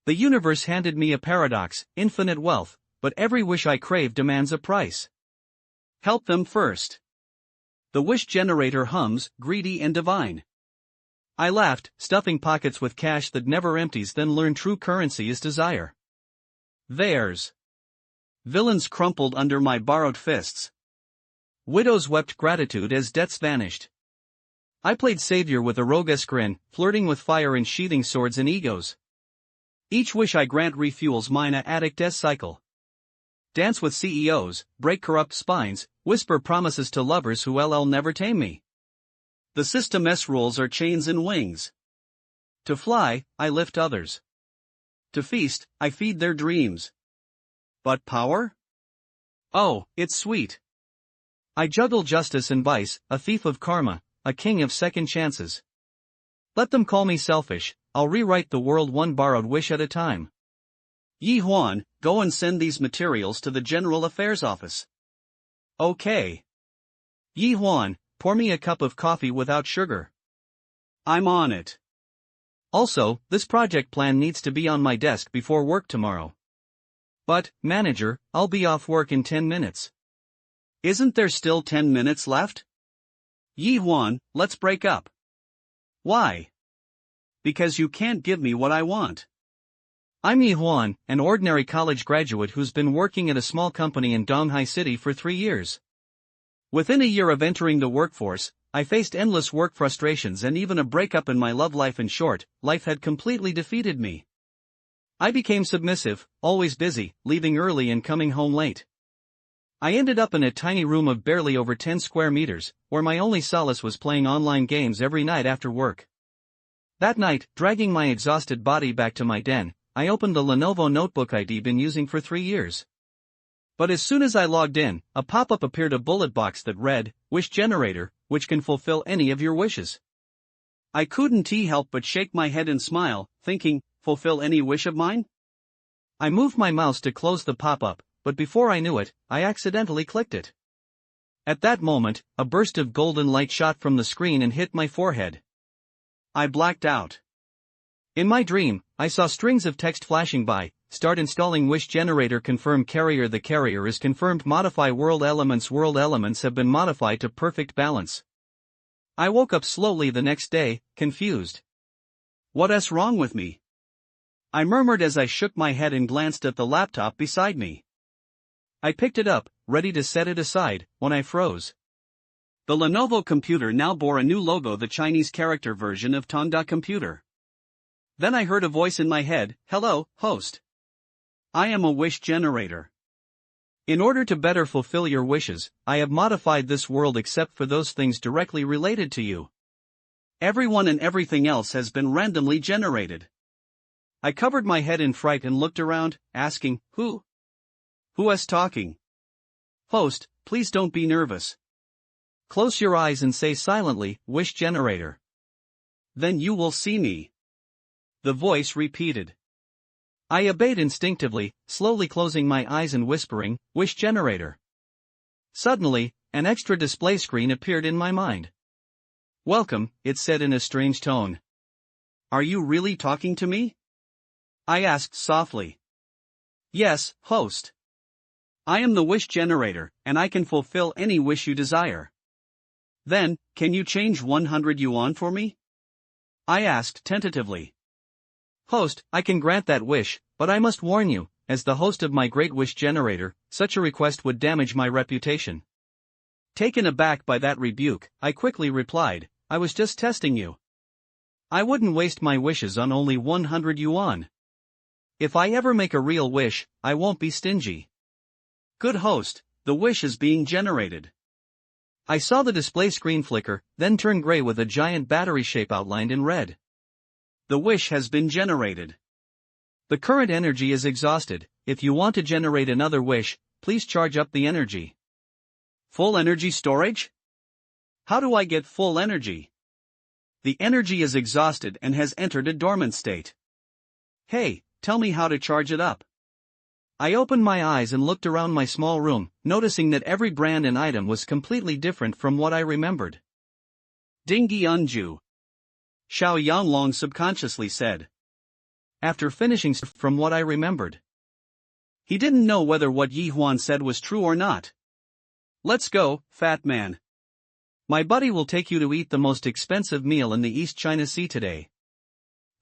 The universe handed me a paradox, infinite wealth, but every wish I crave demands a price. Help them first. The wish generator hums, greedy and divine. I laughed, stuffing pockets with cash that never empties, then learned true currency is desire. Theirs. Villains crumpled under my borrowed fists. Widows wept gratitude as debts vanished. I played savior with a roguish grin, flirting with fire and sheathing swords and egos. Each wish I grant refuels mine addict cycle. Dance with CEOs, break corrupt spines, whisper promises to lovers who never tame me. The system's rules are chains and wings. To fly, I lift others. To feast, I feed their dreams. But power? Oh, it's sweet. I juggle justice and vice, a thief of karma, a king of second chances. Let them call me selfish, I'll rewrite the world one borrowed wish at a time. Yi Huan, go and send these materials to the General Affairs Office. Okay. Yi Huan, pour me a cup of coffee without sugar. I'm on it. Also, this project plan needs to be on my desk before work tomorrow. But, manager, I'll be off work in 10 minutes. Isn't there still 10 minutes left? Yi Huan, let's break up. Why? Because you can't give me what I want. I'm Yi Huan, an ordinary college graduate who's been working at a small company in Donghai City for 3 years. Within a year of entering the workforce, I faced endless work frustrations and even a breakup in my love life. In short, life had completely defeated me. I became submissive, always busy, leaving early and coming home late. I ended up in a tiny room of barely over 10 square meters, where my only solace was playing online games every night after work. That night, dragging my exhausted body back to my den, I opened the Lenovo notebook I'd been using for 3 years. But as soon as I logged in, a pop-up appeared, a bullet box that read, Wish Generator, which can fulfill any of your wishes. I couldn't help but shake my head and smile, thinking, fulfill any wish of mine? I moved my mouse to close the pop-up, but before I knew it, I accidentally clicked it. At that moment, a burst of golden light shot from the screen and hit my forehead. I blacked out. In my dream, I saw strings of text flashing by. Start installing Wish Generator. Confirm carrier. The carrier is confirmed. Modify world elements. World elements have been modified to perfect balance. I woke up slowly the next day, confused. What's wrong with me? I murmured as I shook my head and glanced at the laptop beside me. I picked it up, ready to set it aside, when I froze. The Lenovo computer now bore a new logo, the Chinese character version of Tongda computer. Then I heard a voice in my head, hello, host. I am a wish generator. In order to better fulfill your wishes, I have modified this world except for those things directly related to you. Everyone and everything else has been randomly generated. I covered my head in fright and looked around, asking, who? Who's talking? Host, please don't be nervous. Close your eyes and say silently, Wish Generator. Then you will see me. The voice repeated. I obeyed instinctively, slowly closing my eyes and whispering, Wish Generator. Suddenly, an extra display screen appeared in my mind. Welcome, it said in a strange tone. Are you really talking to me? I asked softly. Yes, host. I am the Wish Generator, and I can fulfill any wish you desire. Then, can you change 100 yuan for me? I asked tentatively. Host, I can grant that wish, but I must warn you, as the host of my great Wish Generator, such a request would damage my reputation. Taken aback by that rebuke, I quickly replied, I was just testing you. I wouldn't waste my wishes on only 100 yuan. If I ever make a real wish, I won't be stingy. Good host, the wish is being generated. I saw the display screen flicker, then turn gray with a giant battery shape outlined in red. The wish has been generated. The current energy is exhausted. If you want to generate another wish, please charge up the energy. Full energy storage? How do I get full energy? The energy is exhausted and has entered a dormant state. Hey, tell me how to charge it up. I opened my eyes and looked around my small room, noticing that every brand and item was completely different from what I remembered. Dingyi Unju. Xiao Yanglong subconsciously said. after finishing from what I remembered. He didn't know whether what Yi Huan said was true or not. Let's go, fat man. My buddy will take you to eat the most expensive meal in the East China Sea today.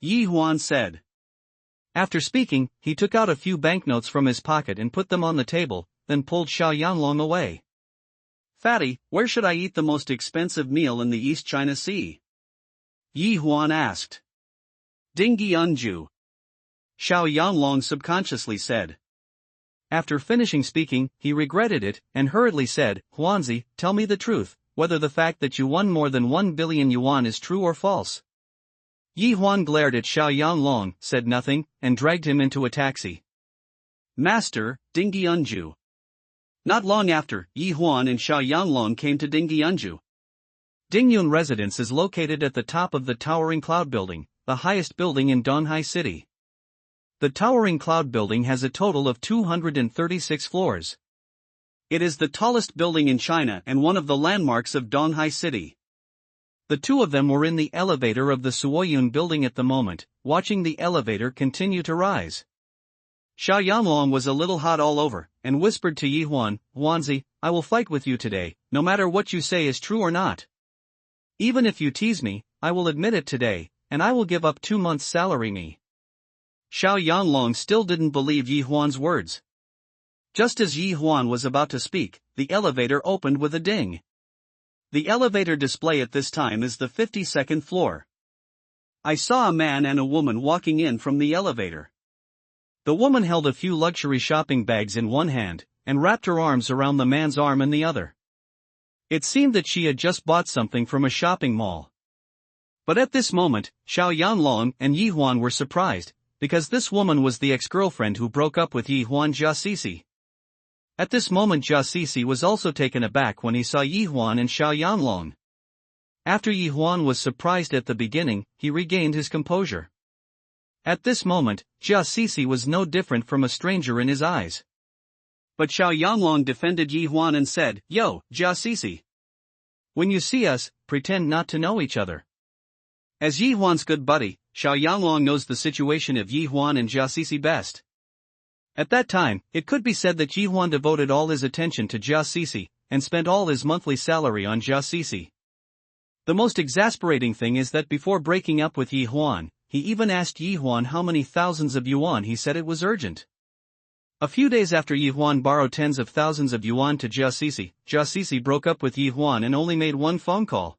Yi Huan said. After speaking, he took out a few banknotes from his pocket and put them on the table, then pulled Xiao Yanlong away. Fatty, where should I eat the most expensive meal in the East China Sea? Yi Huan asked. Dingyi. Xiao Yanlong subconsciously said. After finishing speaking, he regretted it, and hurriedly said, Huanzi, tell me the truth, whether the fact that you won more than 1 billion yuan is true or false. Yi Huan glared at Xiao Yanlong, said nothing, and dragged him into a taxi. Master, Dingyi. Not long after, Yi Huan and Xiao Yanlong came to Dingyi. Dingyun residence is located at the top of the towering cloud building, the highest building in Donghai City. The towering cloud building has a total of 236 floors. It is the tallest building in China and one of the landmarks of Donghai City. The two of them were in the elevator of the Suoyun building at the moment, watching the elevator continue to rise. Xiao Yanlong was a little hot all over, and whispered to Yi Huan, Huanzi, I will fight with you today, no matter what you say is true or not. Even if you tease me, I will admit it today, and I will give up 2 months' salary me. Xiao Yanlong still didn't believe Yi Huan's words. Just as Yi Huan was about to speak, the elevator opened with a ding. The elevator display at this time is the 52nd floor. I saw a man and a woman walking in from the elevator. The woman held a few luxury shopping bags in one hand, and wrapped her arms around the man's arm in the other. It seemed that she had just bought something from a shopping mall. But at this moment, Xiao Yanlong and Yi Huan were surprised, because this woman was the ex-girlfriend who broke up with Yi Huan Jia Sisi. At this moment Jia Sisi was also taken aback when he saw Yi Huan and Xiao Yanlong. After Yi Huan was surprised at the beginning, he regained his composure. At this moment, Jia Sisi was no different from a stranger in his eyes. But Xiao Yanlong defended Yi Huan and said, Yo, Jia Sisi. When you see us, pretend not to know each other. As Yi Huan's good buddy, Xiao Yanlong knows the situation of Yi Huan and Jia Sisi best. At that time, it could be said that Yi Huan devoted all his attention to Jia Sisi, and spent all his monthly salary on Jia Sisi. The most exasperating thing is that before breaking up with Yi Huan, he even asked Yi Huan how many thousands of yuan. He said it was urgent. A few days after Yi Huan borrowed tens of thousands of yuan to Jia Sisi broke up with Yi Huan and only made one phone call.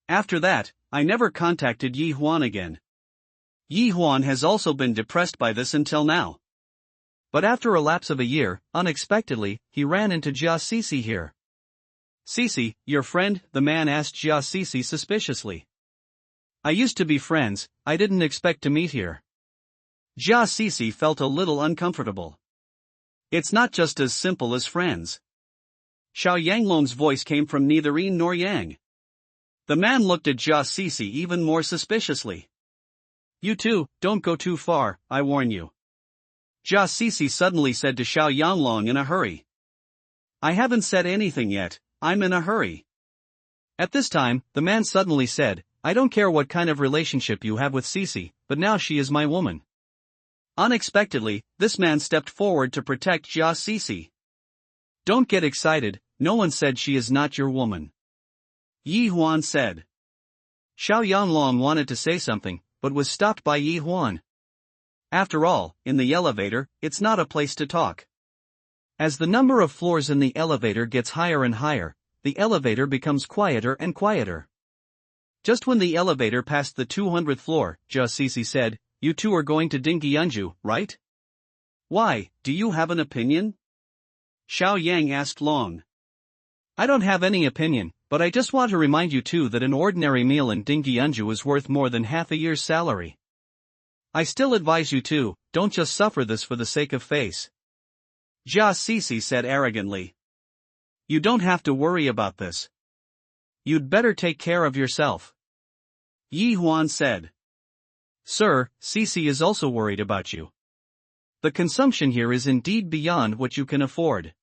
After that, I never contacted Yi Huan again. Yi Huan has also been depressed by this until now. But after a lapse of a year, unexpectedly, he ran into Jia Sisi here. Sisi, your friend? The man asked Jia Sisi suspiciously. I used to be friends, I didn't expect to meet here. Jia Sisi felt a little uncomfortable. It's not just as simple as friends. Xiao Yanglong's voice came from neither yin nor yang. The man looked at Jia Sisi even more suspiciously. You two, don't go too far, I warn you. Jia Sisi suddenly said to Xiao Yanglong in a hurry. I haven't said anything yet, I'm in a hurry. At this time, the man suddenly said, I don't care what kind of relationship you have with Sisi, but now she is my woman. Unexpectedly, this man stepped forward to protect Jia Sisi. Don't get excited, no one said she is not your woman. Yi Huan said. Xiao Yanlong wanted to say something, but was stopped by Yi Huan. After all, in the elevator, it's not a place to talk. As the number of floors in the elevator gets higher and higher, the elevator becomes quieter and quieter. Just when the elevator passed the 200th floor, Jia Sisi said, You two are going to Dingyi, right? Why, do you have an opinion? Xiao Yang asked Long. I don't have any opinion, but I just want to remind you two that an ordinary meal in Dingyi is worth more than half a year's salary. I still advise you two, don't just suffer this for the sake of face. Jia Sisi said arrogantly. You don't have to worry about this. You'd better take care of yourself. Yi Huan said. Sir, Sisi is also worried about you. The consumption here is indeed beyond what you can afford.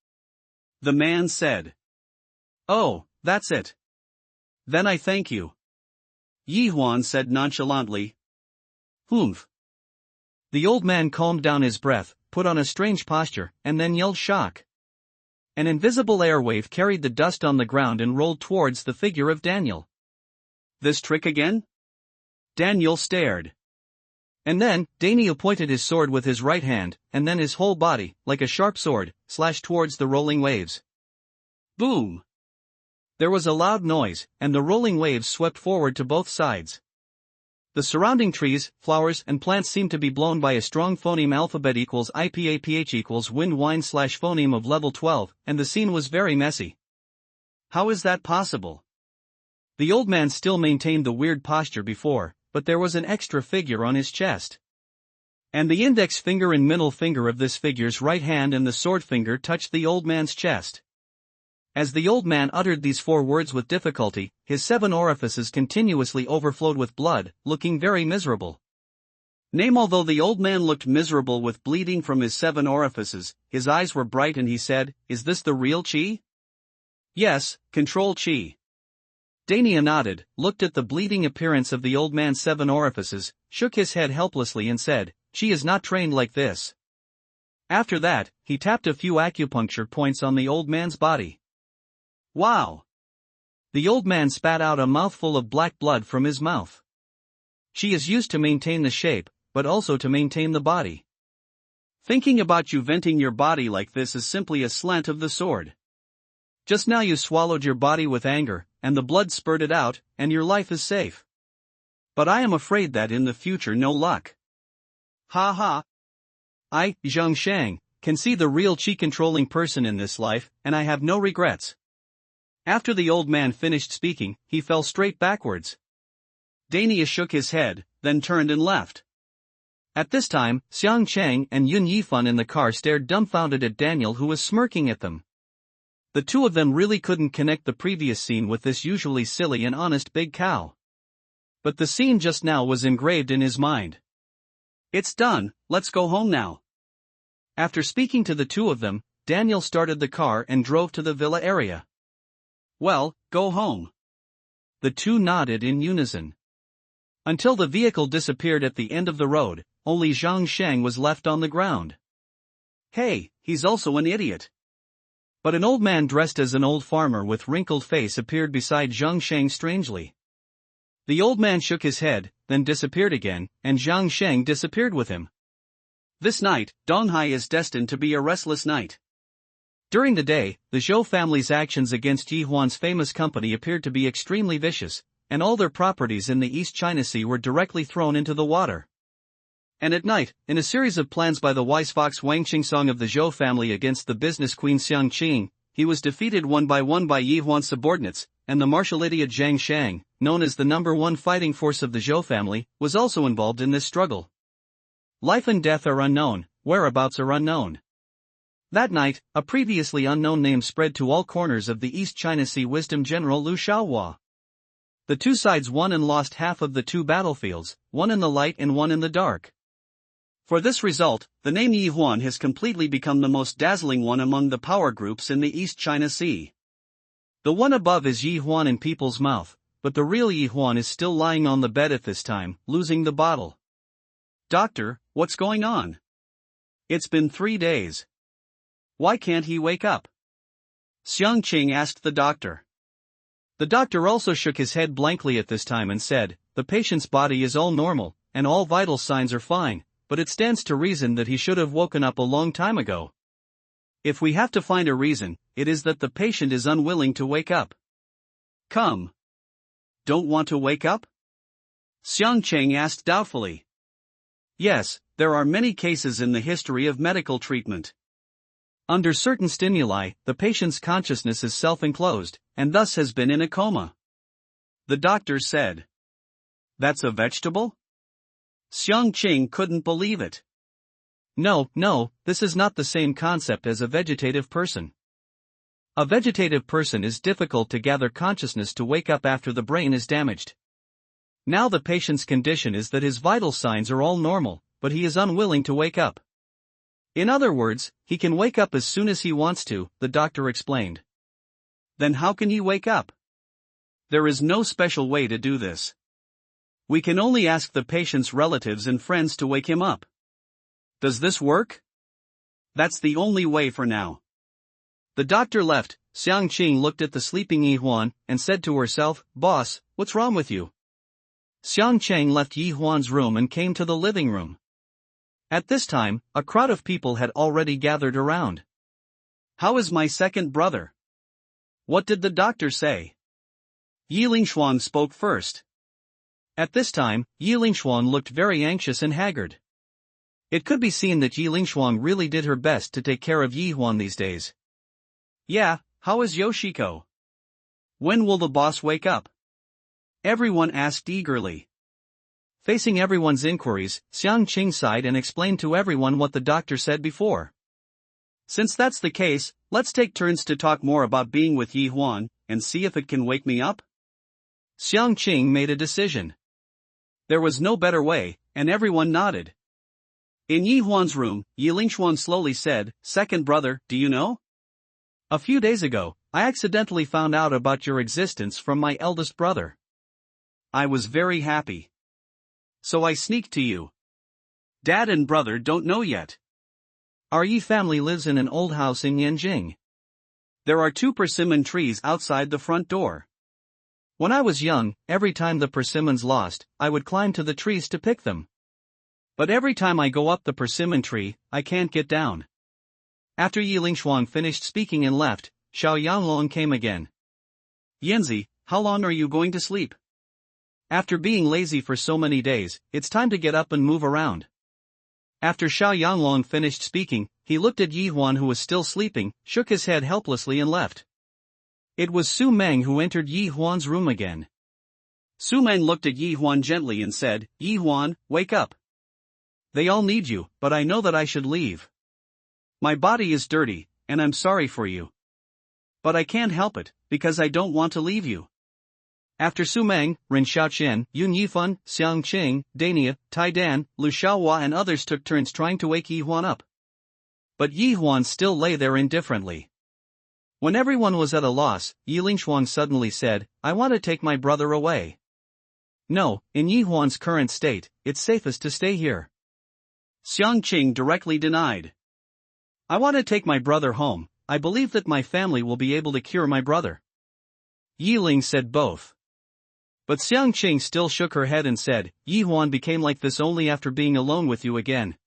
The man said. Oh, that's it. Then I thank you. Yi Huan said nonchalantly. Humph. The old man calmed down his breath, put on a strange posture, and then yelled shock. An invisible airwave carried the dust on the ground and rolled towards the figure of Daniel. This trick again? Daniel stared. And then, Daniel pointed his sword with his right hand, and then his whole body, like a sharp sword, slashed towards the rolling waves. Boom! There was a loud noise, and the rolling waves swept forward to both sides. The surrounding trees, flowers, and plants seemed to be blown by a strong phoneme alphabet equals IPAPH equals wind whine / phoneme of level 12, and the scene was very messy. How is that possible? The old man still maintained the weird posture before, but there was an extra figure on his chest. And the index finger and middle finger of this figure's right hand and the sword finger touched the old man's chest. As the old man uttered these 4 words with difficulty, his 7 orifices continuously overflowed with blood, looking very miserable. Although the old man looked miserable with bleeding from his 7 orifices, his eyes were bright and he said, "Is this the real chi?" "Yes, control chi." Dania nodded, looked at the bleeding appearance of the old man's 7 orifices, shook his head helplessly and said, "Chi is not trained like this." After that, he tapped a few acupuncture points on the old man's body. Wow! The old man spat out a mouthful of black blood from his mouth. Chi is used to maintain the shape, but also to maintain the body. Thinking about you venting your body like this is simply a slant of the sword. Just now you swallowed your body with anger, and the blood spurted out, and your life is safe. But I am afraid that in the future no luck. Ha ha! I, Zhang Shang, can see the real chi-controlling person in this life, and I have no regrets. After the old man finished speaking, he fell straight backwards. Dania shook his head, then turned and left. At this time, Xiang Chang and Yun Yifan in the car stared dumbfounded at Daniel, who was smirking at them. The two of them really couldn't connect the previous scene with this usually silly and honest big cow. But the scene just now was engraved in his mind. "It's done, let's go home now." After speaking to the two of them, Daniel started the car and drove to the villa area. "Well, go home." The two nodded in unison. Until the vehicle disappeared at the end of the road, only Zhang Shang was left on the ground. Hey, he's also an idiot. But an old man dressed as an old farmer with wrinkled face appeared beside Zhang Shang strangely. The old man shook his head, then disappeared again, and Zhang Shang disappeared with him. This night, Donghai is destined to be a restless night. During the day, the Zhou family's actions against Yi Huan's famous company appeared to be extremely vicious, and all their properties in the East China Sea were directly thrown into the water. And at night, in a series of plans by the wise fox Wang Qingsong of the Zhou family against the business queen Xiang Qing, he was defeated one by Yi Huan's subordinates, and the martial idiot Zhang Shang, known as the #1 fighting force of the Zhou family, was also involved in this struggle. Life and death are unknown, whereabouts are unknown. That night, a previously unknown name spread to all corners of the East China Sea wisdom general Liu Shaohua. The two sides won and lost half of the 2 battlefields, one in the light and one in the dark. For this result, the name Yi Huan has completely become the most dazzling one among the power groups in the East China Sea. The one above is Yi Huan in people's mouth, but the real Yi Huan is still lying on the bed at this time, losing the bottle. "Doctor, what's going on? It's been 3 days. Why can't he wake up?" Xiang Qing asked the doctor. The doctor also shook his head blankly at this time and said, "The patient's body is all normal, and all vital signs are fine, but it stands to reason that he should have woken up a long time ago. If we have to find a reason, it is that the patient is unwilling to wake up." "Come. Don't want to wake up?" Xiang Qing asked doubtfully. "Yes, there are many cases in the history of medical treatment. Under certain stimuli, the patient's consciousness is self-enclosed, and thus has been in a coma," the doctor said. "That's a vegetable?" Xiang Qing couldn't believe it. No, this is not the same concept as a vegetative person. A vegetative person is difficult to gather consciousness to wake up after the brain is damaged. Now the patient's condition is that his vital signs are all normal, but he is unwilling to wake up. In other words, he can wake up as soon as he wants to, the doctor explained. Then how can he wake up? There is no special way to do this. We can only ask the patient's relatives and friends to wake him up. Does this work? That's the only way for now. The doctor left. Xiang Qing looked at the sleeping Yi Huan and said to herself, "Boss, what's wrong with you?" Xiang Cheng left Yi Huan's room and came to the living room. At this time, a crowd of people had already gathered around. "How is my second brother? What did the doctor say?" Yi Lingshuang spoke first. At this time, Yi Lingshuang looked very anxious and haggard. It could be seen that Yi Lingshuang really did her best to take care of Yi Huan these days. "Yeah, how is Yoshiko? When will the boss wake up?" everyone asked eagerly. Facing everyone's inquiries, Xiang Qing sighed and explained to everyone what the doctor said before. "Since that's the case, let's take turns to talk more about being with Yi Huan, and see if it can wake me up." Xiang Qing made a decision. There was no better way, and everyone nodded. In Yi Huan's room, Yi Lingshuan slowly said, "Second brother, do you know? A few days ago, I accidentally found out about your existence from my eldest brother. I was very happy. So I sneaked to you. Dad and brother don't know yet. Our Yi family lives in an old house in Yanjing. There are 2 persimmon trees outside the front door. When I was young, every time the persimmons lost, I would climb to the trees to pick them. But every time I go up the persimmon tree, I can't get down." After Yi Lingshuang finished speaking and left, Xiao Yanglong came again. "Yanzi, how long are you going to sleep? After being lazy for so many days, it's time to get up and move around." After Xiao Yanglong finished speaking, he looked at Yi Huan who was still sleeping, shook his head helplessly and left. It was Su Meng who entered Yi Huan's room again. Su Meng looked at Yi Huan gently and said, "Yi Huan, wake up. They all need you, but I know that I should leave. My body is dirty, and I'm sorry for you. But I can't help it, because I don't want to leave you." After Su Meng, Ren Xiaoqian, Yun Yifan, Xiang Qing, Dania, Tai Dan, Lu Xiaohua and others took turns trying to wake Yi Huan up. But Yi Huan still lay there indifferently. When everyone was at a loss, Yi Lingshuang suddenly said, "I want to take my brother away. No, in Yi Huan's current state, it's safest to stay here." Xiang Qing directly denied. "I want to take my brother home. I believe that my family will be able to cure my brother." Yi Ling said both. But Xiang Qing still shook her head and said, "Yi Huan became like this only after being alone with you again.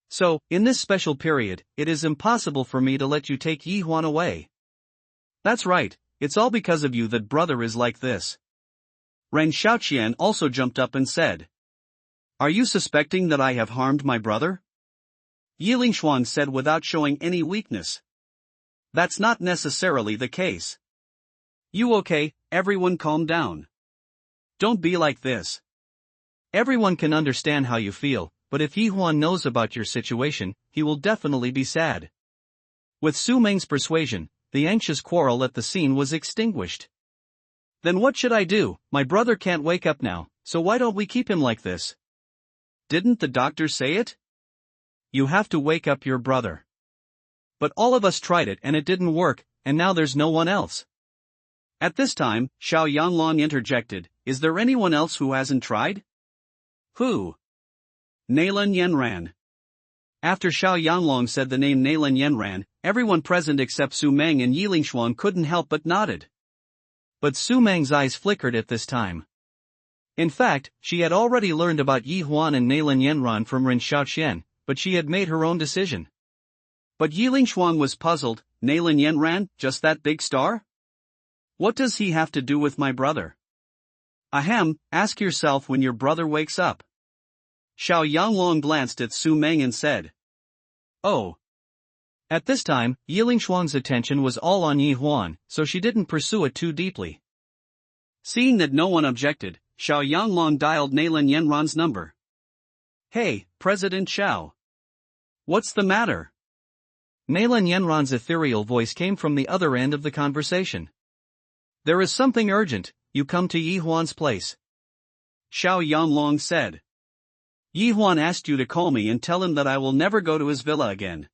So, in this special period, it is impossible for me to let you take Yi Huan away. That's right, it's all because of you that brother is like this." Ren Xiaoqian also jumped up and said, "Are you suspecting that I have harmed my brother?" Yi Lingshuang said without showing any weakness. "That's not necessarily the case." "You okay, everyone calm down. Don't be like this. Everyone can understand how you feel, but if Yi Huan knows about your situation, he will definitely be sad." With Su Meng's persuasion, the anxious quarrel at the scene was extinguished. "Then what should I do? My brother can't wake up now, so why don't we keep him like this? Didn't the doctor say it? You have to wake up your brother. But all of us tried it and it didn't work, and now there's no one else." At this time, Xiao Yanglong interjected, "Is there anyone else who hasn't tried?" "Who?" "Nalan Yenran." After Xiao Yanglong said the name Nalan Yenran, everyone present except Su Meng and Yi Lingshuang couldn't help but nodded. But Su Meng's eyes flickered at this time. In fact, she had already learned about Yi Huan and Nalan Yenran from Ren Xiaoqian, but she had made her own decision. But Yi Lingshuang was puzzled. "Nalan Yenran, just that big star? What does he have to do with my brother?" "Ahem, ask yourself when your brother wakes up." Xiao Yanglong glanced at Su Meng and said, "Oh." At this time, Yi Lingshuang's attention was all on Yi Huan, so she didn't pursue it too deeply. Seeing that no one objected, Xiao Yanglong dialed Nalan Yenran's number. "Hey, President Xiao. What's the matter?" Nalan Yenran's ethereal voice came from the other end of the conversation. "There is something urgent, you come to Yi Huan's place," Xiao Yanglong said. "Yi Huan asked you to call me and tell him that I will never go to his villa again."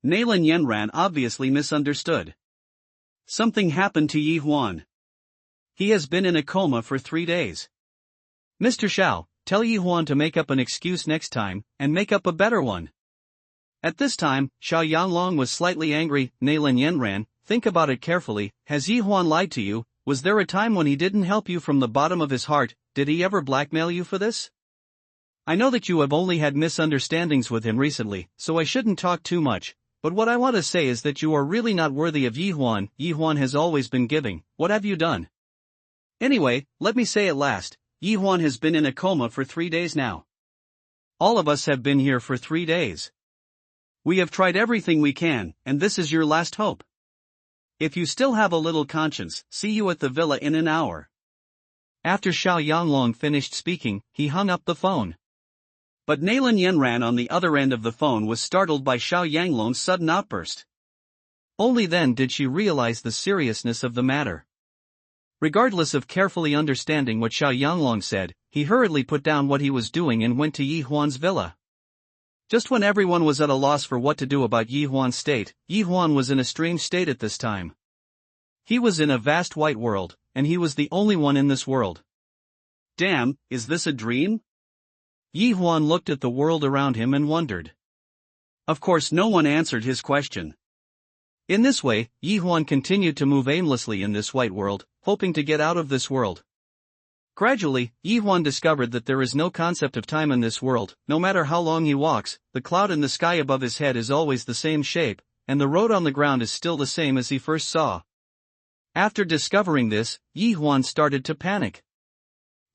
Nalan Yenran obviously misunderstood. "Something happened to Yi Huan. He has been in a coma for 3 days. Mr. Xiao, tell Yi Huan to make up an excuse next time, and make up a better one. At this time, Xiao Yanglong was slightly angry. Nailin Yanran, think about it carefully, has Yi Huan lied to you? Was there a time when he didn't help you from the bottom of his heart? Did he ever blackmail you for this? I know that you have only had misunderstandings with him recently, so I shouldn't talk too much, but what I want to say is that you are really not worthy of Yi Huan. Yi Huan has always been giving. What have you done? Anyway, let me say it last, Yi Huan has been in a coma for 3 days now. All of us have been here for 3 days. We have tried everything we can, and this is your last hope. If you still have a little conscience, see you at the villa in an hour. After Xiao Yanglong finished speaking, he hung up the phone. But Nailin Yanran on the other end of the phone was startled by Xiao Yanglong's sudden outburst. Only then did she realize the seriousness of the matter. Regardless of carefully understanding what Xiao Yanglong said, he hurriedly put down what he was doing and went to Yi Huan's villa. Just when everyone was at a loss for what to do about Yi Huan's state, Yi Huan was in a strange state at this time. He was in a vast white world, and he was the only one in this world. Damn, is this a dream? Yi Huan looked at the world around him and wondered. Of course no one answered his question. In this way, Yi Huan continued to move aimlessly in this white world, hoping to get out of this world. Gradually, Yi Huan discovered that there is no concept of time in this world. No matter how long he walks, the cloud in the sky above his head is always the same shape, and the road on the ground is still the same as he first saw. After discovering this, Yi Huan started to panic.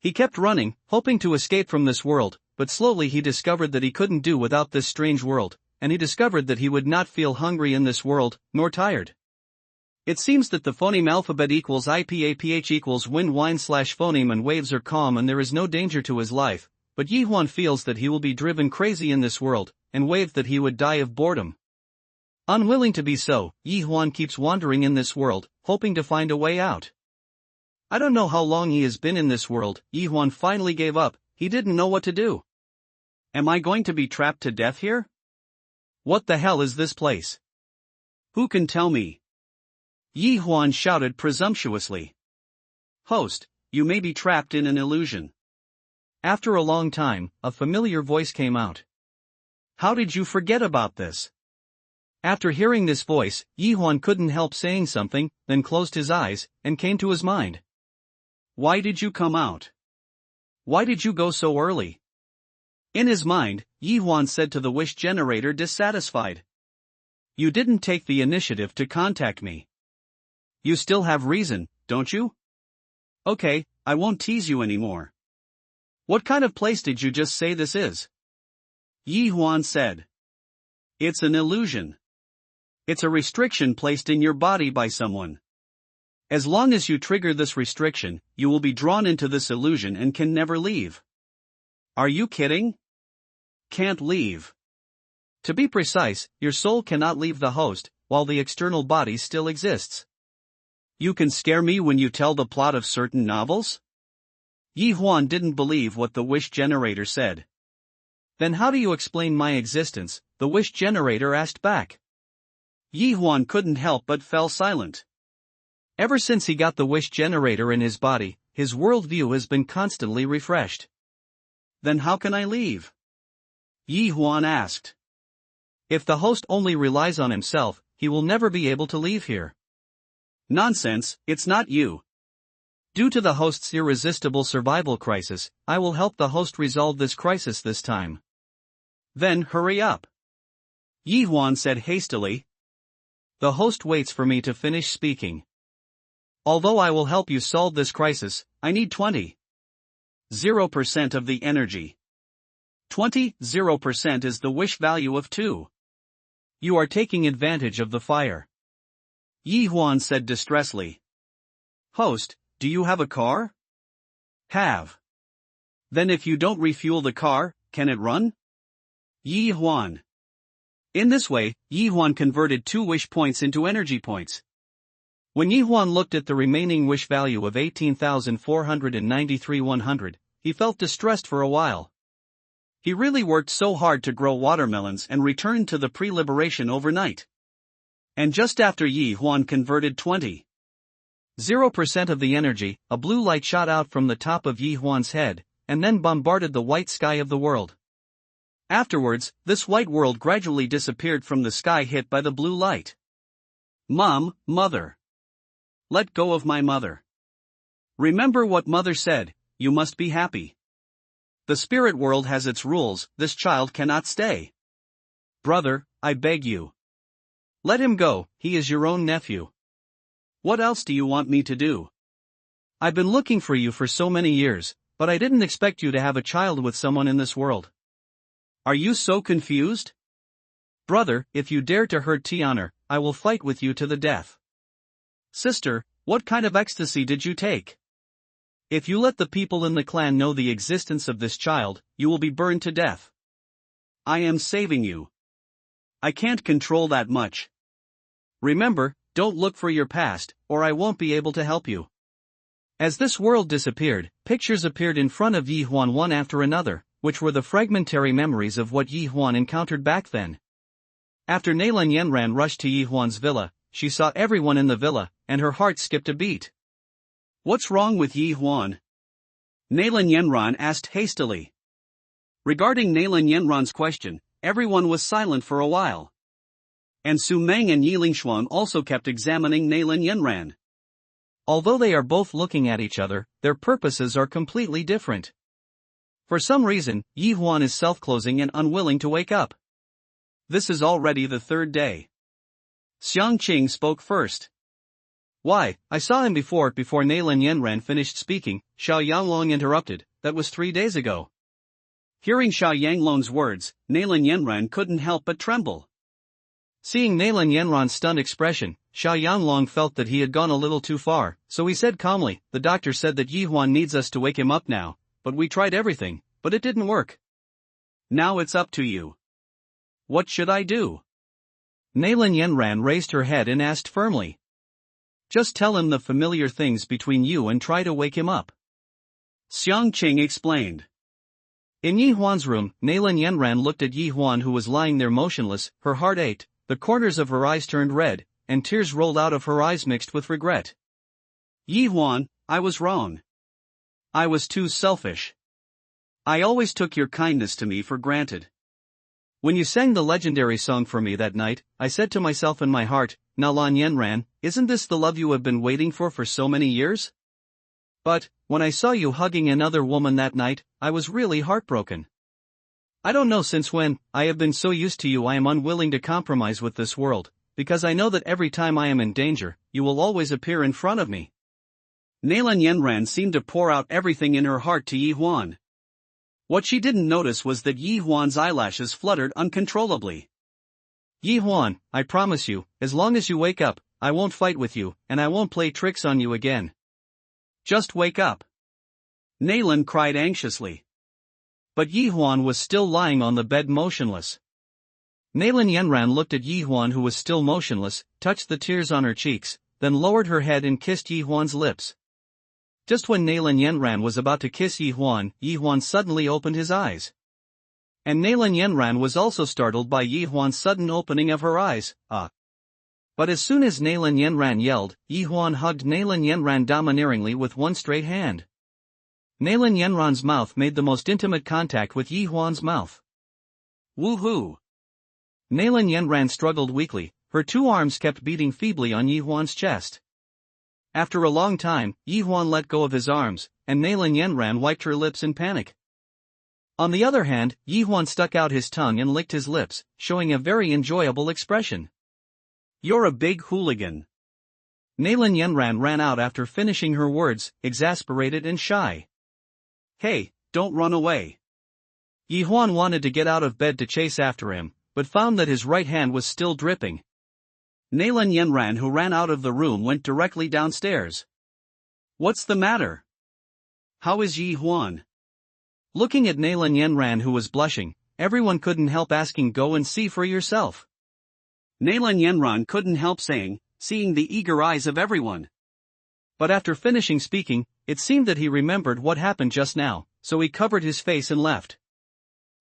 He kept running, hoping to escape from this world, but slowly he discovered that he couldn't do without this strange world, and he discovered that he would not feel hungry in this world, nor tired. It seems that the phoneme alphabet equals IPAPH equals wind wine / phoneme and waves are calm and there is no danger to his life, but Yi Huan feels that he will be driven crazy in this world, and waves that he would die of boredom. Unwilling to be so, Yi Huan keeps wandering in this world, hoping to find a way out. I don't know how long he has been in this world. Yi Huan finally gave up. He didn't know what to do. Am I going to be trapped to death here? What the hell is this place? Who can tell me? Yi Huan shouted presumptuously. Host, you may be trapped in an illusion. After a long time, a familiar voice came out. How did you forget about this? After hearing this voice, Yi Huan couldn't help saying something, then closed his eyes, and came to his mind. Why did you come out? Why did you go so early? In his mind, Yi Huan said to the wish generator dissatisfied. You didn't take the initiative to contact me. You still have reason, don't you? Okay, I won't tease you anymore. What kind of place did you just say this is? Yi Huan said. It's an illusion. It's a restriction placed in your body by someone. As long as you trigger this restriction, you will be drawn into this illusion and can never leave. Are you kidding? Can't leave. To be precise, your soul cannot leave the host, while the external body still exists. You can scare me when you tell the plot of certain novels? Yi Huan didn't believe what the wish generator said. Then how do you explain my existence? The wish generator asked back. Yi Huan couldn't help but fell silent. Ever since he got the wish generator in his body, his worldview has been constantly refreshed. Then how can I leave? Yi Huan asked. If the host only relies on himself, he will never be able to leave here. Nonsense, it's not you. Due to the host's irresistible survival crisis, I will help the host resolve this crisis this time. Then hurry up. Yi Huan said hastily. The host waits for me to finish speaking. Although I will help you solve this crisis, I need 0% of the energy. 0% is the wish value of 2. You are taking advantage of the fire. Yi Huan said distressfully. Host, do you have a car? Have. Then if you don't refuel the car, can it run? Yi Huan. In this way, Yi Huan converted 2 wish points into energy points. When Yi Huan looked at the remaining wish value of 18,493,100, he felt distressed for a while. He really worked so hard to grow watermelons and returned to the pre-liberation overnight. And just after Yi Huan converted 0% of the energy, a blue light shot out from the top of Yi Huan's head, and then bombarded the white sky of the world. Afterwards, this white world gradually disappeared from the sky hit by the blue light. Mother. Let go of my mother. Remember what mother said, you must be happy. The spirit world has its rules, this child cannot stay. Brother, I beg you. Let him go, he is your own nephew. What else do you want me to do? I've been looking for you for so many years, but I didn't expect you to have a child with someone in this world. Are you so confused? Brother, if you dare to hurt Tianer, I will fight with you to the death. Sister, what kind of ecstasy did you take? If you let the people in the clan know the existence of this child, you will be burned to death. I am saving you. I can't control that much. Remember, don't look for your past, or I won't be able to help you. As this world disappeared, pictures appeared in front of Yi Huan one after another, which were the fragmentary memories of what Yi Huan encountered back then. After Neilan Yenran rushed to Yi Huan's villa, she saw everyone in the villa, and her heart skipped a beat. What's wrong with Yi Huan? Neilan Yenran asked hastily. Regarding Neilan Yenran's question, everyone was silent for a while. And Su Meng and Yi Lingshuan also kept examining Neilan Yenran. Although they are both looking at each other, their purposes are completely different. For some reason, Yi Huan is self-closing and unwilling to wake up. This is already the third day. Xiang Qing spoke first. Why, I saw him before Neilan Yenran finished speaking, Xiao Yanglong interrupted, that was 3 days ago. Hearing Xiao Yanglong's words, Neilan Yenran couldn't help but tremble. Seeing Neilan Yenran's stunned expression, Xiao Yanglong felt that he had gone a little too far, so he said calmly, the doctor said that Yi Huan needs us to wake him up now, but we tried everything, but it didn't work. Now it's up to you. What should I do? Neilan Yenran raised her head and asked firmly. Just tell him the familiar things between you and try to wake him up. Xiang Qing explained. In Yi Huan's room, Neilan Yenran looked at Yi Huan who was lying there motionless, her heart ached, the corners of her eyes turned red, and tears rolled out of her eyes mixed with regret. Yi Huan, I was wrong. I was too selfish. I always took your kindness to me for granted. When you sang the legendary song for me that night, I said to myself in my heart, Neilan Yenran, isn't this the love you have been waiting for so many years? But, when I saw you hugging another woman that night, I was really heartbroken. I don't know since when, I have been so used to you I am unwilling to compromise with this world, because I know that every time I am in danger, you will always appear in front of me. Neilan Yenran seemed to pour out everything in her heart to Yi Huan. What she didn't notice was that Yi Huan's eyelashes fluttered uncontrollably. Yi Huan, I promise you, as long as you wake up, I won't fight with you, and I won't play tricks on you again. Just wake up. Neilan cried anxiously. But Yi Huan was still lying on the bed motionless. Neilan Yenran looked at Yi Huan who was still motionless, touched the tears on her cheeks, then lowered her head and kissed Yi Huan's lips. Just when Neilan Yenran was about to kiss Yi Huan suddenly opened his eyes. And Neilan Yenran was also startled by Yi Huan's sudden opening of her eyes, But as soon as Neilan Yenran yelled, Yi Huan hugged Neilan Yenran domineeringly with one straight hand. Neilan Yenran's mouth made the most intimate contact with Yi Huan's mouth. Woohoo! Neilan Yenran struggled weakly, her two arms kept beating feebly on Yi Huan's chest. After a long time, Yi Huan let go of his arms, and Neilan Yenran wiped her lips in panic. On the other hand, Yi Huan stuck out his tongue and licked his lips, showing a very enjoyable expression. You're a big hooligan. Neilan Yenran ran out after finishing her words, exasperated and shy. Hey, don't run away. Yi Huan wanted to get out of bed to chase after him, but found that his right hand was still dripping. Neilan Yenran who ran out of the room went directly downstairs. What's the matter? How is Yi Huan? Looking at Neilan Yenran who was blushing, everyone couldn't help asking go and see for yourself. Neilan Yenran couldn't help saying, seeing the eager eyes of everyone. But after finishing speaking, it seemed that he remembered what happened just now, so he covered his face and left.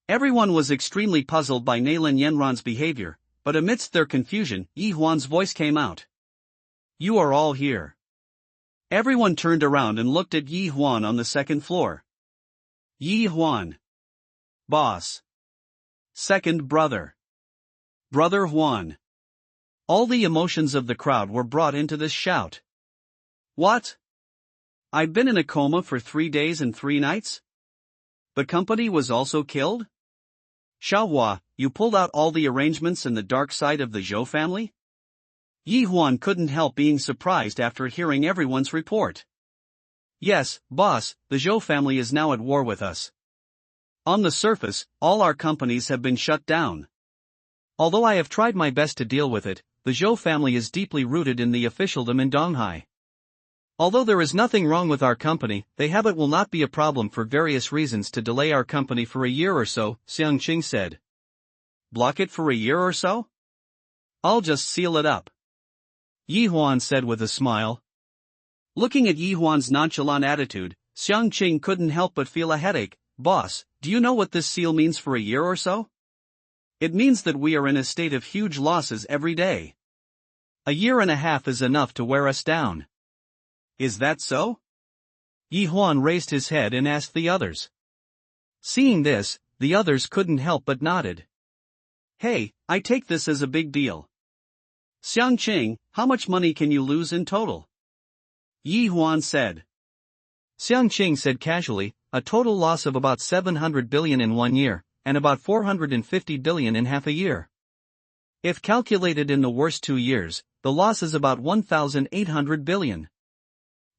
Everyone was extremely puzzled by Neilan Yenran's behavior, but amidst their confusion, Yi Huan's voice came out. You are all here. Everyone turned around and looked at Yi Huan on the second floor. Yi Huan. Boss. Second brother. Brother Huan. All the emotions of the crowd were brought into this shout. What? I've been in a coma for 3 days and 3 nights? The company was also killed? Xiaohua, you pulled out all the arrangements in the dark side of the Zhou family? Yi Huan couldn't help being surprised after hearing everyone's report. Yes, boss, the Zhou family is now at war with us. On the surface, all our companies have been shut down. Although I have tried my best to deal with it, the Zhou family is deeply rooted in the officialdom in Donghai. Although there is nothing wrong with our company, they have it will not be a problem for various reasons to delay our company for a year or so, Xiang Qing said. Block it for a year or so? I'll just seal it up. Yi Huan said with a smile. Looking at Yi Huan's nonchalant attitude, Xiang Qing couldn't help but feel a headache. Boss, do you know what this seal means for a year or so? It means that we are in a state of huge losses every day. A year and a half is enough to wear us down. Is that so? Yi Huan raised his head and asked the others. Seeing this, the others couldn't help but nodded. Hey, I take this as a big deal. Xiang Qing, how much money can you lose in total? Yi Huan said. Xiang Qing said casually, a total loss of about 700 billion in 1 year, and about 450 billion in half a year. If calculated in the worst 2 years, the loss is about 1,800 billion.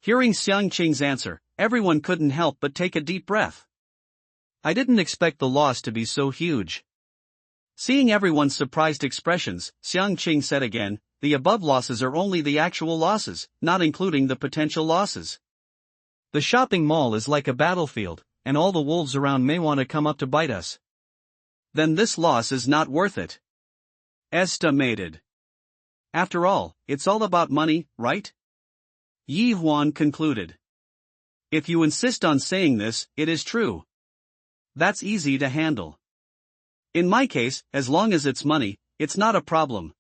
Hearing Xiang Qing's answer, everyone couldn't help but take a deep breath. I didn't expect the loss to be so huge. Seeing everyone's surprised expressions, Xiang Qing said again, the above losses are only the actual losses, not including the potential losses. The shopping mall is like a battlefield, and all the wolves around may want to come up to bite us. Then this loss is not worth it. Estimated. After all, it's all about money, right? Yi Huan concluded. If you insist on saying this, it is true. That's easy to handle. In my case, as long as it's money, it's not a problem.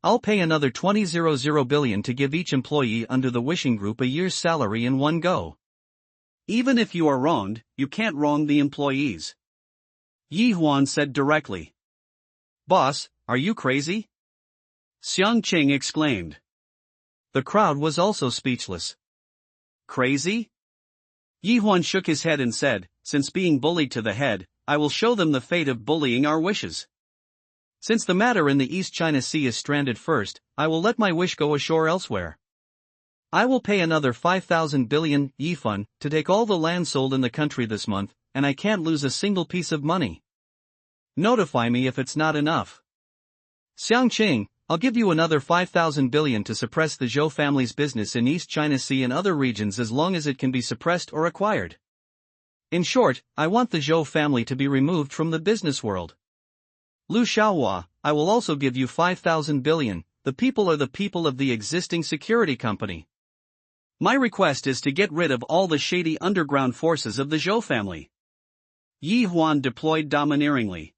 I'll pay another 200 billion to give each employee under the wishing group a year's salary in one go. Even if you are wronged, you can't wrong the employees. Yi Huan said directly. Boss, are you crazy? Xiang Qing exclaimed. The crowd was also speechless. Crazy? Yi Huan shook his head and said, since being bullied to the head, I will show them the fate of bullying our wishes. Since the matter in the East China Sea is stranded first, I will let my wish go ashore elsewhere. I will pay another 5,000 billion yifan to take all the land sold in the country this month, and I can't lose a single piece of money. Notify me if it's not enough. Xiang Qing, I'll give you another 5,000 billion to suppress the Zhou family's business in East China Sea and other regions as long as it can be suppressed or acquired. In short, I want the Zhou family to be removed from the business world. Lu Xiaohua, I will also give you 5,000 billion, the people are the people of the existing security company. My request is to get rid of all the shady underground forces of the Zhou family. Yi Huan deployed domineeringly.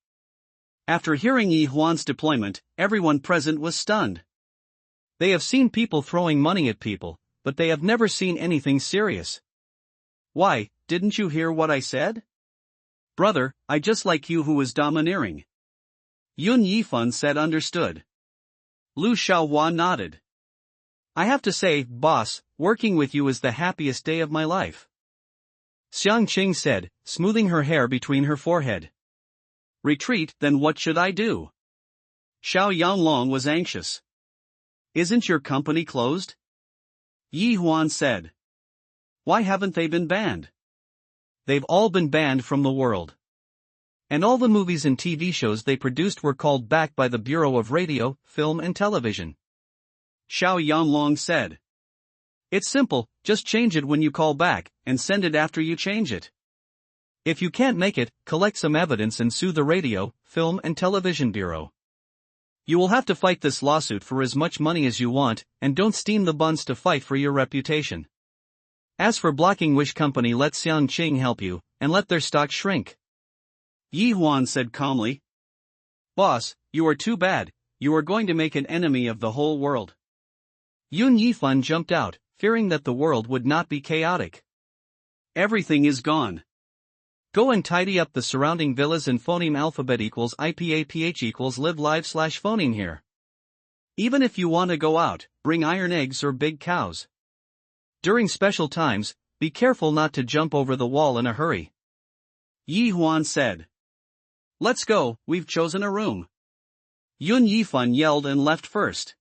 After hearing Yi Huan's deployment, everyone present was stunned. They have seen people throwing money at people, but they have never seen anything serious. Why, didn't you hear what I said? Brother, I just like you who is domineering. Yun Yifan said understood. Lu Xiaohua nodded. I have to say, boss, working with you is the happiest day of my life. Xiang Qing said, smoothing her hair between her forehead. Retreat, then what should I do? Xiao Yanglong was anxious. Isn't your company closed? Yi Huan said. Why haven't they been banned? They've all been banned from the world. And all the movies and TV shows they produced were called back by the Bureau of Radio, Film and Television. Xiao Yanglong said. It's simple, just change it when you call back, and send it after you change it. If you can't make it, collect some evidence and sue the Radio, Film and Television Bureau. You will have to fight this lawsuit for as much money as you want, and don't steam the buns to fight for your reputation. As for blocking Wish Company, let Xiang Qing help you, and let their stock shrink. Yi Huan said calmly. Boss, you are too bad, you are going to make an enemy of the whole world. Yun Yifan jumped out, fearing that the world would not be chaotic. Everything is gone. Go and tidy up the surrounding villas and phoneme alphabet equals IPAPH equals live live slash phoneme here. Even if you want to go out, bring iron eggs or big cows. During special times, be careful not to jump over the wall in a hurry. Yi Huan said. Let's go, we've chosen a room. Yun Yifan yelled and left first.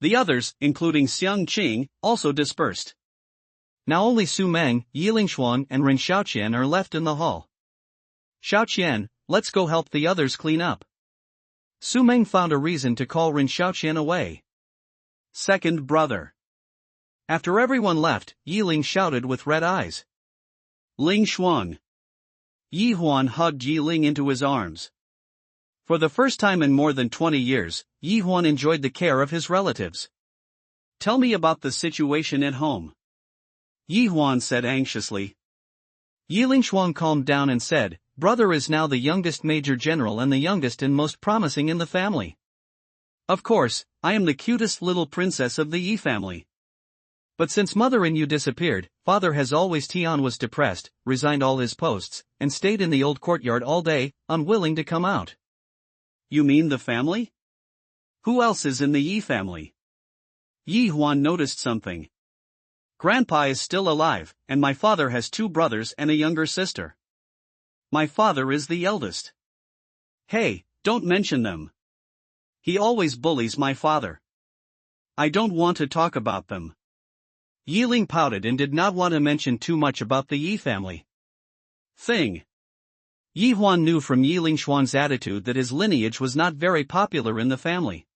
The others, including Xiang Qing, also dispersed. Now only Su Meng, Yilingxuan and Ren Xiaoqian are left in the hall. Xiaoqian, let's go help the others clean up. Su Meng found a reason to call Ren Xiaoqian away. Second brother. After everyone left, Yiling shouted with red eyes. Ling Xuan. Yi Huan hugged Yiling into his arms. For the first time in more than 20 years, Yi Huan enjoyed the care of his relatives. Tell me about the situation at home. Yi Huan said anxiously. Yiling Xuan calmed down and said, Brother is now the youngest major general and the youngest and most promising in the family. Of course, I am the cutest little princess of the Yi family. But since mother and you disappeared, father has always Tian was depressed, resigned all his posts, and stayed in the old courtyard all day, unwilling to come out. You mean the family? Who else is in the Yi family? Yi Huan noticed something. Grandpa is still alive, and my father has 2 brothers and a younger sister. My father is the eldest. Hey, don't mention them. He always bullies my father. I don't want to talk about them. Yiling pouted and did not want to mention too much about the Yi family. Yi Huan knew from Yiling Xuan's attitude that his lineage was not very popular in the family.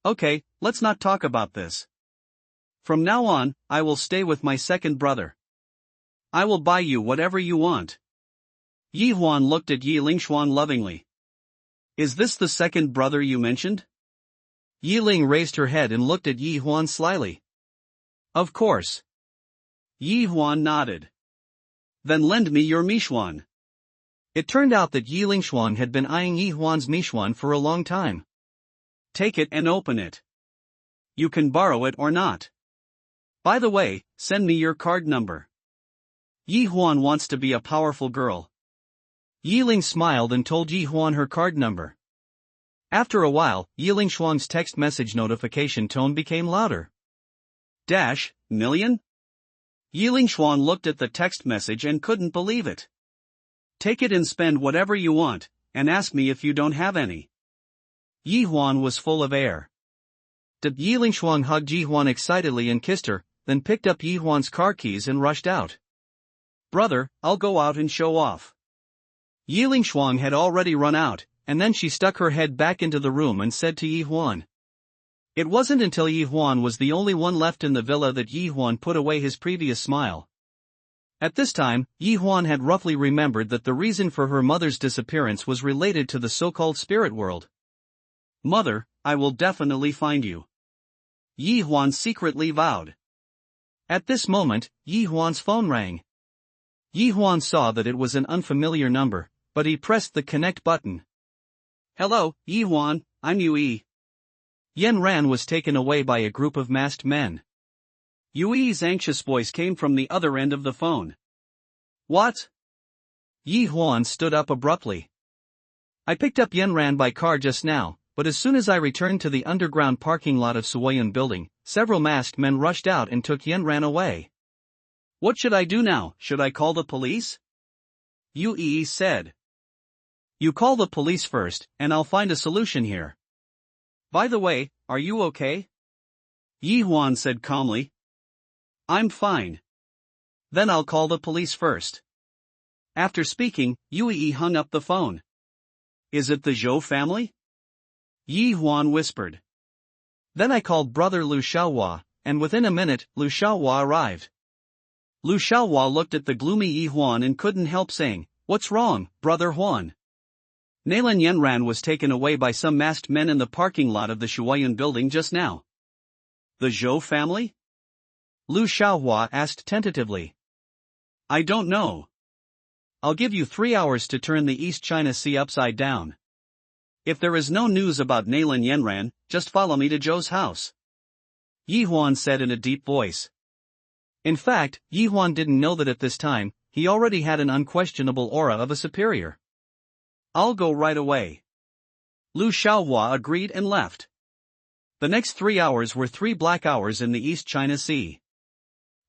Okay, let's not talk about this. From now on, I will stay with my second brother. I will buy you whatever you want. Yi Huan looked at Yiling Xuan lovingly. Is this the second brother you mentioned? Yiling raised her head and looked at Yi Huan slyly. Of course. Yi Huan nodded. Then lend me your Mixuan. It turned out that Yiling Xuan had been eyeing Yi Huan's Mixuan for a long time. Take it and open it. You can borrow it or not. By the way, send me your card number. Yi Huan wants to be a powerful girl. Yiling smiled and told Yi Huan her card number. After a while, Yiling Xuan's text message notification tone became louder. Million? Yiling Xuan looked at the text message and couldn't believe it. Take it and spend whatever you want, and ask me if you don't have any. Yi Huan was full of air. Yiling Xuan hugged Yi Huan excitedly and kissed her, then picked up Yi Huan's car keys and rushed out. Brother, I'll go out and show off. Yiling Xuan had already run out, and then she stuck her head back into the room and said to Yi Huan. It wasn't until Yi Huan was the only one left in the villa that Yi Huan put away his previous smile. At this time, Yi Huan had roughly remembered that the reason for her mother's disappearance was related to the so-called spirit world. Mother, I will definitely find you. Yi Huan secretly vowed. At this moment, Yi Huan's phone rang. Yi Huan saw that it was an unfamiliar number, but he pressed the connect button. Hello, Yi Huan, I'm Yui. Yen Ran was taken away by a group of masked men. Yui's anxious voice came from the other end of the phone. What? Yi Huan stood up abruptly. I picked up Yen Ran by car just now, but as soon as I returned to the underground parking lot of Suoyan building, several masked men rushed out and took Yen Ran away. What should I do now? Should I call the police? Yui said. You call the police first, and I'll find a solution here. By the way, are you okay? Yi Huan said calmly. I'm fine. Then I'll call the police first. After speaking, Yui hung up the phone. Is it the Zhou family? Yi Huan whispered. Then I called brother Lu Xiaohua, and within a minute, Lu Xiaohua arrived. Lu Xiaohua looked at the gloomy Yi Huan and couldn't help saying, What's wrong, brother Huan? Nailan Yenran was taken away by some masked men in the parking lot of the Shuoyan building just now. The Zhou family? Lu Xiaohua asked tentatively. I don't know. I'll give you 3 hours to turn the East China Sea upside down. If there is no news about Nailan Yenran, just follow me to Zhou's house. Yi Huan said in a deep voice. In fact, Yi Huan didn't know that at this time, he already had an unquestionable aura of a superior. "I'll go right away." Lu Xiaohua agreed and left. The next 3 hours were 3 black hours in the East China Sea.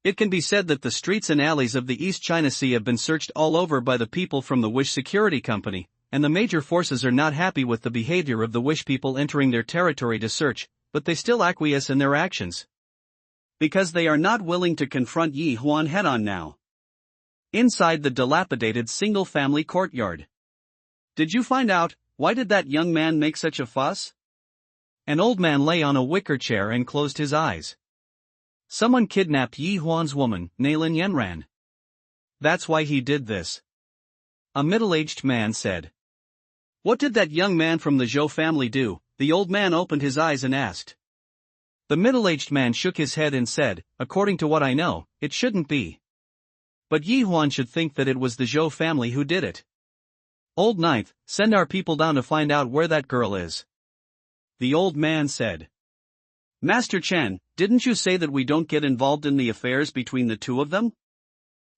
It can be said that the streets and alleys of the East China Sea have been searched all over by the people from the Wish Security Company, and the major forces are not happy with the behavior of the Wish people entering their territory to search, but they still acquiesce in their actions. Because they are not willing to confront Yi Huan head-on now. Inside the dilapidated single-family courtyard. "Did you find out, why did that young man make such a fuss?" An old man lay on a wicker chair and closed his eyes. "Someone kidnapped Yi Huan's woman, Nailin Yanran. That's why he did this," a middle-aged man said. "What did that young man from the Zhou family do?" The old man opened his eyes and asked. The middle-aged man shook his head and said, "According to what I know, it shouldn't be. But Yi Huan should think that it was the Zhou family who did it. Old Ninth, send our people down to find out where that girl is," the old man said. "Master Chen, didn't you say that we don't get involved in the affairs between the two of them?"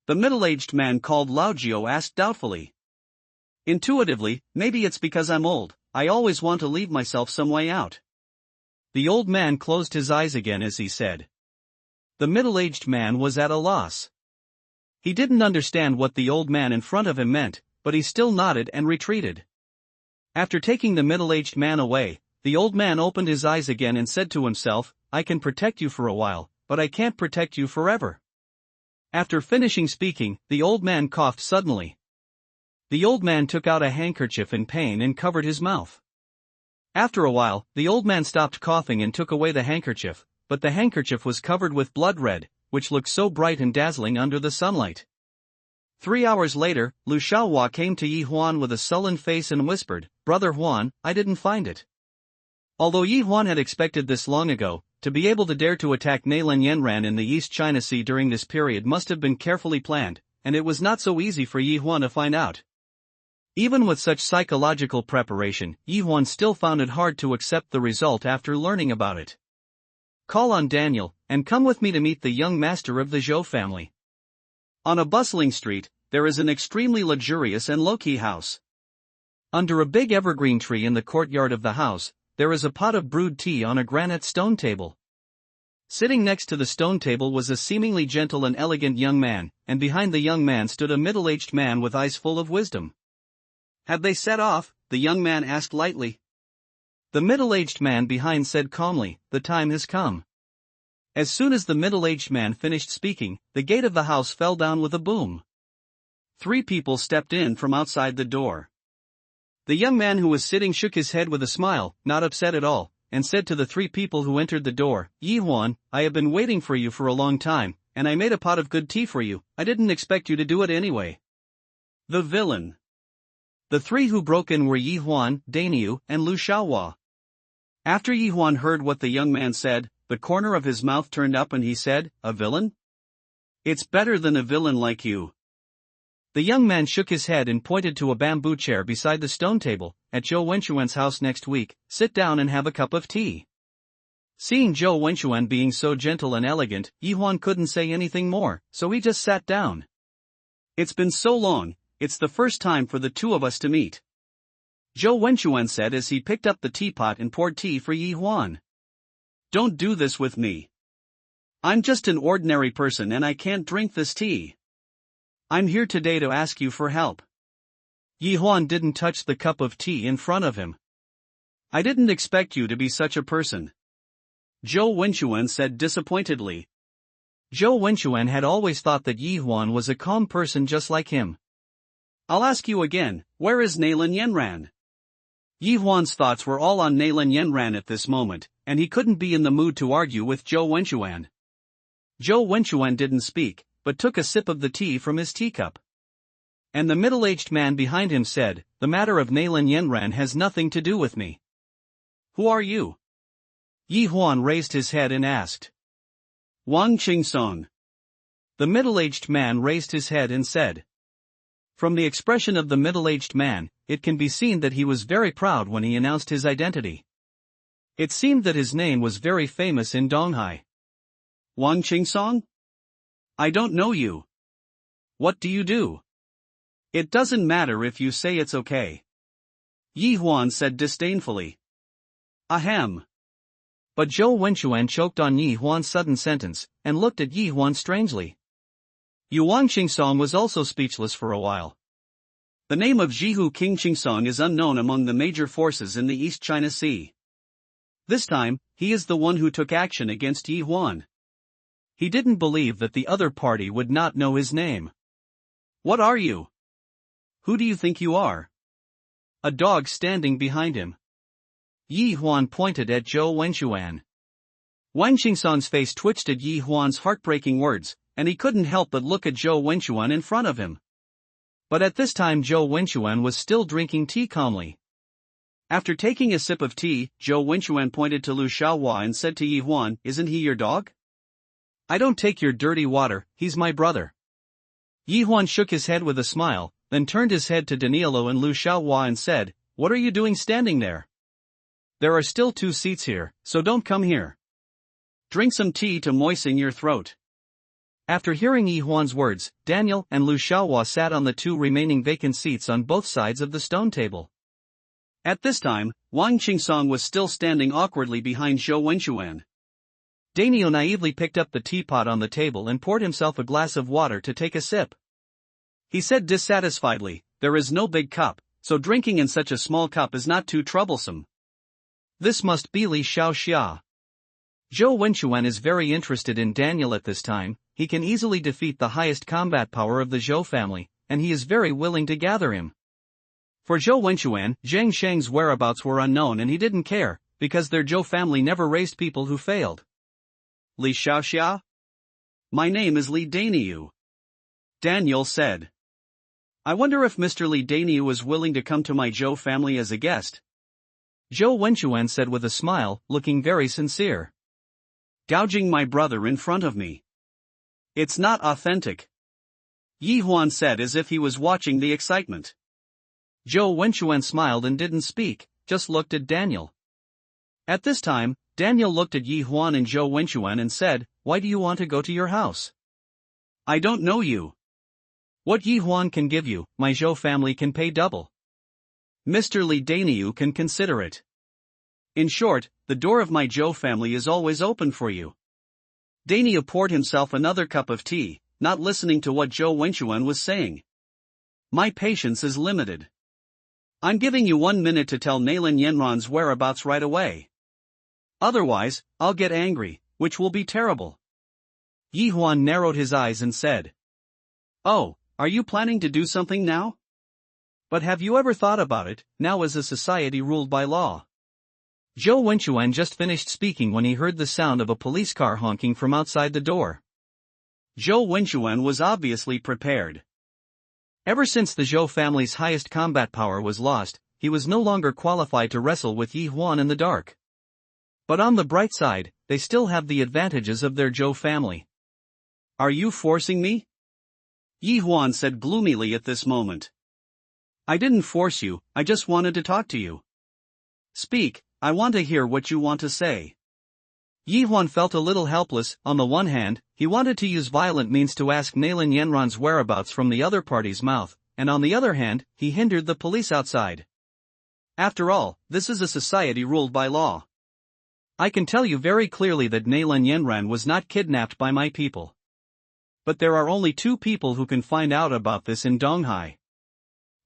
The middle-aged man called Lao Jiao asked doubtfully. "Intuitively, maybe it's because I'm old, I always want to leave myself some way out." The old man closed his eyes again as he said. The middle-aged man was at a loss. He didn't understand what the old man in front of him meant, but he still nodded and retreated. After taking the middle-aged man away, the old man opened his eyes again and said to himself, "I can protect you for a while, but I can't protect you forever." After finishing speaking, the old man coughed suddenly. The old man took out a handkerchief in pain and covered his mouth. After a while, the old man stopped coughing and took away the handkerchief, but the handkerchief was covered with blood red, which looked so bright and dazzling under the sunlight. 3 hours later, Lu Xiaohua came to Yi Huan with a sullen face and whispered, "Brother Huan, I didn't find it." Although Yi Huan had expected this long ago, to be able to dare to attack Nailin Yanran in the East China Sea during this period must have been carefully planned, and it was not so easy for Yi Huan to find out. Even with such psychological preparation, Yi Huan still found it hard to accept the result after learning about it. "Call on Daniel, and come with me to meet the young master of the Zhou family." On a bustling street, there is an extremely luxurious and low-key house. Under a big evergreen tree in the courtyard of the house, there is a pot of brewed tea on a granite stone table. Sitting next to the stone table was a seemingly gentle and elegant young man, and behind the young man stood a middle-aged man with eyes full of wisdom. "Have they set off?" the young man asked lightly. The middle-aged man behind said calmly, "The time has come." As soon as the middle-aged man finished speaking, the gate of the house fell down with a boom. 3 people stepped in from outside the door. The young man who was sitting shook his head with a smile, not upset at all, and said to the 3 people who entered the door, "Yi Huan, I have been waiting for you for a long time, and I made a pot of good tea for you. I didn't expect you to do it anyway." The villain. The 3 who broke in were Yi Huan, Daniu, and Lu Xiaohua. After Yi Huan heard what the young man said, the corner of his mouth turned up and he said, "A villain? It's better than a villain like you." The young man shook his head and pointed to a bamboo chair beside the stone table. "At Zhou Wenxuan's house next week, sit down and have a cup of tea." Seeing Zhou Wenxuan being so gentle and elegant, Yi Huan couldn't say anything more, so he just sat down. "It's been so long, it's the first time for the 2 of us to meet," Zhou Wenxuan said as he picked up the teapot and poured tea for Yi Huan. "Don't do this with me. I'm just an ordinary person and I can't drink this tea. I'm here today to ask you for help." Yi Huan didn't touch the cup of tea in front of him. "I didn't expect you to be such a person," Zhou Wenxuan said disappointedly. Zhou Wenxuan had always thought that Yi Huan was a calm person just like him. "I'll ask you again, where is Nailin Yanran?" Yi Huan's thoughts were all on Nailin Yanran at this moment, and he couldn't be in the mood to argue with Zhou Wenxuan. Zhou Wenxuan didn't speak, but took a sip of the tea from his teacup. And the middle-aged man behind him said, "The matter of Nailin Yanran has nothing to do with me." "Who are you?" Yi Huan raised his head and asked. "Wang Qingsong." The middle-aged man raised his head and said. From the expression of the middle-aged man, it can be seen that he was very proud when he announced his identity. It seemed that his name was very famous in Donghai. "Wang Qingsong? I don't know you." What do you do? It doesn't matter if you say it's okay. Yi Huan said disdainfully. Ahem. But Zhou Wenchuan choked on Yi Huan's sudden sentence, and looked at Yi Huan strangely. Yuan Qingsong was also speechless for a while. The name of Jihu King Qingsong is unknown among the major forces in the East China Sea. This time, he is the one who took action against Yi Huan. He didn't believe that the other party would not know his name. What are you? Who do you think you are? A dog standing behind him. Yi Huan pointed at Zhou Wenchuan. Wang Qingsong's face twitched at Yi Huan's heartbreaking words, and he couldn't help but look at Zhou Wenchuan in front of him. But at this time Zhou Wenchuan was still drinking tea calmly. After taking a sip of tea, Zhou Wenchuan pointed to Lu Xiaohua and said to Yi Huan, "Isn't he your dog? I don't take your dirty water, he's my brother." Yi Huan shook his head with a smile, then turned his head to Danilo and Lu Xiaohua and said, "What are you doing standing there? There are still 2 seats here, so don't come here. Drink some tea to moisten your throat." After hearing Yi Huan's words, Daniel and Lu Xiaohua sat on the 2 remaining vacant seats on both sides of the stone table. At this time, Wang Qingsong was still standing awkwardly behind Zhou Wenchuan. Daniel naively picked up the teapot on the table and poured himself a glass of water to take a sip. He said dissatisfiedly, "There is no big cup, so drinking in such a small cup is not too troublesome. This must be Li Xiaoxia." Zhou Wenchuan is very interested in Daniel at this time. He can easily defeat the highest combat power of the Zhou family, and he is very willing to gather him. For Zhou Wenchuan, Zhang Sheng's whereabouts were unknown and he didn't care, because their Zhou family never raised people who failed. "Li Xiaoxia? My name is Li Daniu," Daniel said. "I wonder if Mr. Li Daniu is willing to come to my Zhou family as a guest," Zhou Wenchuan said with a smile, looking very sincere. "Gouging my brother in front of me. It's not authentic," Yi Huan said as if he was watching the excitement. Zhou Wenchuan smiled and didn't speak, just looked at Daniel. At this time, Daniel looked at Yi Huan and Zhou Wenchuan and said, "Why do you want to go to your house? I don't know you. What Yi Huan can give you, my Zhou family can pay double. Mr. Li Daniu can consider it. In short, the door of my Zhou family is always open for you." Daniel poured himself another cup of tea, not listening to what Zhou Wenchuan was saying. "My patience is limited. I'm giving you 1 minute to tell Nalin Yanran's whereabouts right away. Otherwise, I'll get angry, which will be terrible." Yi Huan narrowed his eyes and said, "Oh, are you planning to do something now? But have you ever thought about it, now as a society ruled by law?" Zhou Wenchuan just finished speaking when he heard the sound of a police car honking from outside the door. Zhou Wenchuan was obviously prepared. Ever since the Zhou family's highest combat power was lost, he was no longer qualified to wrestle with Yi Huan in the dark. But on the bright side, they still have the advantages of their Zhou family. "Are you forcing me?" Yi Huan said gloomily at this moment. "I didn't force you, I just wanted to talk to you. Speak, I want to hear what you want to say." Yi Huan felt a little helpless. On the one hand, he wanted to use violent means to ask Nalin Yanran's whereabouts from the other party's mouth, and on the other hand, he hindered the police outside. After all, this is a society ruled by law. I can tell you very clearly that Nalin Yanran was not kidnapped by my people. But there are only 2 people who can find out about this in Donghai.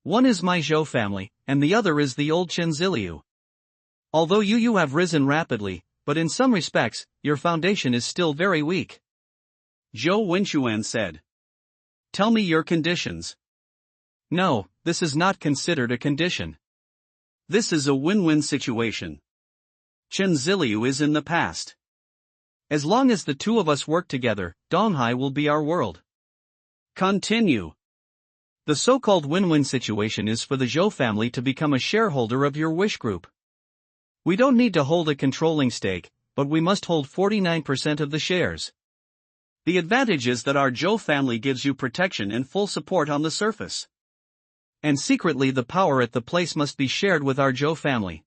One is my Zhou family, and the other is the old Chen Ziliu. Although you have risen rapidly, but in some respects, your foundation is still very weak." Zhou Wenchuan said. "Tell me your conditions." "No, this is not considered a condition. This is a win-win situation. Chen Ziliu is in the past. As long as the 2 of us work together, Donghai will be our world. Continue. The so-called win-win situation is for the Zhou family to become a shareholder of your wish group. We don't need to hold a controlling stake, but we must hold 49% of the shares. The advantage is that our Zhou family gives you protection and full support on the surface. And secretly the power at the place must be shared with our Zhou family.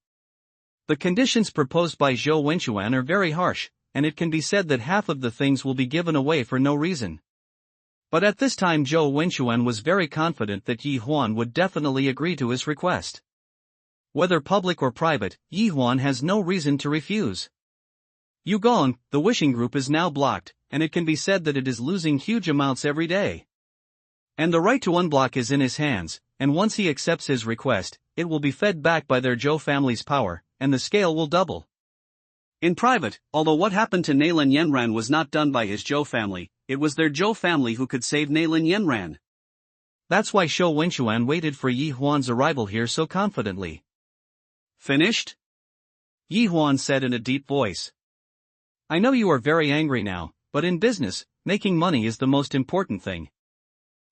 The conditions proposed by Zhou Wenchuan are very harsh, and it can be said that half of the things will be given away for no reason. But at this time Zhou Wenchuan was very confident that Yi Huan would definitely agree to his request. Whether public or private, Yi Huan has no reason to refuse. Yugong, the wishing group is now blocked, and it can be said that it is losing huge amounts every day. And the right to unblock is in his hands, and once he accepts his request, it will be fed back by their Zhou family's power, and the scale will double. In private, although what happened to Neilin Yanran was not done by his Zhou family, it was their Zhou family who could save Neilin Yanran. That's why Zhou Wenchuan waited for Yi Huan's arrival here so confidently. Finished? Yi Huan said in a deep voice. I know you are very angry now, but in business, making money is the most important thing.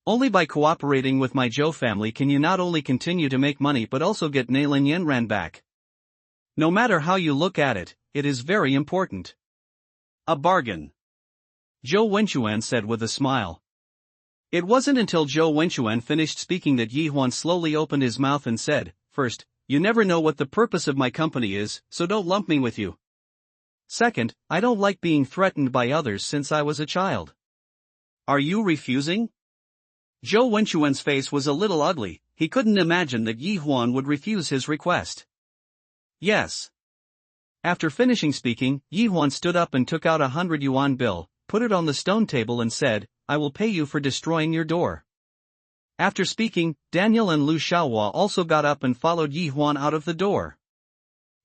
Only by cooperating with my Zhou family can you not only continue to make money but also get Neilin Yanran back. No matter how you look at it, it is very important. A bargain. Zhou Wenchuan said with a smile. It wasn't until Zhou Wenchuan finished speaking that Yi Huan slowly opened his mouth and said, First, you never know what the purpose of my company is, so don't lump me with you. Second, I don't like being threatened by others since I was a child. Are you refusing? Zhou Wenchuan's face was a little ugly, he couldn't imagine that Yi Huan would refuse his request. Yes. After finishing speaking, Yi Huan stood up and took out a 100 yuan bill, put it on the stone table and said, I will pay you for destroying your door. After speaking, Daniel and Lu Xiaohua also got up and followed Yi Huan out of the door.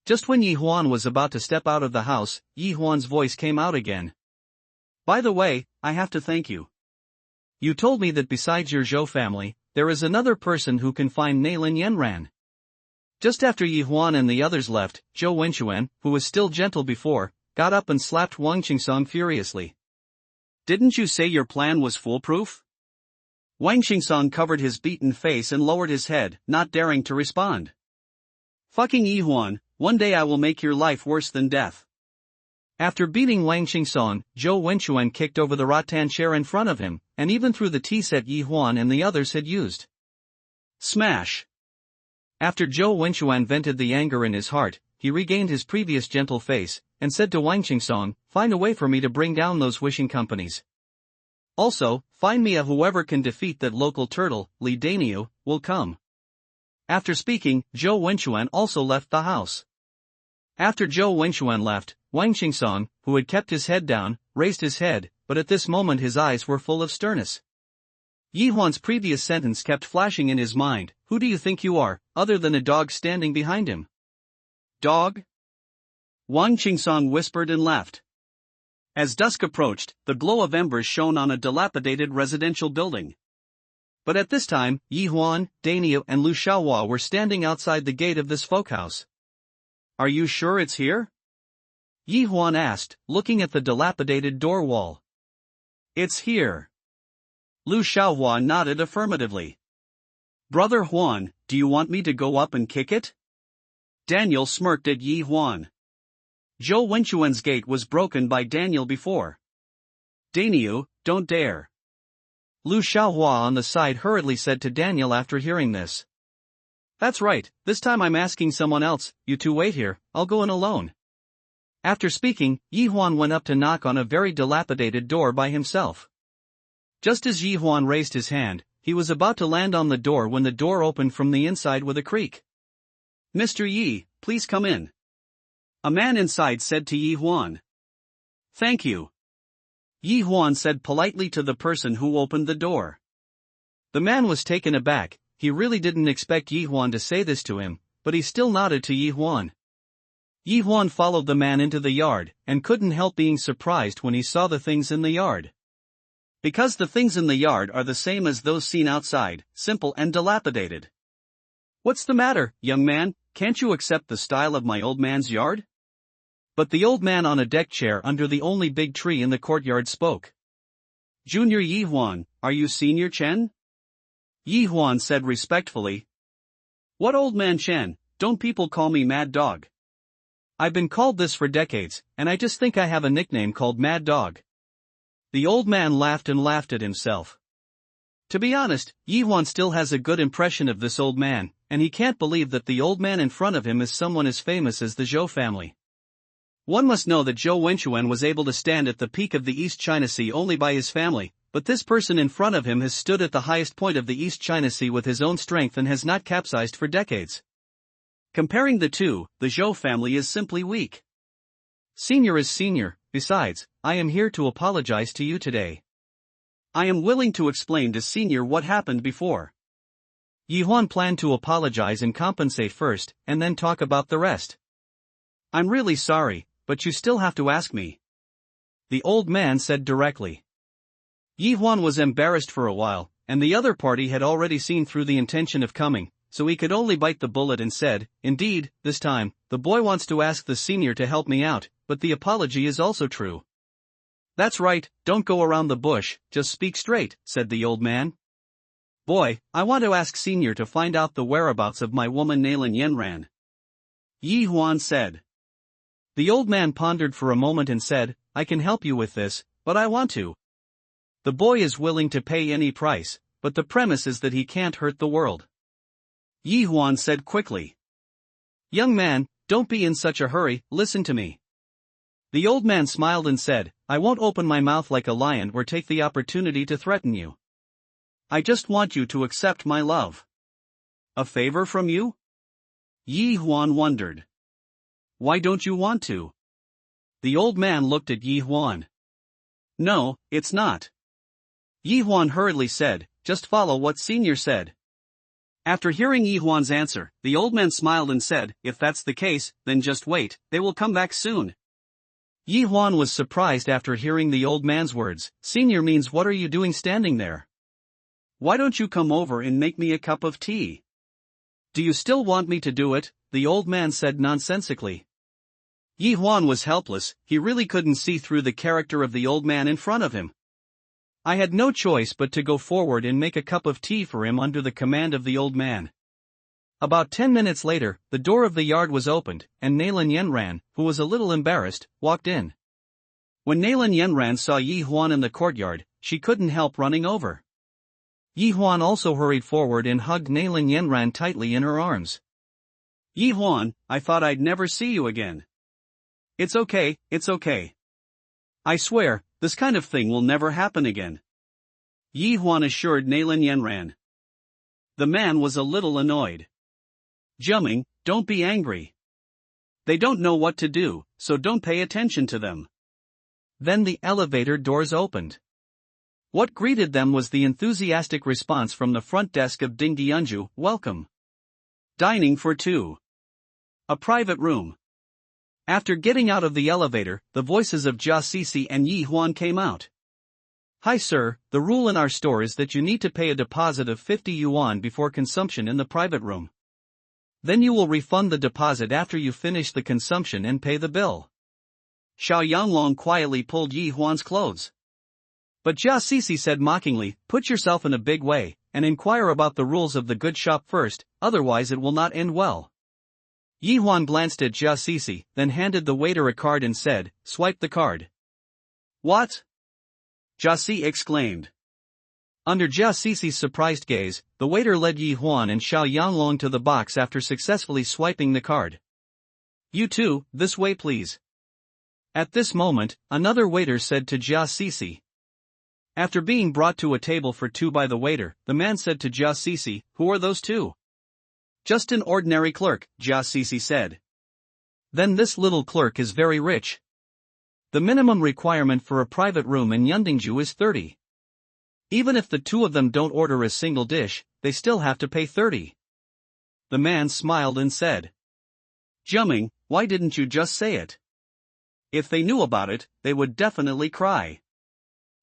Just when Yi Huan was about to step out of the house, Yi Huan's voice came out again. By the way, I have to thank you. You told me that besides your Zhou family, there is another person who can find Neilin Yanran. Just after Yi Huan and the others left, Zhou Wenchuan, who was still gentle before, got up and slapped Wang Qingsong furiously. Didn't you say your plan was foolproof? Wang Qingsong covered his beaten face and lowered his head, not daring to respond. Fucking Yi Huan, one day I will make your life worse than death. After beating Wang Qingsong, Zhou Wenchuan kicked over the rattan chair in front of him, and even threw the tea set Yi Huan and the others had used. Smash! After Zhou Wenchuan vented the anger in his heart, he regained his previous gentle face, and said to Wang Qingsong, find a way for me to bring down those wishing companies. Also, find me a whoever can defeat that local turtle, Li Daniu, will come. After speaking, Zhou Wenchuan also left the house. After Zhou Wenchuan left, Wang Qingsong, who had kept his head down, raised his head, but at this moment his eyes were full of sternness. Yi Huan's previous sentence kept flashing in his mind, who do you think you are, other than a dog standing behind him? Dog? Wang Qingsong whispered and laughed. As dusk approached, the glow of embers shone on a dilapidated residential building. But at this time, Yi Huan, Daniu and Lu Xiaohua were standing outside the gate of this folk house. Are you sure it's here? Yi Huan asked, looking at the dilapidated door wall. It's here. Lu Xiaohua nodded affirmatively. Brother Huan, do you want me to go up and kick it? Daniel smirked at Yi Huan. Zhou Wenchuan's gate was broken by Daniel before. Daniu, don't dare. Lu Xiaohua on the side hurriedly said to Daniel after hearing this. That's right, this time I'm asking someone else, you two wait here, I'll go in alone. After speaking, Yi Huan went up to knock on a very dilapidated door by himself. Just as Yi Huan raised his hand, he was about to land on the door when the door opened from the inside with a creak. Mr. Yi, please come in. A man inside said to Yi Huan. Thank you. Yi Huan said politely to the person who opened the door. The man was taken aback, he really didn't expect Yi Huan to say this to him, but he still nodded to Yi Huan. Yi Huan followed the man into the yard, and couldn't help being surprised when he saw the things in the yard. Because the things in the yard are the same as those seen outside, simple and dilapidated. What's the matter, young man, can't you accept the style of my old man's yard? But the old man on a deck chair under the only big tree in the courtyard spoke. Junior Yi Huan, are you Senior Chen? Yi Huan said respectfully. What old man Chen, don't people call me Mad Dog? I've been called this for decades, and I just think I have a nickname called Mad Dog. The old man laughed and laughed at himself. To be honest, Yi Huan still has a good impression of this old man, and he can't believe that the old man in front of him is someone as famous as the Zhou family. One must know that Zhou Wenchuan was able to stand at the peak of the East China Sea only by his family, but this person in front of him has stood at the highest point of the East China Sea with his own strength and has not capsized for decades. Comparing the two, the Zhou family is simply weak. Senior is senior. Besides, I am here to apologize to you today. I am willing to explain to Senior what happened before. Yi Huan planned to apologize and compensate first, and then talk about the rest. I'm really sorry, but you still have to ask me. The old man said directly. Yi Huan was embarrassed for a while, and the other party had already seen through the intention of coming, so he could only bite the bullet and said, indeed, this time, the boy wants to ask the senior to help me out, but the apology is also true. That's right, don't go around the bush, just speak straight, said the old man. Boy, I want to ask Senior to find out the whereabouts of my woman Nailin Yanran. Yi Huan said. The old man pondered for a moment and said, I can help you with this, but I want to. The boy is willing to pay any price, but the premise is that he can't hurt the world. Yi Huan said quickly. Young man, don't be in such a hurry, listen to me. The old man smiled and said, I won't open my mouth like a lion or take the opportunity to threaten you. I just want you to accept my love. A favor from you? Yi Huan wondered. Why don't you want to? The old man looked at Yi Huan. No, it's not. Yi Huan hurriedly said, just follow what Senior said. After hearing Yi Huan's answer, the old man smiled and said, if that's the case, then just wait, they will come back soon. Yi Huan was surprised after hearing the old man's words. Senior means what are you doing standing there? Why don't you come over and make me a cup of tea? Do you still want me to do it? The old man said nonsensically. Yi Huan was helpless, he really couldn't see through the character of the old man in front of him. I had no choice but to go forward and make a cup of tea for him under the command of the old man. About 10 minutes later, the door of the yard was opened, and Nailin Yanran, who was a little embarrassed, walked in. When Nailin Yanran saw Yi Huan in the courtyard, she couldn't help running over. Yi Huan also hurried forward and hugged Nailin Yanran tightly in her arms. Yi Huan, I thought I'd never see you again. It's okay, it's okay. I swear, this kind of thing will never happen again. Yi Huan assured Nailin Yanran. The man was a little annoyed. Jiaming, don't be angry. They don't know what to do, so don't pay attention to them. Then the elevator doors opened. What greeted them was the enthusiastic response from the front desk of Dingdianju, welcome. Dining for two. A private room. After getting out of the elevator, the voices of Jia Sisi and Yi Huan came out. Hi sir, the rule in our store is that you need to pay a deposit of 50 yuan before consumption in the private room. Then you will refund the deposit after you finish the consumption and pay the bill. Xiao Yanglong quietly pulled Yi Huan's clothes. But Jia Sisi said mockingly, put yourself in a big way, and inquire about the rules of the good shop first, otherwise it will not end well. Yi Huan glanced at Jia Sisi, then handed the waiter a card and said, swipe the card. What? Jia Si exclaimed. Under Jia Sisi's surprised gaze, the waiter led Yi Huan and Xiao Yanglong to the box after successfully swiping the card. You two, this way please. At this moment, another waiter said to Jia Sisi. After being brought to a table for two by the waiter, the man said to Jia Sisi, who are those two? Just an ordinary clerk, Jia Sisi said. Then this little clerk is very rich. The minimum requirement for a private room in Yundingju is 30. Even if the two of them don't order a single dish, they still have to pay 30. The man smiled and said. Jiaming, why didn't you just say it? If they knew about it, they would definitely cry.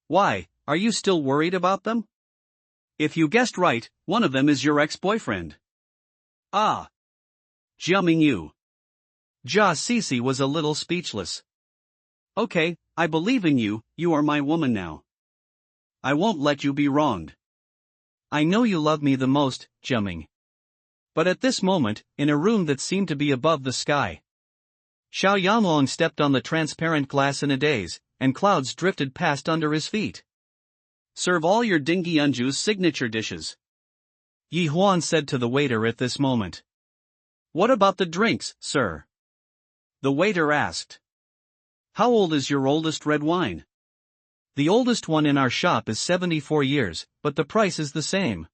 Why, are you still worried about them? If you guessed right, one of them is your ex-boyfriend. Ah. Jiaming you. Jia Sisi was a little speechless. Okay, I believe in you, you are my woman now. I won't let you be wronged. I know you love me the most, Jiaming. But at this moment, in a room that seemed to be above the sky, Xiao Yanglong stepped on the transparent glass in a daze, and clouds drifted past under his feet. Serve all your Dingdianju's signature dishes. Yi Huan said to the waiter at this moment. What about the drinks, sir? The waiter asked. How old is your oldest red wine? The oldest one in our shop is 74 years, but the price is the same.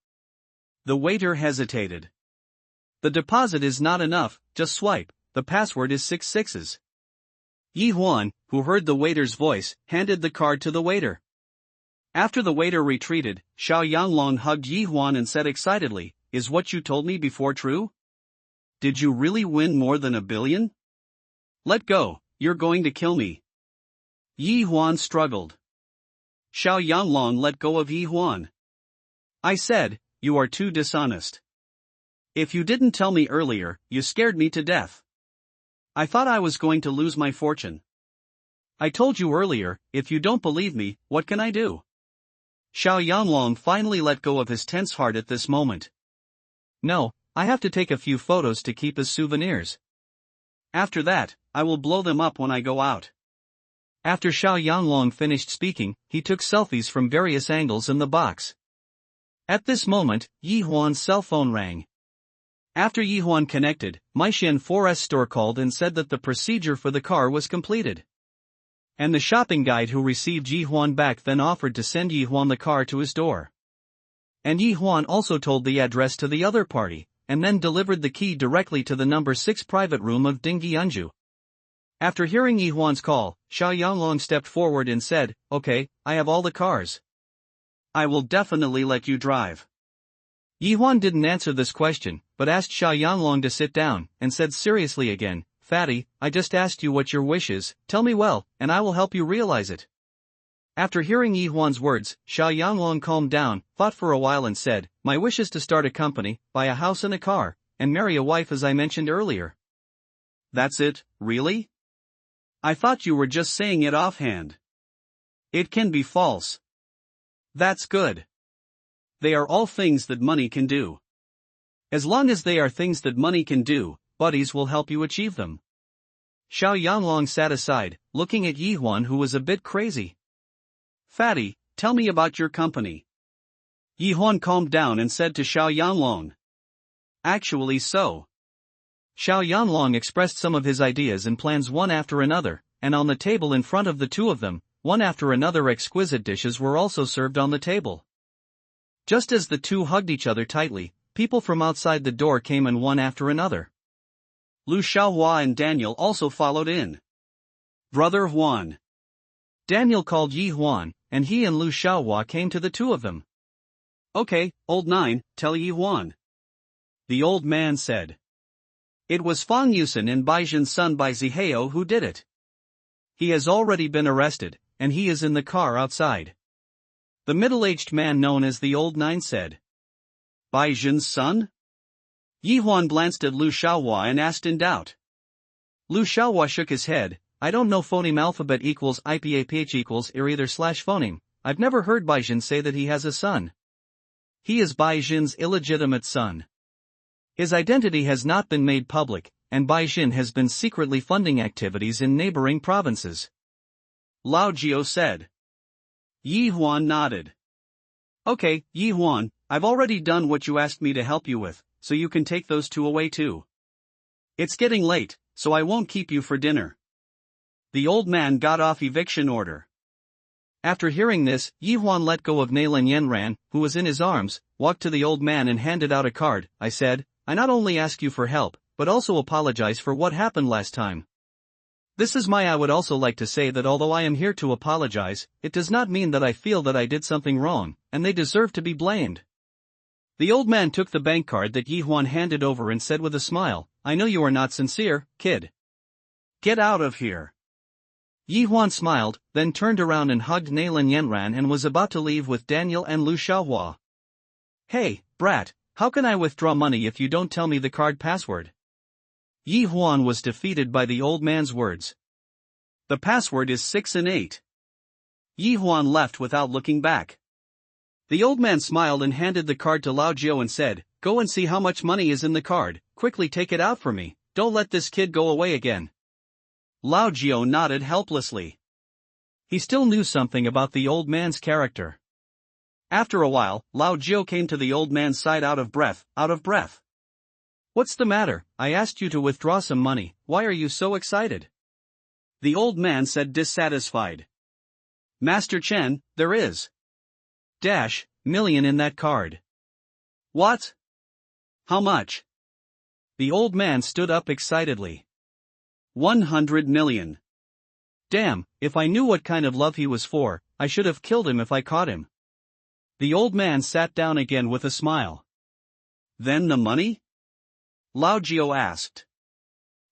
The waiter hesitated. The deposit is not enough, just swipe, the password is 6 sixes. Yi Huan, who heard the waiter's voice, handed the card to the waiter. After the waiter retreated, Xiao Yanglong hugged Yi Huan and said excitedly, "Is what you told me before true? Did you really win more than $1 billion? Let go, you're going to kill me." Yi Huan struggled. Xiao Yanglong let go of Yi Huan. "I said, you are too dishonest. If you didn't tell me earlier, you scared me to death. I thought I was going to lose my fortune. I told you earlier, if you don't believe me, what can I do?" Xiao Yanglong finally let go of his tense heart at this moment. "No, I have to take a few photos to keep as souvenirs. After that, I will blow them up when I go out." After Xiao Yanglong finished speaking, he took selfies from various angles in the box. At this moment, Yi Huan's cell phone rang. After Yi Huan connected, Meishan 4S store called and said that the procedure for the car was completed. And the shopping guide who received Yi Huan back then offered to send Yi Huan the car to his door. And Yi Huan also told the address to the other party, and then delivered the key directly to the number 6 private room of Dingyi Anju. After hearing Yi Huan's call, Xiao Yanglong stepped forward and said, "Okay, I have all the cars. I will definitely let you drive." Yi Huan didn't answer this question, but asked Xiao Yanglong to sit down, and said seriously again, "Fatty, I just asked you what your wish is, tell me well, and I will help you realize it." After hearing Yi Huan's words, Xiao Yanglong calmed down, thought for a while and said, "My wish is to start a company, buy a house and a car, and marry a wife as I mentioned earlier." "That's it, really? I thought you were just saying it offhand. It can be false." "That's good. They are all things that money can do. As long as they are things that money can do, buddies will help you achieve them." Xiao Yanglong sat aside, looking at Yi Huan who was a bit crazy. "Fatty, tell me about your company." Yi Huan calmed down and said to Xiao Yanglong. "Actually so." Xiao Yanglong expressed some of his ideas and plans one after another, and on the table in front of the two of them, one after another exquisite dishes were also served on the table. Just as the two hugged each other tightly, people from outside the door came in one after another. Lu Xiaohua and Daniel also followed in. "Brother Huan." Daniel called Yi Huan, and he and Lu Xiaohua came to the two of them. "Okay, old nine, tell Yi Huan." The old man said. "It was Fang Yusen and Baizhen's son Bai Zihao who did it. He has already been arrested, and he is in the car outside." The middle-aged man known as the Old Nine said. "Baizhen's son?" Yi Huan glanced at Lu Xiaohua and asked in doubt. Lu Xiaohua shook his head. "I don't know. Phoneme alphabet equals IPAPH equals either/phoneme. I've never heard Baizhen say that he has a son. He is Baizhen's illegitimate son. His identity has not been made public, and Baizhen has been secretly funding activities in neighboring provinces." Lao Jiao said. Yi Huan nodded. "Okay, Yi Huan, I've already done what you asked me to help you with, so you can take those two away too. It's getting late, so I won't keep you for dinner." The old man got off eviction order. After hearing this, Yi Huan let go of Nailan Yanran, who was in his arms, walked to the old man and handed out a card. "I said, I not only ask you for help, but also apologize for what happened last time. This is my I would also like to say that although I am here to apologize, it does not mean that I feel that I did something wrong, and they deserve to be blamed." The old man took the bank card that Yi Huan handed over and said with a smile, "I know you are not sincere, kid. Get out of here." Yi Huan smiled, then turned around and hugged Nailan Yanran and was about to leave with Daniel and Lu Xiaohua. "Hey, brat, how can I withdraw money if you don't tell me the card password?" Yi Huan was defeated by the old man's words. "The password is 6 and 8. Yi Huan left without looking back. The old man smiled and handed the card to Lao Jiao and said, "Go and see how much money is in the card, quickly take it out for me, don't let this kid go away again." Lao Jiao nodded helplessly. He still knew something about the old man's character. After a while, Lao Jiao came to the old man's side out of breath. "What's the matter? I asked you to withdraw some money, why are you so excited?" The old man said dissatisfied. Master Chen, there is. Million in that card. What? How much? The old man stood up excitedly. 100 million. Damn, if I knew what kind of love he was for, I should have killed him if I caught him. The old man sat down again with a smile. Then the money? Lao Jiao asked.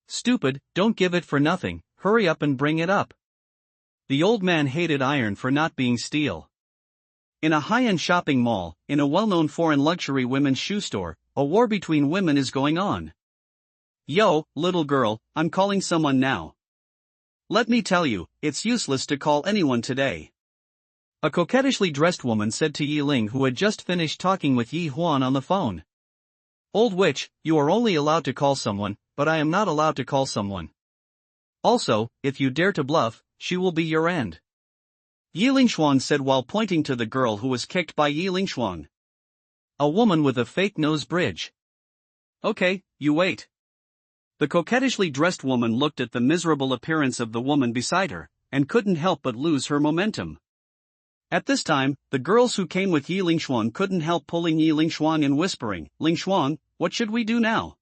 Stupid, don't give it for nothing, hurry up and bring it up. The old man hated iron for not being steel. In a high-end shopping mall, in a well-known foreign luxury women's shoe store, a war between women is going on. Yo, little girl, I'm calling someone now. Let me tell you, it's useless to call anyone today. A coquettishly dressed woman said to Yi Ling, who had just finished talking with Yi Huan on the phone. Old witch, you are only allowed to call someone, but I am not allowed to call someone. Also, if you dare to bluff, she will be your end. Yi Lingshuang said while pointing to the girl who was kicked by Yi Lingshuang. A woman with a fake nose bridge. Okay, you wait. The coquettishly dressed woman looked at the miserable appearance of the woman beside her, and couldn't help but lose her momentum. At this time, the girls who came with Yi Lingshuang couldn't help pulling Yi Lingshuang and whispering, Lingshuang, what should we do now?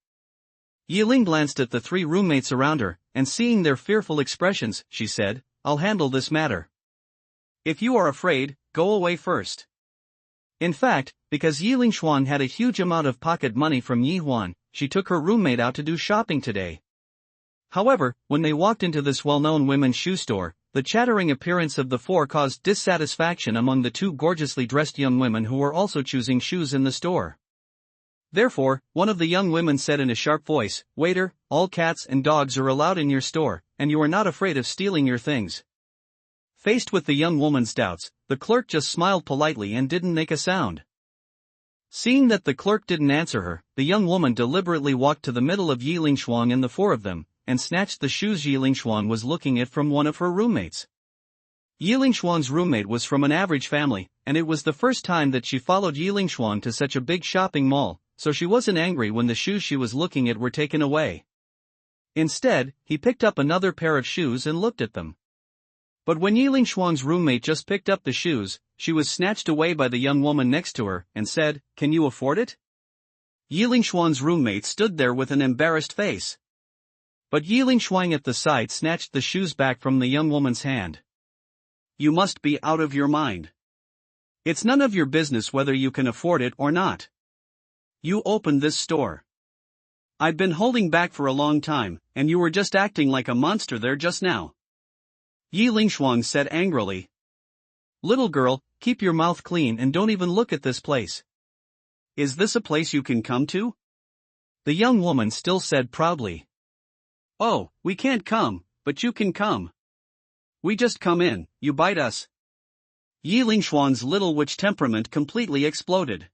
Yi Ling glanced at the three roommates around her, and seeing their fearful expressions, she said, I'll handle this matter. If you are afraid, go away first. In fact, because Yi Lingshuang had a huge amount of pocket money from Yi Huan, she took her roommate out to do shopping today. However, when they walked into this well-known women's shoe store, the chattering appearance of the four caused dissatisfaction among the two gorgeously dressed young women who were also choosing shoes in the store. Therefore, one of the young women said in a sharp voice, Waiter, all cats and dogs are allowed in your store, and you are not afraid of stealing your things. Faced with the young woman's doubts, the clerk just smiled politely and didn't make a sound. Seeing that the clerk didn't answer her, the young woman deliberately walked to the middle of Yi Lingshuang and the four of them, and snatched the shoes Yi Lingshuang was looking at from one of her roommates. Yi Lingshuang's roommate was from an average family, and it was the first time that she followed Yi Lingshuang to such a big shopping mall, so she wasn't angry when the shoes she was looking at were taken away. Instead, he picked up another pair of shoes and looked at them. But when Yi Lingshuang's roommate just picked up the shoes, she was snatched away by the young woman next to her, and said, Can you afford it? Yi Lingshuang's roommate stood there with an embarrassed face. But Yi Lingshuang at the side snatched the shoes back from the young woman's hand. You must be out of your mind. It's none of your business whether you can afford it or not. You opened this store. I've been holding back for a long time, and you were just acting like a monster there just now. Yi Lingshuang said angrily. Little girl, keep your mouth clean and don't even look at this place. Is this a place you can come to? The young woman still said proudly. Oh, we can't come, but you can come. We just come in, you bite us. Yi Lingshuang's little witch temperament completely exploded.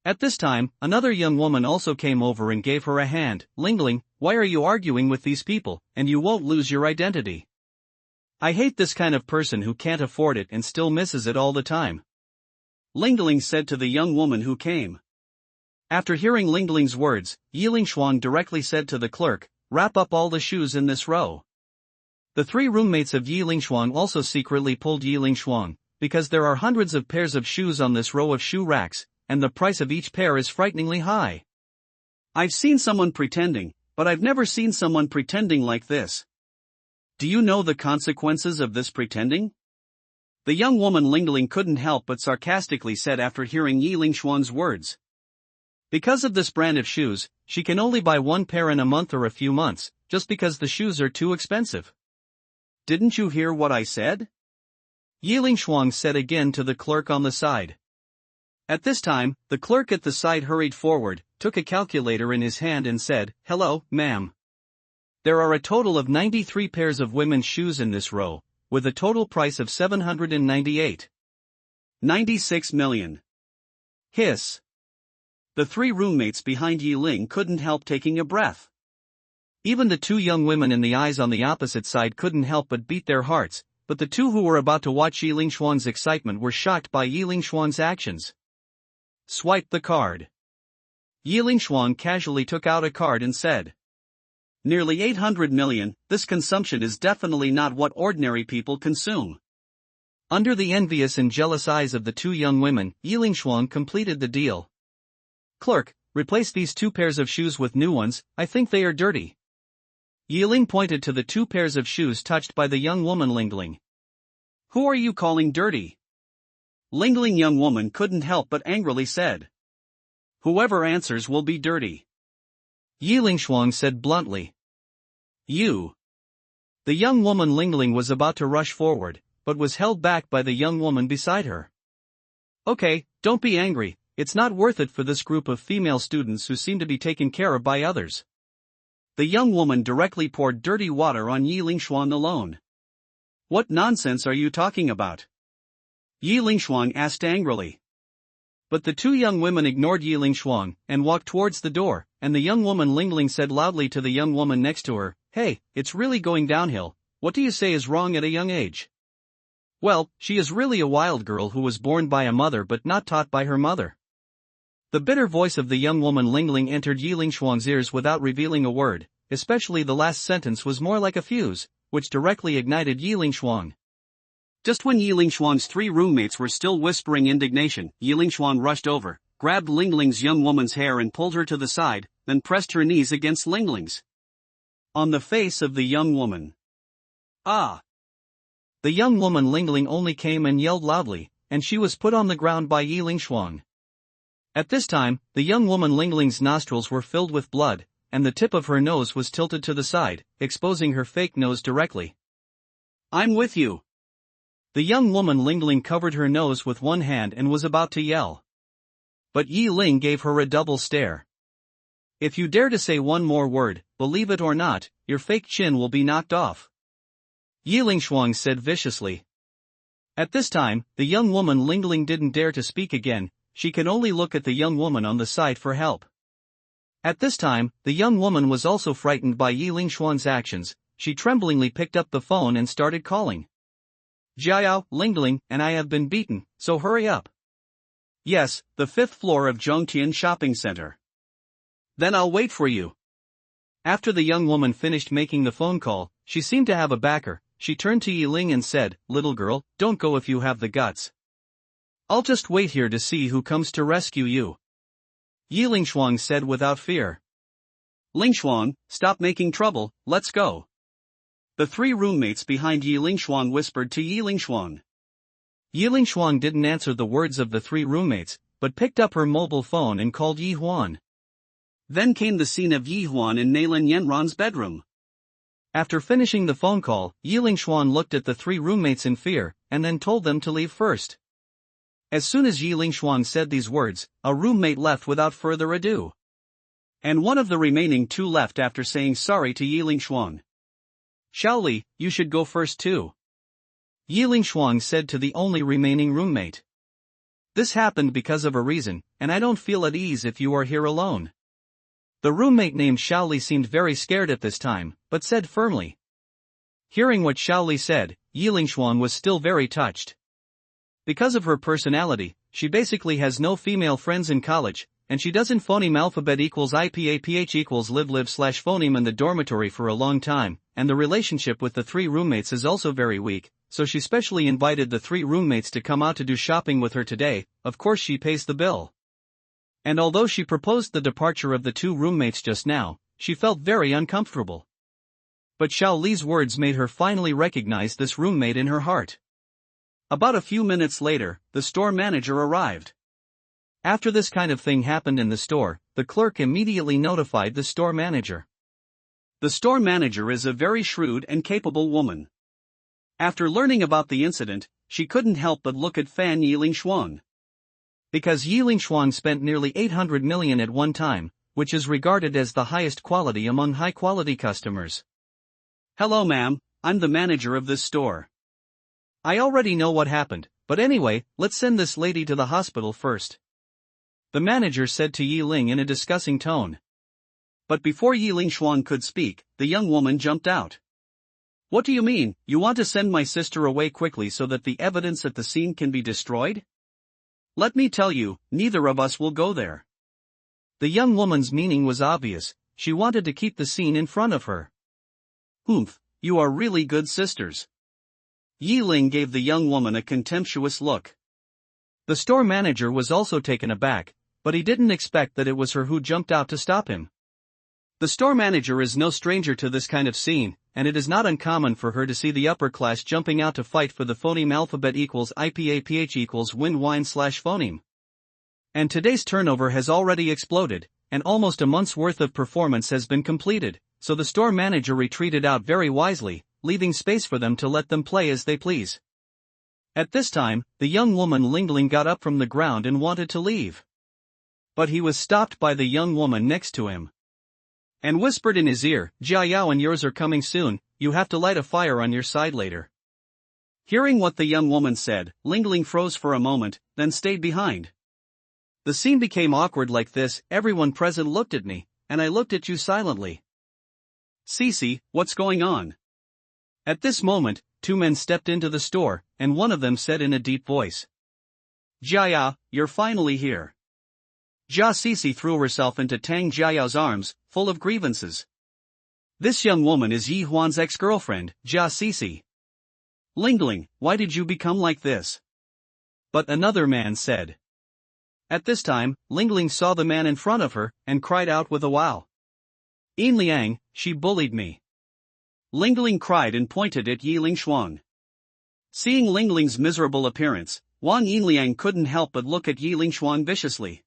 At this time, another young woman also came over and gave her a hand. Lingling, why are you arguing with these people, and you won't lose your identity? I hate this kind of person who can't afford it and still misses it all the time. Lingling said to the young woman who came. After hearing Lingling's words, Yi Lingshuang directly said to the clerk, Wrap up all the shoes in this row. The three roommates of Yi Lingshuang also secretly pulled Yi Lingshuang, because there are hundreds of pairs of shoes on this row of shoe racks, and the price of each pair is frighteningly high. I've seen someone pretending, but I've never seen someone pretending like this. Do you know the consequences of this pretending? The young woman Lingling couldn't help but sarcastically said after hearing Yi Lingshuang's words. Because of this brand of shoes, she can only buy one pair in a month or a few months, just because the shoes are too expensive. Didn't you hear what I said? Yi Lingshuang said again to the clerk on the side. At this time, the clerk at the side hurried forward, took a calculator in his hand and said, Hello, ma'am. There are a total of 93 pairs of women's shoes in this row, with a total price of 798. 96 million. Hiss. The three roommates behind Yi Ling couldn't help taking a breath. Even the two young women in the eyes on the opposite side couldn't help but beat their hearts, but the two who were about to watch Yi Lingshuang's excitement were shocked by Yi Lingshuang's actions. Swipe the card. Yi Lingshuang casually took out a card and said. Nearly 800 million, this consumption is definitely not what ordinary people consume. Under the envious and jealous eyes of the two young women, Yiling Shuang completed the deal. Clerk, replace these 2 pairs of shoes with new ones, I think they are dirty. Yiling pointed to the 2 pairs of shoes touched by the young woman Lingling. Who are you calling dirty? Lingling young woman couldn't help but angrily said. Whoever answers will be dirty. Yiling Shuang said bluntly. You. The young woman Lingling was about to rush forward, but was held back by the young woman beside her. Okay, don't be angry, it's not worth it for this group of female students who seem to be taken care of by others. The young woman directly poured dirty water on Yiling Shuang alone. What nonsense are you talking about? Yiling Shuang asked angrily. But the 2 young women ignored Yiling Shuang and walked towards the door, and the young woman Lingling said loudly to the young woman next to her, Hey, it's really going downhill, what do you say is wrong at a young age? Well, she is really a wild girl who was born by a mother but not taught by her mother. The bitter voice of the young woman Lingling entered Yiling Shuang's ears without revealing a word, especially the last sentence was more like a fuse, which directly ignited Yiling Shuang. Just when Yiling Shuang's 3 roommates were still whispering indignation, Yiling Shuang rushed over, grabbed Lingling's young woman's hair and pulled her to the side, then pressed her knees against Lingling's. On the face of the young woman. Ah! The young woman Lingling only came and yelled loudly, and she was put on the ground by Yiling Shuang. At this time, the young woman Lingling's nostrils were filled with blood, and the tip of her nose was tilted to the side, exposing her fake nose directly. I'm with you. The young woman Lingling covered her nose with one hand and was about to yell. But Yi Ling gave her a double stare. If you dare to say one more word, believe it or not, your fake chin will be knocked off. Yiling Shuang said viciously. At this time, the young woman Lingling didn't dare to speak again, she could only look at the young woman on the side for help. At this time, the young woman was also frightened by Yiling Shuang's actions, she tremblingly picked up the phone and started calling. Jiao, Lingling, and I have been beaten, so hurry up. Yes, the 5th floor of Zhongtian Shopping Center. Then I'll wait for you. After the young woman finished making the phone call, she seemed to have a backer, she turned to Yiling and said, Little girl, don't go if you have the guts. I'll just wait here to see who comes to rescue you. Yiling Shuang said without fear. Ling Shuang, stop making trouble, let's go. The 3 roommates behind Yiling Shuang whispered to Yiling Shuang. Yiling Shuang didn't answer the words of the 3 roommates, but picked up her mobile phone and called Yi Huan. Then came the scene of Yi Huan in Nailin Yanran's bedroom. After finishing the phone call, Yiling Shuang looked at the 3 roommates in fear, and then told them to leave first. As soon as Yiling Shuang said these words, a roommate left without further ado. And one of the remaining 2 left after saying sorry to Yiling Shuang. Xiaoli, you should go first too. Yiling Shuang said to the only remaining roommate. This happened because of a reason, and I don't feel at ease if you are here alone. The roommate named Xiaoli seemed very scared at this time, but said firmly. Hearing what Xiaoli said, Yiling Shuang was still very touched. Because of her personality, she basically has no female friends in college, and she doesn't phoneme alphabet equals IPAPH equals live/phoneme in the dormitory for a long time, and the relationship with the 3 roommates is also very weak, so she specially invited the 3 roommates to come out to do shopping with her today, of course she pays the bill. And although she proposed the departure of the 2 roommates just now, she felt very uncomfortable. But Xiao Li's words made her finally recognize this roommate in her heart. About a few minutes later, the store manager arrived. After this kind of thing happened in the store, the clerk immediately notified the store manager. The store manager is a very shrewd and capable woman. After learning about the incident, she couldn't help but look at Fan Yiling Shuang. Because Yiling Shuang spent nearly 800 million at one time, which is regarded as the highest quality among high-quality customers. Hello ma'am, I'm the manager of this store. I already know what happened, but anyway, let's send this lady to the hospital first. The manager said to Yiling in a discussing tone. But before Yiling Shuang could speak, the young woman jumped out. What do you mean, you want to send my sister away quickly so that the evidence at the scene can be destroyed? Let me tell you, neither of us will go there. The young woman's meaning was obvious, she wanted to keep the scene in front of her. Oomph, you are really good sisters. Yi Ling gave the young woman a contemptuous look. The store manager was also taken aback, but he didn't expect that it was her who jumped out to stop him. The store manager is no stranger to this kind of scene, and it is not uncommon for her to see the upper class jumping out to fight for the phoneme alphabet equals IPAPH equals win wine/phoneme. And today's turnover has already exploded, and almost a month's worth of performance has been completed, so the store manager retreated out very wisely, leaving space for them to let them play as they please. At this time, the young woman Lingling got up from the ground and wanted to leave. But he was stopped by the young woman next to him and whispered in his ear, "Jia Yao and yours are coming soon, you have to light a fire on your side later." Hearing what the young woman said, Lingling froze for a moment, then stayed behind. The scene became awkward like this: everyone present looked at me, and I looked at you silently. "Cece, what's going on?" At this moment, two men stepped into the store, and one of them said in a deep voice, "Jia, you're finally here." Jia Cece threw herself into Tang Jiao's arms, full of grievances. This young woman is Yi Huan's ex-girlfriend, Jia Cece. "Lingling, why did you become like this?" But another man said. At this time, Lingling saw the man in front of her, and cried out with a wow. "Yin Liang, she bullied me." Lingling cried and pointed at Yi Lingshuang. Seeing Lingling's miserable appearance, Wang Yinliang couldn't help but look at Yi Lingshuang viciously.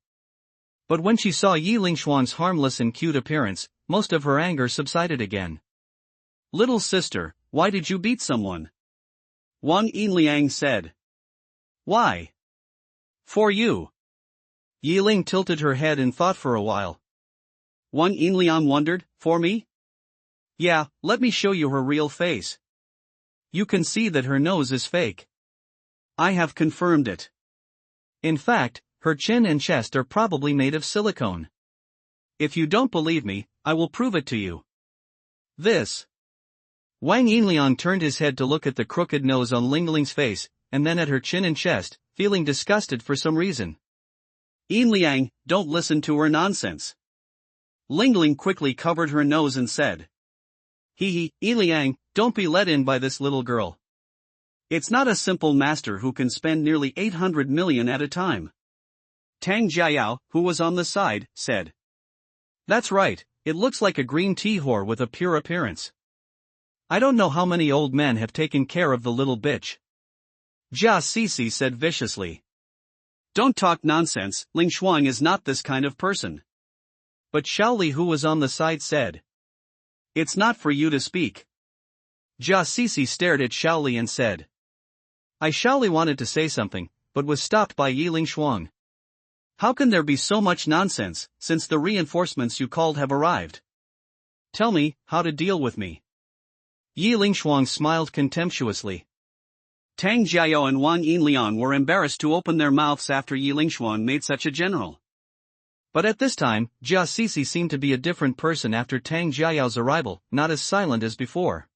But when she saw Yi Lingshuang's harmless and cute appearance, most of her anger subsided again. "Little sister, why did you beat someone?" Wang Yinliang said. "Why?" "For you." Yi Ling tilted her head and thought for a while. Wang Yinliang wondered, "For me?" "Yeah, let me show you her real face. You can see that her nose is fake. I have confirmed it. In fact, her chin and chest are probably made of silicone. If you don't believe me, I will prove it to you. This." Wang Yinliang turned his head to look at the crooked nose on Lingling's face, and then at her chin and chest, feeling disgusted for some reason. "Yin Liang, don't listen to her nonsense." Lingling quickly covered her nose and said. Yin Liang, don't be let in by this little girl. It's not a simple master who can spend nearly 800 million at a time." Tang Jiao, who was on the side, said. "That's right, it looks like a green tea whore with a pure appearance. I don't know how many old men have taken care of the little bitch." Jia Cece said viciously. "Don't talk nonsense, Ling Shuang is not this kind of person." But Shaoli, who was on the side, said. "It's not for you to speak." Jia Cece stared at Shaoli and said. Shaoli wanted to say something, but was stopped by Yi Lingshuang. "How can there be so much nonsense, since the reinforcements you called have arrived? Tell me, how to deal with me." Yi Lingshuang smiled contemptuously. Tang Jiao and Wang Yinliang were embarrassed to open their mouths after Yi Lingshuang made such a general. But at this time, Jia Cece seemed to be a different person after Tang Jiao's arrival, not as silent as before.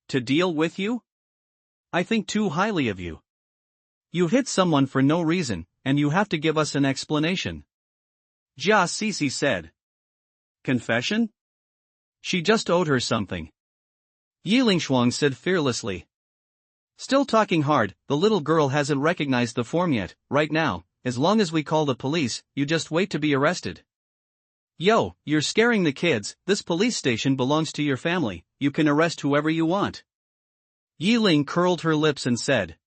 "To deal with you? I think too highly of you. You hit someone for no reason, and you have to give us an explanation." Jia Cece said. "Confession? She just owed her something." Yi Lingshuang said fearlessly. "Still talking hard, the little girl hasn't recognized the form yet. Right now, as long as we call the police, you just wait to be arrested." "Yo, you're scaring the kids, this police station belongs to your family, you can arrest whoever you want." Yi Ling curled her lips and said.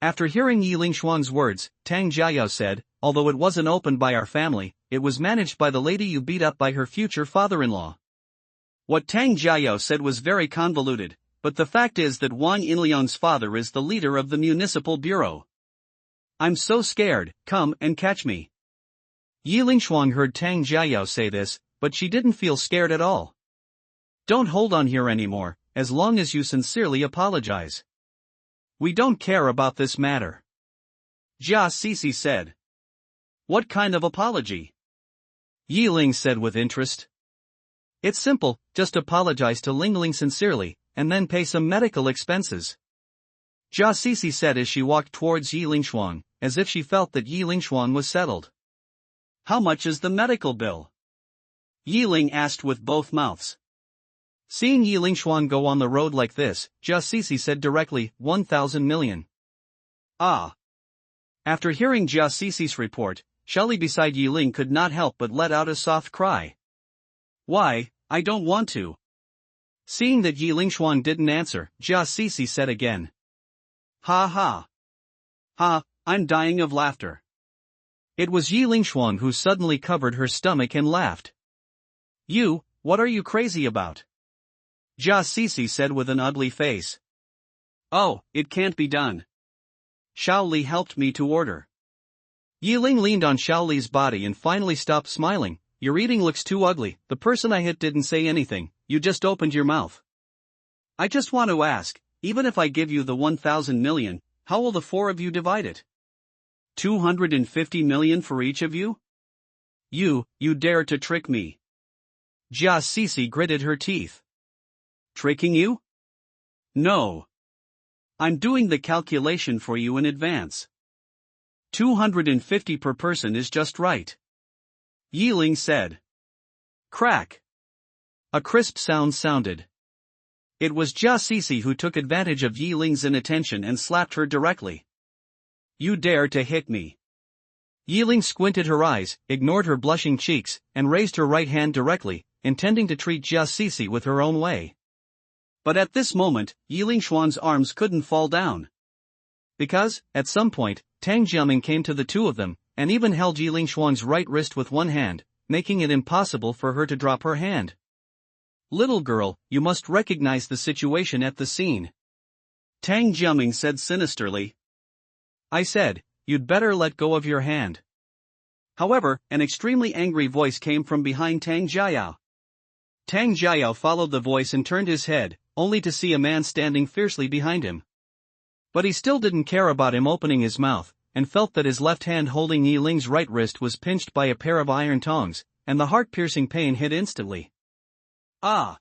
After hearing Yi Lingshuang's words, Tang Jiao said, "Although it wasn't opened by our family, it was managed by the lady you beat up by her future father-in-law." What Tang Jiao said was very convoluted, but the fact is that Wang Yinliang's father is the leader of the municipal bureau. "I'm so scared, come and catch me." Yi Lingshuang heard Tang Jiao say this, but she didn't feel scared at all. "Don't hold on here anymore, as long as you sincerely apologize. We don't care about this matter." Jia Cece said. "What kind of apology?" Yi Ling said with interest. "It's simple, just apologize to Lingling sincerely, and then pay some medical expenses." Jia Cece said as she walked towards Yi Lingshuang, as if she felt that Yi Lingshuang was settled. "How much is the medical bill?" Yi Ling asked with both mouths. Seeing Yi Lingshuan go on the road like this, Jia Sisi said directly, 1,000 million. Ah. After hearing Jia Sisi's report, Shelly beside Yi Ling could not help but let out a soft cry. Why, I don't want to. Seeing that Yi Lingshuan didn't answer, Jia Sisi said again. Ha ha. Ha, I'm dying of laughter. It was Yi Lingshuan who suddenly covered her stomach and laughed. You, what are you crazy about? Jia Sisi said with an ugly face. Oh, it can't be done. Xiao Li helped me to order. Yi Ling leaned on Xiao Li's body and finally stopped smiling. Your eating looks too ugly. The person I hit didn't say anything, you just opened your mouth. I just want to ask, even if I give you the 1,000 million, how will the four of you divide it? 250 million for each of you? You dare to trick me. Jia Sisi gritted her teeth. Tricking you? No. I'm doing the calculation for you in advance. 250 per person is just right. Yi Ling said. Crack. A crisp sound sounded. It was Jia Sisi who took advantage of Yi Ling's inattention and slapped her directly. You dare to hit me. Yi Ling squinted her eyes, ignored her blushing cheeks, and raised her right hand directly, intending to treat Jia Sisi with her own way. But at this moment, Yi Lingshuan's arms couldn't fall down. Because, at some point, Tang Jiaming came to the two of them, and even held Yi Lingshuan's right wrist with one hand, making it impossible for her to drop her hand. Little girl, you must recognize the situation at the scene. Tang Jiaming said sinisterly. I said, you'd better let go of your hand. However, an extremely angry voice came from behind Tang Jiayao. Tang Jiayao followed the voice and turned his head, only to see a man standing fiercely behind him. But he still didn't care about him opening his mouth, and felt that his left hand holding Yi Ling's right wrist was pinched by a pair of iron tongs, and the heart-piercing pain hit instantly. Ah!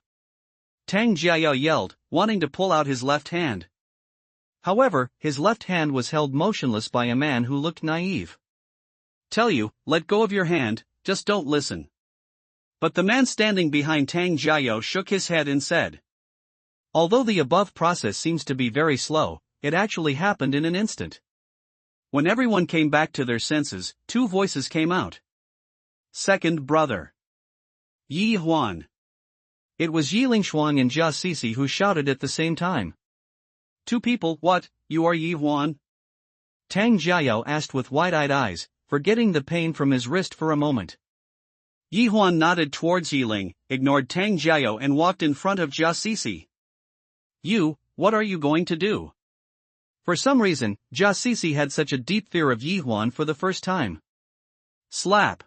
Tang Jiayao yelled, wanting to pull out his left hand. However, his left hand was held motionless by a man who looked naive. Tell you, let go of your hand, just don't listen. But the man standing behind Tang Jiayao shook his head and said. Although the above process seems to be very slow, it actually happened in an instant. When everyone came back to their senses, two voices came out. Second brother. Yi Huan. It was Yi Lingshuan and Jia Sisi who shouted at the same time. Two people, what, you are Yi Huan? Tang Jiayao asked with wide-eyed eyes, forgetting the pain from his wrist for a moment. Yi Huan nodded towards Yi Ling, ignored Tang Jiayao and walked in front of Jia Sisi. You, what are you going to do? For some reason, Jia Sisi had such a deep fear of Yi Huan for the first time. Slap.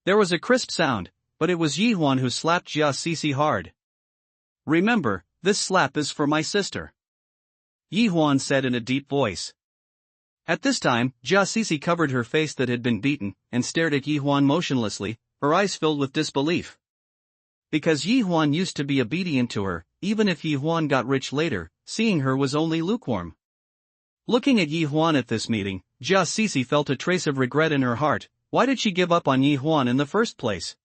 There was a crisp sound, but it was Yi Huan who slapped Jia Sisi hard. Remember, this slap is for my sister. Yi Huan said in a deep voice. At this time, Jia Sisi covered her face that had been beaten, and stared at Yi Huan motionlessly, her eyes filled with disbelief. Because Yi Huan used to be obedient to her, even if Yi Huan got rich later, seeing her was only lukewarm. Looking at Yi Huan at this meeting, Jia Sisi felt a trace of regret in her heart. Why did she give up on Yi Huan in the first place?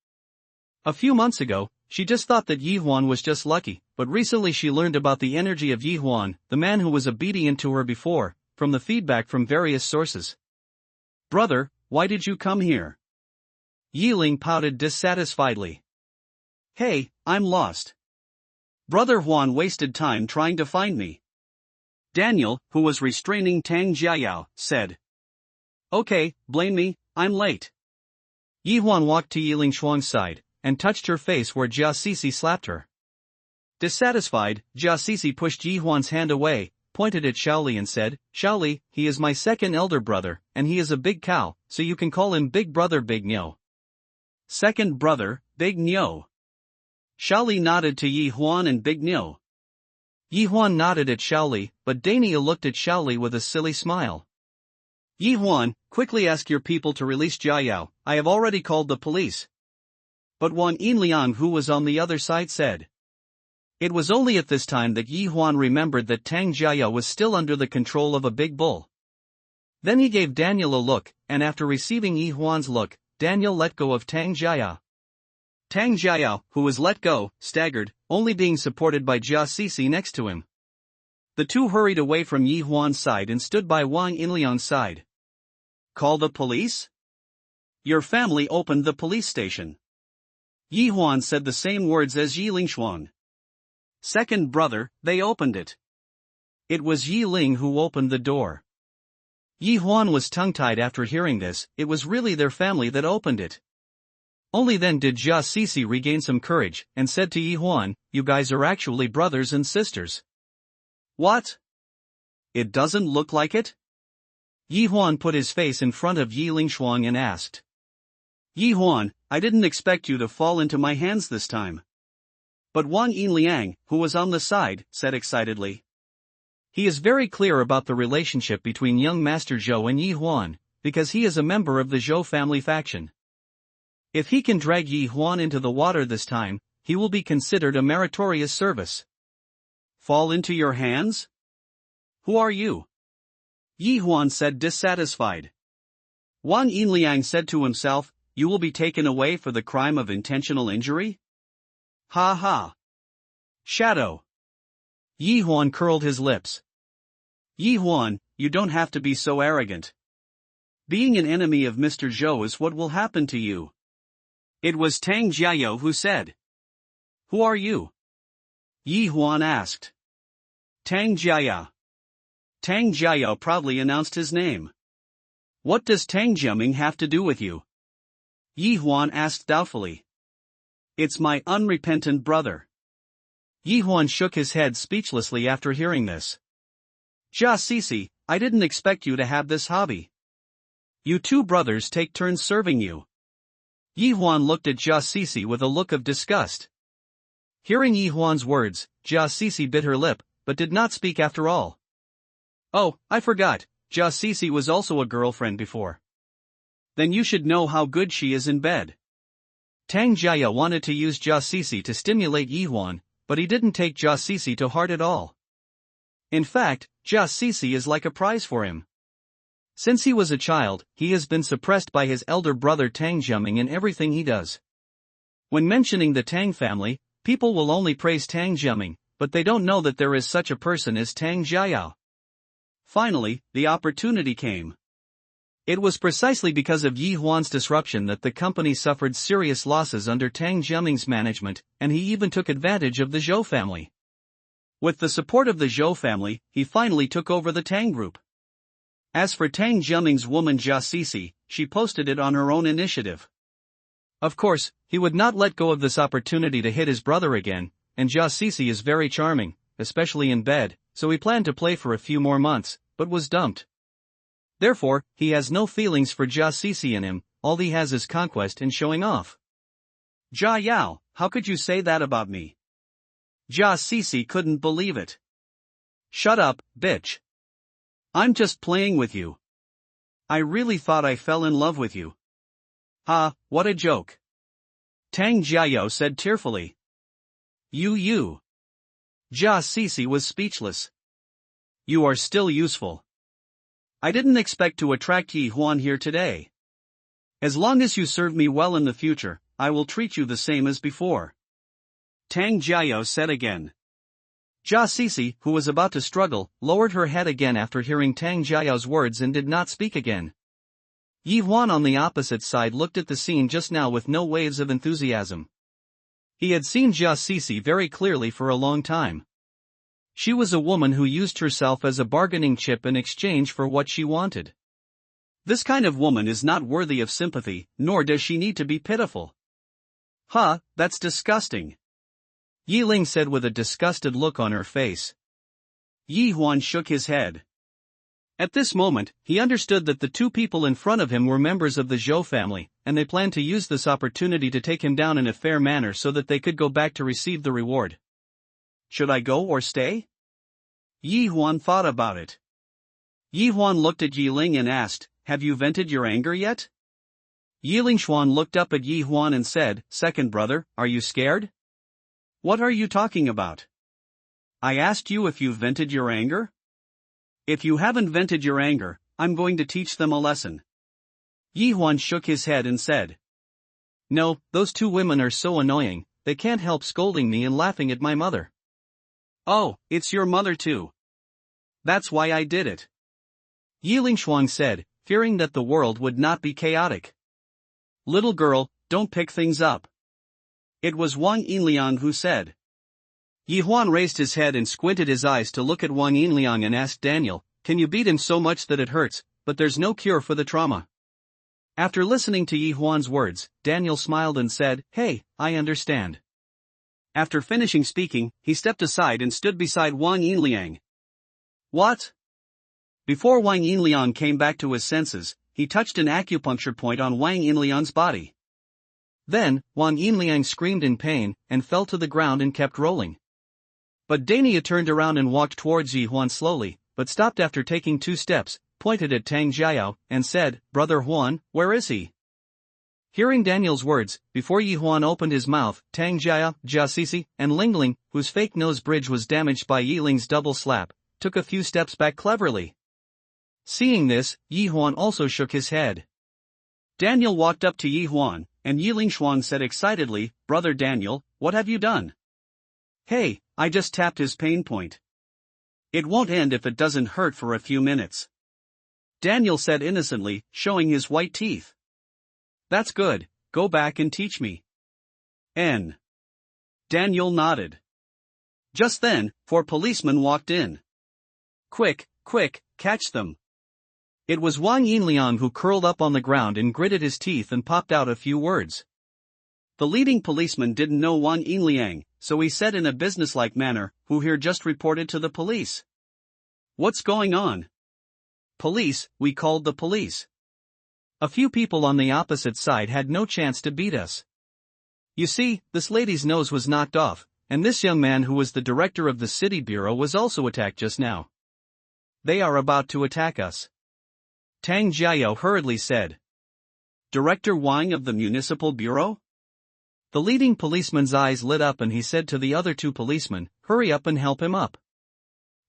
A few months ago, she just thought that Yi Huan was just lucky, but recently she learned about the energy of Yi Huan, the man who was obedient to her before, from the feedback from various sources. Brother, why did you come here? Yi Ling pouted dissatisfiedly. Hey, I'm lost. Brother Huan wasted time trying to find me. Daniel, who was restraining Tang Jiayao, said. Okay, blame me, I'm late. Yi Huan walked to Yi Lingshuan's side, and touched her face where Jia Sisi slapped her. Dissatisfied, Jia Sisi pushed Yi Huan's hand away, pointed at Xiao Li and said, Xiao Li, he is my second elder brother, and he is a big cow, so you can call him Big Brother Big Nyo. Second brother, Big Nyo. Xiao Li nodded to Yi Huan and Big Nyo. Yi Huan nodded at Xiao Li, but Daniel looked at Xiao Li with a silly smile. Yi Huan, quickly ask your people to release Jiayao, I have already called the police. But Wang Yinliang, who was on the other side, said. It was only at this time that Yi Huan remembered that Tang Jiayao was still under the control of a big bull. Then he gave Daniel a look, and after receiving Yi Huan's look, Daniel let go of Tang Jiayao. Tang Jiao, who was let go, staggered, only being supported by Jia Sisi next to him. The two hurried away from Yi Huan's side and stood by Wang Inliang's side. Call the police? Your family opened the police station. Yi Huan said the same words as Yi Lingshuang. Second brother, they opened it. It was Yi Ling who opened the door. Yi Huan was tongue-tied after hearing this. It was really their family that opened it. Only then did Jia Sisi regain some courage, and said to Yi Huan, you guys are actually brothers and sisters. What? It doesn't look like it? Yi Huan put his face in front of Yi Lingshuang and asked. Yi Huan, I didn't expect you to fall into my hands this time. But Wang Yinliang, who was on the side, said excitedly. He is very clear about the relationship between young Master Zhou and Yi Huan, because he is a member of the Zhou family faction. If he can drag Yi Huan into the water this time, he will be considered a meritorious service. Fall into your hands? Who are you? Yi Huan said dissatisfied. Wang Yinliang said to himself, you will be taken away for the crime of intentional injury? Ha ha. Shadow. Yi Huan curled his lips. Yi Huan, you don't have to be so arrogant. Being an enemy of Mr. Zhou is what will happen to you. It was Tang Jiao who said. Who are you? Yi Huan asked. Tang Jiao. Tang Jiao proudly announced his name. What does Tang Jiaming have to do with you? Yi Huan asked doubtfully. It's my unrepentant brother. Yi Huan shook his head speechlessly after hearing this. Jia Sisi, I didn't expect you to have this hobby. You two brothers take turns serving you. Yi Huan looked at Jia Sisi with a look of disgust. Hearing Yi Huan's words, Jia Sisi bit her lip, but did not speak after all. Oh, I forgot, Jia Sisi was also a girlfriend before. Then you should know how good she is in bed. Tang Jiao wanted to use Jia Sisi to stimulate Yi Huan, but he didn't take Jia Sisi to heart at all. In fact, Jia Sisi is like a prize for him. Since he was a child, he has been suppressed by his elder brother Tang Jiaming in everything he does. When mentioning the Tang family, people will only praise Tang Jiaming, but they don't know that there is such a person as Tang Jiao. Finally, the opportunity came. It was precisely because of Yi Huan's disruption that the company suffered serious losses under Tang Jiaming's management, and he even took advantage of the Zhou family. With the support of the Zhou family, he finally took over the Tang group. As for Tang Jiaming's woman Jia Sisi, she posted it on her own initiative. Of course, he would not let go of this opportunity to hit his brother again, and Jia Sisi is very charming, especially in bed, so he planned to play for a few more months, but was dumped. Therefore, he has no feelings for Jia Sisi in him, all he has is conquest and showing off. Jia Yao, how could you say that about me? Jia Sisi couldn't believe it. Shut up, bitch. I'm just playing with you. I really thought I fell in love with you. Ha, what a joke. Tang Jiao said tearfully. You. Jia Sisi was speechless. You are still useful. I didn't expect to attract Yi Huan here today. As long as you serve me well in the future, I will treat you the same as before. Tang Jiao said again. Jia Sisi, who was about to struggle, lowered her head again after hearing Tang Jiao's words and did not speak again. Yi Huan on the opposite side looked at the scene just now with no waves of enthusiasm. He had seen Jia Sisi very clearly for a long time. She was a woman who used herself as a bargaining chip in exchange for what she wanted. This kind of woman is not worthy of sympathy, nor does she need to be pitiful. Huh, that's disgusting. Yi Ling said with a disgusted look on her face. Yi Huan shook his head. At this moment, he understood that the two people in front of him were members of the Zhou family, and they planned to use this opportunity to take him down in a fair manner so that they could go back to receive the reward. Should I go or stay? Yi Huan thought about it. Yi Huan looked at Yi Ling and asked, have you vented your anger yet? Yi Lingshuan looked up at Yi Huan and said, second brother, are you scared? What are you talking about? I asked you if you've vented your anger? If you haven't vented your anger, I'm going to teach them a lesson. Yi Huan shook his head and said. No, those two women are so annoying, they can't help scolding me and laughing at my mother. Oh, it's your mother too. That's why I did it. Yi Lingshuang said, fearing that the world would not be chaotic. Little girl, don't pick things up. It was Wang Yinliang who said. Yi Huan raised his head and squinted his eyes to look at Wang Yinliang and asked Daniel, can you beat him so much that it hurts, but there's no cure for the trauma? After listening to Yi Huan's words, Daniel smiled and said, hey, I understand. After finishing speaking, he stepped aside and stood beside Wang Yinliang. What? Before Wang Yinliang came back to his senses, he touched an acupuncture point on Wang Yinliang's body. Then, Wang Yinliang screamed in pain, and fell to the ground and kept rolling. But Dania turned around and walked towards Yi Huan slowly, but stopped after taking 2 steps, pointed at Tang Jiao, and said, Brother Huan, where is he? Hearing Daniel's words, before Yi Huan opened his mouth, Tang Jia, Jia Sisi, and Lingling, whose fake nose bridge was damaged by Yi Ling's double slap, took a few steps back cleverly. Seeing this, Yi Huan also shook his head. Daniel walked up to Yi Huan, and Yi Lingshuang said excitedly, Brother Daniel, what have you done? Hey, I just tapped his pain point. It won't end if it doesn't hurt for a few minutes. Daniel said innocently, showing his white teeth. That's good, go back and teach me. N. Daniel nodded. Just then, 4 policemen walked in. Quick, quick, catch them. It was Wang Yinliang who curled up on the ground and gritted his teeth and popped out a few words. The leading policeman didn't know Wang Yinliang, so he said in a businesslike manner, who here just reported to the police. What's going on? Police, we called the police. A few people on the opposite side had no chance to beat us. You see, this lady's nose was knocked off, and this young man who was the director of the city bureau was also attacked just now. They are about to attack us. Tang Jiao hurriedly said. Director Wang of the municipal bureau? The leading policeman's eyes lit up and he said to the other 2 policemen, hurry up and help him up.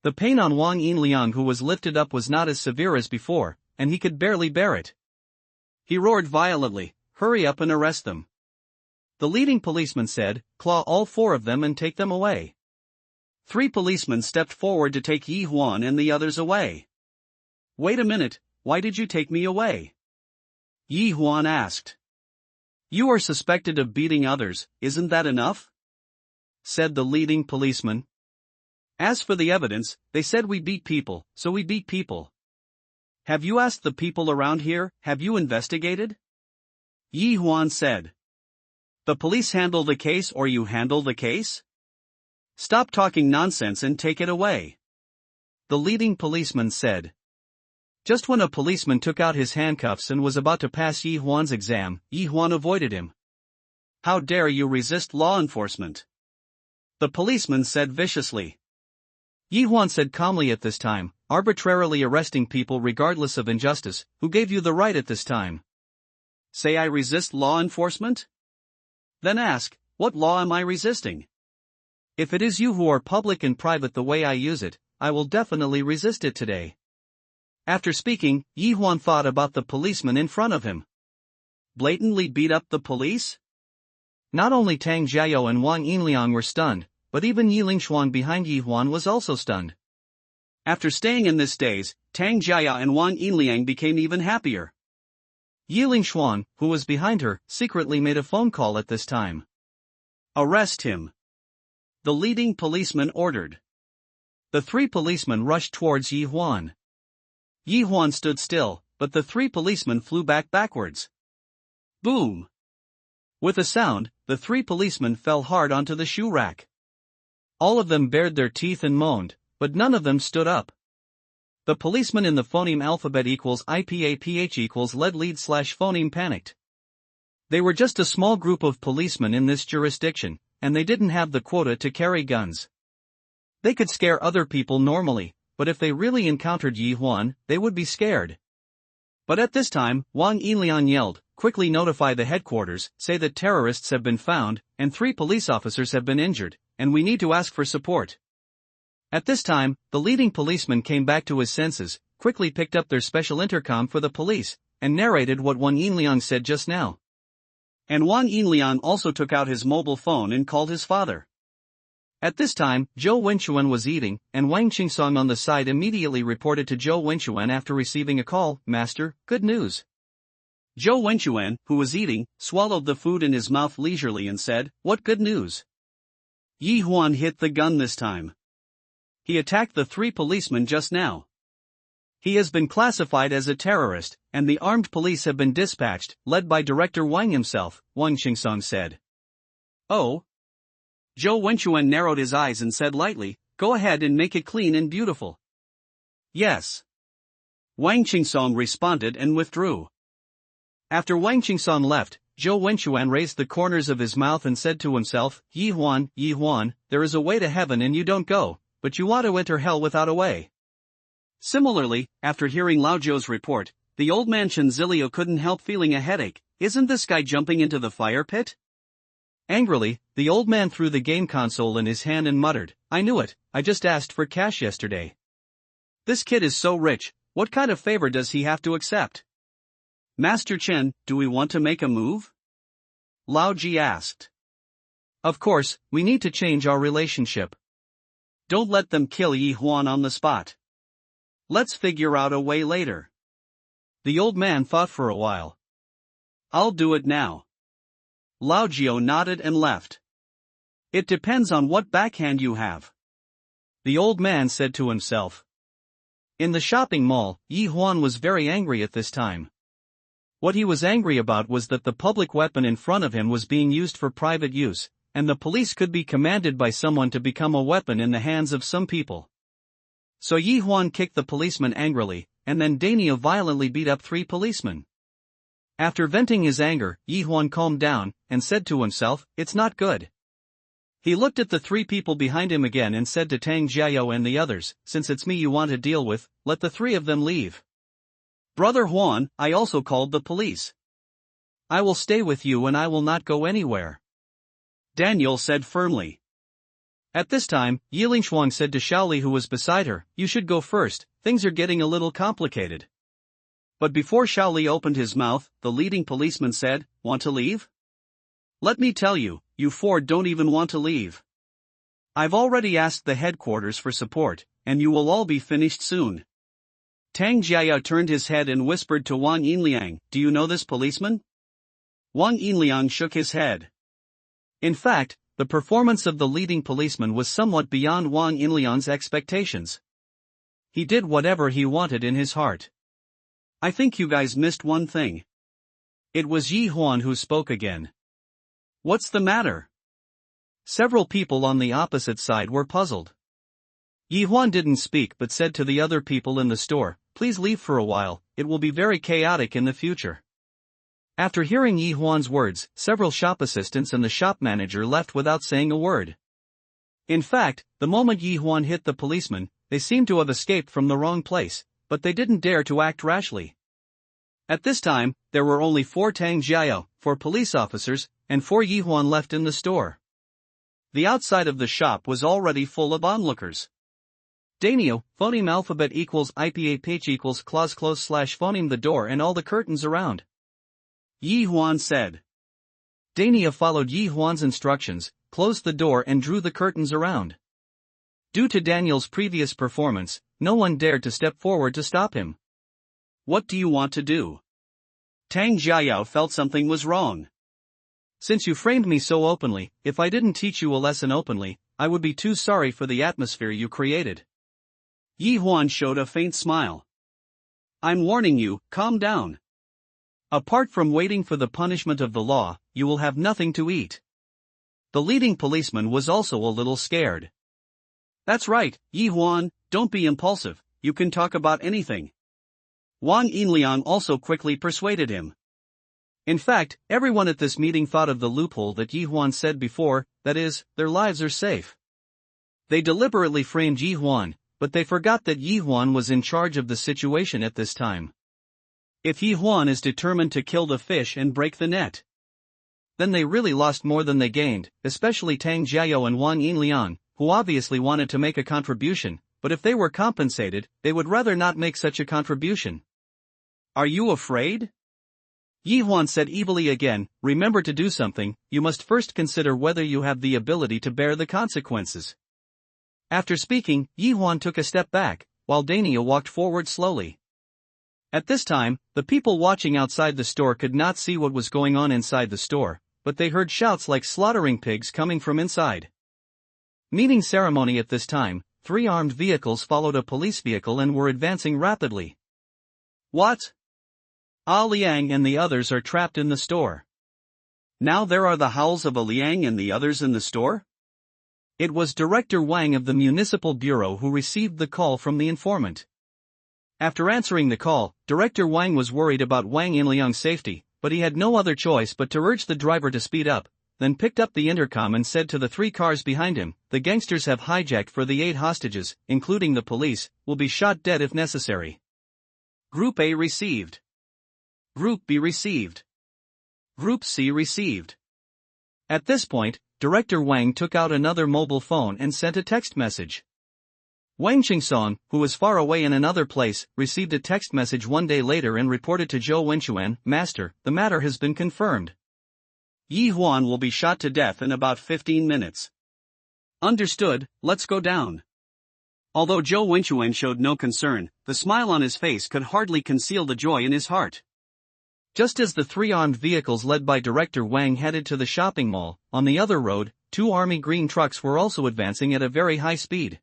The pain on Wang Yinliang who was lifted up was not as severe as before, and he could barely bear it. He roared violently, hurry up and arrest them. The leading policeman said, claw all 4 of them and take them away. 3 policemen stepped forward to take Yi Huan and the others away. Wait a minute, why did you take me away? Yi Huan asked. You are suspected of beating others, isn't that enough? Said the leading policeman. As for the evidence, they said we beat people, so we beat people. Have you asked the people around here, have you investigated? Yi Huan said. The police handle the case or you handle the case? Stop talking nonsense and take it away. The leading policeman said. Just when a policeman took out his handcuffs and was about to pass Yi Huan's exam, Yi Huan avoided him. How dare you resist law enforcement? The policeman said viciously. Yi Huan said calmly at this time, arbitrarily arresting people regardless of injustice, who gave you the right at this time? Say I resist law enforcement? Then ask, what law am I resisting? If it is you who are public and private the way I use it, I will definitely resist it today. After speaking, Yi Huan thought about the policeman in front of him. Blatantly beat up the police? Not only Tang Jiao and Wang Yinliang were stunned, but even Yi Lingshuang behind Yi Huan was also stunned. After staying in this daze, Tang Jiao and Wang Yinliang became even happier. Yi Lingshuang, who was behind her, secretly made a phone call at this time. Arrest him. The leading policeman ordered. The 3 policemen rushed towards Yi Huan. Yi Huan stood still, but the 3 policemen flew backwards. Boom! With a sound, the 3 policemen fell hard onto the shoe rack. All of them bared their teeth and moaned, but none of them stood up. The policeman in the phoneme alphabet equals IPAPH equals lead slash phoneme panicked. They were just a small group of policemen in this jurisdiction, and they didn't have the quota to carry guns. They could scare other people normally, but if they really encountered Yi Huan, they would be scared. But at this time, Wang Yinliang yelled, quickly notify the headquarters, say that terrorists have been found, and 3 police officers have been injured, and we need to ask for support. At this time, the leading policeman came back to his senses, quickly picked up their special intercom for the police, and narrated what Wang Yinliang said just now. And Wang Yinliang also took out his mobile phone and called his father. At this time, Zhou Wenchuan was eating, and Wang Qingsong on the side immediately reported to Zhou Wenchuan after receiving a call, "Master, good news." Zhou Wenchuan, who was eating, swallowed the food in his mouth leisurely and said, "What good news?" Yi Huan hit the gun this time. He attacked the 3 policemen just now. He has been classified as a terrorist, and the armed police have been dispatched, led by Director Wang himself, Wang Qingsong said. Oh? Zhou Wenchuan narrowed his eyes and said lightly, "Go ahead and make it clean and beautiful." Yes. Wang Qingsong responded and withdrew. After Wang Qingsong left, Zhou Wenchuan raised the corners of his mouth and said to himself, Yi Huan, there is a way to heaven and you don't go, but you want to enter hell without a way." Similarly, after hearing Lao Zhou's report, the old man Chen Zilio couldn't help feeling a headache. Isn't this guy jumping into the fire pit? Angrily, the old man threw the game console in his hand and muttered, "I knew it, I just asked for cash yesterday. This kid is so rich, what kind of favor does he have to accept?" "Master Chen, do we want to make a move?" Lao Ji asked. "Of course, we need to change our relationship. Don't let them kill Yi Huan on the spot. Let's figure out a way later." The old man thought for a while. "I'll do it now." Lao Jiao nodded and left. "It depends on what backhand you have," the old man said to himself. In the shopping mall, Yi Huan was very angry at this time. What he was angry about was that the public weapon in front of him was being used for private use, and the police could be commanded by someone to become a weapon in the hands of some people. So Yi Huan kicked the policeman angrily, and then Daniel violently beat up 3 policemen. After venting his anger, Yi Huan calmed down, and said to himself, "It's not good." He looked at the 3 people behind him again and said to Tang Jiao and the others, "Since it's me you want to deal with, let the 3 of them leave. Brother Huan, I also called the police. I will stay with you and I will not go anywhere," Daniel said firmly. At this time, Yiling Shuang said to Shaoli who was beside her, "You should go first, things are getting a little complicated." But before Shaoli opened his mouth, the leading policeman said, "Want to leave? Let me tell you, you 4 don't even want to leave. I've already asked the headquarters for support, and you will all be finished soon." Tang Jiaya turned his head and whispered to Wang Yinliang, "Do you know this policeman?" Wang Yinliang shook his head. In fact, the performance of the leading policeman was somewhat beyond Wang Yinliang's expectations. He did whatever he wanted in his heart. "I think you guys missed one thing." It was Yi Huan who spoke again. "What's the matter?" Several people on the opposite side were puzzled. Yi Huan didn't speak but said to the other people in the store, "Please leave for a while, it will be very chaotic in the future." After hearing Yi Huan's words, several shop assistants and the shop manager left without saying a word. In fact, the moment Yi Huan hit the policeman, they seemed to have escaped from the wrong place, but they didn't dare to act rashly. At this time, there were only 4 Tang Jiao, 4 police officers, and 4 Yi Huan left in the store. The outside of the shop was already full of onlookers. Daniel, phoneme alphabet equals IPA page equals clause close / phoneme the door and all the curtains around. Yi Huan said. Dania followed Yi Huan's instructions, closed the door and drew the curtains around. Due to Daniel's previous performance, no one dared to step forward to stop him. "What do you want to do?" Tang Jiayao felt something was wrong. "Since you framed me so openly, if I didn't teach you a lesson openly, I would be too sorry for the atmosphere you created." Yi Huan showed a faint smile. "I'm warning you, calm down. Apart from waiting for the punishment of the law, you will have nothing to eat." The leading policeman was also a little scared. "That's right, Yi Huan, don't be impulsive, you can talk about anything." Wang Yinliang also quickly persuaded him. In fact, everyone at this meeting thought of the loophole that Yi Huan said before, that is, their lives are safe. They deliberately framed Yi Huan, but they forgot that Yi Huan was in charge of the situation at this time. If Yi Huan is determined to kill the fish and break the net, then they really lost more than they gained, especially Tang Jiao and Wang Yinliang, who obviously wanted to make a contribution, but if they were compensated, they would rather not make such a contribution. "Are you afraid?" Yi Huan said evilly again, remember to do something, you must first consider whether you have the ability to bear the consequences. After speaking, Yi Huan took a step back, while Dania walked forward slowly. At this time, the people watching outside the store could not see what was going on inside the store, but they heard shouts like slaughtering pigs coming from inside. Meeting ceremony at this time, 3 armed vehicles followed a police vehicle and were advancing rapidly. What? Ah Liang and the others are trapped in the store. Now there are the howls of A Liang and the others in the store? It was Director Wang of the Municipal Bureau who received the call from the informant. After answering the call, Director Wang was worried about Wang Yinliang's safety, but he had no other choice but to urge the driver to speed up, then picked up the intercom and said to the 3 cars behind him, the gangsters have hijacked for the 8 hostages, including the police, will be shot dead if necessary. Group A received. Group B received. Group C received. At this point, Director Wang took out another mobile phone and sent a text message. Wang Qingsong, who was far away in another place, received a text message 1 day later and reported to Zhou Wenchuan, Master, the matter has been confirmed. Yi Huan will be shot to death in about 15 minutes. Understood, let's go down. Although Zhou Wenchuan showed no concern, the smile on his face could hardly conceal the joy in his heart. Just as the 3 armed vehicles led by Director Wang headed to the shopping mall, on the other road, 2 army green trucks were also advancing at a very high speed.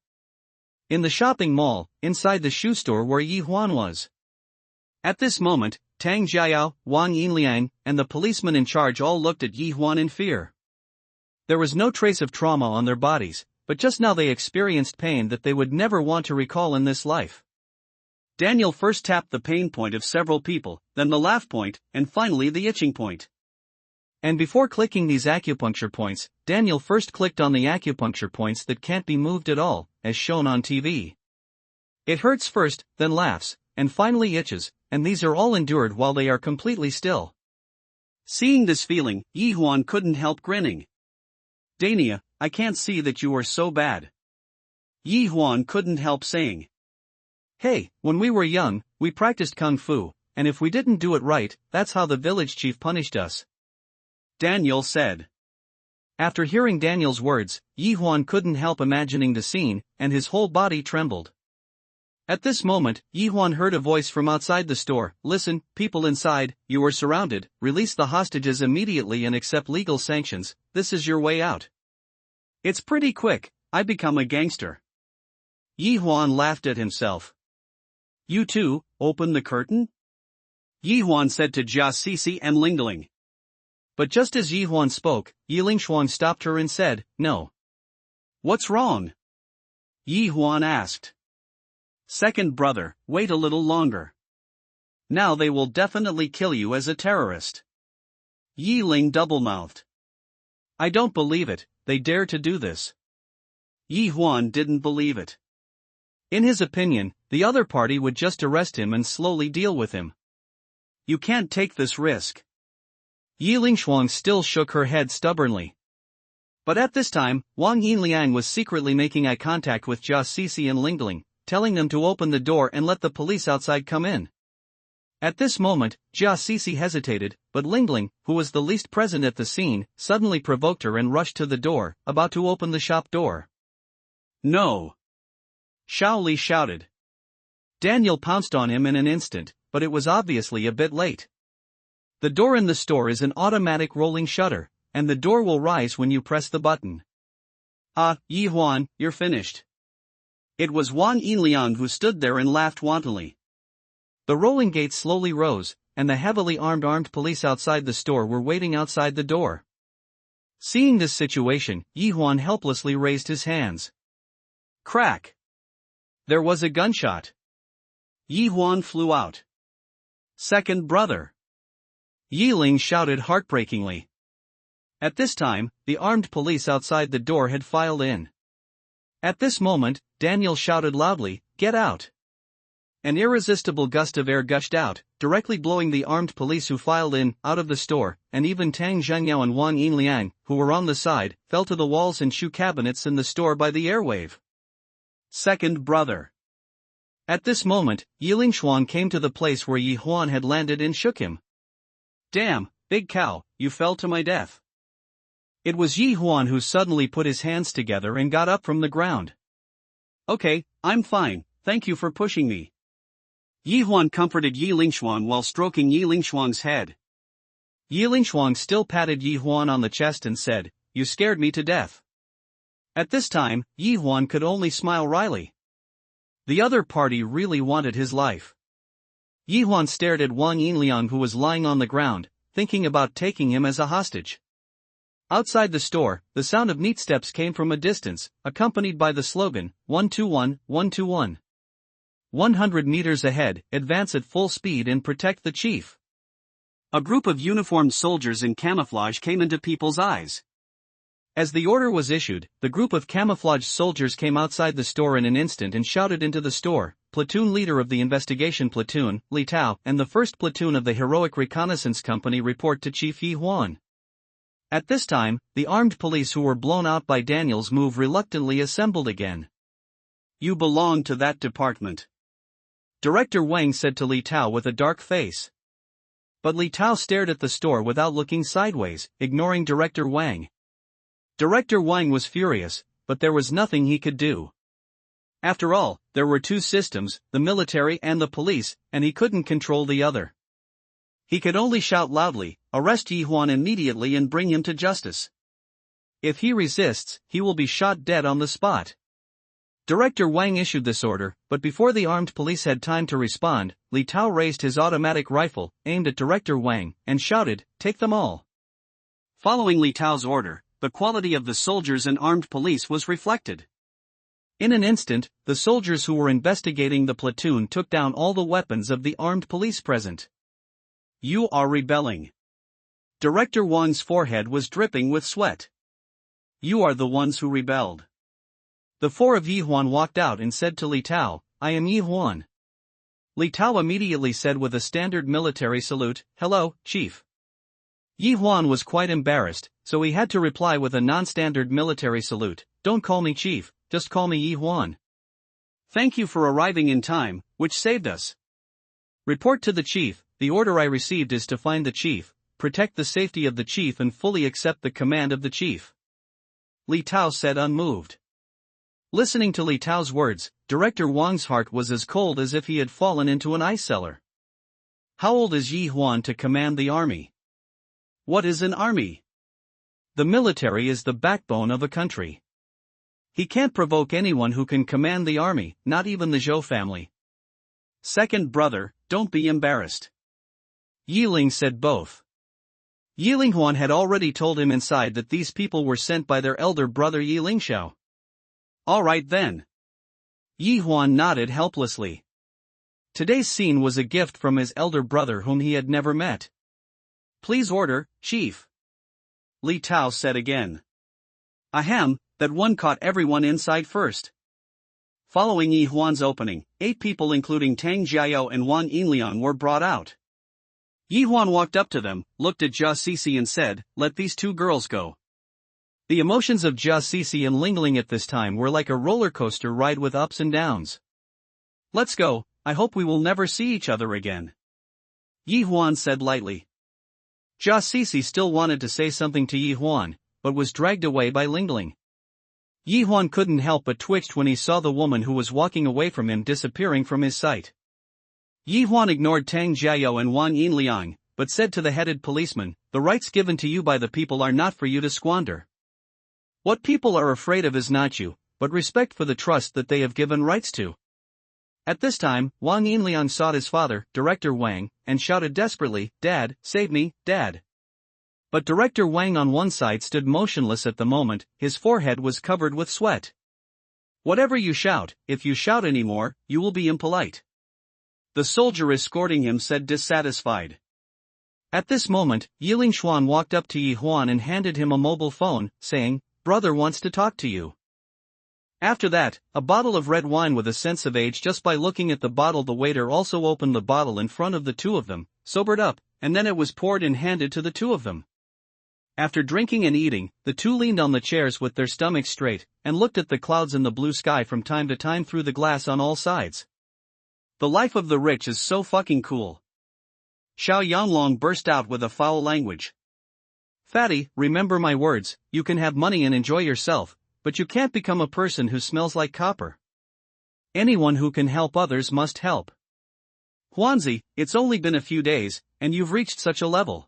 In the shopping mall, inside the shoe store where Yi Huan was. At this moment, Tang Jiayao, Wang Yinliang, and the policeman in charge all looked at Yi Huan in fear. There was no trace of trauma on their bodies, but just now they experienced pain that they would never want to recall in this life. Daniel first tapped the pain point of several people, then the laugh point, and finally the itching point. And before clicking these acupuncture points, Daniel first clicked on the acupuncture points that can't be moved at all, as shown on TV. It hurts first, then laughs, and finally itches, and these are all endured while they are completely still. Seeing this feeling, Yi Huan couldn't help grinning. Dania, I can't see that you are so bad. Yi Huan couldn't help saying. Hey, when we were young, we practiced kung fu, and if we didn't do it right, that's how the village chief punished us. Daniel said. After hearing Daniel's words, Yi Huan couldn't help imagining the scene, and his whole body trembled. At this moment, Yi Huan heard a voice from outside the store, listen, people inside, you are surrounded, release the hostages immediately and accept legal sanctions, this is your way out. It's pretty quick, I become a gangster. Yi Huan laughed at himself. You too, open the curtain? Yi Huan said to Jia Sisi and Lingling. But just as Yi Huan spoke, Yi Lingshuang stopped her and said, no. What's wrong? Yi Huan asked. Second brother, wait a little longer. Now they will definitely kill you as a terrorist. Yi Ling double-mouthed. I don't believe it, they dare to do this. Yi Huan didn't believe it. In his opinion, the other party would just arrest him and slowly deal with him. You can't take this risk. Yi Lingshuang still shook her head stubbornly. But at this time, Wang Yinliang was secretly making eye contact with Jia Sisi and Lingling, telling them to open the door and let the police outside come in. At this moment, Jia Sisi hesitated, but Lingling, who was the least present at the scene, suddenly provoked her and rushed to the door, about to open the shop door. No! Xiao Li shouted. Daniel pounced on him in an instant, but it was obviously a bit late. The door in the store is an automatic rolling shutter, and the door will rise when you press the button. Ah, Yi Huan, you're finished. It was Wang Yinliang who stood there and laughed wantonly. The rolling gate slowly rose, and the heavily armed police outside the store were waiting outside the door. Seeing this situation, Yi Huan helplessly raised his hands. Crack! There was a gunshot. Yi Huan flew out. Second brother! Yi Ling shouted heartbreakingly. At this time, the armed police outside the door had filed in. At this moment, Daniel shouted loudly, get out! An irresistible gust of air gushed out, directly blowing the armed police who filed in, out of the store, and even Tang Zhengyao and Wang Yinliang, who were on the side, fell to the walls and shoe cabinets in the store by the airwave. Second brother! At this moment, Yi Lingshuang came to the place where Yi Huan had landed and shook him. Damn, big cow, you fell to my death. It was Yi Huan who suddenly put his hands together and got up from the ground. Okay, I'm fine, thank you for pushing me. Yi Huan comforted Yi Lingshuang while stroking Yi Lingshuang's head. Yi Lingshuang still patted Yi Huan on the chest and said, "You scared me to death." At this time, Yi Huan could only smile wryly. The other party really wanted his life. Yi Huan stared at Wang Yinliang who was lying on the ground, thinking about taking him as a hostage. Outside the store, the sound of neat steps came from a distance, accompanied by the slogan, 121, 121. 100 meters ahead, advance at full speed and protect the chief. A group of uniformed soldiers in camouflage came into people's eyes. As the order was issued, the group of camouflaged soldiers came outside the store in an instant and shouted into the store, "Platoon leader of the investigation platoon, Li Tao, and the first platoon of the heroic reconnaissance company report to Chief Yi Huan." At this time, the armed police who were blown out by Daniel's move reluctantly assembled again. "You belong to that department," Director Wang said to Li Tao with a dark face. But Li Tao stared at the store without looking sideways, ignoring Director Wang. Director Wang was furious, but there was nothing he could do. After all, there were two systems, the military and the police, and he couldn't control the other. He could only shout loudly, "Arrest Yi Huan immediately and bring him to justice. If he resists, he will be shot dead on the spot." Director Wang issued this order, but before the armed police had time to respond, Li Tao raised his automatic rifle, aimed at Director Wang, and shouted, "Take them all." Following Li Tao's order, the quality of the soldiers and armed police was reflected. In an instant, the soldiers who were investigating the platoon took down all the weapons of the armed police present. "You are rebelling." Director Wang's forehead was dripping with sweat. "You are the ones who rebelled." The four of Yi Huan walked out and said to Li Tao, "I am Yi Huan." Li Tao immediately said with a standard military salute, "Hello, Chief." Yi Huan was quite embarrassed, so he had to reply with a non-standard military salute, "Don't call me Chief, just call me Yi Huan." "Thank you for arriving in time, which saved us." "Report to the Chief, the order I received is to find the Chief, protect the safety of the Chief and fully accept the command of the Chief," Li Tao said unmoved. Listening to Li Tao's words, Director Wang's heart was as cold as if he had fallen into an ice cellar. How old is Yi Huan to command the army? What is an army? The military is the backbone of a country. He can't provoke anyone who can command the army, not even the Zhou family. "Second brother, don't be embarrassed." Yi Ling said both. Yi Linghuan had already told him inside that these people were sent by their elder brother Yi Lingxiao. "All right then." Yi Huan nodded helplessly. Today's scene was a gift from his elder brother whom he had never met. "Please order, Chief," Li Tao said again. "Ahem, that one caught everyone inside first." Following Yi Huan's opening, 8 people including Tang Jiao and Wang Yinliang were brought out. Yi Huan walked up to them, looked at Jia Sisi and said, "Let these 2 girls go." The emotions of Jia Sisi and Lingling at this time were like a roller coaster ride with ups and downs. "Let's go, I hope we will never see each other again," Yi Huan said lightly. Jia Sisi still wanted to say something to Yi Huan, but was dragged away by Lingling. Yi Huan couldn't help but twitched when he saw the woman who was walking away from him disappearing from his sight. Yi Huan ignored Tang Jiao and Wang Yinliang, but said to the headed policeman, "The rights given to you by the people are not for you to squander. What people are afraid of is not you, but respect for the trust that they have given rights to." At this time, Wang Yinliang sought his father, Director Wang, and shouted desperately, "Dad, save me, Dad." But Director Wang on one side stood motionless at the moment, his forehead was covered with sweat. "Whatever you shout, if you shout anymore, you will be impolite," the soldier escorting him said dissatisfied. At this moment, Yi Lingshuan walked up to Yi Huan and handed him a mobile phone, saying, "Brother wants to talk to you." After that, a bottle of red wine with a sense of age. Just by looking at the bottle, the waiter also opened the bottle in front of the 2 of them, sobered up, and then it was poured and handed to the 2 of them. After drinking and eating, the 2 leaned on the chairs with their stomachs straight, and looked at the clouds and the blue sky from time to time through the glass on all sides. The life of the rich is so fucking cool. Xiao Yanglong burst out with a foul language. Fatty, remember my words, you can have money and enjoy yourself, but you can't become a person who smells like copper. Anyone who can help others must help. Huanzi, it's only been a few days, and you've reached such a level.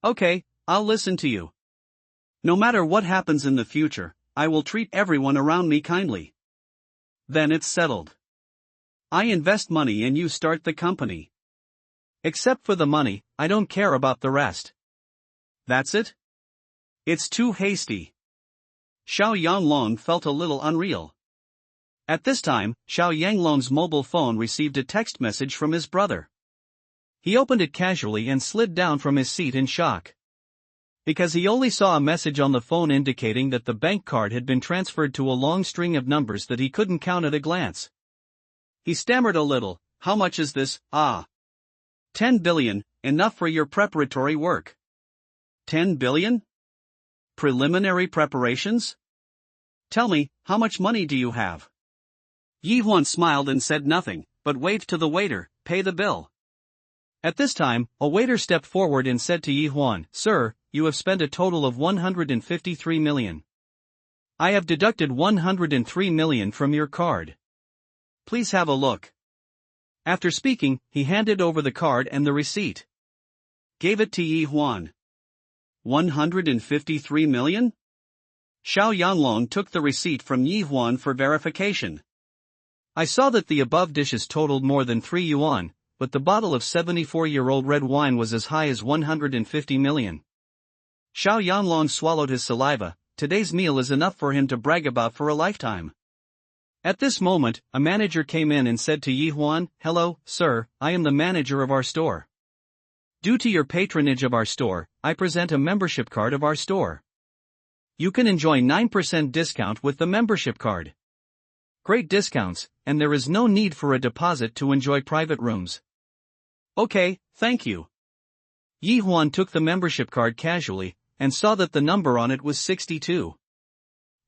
Okay, I'll listen to you. No matter what happens in the future, I will treat everyone around me kindly. Then it's settled. I invest money and you start the company. Except for the money, I don't care about the rest. That's it? It's too hasty. Xiao Yanglong felt a little unreal. At this time, Xiao Yanglong's mobile phone received a text message from his brother. He opened it casually and slid down from his seat in shock. Because he only saw a message on the phone indicating that the bank card had been transferred to a long string of numbers that he couldn't count at a glance. He stammered a little, how much is this? 10 billion, enough for your preparatory work. 10 billion? Preliminary preparations? Tell me, how much money do you have? Yi Huan smiled and said nothing, but waved to the waiter, pay the bill. At this time, a waiter stepped forward and said to Yi Huan, Sir, you have spent a total of 153 million. I have deducted 103 million from your card. Please have a look. After speaking, he handed over the card and the receipt. Gave it to Yi Huan. 153 million? Xiao Yanglong took the receipt from Yi Huan for verification. I saw that the above dishes totaled more than 3 yuan, but the bottle of 74-year-old red wine was as high as 150 million. Xiao Yanglong swallowed his saliva. Today's meal is enough for him to brag about for a lifetime. At this moment, a manager came in and said to Yi Huan, Hello, sir, I am the manager of our store. Due to your patronage of our store, I present a membership card of our store. You can enjoy 9% discount with the membership card. Great discounts, and there is no need for a deposit to enjoy private rooms. Okay, thank you. Yi Huan took the membership card casually, and saw that the number on it was 62.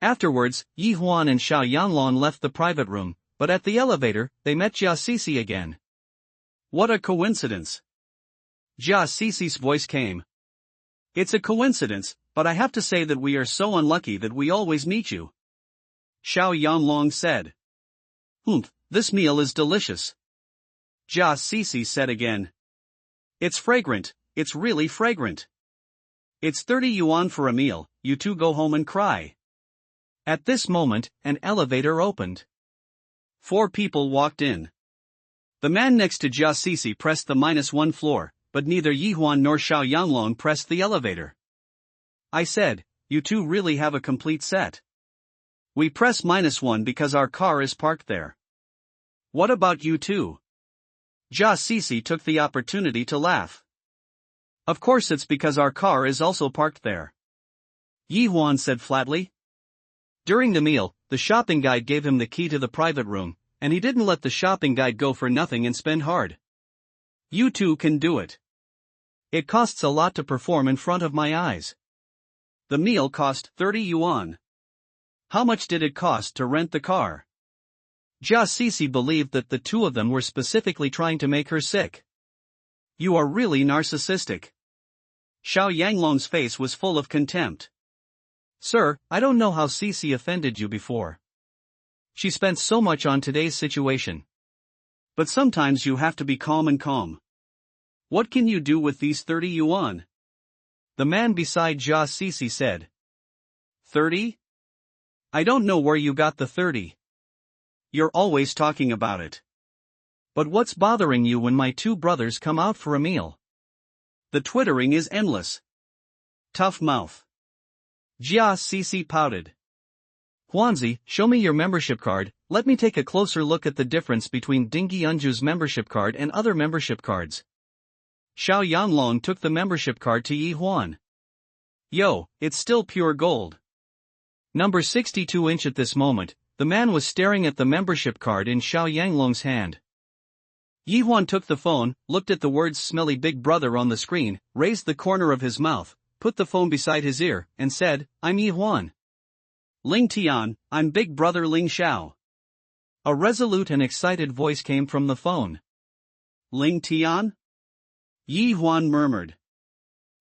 Afterwards, Yi Huan and Xiao Yanglong left the private room, but at the elevator, they met Jia Sisi again. What a coincidence. Jia Sisi's voice came. It's a coincidence, but I have to say that we are so unlucky that we always meet you. Xiao Yanglong said. This meal is delicious. Jia Sisi said again. It's fragrant, it's really fragrant. It's 30 yuan for a meal, you two go home and cry. At this moment, an elevator opened. 4 people walked in. The man next to Jia Sisi pressed the -1 floor, but neither Yi Huan nor Xiao Yanglong pressed the elevator. I said, you two really have a complete set. We press -1 because our car is parked there. What about you two? Jia Sisi took the opportunity to laugh. Of course it's because our car is also parked there. Yi Huan said flatly. During the meal, the shopping guide gave him the key to the private room, and he didn't let the shopping guide go for nothing and spend hard. You two can do it. It costs a lot to perform in front of my eyes. The meal cost 30 yuan. How much did it cost to rent the car? Jia Sisi believed that the two of them were specifically trying to make her sick. You are really narcissistic. Xiao Yanglong's face was full of contempt. Sir, I don't know how Sisi offended you before. She spent so much on today's situation. But sometimes you have to be calm and calm. What can you do with these 30 yuan? The man beside Jia Sisi said. 30? I don't know where you got the 30. You're always talking about it. But what's bothering you when my two brothers come out for a meal? The twittering is endless. Tough mouth. Jia Sisi pouted. Huanzi, show me your membership card. Let me take a closer look at the difference between Dingy Unju's membership card and other membership cards. Xiao Yanglong took the membership card to Yi Huan. Yo, it's still pure gold. Number 62 at this moment, the man was staring at the membership card in Xiao Yanglong's hand. Yi Huan took the phone, looked at the words smelly big brother on the screen, raised the corner of his mouth, put the phone beside his ear, and said, I'm Yi Huan. Ling Tian, I'm Big Brother Ling Xiao. A resolute and excited voice came from the phone. Ling Tian? Yi Huan murmured.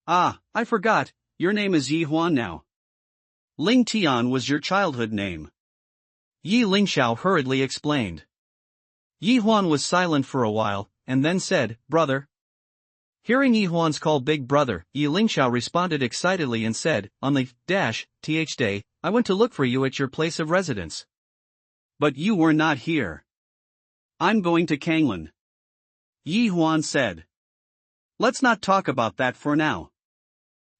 Ah, I forgot, your name is Yi Huan now. Ling Tian was your childhood name. Yi Lingxiao hurriedly explained. Yi Huan was silent for a while, and then said, brother. Hearing Yi Huan's call big brother, Yi Lingxiao responded excitedly and said, on the th day, I went to look for you at your place of residence. But you were not here. I'm going to Kanglan. Yi Huan said. Let's not talk about that for now.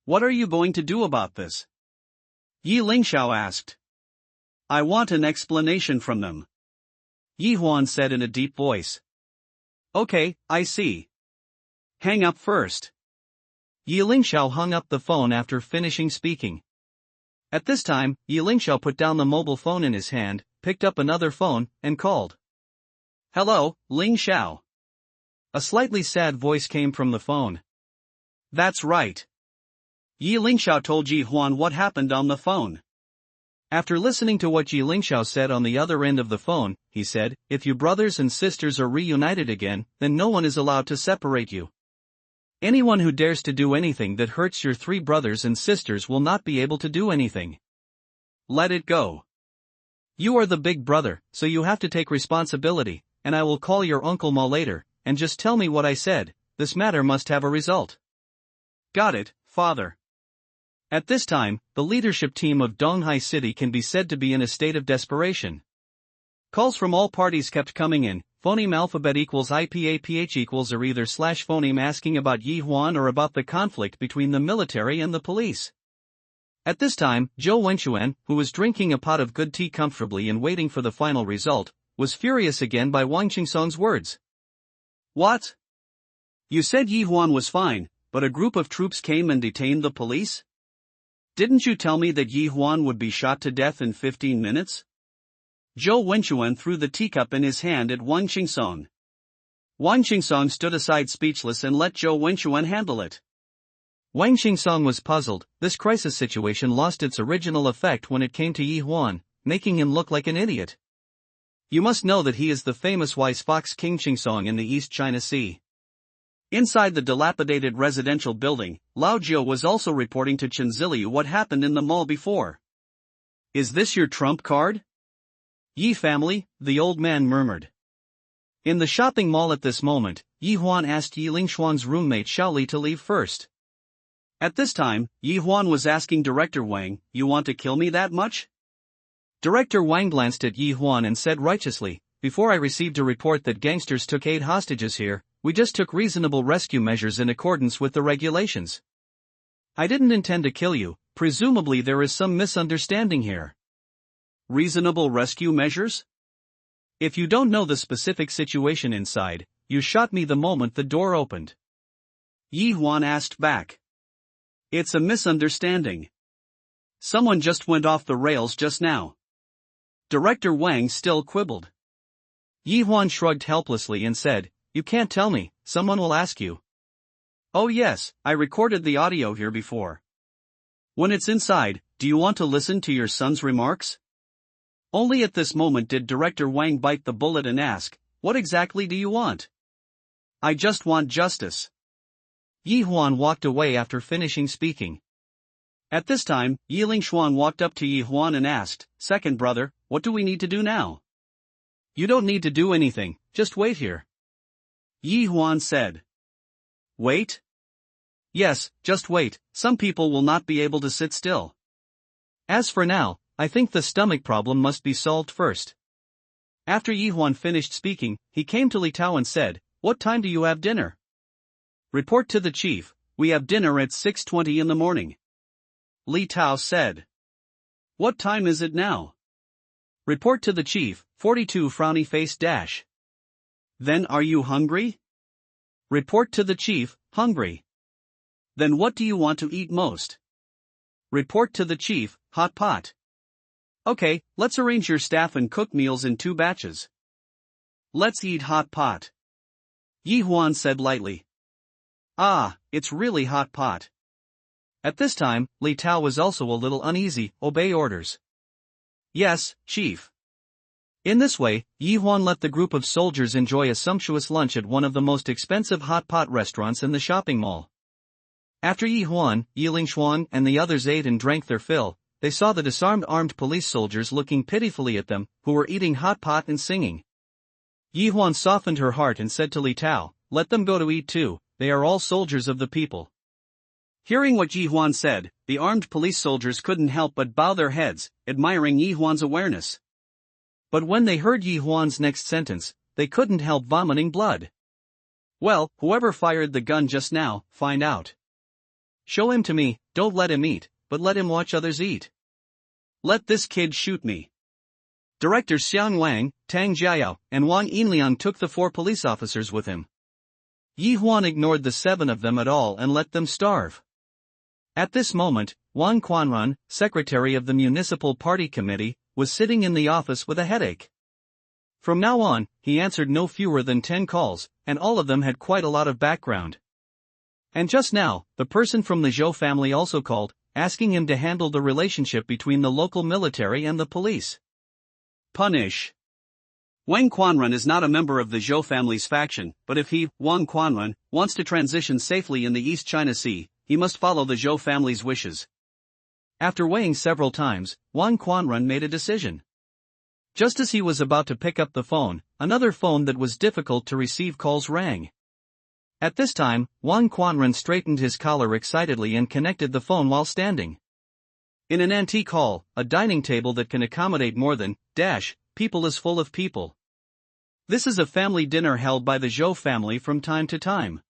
What are you going to do about this? Yi Lingxiao asked. I want an explanation from them. Yi Huan said in a deep voice. Okay, I see. Hang up first. Yi Lingxiao hung up the phone after finishing speaking. At this time, Yi Lingxiao put down the mobile phone in his hand, picked up another phone, and called. Hello, Ling Xiao. A slightly sad voice came from the phone. That's right. Yi Lingxiao told Yi Huan what happened on the phone. After listening to what Yi Lingxiao said on the other end of the phone, he said, if you brothers and sisters are reunited again, then no one is allowed to separate you. Anyone who dares to do anything that hurts your three brothers and sisters will not be able to do anything. Let it go. You are the big brother, so you have to take responsibility, and I will call your Uncle Ma later, and just tell me what I said. This matter must have a result. Got it, father. At this time, the leadership team of Donghai City can be said to be in a state of desperation. Calls from all parties kept coming in. Phoneme alphabet equals IPAPH equals or either slash phoneme asking about Yi Huan or about the conflict between the military and the police. At this time, Zhou Wenxuan, who was drinking a pot of good tea comfortably and waiting for the final result, was furious again by Wang Qingsong's words. What? You said Yi Huan was fine, but a group of troops came and detained the police? Didn't you tell me that Yi Huan would be shot to death in 15 minutes? Zhou Wenxuan threw the teacup in his hand at Wang Qingsong. Wang Qingsong stood aside speechless and let Zhou Wenxuan handle it. Wang Qingsong was puzzled. This crisis situation lost its original effect when it came to Yi Huan, making him look like an idiot. You must know that he is the famous wise fox King Qingsong in the East China Sea. Inside the dilapidated residential building, Lao Jiu was also reporting to Chen Ziliu what happened in the mall before. Is this your trump card? Yi family, the old man murmured. In the shopping mall at this moment, Yi Huan asked Yi Lingshuan's roommate Xiaoli to leave first. At this time, Yi Huan was asking Director Wang, you want to kill me that much? Director Wang glanced at Yi Huan and said righteously, before I received a report that gangsters took 8 hostages here, we just took reasonable rescue measures in accordance with the regulations. I didn't intend to kill you, presumably there is some misunderstanding here. Reasonable rescue measures? If you don't know the specific situation inside, you shot me the moment the door opened. Yi Huan asked back. It's a misunderstanding. Someone just went off the rails just now. Director Wang still quibbled. Yi Huan shrugged helplessly and said, you can't tell me, someone will ask you. Oh yes, I recorded the audio here before. When it's inside, do you want to listen to your son's remarks? Only at this moment did Director Wang bite the bullet and ask, what exactly do you want? I just want justice. Yi Huan walked away after finishing speaking. At this time, Yi Lingshuan walked up to Yi Huan and asked, second brother, what do we need to do now? You don't need to do anything, just wait here. Yi Huan said. Wait? Yes, just wait, some people will not be able to sit still. As for now, I think the stomach problem must be solved first. After Yi Huan finished speaking, he came to Li Tao and said, what time do you have dinner? Report to the chief, we have dinner at 6:20 in the morning. Li Tao said. What time is it now? Report to the chief, 42 frowny face dash. Then are you hungry? Report to the chief, hungry. Then what do you want to eat most? Report to the chief, hot pot. Okay, let's arrange your staff and cook meals in 2 batches. Let's eat hot pot. Yi Huan said lightly. Ah, it's really hot pot. At this time, Li Tao was also a little uneasy. Obey orders. Yes, chief. In this way, Yi Huan let the group of soldiers enjoy a sumptuous lunch at one of the most expensive hot pot restaurants in the shopping mall. After Yi Huan, Yi Lingshuan, and the others ate and drank their fill, they saw the disarmed armed police soldiers looking pitifully at them, who were eating hot pot and singing. Yi Huan softened her heart and said to Li Tao, "Let them go to eat too, they are all soldiers of the people." Hearing what Yi Huan said, the armed police soldiers couldn't help but bow their heads, admiring Yi Huan's awareness. But when they heard Yi Huan's next sentence, they couldn't help vomiting blood. "Well, whoever fired the gun just now, find out. Show him to me, don't let him eat, but let him watch others eat. Let this kid shoot me." Directors Xiang Wang, Tang Jiayao, and Wang Yinliang took the 4 police officers with him. Yi Huan ignored the 7 of them at all and let them starve. At this moment, Wang Quanrun, secretary of the municipal party committee, was sitting in the office with a headache. From now on, he answered no fewer than 10 calls, and all of them had quite a lot of background. And just now, the person from the Zhou family also called, asking him to handle the relationship between the local military and the police. Punish. Wang Quanrun is not a member of the Zhou family's faction, but if he, Wang Quanrun, wants to transition safely in the East China Sea, he must follow the Zhou family's wishes. After weighing several times, Wang Quanrun made a decision. Just as he was about to pick up the phone, another phone that was difficult to receive calls rang. At this time, Wang Quanrun straightened his collar excitedly and connected the phone while standing. In an antique hall, a dining table that can accommodate more than people is full of people. This is a family dinner held by the Zhou family from time to time.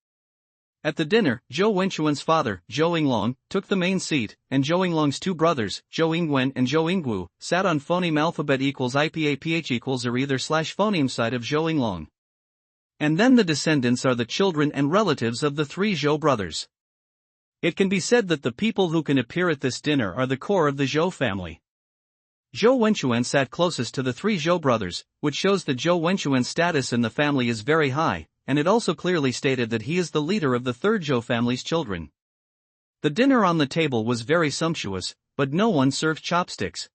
At the dinner, Zhou Wenchuan's father, Zhou Yinglong, took the main seat, and Zhou Yinglong's 2 brothers, Zhou Yingwen and Zhou Yingguo, sat on phoneme alphabet equals IPAPH equals or either / phoneme side of Zhou Yinglong. And then the descendants are the children and relatives of the 3 Zhou brothers. It can be said that the people who can appear at this dinner are the core of the Zhou family. Zhou Wenchuan sat closest to the 3 Zhou brothers, which shows that Zhou Wenchuan's status in the family is very high, and it also clearly stated that he is the leader of the 3rd Zhou family's children. The dinner on the table was very sumptuous, but no one served chopsticks.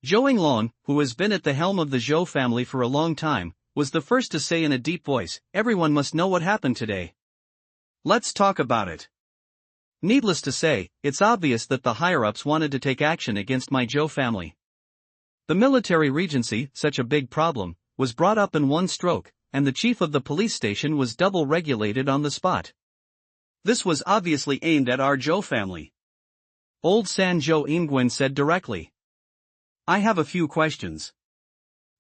Zhou Yinglong, who has been at the helm of the Zhou family for a long time, was the first to say in a deep voice, "Everyone must know what happened today. Let's talk about it. Needless to say, it's obvious that the higher-ups wanted to take action against my Zhou family. The military regency, such a big problem, was brought up in one stroke, and the chief of the police station was double regulated on the spot. This was obviously aimed at our Zhou family." Old San Zhou Yingwen said directly. "I have a few questions.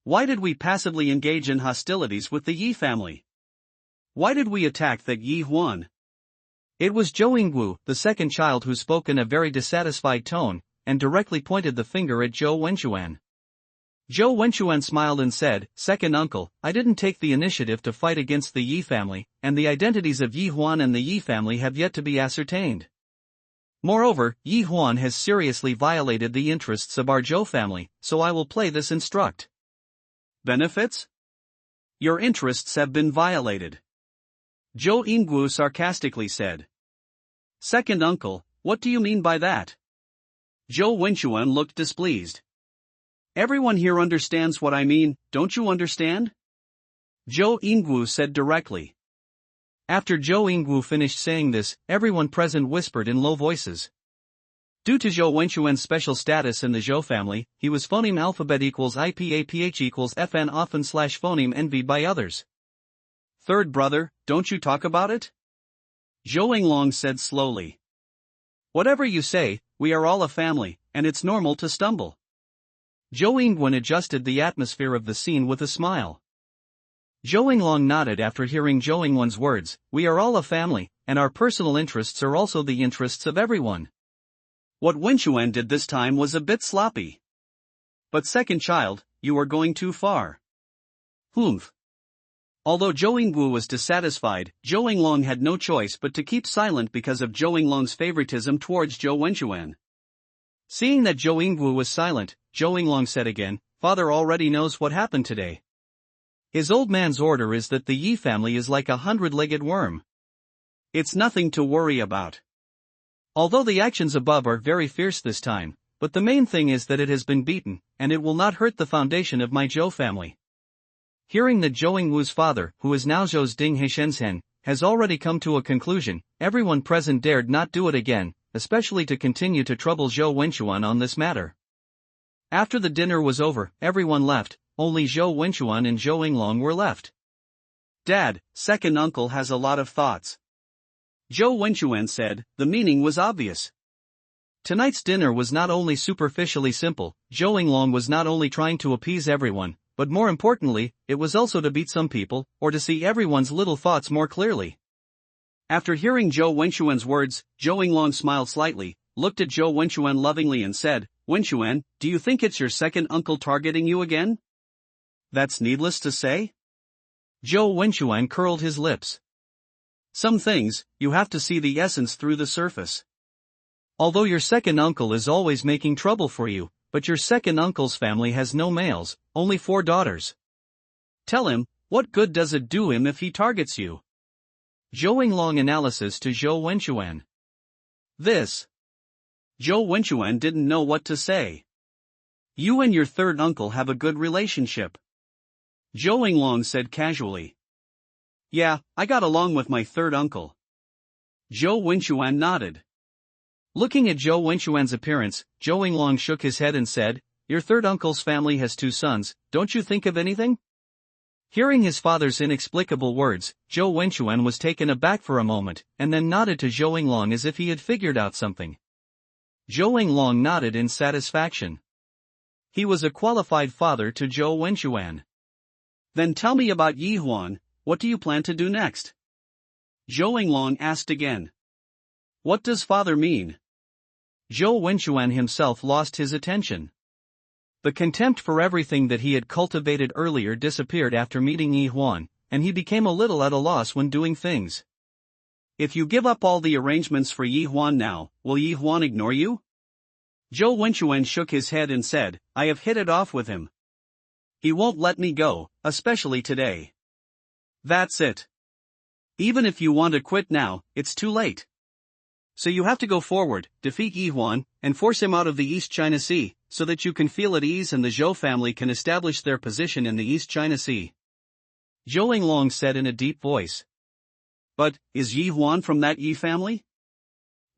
Why did we passively engage in hostilities with the Yi family? Why did we attack that Yi Huan?" It was Zhou Yingguo, the second child, who spoke in a very dissatisfied tone, and directly pointed the finger at Zhou Wenchuan. Zhou Wenchuan smiled and said, "Second uncle, I didn't take the initiative to fight against the Yi family, and the identities of Yi Huan and the Yi family have yet to be ascertained. Moreover, Yi Huan has seriously violated the interests of our Zhou family, so I will play this instruct." "Benefits? Your interests have been violated," Zhou Yingguo sarcastically said. "Second uncle, what do you mean by that?" Zhou Wenchuan looked displeased. "Everyone here understands what I mean, don't you understand?" Zhou Yingguo said directly. After Zhou Yingguo finished saying this, everyone present whispered in low voices. Due to Zhou Wenchuan's special status in the Zhou family, he was phoneme alphabet equals IPAPH equals FN often / phoneme envied by others. "Third brother, don't you talk about it?" Zhou Yinglong said slowly. "Whatever you say, we are all a family, and it's normal to stumble." Zhou Yingwen adjusted the atmosphere of the scene with a smile. Zhou Yinglong nodded after hearing Zhou Yingwen's words, "We are all a family, and our personal interests are also the interests of everyone." What Wenchuan did this time was a bit sloppy. "But second child, you are going too far." "Humph." Although Zhou Yingguo was dissatisfied, Zhou Yinglong had no choice but to keep silent because of Zhou Yinglong's favoritism towards Zhou Wenchuan. Seeing that Zhou Yingguo was silent, Zhou Yinglong said again, "Father already knows what happened today. His old man's order is that the Yi family is like a 100-legged worm. It's nothing to worry about. Although the actions above are very fierce this time, but the main thing is that it has been beaten, and it will not hurt the foundation of my Zhou family. Hearing that Zhou Yingwu's father, who is now Zhou's Ding Heishensheng, has already come to a conclusion, everyone present dared not do it again, especially to continue to trouble Zhou Wenchuan on this matter. After the dinner was over, everyone left, only Zhou Wenchuan and Zhou Yinglong were left. Dad, second uncle has a lot of thoughts. Zhou Wenchuan said, the meaning was obvious. Tonight's dinner was not only superficially simple, Zhou Yinglong was not only trying to appease everyone, but more importantly, it was also to beat some people, or to see everyone's little thoughts more clearly. After hearing Zhou Wenchuan's words, Zhou Yinglong smiled slightly, looked at Zhou Wenchuan lovingly and said, Wenchuan, do you think it's your second uncle targeting you again? That's needless to say? Zhou Wenchuan curled his lips. Some things, you have to see the essence through the surface. Although your second uncle is always making trouble for you, but your second uncle's family has no males, only 4 daughters. Tell him, what good does it do him if he targets you? Zhou Yinglong analysis to Zhou Wenchuan. This. Zhou Wenchuan didn't know what to say. You and your third uncle have a good relationship. Zhou Yinglong said casually. Yeah, I got along with my third uncle. Zhou Wenchuan nodded. Looking at Zhou Wenchuan's appearance, Zhou Yinglong shook his head and said, your third uncle's family has 2 sons, don't you think of anything? Hearing his father's inexplicable words, Zhou Wenchuan was taken aback for a moment, and then nodded to Zhou Yinglong as if he had figured out something. Zhou Yinglong nodded in satisfaction. He was a qualified father to Zhou Wenchuan. Then tell me about Yi Huan, what do you plan to do next? Zhou Yinglong asked again. What does father mean? Zhou Wenchuan himself lost his attention. The contempt for everything that he had cultivated earlier disappeared after meeting Yi Huan, and he became a little at a loss when doing things. If you give up all the arrangements for Yi Huan now, will Yi Huan ignore you? Zhou Wenchuan shook his head and said, I have hit it off with him. He won't let me go, especially today. That's it. Even if you want to quit now, it's too late. So you have to go forward, defeat Yi Huan, and force him out of the East China Sea, so that you can feel at ease and the Zhou family can establish their position in the East China Sea. Zhou Yinglong said in a deep voice. But, is Yi Huan from that Yi family?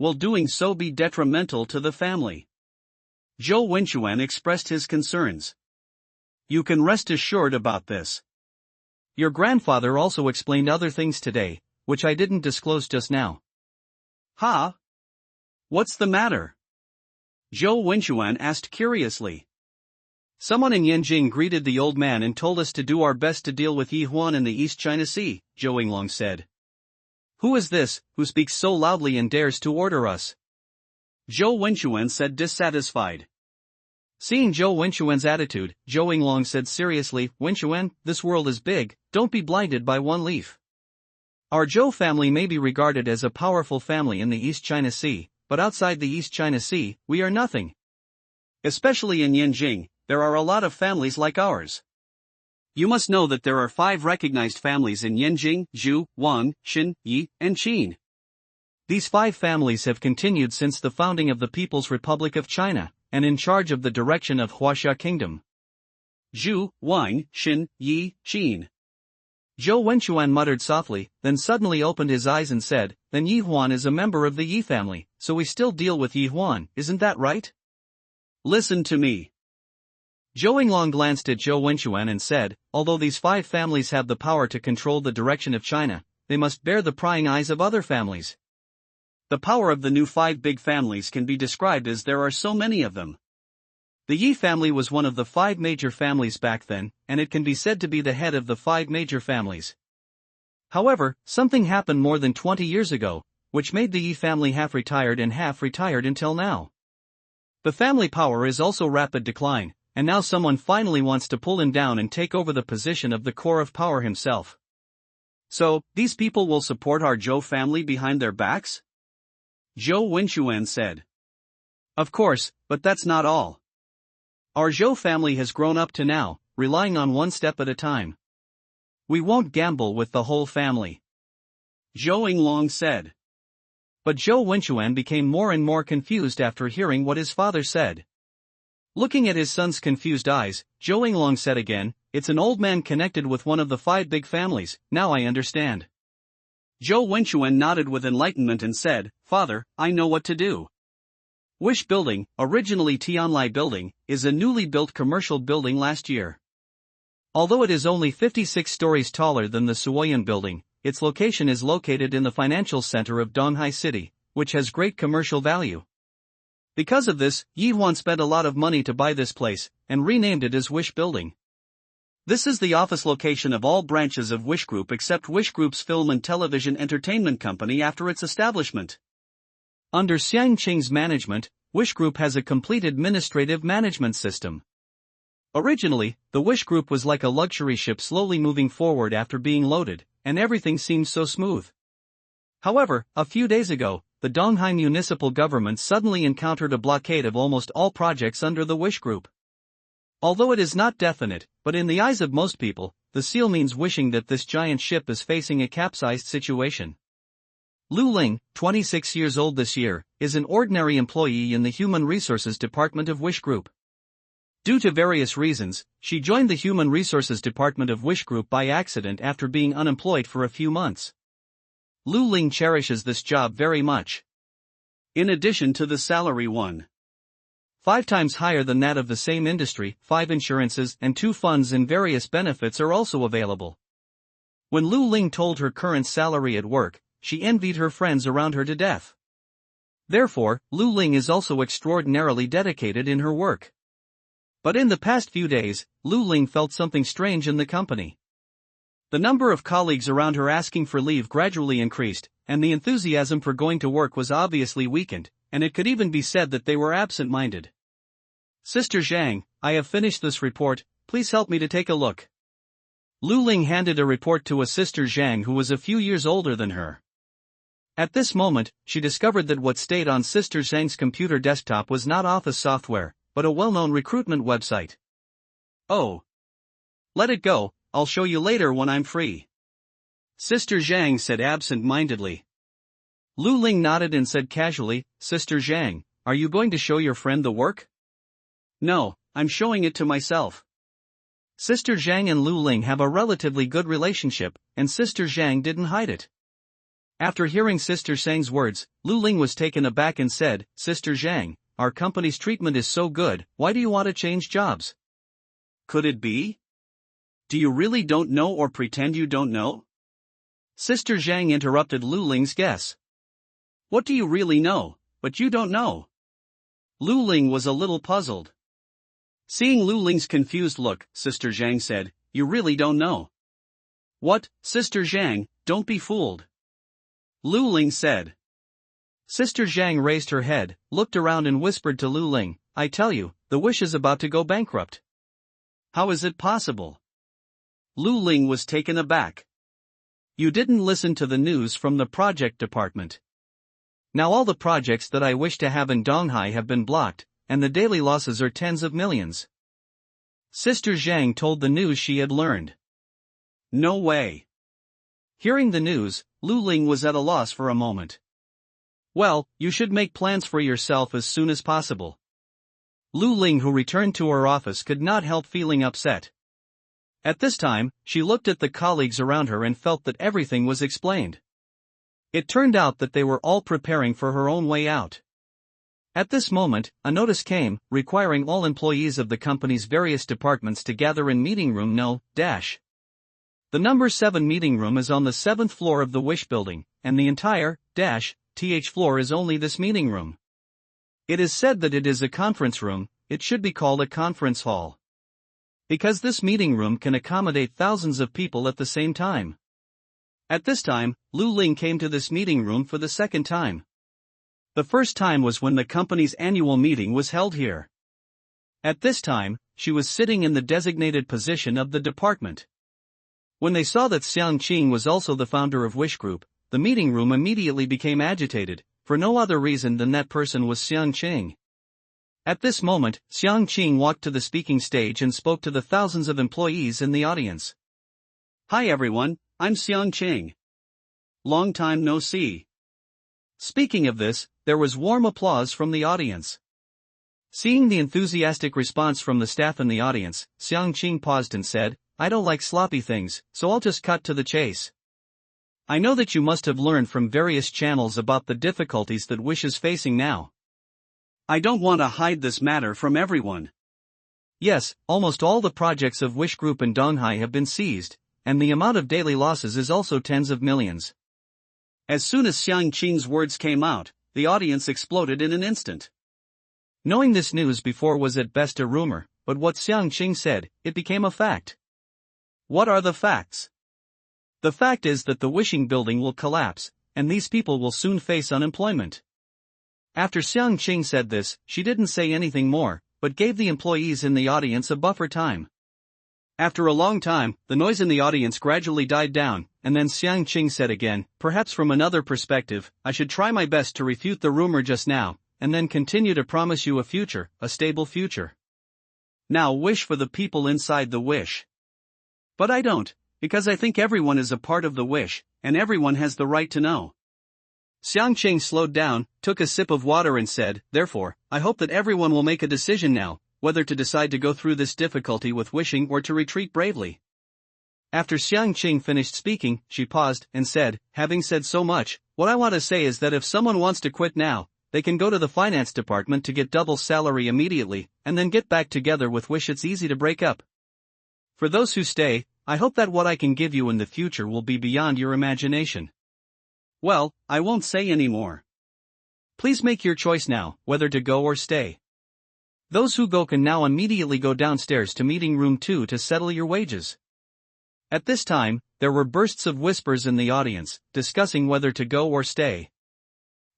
Will doing so be detrimental to the family? Zhou Wenchuan expressed his concerns. You can rest assured about this. Your grandfather also explained other things today, which I didn't disclose just now. Huh? What's the matter? Zhou Wenchuan asked curiously. Someone in Yanjing greeted the old man and told us to do our best to deal with Yi Huan in the East China Sea, Zhou Yinglong said. Who is this, who speaks so loudly and dares to order us? Zhou Wenchuan said dissatisfied. Seeing Zhou Wenchuan's attitude, Zhou Yinglong said seriously, Wenchuan, this world is big, don't be blinded by one leaf. Our Zhou family may be regarded as a powerful family in the East China Sea, but outside the East China Sea, we are nothing. Especially in Yanjing, there are a lot of families like ours. You must know that there are 5 recognized families in Yanjing, Zhu, Wang, Xin, Yi, and Qin. These 5 families have continued since the founding of the People's Republic of China, and in charge of the direction of Huaxia Kingdom. Zhu, Wang, Xin, Yi, Qin. Zhou Wenchuan muttered softly, then suddenly opened his eyes and said, then Yi Huan is a member of the Yi family, so we still deal with Yi Huan, isn't that right? Listen to me. Zhou Yinglong glanced at Zhou Wenchuan and said, although these 5 families have the power to control the direction of China, they must bear the prying eyes of other families. The power of the new 5 big families can be described as there are so many of them. The Yi family was one of the 5 major families back then, and it can be said to be the head of the 5 major families. However, something happened more than 20 years ago, which made the Yi family half retired and half retired until now. The family power is also rapid decline, and now someone finally wants to pull him down and take over the position of the core of power himself. So, these people will support our Zhou family behind their backs? Zhou Wenchuan said. Of course, but that's not all. Our Zhou family has grown up to now, relying on one step at a time. We won't gamble with the whole family. Zhou Yinglong said. But Zhou Wenchuan became more and more confused after hearing what his father said. Looking at his son's confused eyes, Zhou Yinglong said again, "It's an old man connected with one of the 5 big families, now I understand." Zhou Wenchuan nodded with enlightenment and said, "Father, I know what to do." Wish Building, originally Tianlai Building, is a newly built commercial building last year. Although it is only 56 stories taller than the Suoyan Building, its location is located in the financial center of Donghai City, which has great commercial value. Because of this, Yi Huan spent a lot of money to buy this place, and renamed it as Wish Building. This is the office location of all branches of Wish Group except Wish Group's film and television entertainment company after its establishment. Under Xiang Qing's management, Wish Group has a complete administrative management system. Originally, the Wish Group was like a luxury ship slowly moving forward after being loaded, and everything seemed so smooth. However, a few days ago, the Donghai municipal government suddenly encountered a blockade of almost all projects under the Wish Group. Although it is not definite, but in the eyes of most people, the seal means wishing that this giant ship is facing a capsized situation. Lu Ling, 26 years old this year, is an ordinary employee in the Human Resources Department of Wish Group. Due to various reasons, she joined the Human Resources Department of Wish Group by accident after being unemployed for a few months. Lu Ling cherishes this job very much. In addition to the salary 1.5 times higher than that of the same industry, 5 insurances and 2 funds and various benefits are also available. When Lu Ling told her current salary at work, she envied her friends around her to death. Therefore, Lu Ling is also extraordinarily dedicated in her work. But in the past few days, Lu Ling felt something strange in the company. The number of colleagues around her asking for leave gradually increased, and the enthusiasm for going to work was obviously weakened, and it could even be said that they were absent-minded. "Sister Zhang, I have finished this report, please help me to take a look." Lu Ling handed a report to a Sister Zhang who was a few years older than her. At this moment, she discovered that what stayed on Sister Zhang's computer desktop was not office software, but a well-known recruitment website. "Oh. Let it go, I'll show you later when I'm free," Sister Zhang said absent-mindedly. Lu Ling nodded and said casually, "Sister Zhang, are you going to show your friend the work?" "No, I'm showing it to myself." Sister Zhang and Lu Ling have a relatively good relationship, and Sister Zhang didn't hide it. After hearing Sister Zhang's words, Lu Ling was taken aback and said, "Sister Zhang, our company's treatment is so good, why do you want to change jobs?" "Could it be? Do you really don't know or pretend you don't know?" Sister Zhang interrupted Lu Ling's guess. "What do you really know, but you don't know?" Lu Ling was a little puzzled. Seeing Lu Ling's confused look, Sister Zhang said, "You really don't know?" "What, Sister Zhang, don't be fooled," Lu Ling said. Sister Zhang raised her head, looked around and whispered to Lu Ling, "I tell you, the Wish is about to go bankrupt." "How is it possible?" Lu Ling was taken aback. "You didn't listen to the news from the project department. Now all the projects that I wish to have in Donghai have been blocked, and the daily losses are tens of millions." Sister Zhang told the news she had learned. "No way." Hearing the news, Lu Ling was at a loss for a moment. "Well, you should make plans for yourself as soon as possible." Lu Ling, who returned to her office, could not help feeling upset. At this time, she looked at the colleagues around her and felt that everything was explained. It turned out that they were all preparing for her own way out. At this moment, a notice came, requiring all employees of the company's various departments to gather in meeting room No. The number 7 meeting room is on the 7th floor of the Wish Building, and the entire th floor is only this meeting room. It is said that it is a conference room, it should be called a conference hall. Because this meeting room can accommodate thousands of people at the same time. At this time, Lu Ling came to this meeting room for the second time. The first time was when the company's annual meeting was held here. At this time, she was sitting in the designated position of the department. When they saw that Xiang Qing was also the founder of Wish Group, the meeting room immediately became agitated, for no other reason than that person was Xiang Qing. At this moment, Xiang Qing walked to the speaking stage and spoke to the thousands of employees in the audience. "Hi everyone, I'm Xiang Qing. Long time no see." Speaking of this, there was warm applause from the audience. Seeing the enthusiastic response from the staff and the audience, Xiang Qing paused and said, I don't like sloppy things, so I'll just cut to the chase. I know that you must have learned from various channels about the difficulties that Wish is facing now. I don't want to hide this matter from everyone. Yes, almost all the projects of Wish Group in Donghai have been seized, and the amount of daily losses is also tens of millions. As soon as Xiang Qing's words came out, the audience exploded in an instant. Knowing this news before was at best a rumor, but what Xiang Qing said, it became a fact. What are the facts? The fact is that the wishing building will collapse, and these people will soon face unemployment. After Xiang Qing said this, she didn't say anything more, but gave the employees in the audience a buffer time. After a long time, the noise in the audience gradually died down, and then Xiang Qing said again, perhaps from another perspective, I should try my best to refute the rumor just now, and then continue to promise you a future, a stable future. Now wish for the people inside the wish. But I don't, because I think everyone is a part of the wish, and everyone has the right to know. Xiang Qing slowed down, took a sip of water and said, therefore, I hope that everyone will make a decision now, whether to decide to go through this difficulty with wishing or to retreat bravely. After Xiang Qing finished speaking, she paused and said, having said so much, what I want to say is that if someone wants to quit now, they can go to the finance department to get double salary immediately, and then get back together with Wish. It's easy to break up. For those who stay, I hope that what I can give you in the future will be beyond your imagination. Well, I won't say any more. Please make your choice now, whether to go or stay. Those who go can now immediately go downstairs to meeting room 2 to settle your wages. At this time, there were bursts of whispers in the audience, discussing whether to go or stay.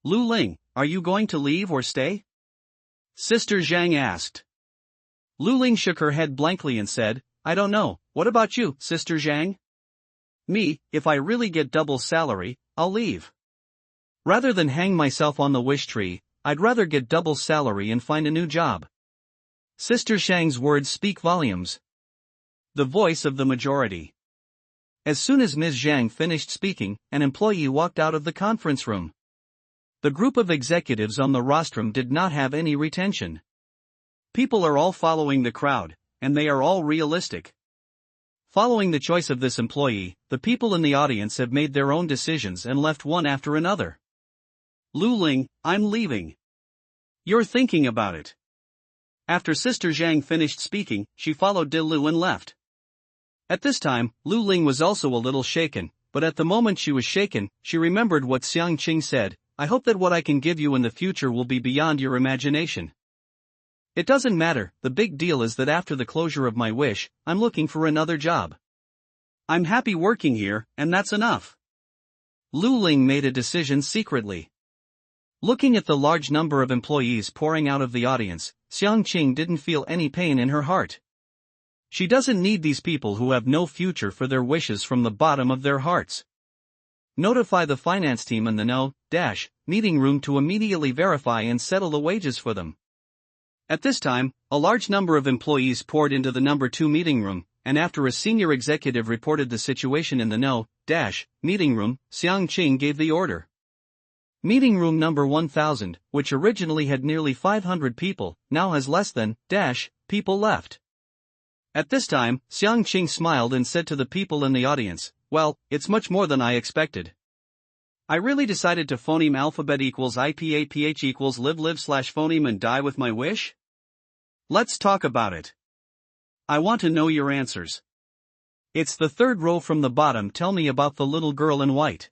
Lu Ling, are you going to leave or stay? Sister Zhang asked. Lu Ling shook her head blankly and said, I don't know, what about you, Sister Zhang? Me, if I really get double salary, I'll leave. Rather than hang myself on the wish tree, I'd rather get double salary and find a new job. Sister Zhang's words speak volumes. The voice of the majority. As soon as Ms. Zhang finished speaking, an employee walked out of the conference room. The group of executives on the rostrum did not have any retention. People are all following the crowd, and they are all realistic. Following the choice of this employee, the people in the audience have made their own decisions and left one after another. Lu Ling, I'm leaving. You're thinking about it. After Sister Zhang finished speaking, she followed De Lu and left. At this time, Lu Ling was also a little shaken, but at the moment she was shaken, she remembered what Xiang Qing said, I hope that what I can give you in the future will be beyond your imagination. It doesn't matter, the big deal is that after the closure of my wish, I'm looking for another job. I'm happy working here, and that's enough. Lu Ling made a decision secretly. Looking at the large number of employees pouring out of the audience, Xiang Qing didn't feel any pain in her heart. She doesn't need these people who have no future for their wishes from the bottom of their hearts. Notify the finance team in the meeting room to immediately verify and settle the wages for them. At this time, a large number of employees poured into the number 2 meeting room, and after a senior executive reported the situation in the meeting room, Xiang Qing gave the order. Meeting room number 1000, which originally had nearly 500 people, now has less than people left. At this time, Xiang Qing smiled and said to the people in the audience, well, it's much more than I expected. I really decided to phoneme alphabet equals IPAPH equals live/phoneme and die with my wish? Let's talk about it. I want to know your answers. It's the third row from the bottom. Tell me about the little girl in white.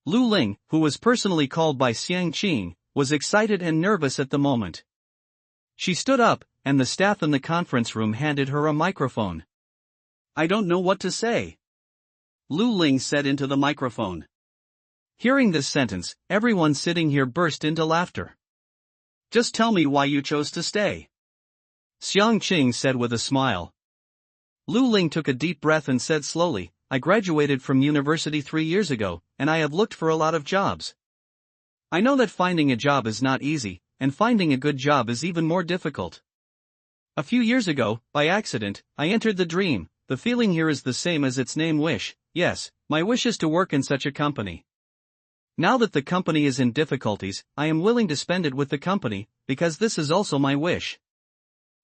Lu Ling, who was personally called by Xiang Qing, was excited and nervous at the moment. She stood up, and the staff in the conference room handed her a microphone. I don't know what to say. Lu Ling said into the microphone. Hearing this sentence, everyone sitting here burst into laughter. Just tell me why you chose to stay. Xiang Qing said with a smile. Lu Ling took a deep breath and said slowly, I graduated from university 3 years ago, and I have looked for a lot of jobs. I know that finding a job is not easy, and finding a good job is even more difficult. A few years ago, by accident, I entered the dream. The feeling here is the same as its name wish. Yes, my wish is to work in such a company. Now that the company is in difficulties, I am willing to spend it with the company, because this is also my wish.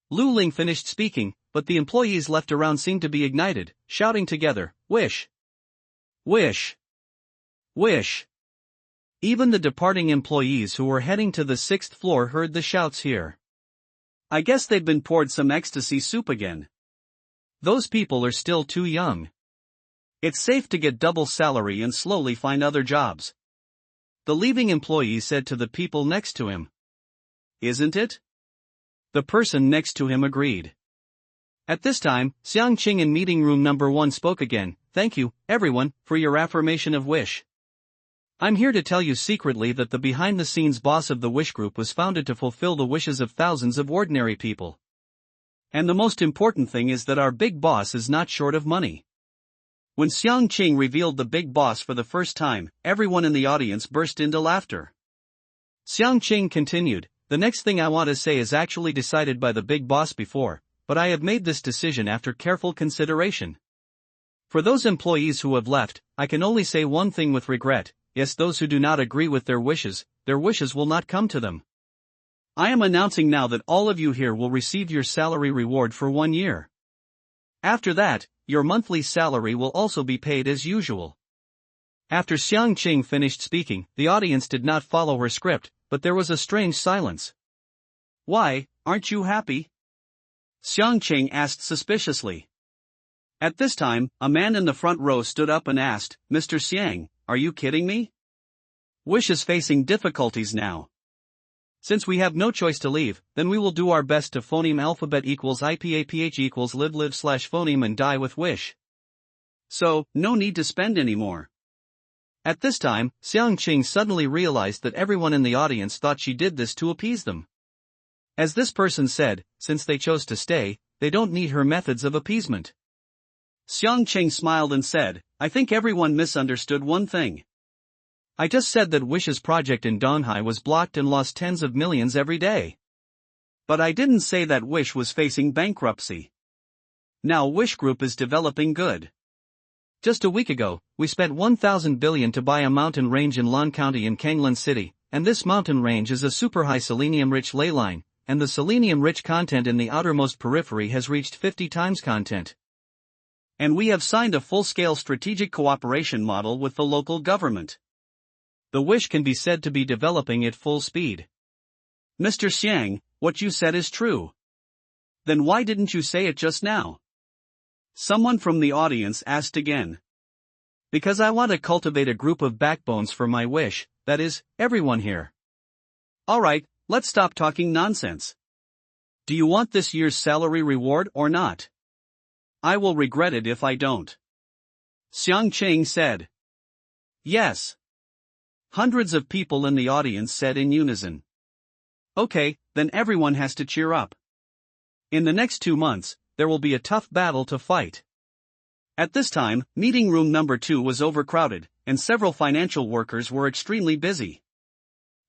Lu Ling finished speaking, but the employees left around seemed to be ignited, shouting together, "Wish! Wish! Wish!" Even the departing employees who were heading to the 6th floor heard the shouts here. I guess they'd been poured some ecstasy soup again. Those people are still too young. It's safe to get double salary and slowly find other jobs. The leaving employee said to the people next to him. Isn't it? The person next to him agreed. At this time, Xiang Qing in meeting room number 1 spoke again. Thank you, everyone, for your affirmation of wish. I'm here to tell you secretly that the behind-the-scenes boss of the Wish Group was founded to fulfill the wishes of thousands of ordinary people. And the most important thing is that our big boss is not short of money. When Xiang Qing revealed the big boss for the first time, everyone in the audience burst into laughter. Xiang Qing continued, the next thing I want to say is actually decided by the big boss before, but I have made this decision after careful consideration. For those employees who have left, I can only say one thing with regret. Yes, those who do not agree with their wishes will not come to them. I am announcing now that all of you here will receive your salary reward for 1 year. After that, your monthly salary will also be paid as usual. After Xiang Qing finished speaking, the audience did not follow her script, but there was a strange silence. Why, aren't you happy? Xiang Qing asked suspiciously. At this time, a man in the front row stood up and asked, Mr. Xiang, are you kidding me? Wish is facing difficulties now. Since we have no choice to leave, then we will do our best to phoneme alphabet equals IPAPH equals live/phoneme and die with Wish. So, no need to spend anymore. At this time, Xiang Qing suddenly realized that everyone in the audience thought she did this to appease them. As this person said, since they chose to stay, they don't need her methods of appeasement. Xiang Qing smiled and said, I think everyone misunderstood one thing. I just said that Wish's project in Donghai was blocked and lost tens of millions every day. But I didn't say that Wish was facing bankruptcy. Now Wish Group is developing good. Just a week ago, we spent 1,000 billion to buy a mountain range in Lan County in Kanglan City, and this mountain range is a super high selenium-rich ley line, and the selenium-rich content in the outermost periphery has reached 50 times content. And we have signed a full-scale strategic cooperation model with the local government. The Wish can be said to be developing at full speed. Mr. Xiang, what you said is true. Then why didn't you say it just now? Someone from the audience asked again. Because I want to cultivate a group of backbones for my wish, that is, everyone here. Alright, let's stop talking nonsense. Do you want this year's salary reward or not? I will regret it if I don't. Xiang Qing said. Yes. Hundreds of people in the audience said in unison. Okay, then everyone has to cheer up. In the next 2 months, there will be a tough battle to fight. At this time, meeting room number 2 was overcrowded, and several financial workers were extremely busy.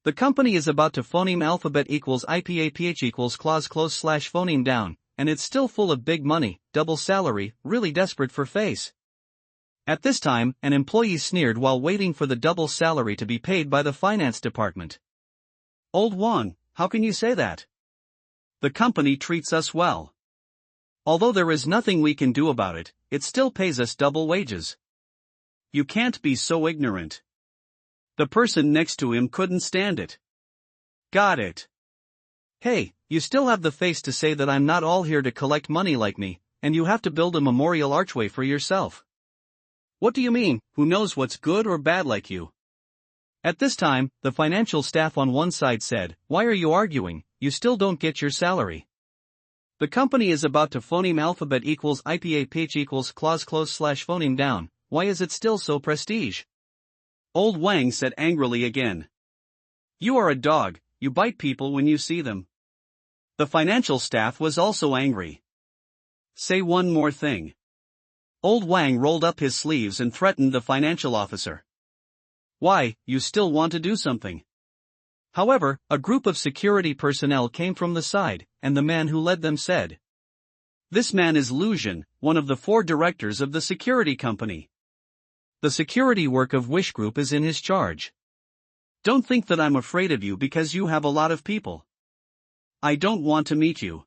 The company is about to phoneme alphabet equals IPAPH equals clause close/phoneme down, and it's still full of big money, double salary, really desperate for face. At this time, an employee sneered while waiting for the double salary to be paid by the finance department. Old Wang, how can you say that? The company treats us well. Although there is nothing we can do about it, it still pays us double wages. You can't be so ignorant. The person next to him couldn't stand it. Got it. Hey, you still have the face to say that I'm not all here to collect money like me, and you have to build a memorial archway for yourself. What do you mean, who knows what's good or bad like you? At this time, the financial staff on one side said, why are you arguing, you still don't get your salary. The company is about to phoneme alphabet equals IPAPH equals clause close/phoneme down, why is it still so prestige? Old Wang said angrily again. You are a dog, you bite people when you see them. The financial staff was also angry. Say one more thing. Old Wang rolled up his sleeves and threatened the financial officer. Why, you still want to do something? However, a group of security personnel came from the side, and the man who led them said. This man is Lu Zhen, one of the 4 directors of the security company. The security work of Wish Group is in his charge. Don't think that I'm afraid of you because you have a lot of people. I don't want to meet you.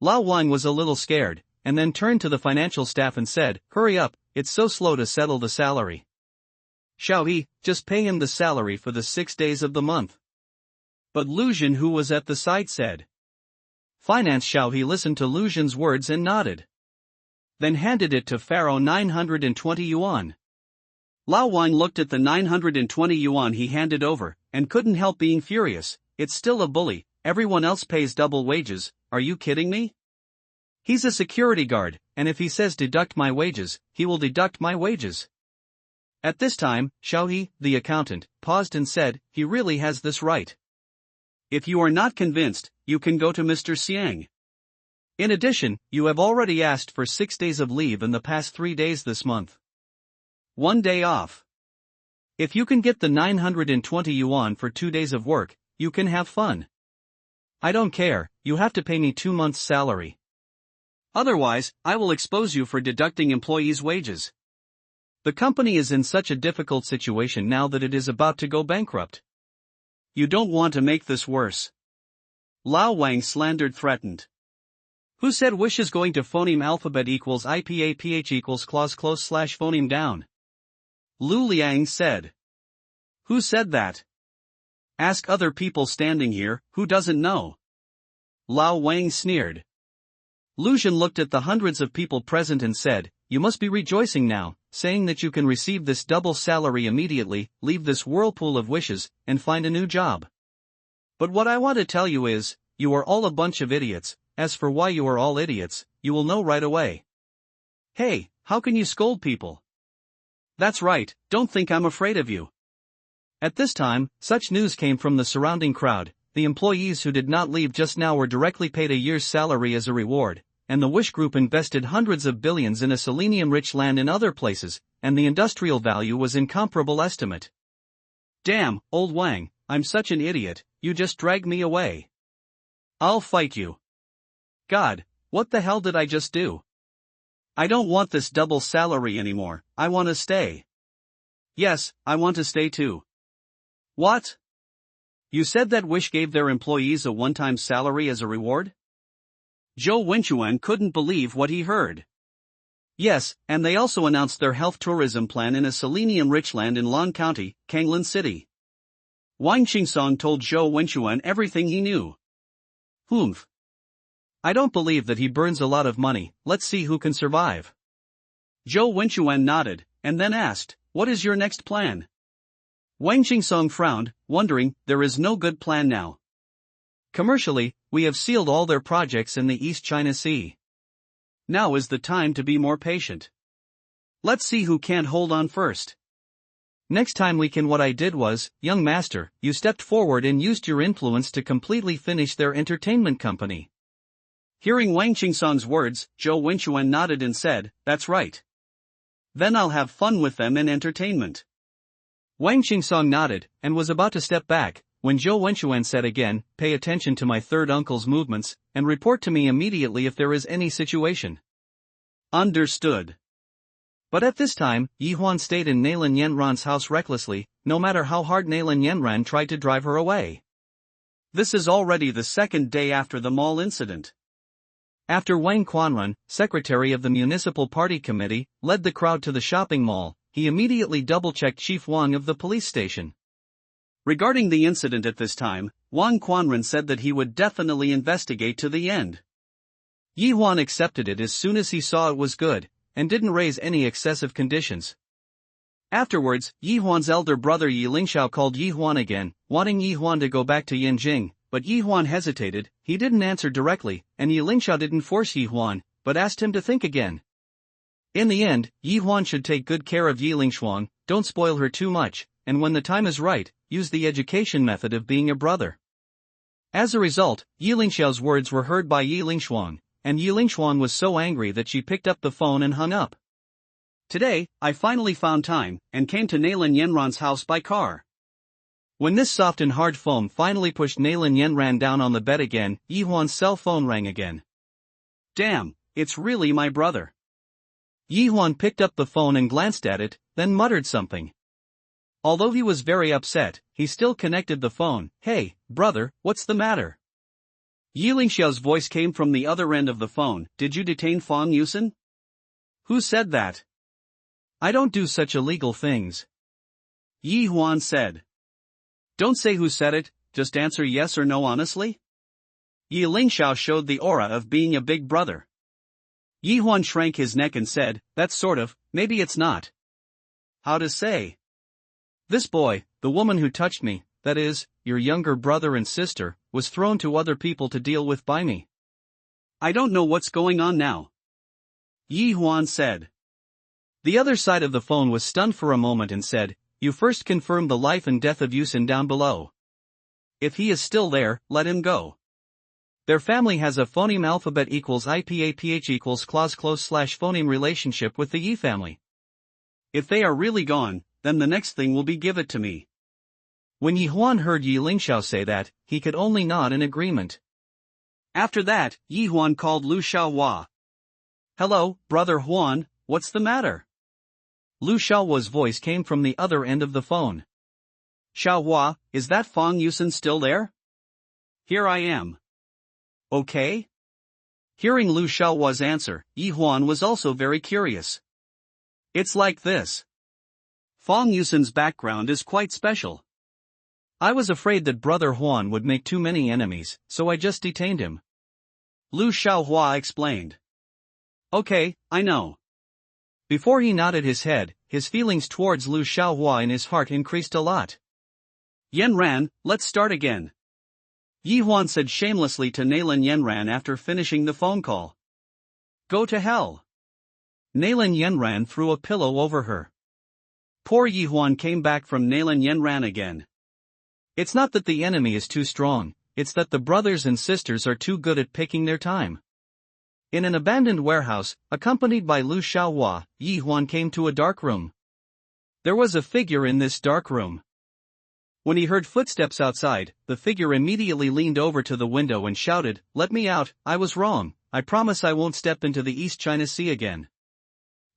Lao Wang was a little scared, and then turned to the financial staff and said, hurry up, it's so slow to settle the salary. Xiao He, just pay him the salary for the 6 days of the month. But Lu Jin, who was at the side, said. Finance. Xiao He listened to Lu Jin's words and nodded. Then handed it to Pharaoh 920 yuan. Lao Wang looked at the 920 yuan he handed over, and couldn't help being furious. It's still a bully, everyone else pays double wages, are you kidding me? He's a security guard, and if he says deduct my wages, he will deduct my wages. At this time, Xiao He, the accountant, paused and said, he really has this right. If you are not convinced, you can go to Mr. Xiang. In addition, you have already asked for 6 days of leave in the past 3 days this month. 1 day off. If you can get the 920 yuan for 2 days of work, you can have fun. I don't care, you have to pay me 2 months' salary. Otherwise, I will expose you for deducting employees' wages. The company is in such a difficult situation now that it is about to go bankrupt. You don't want to make this worse. Lao Wang slandered, threatened. Who said wish is going to phoneme alphabet equals IPAPH equals clause close slash phoneme down? Lu Liang said. Who said that? Ask other people standing here, who doesn't know? Lao Wang sneered. Lu Jin looked at the hundreds of people present and said, you must be rejoicing now, saying that you can receive this double salary immediately, leave this whirlpool of wishes, and find a new job. But what I want to tell you is, you are all a bunch of idiots. As for why you are all idiots, you will know right away. Hey, how can you scold people? That's right, don't think I'm afraid of you. At this time, such news came from the surrounding crowd. The employees who did not leave just now were directly paid a year's salary as a reward, and the Wish Group invested hundreds of billions in a selenium-rich land in other places, and the industrial value was incomparable estimate. Damn, old Wang, I'm such an idiot, you just dragged me away. I'll fight you. God, what the hell did I just do? I don't want this double salary anymore, I want to stay. Yes, I want to stay too. What? You said that Wish gave their employees a one-time salary as a reward? Zhou Wenchuan couldn't believe what he heard. Yes, and they also announced their health tourism plan in a selenium-rich land in Lan County, Kanglan City. Wang Qingsong told Zhou Wenchuan everything he knew. Humph. I don't believe that he burns a lot of money, let's see who can survive. Zhou Wenchuan nodded, and then asked, what is your next plan? Wang Qingsong frowned, wondering, there is no good plan now. Commercially, we have sealed all their projects in the East China Sea. Now is the time to be more patient. Let's see who can't hold on first. Next time we can. What I did was, young master, you stepped forward and used your influence to completely finish their entertainment company. Hearing Wang Qingsong's words, Zhou Wenchuan nodded and said, that's right. Then I'll have fun with them in entertainment. Wang Qingsong nodded, and was about to step back, when Zhou Wenchuan said again, pay attention to my third uncle's movements, and report to me immediately if there is any situation. Understood. But at this time, Yi Huan stayed in Nailan Yanran's house recklessly, no matter how hard Nailan Yanran tried to drive her away. This is already the second day after the mall incident. After Wang Quanrun, secretary of the municipal party committee, led the crowd to the shopping mall, he immediately double-checked Chief Wang of the police station. Regarding the incident at this time, Wang Quanrun said that he would definitely investigate to the end. Yi Huan accepted it as soon as he saw it was good, and didn't raise any excessive conditions. Afterwards, Yi Huan's elder brother Yi Lingxiao called Yi Huan again, wanting Yi Huan to go back to Yanjing, but Yi Huan hesitated, he didn't answer directly, and Yi Lingxiao didn't force Yi Huan, but asked him to think again. In the end, Yi Huan should take good care of Yi Lingshuang, don't spoil her too much, and when the time is right, use the education method of being a brother. As a result, Yi Lingxiao's words were heard by Yi Lingshuang, and Yi Lingshuang was so angry that she picked up the phone and hung up. Today, I finally found time, and came to Nailan Yanran's house by car. When this soft and hard foam finally pushed Nailan Yanran down on the bed again, Yi Huan's cell phone rang again. Damn, it's really my brother. Yi Huan picked up the phone and glanced at it, then muttered something. Although he was very upset, he still connected the phone. Hey, brother, what's the matter? Yi Lingxiao's voice came from the other end of the phone. Did you detain Fang Yusen? Who said that? I don't do such illegal things. Yi Huan said. Don't say who said it, just answer yes or no honestly. Yi Lingxiao showed the aura of being a big brother. Yi Huan shrank his neck and said, that's sort of, maybe it's not. How to say? This boy, the woman who touched me, that is, your younger brother and sister, was thrown to other people to deal with by me. I don't know what's going on now. Yi Huan said. The other side of the phone was stunned for a moment and said, you first confirm the life and death of Yusen down below. If he is still there, let him go. Their family has a phoneme alphabet equals IPAPH equals clause close / phoneme relationship with the Yi family. If they are really gone, then the next thing will be give it to me. When Yi Huan heard Yi Lingxiao say that, he could only nod in agreement. After that, Yi Huan called Lu Xiaohua. Hello, brother Huan, what's the matter? Lu Xiaohua's voice came from the other end of the phone. Xiaohua, is that Fang Yusen still there? Here I am. Okay? Hearing Lu Xiaohua's answer, Yi Huan was also very curious. It's like this. Fang Yusen's background is quite special. I was afraid that brother Huan would make too many enemies, so I just detained him. Lu Xiaohua explained. Okay, I know. Before he nodded his head, his feelings towards Lu Xiaohua in his heart increased a lot. Yanran, let's start again. Yi Huan said shamelessly to Nalan Yanran after finishing the phone call. Go to hell. Nalan Yanran threw a pillow over her. Poor Yi Huan came back from Nalan Yanran again. It's not that the enemy is too strong, it's that the brothers and sisters are too good at picking their time. In an abandoned warehouse, accompanied by Lu Xiaohua, Yi Huan came to a dark room. There was a figure in this dark room. When he heard footsteps outside, the figure immediately leaned over to the window and shouted, "Let me out, I was wrong, I promise I won't step into the East China Sea again."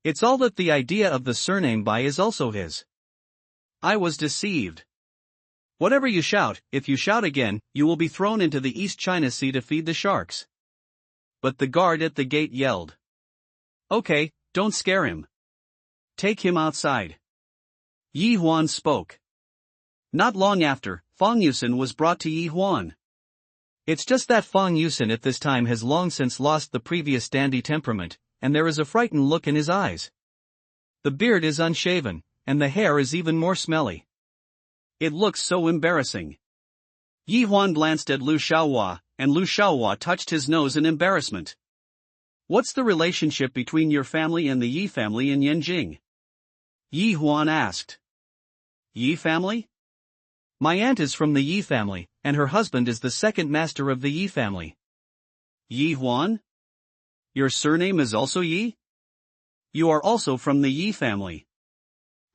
It's all that the idea of the surname Bai is also his. I was deceived. Whatever you shout, if you shout again, you will be thrown into the East China Sea to feed the sharks. But the guard at the gate yelled. Okay, don't scare him. Take him outside. Yi Huan spoke. Not long after, Fang Yusen was brought to Yi Huan. It's just that Fang Yusen at this time has long since lost the previous dandy temperament, and there is a frightened look in his eyes. The beard is unshaven, and the hair is even more smelly. It looks so embarrassing. Yi Huan glanced at Lu Xiaohua, and Lu Xiaohua touched his nose in embarrassment. What's the relationship between your family and the Yi family in Yanjing? Yi Huan asked. Yi family? My aunt is from the Yi family, and her husband is the second master of the Yi family. Yi Huan? Your surname is also Yi? You are also from the Yi family.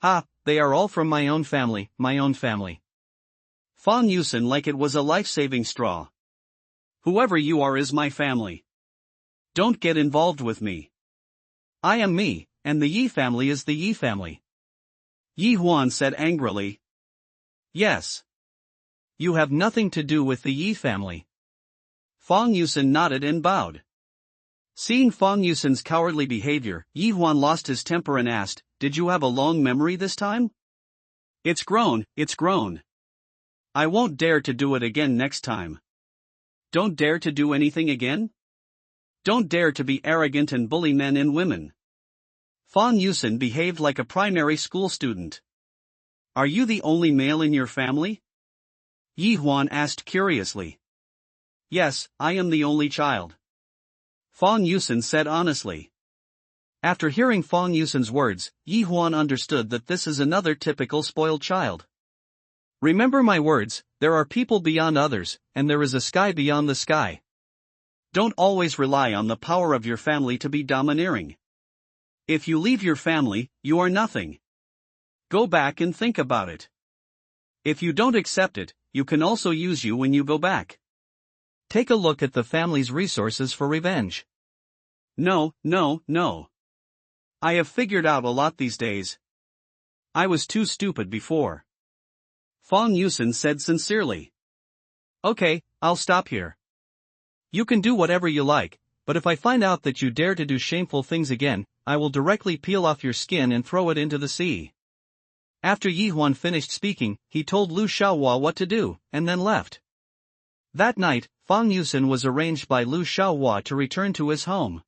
Ha, they are all from my own family, my own family. Fang Yusen like it was a life-saving straw. Whoever you are is my family. Don't get involved with me. I am me, and the Yi family is the Yi family. Yi Huan said angrily. Yes. You have nothing to do with the Yi family. Fang Yusen nodded and bowed. Seeing Fang Yusen's cowardly behavior, Yi Huan lost his temper and asked, Did you have a long memory this time? It's grown, it's grown. I won't dare to do it again next time. Don't dare to do anything again? Don't dare to be arrogant and bully men and women. Fang Yusen behaved like a primary school student. Are you the only male in your family? Yi Huan asked curiously. Yes, I am the only child. Fang Yusen said honestly. After hearing Fang Yusen's words, Yi Huan understood that this is another typical spoiled child. Remember my words, there are people beyond others, and there is a sky beyond the sky. Don't always rely on the power of your family to be domineering. If you leave your family, you are nothing. Go back and think about it. If you don't accept it, you can also use you when you go back. Take a look at the family's resources for revenge. No. I have figured out a lot these days. I was too stupid before. Fang Yusen said sincerely. Okay, I'll stop here. You can do whatever you like, but if I find out that you dare to do shameful things again, I will directly peel off your skin and throw it into the sea. After Yi Huan finished speaking, he told Lu Xiaohua what to do, and then left. That night, Fang Yusen was arranged by Lu Xiaohua to return to his home.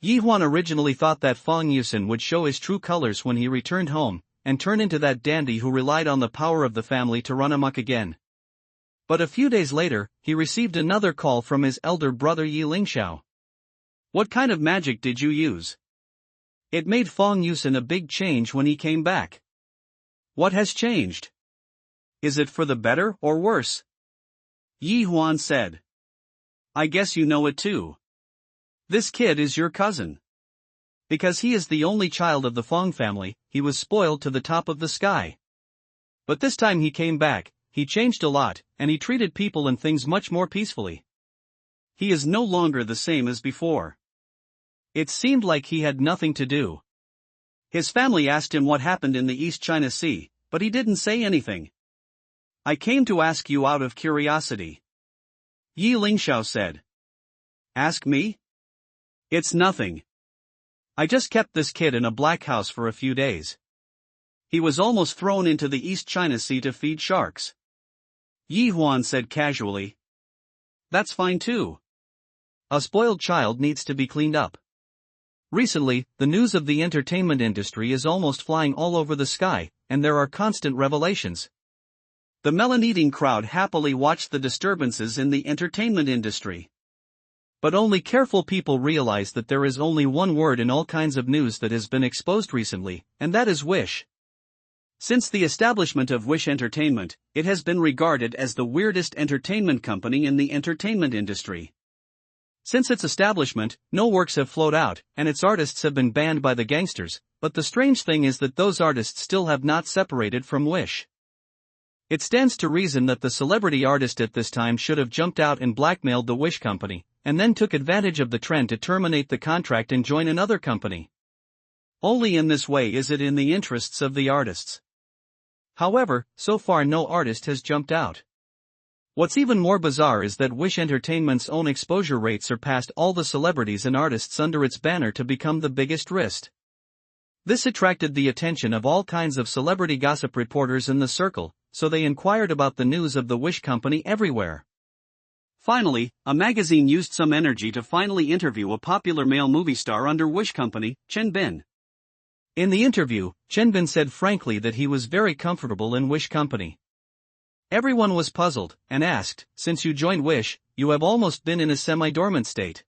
Yi Huan originally thought that Fang Yusen would show his true colors when he returned home, and turn into that dandy who relied on the power of the family to run amok again. But a few days later, he received another call from his elder brother Yi Lingxiao. What kind of magic did you use? It made Fang Yusen a big change when he came back. What has changed? Is it for the better or worse? Yi Huan said. I guess you know it too. This kid is your cousin. Because he is the only child of the Fang family, he was spoiled to the top of the sky. But this time he came back, he changed a lot, and he treated people and things much more peacefully. He is no longer the same as before. It seemed like he had nothing to do. His family asked him what happened in the East China Sea, but he didn't say anything. I came to ask you out of curiosity. Yi Lingxiao said. Ask me? It's nothing. I just kept this kid in a black house for a few days. He was almost thrown into the East China Sea to feed sharks. Yi Huan said casually. That's fine too. A spoiled child needs to be cleaned up. Recently, the news of the entertainment industry is almost flying all over the sky, and there are constant revelations. The melon-eating crowd happily watched the disturbances in the entertainment industry. But only careful people realize that there is only one word in all kinds of news that has been exposed recently, and that is Wish. Since the establishment of Wish Entertainment, it has been regarded as the weirdest entertainment company in the entertainment industry. Since its establishment, no works have flowed out, and its artists have been banned by the gangsters, but the strange thing is that those artists still have not separated from Wish. It stands to reason that the celebrity artist at this time should have jumped out and blackmailed the Wish company, and then took advantage of the trend to terminate the contract and join another company. Only in this way is it in the interests of the artists. However, so far no artist has jumped out. What's even more bizarre is that Wish Entertainment's own exposure rate surpassed all the celebrities and artists under its banner to become the biggest wrist. This attracted the attention of all kinds of celebrity gossip reporters in the circle, so they inquired about the news of the Wish company everywhere. Finally, a magazine used some energy to finally interview a popular male movie star under Wish company, Chen Bin. In the interview, Chen Bin said frankly that he was very comfortable in Wish company. Everyone was puzzled, and asked, since you joined Wish, you have almost been in a semi-dormant state.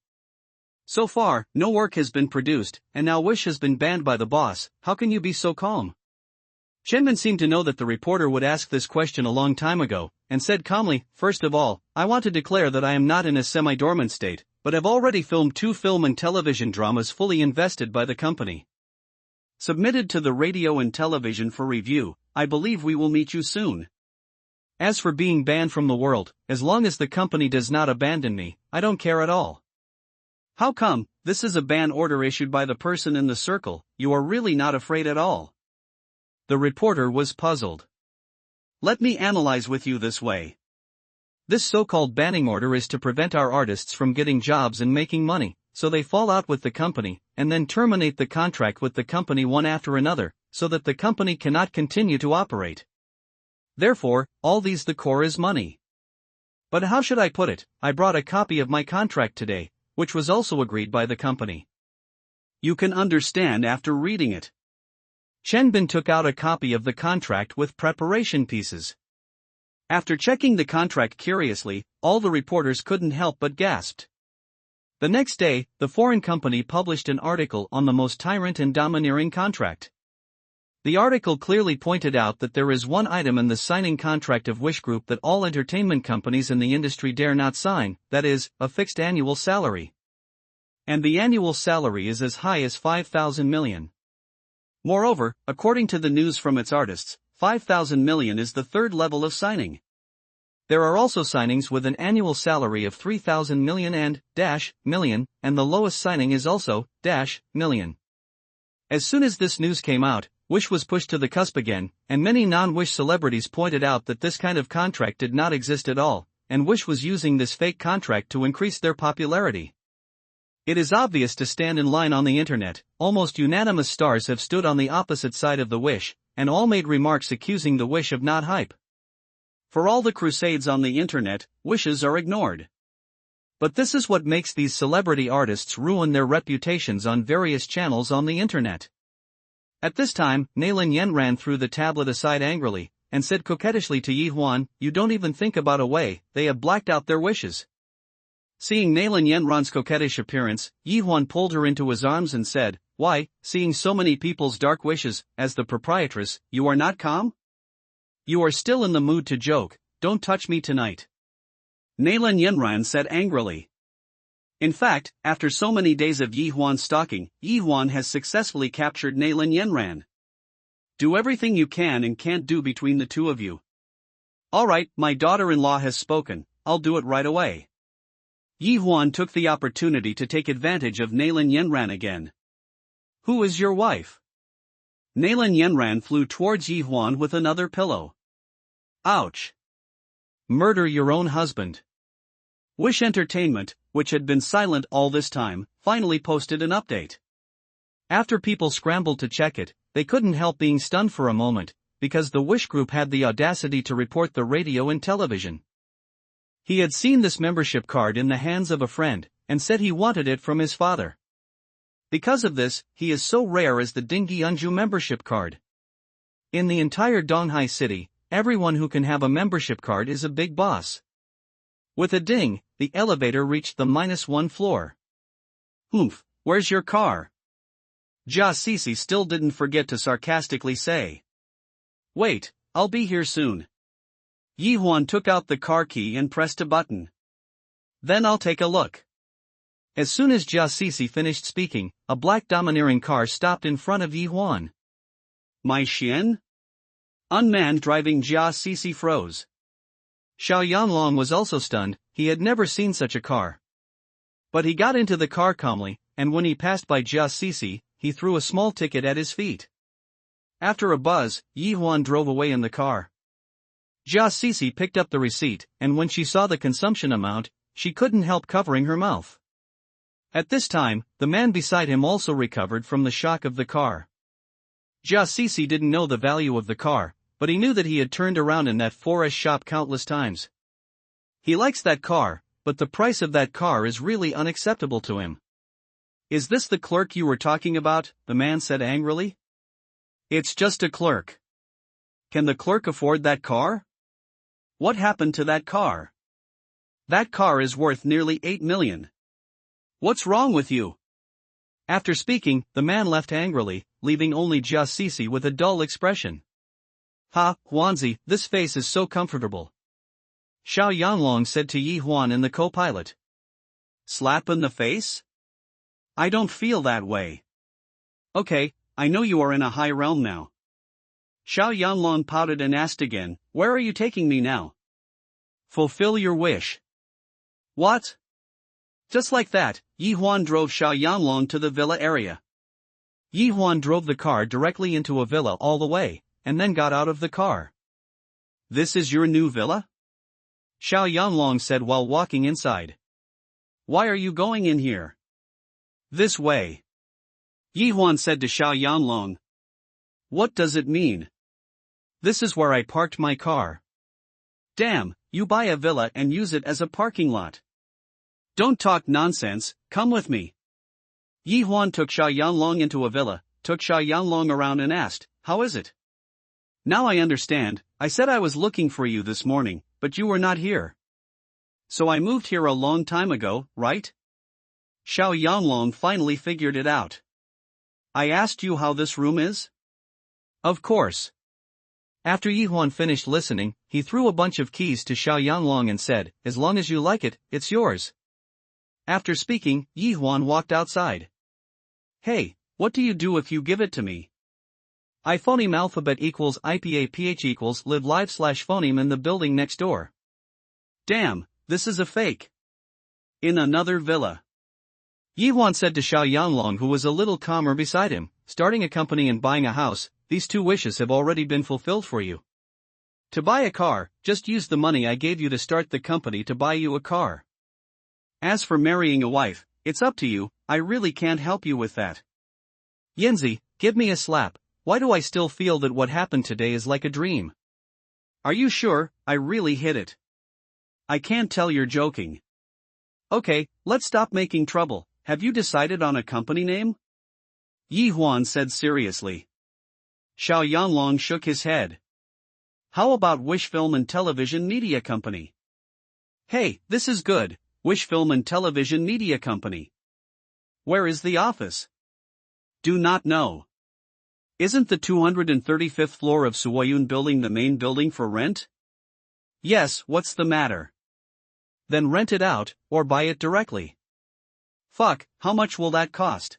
So far, no work has been produced, and now Wish has been banned by the boss, how can you be so calm? Chen seemed to know that the reporter would ask this question a long time ago, and said calmly, first of all, I want to declare that I am not in a semi-dormant state, but have already filmed 2 film and television dramas fully invested by the company. Submitted to the radio and television for review, I believe we will meet you soon. As for being banned from the world, as long as the company does not abandon me, I don't care at all. How come? This is a ban order issued by the person in the circle, you are really not afraid at all. The reporter was puzzled. Let me analyze with you this way. This so-called banning order is to prevent our artists from getting jobs and making money, so they fall out with the company, and then terminate the contract with the company one after another, so that the company cannot continue to operate. Therefore, all these the core is money. But how should I put it? I brought a copy of my contract today, which was also agreed by the company. You can understand after reading it. Chen Bin took out a copy of the contract with preparation pieces. After checking the contract curiously, all the reporters couldn't help but gasped. The next day, the foreign company published an article on the most tyrant and domineering contract. The article clearly pointed out that there is one item in the signing contract of Wish Group that all entertainment companies in the industry dare not sign, that is, a fixed annual salary. And the annual salary is as high as 5,000 million. Moreover, according to the news from its artists, 5,000 million is the third level of signing. There are also signings with an annual salary of 3,000 million and million, and the lowest signing is also million. As soon as this news came out, Wish was pushed to the cusp again, and many non-Wish celebrities pointed out that this kind of contract did not exist at all, and Wish was using this fake contract to increase their popularity. It is obvious to stand in line on the internet. Almost unanimous stars have stood on the opposite side of the Wish, and all made remarks accusing the Wish of not hype. For all the crusades on the internet, wishes are ignored. But this is what makes these celebrity artists ruin their reputations on various channels on the internet. At this time, Nailin Yen ran threw the tablet aside angrily, and said coquettishly to Yi Huan, "You don't even think about a way, they have blacked out their wishes." Seeing Nailin Yenran's coquettish appearance, Yi Huan pulled her into his arms and said, "Why, seeing so many people's dark wishes, as the proprietress, you are not calm? You are still in the mood to joke, don't touch me tonight." Nailin Yenran said angrily. In fact, after so many days of Yi Huan's stalking, Yi Huan has successfully captured Nailin Yenran. Do everything you can and can't do between the two of you. Alright, my daughter-in-law has spoken, I'll do it right away. Yi Huan took the opportunity to take advantage of Nailin Yenran again. Who is your wife? Nailin Yenran flew towards Yi Huan with another pillow. Ouch. Murder your own husband. Wish Entertainment, which had been silent all this time, finally posted an update. After people scrambled to check it, they couldn't help being stunned for a moment, because the Wish Group had the audacity to report the radio and television. He had seen this membership card in the hands of a friend, and said he wanted it from his father. Because of this, he is so rare as the Dingyi Unju membership card. In the entire Donghai city, everyone who can have a membership card is a big boss. With a ding, the elevator reached the -1 floor. "Oomph, where's your car?" Jia Sisi still didn't forget to sarcastically say. "Wait, I'll be here soon." Yi Huan took out the car key and pressed a button. "Then I'll take a look." As soon as Jia Sisi finished speaking, a black domineering car stopped in front of Yi Huan. "My Xian?" Unmanned driving Jia Sisi froze. Xiao Yanlong was also stunned, he had never seen such a car. But he got into the car calmly, and when he passed by Jia Sisi, he threw a small ticket at his feet. After a buzz, Yi Huan drove away in the car. Jia Sisi picked up the receipt, and when she saw the consumption amount, she couldn't help covering her mouth. At this time, the man beside him also recovered from the shock of the car. Jia Sisi didn't know the value of the car, but he knew that he had turned around in that 4S shop countless times. He likes that car, but the price of that car is really unacceptable to him. "Is this the clerk you were talking about?" the man said angrily. "It's just a clerk. Can the clerk afford that car? What happened to that car? That car is worth nearly 8 million. What's wrong with you?" After speaking, the man left angrily, leaving only Jia Sisi with a dull expression. "Ha, Huanzi, this face is so comfortable," Xiao Yanlong said to Yi Huan in the co-pilot. "Slap in the face? I don't feel that way." "Okay, I know you are in a high realm now." Xiao Yanlong pouted and asked again, "Where are you taking me now?" "Fulfill your wish." "What?" Just like that, Yi Huan drove Xiao Yanlong to the villa area. Yi Huan drove the car directly into a villa all the way, and then got out of the car. "This is your new villa?" Xiao Yanlong said while walking inside. "Why are you going in here?" "This way." Yi Huan said to Xiao Yanlong. "What does it mean?" "This is where I parked my car." "Damn, you buy a villa and use it as a parking lot. Don't talk nonsense, come with me." Yi Huan took Xiao Yanlong into a villa, took Xiao Yanlong around and asked, "How is it?" "Now I understand, I said I was looking for you this morning, but you were not here. So I moved here a long time ago, right?" Xiao Yanlong finally figured it out. "I asked you how this room is?" "Of course." After Yi Huan finished listening, he threw a bunch of keys to Xiao Yanlong and said, "As long as you like it, it's yours." After speaking, Yi Huan walked outside. "Hey, what do you do if you give it to me?" iPhoneme alphabet equals IPAPH equals live live / phoneme in the building next door. "Damn, this is a fake." In another villa. Yi Huan said to Xiao Yanlong, who was a little calmer beside him, "Starting a company and buying a house, these 2 wishes have already been fulfilled for you. To buy a car, just use the money I gave you to start the company to buy you a car. As for marrying a wife, it's up to you, I really can't help you with that. Yenzi, give me a slap, why do I still feel that what happened today is like a dream? Are you sure, I really hit it? I can't tell you're joking. Okay, let's stop making trouble, have you decided on a company name? Yi Huan said seriously. Xiao Yanglong shook his head. How about Wish Film and Television Media Company? Hey, this is good, Wish Film and Television Media Company. Where is the office? Do not know. Isn't the 235th floor of Suoyun building the main building for rent? Yes, what's the matter? Then rent it out, or buy it directly. Fuck, how much will that cost?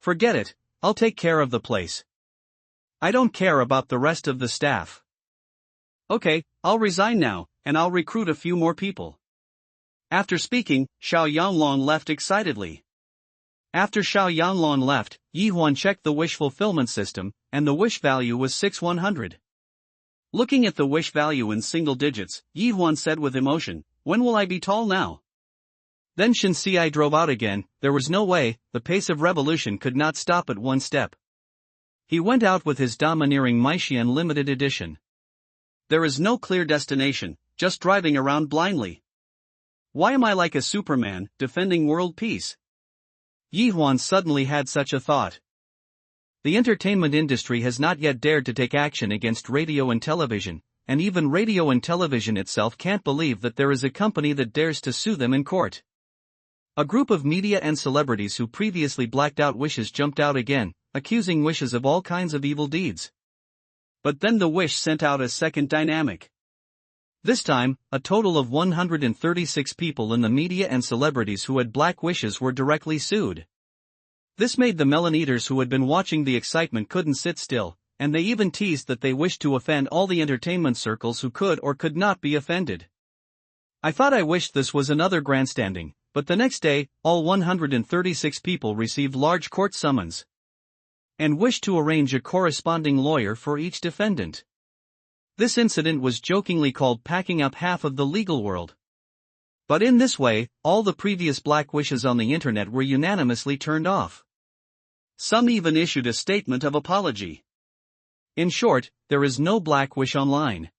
Forget it, I'll take care of the place. I don't care about the rest of the staff. Okay, I'll resign now, and I'll recruit a few more people. After speaking, Xiao Yanglong left excitedly. After Xiao Yanglong left, Yi Huan checked the wish fulfillment system, and the wish value was 6100. Looking at the wish value in single digits, Yi Huan said with emotion, when will I be tall now? Then Shen Xiai drove out again, there was no way, the pace of revolution could not stop at one step. He went out with his domineering Maixian limited edition. There is no clear destination, just driving around blindly. Why am I like a Superman, defending world peace? Yi Huan suddenly had such a thought. The entertainment industry has not yet dared to take action against radio and television, and even radio and television itself can't believe that there is a company that dares to sue them in court. A group of media and celebrities who previously blacked out wishes jumped out again, accusing wishes of all kinds of evil deeds. But then the wish sent out a second dynamic. This time, a total of 136 people in the media and celebrities who had black wishes were directly sued. This made the melon eaters who had been watching the excitement couldn't sit still, and they even teased that they wished to offend all the entertainment circles who could or could not be offended. I thought I wished this was another grandstanding, but the next day, all 136 people received large court summons and wished to arrange a corresponding lawyer for each defendant. This incident was jokingly called packing up half of the legal world. But in this way, all the previous black wishes on the internet were unanimously turned off. Some even issued a statement of apology. In short, there is no black wish online.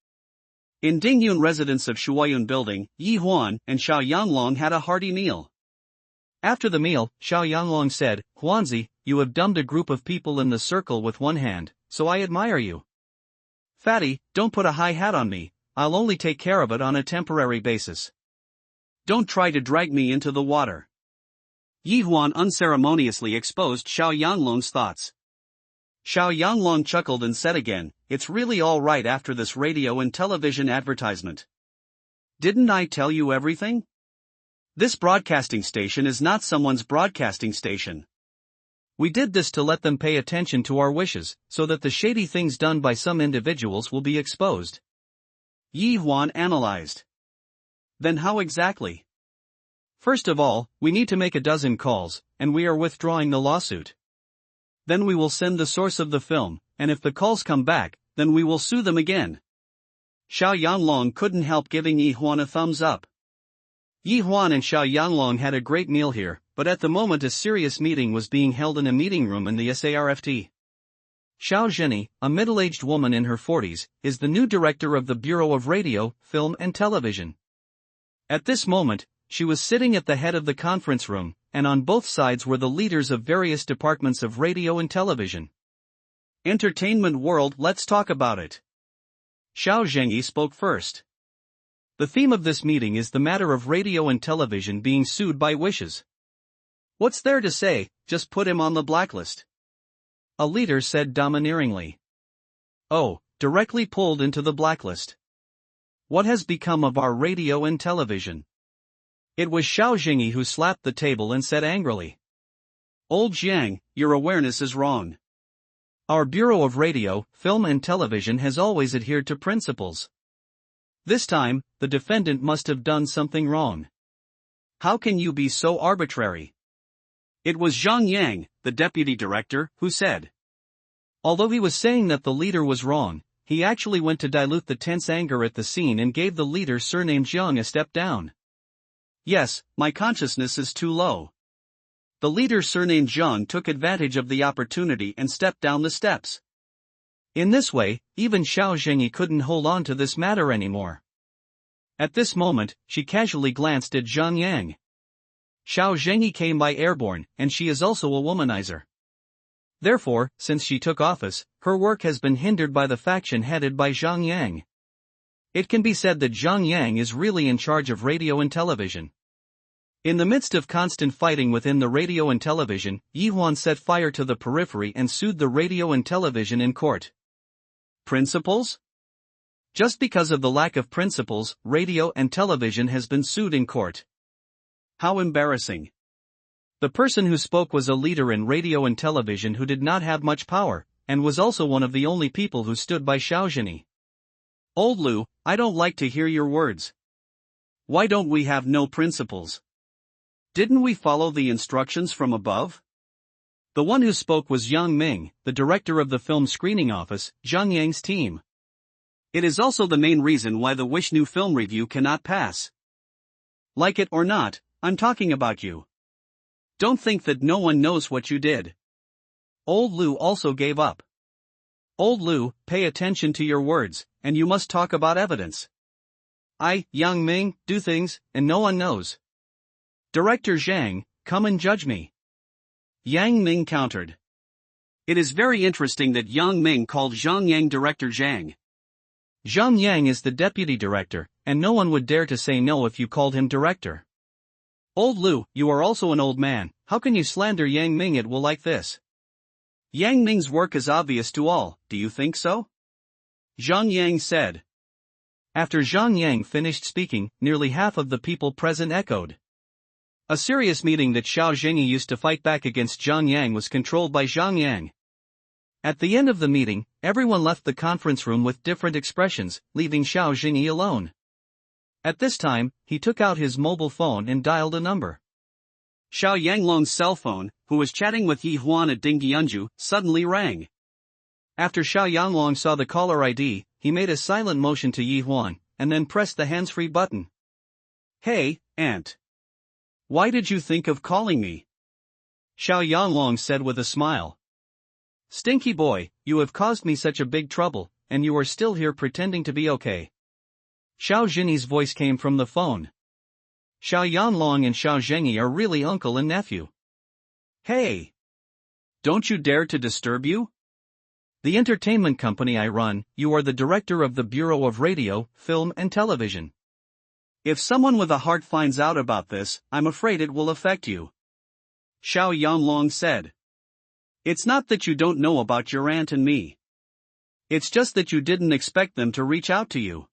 In Dingyun residence of Shuoyun building, Yi Huan and Xiao Yanglong had a hearty meal. After the meal, Xiao Yanglong said, Huanzi, you have dumbed a group of people in the circle with one hand, so I admire you. Fatty, don't put a high hat on me, I'll only take care of it on a temporary basis. Don't try to drag me into the water. Yi Huan unceremoniously exposed Xiao Yanglong's thoughts. Xiao Yanglong chuckled and said again, it's really all right after this radio and television advertisement. Didn't I tell you everything? This broadcasting station is not someone's broadcasting station. We did this to let them pay attention to our wishes, so that the shady things done by some individuals will be exposed. Yi Huan analyzed. Then how exactly? First of all, we need to make a dozen calls, and we are withdrawing the lawsuit. Then we will send the source of the film, and if the calls come back, then we will sue them again. Xiao Yanglong couldn't help giving Yi Huan a thumbs up. Yi Huan and Xiao Yanglong had a great meal here, but at the moment a serious meeting was being held in a meeting room in the SARFT. Xiao Zheni, a middle-aged woman in her 40s, is the new director of the Bureau of Radio, Film and Television. At this moment, she was sitting at the head of the conference room, and on both sides were the leaders of various departments of radio and television. Entertainment world, let's talk about it. Xiao Zhengyi spoke first. The theme of this meeting is the matter of radio and television being sued by wishes. What's there to say, just put him on the blacklist. A leader said domineeringly. Oh, directly pulled into the blacklist. What has become of our radio and television? It was Xiao Zhengyi who slapped the table and said angrily. Old Jiang, your awareness is wrong. Our Bureau of Radio, Film and Television has always adhered to principles. This time, the defendant must have done something wrong. How can you be so arbitrary? It was Zhang Yang, the deputy director, who said. Although he was saying that the leader was wrong, he actually went to dilute the tense anger at the scene and gave the leader surnamed Zhang a step down. Yes, my consciousness is too low. The leader surnamed Zhang took advantage of the opportunity and stepped down the steps. In this way, even Xiao Zhengyi couldn't hold on to this matter anymore. At this moment, she casually glanced at Zhang Yang. Xiao Zhengyi came by airborne, and she is also a womanizer. Therefore, since she took office, her work has been hindered by the faction headed by Zhang Yang. It can be said that Zhang Yang is really in charge of radio and television. In the midst of constant fighting within the radio and television, Yi Huan set fire to the periphery and sued the radio and television in court. Principles? Just because of the lack of principles, radio and television has been sued in court. How embarrassing. The person who spoke was a leader in radio and television who did not have much power, and was also one of the only people who stood by Xiao Zhengyi. Old Lu, I don't like to hear your words. Why don't we have no principles? Didn't we follow the instructions from above? The one who spoke was Yang Ming, the director of the film screening office, Zhang Yang's team. It is also the main reason why the Wish New Film Review cannot pass. Like it or not, I'm talking about you. Don't think that no one knows what you did. Old Lu also gave up. Old Lu, pay attention to your words, and you must talk about evidence. I, Yang Ming, do things, and no one knows. Director Zhang, come and judge me. Yang Ming countered. It is very interesting that Yang Ming called Zhang Yang Director Zhang. Zhang Yang is the deputy director, and no one would dare to say no if you called him director. Old Lu, you are also an old man, how can you slander Yang Ming at will like this? Yang Ming's work is obvious to all, do you think so? Zhang Yang said. After Zhang Yang finished speaking, nearly half of the people present echoed. A serious meeting that Xiao Zhengyi used to fight back against Zhang Yang was controlled by Zhang Yang. At the end of the meeting, everyone left the conference room with different expressions, leaving Xiao Zhengyi alone. At this time, he took out his mobile phone and dialed a number. Xiao Yanglong's cell phone, who was chatting with Yi Huan at Dingyunju, suddenly rang. After Xiao Yanglong saw the caller ID, he made a silent motion to Yi Huan, and then pressed the hands-free button. Hey, Aunt. Why did you think of calling me? Xiao Yanglong said with a smile. Stinky boy, you have caused me such a big trouble, and you are still here pretending to be okay. Xiao Zhengyi's voice came from the phone. Xiao Yanglong and Xiao Zhengyi are really uncle and nephew. Hey! Don't you dare to disturb you? The entertainment company I run, you are the director of the Bureau of Radio, Film and Television. If someone with a heart finds out about this, I'm afraid it will affect you. Xiao Yanglong said. It's not that you don't know about your aunt and me. It's just that you didn't expect them to reach out to you.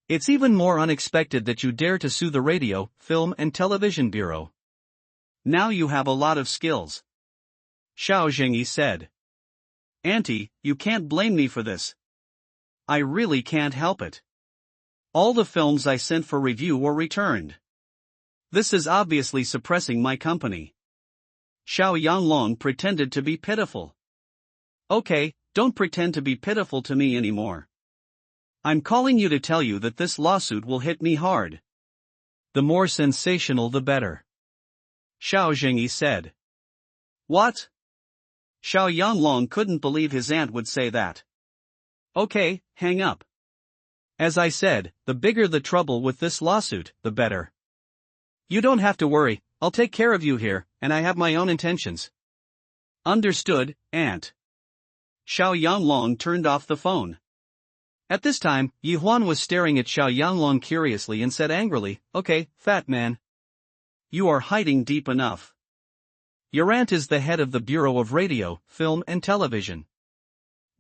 It's even more unexpected that you dare to sue the Radio, Film and Television Bureau. Now you have a lot of skills. Xiao Zhengyi said. Auntie, you can't blame me for this. I really can't help it. All the films I sent for review were returned. This is obviously suppressing my company. Xiao Yanglong pretended to be pitiful. Okay, don't pretend to be pitiful to me anymore. I'm calling you to tell you that this lawsuit will hit me hard. The more sensational the better. Xiao Zhengyi said. What? Xiao Yanglong couldn't believe his aunt would say that. Okay, hang up. As I said, the bigger the trouble with this lawsuit, the better. You don't have to worry, I'll take care of you here, and I have my own intentions. Understood, Aunt. Xiao Yanglong turned off the phone. At this time, Yi Huan was staring at Xiao Yanglong curiously and said angrily, Okay, fat man. You are hiding deep enough. Your aunt is the head of the Bureau of Radio, Film and Television.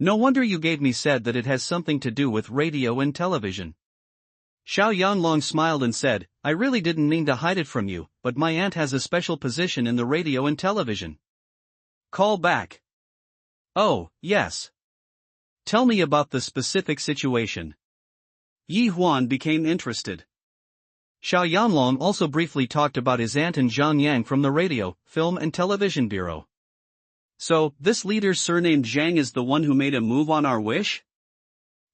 No wonder you gave me said that it has something to do with radio and television. Xiao Yanglong smiled and said, I really didn't mean to hide it from you, but my aunt has a special position in the radio and television. Call back. Oh, yes. Tell me about the specific situation. Yi Huan became interested. Xiao Yanglong also briefly talked about his aunt and Zhang Yang from the Radio, Film and Television Bureau. So, this leader surnamed Zhang is the one who made a move on our wish?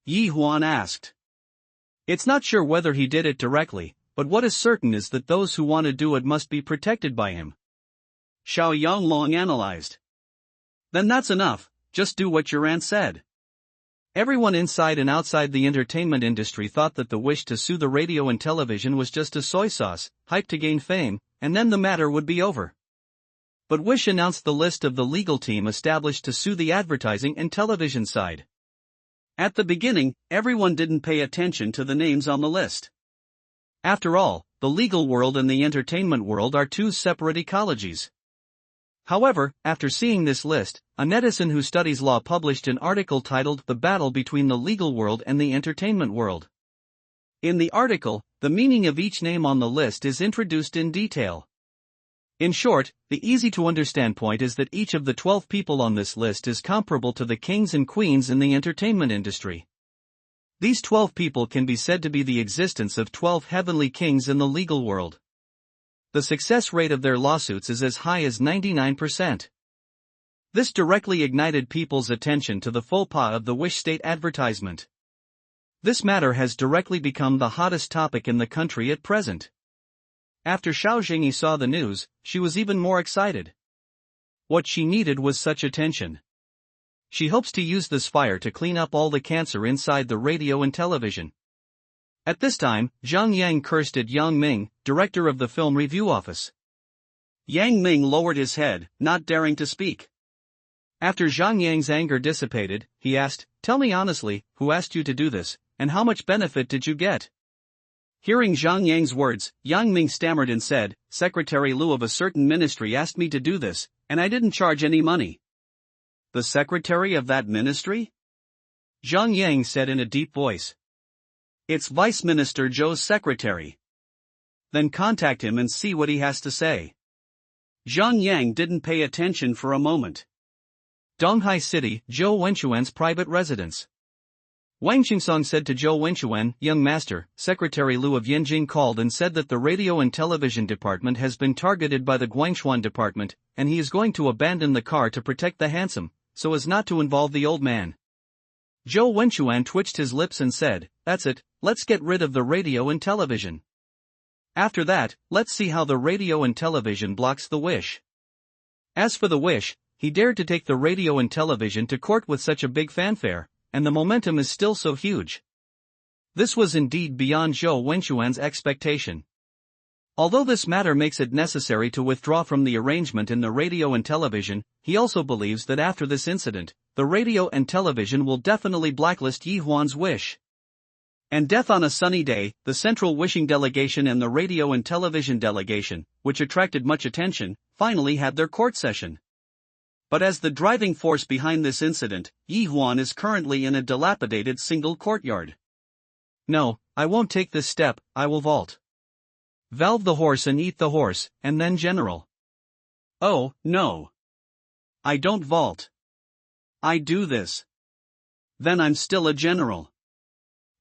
Yi Huan asked. It's not sure whether he did it directly, but what is certain is that those who want to do it must be protected by him. Xiao Yanglong analyzed. Then that's enough, just do what your aunt said. Everyone inside and outside the entertainment industry thought that the wish to sue the radio and television was just a soy sauce, hype to gain fame, and then the matter would be over. But Wish announced the list of the legal team established to sue the advertising and television side. At the beginning, everyone didn't pay attention to the names on the list. After all, the legal world and the entertainment world are two separate ecologies. However, after seeing this list, a netizen who studies law published an article titled "The Battle Between the Legal World and the Entertainment World." In the article, the meaning of each name on the list is introduced in detail. In short, the easy-to-understand point is that each of the 12 people on this list is comparable to the kings and queens in the entertainment industry. These 12 people can be said to be the existence of 12 heavenly kings in the legal world. The success rate of their lawsuits is as high as 99%. This directly ignited people's attention to the faux pas of the Wish State advertisement. This matter has directly become the hottest topic in the country at present. After Xiao Jingyi saw the news, she was even more excited. What she needed was such attention. She hopes to use this fire to clean up all the cancer inside the radio and television. At this time, Zhang Yang cursed at Yang Ming, director of the film review office. Yang Ming lowered his head, not daring to speak. After Zhang Yang's anger dissipated, he asked, "Tell me honestly, who asked you to do this, and how much benefit did you get?" Hearing Zhang Yang's words, Yang Ming stammered and said, "Secretary Liu of a certain ministry asked me to do this, and I didn't charge any money." "The secretary of that ministry?" Zhang Yang said in a deep voice. "It's Vice Minister Zhou's secretary." "Then contact him and see what he has to say." Zhang Yang didn't pay attention for a moment. Donghai City, Zhou Wenchuan's private residence. Wang Qingsong said to Zhou Wenchuan, "Young master, Secretary Liu of Yanjing called and said that the radio and television department has been targeted by the Guangshuan department, and he is going to abandon the car to protect the handsome, so as not to involve the old man." Zhou Wenchuan twitched his lips and said, "That's it, let's get rid of the radio and television. After that, let's see how the radio and television blocks the wish." As for the wish, he dared to take the radio and television to court with such a big fanfare, and the momentum is still so huge. This was indeed beyond Zhou Wenchuan's expectation. Although this matter makes it necessary to withdraw from the arrangement in the radio and television, he also believes that after this incident, the radio and television will definitely blacklist Yi Huan's wish. And death on a sunny day, the Central Wishing Delegation and the Radio and Television Delegation, which attracted much attention, finally had their court session. But as the driving force behind this incident, Yi Huan is currently in a dilapidated single courtyard. "No, I won't take this step, I will vault. Valve the horse and eat the horse, and then general." "Oh, no. I don't vault. I do this. Then I'm still a general.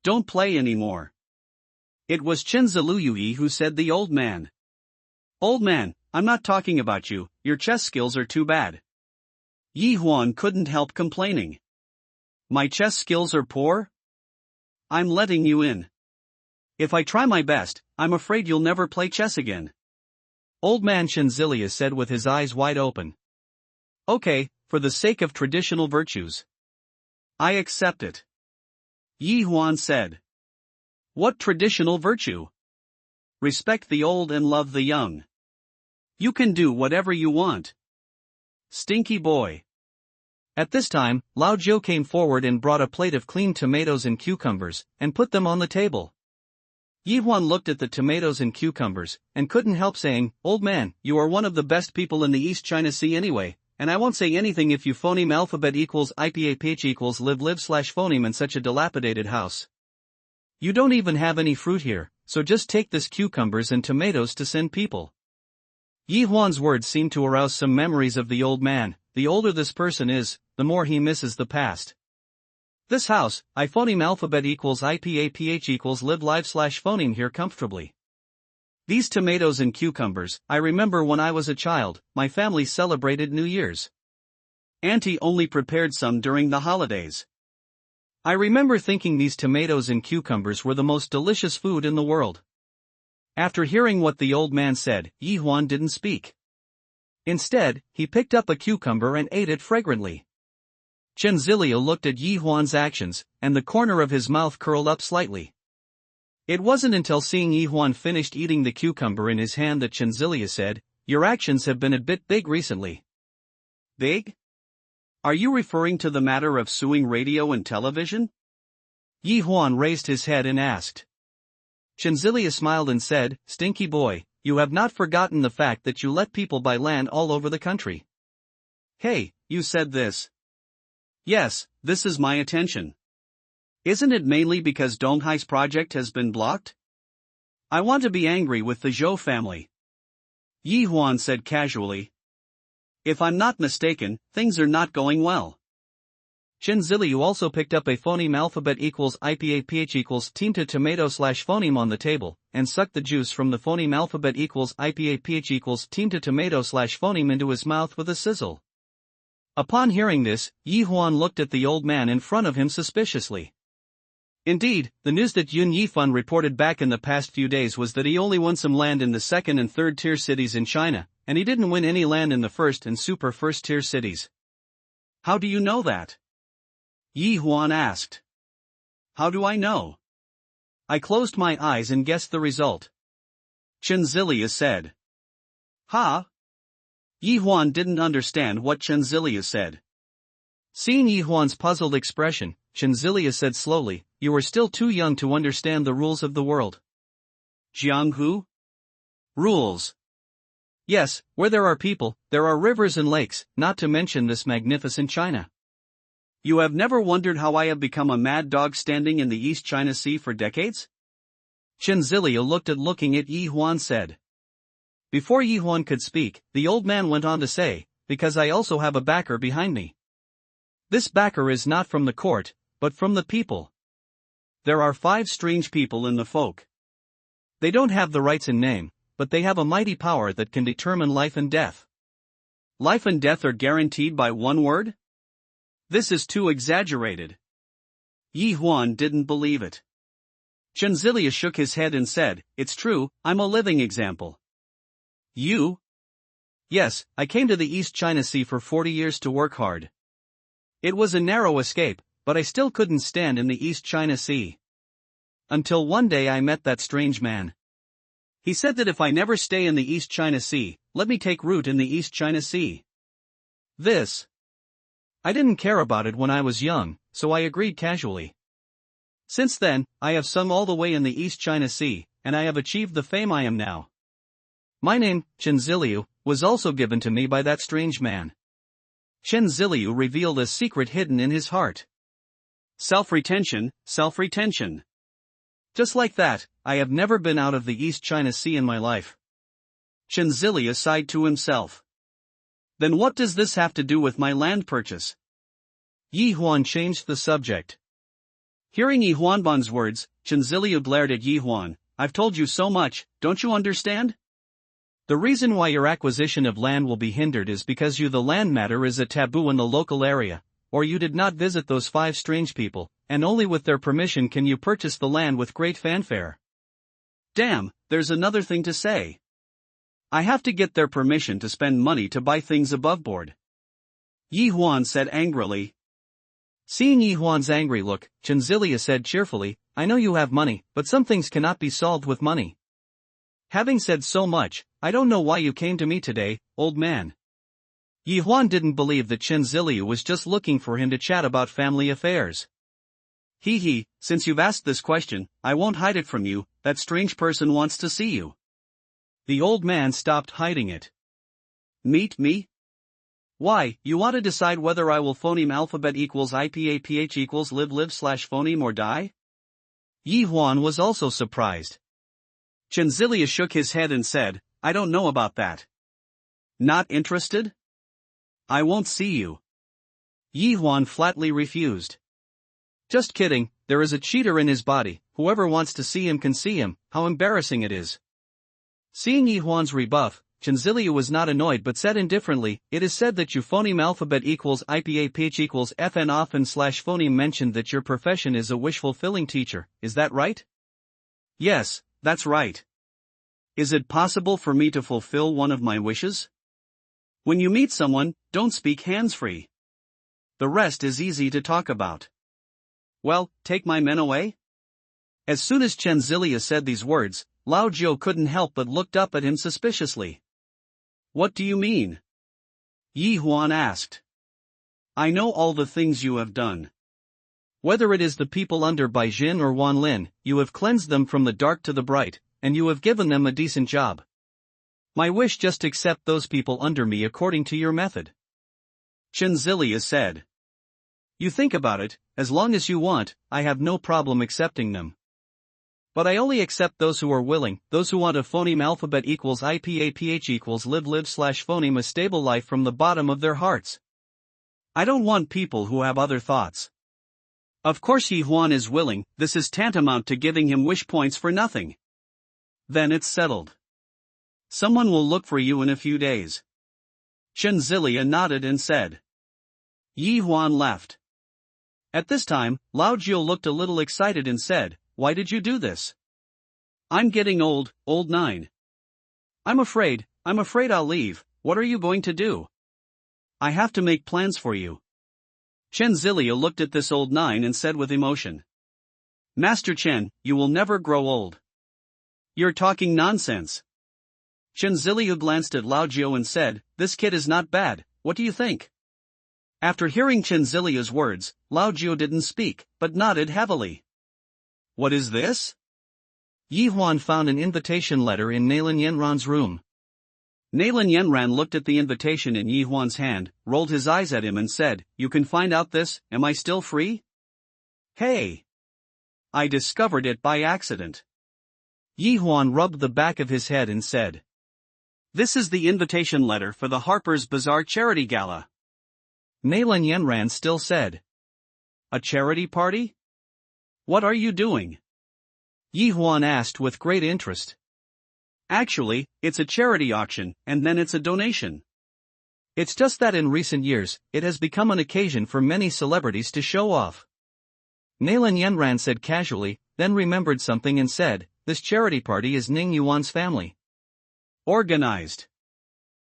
Don't play anymore." It was Chen Ziluyuyi who said the old man. "Old man, I'm not talking about you, your chess skills are too bad." Yi Huan couldn't help complaining. "My chess skills are poor? I'm letting you in. If I try my best, I'm afraid you'll never play chess again." Old man Shenzilia said with his eyes wide open. "Okay, for the sake of traditional virtues. I accept it." Yi Huan said. "What traditional virtue?" "Respect the old and love the young. You can do whatever you want." "Stinky boy." At this time, Lao Jiu came forward and brought a plate of clean tomatoes and cucumbers, and put them on the table. Yi Huan looked at the tomatoes and cucumbers, and couldn't help saying, "Old man, you are one of the best people in the East China Sea anyway, and I won't say anything if you phoneme alphabet equals IPAPH equals live/phoneme in such a dilapidated house. You don't even have any fruit here, so just take this cucumbers and tomatoes to send people." Yi Huan's words seemed to arouse some memories of the old man. The older this person is, the more he misses the past. "This house, iPhoneme alphabet equals IPAPH equals live/phoneme here comfortably. These tomatoes and cucumbers, I remember when I was a child, my family celebrated New Year's. Auntie only prepared some during the holidays. I remember thinking these tomatoes and cucumbers were the most delicious food in the world. After hearing what the old man said, Yi Huan didn't speak. Instead, he picked up a cucumber and ate it fragrantly. Chen Ziliu looked at Yi Huan's actions, and the corner of his mouth curled up slightly. It wasn't until seeing Yi Huan finished eating the cucumber in his hand that Chen Ziliu said, "Your actions have been a bit big recently." Big? Are you referring to the matter of suing radio and television? Yi Huan raised his head and asked. Chen Ziliu smiled and said, "Stinky boy, you have not forgotten the fact that you let people buy land all over the country." Hey, you said this. Yes, this is my attention. Isn't it mainly because Donghai's project has been blocked? I want to be angry with the Zhou family. Yi Huan said casually. If I'm not mistaken, things are not going well. Chen Ziliu also picked up a phoneme alphabet equals IPAPH equals team to tomato slash phoneme on the table, and sucked the juice from the phoneme alphabet equals IPAPH equals team to tomato slash phoneme into his mouth with a sizzle. Upon hearing this, Yi Huan looked at the old man in front of him suspiciously. Indeed, the news that Yun Yifan reported back in the past few days was that he only won some land in the second and third tier cities in China, and he didn't win any land in the first and super first tier cities. How do you know that? Yi Huan asked. How do I know? I closed my eyes and guessed the result. Chen Ziliu said. Ha? Yi Huan didn't understand what Chen Ziliu said. Seeing Yi Huan's puzzled expression, Chen Ziliu said slowly, "You are still too young to understand the rules of the world." Jianghu? Rules. Yes, where there are people, there are rivers and lakes, not to mention this magnificent China. You have never wondered how I have become a mad dog standing in the East China Sea for decades? Chen Ziliu looking at Yi Huan said. Before Yi Huan could speak, the old man went on to say, "Because I also have a backer behind me. This backer is not from the court, but from the people. There are 5 strange people in the folk. They don't have the rights in name, but they have a mighty power that can determine life and death. Life and death are guaranteed by one word? This is too exaggerated." Yi Huan didn't believe it. Chen Ziliu shook his head and said, "It's true, I'm a living example." You? Yes, I came to the East China Sea for 40 years to work hard. It was a narrow escape, but I still couldn't stand in the East China Sea. Until one day I met that strange man. He said that if I never stay in the East China Sea, let me take root in the East China Sea. I didn't care about it when I was young, so I agreed casually. Since then, I have sung all the way in the East China Sea, and I have achieved the fame I am now. My name, Chen Ziliu, was also given to me by that strange man. Chen Ziliu revealed a secret hidden in his heart. Self-retention, self-retention. Just like that, I have never been out of the East China Sea in my life. Chen Ziliu sighed to himself. Then what does this have to do with my land purchase? Yi Huan changed the subject. Hearing Yi Huanban's words, Chen Ziliu glared at Yi Huan. I've told you so much, don't you understand? The reason why your acquisition of land will be hindered is because the land matter is a taboo in the local area, or you did not visit those 5 strange people, and only with their permission can you purchase the land with great fanfare. Damn, there's another thing to say. I have to get their permission to spend money to buy things above board. Yi Huan said angrily. Seeing Yi Huan's angry look, Chen Ziliu said cheerfully, I know you have money, but some things cannot be solved with money. Having said so much, I don't know why you came to me today, old man. Yi Huan didn't believe that Chen Ziliu was just looking for him to chat about family affairs. Since you've asked this question, I won't hide it from you, that strange person wants to see you. The old man stopped hiding it. Meet me? Why, you want to decide whether I will phoneme alphabet equals IPAPH equals live slash phoneme or die? Yi Huan was also surprised. Chen Ziliu shook his head and said, I don't know about that. Not interested? I won't see you. Yi Huan flatly refused. Just kidding, there is a cheater in his body, whoever wants to see him can see him, how embarrassing it is. Seeing Yi Huan's rebuff, Chenzilia was not annoyed but said indifferently, "It is said that you phoneme alphabet equals IPAPH equals FN often slash phoneme mentioned that your profession is a wish-fulfilling teacher, is that right?" "Yes, that's right. Is it possible for me to fulfill one of my wishes?" When you meet someone, don't speak hands-free. The rest is easy to talk about. Well, take my men away? As soon as Chenzilia said these words, Lao Jiu couldn't help but looked up at him suspiciously. "What do you mean?" Yi Huan asked. "I know all the things you have done. Whether it is the people under Bai Jin or Wan Lin, you have cleansed them from the dark to the bright, and you have given them a decent job. My wish just accept those people under me according to your method." Chenzilia said. "You think about it, as long as you want, I have no problem accepting them. But I only accept those who are willing, those who want a phoneme alphabet equals IPAPH equals live slash phoneme a stable life from the bottom of their hearts. I don't want people who have other thoughts." Of course Yi Huan is willing, this is tantamount to giving him wish points for nothing. "Then it's settled. Someone will look for you in a few days." Chenzilia nodded and said. Yi Huan left. At this time, Lao Jiu looked a little excited and said, "Why did you do this?" "I'm getting old, old 9. I'm afraid I'll leave. What are you going to do?" "I have to make plans for you." Chenzilia looked at this old 9 and said with emotion. "Master Chen, you will never grow old." "You're talking nonsense." Chenzilia glanced at Lao Jiu and said, "This kid is not bad, what do you think?" After hearing Chenzilia's words, Lao Jiu didn't speak, but nodded heavily. "What is this?" Yi Huan found an invitation letter in Nalin Yenran's room. Nalin Yenran looked at the invitation in Yi Huan's hand, rolled his eyes at him and said, "You can find out this, am I still free?" "Hey! I discovered it by accident." Yi Huan rubbed the back of his head and said, "This is the invitation letter for the Harper's Bazaar Charity Gala." Nalin Yenran still said, "A charity party? What are you doing?" Yi Huan asked with great interest. "Actually, it's a charity auction, and then it's a donation. It's just that in recent years, it has become an occasion for many celebrities to show off." Nalin Yenran said casually, then remembered something and said, "This charity party is Ning Yuan's family. Organized.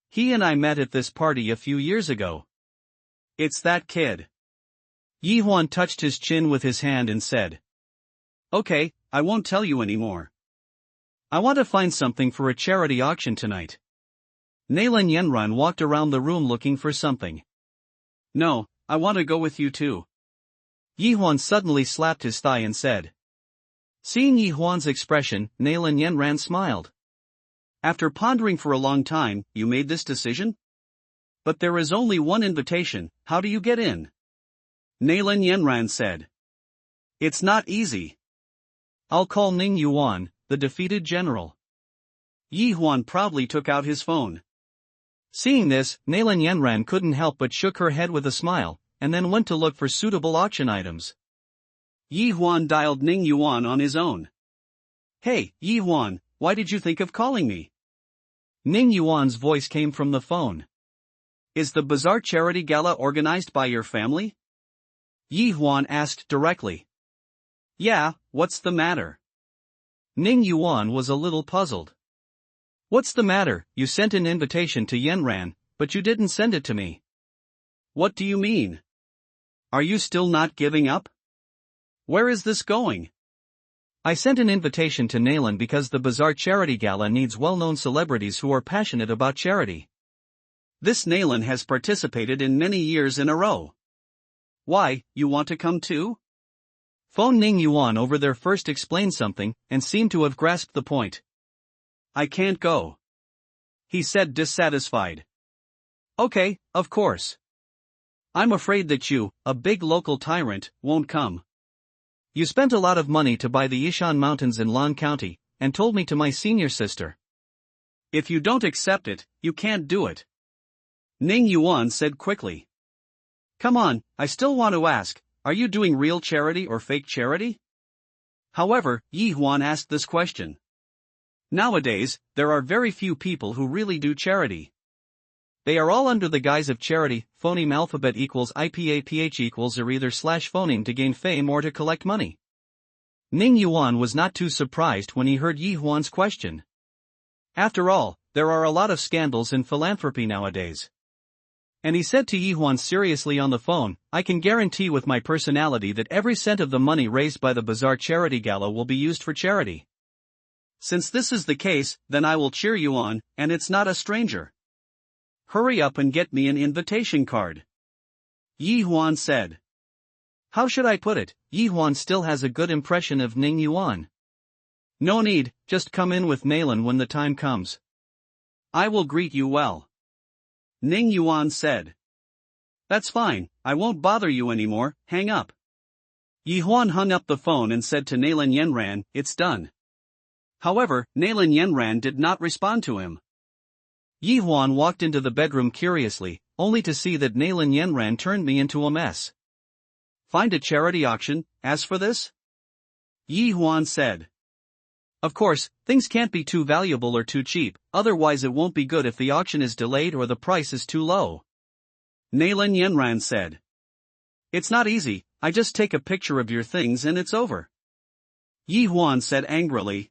He and I met at this party a few years ago. It's that kid." Yi Huan touched his chin with his hand and said, "Okay, I won't tell you anymore. I want to find something for a charity auction tonight." Nalin Yenran walked around the room looking for something. "No, I want to go with you too." Yi Huan suddenly slapped his thigh and said. Seeing Yi Huan's expression, Nalin Yenran smiled. "After pondering for a long time, you made this decision? But there is only one invitation, how do you get in?" Nalin Yenran said. "It's not easy. I'll call Ning Yuan, the defeated general." Yi Huan proudly took out his phone. Seeing this, Nalin Yenran couldn't help but shook her head with a smile, and then went to look for suitable auction items. Yi Huan dialed Ning Yuan on his own. "Hey, Yi Huan, why did you think of calling me?" Ning Yuan's voice came from the phone. "Is the Bazaar Charity Gala organized by your family?" Yi Huan asked directly. "Yeah, what's the matter?" Ning Yuan was a little puzzled. "What's the matter? You sent an invitation to Yenran, but you didn't send it to me." "What do you mean? Are you still not giving up? Where is this going?" "I sent an invitation to Nalin because the Bazaar Charity Gala needs well-known celebrities who are passionate about charity. This Nalin has participated in many years in a row. Why, you want to come too?" Phone Ning Yuan over there first explained something, and seemed to have grasped the point. "I can't go," he said dissatisfied. "Okay, of course. I'm afraid that you, a big local tyrant, won't come. You spent a lot of money to buy the Yishan Mountains in Lan County, and told me to my senior sister. If you don't accept it, you can't do it," Ning Yuan said quickly. "Come on, I still want to ask, are you doing real charity or fake charity?" However, Yi Huan asked this question. Nowadays, there are very few people who really do charity. They are all under the guise of charity. Phoneme alphabet equals IPAPH equals or either slash phoneme to gain fame or to collect money. Ning Yuan was not too surprised when he heard Yi Huan's question. After all, there are a lot of scandals in philanthropy nowadays. And he said to Yi Huan seriously on the phone, I can guarantee with my personality that every cent of the money raised by the Bazaar Charity Gala will be used for charity. Since this is the case, then I will cheer you on, and it's not a stranger. Hurry up and get me an invitation card. Yi Huan said. How should I put it? Yi Huan still has a good impression of Ning Yuan. No need, just come in with Nalan when the time comes. I will greet you well. Ning Yuan said. That's fine, I won't bother you anymore, hang up. Yi Huan hung up the phone and said to Nalan Yenran, it's done. However, Nalan Yenran did not respond to him. Yi Huan walked into the bedroom curiously, only to see that Nalan Yenran turned me into a mess. Find a charity auction, as for this? Yi Huan said. Of course, things can't be too valuable or too cheap, otherwise it won't be good if the auction is delayed or the price is too low. Nalan Yenran said. It's not easy, I just take a picture of your things and it's over. Yi Huan said angrily.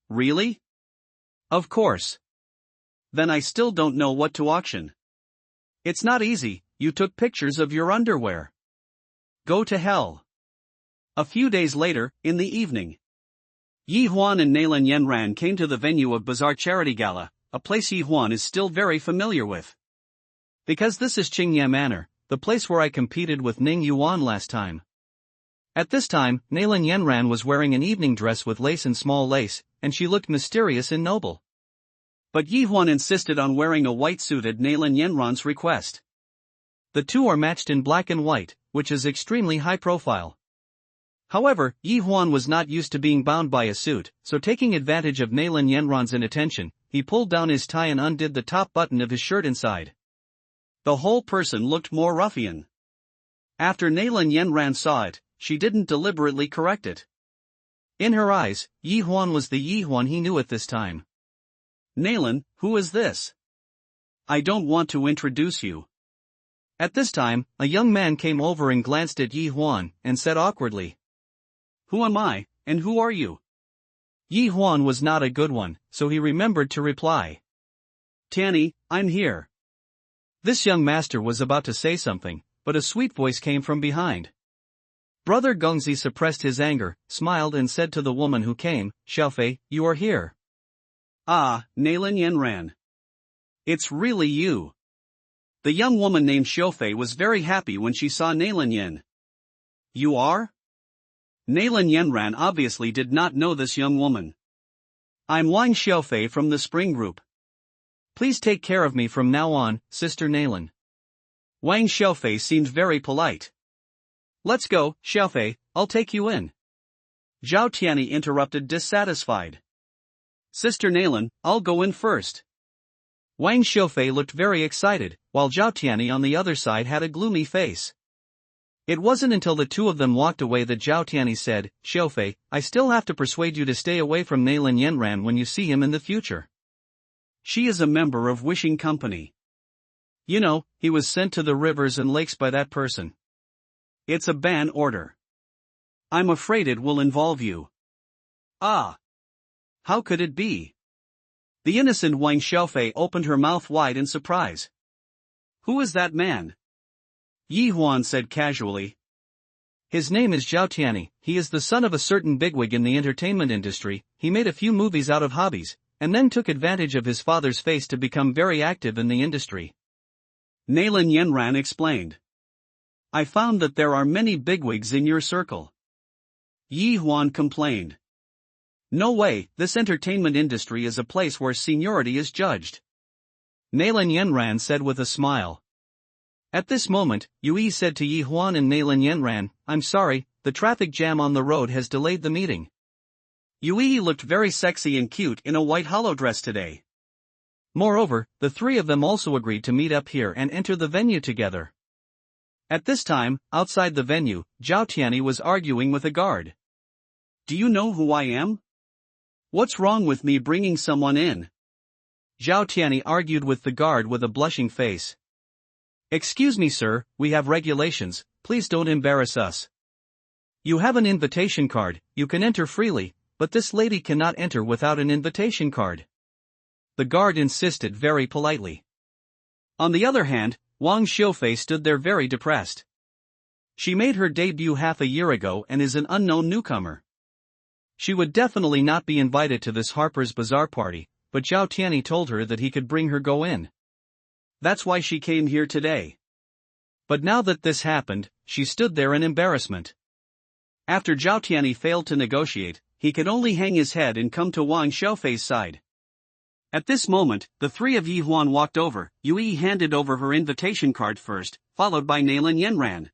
Really? Of course. Then I still don't know what to auction. It's not easy, you took pictures of your underwear. Go to hell. A few days later, in the evening, Yi Huan and Nalan Yenran came to the venue of Bazaar Charity Gala, a place Yi Huan is still very familiar with. Because this is Qingye Manor, the place where I competed with Ning Yuan last time. At this time, Nalan Yenran was wearing an evening dress with lace and small lace, and she looked mysterious and noble. But Yi Huan insisted on wearing a white suit at Nalan Yenran's request. The two are matched in black and white, which is extremely high profile. However, Yi Huan was not used to being bound by a suit, so taking advantage of Nalan Yenran's inattention, he pulled down his tie and undid the top button of his shirt inside. The whole person looked more ruffian. After Nalan Yenran saw it, she didn't deliberately correct it. In her eyes, Yi Huan was the Yi Huan he knew at this time. Nalan, who is this? I don't want to introduce you. At this time, a young man came over and glanced at Yi Huan, and said awkwardly. Who am I, and who are you? Yi Huan was not a good one, so he remembered to reply. Tianny, I'm here. This young master was about to say something, but a sweet voice came from behind. Brother Gongzi suppressed his anger, smiled and said to the woman who came, Xiaofei, you are here. Ah, Nalan Yenran. It's really you. The young woman named Xiaofei was very happy when she saw Nalan Yen. You are? Nalan Yenran obviously did not know this young woman. I'm Wang Xiaofei from the Spring Group. Please take care of me from now on, Sister Nalan. Wang Xiaofei seemed very polite. Let's go, Xiaofei, I'll take you in. Zhao Tianyi interrupted dissatisfied. Sister Nalan, I'll go in first. Wang Xiaofei looked very excited, while Zhao Tianyi on the other side had a gloomy face. It wasn't until the two of them walked away that Zhao Tianyi said, Xiaofei, I still have to persuade you to stay away from Nalan Yenran when you see him in the future. She is a member of Wishing Company. You know, he was sent to the rivers and lakes by that person. It's a ban order. I'm afraid it will involve you. Ah! How could it be? The innocent Wang Xiaofei opened her mouth wide in surprise. Who is that man? Yi Huan said casually. His name is Zhao Tianyi, he is the son of a certain bigwig in the entertainment industry, he made a few movies out of hobbies, and then took advantage of his father's face to become very active in the industry. Nalan Yenran explained. I found that there are many bigwigs in your circle. Yi Huan complained. No way, this entertainment industry is a place where seniority is judged. Nalan Yenran said with a smile. At this moment, Yui said to Yi Huan and Nalan Yenran, I'm sorry, the traffic jam on the road has delayed the meeting. Yui looked very sexy and cute in a white hollow dress today. Moreover, the three of them also agreed to meet up here and enter the venue together. At this time, outside the venue, Zhao Tianyi was arguing with a guard. Do you know who I am? What's wrong with me bringing someone in? Zhao Tianyi argued with the guard with a blushing face. Excuse me sir, we have regulations, please don't embarrass us. You have an invitation card, you can enter freely, but this lady cannot enter without an invitation card. The guard insisted very politely. On the other hand, Wang Xiaofei stood there very depressed. She made her debut half a year ago and is an unknown newcomer. She would definitely not be invited to this Harper's Bazaar party, but Zhao Tianyi told her that he could bring her go in. That's why she came here today. But now that this happened, she stood there in embarrassment. After Zhao Tianyi failed to negotiate, he could only hang his head and come to Wang Xiaofei's side. At this moment, the three of Yi Huan walked over. Yi handed over her invitation card first, followed by Nailin Yanran.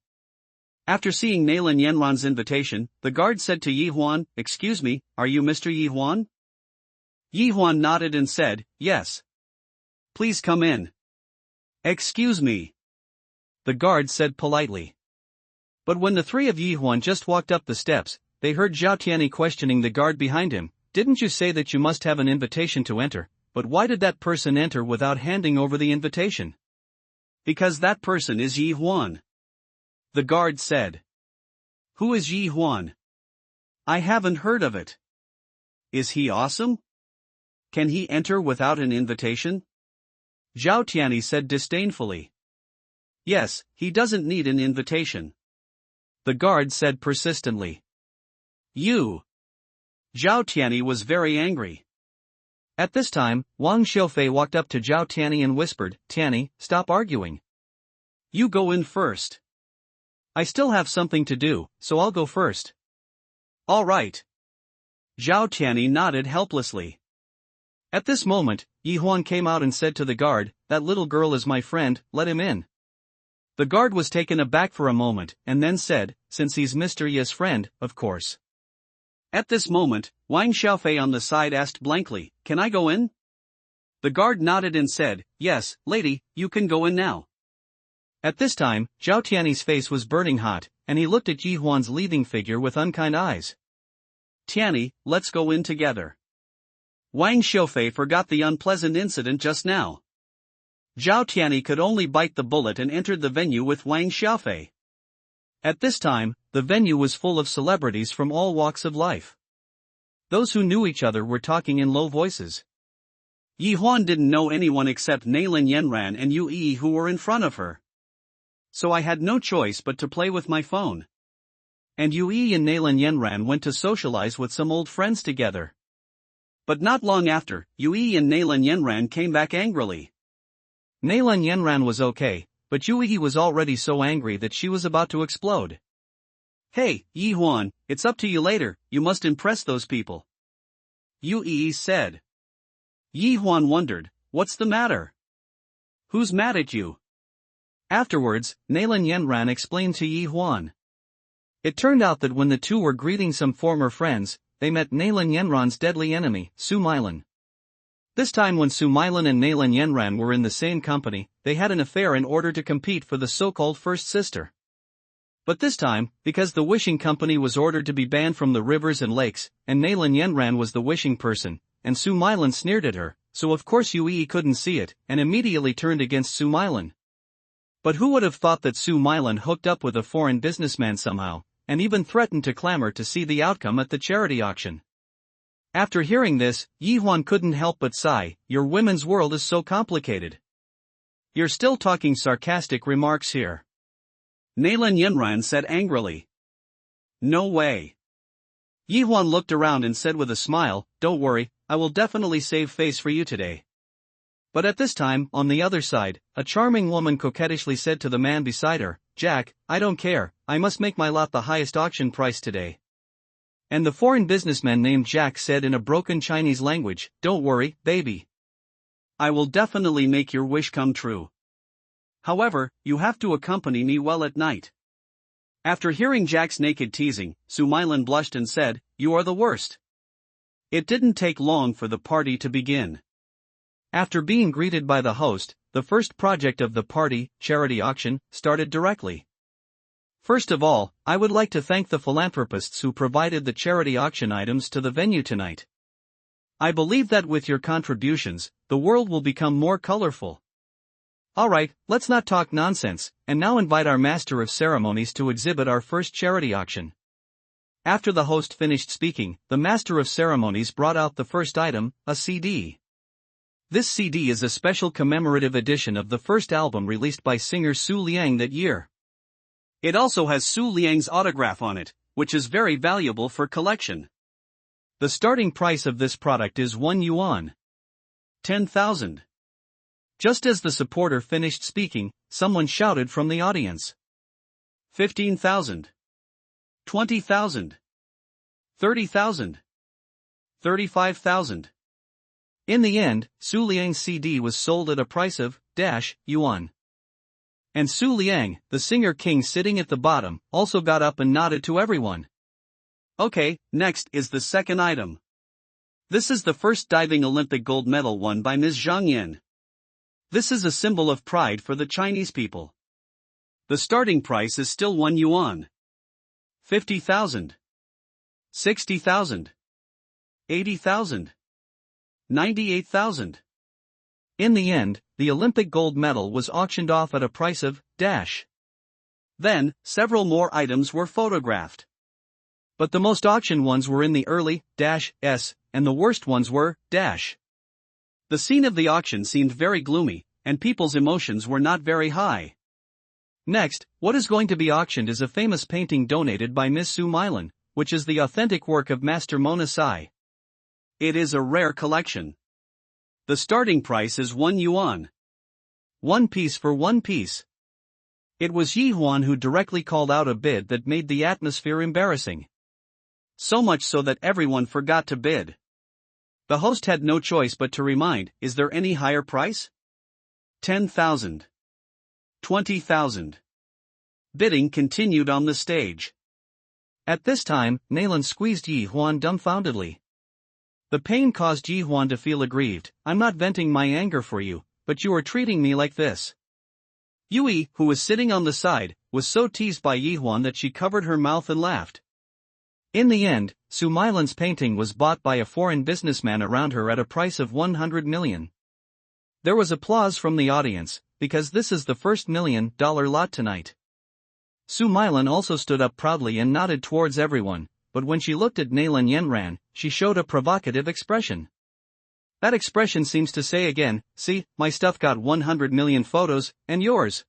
After seeing Nailin Yanran's invitation, the guard said to Yi Huan, "Excuse me, are you Mr. Yi Huan?" Yi Huan nodded and said, "Yes. Please come in." "Excuse me," the guard said politely. But when the three of Yi Huan just walked up the steps, they heard Zhao Tianyi questioning the guard behind him. "Didn't you say that you must have an invitation to enter? But why did that person enter without handing over the invitation?" "Because that person is Yi Huan," the guard said. "Who is Yi Huan? I haven't heard of it. Is he awesome? Can he enter without an invitation?" Zhao Tianyi said disdainfully. "Yes, he doesn't need an invitation," the guard said persistently. "You!" Zhao Tianyi was very angry. At this time, Wang Xiaofei walked up to Zhao Tianyi and whispered, "Tianyi, stop arguing. You go in first. I still have something to do, so I'll go first." "All right." Zhao Tianyi nodded helplessly. At this moment, Yi Huan came out and said to the guard, "That little girl is my friend, let him in." The guard was taken aback for a moment, and then said, "Since he's Mr. Yi's friend, of course." At this moment, Wang Xiaofei on the side asked blankly, "Can I go in?" The guard nodded and said, "Yes, lady, you can go in now." At this time, Zhao Tianyi's face was burning hot, and he looked at Yi Huan's leading figure with unkind eyes. "Tianyi, let's go in together." Wang Xiaofei forgot the unpleasant incident just now. Zhao Tianyi could only bite the bullet and entered the venue with Wang Xiaofei. At this time, the venue was full of celebrities from all walks of life. Those who knew each other were talking in low voices. Yi Huan didn't know anyone except Nailin Yanran and Yu Yi who were in front of her. So I had no choice but to play with my phone. And Yu Yi and Nailin Yanran went to socialize with some old friends together. But not long after, Yu Yi and Nailin Yanran came back angrily. Nailin Yanran was okay, but Yu Yi was already so angry that she was about to explode. "Hey, Yi Huan, it's up to you later, you must impress those people," Yu Yi said. Yi Huan wondered, "What's the matter? Who's mad at you?" Afterwards, Nailin Yanran explained to Yi Huan. It turned out that when the two were greeting some former friends, they met Nailin Yanran's deadly enemy, Su Milan. This time when Su Milan and Nailin Yanran were in the same company, they had an affair in order to compete for the so-called first sister. But this time, because the wishing company was ordered to be banned from the rivers and lakes, and Nailin Yanran was the wishing person, and Su Milan sneered at her, so of course Yu Yi couldn't see it, and immediately turned against Su Milan. But who would have thought that Su Milan hooked up with a foreign businessman somehow, and even threatened to clamor to see the outcome at the charity auction? After hearing this, Yi Huan couldn't help but sigh, "Your women's world is so complicated. You're still talking sarcastic remarks here," Nailin Yanran said angrily. "No way." Yi Huan looked around and said with a smile, "Don't worry, I will definitely save face for you today." But at this time, on the other side, a charming woman coquettishly said to the man beside her, "Jack, I don't care, I must make my lot the highest auction price today." And the foreign businessman named Jack said in a broken Chinese language, "Don't worry, baby. I will definitely make your wish come true. However, you have to accompany me well at night." After hearing Jack's naked teasing, Su Milan blushed and said, "You are the worst." It didn't take long for the party to begin. After being greeted by the host, the first project of the party, charity auction, started directly. First of all, I would like to thank the philanthropists who provided the charity auction items to the venue tonight. I believe that with your contributions, the world will become more colorful. Alright, let's not talk nonsense, and now invite our Master of Ceremonies to exhibit our first charity auction. After the host finished speaking, the Master of Ceremonies brought out the first item, a CD. This CD is a special commemorative edition of the first album released by singer Su Liang that year. It also has Su Liang's autograph on it, which is very valuable for collection. The starting price of this product is 1 yuan. 10,000. Just as the supporter finished speaking, someone shouted from the audience. 15,000. 20,000. 30,000. 35,000. In the end, Su Liang's CD was sold at a price of yuan. And Su Liang, the singer king sitting at the bottom, also got up and nodded to everyone. Okay, next is the second item. This is the first diving Olympic gold medal won by Ms. Zhang Yan. This is a symbol of pride for the Chinese people. The starting price is still 1 yuan. 50,000. 60,000. 80,000. 98,000. In the end, the Olympic gold medal was auctioned off at a price of Then, several more items were photographed. But the most auctioned ones were in the early S, and the worst ones were The scene of the auction seemed very gloomy, and people's emotions were not very high. Next, what is going to be auctioned is a famous painting donated by Ms. Su Milan, which is the authentic work of Master Mona Sai. It is a rare collection. The starting price is 1 yuan. 1 piece for 1 piece. It was Yi Huan who directly called out a bid that made the atmosphere embarrassing. So much so that everyone forgot to bid. The host had no choice but to remind, is there any higher price? 10,000. 20,000. Bidding continued on the stage. At this time, Naylan squeezed Yi Huan dumbfoundedly. The pain caused Yi Huan to feel aggrieved. I'm not venting my anger for you, but you are treating me like this. Yui, who was sitting on the side, was so teased by Yi Huan that she covered her mouth and laughed. In the end, Su Milan's painting was bought by a foreign businessman around her at a price of 100 million. There was applause from the audience, because this is the first $1 million lot tonight. Su Milan also stood up proudly and nodded towards everyone, but when she looked at Naylan Yenran, she showed a provocative expression. That expression seems to say again, see, my stuff got 100 million photos, and yours.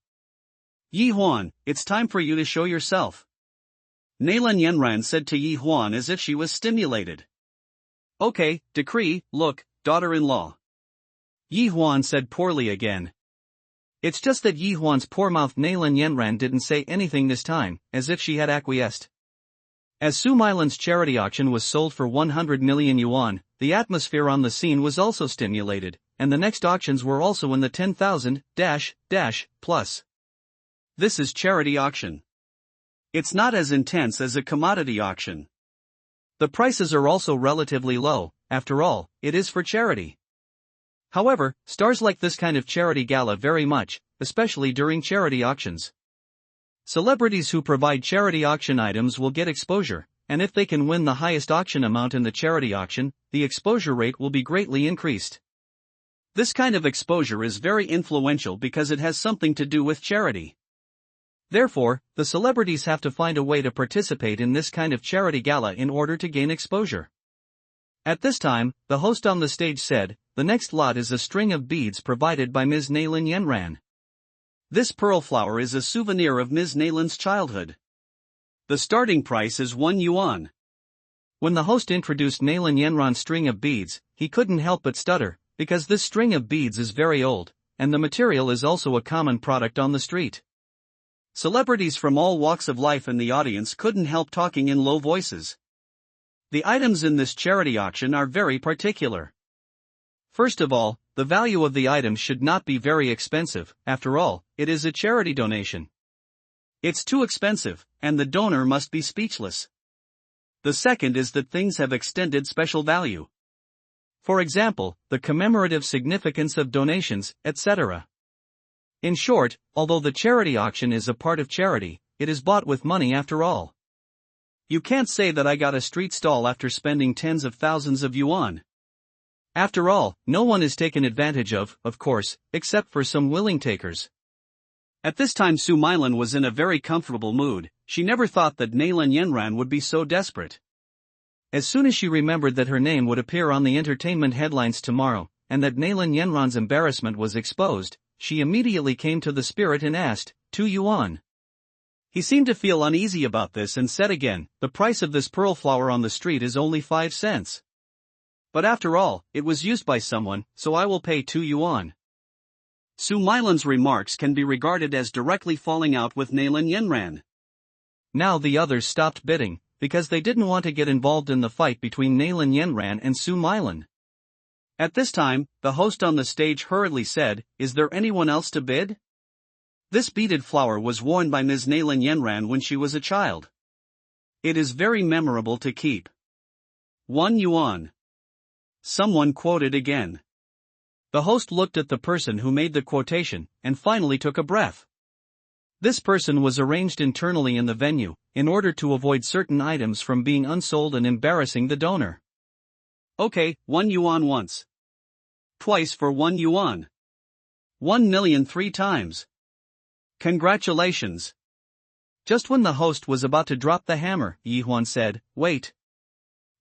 Yi Huan, it's time for you to show yourself. Naylan Yenran said to Yi Huan as if she was stimulated. Okay, decree, look, daughter-in-law. Yi Huan said poorly again. It's just that Yi Huan's poor-mouthed Naylan Yenran didn't say anything this time, as if she had acquiesced. As Su Milan's charity auction was sold for 100 million yuan, the atmosphere on the scene was also stimulated, and the next auctions were also in the 10,000 plus. This is charity auction. It's not as intense as a commodity auction. The prices are also relatively low, after all, it is for charity. However, stars like this kind of charity gala very much, especially during charity auctions. Celebrities who provide charity auction items will get exposure, and if they can win the highest auction amount in the charity auction, the exposure rate will be greatly increased. This kind of exposure is very influential because it has something to do with charity. Therefore, the celebrities have to find a way to participate in this kind of charity gala in order to gain exposure. At this time, the host on the stage said, the next lot is a string of beads provided by Ms. Naylan Yenran. This pearl flower is a souvenir of Ms. Naylan's childhood. The starting price is 1 yuan. When the host introduced Naylan Yenran's string of beads, he couldn't help but stutter, because this string of beads is very old, and the material is also a common product on the street. Celebrities from all walks of life in the audience couldn't help talking in low voices. The items in this charity auction are very particular. First of all, the value of the items should not be very expensive, after all, it is a charity donation. It's too expensive, and the donor must be speechless. The second is that things have extended special value. For example, the commemorative significance of donations, etc. In short, although the charity auction is a part of charity, it is bought with money after all. You can't say that I got a street stall after spending tens of thousands of yuan. After all, no one is taken advantage of course, except for some willing takers. At this time Su Mylan was in a very comfortable mood. She never thought that Nalan Yenran would be so desperate. As soon as she remembered that her name would appear on the entertainment headlines tomorrow, and that Nalan Yenran's embarrassment was exposed, she immediately came to the spirit and asked, 2 yuan. He seemed to feel uneasy about this and said again, the price of this pearl flower on the street is only 5 cents. But after all, it was used by someone, so I will pay 2 yuan. Su Mylan's remarks can be regarded as directly falling out with Nalan Yenran. Now the others stopped bidding, because they didn't want to get involved in the fight between Nalan Yenran and Su Mylan. At this time, the host on the stage hurriedly said, is there anyone else to bid? This beaded flower was worn by Ms. Nalan Yenran when she was a child. It is very memorable to keep. 1 yuan. Someone quoted again. The host looked at the person who made the quotation, and finally took a breath. This person was arranged internally in the venue, in order to avoid certain items from being unsold and embarrassing the donor. Okay, 1 yuan once. Twice for 1 yuan. 1 million 3 times. Congratulations. Just when the host was about to drop the hammer, Yi Huan said, wait.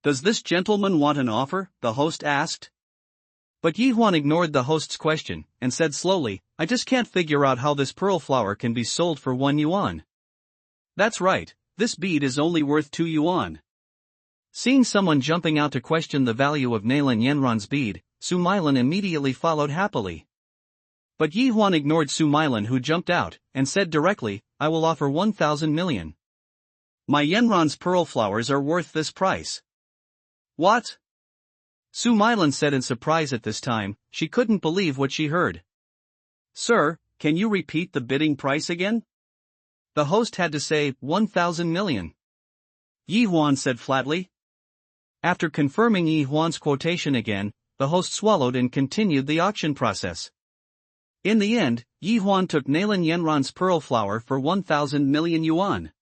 Does this gentleman want an offer? The host asked. But Yi Huan ignored the host's question, and said slowly, I just can't figure out how this pearl flower can be sold for 1 yuan. That's right, this bead is only worth 2 yuan. Seeing someone jumping out to question the value of Nalan Yenran's bead, Su Mylan immediately followed happily. But Yi Huan ignored Su Mylan, who jumped out, and said directly, I will offer 1,000 million. My Yenran's pearl flowers are worth this price. What? Su Mylan said in surprise at this time. She couldn't believe what she heard. Sir, can you repeat the bidding price again? The host had to say, 1,000 million. Yi Huan said flatly. After confirming Yi Huan's quotation again, the host swallowed and continued the auction process. In the end, Yi Huan took Nalan Yenran's pearl flower for 1,000 million yuan.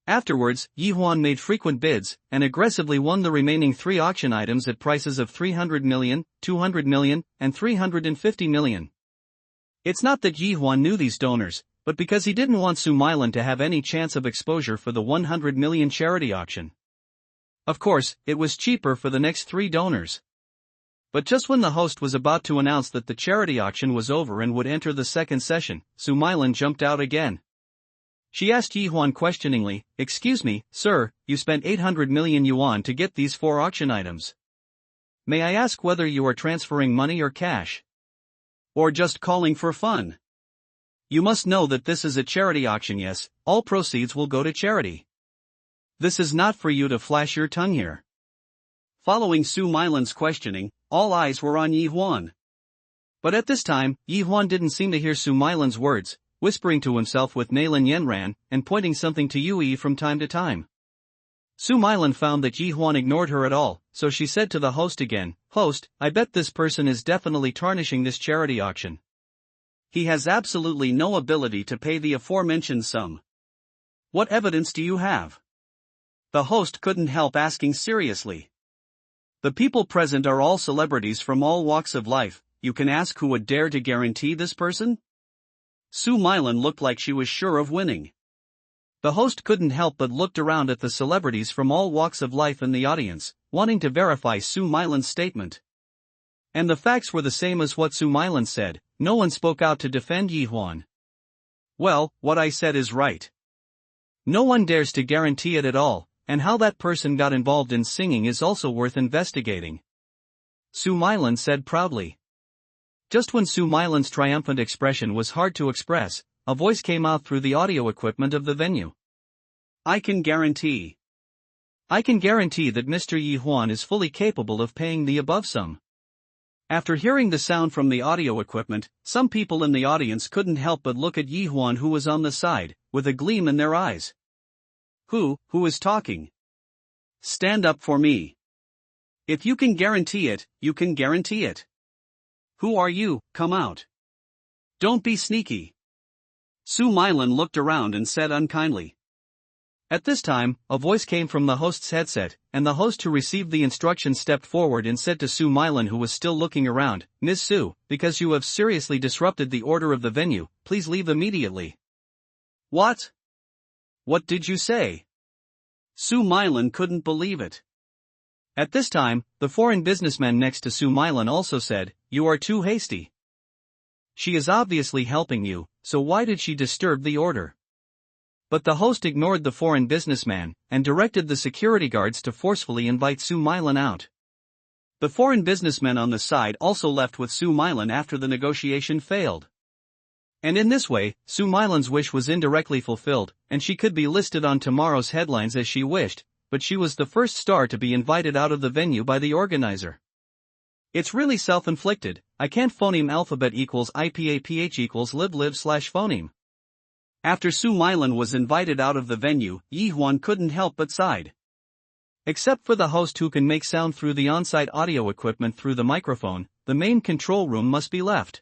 Afterwards, Yi Huan made frequent bids, and aggressively won the remaining 3 auction items at prices of 300 million, 200 million, and 350 million. It's not that Yi Huan knew these donors, but because he didn't want Su Mylan to have any chance of exposure for the 100 million charity auction. Of course, it was cheaper for the next 3 donors. But just when the host was about to announce that the charity auction was over and would enter the second session, Su Mylan jumped out again. She asked Yi Huan questioningly, excuse me, sir, you spent 800 million yuan to get these 4 auction items. May I ask whether you are transferring money or cash? Or just calling for fun? You must know that this is a charity auction. Yes, all proceeds will go to charity. This is not for you to flash your tongue here. Following Su Mylan's questioning, all eyes were on Yi Huan. But at this time, Yi Huan didn't seem to hear Su Mylan's words, whispering to himself with Nalan Yenran, and pointing something to Yui from time to time. Su Mylan found that Yi Huan ignored her at all, so she said to the host again, Host, I bet this person is definitely tarnishing this charity auction. He has absolutely no ability to pay the aforementioned sum. What evidence do you have? The host couldn't help asking seriously. The people present are all celebrities from all walks of life. You can ask who would dare to guarantee this person? Su Mylan looked like she was sure of winning. The host couldn't help but looked around at the celebrities from all walks of life in the audience, wanting to verify Su Mylan's statement. And the facts were the same as what Su Mylan said. No one spoke out to defend Yi Huan. Well, what I said is right. No one dares to guarantee it at all, and how that person got involved in singing is also worth investigating. Su Mylan said proudly. Just when Su Mylan's triumphant expression was hard to express, a voice came out through the audio equipment of the venue. I can guarantee that Mr. Yi Huan is fully capable of paying the above sum. After hearing the sound from the audio equipment, some people in the audience couldn't help but look at Yi Huan, who was on the side, with a gleam in their eyes. Who is talking? Stand up for me. If you can guarantee it, you can guarantee it. Who are you? Come out. Don't be sneaky. Su Mylan looked around and said unkindly. At this time, a voice came from the host's headset, and the host who received the instructions stepped forward and said to Su Mylan, who was still looking around, "Ms. Su, because you have seriously disrupted the order of the venue, please leave immediately." "What? What did you say?" Su Mylan couldn't believe it. At this time, the foreign businessman next to Su Mylan also said, "You are too hasty. She is obviously helping you, so why did she disturb the order?" But the host ignored the foreign businessman, and directed the security guards to forcefully invite Su Mylan out. The foreign businessman on the side also left with Su Mylan after the negotiation failed. And in this way, Su Mylan's wish was indirectly fulfilled, and she could be listed on tomorrow's headlines as she wished, but she was the first star to be invited out of the venue by the organizer. It's really self-inflicted. I can't phoneme alphabet equals IPAPH equals live/phoneme. After Su Mylan was invited out of the venue, Yi Huan couldn't help but sighed. Except for the host who can make sound through the on-site audio equipment through the microphone, the main control room must be left.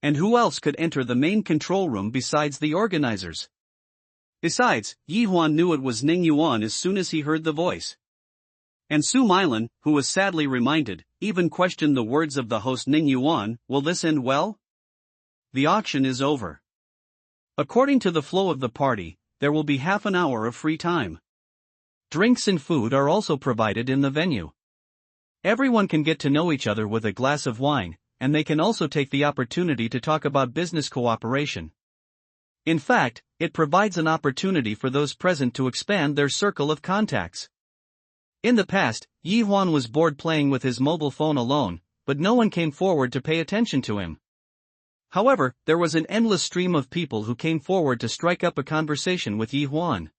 And who else could enter the main control room besides the organizers? Besides, Yi Huan knew it was Ning Yuan as soon as he heard the voice. And Su Mylan, who was sadly reminded, even questioned the words of the host Ning Yuan. Will this end well? The auction is over. According to the flow of the party, there will be half an hour of free time. Drinks and food are also provided in the venue. Everyone can get to know each other with a glass of wine, and they can also take the opportunity to talk about business cooperation. In fact, it provides an opportunity for those present to expand their circle of contacts. In the past, Yi Huan was bored playing with his mobile phone alone, but no one came forward to pay attention to him. However, there was an endless stream of people who came forward to strike up a conversation with Yi Huan.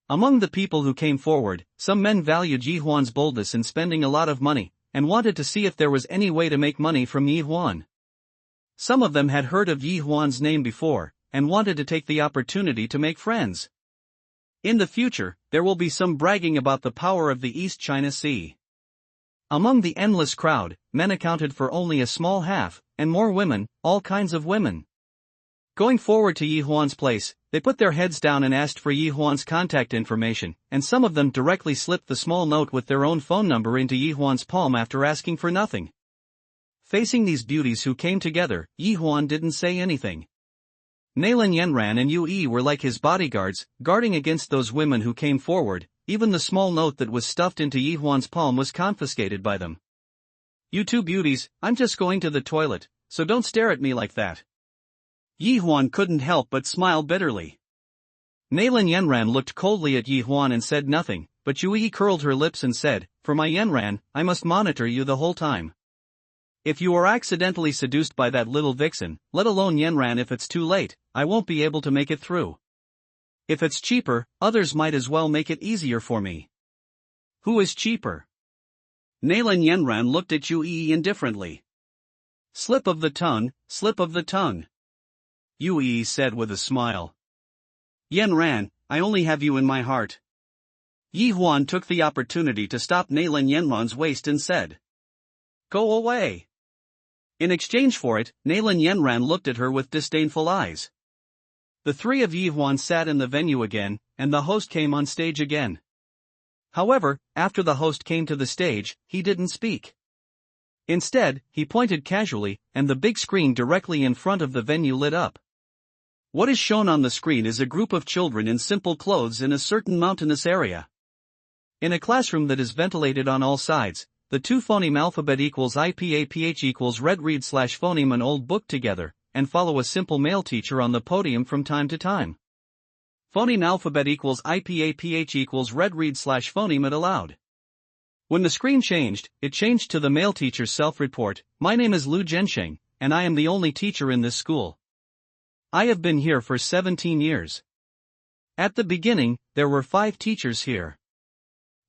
Among the people who came forward, some men valued Yi Huan's boldness in spending a lot of money, and wanted to see if there was any way to make money from Yi Huan. Some of them had heard of Yi Huan's name before, and wanted to take the opportunity to make friends. In the future, there will be some bragging about the power of the East China Sea. Among the endless crowd, men accounted for only a small half, and more women, all kinds of women. Going forward to Yi Huan's place, they put their heads down and asked for Yi Huan's contact information, and some of them directly slipped the small note with their own phone number into Yi Huan's palm after asking for nothing. Facing these beauties who came together, Yi Huan didn't say anything. Nalin Yanran and Yu Yi were like his bodyguards, guarding against those women who came forward. Even the small note that was stuffed into Yi Huan's palm was confiscated by them. "You two beauties, I'm just going to the toilet, so don't stare at me like that." Yi Huan couldn't help but smile bitterly. Nalin Yanran looked coldly at Yi Huan and said nothing, but Yu Yi curled her lips and said, "For my Yanran, I must monitor you the whole time. If you are accidentally seduced by that little vixen, let alone Yanran, if it's too late, I won't be able to make it through. If it's cheaper, others might as well make it easier for me." "Who is cheaper?" Nalin Yanran looked at Yu Yi indifferently. "Slip of the tongue, slip of the tongue," Yu Yi said with a smile. "Yanran, I only have you in my heart." Yi Huan took the opportunity to stop Nalin Yanran's waist and said, "Go away." In exchange for it, Nalin Yanran looked at her with disdainful eyes. The three of Yi Huan sat in the venue again, and the host came on stage again. However, after the host came to the stage, he didn't speak. Instead, he pointed casually, and the big screen directly in front of the venue lit up. What is shown on the screen is a group of children in simple clothes in a certain mountainous area. In a classroom that is ventilated on all sides, the two phoneme alphabet equals IPAPH equals red read/phoneme an old book together, and follow a simple male teacher on the podium from time to time. Phoneme alphabet equals IPAPH equals red read/phoneme it aloud. When the screen changed, it changed to the male teacher's self-report. "My name is Lu Zhensheng, and I am the only teacher in this school. I have been here for 17 years. At the beginning, there were 5 teachers here.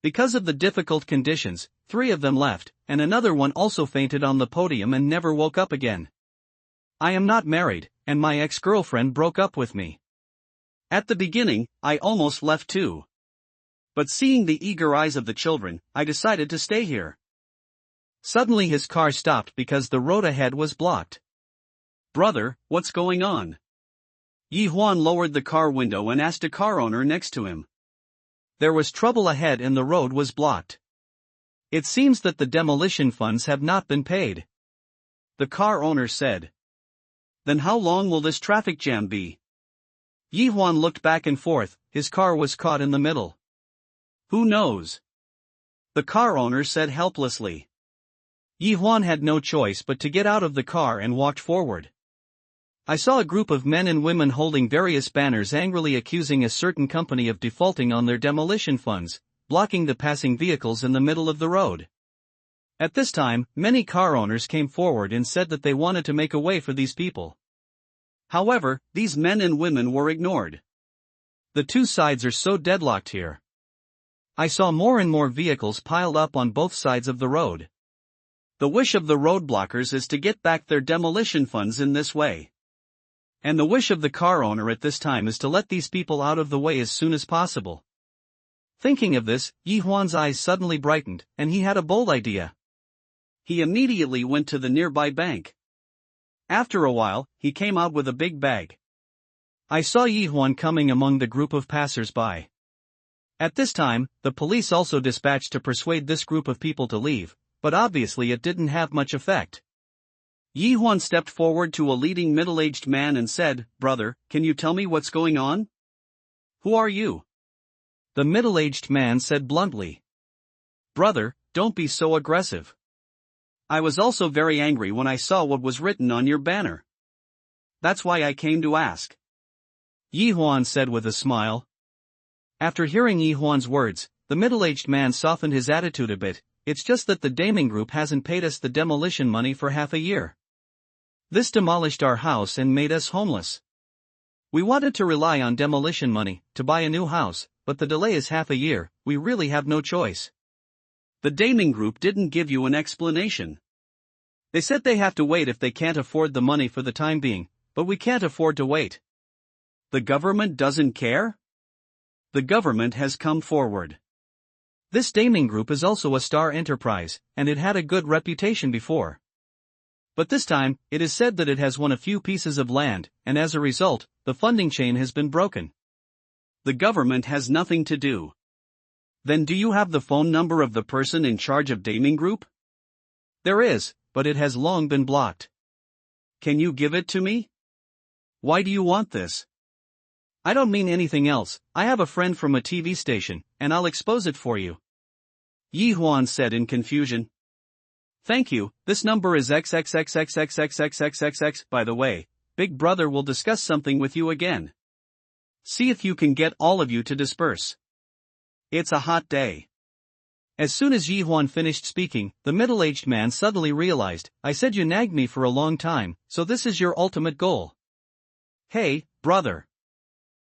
Because of the difficult conditions, 3 of them left, and another one also fainted on the podium and never woke up again. I am not married, and my ex-girlfriend broke up with me. At the beginning, I almost left too. But seeing the eager eyes of the children, I decided to stay here." Suddenly his car stopped because the road ahead was blocked. "Brother, what's going on?" Yi Huan lowered the car window and asked a car owner next to him. There was trouble ahead and the road was blocked. It seems that the demolition funds have not been paid. The car owner said. Then how long will this traffic jam be? Yi Huan looked back and forth, his car was caught in the middle. Who knows? The car owner said helplessly. Yi Huan had no choice but to get out of the car and walked forward. I saw a group of men and women holding various banners angrily accusing a certain company of defaulting on their demolition funds, blocking the passing vehicles in the middle of the road. At this time, many car owners came forward and said that they wanted to make a way for these people. However, these men and women were ignored. The two sides are so deadlocked here. I saw more and more vehicles piled up on both sides of the road. The wish of the roadblockers is to get back their demolition funds in this way. And the wish of the car owner at this time is to let these people out of the way as soon as possible. Thinking of this, Yi Huan's eyes suddenly brightened, and he had a bold idea. He immediately went to the nearby bank. After a while, he came out with a big bag. I saw Yi Huan coming among the group of passers-by. At this time, the police also dispatched to persuade this group of people to leave, but obviously it didn't have much effect. Yi Huan stepped forward to a leading middle-aged man and said, "Brother, can you tell me what's going on?" "Who are you?" the middle-aged man said bluntly. "Brother, don't be so aggressive. I was also very angry when I saw what was written on your banner. That's why I came to ask," Yi Huan said with a smile. After hearing Yi Huan's words, the middle-aged man softened his attitude a bit. "It's just that the Daming Group hasn't paid us the demolition money for half a year. This demolished our house and made us homeless. We wanted to rely on demolition money to buy a new house, but the delay is half a year, we really have no choice." "The Daming Group didn't give you an explanation. They said they have to wait if they can't afford the money for the time being, but we can't afford to wait." "The government doesn't care?" "The government has come forward. This Daming Group is also a star enterprise, and it had a good reputation before. But this time, it is said that it has won a few pieces of land, and as a result, the funding chain has been broken. The government has nothing to do." "Then do you have the phone number of the person in charge of Daming Group?" "There is, but it has long been blocked." "Can you give it to me?" "Why do you want this?" "I don't mean anything else, I have a friend from a TV station, and I'll expose it for you," Yi Huan said in confusion. "Thank you, this number is XXXXXXXXXXX. By the way, Big Brother will discuss something with you again. See if you can get all of you to disperse. It's a hot day." As soon as Yi Huan finished speaking, the middle-aged man suddenly realized, "I said you nagged me for a long time, so this is your ultimate goal." "Hey, brother.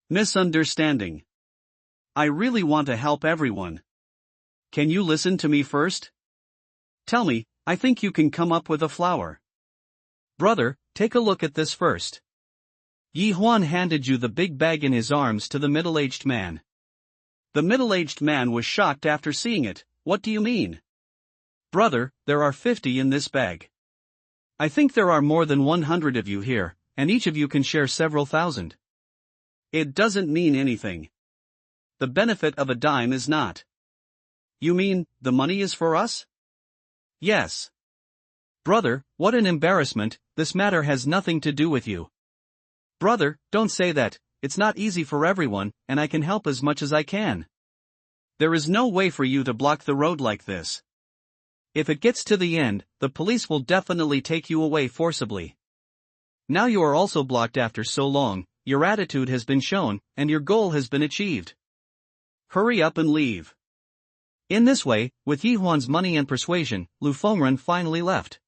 Misunderstanding. I really want to help everyone. Can you listen to me first? Tell me, I think you can come up with a flower." "Brother, take a look at this first." Yi Huan handed you the big bag in his arms to the middle-aged man. The middle-aged man was shocked after seeing it. "What do you mean?" "Brother, there are 50 in this bag. I think there are more than 100 of you here, and each of you can share several thousand." "It doesn't mean anything. The benefit of a dime is not." "You mean, the money is for us?" "Yes." "Brother, what an embarrassment, this matter has nothing to do with you." "Brother, don't say that, it's not easy for everyone, and I can help as much as I can. There is no way for you to block the road like this. If it gets to the end, the police will definitely take you away forcibly. Now you are also blocked after so long, your attitude has been shown, and your goal has been achieved. Hurry up and leave." In this way, with Yi Huan's money and persuasion, Lu Fengren finally left.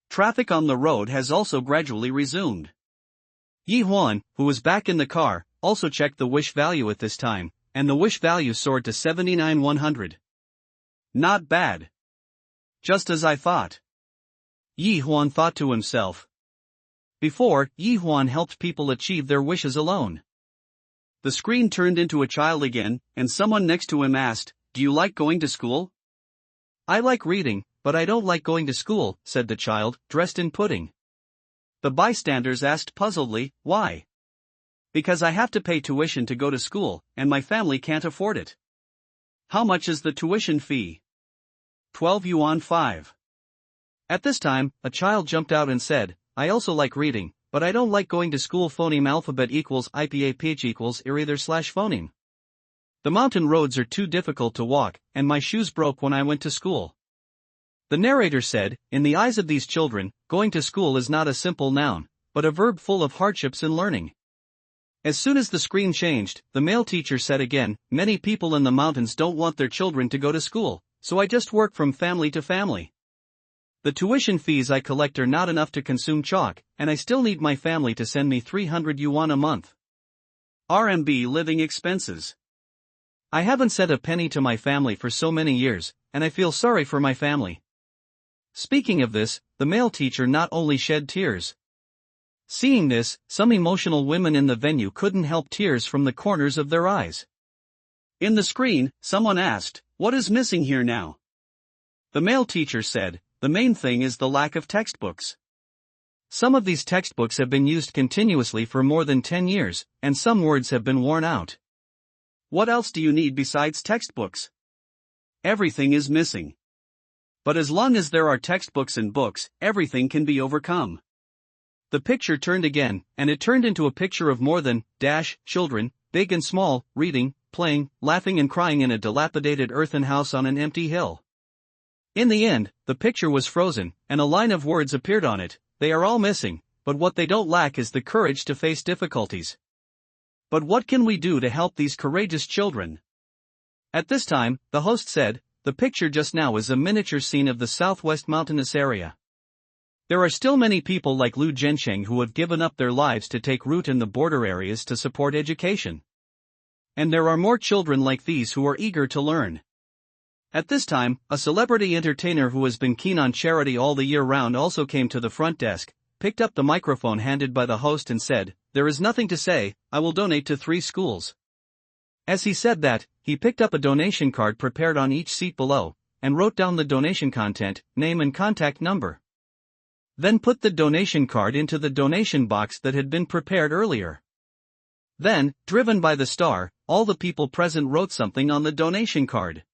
Traffic on the road has also gradually resumed. Yi Huan, who was back in the car, also checked the wish value at this time, and the wish value soared to 79,100. "Not bad. Just as I thought," Yi Huan thought to himself. Before, Yi Huan helped people achieve their wishes alone. The screen turned into a child again, and someone next to him asked, "Do you like going to school?" "I like reading, but I don't like going to school," said the child, dressed in pudding. The bystanders asked puzzledly, "Why?" Because I have to pay tuition to go to school, and my family can't afford it. How much is the tuition fee? 12 yuan 5. At this time, a child jumped out and said, I also like reading, but I don't like going to school. Phoneme alphabet equals IPAPH equals /phoneme. The mountain roads are too difficult to walk, and my shoes broke when I went to school. The narrator said, in the eyes of these children, going to school is not a simple noun, but a verb full of hardships in learning. As soon as the screen changed, the male teacher said again, many people in the mountains don't want their children to go to school, so I just work from family to family. The tuition fees I collect are not enough to consume chalk, and I still need my family to send me 300 yuan a month. RMB living expenses. I haven't sent a penny to my family for so many years, and I feel sorry for my family. Speaking of this, the male teacher not only shed tears. Seeing this, some emotional women in the venue couldn't help tears from the corners of their eyes. In the screen, someone asked, what is missing here now? The male teacher said, the main thing is the lack of textbooks. Some of these textbooks have been used continuously for more than 10 years, and some words have been worn out. What else do you need besides textbooks? Everything is missing. But as long as there are textbooks and books, everything can be overcome. The picture turned again, and it turned into a picture of more than, children, big and small, reading, playing, laughing and crying in a dilapidated earthen house on an empty hill. In the end, the picture was frozen, and a line of words appeared on it, they are all missing, but what they don't lack is the courage to face difficulties. But what can we do to help these courageous children? At this time, the host said, the picture just now is a miniature scene of the southwest mountainous area. There are still many people like Lu Zhensheng who have given up their lives to take root in the border areas to support education. And there are more children like these who are eager to learn. At this time, a celebrity entertainer who has been keen on charity all the year round also came to the front desk, picked up the microphone handed by the host and said, there is nothing to say, I will donate to 3 schools. As he said that, he picked up a donation card prepared on each seat below, and wrote down the donation content, name and contact number. Then put the donation card into the donation box that had been prepared earlier. Then, driven by the star, all the people present wrote something on the donation card.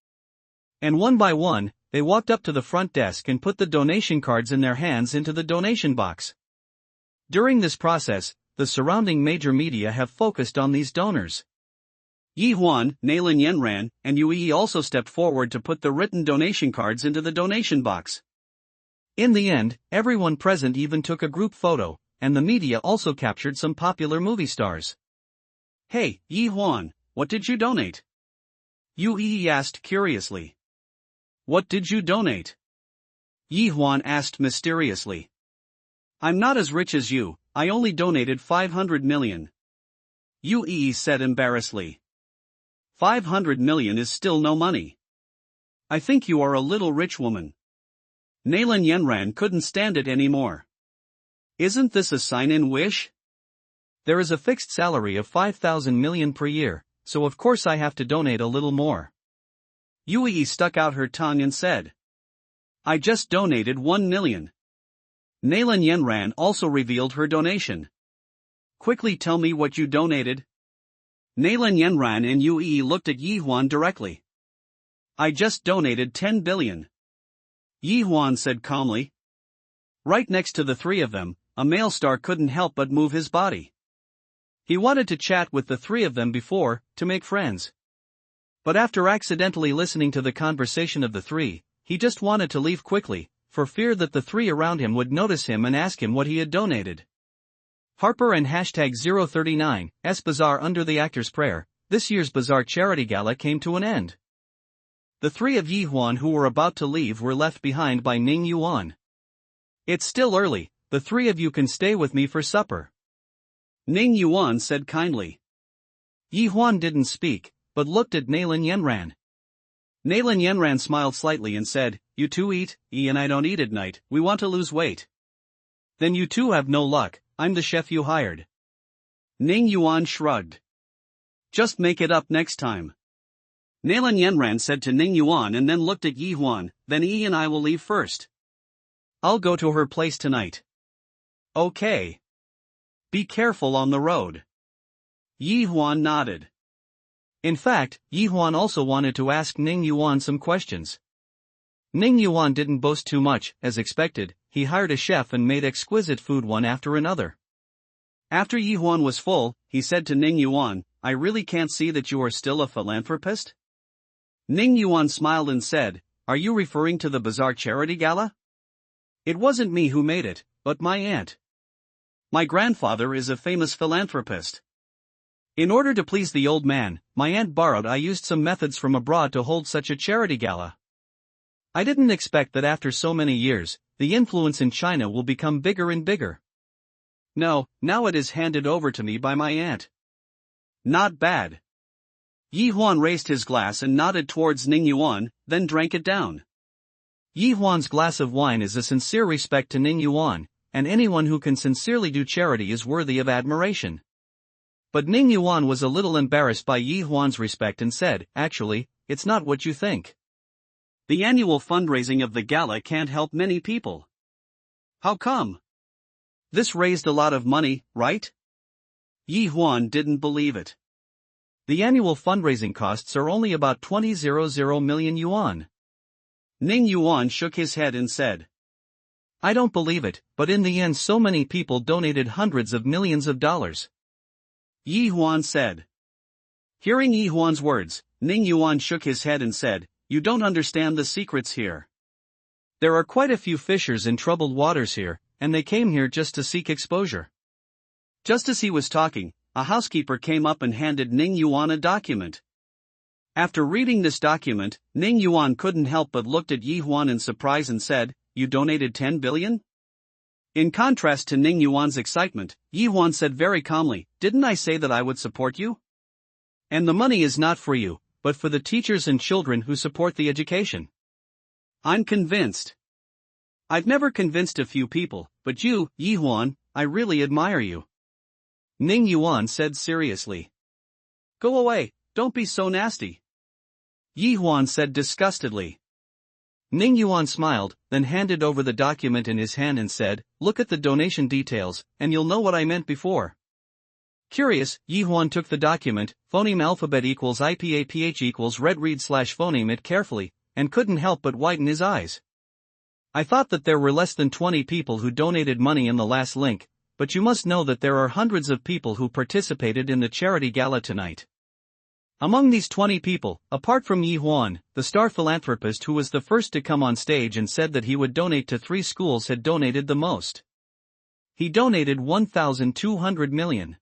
And one by one, they walked up to the front desk and put the donation cards in their hands into the donation box. During this process, the surrounding major media have focused on these donors. Yi Huan, Nalin Yenran, and Yue also stepped forward to put the written donation cards into the donation box. In the end, everyone present even took a group photo, and the media also captured some popular movie stars. Hey, Yi Huan, what did you donate? Yue asked curiously. What did you donate? Yi Huan asked mysteriously. I'm not as rich as you, I only donated 500 million. Yue said embarrassedly. 500 million is still no money. I think you are a little rich woman. Nalin Yenran couldn't stand it anymore. Isn't this a sign-in wish? There is a fixed salary of 5,000 million per year, so of course I have to donate a little more. Yue stuck out her tongue and said. I just donated 1 million. Nalin Yenran also revealed her donation. Quickly tell me what you donated. Nalin Yenran and Yue looked at Yi Huan directly. I just donated 10 billion. Yi Huan said calmly. Right next to the 3 of them, a male star couldn't help but move his body. He wanted to chat with the 3 of them before, to make friends. But after accidentally listening to the conversation of the 3, he just wanted to leave quickly, for fear that the 3 around him would notice him and ask him what he had donated. Harper and #039, S Bazaar under the actor's prayer, this year's Bazaar Charity Gala came to an end. The 3 of Yi Huan who were about to leave were left behind by Ning Yuan. It's still early, the 3 of you can stay with me for supper. Ning Yuan said kindly. Yi Huan didn't speak, but looked at Nalin Yenran. Nalin Yenran smiled slightly and said, you two eat, and I don't eat at night, we want to lose weight. Then you two have no luck, I'm the chef you hired. Ning Yuan shrugged. Just make it up next time. Nalin Yenran said to Ning Yuan and then looked at Yi Huan, then Yi and I will leave first. I'll go to her place tonight. Okay. Be careful on the road. Yi Huan nodded. In fact, Yi Huan also wanted to ask Ning Yuan some questions. Ning Yuan didn't boast too much, as expected. He hired a chef and made exquisite food one after another. After Yi Huan was full, he said to Ning Yuan, "I really can't see that you are still a philanthropist?" Ning Yuan smiled and said, "Are you referring to the bazaar charity gala? It wasn't me who made it, but my aunt. My grandfather is a famous philanthropist. In order to please the old man, my aunt borrowed I used some methods from abroad to hold such a charity gala. I didn't expect that after so many years, the influence in China will become bigger and bigger. No, now it is handed over to me by my aunt." Not bad. Yi Huan raised his glass and nodded towards Ning Yuan, then drank it down. Yi Huan's glass of wine is a sincere respect to Ning Yuan, and anyone who can sincerely do charity is worthy of admiration. But Ning Yuan was a little embarrassed by Yi Huan's respect and said, "Actually, it's not what you think. The annual fundraising of the gala can't help many people." "How come? This raised a lot of money, right?" Yi Huan didn't believe it. "The annual fundraising costs are only about 20,000 million yuan. Ning Yuan shook his head and said, "I don't believe it, but in the end so many people donated hundreds of millions of dollars." Yi Huan said. Hearing Yi Huan's words, Ning Yuan shook his head and said, "You don't understand the secrets here. There are quite a few fishers in troubled waters here, and they came here just to seek exposure." Just as he was talking, a housekeeper came up and handed Ning Yuan a document. After reading this document, Ning Yuan couldn't help but looked at Yi Huan in surprise and said, "You donated 10 billion? In contrast to Ning Yuan's excitement, Yi Huan said very calmly, "Didn't I say that I would support you? And the money is not for you, but for the teachers and children who support the education." "I'm convinced. I've never convinced a few people, but you, Yi Huan, I really admire you," Ning Yuan said seriously. "Go away, don't be so nasty," Yi Huan said disgustedly. Ning Yuan smiled, then handed over the document in his hand and said, "Look at the donation details, and you'll know what I meant before." Curious, Yi Huan took the document, phoneme alphabet equals IPAPH equals red read / phoneme it carefully, and couldn't help but widen his eyes. "I thought that there were less than 20 people who donated money in the last link, but you must know that there are hundreds of people who participated in the charity gala tonight. Among these 20 people, apart from Yi Huan, the star philanthropist who was the first to come on stage and said that he would donate to 3 schools had donated the most. He donated 1,200 million.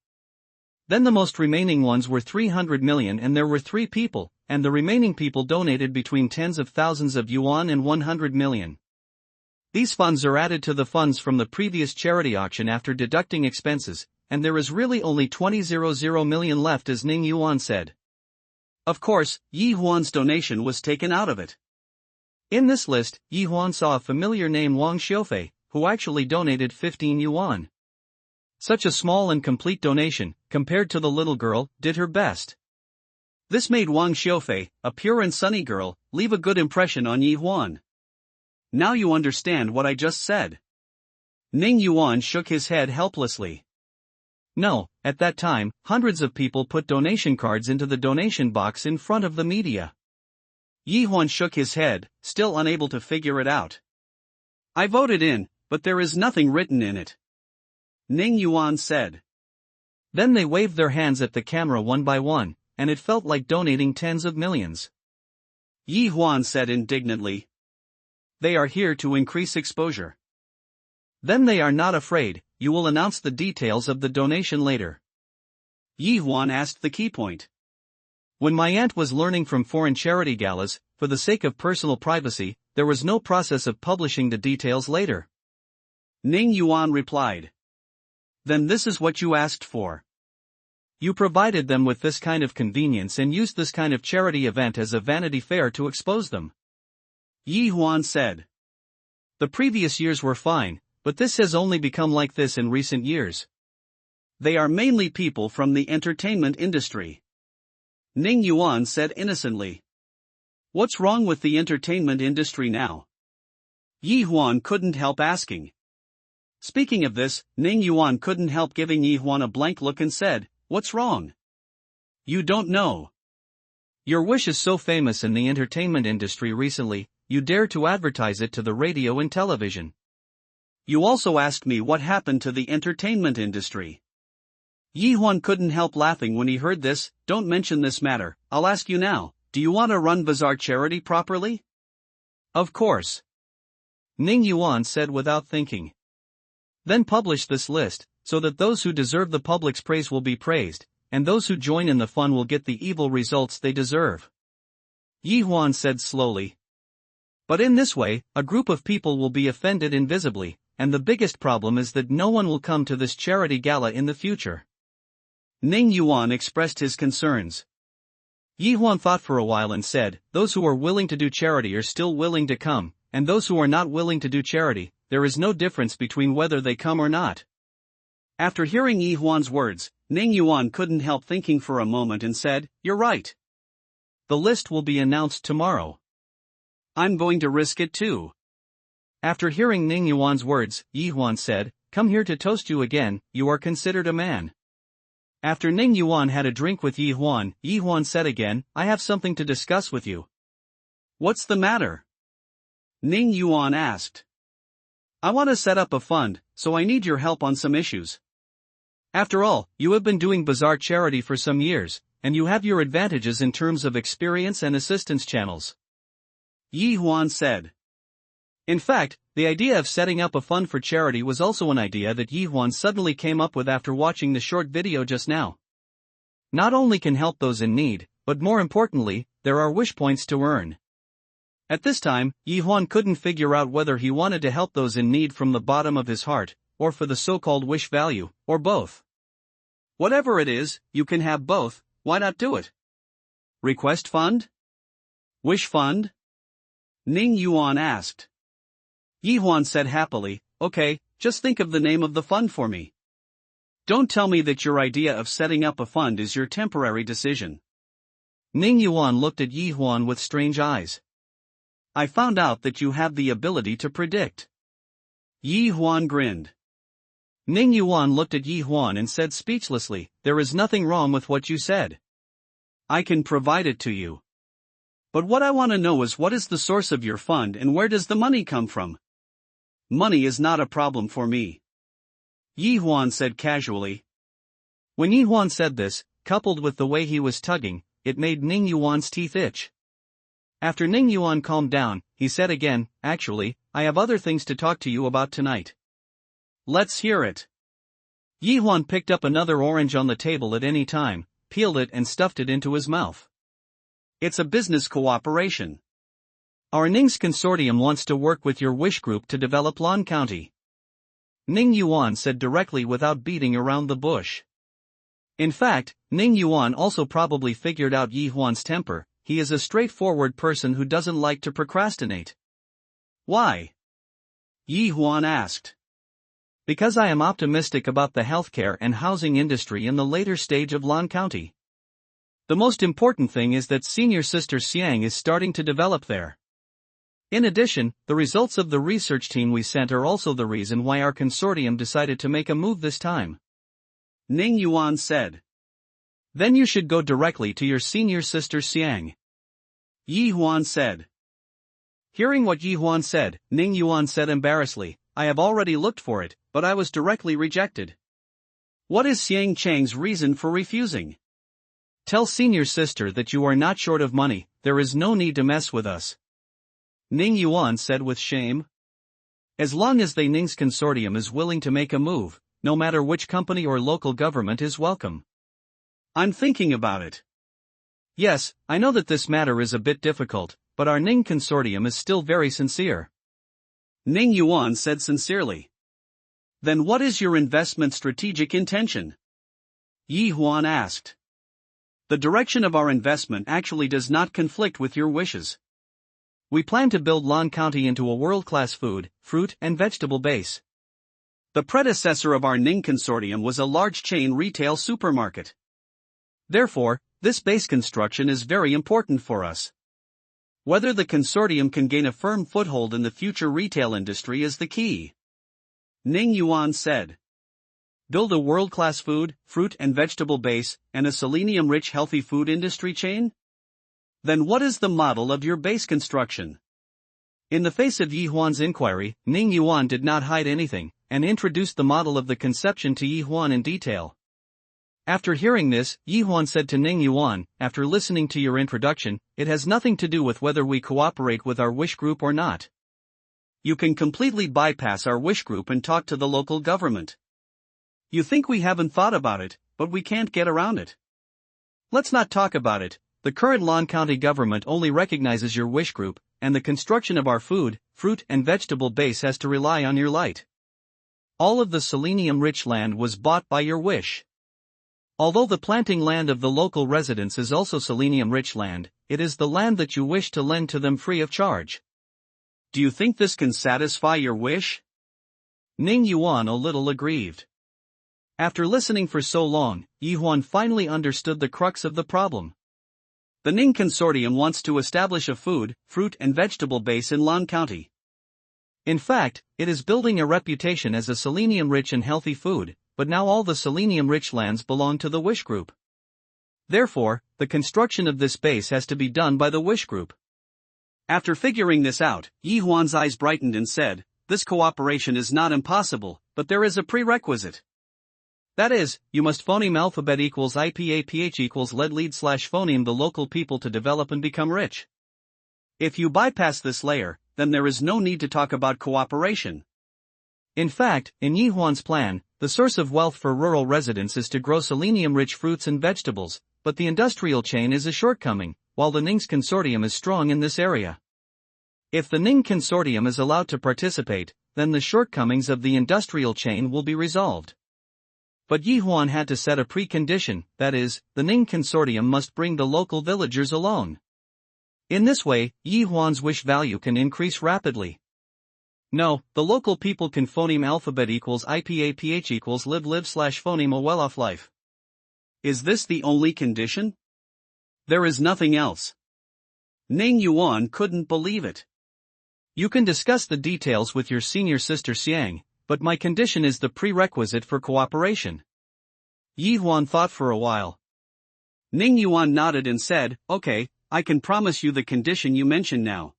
Then the most remaining ones were 300 million and there were 3 people, and the remaining people donated between tens of thousands of yuan and 100 million. These funds are added to the funds from the previous charity auction after deducting expenses, and there is really only 20,000 million left, as Ning Yuan said. Of course, Yi Huan's donation was taken out of it. In this list, Yi Huan saw a familiar name, Wang Xiufei, who actually donated 15 yuan. Such a small and complete donation, compared to the little girl, did her best. This made Wang Xiufei, a pure and sunny girl, leave a good impression on Yi Huan. "Now you understand what I just said?" Ning Yuan shook his head helplessly. No, at that time, hundreds of people put donation cards into the donation box in front of the media. Yi Huan shook his head, still unable to figure it out. "I voted in, but there is nothing written in it," Ning Yuan said. Then they waved their hands at the camera one by one, and it felt like donating tens of millions. Yi Huan said indignantly, "They are here to increase exposure." "Then they are not afraid, you will announce the details of the donation later." Yi Huan asked the key point. "When my aunt was learning from foreign charity galas, for the sake of personal privacy, there was no process of publishing the details later," Ning Yuan replied. "Then this is what you asked for. You provided them with this kind of convenience and used this kind of charity event as a Vanity Fair to expose them," Yi Huan said. "The previous years were fine, but this has only become like this in recent years. They are mainly people from the entertainment industry," Ning Yuan said innocently. "What's wrong with the entertainment industry now?" Yi Huan couldn't help asking. Speaking of this, Ning Yuan couldn't help giving Yi Huan a blank look and said, "What's wrong?" You don't know. Your wish is so famous in the entertainment industry recently, you dare to advertise it to the radio and television. You also asked me what happened to the entertainment industry. Yi Huan couldn't help laughing when he heard this. Don't mention this matter, I'll ask you now, do you want to run bazaar charity properly? Of course. Ning Yuan said without thinking. Then publish this list, so that those who deserve the public's praise will be praised, and those who join in the fun will get the evil results they deserve. Yi Huan said slowly. But in this way, a group of people will be offended invisibly, and the biggest problem is that no one will come to this charity gala in the future. Ning Yuan expressed his concerns. Yi Huan thought for a while and said, those who are willing to do charity are still willing to come, and those who are not willing to do charity, there is no difference between whether they come or not. After hearing Yi Huan's words, Ning Yuan couldn't help thinking for a moment and said, you're right. The list will be announced tomorrow. I'm going to risk it too. After hearing Ning Yuan's words, Yi Huan said, come here to toast you again, you are considered a man. After Ning Yuan had a drink with Yi Huan said again, I have something to discuss with you. What's the matter? Ning Yuan asked. I want to set up a fund, so I need your help on some issues. After all, you have been doing bazaar charity for some years, and you have your advantages in terms of experience and assistance channels. Yi Huan said. In fact, the idea of setting up a fund for charity was also an idea that Yi Huan suddenly came up with after watching the short video just now. Not only can help those in need, but more importantly, there are wish points to earn. At this time, Yi Huan couldn't figure out whether he wanted to help those in need from the bottom of his heart, or for the so-called wish value, or both. Whatever it is, you can have both, why not do it? Request fund? Wish fund? Ning Yuan asked. Yi Huan said happily, okay, just think of the name of the fund for me. Don't tell me that your idea of setting up a fund is your temporary decision. Ning Yuan looked at Yi Huan with strange eyes. I found out that you have the ability to predict. Yi Huan grinned. Ning Yuan looked at Yi Huan and said speechlessly, there is nothing wrong with what you said. I can provide it to you. But what I want to know is what is the source of your fund and where does the money come from? Money is not a problem for me. Yi Huan said casually. When Yi Huan said this, coupled with the way he was tugging, it made Ning Yuan's teeth itch. After Ning Yuan calmed down, he said again, actually, I have other things to talk to you about tonight. Let's hear it. Yi Huan picked up another orange on the table at any time, peeled it and stuffed it into his mouth. It's a business cooperation. Our Ning's consortium wants to work with your wish group to develop Lan County. Ning Yuan said directly without beating around the bush. In fact, Ning Yuan also probably figured out Yi Huan's temper, he is a straightforward person who doesn't like to procrastinate. Why? Yi Huan asked. Because I am optimistic about the healthcare and housing industry in the later stage of Lan County. The most important thing is that senior sister Xiang is starting to develop there. In addition, the results of the research team we sent are also the reason why our consortium decided to make a move this time. Ning Yuan said. Then you should go directly to your senior sister Xiang. Yi Huan said. Hearing what Yi Huan said, Ning Yuan said embarrassedly, I have already looked for it, but I was directly rejected. What is Xiang Chang's reason for refusing? Tell senior sister that you are not short of money, there is no need to mess with us. Ning Yuan said with shame. As long as the Ning's consortium is willing to make a move, no matter which company or local government is welcome. I'm thinking about it. Yes, I know that this matter is a bit difficult, but our Ning consortium is still very sincere. Ning Yuan said sincerely. Then what is your investment strategic intention? Yi Huan asked. The direction of our investment actually does not conflict with your wishes. We plan to build Lan County into a world-class food, fruit and vegetable base. The predecessor of our Ning consortium was a large chain retail supermarket. Therefore, this base construction is very important for us. Whether the consortium can gain a firm foothold in the future retail industry is the key. Ning Yuan said. Build a world-class food, fruit and vegetable base, and a selenium-rich healthy food industry chain? Then what is the model of your base construction? In the face of Yi Huan's inquiry, Ning Yuan did not hide anything, and introduced the model of the conception to Yi Huan in detail. After hearing this, Yi Huan said to Ning Yuan, after listening to your introduction, it has nothing to do with whether we cooperate with our wish group or not. You can completely bypass our wish group and talk to the local government. You think we haven't thought about it, but we can't get around it. Let's not talk about it. The current Lan County government only recognizes your wish group, and the construction of our food, fruit and vegetable base has to rely on your light. All of the selenium-rich land was bought by your wish. Although the planting land of the local residents is also selenium-rich land, it is the land that you wish to lend to them free of charge. Do you think this can satisfy your wish? Ning Yuan a little aggrieved. After listening for so long, Yi Huan finally understood the crux of the problem. The Ning Consortium wants to establish a food, fruit and vegetable base in Lan County. In fact, it is building a reputation as a selenium-rich and healthy food, but now all the selenium-rich lands belong to the Wish Group. Therefore, the construction of this base has to be done by the Wish Group. After figuring this out, Yi Huan's eyes brightened and said, "This cooperation is not impossible, but there is a prerequisite. That is, you must phoneme alphabet equals IPAPH equals lead/phoneme the local people to develop and become rich. If you bypass this layer, then there is no need to talk about cooperation." In fact, in Yi Huan's plan, the source of wealth for rural residents is to grow selenium-rich fruits and vegetables, but the industrial chain is a shortcoming, while the Ning's consortium is strong in this area. If the Ning consortium is allowed to participate, then the shortcomings of the industrial chain will be resolved. But Yi Huan had to set a precondition, that is, the Ning consortium must bring the local villagers along. In this way, Yi Huan's wish value can increase rapidly. No, the local people can phoneme alphabet equals IPAPH equals live/phoneme a well-off life. Is this the only condition? There is nothing else. Ning Yuan couldn't believe it. You can discuss the details with your senior sister Xiang, but my condition is the prerequisite for cooperation. Yi Huan thought for a while. Ning Yuan nodded and said, "Okay, I can promise you the condition you mention now."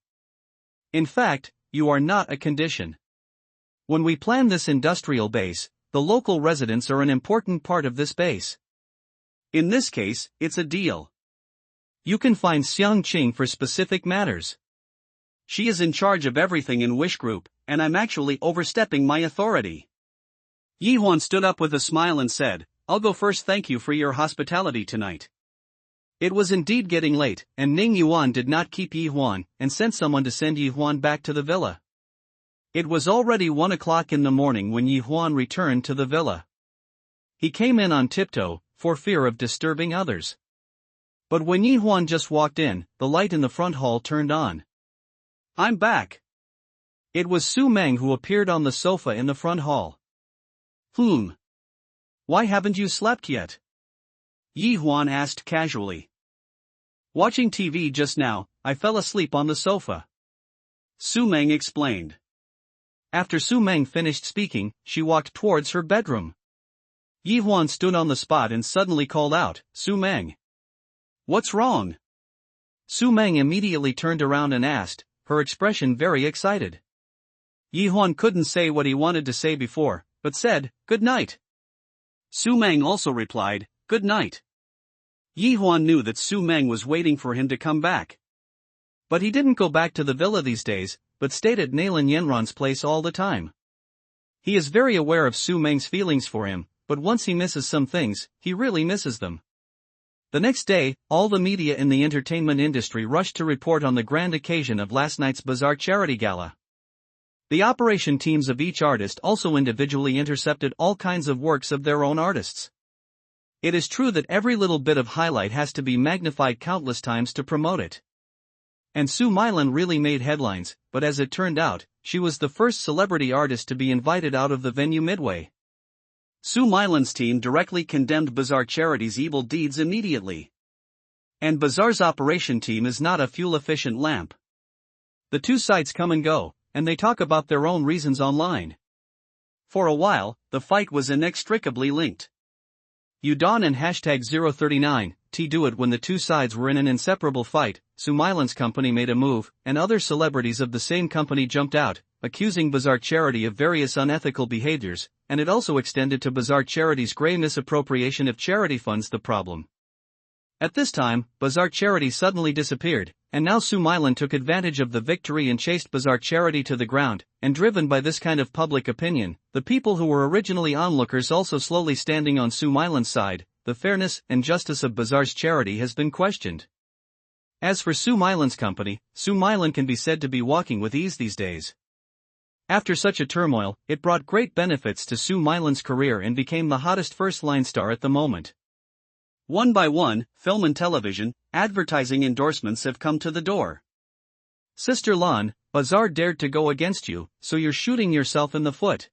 In fact, you are not a condition. When we plan this industrial base, the local residents are an important part of this base. In this case, it's a deal. You can find Xiang Qing for specific matters. She is in charge of everything in Wish Group, and I'm actually overstepping my authority. Yi Huan stood up with a smile and said, "I'll go first. Thank you for your hospitality tonight." It was indeed getting late, and Ning Yuan did not keep Yi Huan, and sent someone to send Yi Huan back to the villa. It was already 1 o'clock in the morning when Yi Huan returned to the villa. He came in on tiptoe, for fear of disturbing others. But when Yi Huan just walked in, the light in the front hall turned on. "I'm back." It was Su Meng who appeared on the sofa in the front hall. Why haven't you slept yet?" Yi Huan asked casually. "Watching TV just now, I fell asleep on the sofa," Su Meng explained. After Su Meng finished speaking, she walked towards her bedroom. Yi Huan stood on the spot and suddenly called out, "Su Meng! What's wrong?" Su Meng immediately turned around and asked, her expression very excited. Yi Huan couldn't say what he wanted to say before, but said, "Good night." Su Meng also replied, "Good night." Yi Huan knew that Su Meng was waiting for him to come back. But he didn't go back to the villa these days, but stayed at Nalan Yenron's place all the time. He is very aware of Su Meng's feelings for him, but once he misses some things, he really misses them. The next day, all the media in the entertainment industry rushed to report on the grand occasion of last night's Bazaar Charity Gala. The operation teams of each artist also individually intercepted all kinds of works of their own artists. It is true that every little bit of highlight has to be magnified countless times to promote it. And Su Milan really made headlines, but as it turned out, she was the first celebrity artist to be invited out of the venue midway. Su Milan's team directly condemned Bazaar Charity's evil deeds immediately. And Bazaar's operation team is not a fuel-efficient lamp. The two sides come and go, and they talk about their own reasons online. For a while, the fight was inextricably linked. Udon and hashtag 039, do it when the two sides were in an inseparable fight. Sumilan's company made a move, and other celebrities of the same company jumped out, accusing Bazaar Charity of various unethical behaviors, and it also extended to Bazaar Charity's grey misappropriation of charity funds the problem. At this time, Bazaar Charity suddenly disappeared, and now Sumilan took advantage of the victory and chased Bazaar Charity to the ground, and driven by this kind of public opinion, the people who were originally onlookers also slowly standing on Sumilan's side, the fairness and justice of Bazaar's charity has been questioned. As for Sumilan's company, Sumilan can be said to be walking with ease these days. After such a turmoil, it brought great benefits to Sumilan's career and became the hottest first-line star at the moment. One by one, film and television, advertising endorsements have come to the door. Sister Lan, Bazaar dared to go against you, so you're shooting yourself in the foot.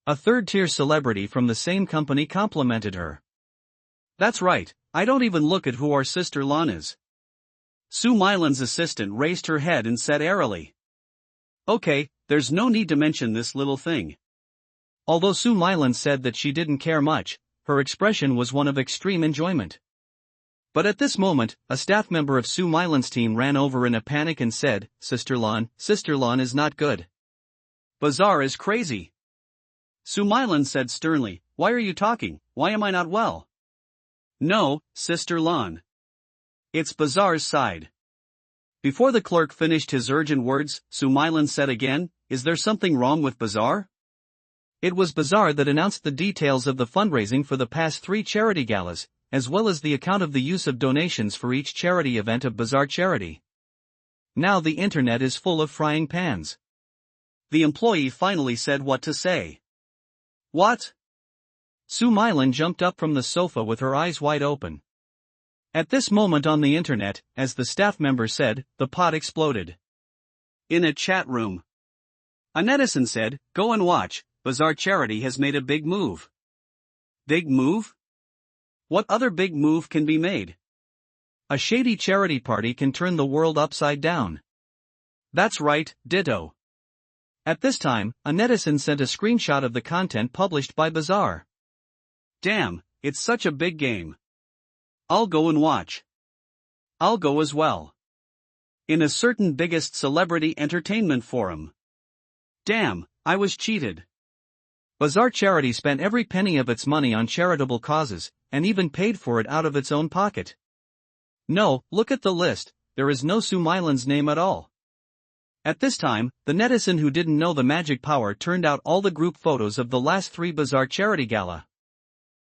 A third-tier celebrity from the same company complimented her. That's right, I don't even look at who our Sister Lan is. Sumilan's assistant raised her head and said airily. Okay, there's no need to mention this little thing. Although Sumilan said that she didn't care much, her expression was one of extreme enjoyment. But at this moment, a staff member of Sumilan's team ran over in a panic and said, Sister Lan is not good. Bazaar is crazy. Sumilan said sternly, why are you talking, why am I not well? No, Sister Lan. It's Bazaar's side. Before the clerk finished his urgent words, Sumilan said again, is there something wrong with Bazaar? It was Bazaar that announced the details of the fundraising for the past 3 charity galas, as well as the account of the use of donations for each charity event of Bazaar Charity. Now the internet is full of frying pans. The employee finally said what to say. What? Sumilan jumped up from the sofa with her eyes wide open. At this moment on the internet, as the staff member said, the pot exploded. In a chat room, a netizen said, go and watch, Bazaar Charity has made a big move. Big move? What other big move can be made? A shady charity party can turn the world upside down. That's right, ditto. At this time, a netizen sent a screenshot of the content published by Bazaar. Damn, it's such a big game. I'll go and watch. I'll go as well. In a certain biggest celebrity entertainment forum. Damn, I was cheated. Bazaar Charity spent every penny of its money on charitable causes, and even paid for it out of its own pocket. No, look at the list, there is no Sumilan's name at all. At this time, the netizen who didn't know the magic power turned out all the group photos of the last 3 Bazaar Charity Gala.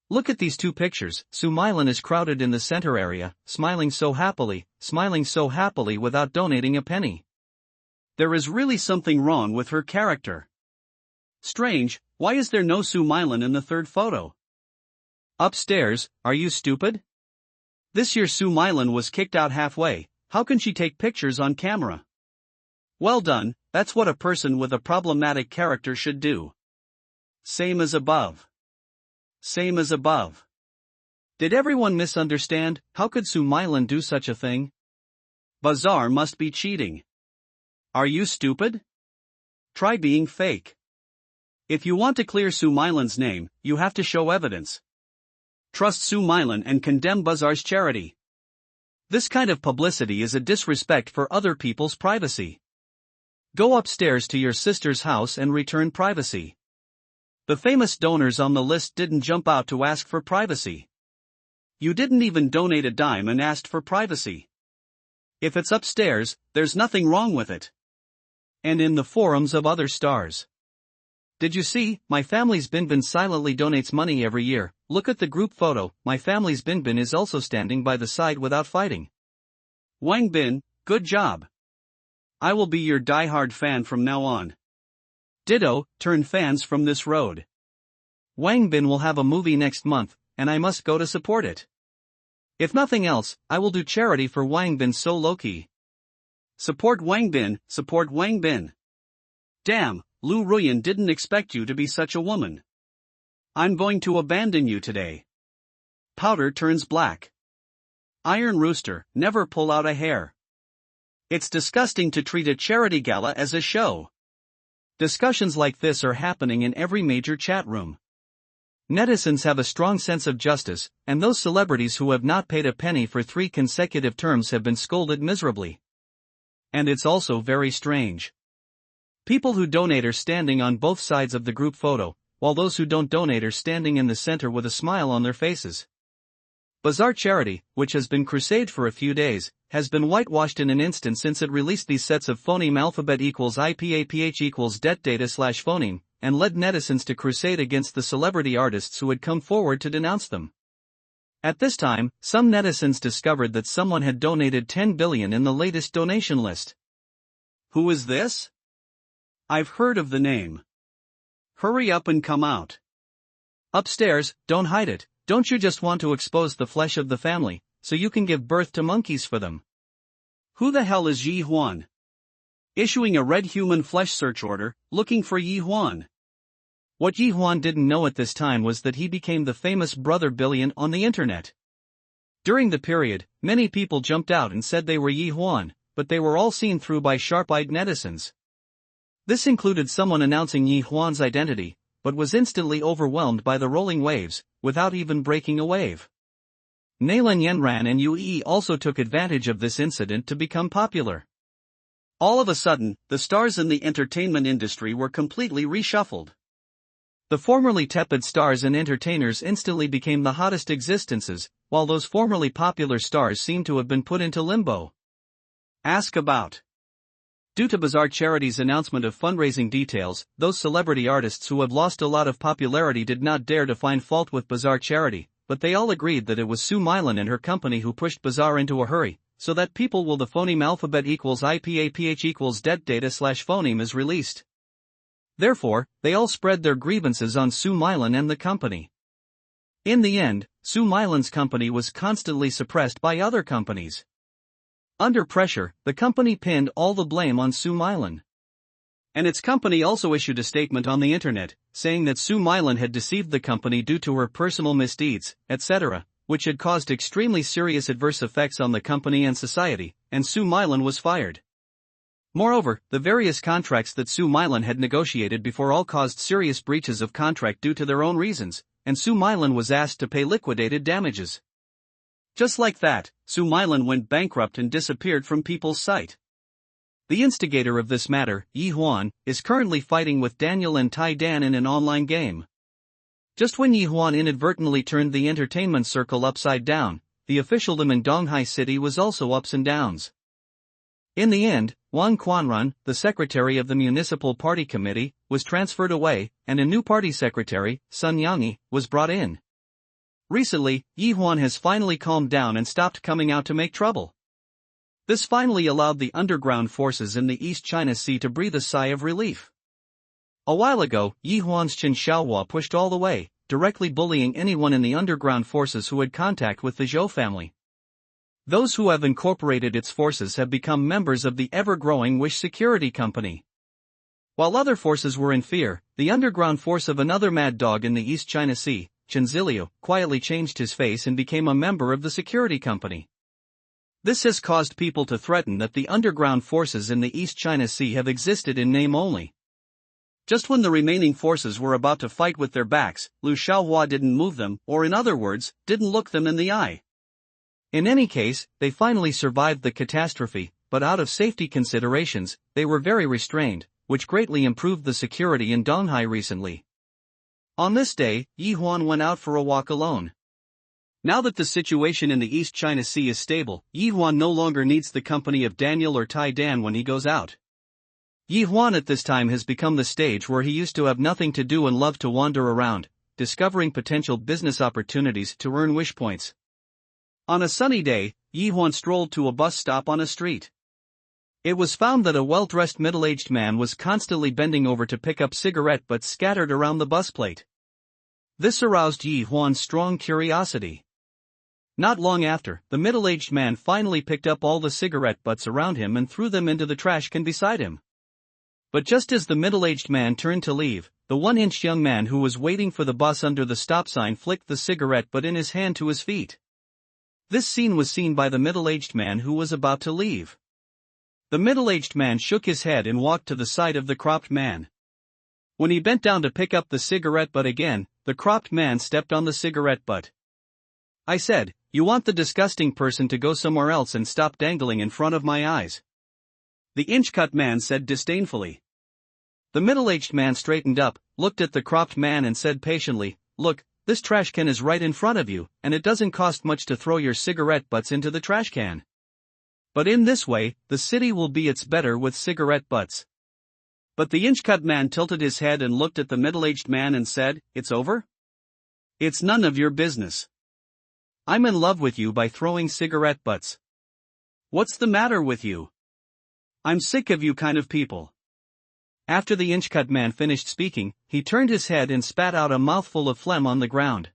Look at these 2 pictures, Sumilan is crowded in the center area, smiling so happily without donating a penny. There is really something wrong with her character. Strange, why is there no Sumilan in the 3rd photo? Upstairs, are you stupid? This year Sumilan was kicked out halfway, how can she take pictures on camera? Well done, that's what a person with a problematic character should do. Same as above. Same as above. Did everyone misunderstand? How could Sumilan do such a thing? Bazaar must be cheating. Are you stupid? Try being fake. If you want to clear Sumilan's name, you have to show evidence. Trust Sumilan and condemn Bazaar's charity. This kind of publicity is a disrespect for other people's privacy. Go upstairs to your sister's house and return privacy. The famous donors on the list didn't jump out to ask for privacy. You didn't even donate a dime and asked for privacy. If it's upstairs, there's nothing wrong with it. And in the forums of other stars. Did you see, my family's Binbin silently donates money every year, look at the group photo, my family's Binbin is also standing by the side without fighting. Wang Bin, good job. I will be your die-hard fan from now on. Ditto, turn fans from this road. Wang Bin will have a movie next month, and I must go to support it. If nothing else, I will do charity for Wang Bin so low-key. Support Wang Bin, support Wang Bin. Damn, Lu Ruyan didn't expect you to be such a woman. I'm going to abandon you today. Powder turns black. Iron Rooster, never pull out a hair. It's disgusting to treat a charity gala as a show. Discussions like this are happening in every major chat room. Netizens have a strong sense of justice, and those celebrities who have not paid a penny for 3 consecutive terms have been scolded miserably. And it's also very strange. People who donate are standing on both sides of the group photo, while those who don't donate are standing in the center with a smile on their faces. Bazaar Charity, which has been crusade for a few days, has been whitewashed in an instant since it released these sets of phoneme alphabet equals IPAPH equals det data / phoneme, and led netizens to crusade against the celebrity artists who had come forward to denounce them. At this time, some netizens discovered that someone had donated 10 billion in the latest donation list. Who is this? I've heard of the name. Hurry up and come out. Upstairs, don't hide it. Don't you just want to expose the flesh of the family, so you can give birth to monkeys for them? Who the hell is Yi Huan? Issuing a red human flesh search order, looking for Yi Huan. What Yi Huan didn't know at this time was that he became the famous Brother Billion on the internet. During the period, many people jumped out and said they were Yi Huan, but they were all seen through by sharp-eyed netizens. This included someone announcing Yi Huan's identity, but was instantly overwhelmed by the rolling waves, without even breaking a wave. Nailan Yenran and Yue also took advantage of this incident to become popular. All of a sudden, the stars in the entertainment industry were completely reshuffled. The formerly tepid stars and entertainers instantly became the hottest existences, while those formerly popular stars seemed to have been put into limbo. Ask about. Due to Bazaar Charity's announcement of fundraising details, those celebrity artists who have lost a lot of popularity did not dare to find fault with Bazaar Charity, but they all agreed that it was Sue Mylan and her company who pushed Bazaar into a hurry, so that people will the phoneme alphabet equals IPAPH equals det data / phoneme is released. Therefore, they all spread their grievances on Sue Mylan and the company. In the end, Sue Mylan's company was constantly suppressed by other companies. Under pressure, the company pinned all the blame on Sue Mylan. And its company also issued a statement on the internet, saying that Sue Mylan had deceived the company due to her personal misdeeds, etc., which had caused extremely serious adverse effects on the company and society, and Sue Mylan was fired. Moreover, the various contracts that Sue Mylan had negotiated before all caused serious breaches of contract due to their own reasons, and Sue Mylan was asked to pay liquidated damages. Just like that, Sue Mylan went bankrupt and disappeared from people's sight. The instigator of this matter, Yi Huan, is currently fighting with Daniel and Tai Dan in an online game. Just when Yi Huan inadvertently turned the entertainment circle upside down, the officialdom in Donghai City was also ups and downs. In the end, Wang Quanrun, the secretary of the municipal party committee, was transferred away, and a new party secretary, Sun Yangyi, was brought in. Recently, Yi Huan has finally calmed down and stopped coming out to make trouble. This finally allowed the underground forces in the East China Sea to breathe a sigh of relief. A while ago, Yi Huan's Qin Xiaohua pushed all the way, directly bullying anyone in the underground forces who had contact with the Zhou family. Those who have incorporated its forces have become members of the ever-growing Wish Security Company. While other forces were in fear, the underground force of another mad dog in the East China Sea, Chen Zilio, quietly changed his face and became a member of the security company. This has caused people to threaten that the underground forces in the East China Sea have existed in name only. Just when the remaining forces were about to fight with their backs, Liu Xiaohua didn't move them, or in other words, didn't look them in the eye. In any case, they finally survived the catastrophe, but out of safety considerations, they were very restrained, which greatly improved the security in Donghai recently. On this day, Yi Huan went out for a walk alone. Now that the situation in the East China Sea is stable, Yi Huan no longer needs the company of Daniel or Tai Dan when he goes out. Yi Huan at this time has become the stage where he used to have nothing to do and loved to wander around, discovering potential business opportunities to earn wish points. On a sunny day, Yi Huan strolled to a bus stop on a street. It was found that a well-dressed middle-aged man was constantly bending over to pick up cigarette butts scattered around the bus plate. This aroused Yi Huan's strong curiosity. Not long after, the middle-aged man finally picked up all the cigarette butts around him and threw them into the trash can beside him. But just as the middle-aged man turned to leave, the one-inch young man who was waiting for the bus under the stop sign flicked the cigarette butt in his hand to his feet. This scene was seen by the middle-aged man who was about to leave. The middle-aged man shook his head and walked to the side of the cropped man. When he bent down to pick up the cigarette butt again, the cropped man stepped on the cigarette butt. I said, "You want the disgusting person to go somewhere else and stop dangling in front of my eyes," the inch-cut man said disdainfully. The middle-aged man straightened up, looked at the cropped man and said patiently, "Look, this trash can is right in front of you, and it doesn't cost much to throw your cigarette butts into the trash can. But in this way, the city will be its better with cigarette butts." But the inch-cut man tilted his head and looked at the middle-aged man and said, "It's over? It's none of your business. I'm in love with you by throwing cigarette butts. What's the matter with you? I'm sick of you kind of people." After the inch-cut man finished speaking, he turned his head and spat out a mouthful of phlegm on the ground.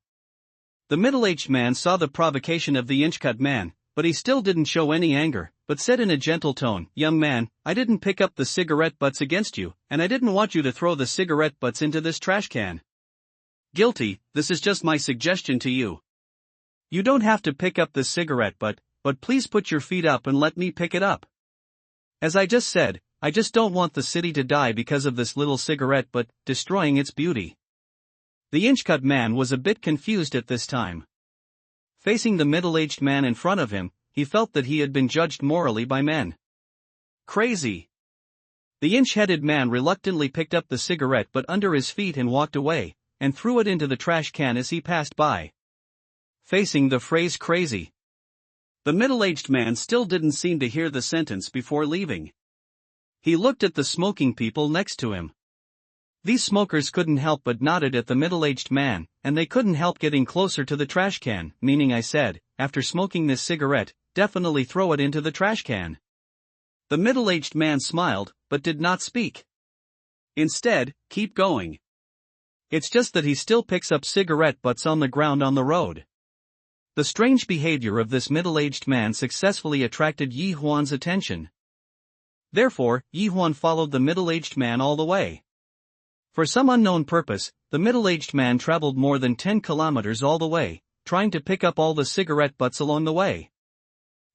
The middle-aged man saw the provocation of the inch-cut man, but he still didn't show any anger, but said in a gentle tone, "Young man, I didn't pick up the cigarette butts against you, and I didn't want you to throw the cigarette butts into this trash can. Guilty, this is just my suggestion to you. You don't have to pick up the cigarette butt, but please put your feet up and let me pick it up. As I just said, I just don't want the city to die because of this little cigarette butt, destroying its beauty." The inch-cut man was a bit confused at this time. Facing the middle-aged man in front of him, he felt that he had been judged morally by men. Crazy. The inch-headed man reluctantly picked up the cigarette butt under his feet and walked away, and threw it into the trash can as he passed by. Facing the phrase crazy. The middle-aged man still didn't seem to hear the sentence before leaving. He looked at the smoking people next to him. These smokers couldn't help but nodded at the middle-aged man, and they couldn't help getting closer to the trash can, meaning I said, "After smoking this cigarette, definitely throw it into the trash can." The middle-aged man smiled, but did not speak. Instead, keep going. It's just that he still picks up cigarette butts on the ground on the road. The strange behavior of this middle-aged man successfully attracted Yi Huan's attention. Therefore, Yi Huan followed the middle-aged man all the way. For some unknown purpose, the middle-aged man traveled more than 10 kilometers all the way, trying to pick up all the cigarette butts along the way.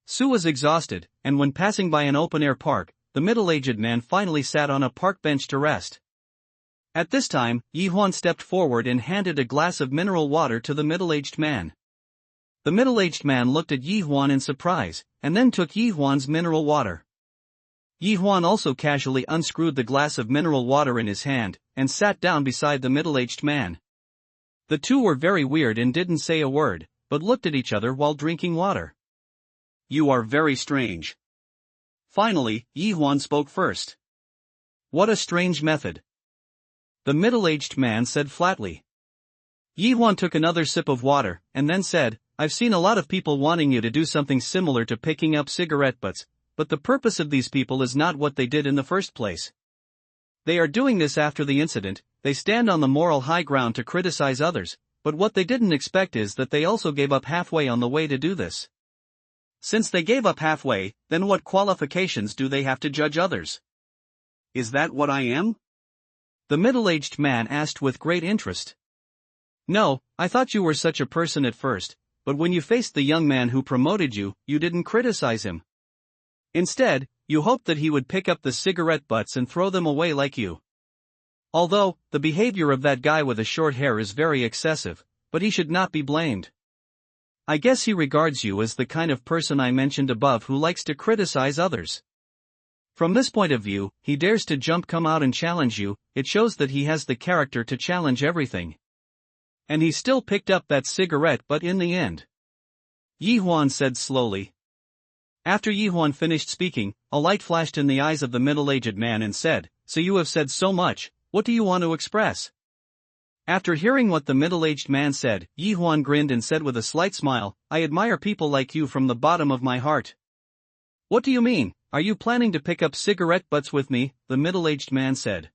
Su was exhausted, and when passing by an open-air park, the middle-aged man finally sat on a park bench to rest. At this time, Yi Huan stepped forward and handed a glass of mineral water to the middle-aged man. The middle-aged man looked at Yi Huan in surprise, and then took Yi Huan's mineral water. Yi Huan also casually unscrewed the glass of mineral water in his hand, and sat down beside the middle-aged man. The two were very weird and didn't say a word, but looked at each other while drinking water. "You are very strange." Finally, Yi Huan spoke first. "What a strange method," the middle-aged man said flatly. Yi Huan took another sip of water, and then said, "I've seen a lot of people wanting you to do something similar to picking up cigarette butts, but the purpose of these people is not what they did in the first place. They are doing this after the incident, they stand on the moral high ground to criticize others, but what they didn't expect is that they also gave up halfway on the way to do this. Since they gave up halfway, then what qualifications do they have to judge others? Is that what I am?" the middle-aged man asked with great interest. "No, I thought you were such a person at first, but when you faced the young man who promoted you, you didn't criticize him. Instead, you hoped that he would pick up the cigarette butts and throw them away like you. Although, the behavior of that guy with the short hair is very excessive, but he should not be blamed. I guess he regards you as the kind of person I mentioned above who likes to criticize others. From this point of view, he dares to come out and challenge you, it shows that he has the character to challenge everything. And he still picked up that cigarette butt in the end," Yi Huan said slowly. After Yi Huan finished speaking, a light flashed in the eyes of the middle-aged man and said, "So you have said so much, what do you want to express?" After hearing what the middle-aged man said, Yi Huan grinned and said with a slight smile, "I admire people like you from the bottom of my heart." "What do you mean, are you planning to pick up cigarette butts with me?" the middle-aged man said.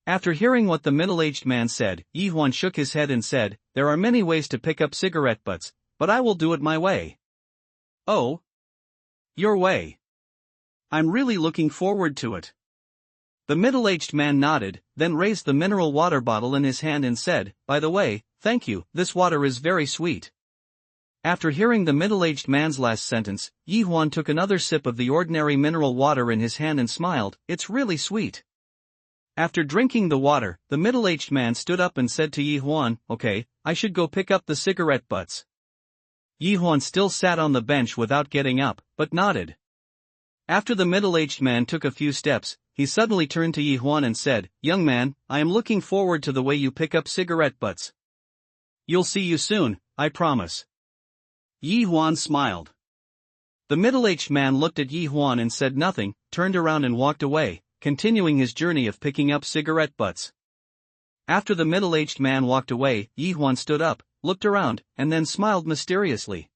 After hearing what the middle-aged man said, Yi Huan shook his head and said, "There are many ways to pick up cigarette butts, but I will do it my way." "Oh? Your way. I'm really looking forward to it." The middle-aged man nodded, then raised the mineral water bottle in his hand and said, "By the way, thank you, this water is very sweet." After hearing the middle-aged man's last sentence, Yi Huan took another sip of the ordinary mineral water in his hand and smiled, "It's really sweet." After drinking the water, the middle-aged man stood up and said to Yi Huan, "Okay, I should go pick up the cigarette butts." Yi Huan still sat on the bench without getting up, but nodded. After the middle-aged man took a few steps, he suddenly turned to Yi Huan and said, "Young man, I am looking forward to the way you pick up cigarette butts. You'll see you soon, I promise." Yi Huan smiled. The middle-aged man looked at Yi Huan and said nothing, turned around and walked away, continuing his journey of picking up cigarette butts. After the middle-aged man walked away, Yi Huan stood up, looked around, and then smiled mysteriously.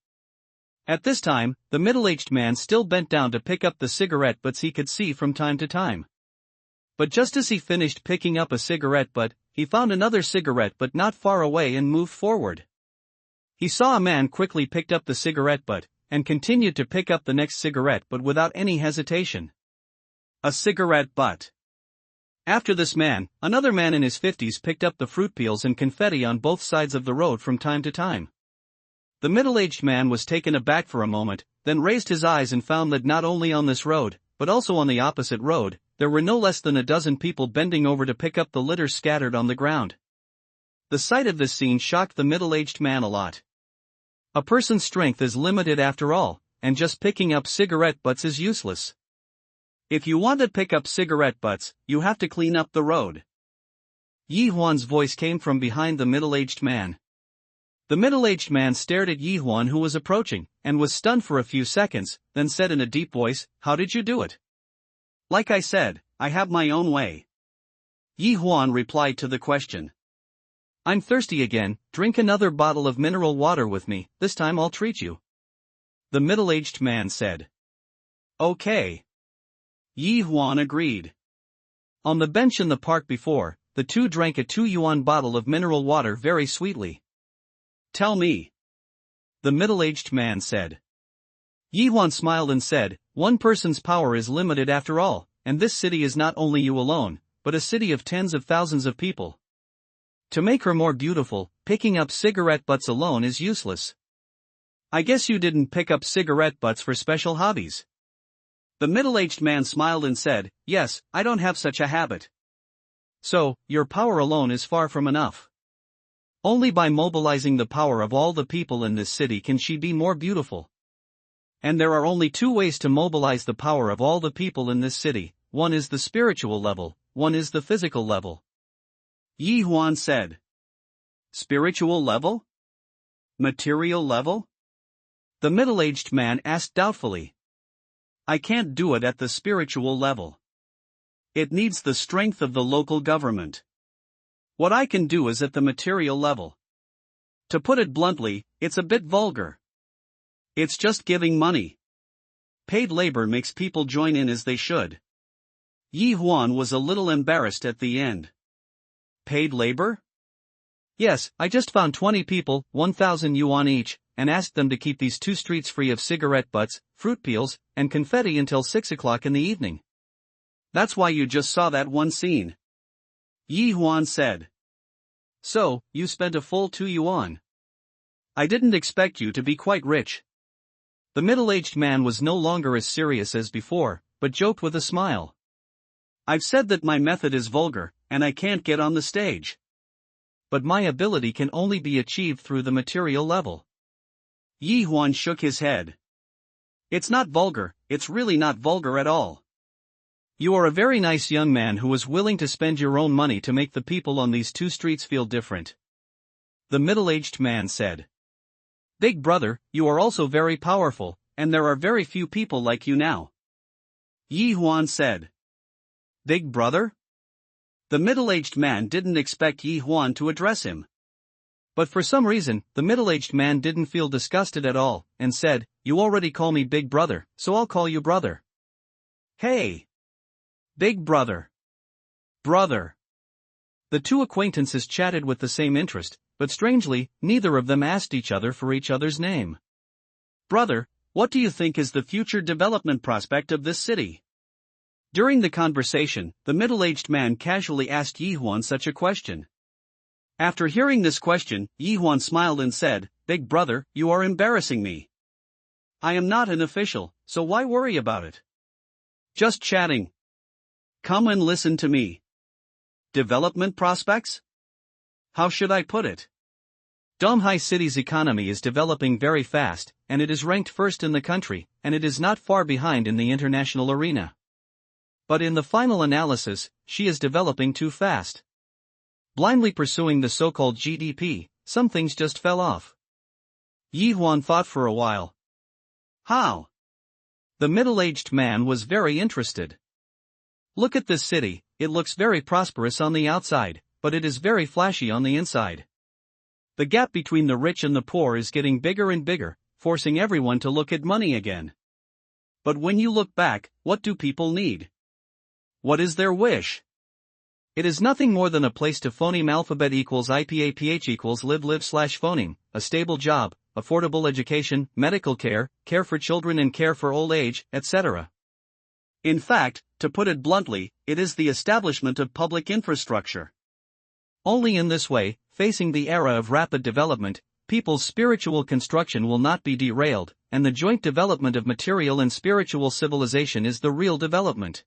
At this time, the middle-aged man still bent down to pick up the cigarette butts he could see from time to time. But just as he finished picking up a cigarette butt, he found another cigarette butt not far away and moved forward. He saw a man quickly picked up the cigarette butt, and continued to pick up the next cigarette butt without any hesitation. A cigarette butt. After this man, another man in his 50s picked up the fruit peels and confetti on both sides of the road from time to time. The middle-aged man was taken aback for a moment, then raised his eyes and found that not only on this road, but also on the opposite road, there were no less than a dozen people bending over to pick up the litter scattered on the ground. The sight of this scene shocked the middle-aged man a lot. A person's strength is limited after all, and just picking up cigarette butts is useless. If you want to pick up cigarette butts, you have to clean up the road. Yi Huan's voice came from behind the middle-aged man. The middle-aged man stared at Yi Huan, who was approaching, and was stunned for a few seconds, then said in a deep voice, "How did you do it?" "Like I said, I have my own way." Yi Huan replied to the question. "I'm thirsty again, drink another bottle of mineral water with me, this time I'll treat you." The middle-aged man said. "Okay." Yi Huan agreed. On the bench in the park before, the two drank a 2 yuan bottle of mineral water very sweetly. "Tell me," the middle-aged man said. Yi Huan smiled and said, "One person's power is limited after all, and this city is not only you alone, but a city of tens of thousands of people. To make her more beautiful, picking up cigarette butts alone is useless. I guess you didn't pick up cigarette butts for special hobbies." The middle-aged man smiled and said, "Yes, I don't have such a habit." "So, your power alone is far from enough. Only by mobilizing the power of all the people in this city can she be more beautiful. And there are only two ways to mobilize the power of all the people in this city, one is the spiritual level, one is the physical level." Yi Huan said. "Spiritual level? Material level?" The middle-aged man asked doubtfully. "I can't do it at the spiritual level. It needs the strength of the local government. What I can do is at the material level. To put it bluntly, it's a bit vulgar. It's just giving money. Paid labor makes people join in as they should." Yi Huan was a little embarrassed at the end. "Paid labor?" "Yes, I just found 20 people, 1,000 yuan each, and asked them to keep these two streets free of cigarette butts, fruit peels, and confetti until 6 o'clock in the evening. That's why you just saw that one scene," Yi Huan said. "So, you spent a full 2 yuan. I didn't expect you to be quite rich." The middle-aged man was no longer as serious as before, but joked with a smile. "I've said that my method is vulgar, and I can't get on the stage. But my ability can only be achieved through the material level." Yi Huan shook his head. "It's not vulgar, it's really not vulgar at all. You are a very nice young man who is willing to spend your own money to make the people on these two streets feel different," the middle-aged man said. "Big brother, you are also very powerful, and there are very few people like you now," Yi Huan said. "Big brother?" The middle-aged man didn't expect Yi Huan to address him. But for some reason, the middle-aged man didn't feel disgusted at all, and said, "You already call me big brother, so I'll call you brother." "Hey! Big brother! Brother!" The two acquaintances chatted with the same interest, but strangely, neither of them asked each other for each other's name. "Brother, what do you think is the future development prospect of this city?" During the conversation, the middle-aged man casually asked Yi Huan such a question. After hearing this question, Yi Huan smiled and said, "Big brother, you are embarrassing me. I am not an official, so why worry about it? Just chatting. Come and listen to me." Development prospects? How should I put it? Donghai City's economy is developing very fast, and it is ranked first in the country, and it is not far behind in the international arena. But in the final analysis, she is developing too fast. Blindly pursuing the so-called GDP, some things just fell off. Yi Huan thought for a while. How? The middle-aged man was very interested. Look at this city, it looks very prosperous on the outside, but it is very flashy on the inside. The gap between the rich and the poor is getting bigger and bigger, forcing everyone to look at money again. But when you look back, what do people need? What is their wish? It is nothing more than a place to phoneme alphabet equals IPAPH equals live/phoneme, a stable job, affordable education, medical care, care for children and care for old age, etc. In fact, to put it bluntly, it is the establishment of public infrastructure. Only in this way, facing the era of rapid development, people's spiritual construction will not be derailed, and the joint development of material and spiritual civilization is the real development.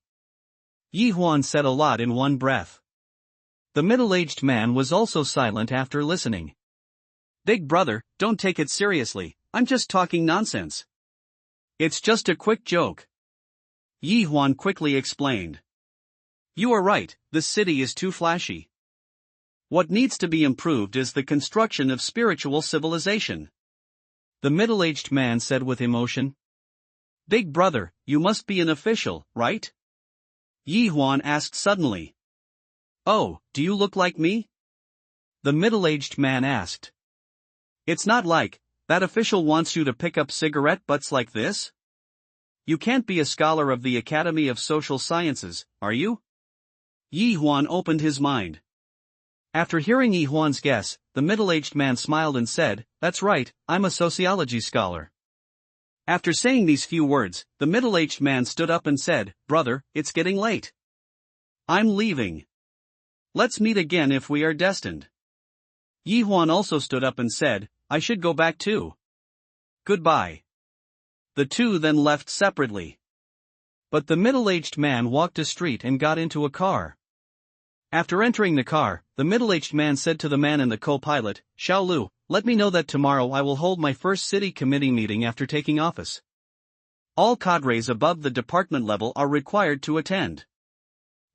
Yi Huan said a lot in one breath. The middle-aged man was also silent after listening. Big brother, don't take it seriously, I'm just talking nonsense. It's just a quick joke. Yi Huan quickly explained. You are right, this city is too flashy. What needs to be improved is the construction of spiritual civilization. The middle-aged man said with emotion. Big brother, you must be an official, right? Yi Huan asked suddenly. Oh, do you look like me? The middle-aged man asked. It's not like, that official wants you to pick up cigarette butts like this? You can't be a scholar of the Academy of Social Sciences, are you? Yi Huan opened his mind. After hearing Yi Huan's guess, the middle-aged man smiled and said, That's right, I'm a sociology scholar. After saying these few words, the middle-aged man stood up and said, Brother, it's getting late. I'm leaving. Let's meet again if we are destined. Yi Huan also stood up and said, I should go back too. Goodbye. The two then left separately. But the middle-aged man walked a street and got into a car. After entering the car, the middle-aged man said to the man in the co-pilot, Xiao Lu, let me know that tomorrow I will hold my first city committee meeting after taking office. All cadres above the department level are required to attend.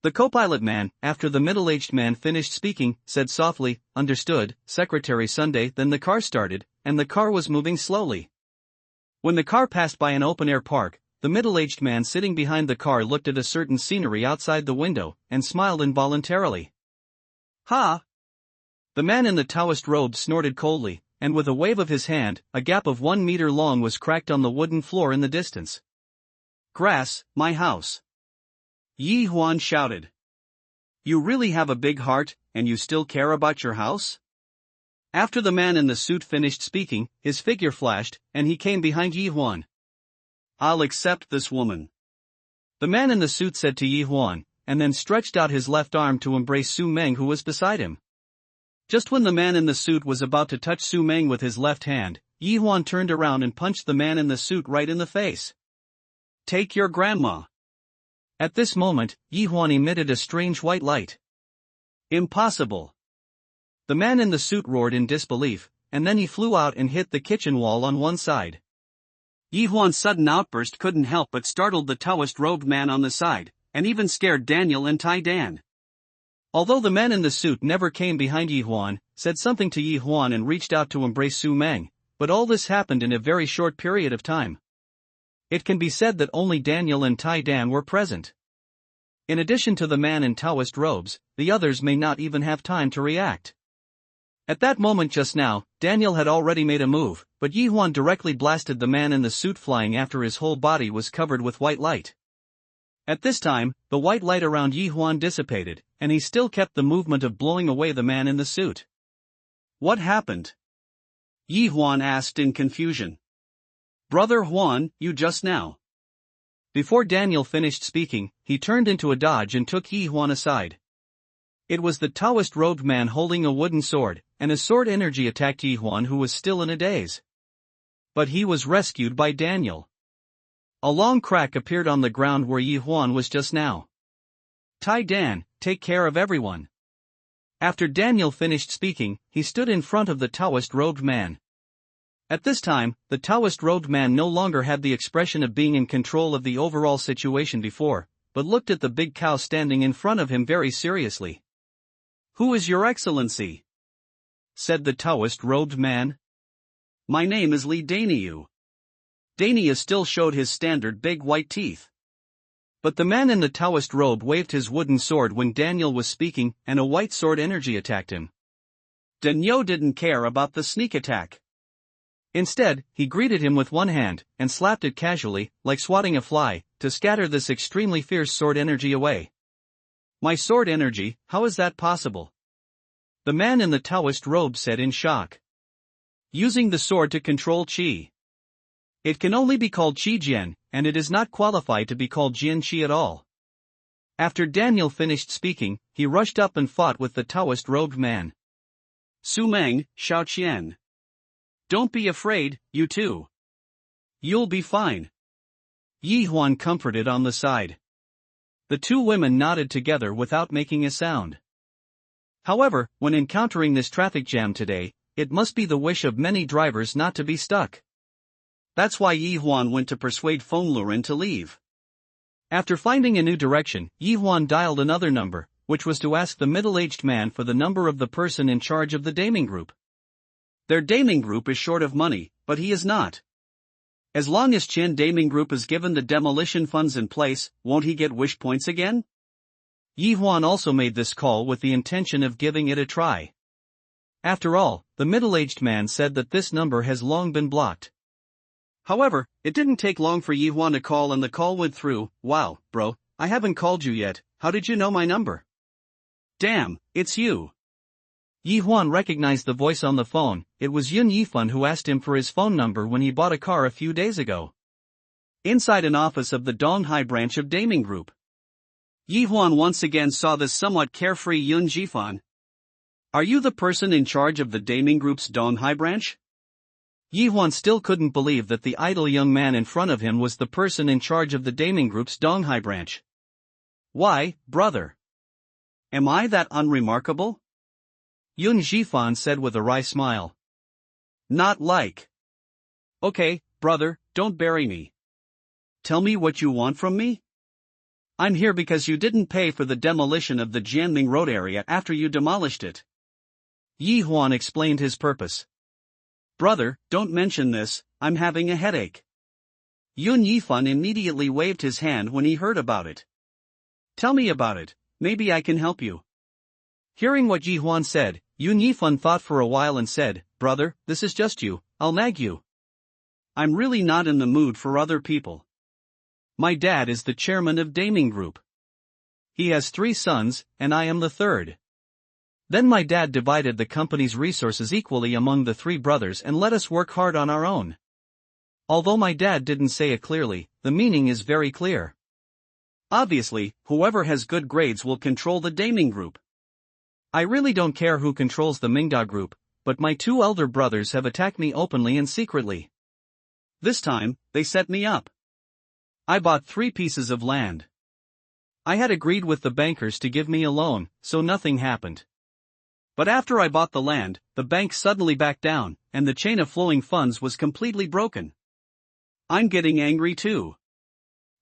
The co-pilot man, after the middle-aged man finished speaking, said softly, Understood, Secretary Sunday. Then the car started, and the car was moving slowly. When the car passed by an open-air park, the middle-aged man sitting behind the car looked at a certain scenery outside the window, and smiled involuntarily. Ha! The man in the Taoist robe snorted coldly, and with a wave of his hand, a gap of 1 meter long was cracked on the wooden floor in the distance. Grass, my house. Yi Huan shouted. You really have a big heart, and you still care about your house? After the man in the suit finished speaking, his figure flashed, and he came behind Yi Huan. I'll accept this woman. The man in the suit said to Yi Huan, and then stretched out his left arm to embrace Su Meng who was beside him. Just when the man in the suit was about to touch Su Meng with his left hand, Yi Huan turned around and punched the man in the suit right in the face. Take your grandma. At this moment, Yi Huan emitted a strange white light. Impossible. The man in the suit roared in disbelief, and then he flew out and hit the kitchen wall on one side. Yi Huan's sudden outburst couldn't help but startled the Taoist-robed man on the side, and even scared Daniel and Tai Dan. Although the man in the suit never came behind Yi Huan, said something to Yi Huan and reached out to embrace Su Meng, but all this happened in a very short period of time. It can be said that only Daniel and Tai Dan were present. In addition to the man in Taoist robes, the others may not even have time to react. At that moment just now, Daniel had already made a move, but Yi Huan directly blasted the man in the suit flying after his whole body was covered with white light. At this time, the white light around Yi Huan dissipated, and he still kept the movement of blowing away the man in the suit. What happened? Yi Huan asked in confusion. Brother Huan, you just now. Before Daniel finished speaking, he turned into a dodge and took Yi Huan aside. It was the Taoist-robed man holding a wooden sword, and his sword energy attacked Yi Huan who was still in a daze. But he was rescued by Daniel. A long crack appeared on the ground where Yi Huan was just now. Tai Dan, take care of everyone. After Daniel finished speaking, he stood in front of the Taoist-robed man. At this time, the Taoist-robed man no longer had the expression of being in control of the overall situation before, but looked at the big cow standing in front of him very seriously. "Who is your excellency?" said the Taoist-robed man. "My name is Li Daniu." Daniu still showed his standard big white teeth. But the man in the Taoist robe waved his wooden sword when Daniel was speaking, and a white sword energy attacked him. Daniel didn't care about the sneak attack. Instead, he greeted him with one hand, and slapped it casually, like swatting a fly, to scatter this extremely fierce sword energy away. "My sword energy, how is that possible?" the man in the Taoist robe said in shock. "Using the sword to control qi. It can only be called qi jian, and it is not qualified to be called jian qi at all." After Daniel finished speaking, he rushed up and fought with the Taoist-robed man. "Su Meng, Xiao Qian. Don't be afraid, you two. You'll be fine." Yi Huan comforted on the side. The two women nodded together without making a sound. However, when encountering this traffic jam today, it must be the wish of many drivers not to be stuck. That's why Yi Huan went to persuade Feng Luren to leave. After finding a new direction, Yi Huan dialed another number, which was to ask the middle-aged man for the number of the person in charge of the Daming Group. Their Daming Group is short of money, but he is not. As long as Chen Daming Group is given the demolition funds in place, won't he get wish points again? Yi Huan also made this call with the intention of giving it a try. After all, the middle-aged man said that this number has long been blocked. However, it didn't take long for Yi Huan to call and the call went through. "Wow, bro, I haven't called you yet, how did you know my number?" "Damn, it's you." Yi Huan recognized the voice on the phone. It was Yun Yifan who asked him for his phone number when he bought a car a few days ago. Inside an office of the Donghai branch of Daming Group, Yi Huan once again saw this somewhat carefree Yun Yifan. "Are you the person in charge of the Daming Group's Donghai branch?" Yi Huan still couldn't believe that the idle young man in front of him was the person in charge of the Daming Group's Donghai branch. "Why, brother? Am I that unremarkable?" Yun Yifan said with a wry smile. "Not like." "Okay, brother, don't bury me. Tell me what you want from me?" "I'm here because you didn't pay for the demolition of the Jianming Road area after you demolished it." Yi Huan explained his purpose. "Brother, don't mention this, I'm having a headache." Yun Yifan immediately waved his hand when he heard about it. "Tell me about it, maybe I can help you." Hearing what Yi Huan said, Yun Yifan thought for a while and said, "Brother, this is just you, I'll nag you. I'm really not in the mood for other people. My dad is the chairman of Daming Group. He has 3 sons, and I am the third. Then my dad divided the company's resources equally among the 3 brothers and let us work hard on our own. Although my dad didn't say it clearly, the meaning is very clear. Obviously, whoever has good grades will control the Daming Group. I really don't care who controls the Mingda Group, but my 2 elder brothers have attacked me openly and secretly. This time, they set me up. I bought 3 pieces of land. I had agreed with the bankers to give me a loan, so nothing happened. But after I bought the land, the bank suddenly backed down, and the chain of flowing funds was completely broken. I'm getting angry too.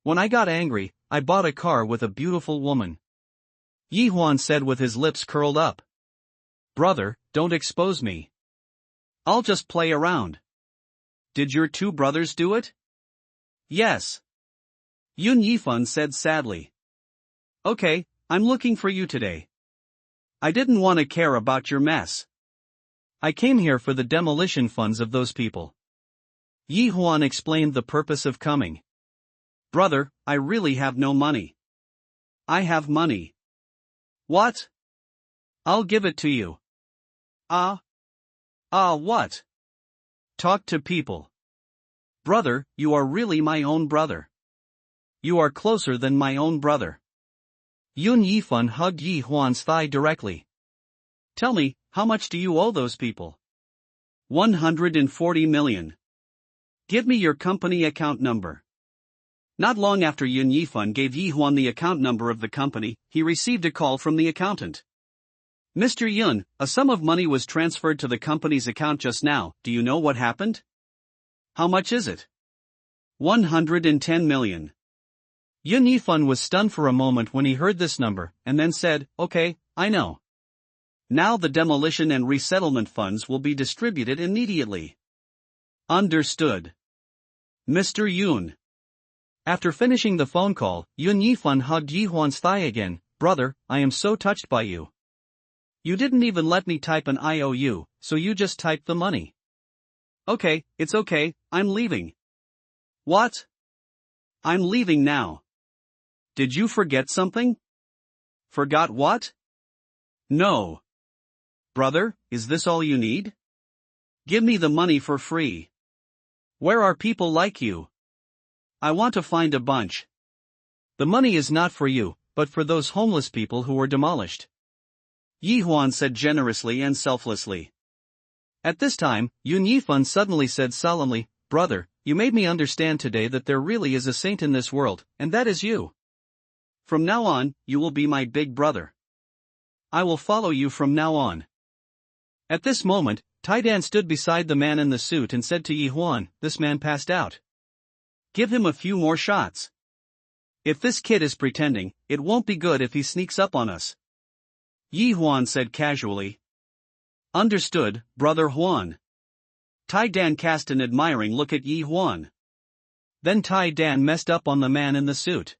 When I got angry, I bought a car with a beautiful woman." Yi Huan said with his lips curled up. "Brother, don't expose me. I'll just play around." "Did your 2 brothers do it?" "Yes." Yun Yifan said sadly. "Okay, I'm looking for you today. I didn't want to care about your mess. I came here for the demolition funds of those people." Yi Huan explained the purpose of coming. "Brother, I really have no money." "I have money." "What?" "I'll give it to you." What?" "Talk to people." "Brother, you are really my own brother. You are closer than my own brother." Yun Yifan hugged Yi Huan's thigh directly. "Tell me, how much do you owe those people?" 140 million. "Give me your company account number." Not long after Yun Yifan gave Yi Huan the account number of the company, he received a call from the accountant. Mr. Yun, a sum of money was transferred to the company's account just now. Do you know what happened? How much is it? 110 million. Yun Yifan was stunned for a moment when he heard this number, and then said, "Okay, I know. Now the demolition and resettlement funds will be distributed immediately." Understood. Mr. Yun. After finishing the phone call, Yun Yifan hugged Yi Huan's thigh again. "Brother, I am so touched by you. You didn't even let me type an IOU, so you just typed the money." "Okay, it's okay, I'm leaving." "What?" "I'm leaving now." "Did you forget something?" "Forgot what?" "No." "Brother, is this all you need? Give me the money for free. Where are people like you? I want to find a bunch." "The money is not for you, but for those homeless people who were demolished," Yi Huan said generously and selflessly. At this time, Yun Yifan suddenly said solemnly, "Brother, you made me understand today that there really is a saint in this world, and that is you. From now on, you will be my big brother. I will follow you from now on." At this moment, Taidan stood beside the man in the suit and said to Yi Huan, "This man passed out. Give him a few more shots. If this kid is pretending, it won't be good if he sneaks up on us." Yi Huan said casually. "Understood, Brother Huan." Tai Dan cast an admiring look at Yi Huan. Then Tai Dan messed up on the man in the suit.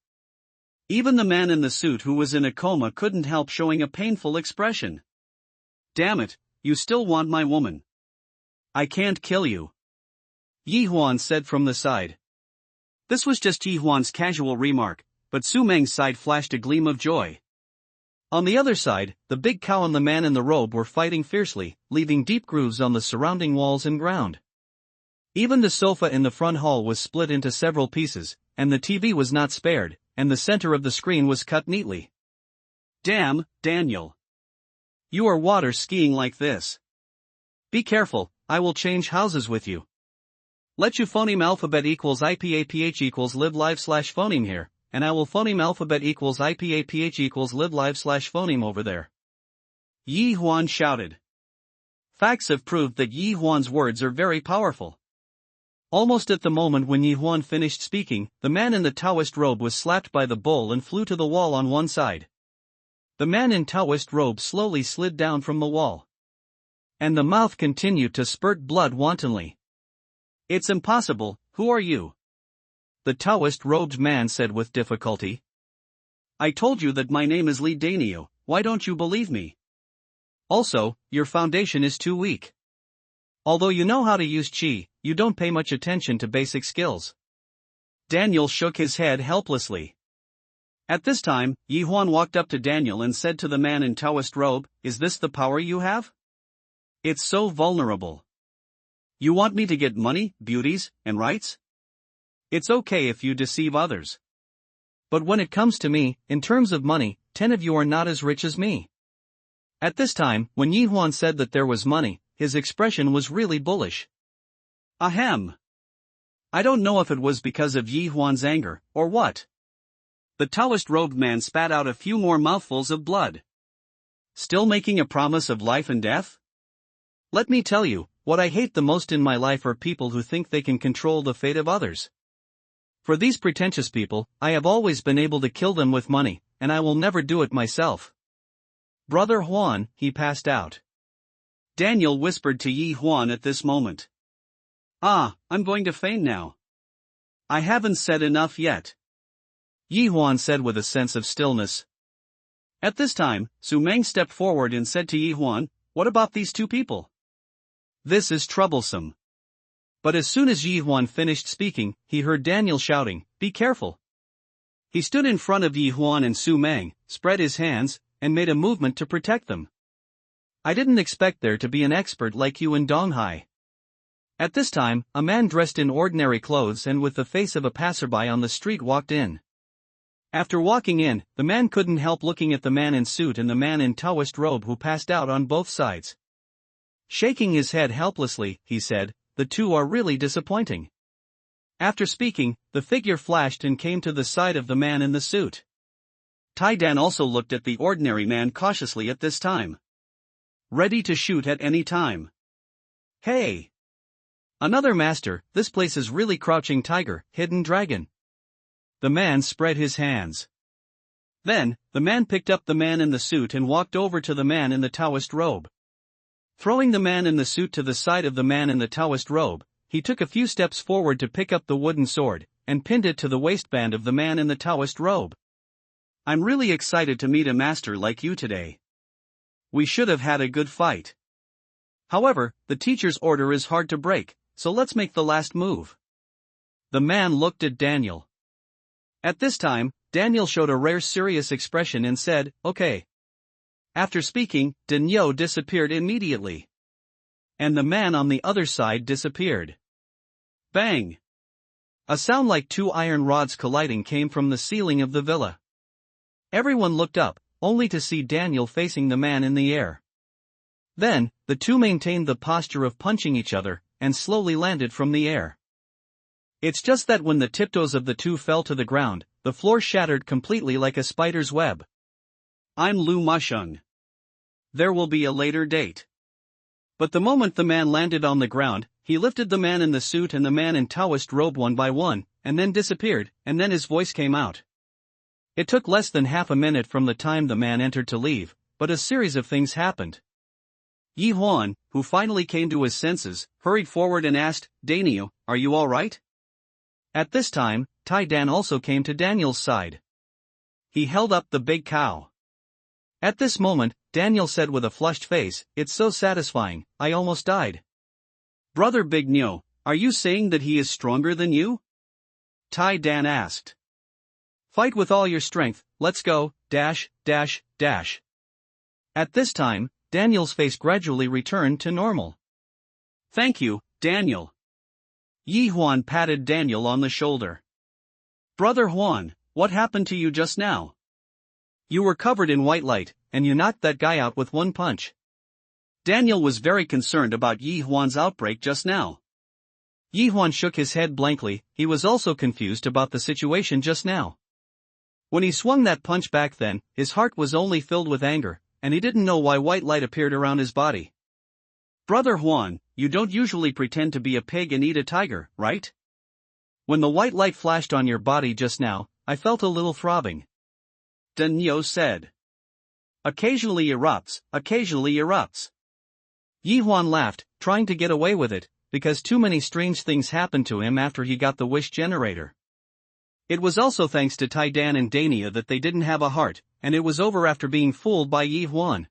Even the man in the suit who was in a coma couldn't help showing a painful expression. "Damn it, you still want my woman. I can't kill you," Yi Huan said from the side. This was just Yi Huan's casual remark, but Su Meng's side flashed a gleam of joy. On the other side, the big cow and the man in the robe were fighting fiercely, leaving deep grooves on the surrounding walls and ground. Even the sofa in the front hall was split into several pieces, and the TV was not spared, and the center of the screen was cut neatly. "Damn, Daniel. You are water skiing like this. Be careful, I will change houses with you. Let you phoneme alphabet equals IPAPH equals live live slash phoneme here, and I will phoneme alphabet equals IPAPH equals live live slash phoneme over there," Yi Huan shouted. Facts have proved that Yi Huan's words are very powerful. Almost at the moment when Yi Huan finished speaking, the man in the Taoist robe was slapped by the bull and flew to the wall on one side. The man in Taoist robe slowly slid down from the wall. And the mouth continued to spurt blood wantonly. "It's impossible, who are you?" the Taoist-robed man said with difficulty. "I told you that my name is Li Danio, why don't you believe me? Also, your foundation is too weak. Although you know how to use qi, you don't pay much attention to basic skills." Daniel shook his head helplessly. At this time, Yi Huan walked up to Daniel and said to the man in Taoist robe, "Is this the power you have? It's so vulnerable. You want me to get money, beauties, and rights? It's okay if you deceive others. But when it comes to me, in terms of money, 10 of you are not as rich as me." At this time, when Yi Huan said that there was money, his expression was really bullish. Ahem. I don't know if it was because of Yi Huan's anger, or what. The Taoist-robed man spat out a few more mouthfuls of blood. Still making a promise of life and death? Let me tell you, what I hate the most in my life are people who think they can control the fate of others. For these pretentious people, I have always been able to kill them with money, and I will never do it myself. Brother Huan, he passed out. Daniel whispered to Yi Huan at this moment. "Ah, I'm going to faint now. I haven't said enough yet," Yi Huan said with a sense of stillness. At this time, Su Meng stepped forward and said to Yi Huan, "What about these two people? This is troublesome." But as soon as Yi Huan finished speaking, he heard Daniel shouting, "Be careful." He stood in front of Yi Huan and Su Meng, spread his hands, and made a movement to protect them. "I didn't expect there to be an expert like you in Donghai." At this time, a man dressed in ordinary clothes and with the face of a passerby on the street walked in. After walking in, the man couldn't help looking at the man in suit and the man in Taoist robe who passed out on both sides. Shaking his head helplessly, he said, "The two are really disappointing." After speaking, the figure flashed and came to the side of the man in the suit. Tai Dan also looked at the ordinary man cautiously at this time. ready to shoot at any time. Hey! Another master, this place is really crouching tiger, hidden dragon. The man spread his hands. Then, the man picked up the man in the suit and walked over to the man in the Taoist robe. Throwing the man in the suit to the side of the man in the Taoist robe, he took a few steps forward to pick up the wooden sword, and pinned it to the waistband of the man in the Taoist robe. I'm really excited to meet a master like you today. We should have had a good fight. However, the teacher's order is hard to break, so let's make the last move. The man looked at Daniel. At this time, Daniel showed a rare serious expression and said, "Okay." After speaking, Daniel disappeared immediately. And the man on the other side disappeared. Bang! A sound like two iron rods colliding came from the ceiling of the villa. Everyone looked up, only to see Daniel facing the man in the air. Then, the two maintained the posture of punching each other, and slowly landed from the air. It's just that when the tiptoes of the two fell to the ground, the floor shattered completely like a spider's web. I'm Lu Masheng. There will be a later date. But the moment the man landed on the ground, he lifted the man in the suit and the man in Taoist robe one by one, and then disappeared, and then his voice came out. It took less than half a minute from the time the man entered to leave, but a series of things happened. Yi Huan, who finally came to his senses, hurried forward and asked, "Daniel, are you all right?" At this time, Tai Dan also came to Daniel's side. He held up the big cow. At this moment, Daniel said with a flushed face, "It's so satisfying, I almost died." "Brother Big Nyo, are you saying that he is stronger than you?" Tai Dan asked. "Fight with all your strength, let's go, dash, dash, dash." At this time, Daniel's face gradually returned to normal. "Thank you, Daniel." Yi Huan patted Daniel on the shoulder. "Brother Huan, what happened to you just now? You were covered in white light, and you knocked that guy out with one punch." Daniel was very concerned about Yi Huan's outbreak just now. Yi Huan shook his head blankly, he was also confused about the situation just now. When he swung that punch back then, his heart was only filled with anger, and he didn't know why white light appeared around his body. "Brother Huan, you don't usually pretend to be a pig and eat a tiger, right? When the white light flashed on your body just now, I felt a little throbbing." Daniel said. Occasionally erupts. Yi Huan laughed, trying to get away with it, because too many strange things happened to him after he got the wish generator. It was also thanks to Tai Dan and Dania that they didn't have a heart, and it was over after being fooled by Yi Huan.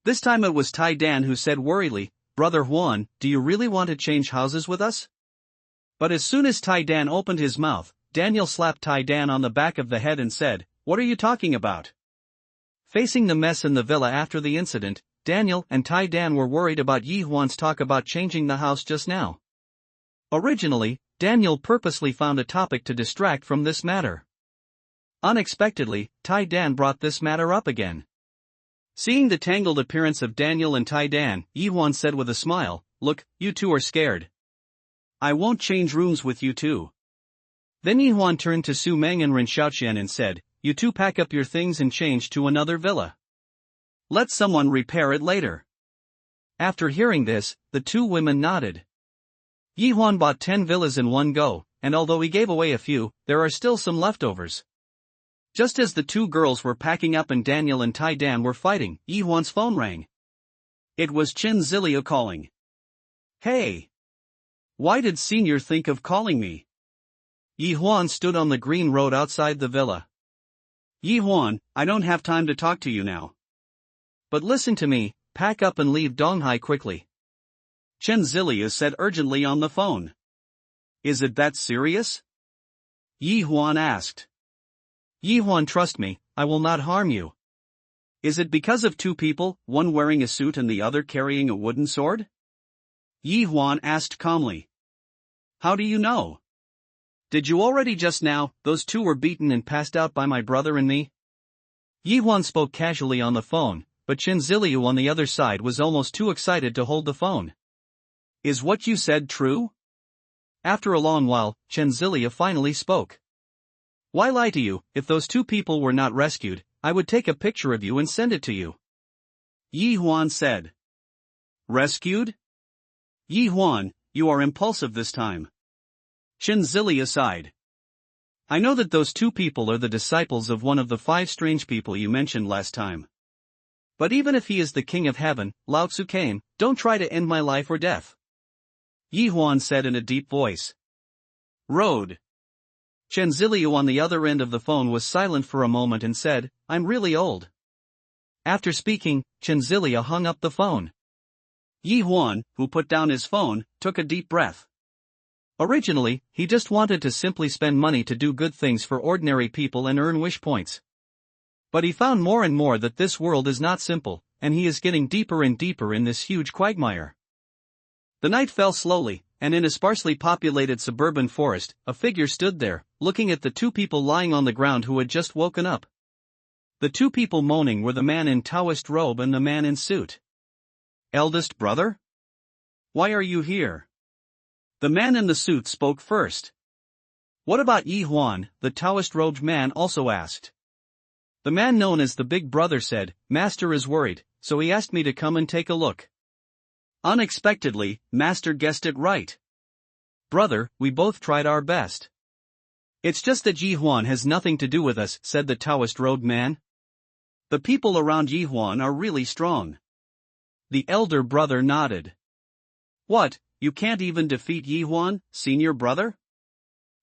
This time it was Tai Dan who said worriedly, "Brother Huan, do you really want to change houses with us?" But as soon as Tai Dan opened his mouth, Daniel slapped Tai Dan on the back of the head and said, "What are you talking about?" Facing the mess in the villa after the incident, Daniel and Tai Dan were worried about Yi Huan's talk about changing the house just now. Originally, Daniel purposely found a topic to distract from this matter. Unexpectedly, Tai Dan brought this matter up again. Seeing the tangled appearance of Daniel and Tai Dan, Yi Huan said with a smile, "Look, you two are scared. I won't change rooms with you two." Then Yi Huan turned to Su Meng and Ren Xiaoqian and said, "You two pack up your things and change to another villa. Let someone repair it later." After hearing this, the two women nodded. Yi Huan bought 10 villas in one go, and although he gave away a few, there are still some leftovers. Just as the two girls were packing up and Daniel and Tai Dan were fighting, Yi Huan's phone rang. It was Chen Zilio calling. "Hey! Why did Senior think of calling me?" Yi Huan stood on the green road outside the villa. "Yi Huan, I don't have time to talk to you now. But listen to me, pack up and leave Donghai quickly," Chen Zilio said urgently on the phone. "Is it that serious?" Yi Huan asked. "Yi Huan, trust me, I will not harm you." "Is it because of two people, one wearing a suit and the other carrying a wooden sword?" Yi Huan asked calmly. "How do you know? Did you already just now? Those two were beaten and passed out by my brother and me." Yi Huan spoke casually on the phone, but Chen Ziliu on the other side was almost too excited to hold the phone. "Is what you said true?" After a long while, Chen Ziliu finally spoke. "Why lie to you? If those two people were not rescued, I would take a picture of you and send it to you." Yi Huan said. Rescued? Yi Huan, you are impulsive this time. Chen Zili sighed. I know that those two people are the disciples of one of the 5 strange people you mentioned last time. But even if he is the king of heaven, Lao Tzu came, don't try to end my life or death. Yi Huan said in a deep voice. Road. Chen Ziliu on the other end of the phone was silent for a moment and said, I'm really old. After speaking, Chen Zilia hung up the phone. Yi Huan, who put down his phone, took a deep breath. Originally, he just wanted to simply spend money to do good things for ordinary people and earn wish points. But he found more and more that this world is not simple, and he is getting deeper and deeper in this huge quagmire. The night fell slowly, and in a sparsely populated suburban forest, a figure stood there, looking at the 2 people lying on the ground who had just woken up. The 2 people moaning were the man in Taoist robe and the man in suit. Eldest brother? Why are you here? The man in the suit spoke first. What about Yi Huan? The Taoist-robed man also asked. The man known as the big brother said, Master is worried, so he asked me to come and take a look. Unexpectedly, Master guessed it right. Brother, we both tried our best. It's just that Yi Huan has nothing to do with us, said the Taoist-robed man. The people around Yi Huan are really strong. The elder brother nodded. What? You can't even defeat Yi Huan, senior brother?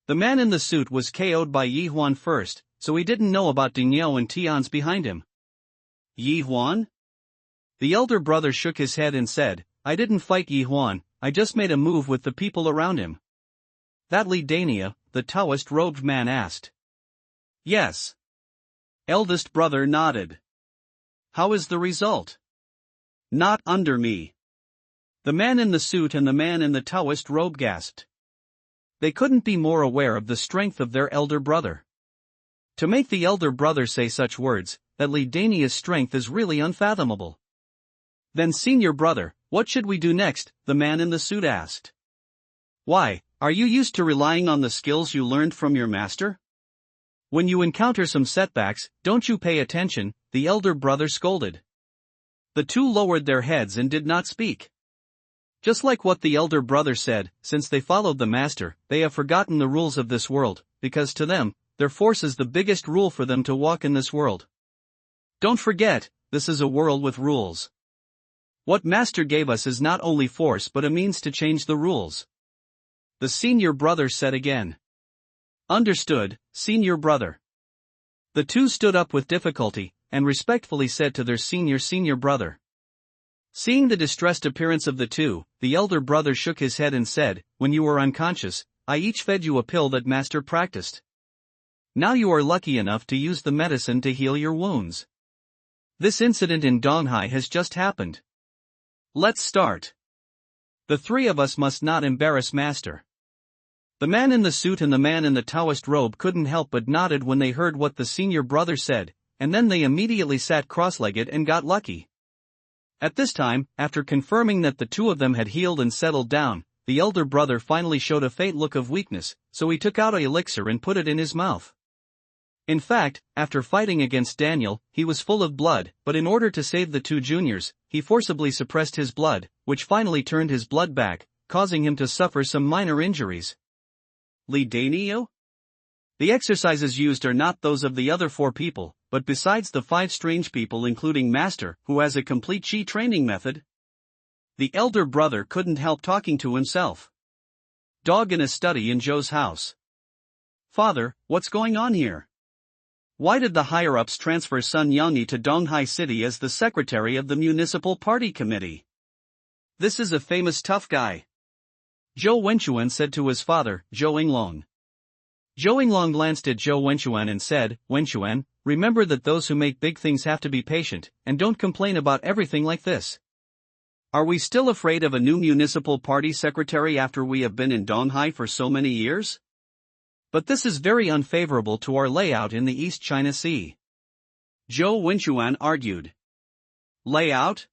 The man in the suit was KO'd by Yi Huan first, so he didn't know about Ding Yao and Tian's behind him. Yi Huan? The elder brother shook his head and said, I didn't fight Yi Huan, I just made a move with the people around him. That Li Dania, the Taoist-robed man asked. Yes. Eldest brother nodded. How is the result? Not under me. The man in the suit and the man in the Taoist robe gasped. They couldn't be more aware of the strength of their elder brother. To make the elder brother say such words, that Li Dania's strength is really unfathomable. Then senior brother, what should we do next? The man in the suit asked. Why, are you used to relying on the skills you learned from your master? When you encounter some setbacks, don't you pay attention? The elder brother scolded. The 2 lowered their heads and did not speak. Just like what the elder brother said, since they followed the master, they have forgotten the rules of this world, because to them, their force is the biggest rule for them to walk in this world. Don't forget, this is a world with rules. What master gave us is not only force but a means to change the rules. The senior brother said again. Understood, senior brother. The 2 stood up with difficulty, and respectfully said to their senior brother. Seeing the distressed appearance of the 2, the elder brother shook his head and said, when you were unconscious, I each fed you a pill that master practiced. Now you are lucky enough to use the medicine to heal your wounds. This incident in Donghai has just happened. Let's start. The 3 of us must not embarrass master. The man in the suit and the man in the Taoist robe couldn't help but nodded when they heard what the senior brother said, and then they immediately sat cross-legged and got lucky. At this time, after confirming that the 2 of them had healed and settled down, the elder brother finally showed a faint look of weakness, so he took out an elixir and put it in his mouth. In fact, after fighting against Daniel, he was full of blood, but in order to save the 2 juniors, he forcibly suppressed his blood, which finally turned his blood back, causing him to suffer some minor injuries. Li Daniel? The exercises used are not those of the other 4 people, but besides the 5 strange people including Master, who has a complete Qi training method. The elder brother couldn't help talking to himself. Dog in a study in Zhou's house. Father, what's going on here? Why did the higher-ups transfer Sun Yangyi to Donghai City as the secretary of the municipal party committee? This is a famous tough guy. Zhou Wenchuan said to his father, Zhou Yinglong. Zhou Yinglong glanced at Zhou Wenchuan and said, Wenchuan, remember that those who make big things have to be patient, and don't complain about everything like this. Are we still afraid of a new municipal party secretary after we have been in Donghai for so many years? But this is very unfavorable to our layout in the East China Sea. Zhou Wenchuan argued. Layout?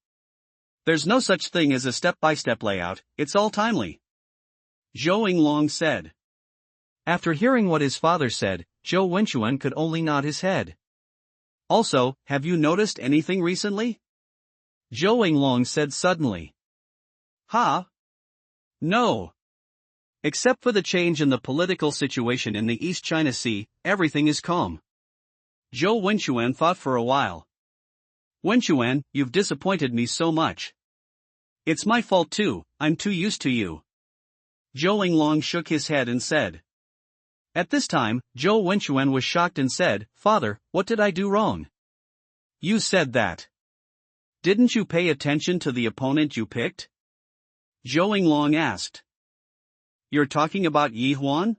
There's no such thing as a step-by-step layout, it's all timely. Zhou Yinglong said. After hearing what his father said, Zhou Wenchuan could only nod his head. Also, have you noticed anything recently? Zhou Long said suddenly. Ha? No. Except for the change in the political situation in the East China Sea, everything is calm. Zhou Wenchuan thought for a while. Wenchuan, you've disappointed me so much. It's my fault too, I'm too used to you. Zhou Long shook his head and said. At this time, Zhou Wenchuan was shocked and said, Father, what did I do wrong? You said that. Didn't you pay attention to the opponent you picked? Zhou Long asked. You're talking about Yi Huan?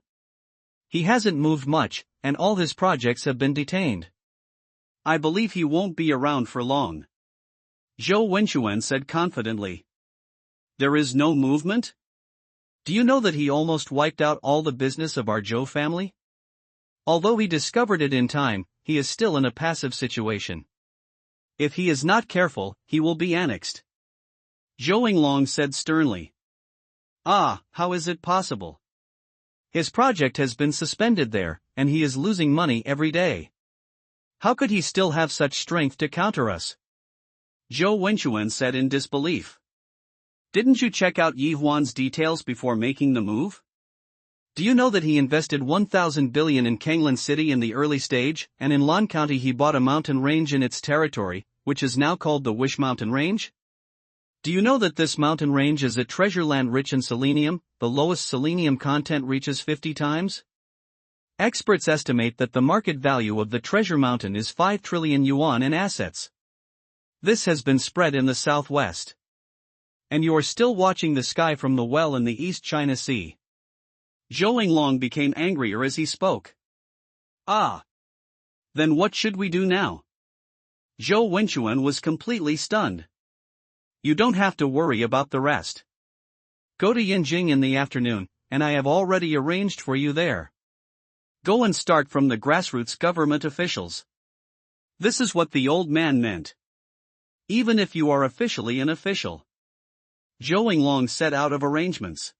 He hasn't moved much, and all his projects have been detained. I believe he won't be around for long. Zhou Wenchuan said confidently. There is no movement? Do you know that he almost wiped out all the business of our Zhou family? Although he discovered it in time, he is still in a passive situation. If he is not careful, he will be annexed. Zhou Long said sternly. Ah, how is it possible? His project has been suspended there, and he is losing money every day. How could he still have such strength to counter us? Zhou Wenchuan said in disbelief. Didn't you check out Yi Huan's details before making the move? Do you know that he invested 1,000 billion in Kanglan City in the early stage, and in Lan County he bought a mountain range in its territory, which is now called the Wish Mountain Range? Do you know that this mountain range is a treasure land rich in selenium? The lowest selenium content reaches 50 times? Experts estimate that the market value of the treasure mountain is 5 trillion yuan in assets. This has been spread in the southwest. And you are still watching the sky from the well in the East China Sea. Zhou Long became angrier as he spoke. Ah! Then what should we do now? Zhou Wenchuan was completely stunned. You don't have to worry about the rest. Go to Yinjing in the afternoon, and I have already arranged for you there. Go and start from the grassroots government officials. This is what the old man meant. Even if you are officially an official. Zhou Long set out of arrangements.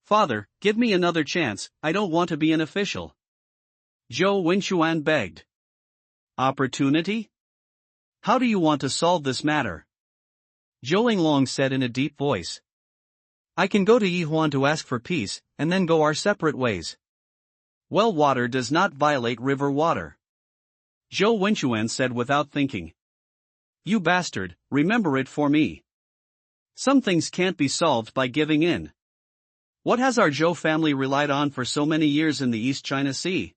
Father, give me another chance, I don't want to be an official. Zhou Wenchuan begged. Opportunity? How do you want to solve this matter? Zhou Long said in a deep voice. I can go to Yi Huan to ask for peace, and then go our separate ways. Well water does not violate river water. Zhou Wenchuan said without thinking. You bastard, remember it for me. Some things can't be solved by giving in. What has our Zhou family relied on for so many years in the East China Sea?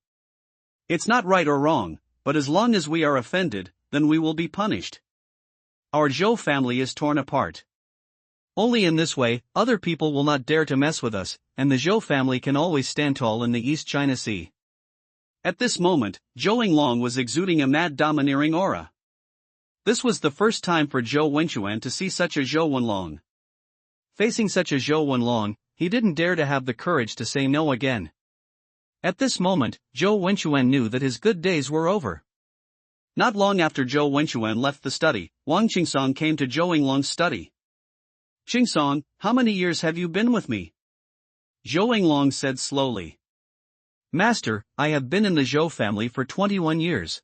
It's not right or wrong, but as long as we are offended, then we will be punished. Our Zhou family is torn apart. Only in this way, other people will not dare to mess with us, and the Zhou family can always stand tall in the East China Sea. At this moment, Zhou Long was exuding a mad domineering aura. This was the first time for Zhou Wenchuan to see such a Zhou Wenlong. Facing such a Zhou Wenlong, he didn't dare to have the courage to say no again. At this moment, Zhou Wenchuan knew that his good days were over. Not long after Zhou Wenchuan left the study, Wang Qingsong came to Zhou Long's study. Qingsong, how many years have you been with me? Zhou Long said slowly. Master, I have been in the Zhou family for 21 years.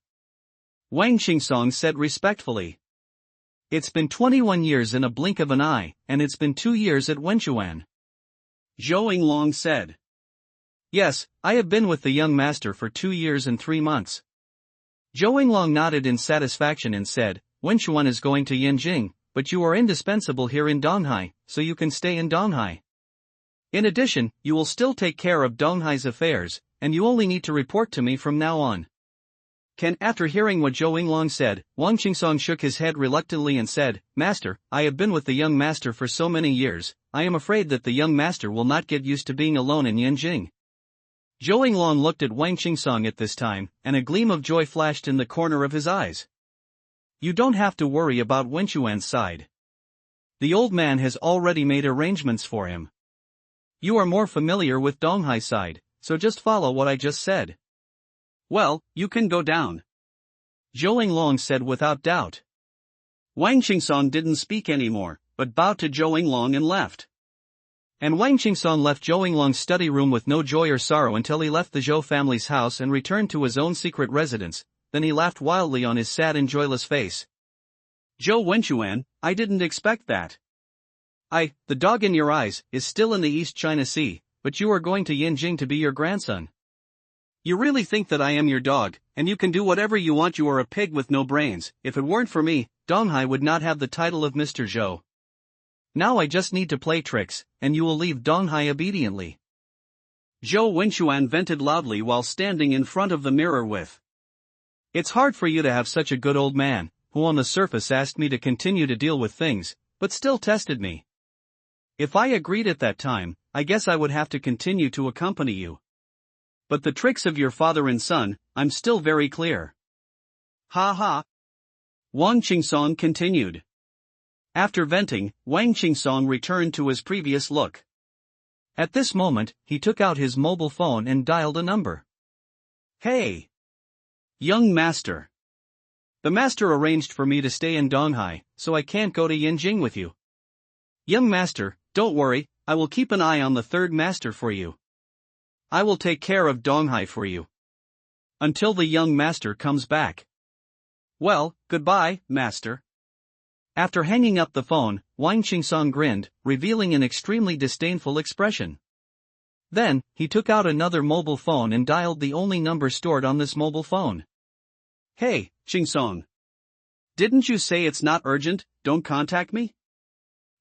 Wang Qingsong said respectfully. It's been 21 years in a blink of an eye, and it's been 2 years at Wenchuan. Zhou Long said. Yes, I have been with the young master for 2 years and 3 months. Zhou Long nodded in satisfaction and said, Wenchuan is going to Yinjing, but you are indispensable here in Donghai, so you can stay in Donghai. In addition, you will still take care of Donghai's affairs, and you only need to report to me from now on. After hearing what Zhou Long said, Wang Qingsong shook his head reluctantly and said, Master, I have been with the young master for so many years, I am afraid that the young master will not get used to being alone in Yinjing. Zhou Long looked at Wang Qingsong at this time, and a gleam of joy flashed in the corner of his eyes. You don't have to worry about Wenchuan's side. The old man has already made arrangements for him. You are more familiar with Donghai's side, so just follow what I just said. Well, you can go down. Zhou Long said without doubt. Wang Qingsong didn't speak anymore, but bowed to Zhou Long and left. And Wang Qingsong left Zhou Long's study room with no joy or sorrow until he left the Zhou family's house and returned to his own secret residence, then he laughed wildly on his sad and joyless face. Zhou Wenchuan, I didn't expect that. The dog in your eyes, is still in the East China Sea, but you are going to Yinjing to be your grandson. You really think that I am your dog, and you can do whatever you want? You are a pig with no brains. If it weren't for me, Donghai would not have the title of Mr. Zhou. Now I just need to play tricks, and you will leave Donghai obediently. Zhou Wenchuan vented loudly while standing in front of the mirror with. It's hard for you to have such a good old man, who on the surface asked me to continue to deal with things, but still tested me. If I agreed at that time, I guess I would have to continue to accompany you. But the tricks of your father and son, I'm still very clear. Ha ha. Wang Qingsong continued. After venting, Wang Qingsong returned to his previous look. At this moment, he took out his mobile phone and dialed a number. Hey! Young master. The master arranged for me to stay in Donghai, so I can't go to Yinjing with you. Young master, don't worry, I will keep an eye on the third master for you. I will take care of Donghai for you. Until the young master comes back. Well, goodbye, master. After hanging up the phone, Wang Qingsong grinned, revealing an extremely disdainful expression. Then, he took out another mobile phone and dialed the only number stored on this mobile phone. Hey, Qingsong. Didn't you say it's not urgent? Don't contact me?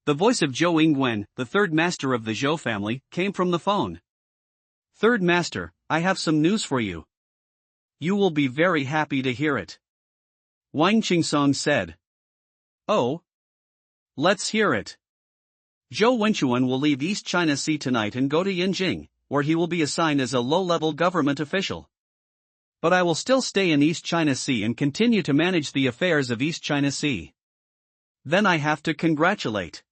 The voice of Zhou Yingwen, the third master of the Zhou family, came from the phone. Third master, I have some news for you. You will be very happy to hear it. Wang Qingsong said. Oh? Let's hear it. Zhou Wenchuan will leave East China Sea tonight and go to Yinjing, where he will be assigned as a low-level government official. But I will still stay in East China Sea and continue to manage the affairs of East China Sea. Then I have to congratulate.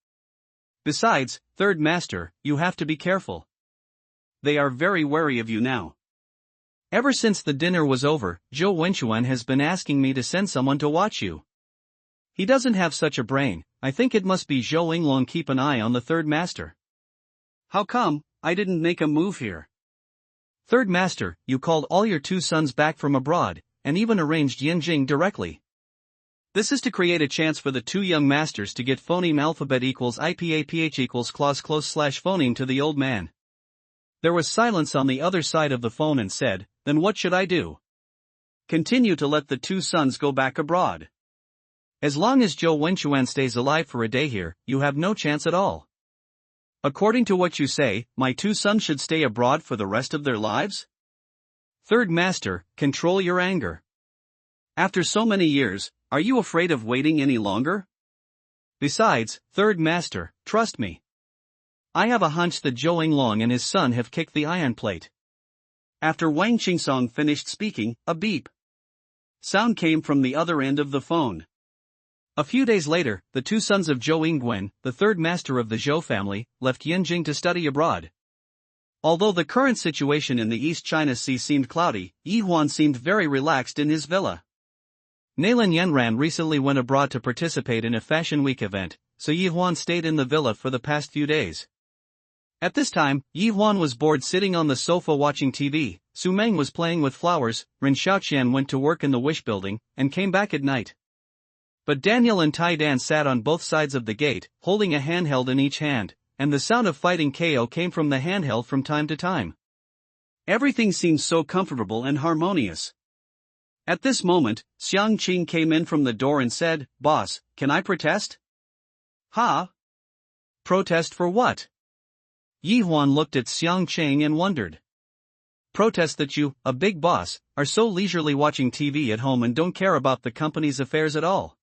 Besides, third master, you have to be careful. They are very wary of you now. Ever since the dinner was over, Zhou Wenchuan has been asking me to send someone to watch you. He doesn't have such a brain. I think it must be Zhou Yinglong. Keep an eye on the third master. How come, I didn't make a move here? Third master, you called all your two sons back from abroad, and even arranged Yinjing directly. This is to create a chance for the two young masters to get phoneme alphabet equals IPAPH equals clause close slash phoneme to the old man. There was silence on the other side of the phone and said, then what should I do? Continue to let the two sons go back abroad. As long as Zhou Wenchuan stays alive for a day here, you have no chance at all. According to what you say, my two sons should stay abroad for the rest of their lives? Third master, control your anger. After so many years, are you afraid of waiting any longer? Besides, third master, trust me. I have a hunch that Zhou Yinglong and his son have kicked the iron plate. After Wang Qingsong finished speaking, a beep sound came from the other end of the phone. A few days later, the two sons of Zhou Yingwen, the third master of the Zhou family, left Yinjing to study abroad. Although the current situation in the East China Sea seemed cloudy, Yi Huan seemed very relaxed in his villa. Nalin Yanran recently went abroad to participate in a Fashion Week event, so Yi Huan stayed in the villa for the past few days. At this time, Yi Huan was bored sitting on the sofa watching TV. Su Meng was playing with flowers. Ren Xiaoqian went to work in the Wish building, and came back at night. But Daniel and Tai Dan sat on both sides of the gate, holding a handheld in each hand, and the sound of fighting KO came from the handheld from time to time. Everything seemed so comfortable and harmonious. At this moment, Xiang Qing came in from the door and said, Boss, can I protest? Ha? Protest for what? Yi Huan looked at Xiang Qing and wondered. Protest that you, a big boss, are so leisurely watching TV at home and don't care about the company's affairs at all.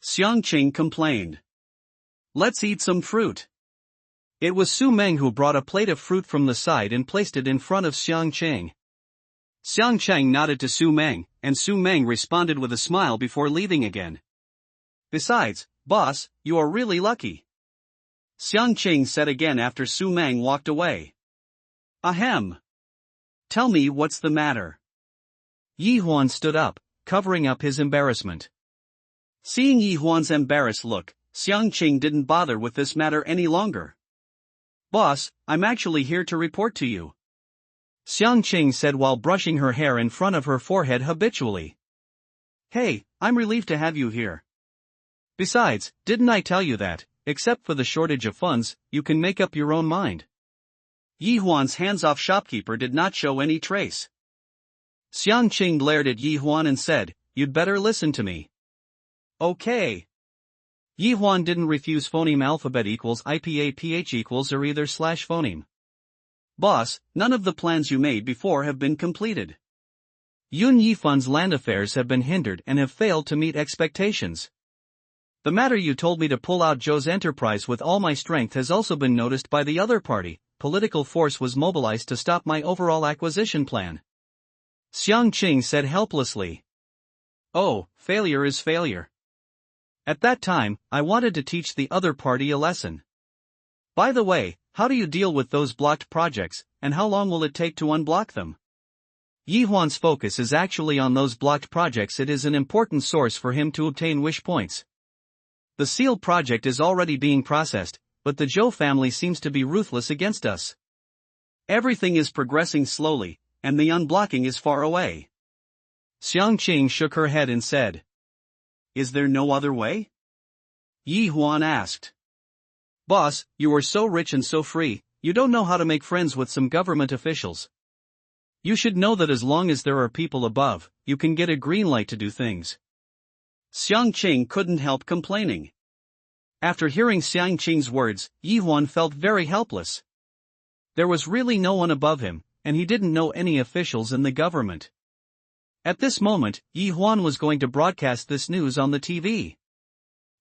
Xiang Qing complained. Let's eat some fruit. It was Su Meng who brought a plate of fruit from the side and placed it in front of Xiang Qing. Xiang Qing nodded to Su Meng, and Su Meng responded with a smile before leaving again. Besides, boss, you are really lucky. Xiang Qing said again after Su Meng walked away. Ahem. Tell me what's the matter. Yi Huan stood up, covering up his embarrassment. Seeing Yi Huan's embarrassed look, Xiang Qing didn't bother with this matter any longer. Boss, I'm actually here to report to you. Xiang Qing said while brushing her hair in front of her forehead habitually. Hey, I'm relieved to have you here. Besides, didn't I tell you that, except for the shortage of funds, you can make up your own mind? Yi Huan's hands-off shopkeeper did not show any trace. Xiang Qing glared at Yi Huan and said, "You'd better listen to me." Okay. Yi Huan didn't refuse phoneme alphabet equals IPA PH equals or either slash phoneme. Boss, none of the plans you made before have been completed. Yun Yifan's land affairs have been hindered and have failed to meet expectations. The matter you told me to pull out Zhou's enterprise with all my strength has also been noticed by the other party. Political force was mobilized to stop my overall acquisition plan. Xiang Qing said helplessly. Oh, failure is failure. At that time, I wanted to teach the other party a lesson. By the way, how do you deal with those blocked projects, and how long will it take to unblock them? Yi Huan's focus is actually on those blocked projects. It is an important source for him to obtain wish points. The Seal project is already being processed, but the Zhou family seems to be ruthless against us. Everything is progressing slowly, and the unblocking is far away. Xiang Qing shook her head and said, "Is there no other way?" Yi Huan asked. Boss, you are so rich and so free, you don't know how to make friends with some government officials. You should know that as long as there are people above, you can get a green light to do things. Xiang Qing couldn't help complaining. After hearing Xiang Qing's words, Yi Huan felt very helpless. There was really no one above him, and he didn't know any officials in the government. At this moment, Yi Huan was going to broadcast this news on the TV.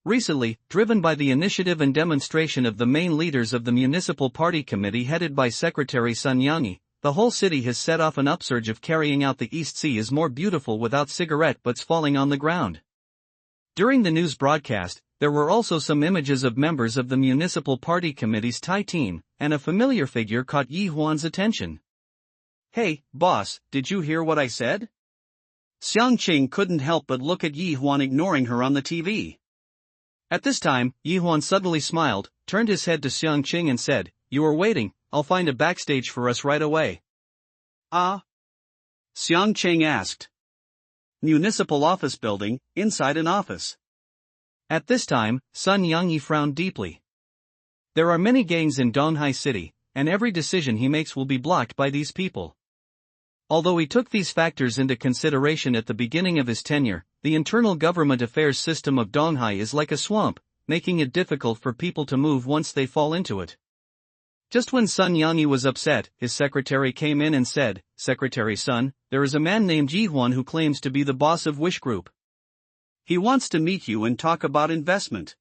Recently, driven by the initiative and demonstration of the main leaders of the Municipal Party Committee headed by Secretary Sun Yangi, the whole city has set off an upsurge of carrying out the East Sea is more beautiful without cigarette butts falling on the ground. During the news broadcast, there were also some images of members of the Municipal Party Committee's Thai team, and a familiar figure caught Yi Huan's attention. Hey, boss, did you hear what I said? Xiang Qing couldn't help but look at Yi Huan ignoring her on the TV. At this time, Yi Huan suddenly smiled, turned his head to Xiang Qing and said, "You are waiting, I'll find a backstage for us right away." Ah? Xiang Qing asked. Municipal office building, inside an office. At this time, Sun Yangyi frowned deeply. There are many gangs in Donghai City, and every decision he makes will be blocked by these people. Although he took these factors into consideration at the beginning of his tenure, the internal government affairs system of Donghai is like a swamp, making it difficult for people to move once they fall into it. Just when Sun Yangyi was upset, his secretary came in and said, "Secretary Sun, there is a man named Yi Huan who claims to be the boss of Wish Group. He wants to meet you and talk about investment.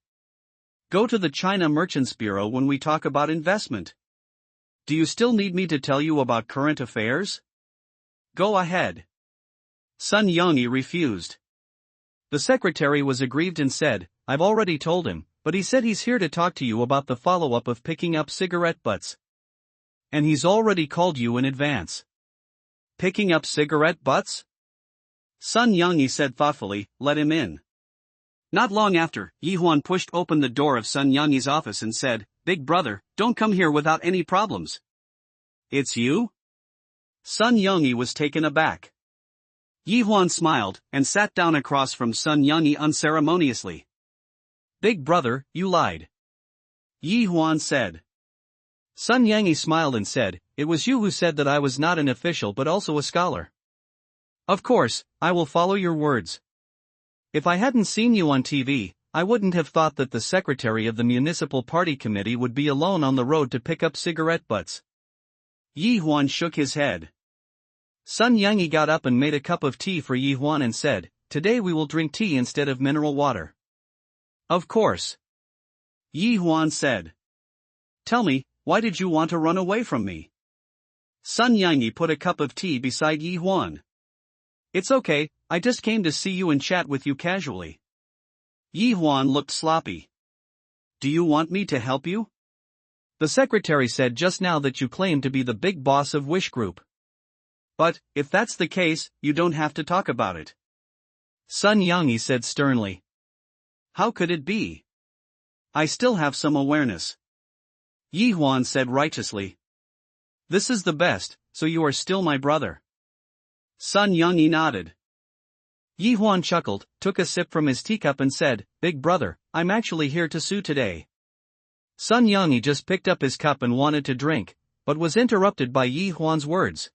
Go to the China Merchants Bureau when we talk about investment. Do you still need me to tell you about current affairs?" "Go ahead." Sun Yangyi refused. The secretary was aggrieved and said, "I've already told him, but he said he's here to talk to you about the follow-up of picking up cigarette butts. And he's already called you in advance." "Picking up cigarette butts?" Sun Yangyi said thoughtfully, "Let him in." Not long after, Yi Huan pushed open the door of Sun Yangyi's office and said, "Big brother, don't come here without any problems." "It's you?" Sun Yangyi was taken aback. Yi Huan smiled, and sat down across from Sun Yangyi unceremoniously. "Big brother, you lied." Yi Huan said. Sun Yangyi smiled and said, "It was you who said that I was not an official but also a scholar." "Of course, I will follow your words. If I hadn't seen you on TV, I wouldn't have thought that the secretary of the Municipal Party Committee would be alone on the road to pick up cigarette butts." Yi Huan shook his head. Sun Yangyi got up and made a cup of tea for Yi Huan and said, "Today we will drink tea instead of mineral water." "Of course." Yi Huan said. "Tell me, why did you want to run away from me?" Sun Yangyi put a cup of tea beside Yi Huan. "It's okay, I just came to see you and chat with you casually." Yi Huan looked sloppy. "Do you want me to help you?" "The secretary said just now that you claim to be the big boss of Wish Group." "But, if that's the case, you don't have to talk about it," Sun Yangyi said sternly. "How could it be? I still have some awareness," Yi Huan said righteously. "This is the best, so you are still my brother." Sun Yangyi nodded. Yi Huan chuckled, took a sip from his teacup and said, "Big brother, I'm actually here to sue today." Sun Yangyi just picked up his cup and wanted to drink, but was interrupted by Yi Huan's words.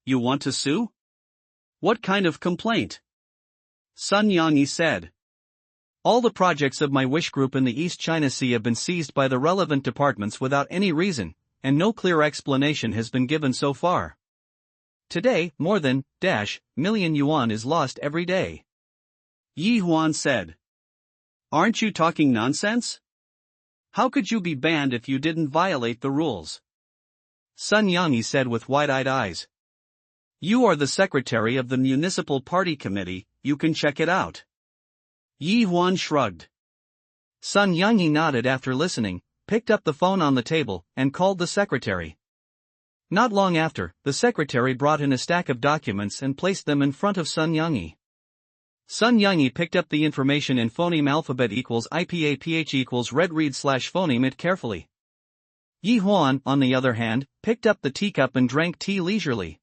"You want to sue? What kind of complaint?" Sun Yangyi said. "All the projects of my wish group in the East China Sea have been seized by the relevant departments without any reason, and no clear explanation has been given so far. Today, more than million yuan is lost every day." Yi Huan said. "Aren't you talking nonsense? How could you be banned if you didn't violate the rules?" Sun Yangyi said with wide-eyed eyes. "You are the secretary of the Municipal Party Committee, you can check it out." Yi Huan shrugged. Sun Yangyi nodded after listening, picked up the phone on the table, and called the secretary. Not long after, the secretary brought in a stack of documents and placed them in front of Sun Yangyi. Sun Yangyi picked up the information in phoneme alphabet equals IPAPH equals red read / phoneme it carefully. Yi Huan, on the other hand, picked up the teacup and drank tea leisurely.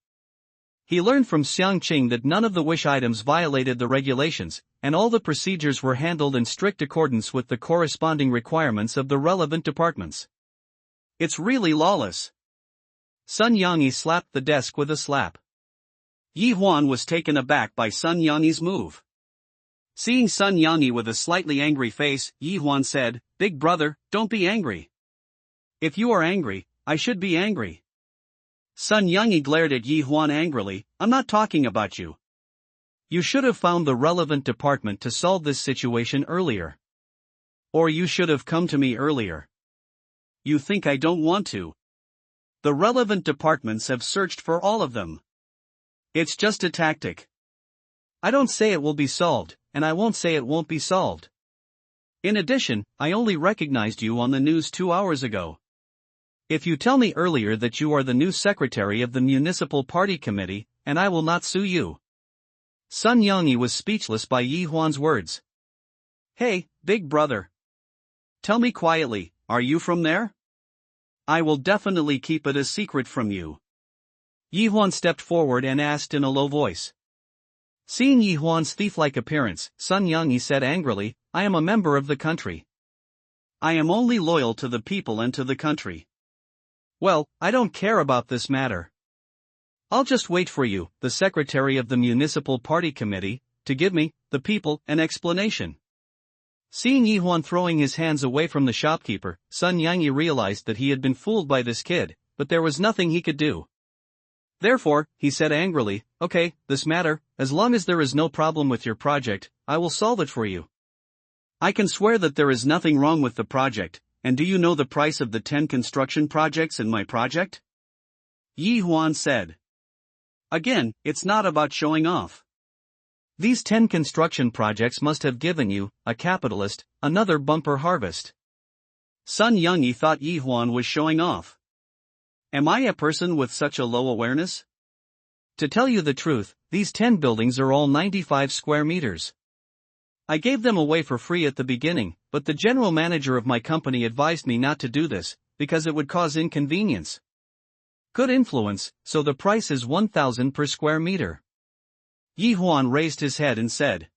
He learned from Xiang Qing that none of the wish items violated the regulations, and all the procedures were handled in strict accordance with the corresponding requirements of the relevant departments. "It's really lawless." Sun Yangyi slapped the desk with a slap. Yi Huan was taken aback by Sun Yangyi's move. Seeing Sun Yangyi with a slightly angry face, Yi Huan said, "Big brother, don't be angry. If you are angry, I should be angry." Sun Yangyi glared at Yi Huan angrily, "I'm not talking about you. You should have found the relevant department to solve this situation earlier. Or you should have come to me earlier. You think I don't want to? The relevant departments have searched for all of them. It's just a tactic. I don't say it will be solved, and I won't say it won't be solved. In addition, I only recognized you on the news 2 hours ago. If you tell me earlier that you are the new secretary of the Municipal Party Committee, and I will not sue you." Sun Yangyi was speechless by Yi Huan's words. "Hey, big brother. Tell me quietly, are you from there? I will definitely keep it a secret from you." Yi Huan stepped forward and asked in a low voice. Seeing Yi Huan's thief-like appearance, Sun Yangyi said angrily, "I am a member of the country. I am only loyal to the people and to the country. Well, I don't care about this matter. I'll just wait for you, the secretary of the Municipal Party Committee, to give me, the people, an explanation." Seeing Yi Huan throwing his hands away from the shopkeeper, Sun Yangyi realized that he had been fooled by this kid, but there was nothing he could do. Therefore, he said angrily, "Okay, this matter, as long as there is no problem with your project, I will solve it for you. I can swear that there is nothing wrong with the project, and do you know the price of the 10 construction projects in my project?" Yi Huan said. "Again, it's not about showing off. These 10 construction projects must have given you, a capitalist, another bumper harvest." Sun Yangyi thought Yi Huan was showing off. Am I a person with such a low awareness? To tell you the truth, these 10 buildings are all 95 square meters. I gave them away for free at the beginning, but the general manager of my company advised me not to do this, because it would cause inconvenience. Good influence, so the price is 1,000 per square meter. Yi Huan raised his head and said,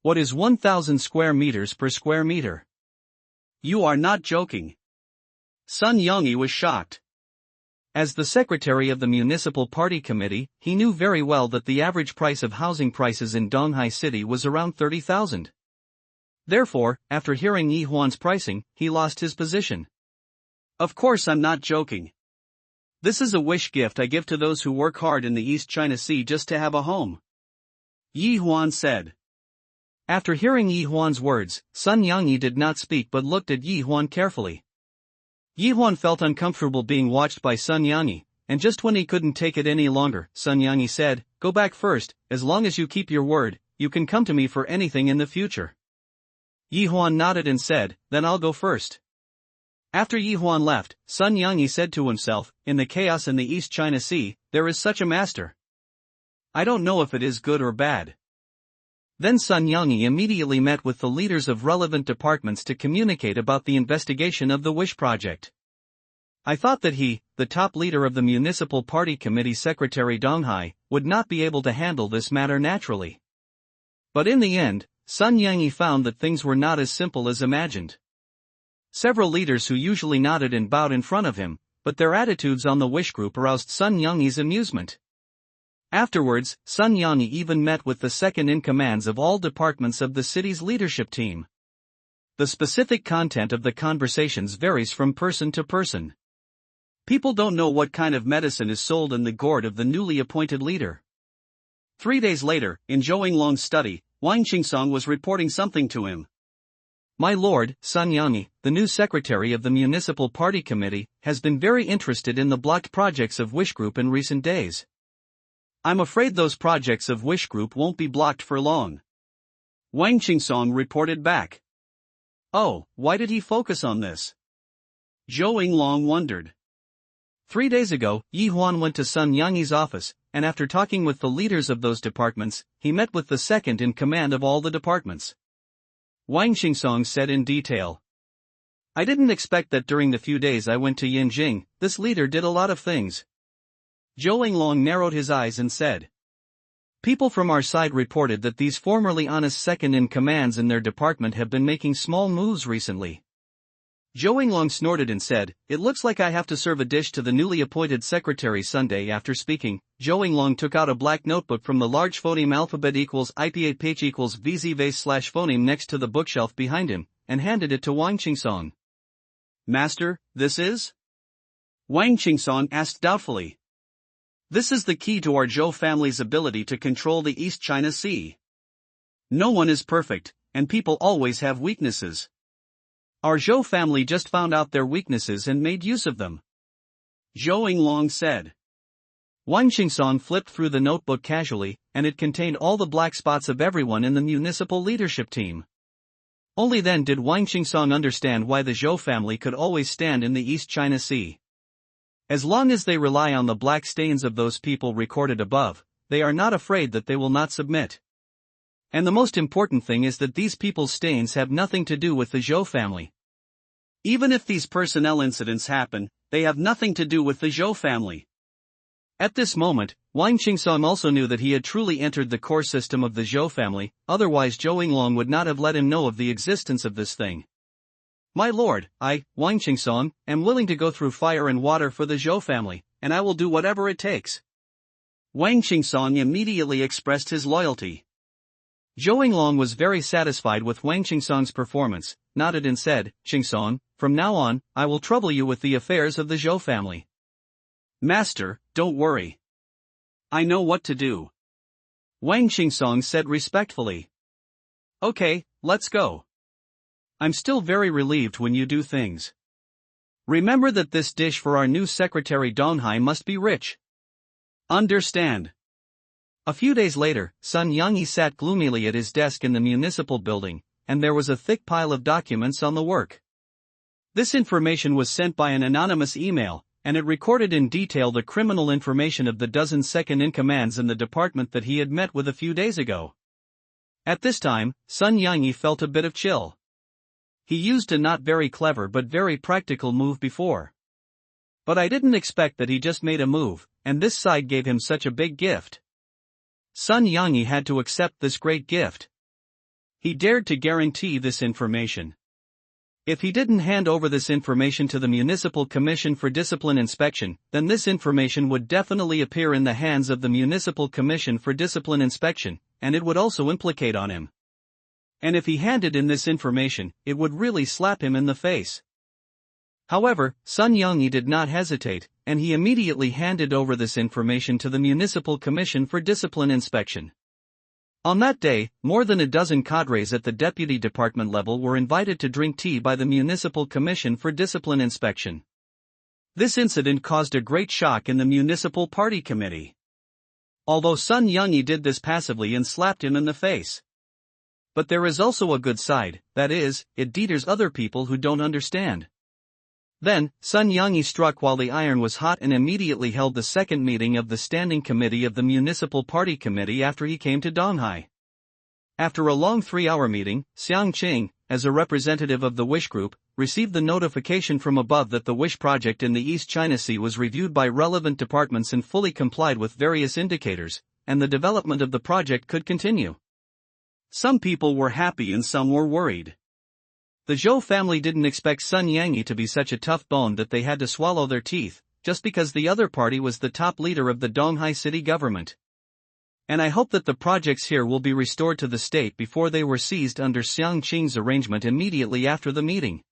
"What is 1,000 square meters per square meter? You are not joking." Sun Yangyi was shocked. As the secretary of the Municipal Party Committee, he knew very well that the average price of housing prices in Donghai City was around 30,000. Therefore, after hearing Yi Huan's pricing, he lost his position. "Of course I'm not joking. This is a wish gift I give to those who work hard in the East China Sea just to have a home," Yi Huan said. After hearing Yi Huan's words, Sun Yangyi did not speak but looked at Yi Huan carefully. Yi Huan felt uncomfortable being watched by Sun Yangyi, and just when he couldn't take it any longer, Sun Yangyi said, "Go back first, as long as you keep your word, you can come to me for anything in the future." Yi Huan nodded and said, "Then I'll go first." After Yi Huan left, Sun Yangyi said to himself, "In the chaos in the East China Sea, there is such a master. I don't know if it is good or bad." Then Sun Yangyi immediately met with the leaders of relevant departments to communicate about the investigation of the Wish project. I thought that he, the top leader of the Municipal Party Committee Secretary Donghai, would not be able to handle this matter naturally. But in the end, Sun Yangyi found that things were not as simple as imagined. Several leaders who usually nodded and bowed in front of him, but their attitudes on the wish group aroused Sun Yangyi's amusement. Afterwards, Sun Yangyi even met with the second-in-commands of all departments of the city's leadership team. The specific content of the conversations varies from person to person. People don't know what kind of medicine is sold in the gourd of the newly appointed leader. 3 days later, in Zhou Yinglong's study, Wang Qingsong was reporting something to him. My lord, Sun Yangyi, the new secretary of the Municipal Party Committee, has been very interested in the blocked projects of Wish Group in recent days. I'm afraid those projects of Wish Group won't be blocked for long. Wang Qingsong reported back. Oh, why did he focus on this? Zhou Yinglong wondered. 3 days ago, Yi Huan went to Sun Yangyi's office, and after talking with the leaders of those departments, he met with the second in command of all the departments. Wang Qingsong said in detail. I didn't expect that during the few days I went to Yinjing, this leader did a lot of things. Zhou Yinglong narrowed his eyes and said. People from our side reported that these formerly honest second-in-commands in their department have been making small moves recently. Zhou Yinglong snorted and said, It looks like I have to serve a dish to the newly appointed secretary Sunday. After speaking, Zhou Yinglong took out a black notebook from the large phoneme alphabet equals IPA page equals VZ vase / phoneme next to the bookshelf behind him, and handed it to Wang Qingsong. Master, this is? Wang Qingsong asked doubtfully. This is the key to our Zhou family's ability to control the East China Sea. No one is perfect, and people always have weaknesses. Our Zhou family just found out their weaknesses and made use of them. Zhou Yinglong said. Wang Qingsong flipped through the notebook casually, and it contained all the black spots of everyone in the municipal leadership team. Only then did Wang Qingsong understand why the Zhou family could always stand in the East China Sea. As long as they rely on the black stains of those people recorded above, they are not afraid that they will not submit. And the most important thing is that these people's stains have nothing to do with the Zhou family. Even if these personnel incidents happen, they have nothing to do with the Zhou family. At this moment, Wang Qingsong also knew that he had truly entered the core system of the Zhou family, otherwise Zhou Yinglong would not have let him know of the existence of this thing. My lord, I, Wang Qingsong, am willing to go through fire and water for the Zhou family, and I will do whatever it takes. Wang Qingsong immediately expressed his loyalty. Zhou Yinglong was very satisfied with Wang Qingsong's performance, nodded and said, Qingsong, from now on, I will trouble you with the affairs of the Zhou family. Master, don't worry. I know what to do. Wang Qingsong said respectfully. Okay, let's go. I'm still very relieved when you do things. Remember that this dish for our new secretary Donghai must be rich. Understand. A few days later, Sun Yangyi sat gloomily at his desk in the municipal building, and there was a thick pile of documents on the work. This information was sent by an anonymous email, and it recorded in detail the criminal information of the dozen second-in-commands in the department that he had met with a few days ago. At this time, Sun Yangyi felt a bit of chill. He used a not very clever but very practical move before. But I didn't expect that he just made a move, and this side gave him such a big gift. Sun Yangyi had to accept this great gift. He dared to guarantee this information. If he didn't hand over this information to the Municipal Commission for Discipline Inspection, then this information would definitely appear in the hands of the Municipal Commission for Discipline Inspection, and it would also implicate on him. And if he handed in this information, it would really slap him in the face. However, Sun Yangyi did not hesitate, and he immediately handed over this information to the Municipal Commission for Discipline Inspection. On that day, more than a dozen cadres at the deputy department level were invited to drink tea by the Municipal Commission for Discipline Inspection. This incident caused a great shock in the Municipal Party Committee. Although Sun Yangyi did this passively and slapped him in the face. But there is also a good side, that is, it deters other people who don't understand. Then, Sun Yangyi struck while the iron was hot and immediately held the second meeting of the Standing Committee of the Municipal Party Committee after he came to Donghai. After a long 3-hour meeting, Xiang Qing, as a representative of the Wish Group, received the notification from above that the Wish project in the East China Sea was reviewed by relevant departments and fully complied with various indicators, and the development of the project could continue. Some people were happy and some were worried. The Zhou family didn't expect Sun Yangi to be such a tough bone that they had to swallow their teeth, just because the other party was the top leader of the Donghai city government. And I hope that the projects here will be restored to the state before they were seized under Xiang Qing's arrangement immediately after the meeting.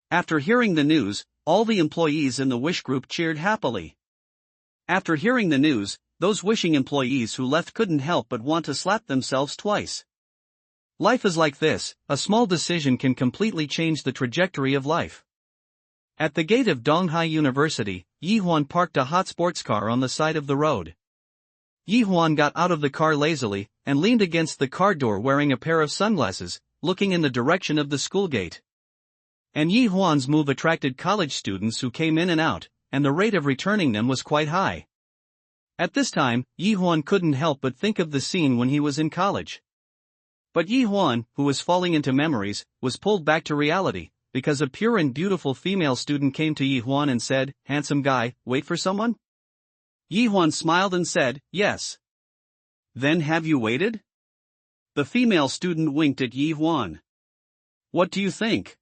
After hearing the news, all the employees in the Wish group cheered happily. After hearing the news, those wishing employees who left couldn't help but want to slap themselves twice. Life is like this, a small decision can completely change the trajectory of life. At the gate of Donghai University, Yi Huan parked a hot sports car on the side of the road. Yi Huan got out of the car lazily, and leaned against the car door wearing a pair of sunglasses, looking in the direction of the school gate. And Yi Huan's move attracted college students who came in and out, and the rate of returning them was quite high. At this time, Yi Huan couldn't help but think of the scene when he was in college. But Yi Huan, who was falling into memories, was pulled back to reality, because a pure and beautiful female student came to Yi Huan and said, "Handsome guy, wait for someone?" Yi Huan smiled and said, "Yes." "Then have you waited?" The female student winked at Yi Huan. "What do you think?"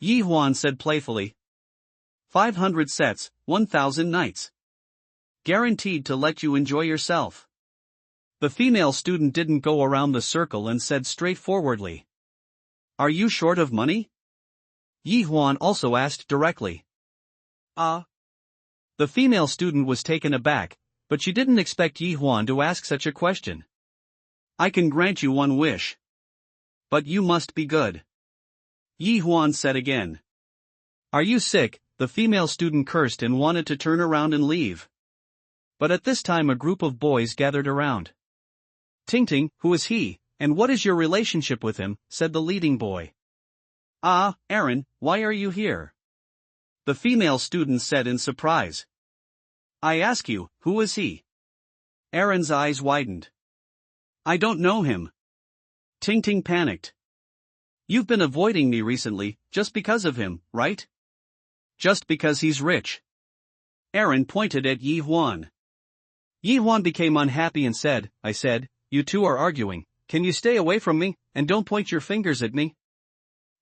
Yi Huan said playfully. 500 sets, 1,000 nights. Guaranteed to let you enjoy yourself. The female student didn't go around the circle and said straightforwardly. "Are you short of money?" Yi Huan also asked directly. The female student was taken aback, but she didn't expect Yi Huan to ask such a question. "I can grant you one wish. But you must be good." Yi Huan said again. "Are you sick?" The female student cursed and wanted to turn around and leave. But at this time a group of boys gathered around. "Tingting, who is he, and what is your relationship with him?" said the leading boy. "Ah, Aaron, why are you here?" the female student said in surprise. "I ask you, who is he?" Aaron's eyes widened. "I don't know him." Tingting panicked. "You've been avoiding me recently, just because of him, right?" "Just because he's rich." Aaron pointed at Yi Huan. Yi Huan became unhappy and said, "I said, you two are arguing, can you stay away from me, and don't point your fingers at me?"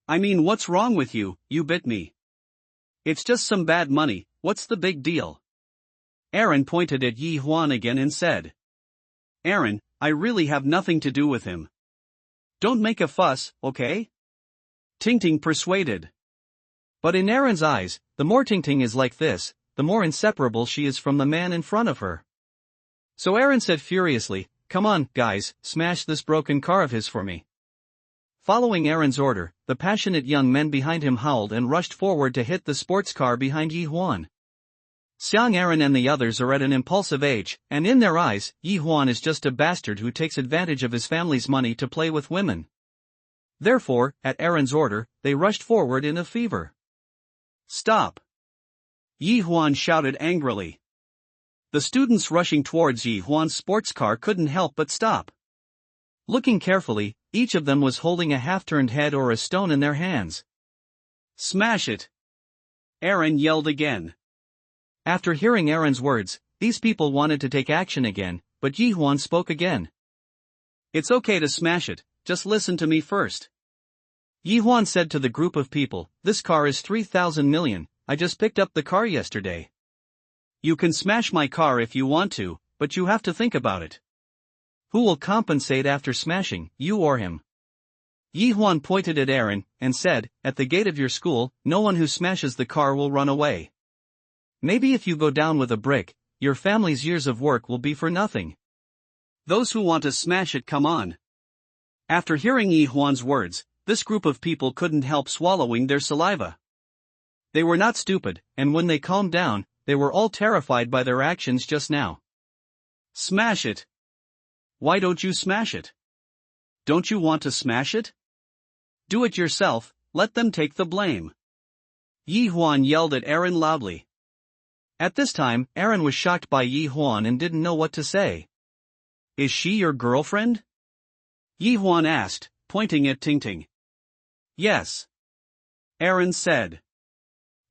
"I mean, what's wrong with you? You bit me." "It's just some bad money, what's the big deal?" Aaron pointed at Yi Huan again and said. "Aaron, I really have nothing to do with him. Don't make a fuss, okay?" Tingting persuaded. But in Aaron's eyes, the more Tingting is like this, the more inseparable she is from the man in front of her. So Aaron said furiously, "Come on, guys, smash this broken car of his for me." Following Aaron's order, the passionate young men behind him howled and rushed forward to hit the sports car behind Yi Huan. Xiang Aaron and the others are at an impulsive age, and in their eyes, Yi Huan is just a bastard who takes advantage of his family's money to play with women. Therefore, at Aaron's order, they rushed forward in a fever. "Stop!" Yi Huan shouted angrily. The students rushing towards Yi Huan's sports car couldn't help but stop. Looking carefully, each of them was holding a half-turned head or a stone in their hands. "Smash it!" Aaron yelled again. After hearing Aaron's words, these people wanted to take action again, but Yi Huan spoke again. "It's okay to smash it, just listen to me first." Yi Huan said to the group of people, "This car is 3,000 million, I just picked up the car yesterday. You can smash my car if you want to, but you have to think about it. Who will compensate after smashing, you or him?" Yi Huan pointed at Aaron, and said, "At the gate of your school, no one who smashes the car will run away. Maybe if you go down with a brick, your family's years of work will be for nothing. Those who want to smash it come on." After hearing Yi Huan's words, this group of people couldn't help swallowing their saliva. They were not stupid, and when they calmed down, they were all terrified by their actions just now. "Smash it! Why don't you smash it? Don't you want to smash it? Do it yourself, let them take the blame." Yi Huan yelled at Aaron loudly. At this time, Aaron was shocked by Yi Huan and didn't know what to say. "Is she your girlfriend?" Yi Huan asked, pointing at Tingting. "Yes," Aaron said.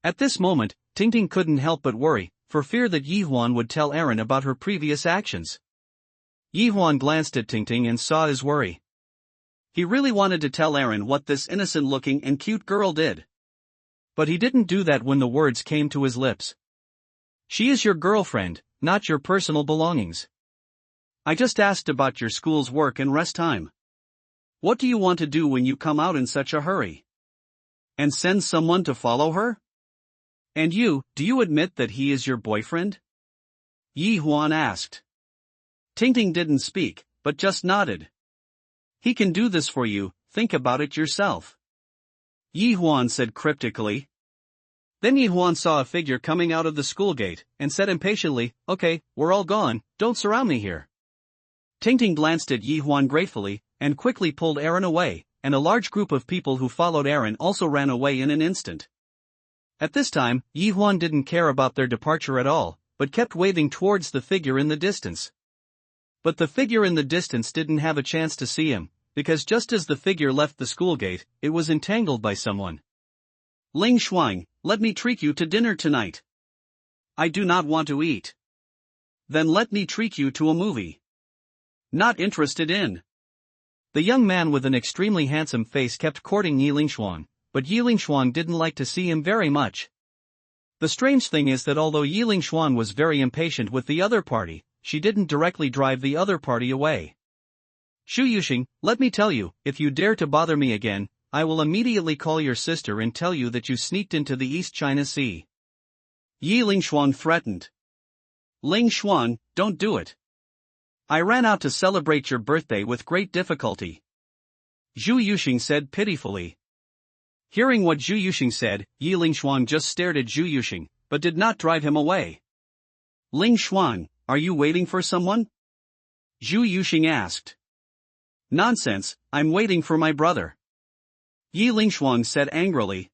At this moment, Tingting couldn't help but worry, for fear that Yi Huan would tell Aaron about her previous actions. Yi Huan glanced at Tingting and saw his worry. He really wanted to tell Aaron what this innocent-looking and cute girl did. But he didn't do that when the words came to his lips. She is your girlfriend, not your personal belongings. I just asked about your school's work and rest time. What do you want to do when you come out in such a hurry? And send someone to follow her? And you, do you admit that he is your boyfriend? Yi Huan asked. Tingting didn't speak, but just nodded. He can do this for you, think about it yourself. Yi Huan said cryptically. Then Yi Huan saw a figure coming out of the school gate, and said impatiently, okay, we're all gone, don't surround me here. Tingting glanced at Yi Huan gratefully, and quickly pulled Aaron away, and a large group of people who followed Aaron also ran away in an instant. At this time, Yi Huan didn't care about their departure at all, but kept waving towards the figure in the distance. But the figure in the distance didn't have a chance to see him, because just as the figure left the school gate, it was entangled by someone. Ling Shuang, let me treat you to dinner tonight. I do not want to eat. Then let me treat you to a movie. Not interested in. The young man with an extremely handsome face kept courting Yi Lingshuang, but Yi Lingshuang didn't like to see him very much. The strange thing is that although Yi Lingshuang was very impatient with the other party, she didn't directly drive the other party away. Xu Yuxing, let me tell you, if you dare to bother me again, I will immediately call your sister and tell you that you sneaked into the East China Sea. Yi Lingshuang threatened. Ling Xuan, don't do it. I ran out to celebrate your birthday with great difficulty. Xu Yuxing said pitifully. Hearing what Xu Yuxing said, Yi Lingshuang just stared at Xu Yuxing, but did not drive him away. Ling Xuan, are you waiting for someone? Xu Yuxing asked. Nonsense, I'm waiting for my brother. Yi Lingshuang said angrily.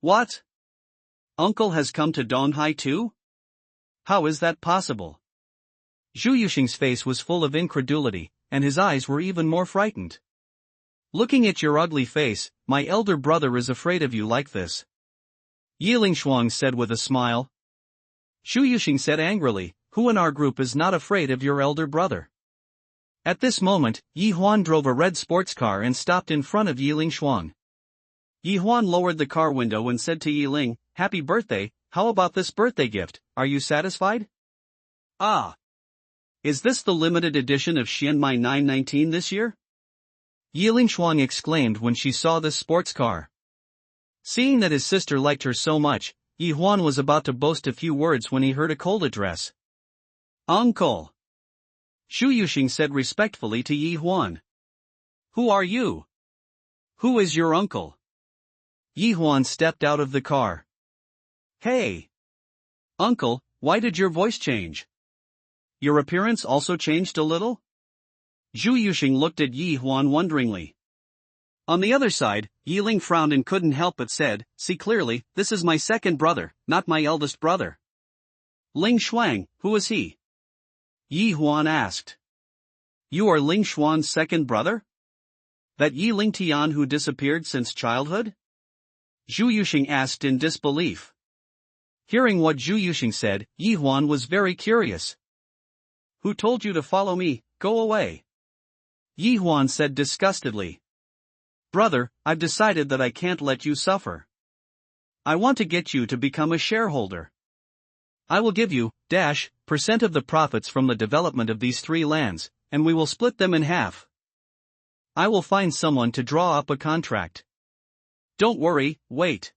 What? Uncle has come to Donghai too? How is that possible? Xu Yuxing's face was full of incredulity, and his eyes were even more frightened. Looking at your ugly face, my elder brother is afraid of you like this. Yi Lingshuang said with a smile. Xu Yuxing said angrily, who in our group is not afraid of your elder brother? At this moment, Yi Huan drove a red sports car and stopped in front of Yi Lingshuang. Yi Huan lowered the car window and said to Yi Ling, Happy birthday, how about this birthday gift, are you satisfied? Ah! Is this the limited edition of Xianmai 919 this year? Yi Lingshuang exclaimed when she saw this sports car. Seeing that his sister liked her so much, Yi Huan was about to boast a few words when he heard a cold address. Uncle! Xu Yuxing said respectfully to Yi Huan. Who are you? Who is your uncle? Yi Huan stepped out of the car. Hey! Uncle, why did your voice change? Your appearance also changed a little? Xu Yuxing looked at Yi Huan wonderingly. On the other side, Yi Ling frowned and couldn't help but said, See clearly, this is my second brother, not my eldest brother. Ling Shuang, who is he? Yi Huan asked. You are Ling Xuan's second brother? That Yi Ling Tian who disappeared since childhood? Xu Yuxing asked in disbelief. Hearing what Xu Yuxing said, Yi Huan was very curious. Who told you to follow me, go away? Yi Huan said disgustedly. Brother, I've decided that I can't let you suffer. I want to get you to become a shareholder. I will give you, % of the profits from the development of these 3 lands, and we will split them in half. I will find someone to draw up a contract. Don't worry, wait.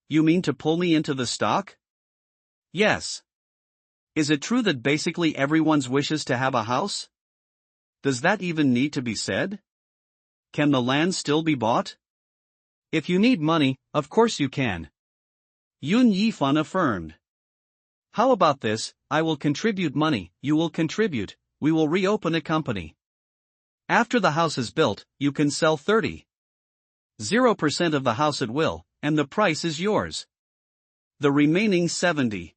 You mean to pull me into the stock? Yes. Is it true that basically everyone's wishes to have a house? Does that even need to be said? Can the land still be bought? If you need money, of course you can. Yun Yifan affirmed. How about this, I will contribute money, you will contribute, we will reopen a company. After the house is built, you can sell 0% of the house at will, and the price is yours. The remaining 0%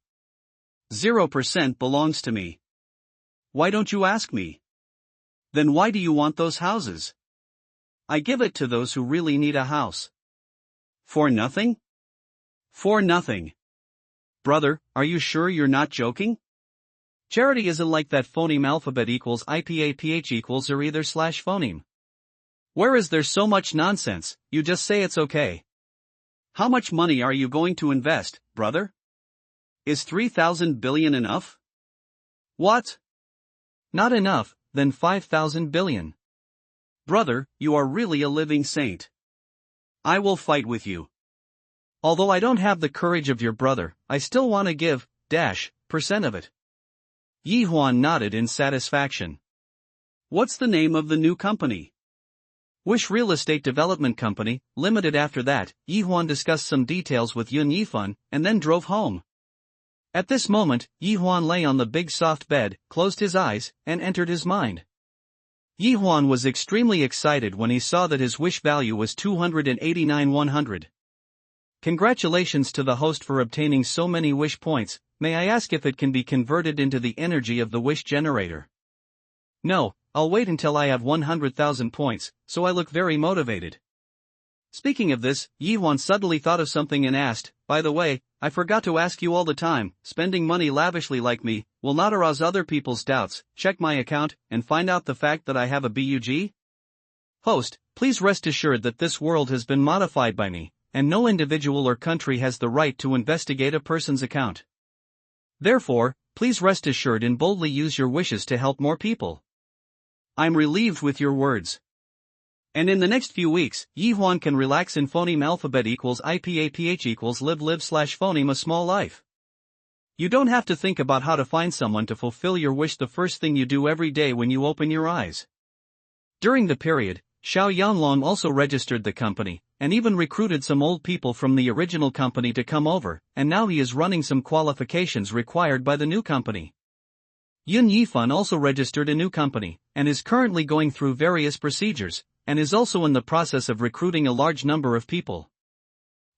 belongs to me. Why don't you ask me? Then why do you want those houses? I give it to those who really need a house. For nothing? For nothing. Brother, are you sure you're not joking? Charity isn't like that phoneme alphabet equals IPAPH equals or either/phoneme. Where is there so much nonsense? You just say it's okay. How much money are you going to invest, brother? Is 3,000 billion enough? What? Not enough, then 5,000 billion. Brother, you are really a living saint. I will fight with you. Although I don't have the courage of your brother, I still want to give, % of it. Yi Huan nodded in satisfaction. What's the name of the new company? Wish Real Estate Development Company, Limited. After that, Yi Huan discussed some details with Yun Yifan, and then drove home. At this moment, Yi Huan lay on the big soft bed, closed his eyes, and entered his mind. Yi Huan was extremely excited when he saw that his wish value was 289,100. Congratulations to the host for obtaining so many wish points. May I ask if it can be converted into the energy of the wish generator? No, I'll wait until I have 100,000 points, so I look very motivated. Speaking of this, Yi Huan suddenly thought of something and asked, by the way, I forgot to ask you all the time, spending money lavishly like me, will not arouse other people's doubts. Check my account, and find out the fact that I have a bug? Host, please rest assured that this world has been modified by me, and no individual or country has the right to investigate a person's account. Therefore, please rest assured and boldly use your wishes to help more people. I'm relieved with your words. And in the next few weeks, Yi Huan can relax in phoneme alphabet equals IPAPH equals live/phoneme a small life. You don't have to think about how to find someone to fulfill your wish. The first thing you do every day when you open your eyes. During the period, Xiao Yanlong also registered the company, and even recruited some old people from the original company to come over, and now he is running some qualifications required by the new company. Yun Yifan also registered a new company, and is currently going through various procedures, and is also in the process of recruiting a large number of people.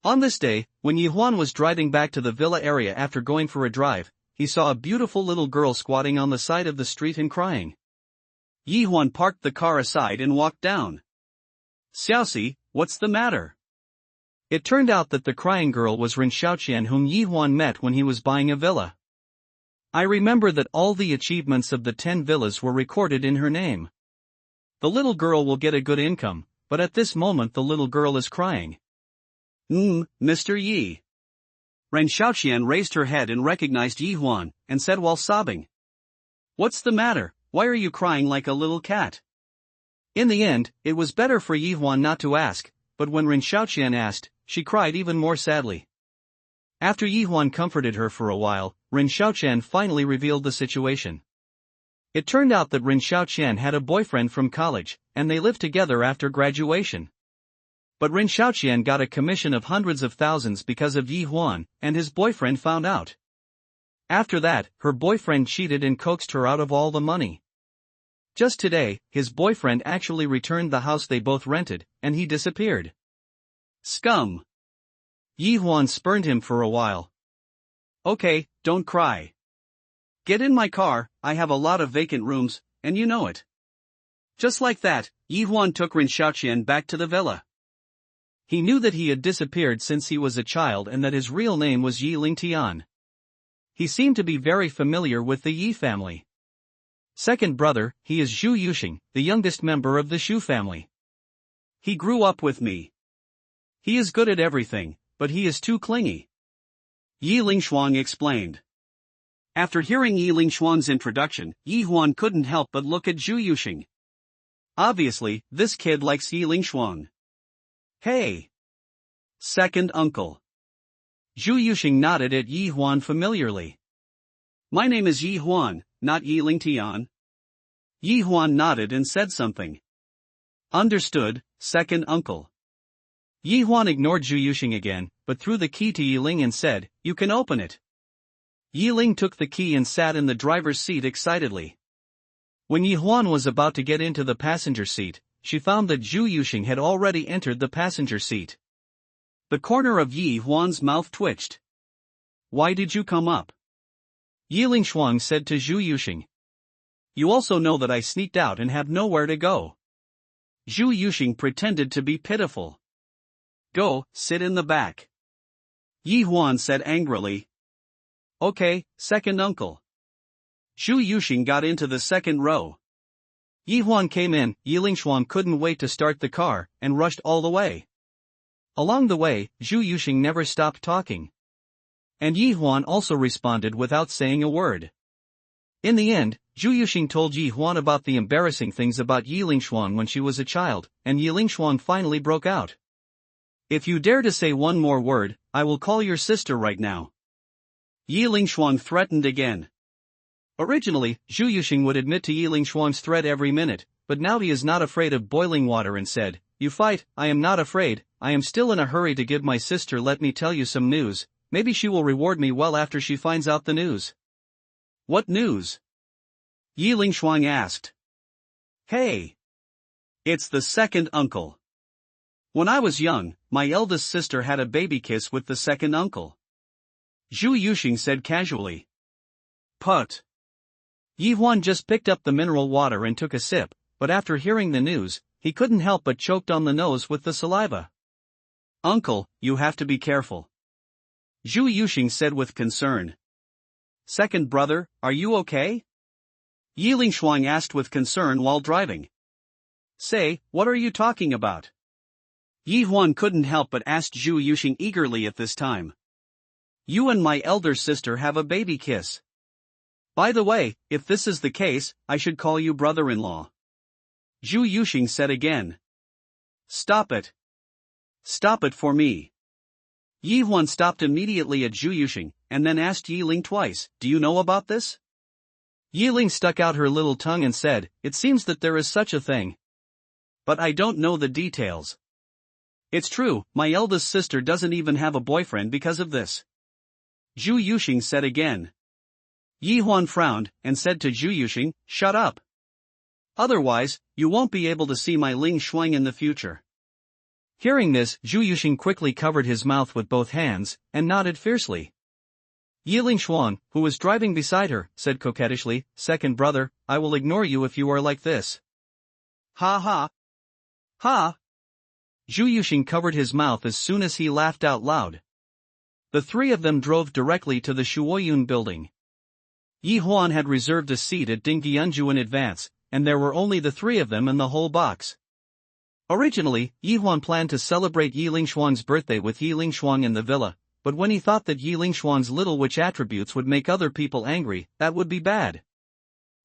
On this day, when Yi Huan was driving back to the villa area after going for a drive, he saw a beautiful little girl squatting on the side of the street and crying. Yi Huan parked the car aside and walked down. Xiaoxi, what's the matter? It turned out that the crying girl was Ren Xiaoqian, whom Yi Huan met when he was buying a villa. I remember that all the achievements of the 10 villas were recorded in her name. The little girl will get a good income, but at this moment the little girl is crying. Mr. Yi. Ren Xiaoqian raised her head and recognized Yi Huan, and said while sobbing. What's the matter? Why are you crying like a little cat? In the end, it was better for Yi Huan not to ask, but when Ren Xiaoqian asked, she cried even more sadly. After Yi Huan comforted her for a while, Ren Xiaoqian finally revealed the situation. It turned out that Ren Xiaoqian had a boyfriend from college, and they lived together after graduation. But Ren Xiaoqian got a commission of hundreds of thousands because of Yi Huan, and his boyfriend found out. After that, her boyfriend cheated and coaxed her out of all the money. Just today, his boyfriend actually returned the house they both rented, and he disappeared. Scum! Yi Huan spurned him for a while. Okay, don't cry. Get in my car, I have a lot of vacant rooms, and you know it. Just like that, Yi Huan took Ren Xiaoqian back to the villa. He knew that he had disappeared since he was a child and that his real name was Yi Lingtian. He seemed to be very familiar with the Yi family. Second brother, he is Zhu Yuxing, the youngest member of the Shu family. He grew up with me. He is good at everything, but he is too clingy. Yi Lingshuang explained. After hearing Yi Lingshuang's introduction, Yi Huan couldn't help but look at Zhu Yuxing. Obviously, this kid likes Yi Lingshuang. Hey! Second uncle. Zhu Yuxing nodded at Yi Huan familiarly. My name is Yi Huan, not Yi Lingtian. Yi Huan nodded and said something. Understood, second uncle. Yi Huan ignored Zhu Yuxing again, but threw the key to Yi Ling and said, You can open it. Yi Ling took the key and sat in the driver's seat excitedly. When Yi Huan was about to get into the passenger seat, she found that Zhu Yuxing had already entered the passenger seat. The corner of Yi Huan's mouth twitched. Why did you come up? Yi Lingshuang said to Zhu Yuxing. You also know that I sneaked out and have nowhere to go. Zhu Yuxing pretended to be pitiful. Go, sit in the back. Yi Huan said angrily. Okay, second uncle. Zhu Yuxing got into the second row. Yi Huan came in. Yi Lingshuang couldn't wait to start the car, and rushed all the way. Along the way, Zhu Yuxing never stopped talking. And Yi Huan also responded without saying a word. In the end, Zhu Yuxing told Yi Huan about the embarrassing things about Yi Lingshuang when she was a child, and Yi Lingshuang finally broke out. "If you dare to say one more word, I will call your sister right now." Yi Lingshuang threatened again. Originally, Zhu Yuxing would admit to Yi Lingshuang's threat every minute, but now he is not afraid of boiling water and said, "You fight, I am not afraid, I am still in a hurry to give my sister. Let me tell you some news, maybe she will reward me well after she finds out the news." "What news?" Yi Lingshuang asked. "Hey! It's the second uncle. When I was young, my eldest sister had a baby kiss with the second uncle." Zhu Yuxing said casually. "Put." Yi Huan just picked up the mineral water and took a sip, but after hearing the news, he couldn't help but choked on the nose with the saliva. "Uncle, you have to be careful," Zhu Yuxing said with concern. "Second brother, are you okay?" Yi Lingshuang asked with concern while driving. "Say, what are you talking about?" Yi Huan couldn't help but ask Zhu Yuxing eagerly at this time. "You and my elder sister have a baby kiss. By the way, if this is the case, I should call you brother-in-law," Zhu Yuxing said again. "Stop it. Stop it for me." Yi Huan stopped immediately at Zhu Yuxing, and then asked Yi Ling twice, "Do you know about this?" Yi Ling stuck out her little tongue and said, "It seems that there is such a thing. But I don't know the details. It's true, my eldest sister doesn't even have a boyfriend because of this," Zhu Yuxing said again. Yi Huan frowned, and said to Zhu Yuxing, "Shut up. Otherwise, you won't be able to see my Ling Shuang in the future." Hearing this, Zhu Yuxing quickly covered his mouth with both hands, and nodded fiercely. Yi Lingshuang, who was driving beside her, said coquettishly, "Second brother, I will ignore you if you are like this." "Ha ha. Ha." Zhu Yuxing covered his mouth as soon as he laughed out loud. The three of them drove directly to the Shuoyun building. Yi Huan had reserved a seat at Dingyanju in advance, and there were only the three of them in the whole box. Originally, Yi Huan planned to celebrate Yi Lingshuang's birthday with Yi Lingshuang in the villa, but when he thought that Yi Lingshuang's little witch attributes would make other people angry, that would be bad.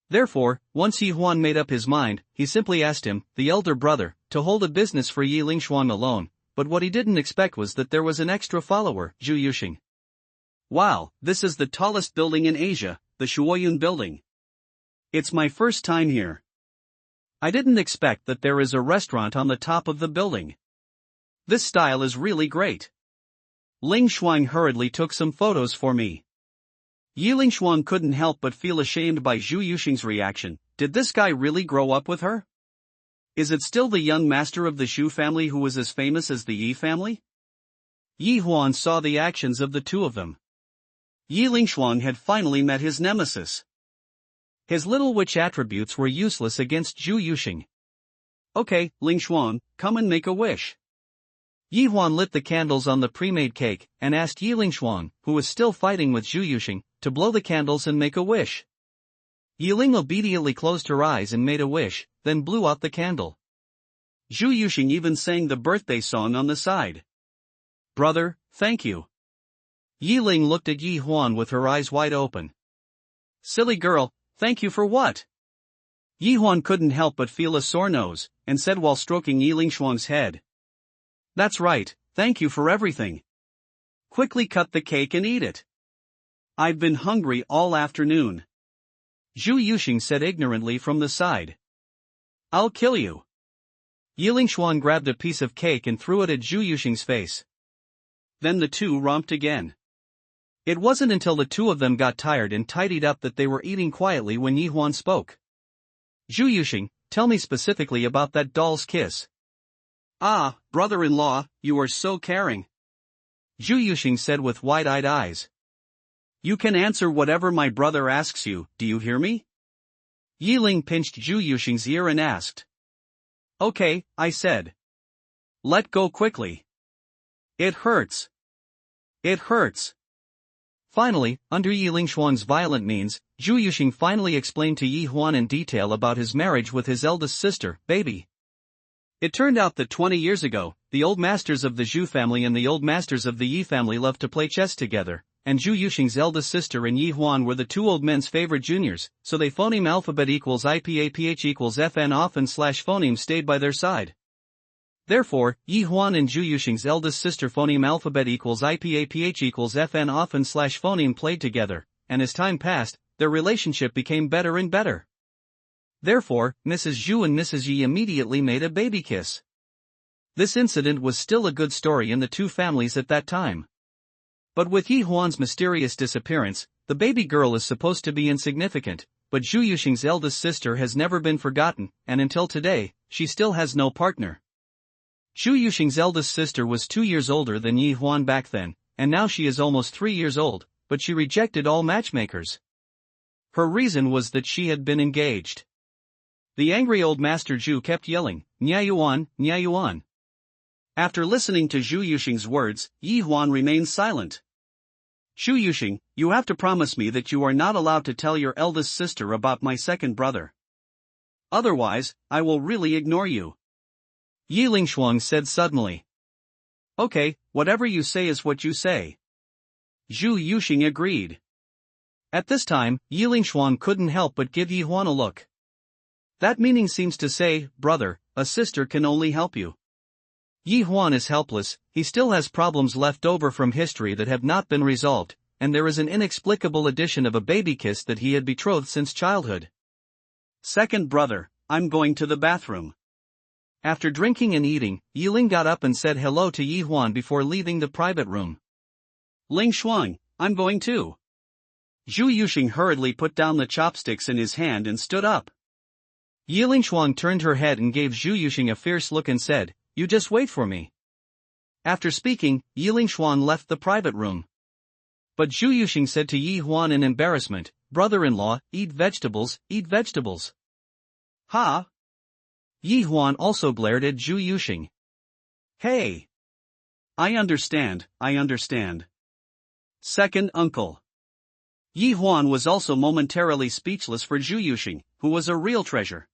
Therefore, once Yi Huan made up his mind, he simply asked him, the elder brother, to hold a business for Yi Lingshuang alone, but what he didn't expect was that there was an extra follower, Zhu Yuxing. "Wow, this is the tallest building in Asia, the Shuoyun building. It's my first time here. I didn't expect that there is a restaurant on the top of the building. This style is really great." Ling Shuang hurriedly took some photos for me. Yi Lingshuang couldn't help but feel ashamed by Zhu Yuxing's reaction. Did this guy really grow up with her? Is it still the young master of the Shu family who is as famous as the Yi family? Yi Huan saw the actions of the two of them. Yi Lingshuang had finally met his nemesis. His little witch attributes were useless against Zhu Yuxing. "Okay, Lingshuang, come and make a wish." Yi Huan lit the candles on the pre-made cake, and asked Yi Lingshuang, who was still fighting with Zhu Yuxing, to blow the candles and make a wish. Yi Ling obediently closed her eyes and made a wish, then blew out the candle. Zhu Yuxing even sang the birthday song on the side. "Brother, thank you." Yi Ling looked at Yi Huan with her eyes wide open. "Silly girl, thank you for what?" Yi Huan couldn't help but feel a sore nose, and said while stroking Yi Lingshuang's head, "That's right, thank you for everything. Quickly cut the cake and eat it. I've been hungry all afternoon," Zhu Yuxing said ignorantly from the side. "I'll kill you." Yi Lingshuang grabbed a piece of cake and threw it at Zhu Yuxing's face. Then the two romped again. It wasn't until the two of them got tired and tidied up that they were eating quietly when Yi Huan spoke. "Zhu Yuxing, tell me specifically about that doll's kiss." "Ah, brother-in-law, you are so caring," Zhu Yuxing said with wide-eyed eyes. "You can answer whatever my brother asks you, do you hear me?" Yi Ling pinched Zhu Yuxing's ear and asked. "Okay," I said. "Let go quickly. It hurts. It hurts." Finally, under Yi Lingshuang's violent means, Zhu Yuxing finally explained to Yi Huan in detail about his marriage with his eldest sister, Baby. It turned out that 20 years ago, the old masters of the Zhu family and the old masters of the Yi family loved to play chess together, and Zhu Yuxing's eldest sister and Yi Huan were the two old men's favorite juniors, so they phoneme alphabet equals IPAPH equals FN often slash phoneme stayed by their side. Therefore, Yi Huan and Zhu Yuxing's eldest sister phoneme alphabet equals IPAPH equals FN often slash phoneme played together, and as time passed, their relationship became better and better. Therefore, Mrs. Zhu and Mrs. Yi immediately made a baby kiss. This incident was still a good story in the two families at that time. But with Yi Huan's mysterious disappearance, the baby girl is supposed to be insignificant, but Zhu Yuxing's eldest sister has never been forgotten, and until today, she still has no partner. Zhu Yuxing's eldest sister was 2 years older than Yi Huan back then, and now she is almost 3 years old, but she rejected all matchmakers. Her reason was that she had been engaged. The angry old master Zhu kept yelling, "Nya Yuan, Nya Yuan." After listening to Zhu Yuxing's words, Yi Huan remained silent. "Zhu Yuxing, you have to promise me that you are not allowed to tell your eldest sister about my second brother. Otherwise, I will really ignore you," Yi Lingshuang said suddenly. "Okay, whatever you say is what you say." Zhu Yuxing agreed. At this time, Yi Lingshuang couldn't help but give Yi Huan a look. That meaning seems to say, brother, a sister can only help you. Yi Huan is helpless, he still has problems left over from history that have not been resolved, and there is an inexplicable addition of a baby kiss that he had betrothed since childhood. "Second brother, I'm going to the bathroom." After drinking and eating, Yi Ling got up and said hello to Yi Huan before leaving the private room. "Ling Shuang, I'm going too." Zhu Yuxing hurriedly put down the chopsticks in his hand and stood up. Yi Lingshuang turned her head and gave Zhu Yuxing a fierce look and said, "You just wait for me." After speaking, Yi Lingshuang left the private room. But Zhu Yuxing said to Yi Huan in embarrassment, "Brother-in-law, eat vegetables, eat vegetables." "Ha!" Yi Huan also glared at Zhu Yuxing. "Hey! I understand, I understand. Second uncle." Yi Huan was also momentarily speechless for Zhu Yuxing, who was a real treasure.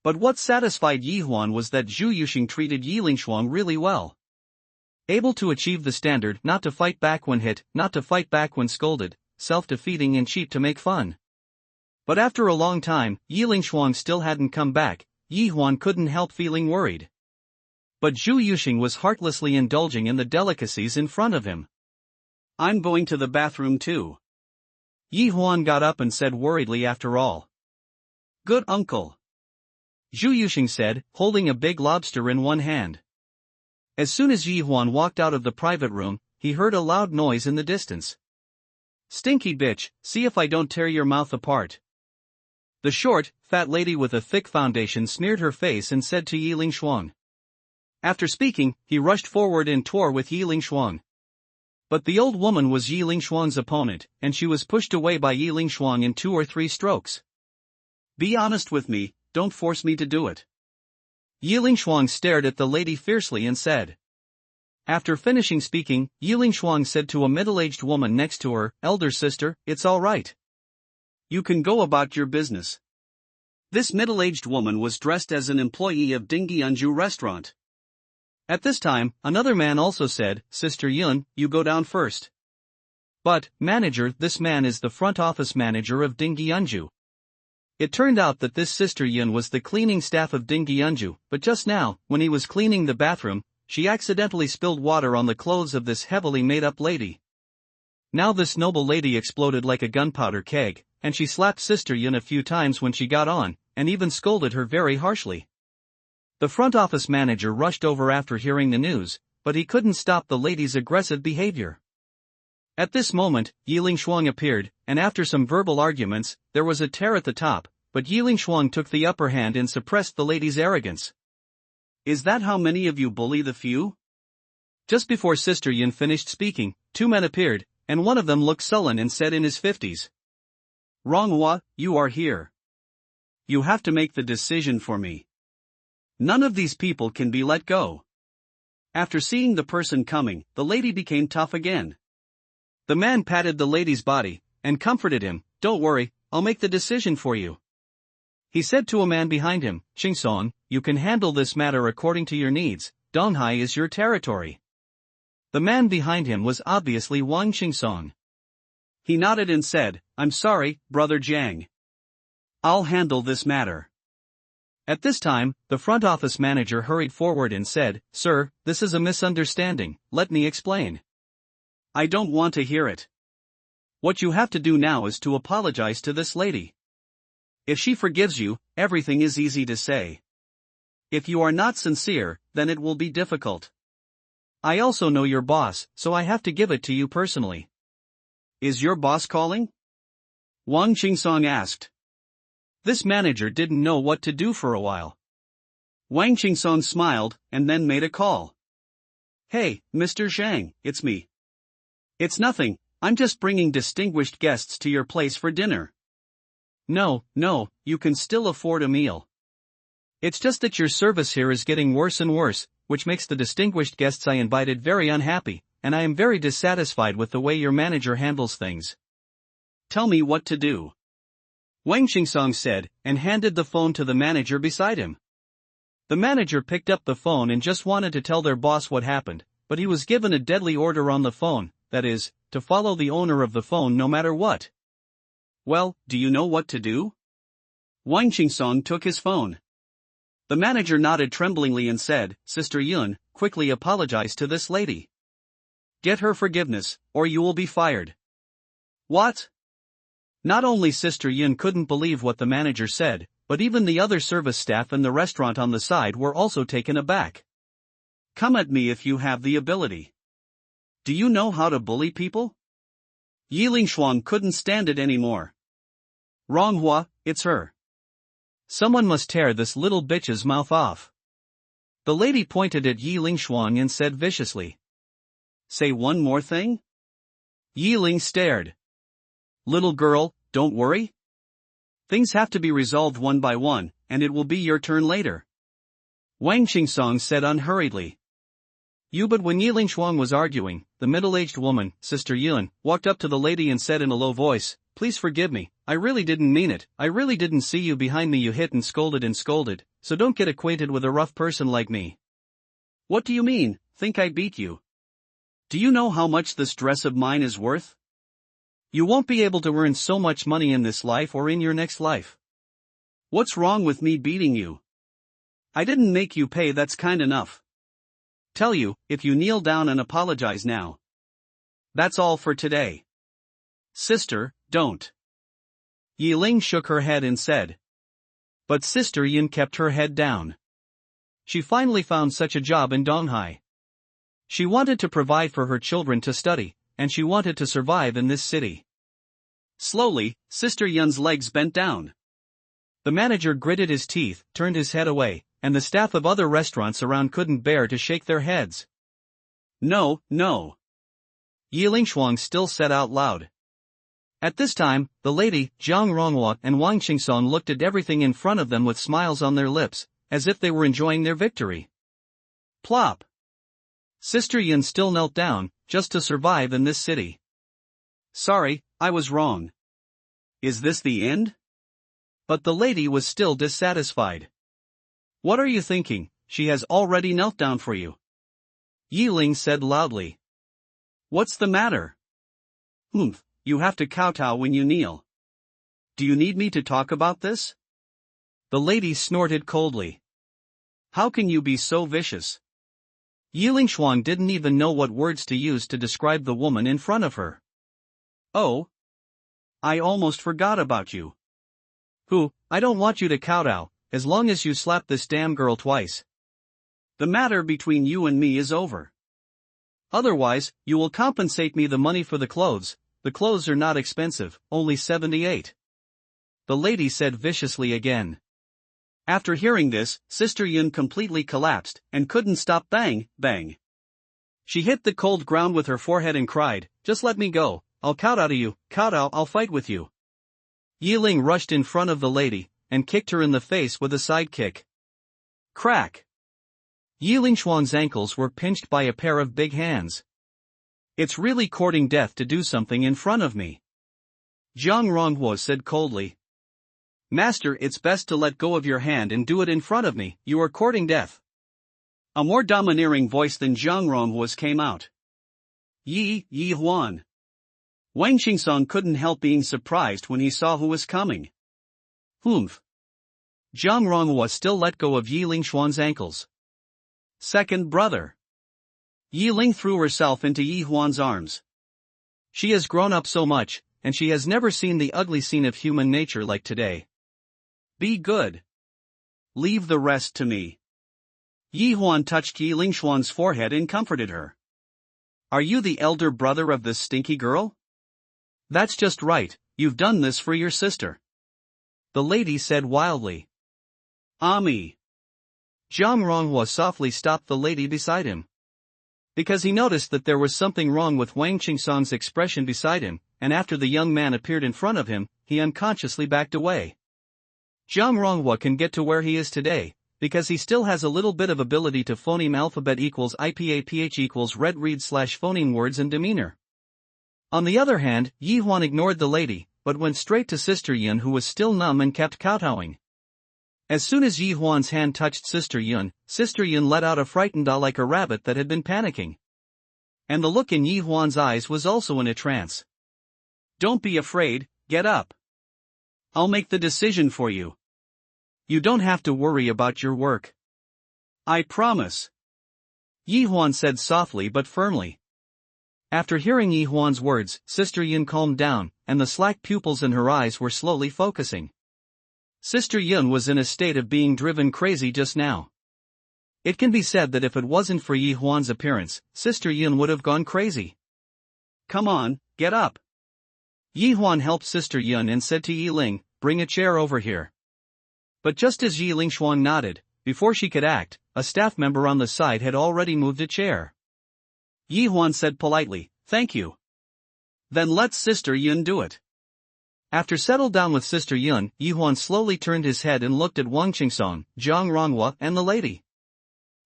But what satisfied Yi Huan was that Zhu Yuxing treated Yi Lingshuang really well. Able to achieve the standard not to fight back when hit, not to fight back when scolded, self-defeating and cheap to make fun. But after a long time, Yi Lingshuang still hadn't come back, Yi Huan couldn't help feeling worried. But Zhu Yuxing was heartlessly indulging in the delicacies in front of him. "I'm going to the bathroom too." Yi Huan got up and said worriedly after all. "Good uncle," Zhu Yuxing said, holding a big lobster in one hand. As soon as Yi Huan walked out of the private room, he heard a loud noise in the distance. "Stinky bitch, see if I don't tear your mouth apart." The short, fat lady with a thick foundation smeared her face and said to Yi Lingshuang. After speaking, he rushed forward and tore with Yi Lingshuang. But the old woman was Yi Lingshuang's opponent, and she was pushed away by Yi Lingshuang in 2 or 3 strokes. "Be honest with me, don't force me to do it." Yi Lingshuang stared at the lady fiercely and said. After finishing speaking, Yi Lingshuang said to a middle-aged woman next to her, "Elder sister, it's all right. You can go about your business." This middle-aged woman was dressed as an employee of Dingyanju restaurant. At this time, another man also said, "Sister Yun, you go down first." But, manager, this man is the front office manager of Dingyanju. It turned out that this Sister Yun was the cleaning staff of Dingyanju, but just now, when he was cleaning the bathroom, she accidentally spilled water on the clothes of this heavily made-up lady. Now this noble lady exploded like a gunpowder keg, and she slapped Sister Yun a few times when she got on, and even scolded her very harshly. The front office manager rushed over after hearing the news, but he couldn't stop the lady's aggressive behavior. At this moment, Yi Lingshuang appeared, and after some verbal arguments, there was a tear at the top, but Yi Lingshuang took the upper hand and suppressed the lady's arrogance. "Is that how many of you bully the few?" Just before Sister Yun finished speaking, 2 men appeared, and one of them looked sullen and said in his 50s. "Ronghua, you are here. You have to make the decision for me. None of these people can be let go." After seeing the person coming, the lady became tough again. The man patted the lady's body, and comforted him, don't worry, I'll make the decision for you. He said to a man behind him, Shingsong, you can handle this matter according to your needs, Donghai is your territory. The man behind him was obviously Wang Shingsong. He nodded and said, I'm sorry, Brother Jiang. I'll handle this matter. At this time, the front office manager hurried forward and said, Sir, this is a misunderstanding, let me explain. I don't want to hear it. What you have to do now is to apologize to this lady. If she forgives you, everything is easy to say. If you are not sincere, then it will be difficult. I also know your boss, so I have to give it to you personally. Is your boss calling? Wang Qingsong asked. This manager didn't know what to do for a while. Wang Qingsong smiled, and then made a call. Hey, Mr. Zhang, it's me. It's nothing, I'm just bringing distinguished guests to your place for dinner. No, you can still afford a meal. It's just that your service here is getting worse and worse, which makes the distinguished guests I invited very unhappy, and I am very dissatisfied with the way your manager handles things. Tell me what to do. Wang Qingsong said, and handed the phone to the manager beside him. The manager picked up the phone and just wanted to tell their boss what happened, but he was given a deadly order on the phone, that is, to follow the owner of the phone no matter what. Well, do you know what to do? Wang Qingsong took his phone. The manager nodded tremblingly and said, Sister Yun, quickly apologize to this lady. Get her forgiveness, or you will be fired. What? Not only Sister Yun couldn't believe what the manager said, but even the other service staff in the restaurant on the side were also taken aback. Come at me if you have the ability. Do you know how to bully people? Yi Lingshuang couldn't stand it anymore. Ronghua, it's her. Someone must tear this little bitch's mouth off. The lady pointed at Yi Lingshuang and said viciously. Say one more thing? Yi Ling stared. Little girl, don't worry. Things have to be resolved one by one, and it will be your turn later. Wang Qingsong said unhurriedly. But when Yi Lingshuang was arguing, the middle-aged woman, Sister Yun, walked up to the lady and said in a low voice, Please forgive me, I really didn't mean it, I really didn't see you behind me, you hit and scolded, so don't get acquainted with a rough person like me. What do you mean, think I beat you? Do you know how much this dress of mine is worth? You won't be able to earn so much money in this life or in your next life. What's wrong with me beating you? I didn't make you pay, that's kind enough. Tell you, if you kneel down and apologize now. That's all for today. Sister, don't. Yi Ling shook her head and said. But Sister Yin kept her head down. She finally found such a job in Donghai. She wanted to provide for her children to study, and she wanted to survive in this city. Slowly, Sister Yun's legs bent down. The manager gritted his teeth, turned his head away, and the staff of other restaurants around couldn't bear to shake their heads. No. Yi Lingshuang still said out loud. At this time, the lady, Zhang Ronghua and Wang Qingsong looked at everything in front of them with smiles on their lips, as if they were enjoying their victory. Plop! Sister Yin still knelt down, just to survive in this city. Sorry, I was wrong. Is this the end? But the lady was still dissatisfied. What are you thinking? She has already knelt down for you. Yi Ling said loudly. What's the matter? You have to kowtow when you kneel. Do you need me to talk about this? The lady snorted coldly. How can you be so vicious? Yi Lingshuang didn't even know what words to use to describe the woman in front of her. Oh. I almost forgot about you. I don't want you to kowtow, as long as you slap this damn girl twice. The matter between you and me is over. Otherwise, you will compensate me the money for the clothes are not expensive, only 78. The lady said viciously again. After hearing this, Sister Yun completely collapsed, and couldn't stop bang. She hit the cold ground with her forehead and cried, Just let me go, I'll kowtow to you, I'll fight with you. Yi Ling rushed in front of the lady, and kicked her in the face with a sidekick. Crack! Yi Lingshuang's ankles were pinched by a pair of big hands. It's really courting death to do something in front of me. Zhang Ronghuo said coldly. Master, it's best to let go of your hand and do it in front of me, you are courting death. A more domineering voice than Zhang Ronghuo's came out. Yi Huan. Wang Qingsong couldn't help being surprised when he saw who was coming. Humph. Zhang Ronghuo still let go of Yi Lingxuan's ankles. Second brother. Yi Ling threw herself into Yi Huan's arms. She has grown up so much, and she has never seen the ugly scene of human nature like today. Be good. Leave the rest to me. Yi Huan touched Yi Lingxuan's forehead and comforted her. Are you the elder brother of this stinky girl? That's just right, you've done this for your sister. The lady said wildly. Ami. Zhang Ronghuo softly stopped the lady beside him. Because he noticed that there was something wrong with Wang Qingsong's expression beside him, and after the young man appeared in front of him, he unconsciously backed away. Zhang Ronghuo can get to where he is today, because he still has a little bit of ability to phoneme alphabet equals IPAPH equals red read / phoneme words and demeanor. On the other hand, Yi Huan ignored the lady, but went straight to Sister Yun, who was still numb and kept kowtowing. As soon as Yi Huan's hand touched Sister Yun let out a frightened ah like a rabbit that had been panicking. And the look in Yi Huan's eyes was also in a trance. Don't be afraid, get up. I'll make the decision for you. You don't have to worry about your work. I promise. Yi Huan said softly but firmly. After hearing Yi Huan's words, Sister Yun calmed down, and the slack pupils in her eyes were slowly focusing. Sister Yun was in a state of being driven crazy just now. It can be said that if it wasn't for Yi Huan's appearance, Sister Yun would have gone crazy. Come on, get up. Yi Huan helped Sister Yun and said to Yi Ling, bring a chair over here. But just as Yi Lingxuan nodded, before she could act, a staff member on the side had already moved a chair. Yi Huan said politely, thank you. Then let Sister Yun do it. After settled down with Sister Yun, Yi Huan slowly turned his head and looked at Wang Qingsong, Zhang Ronghuo, and the lady.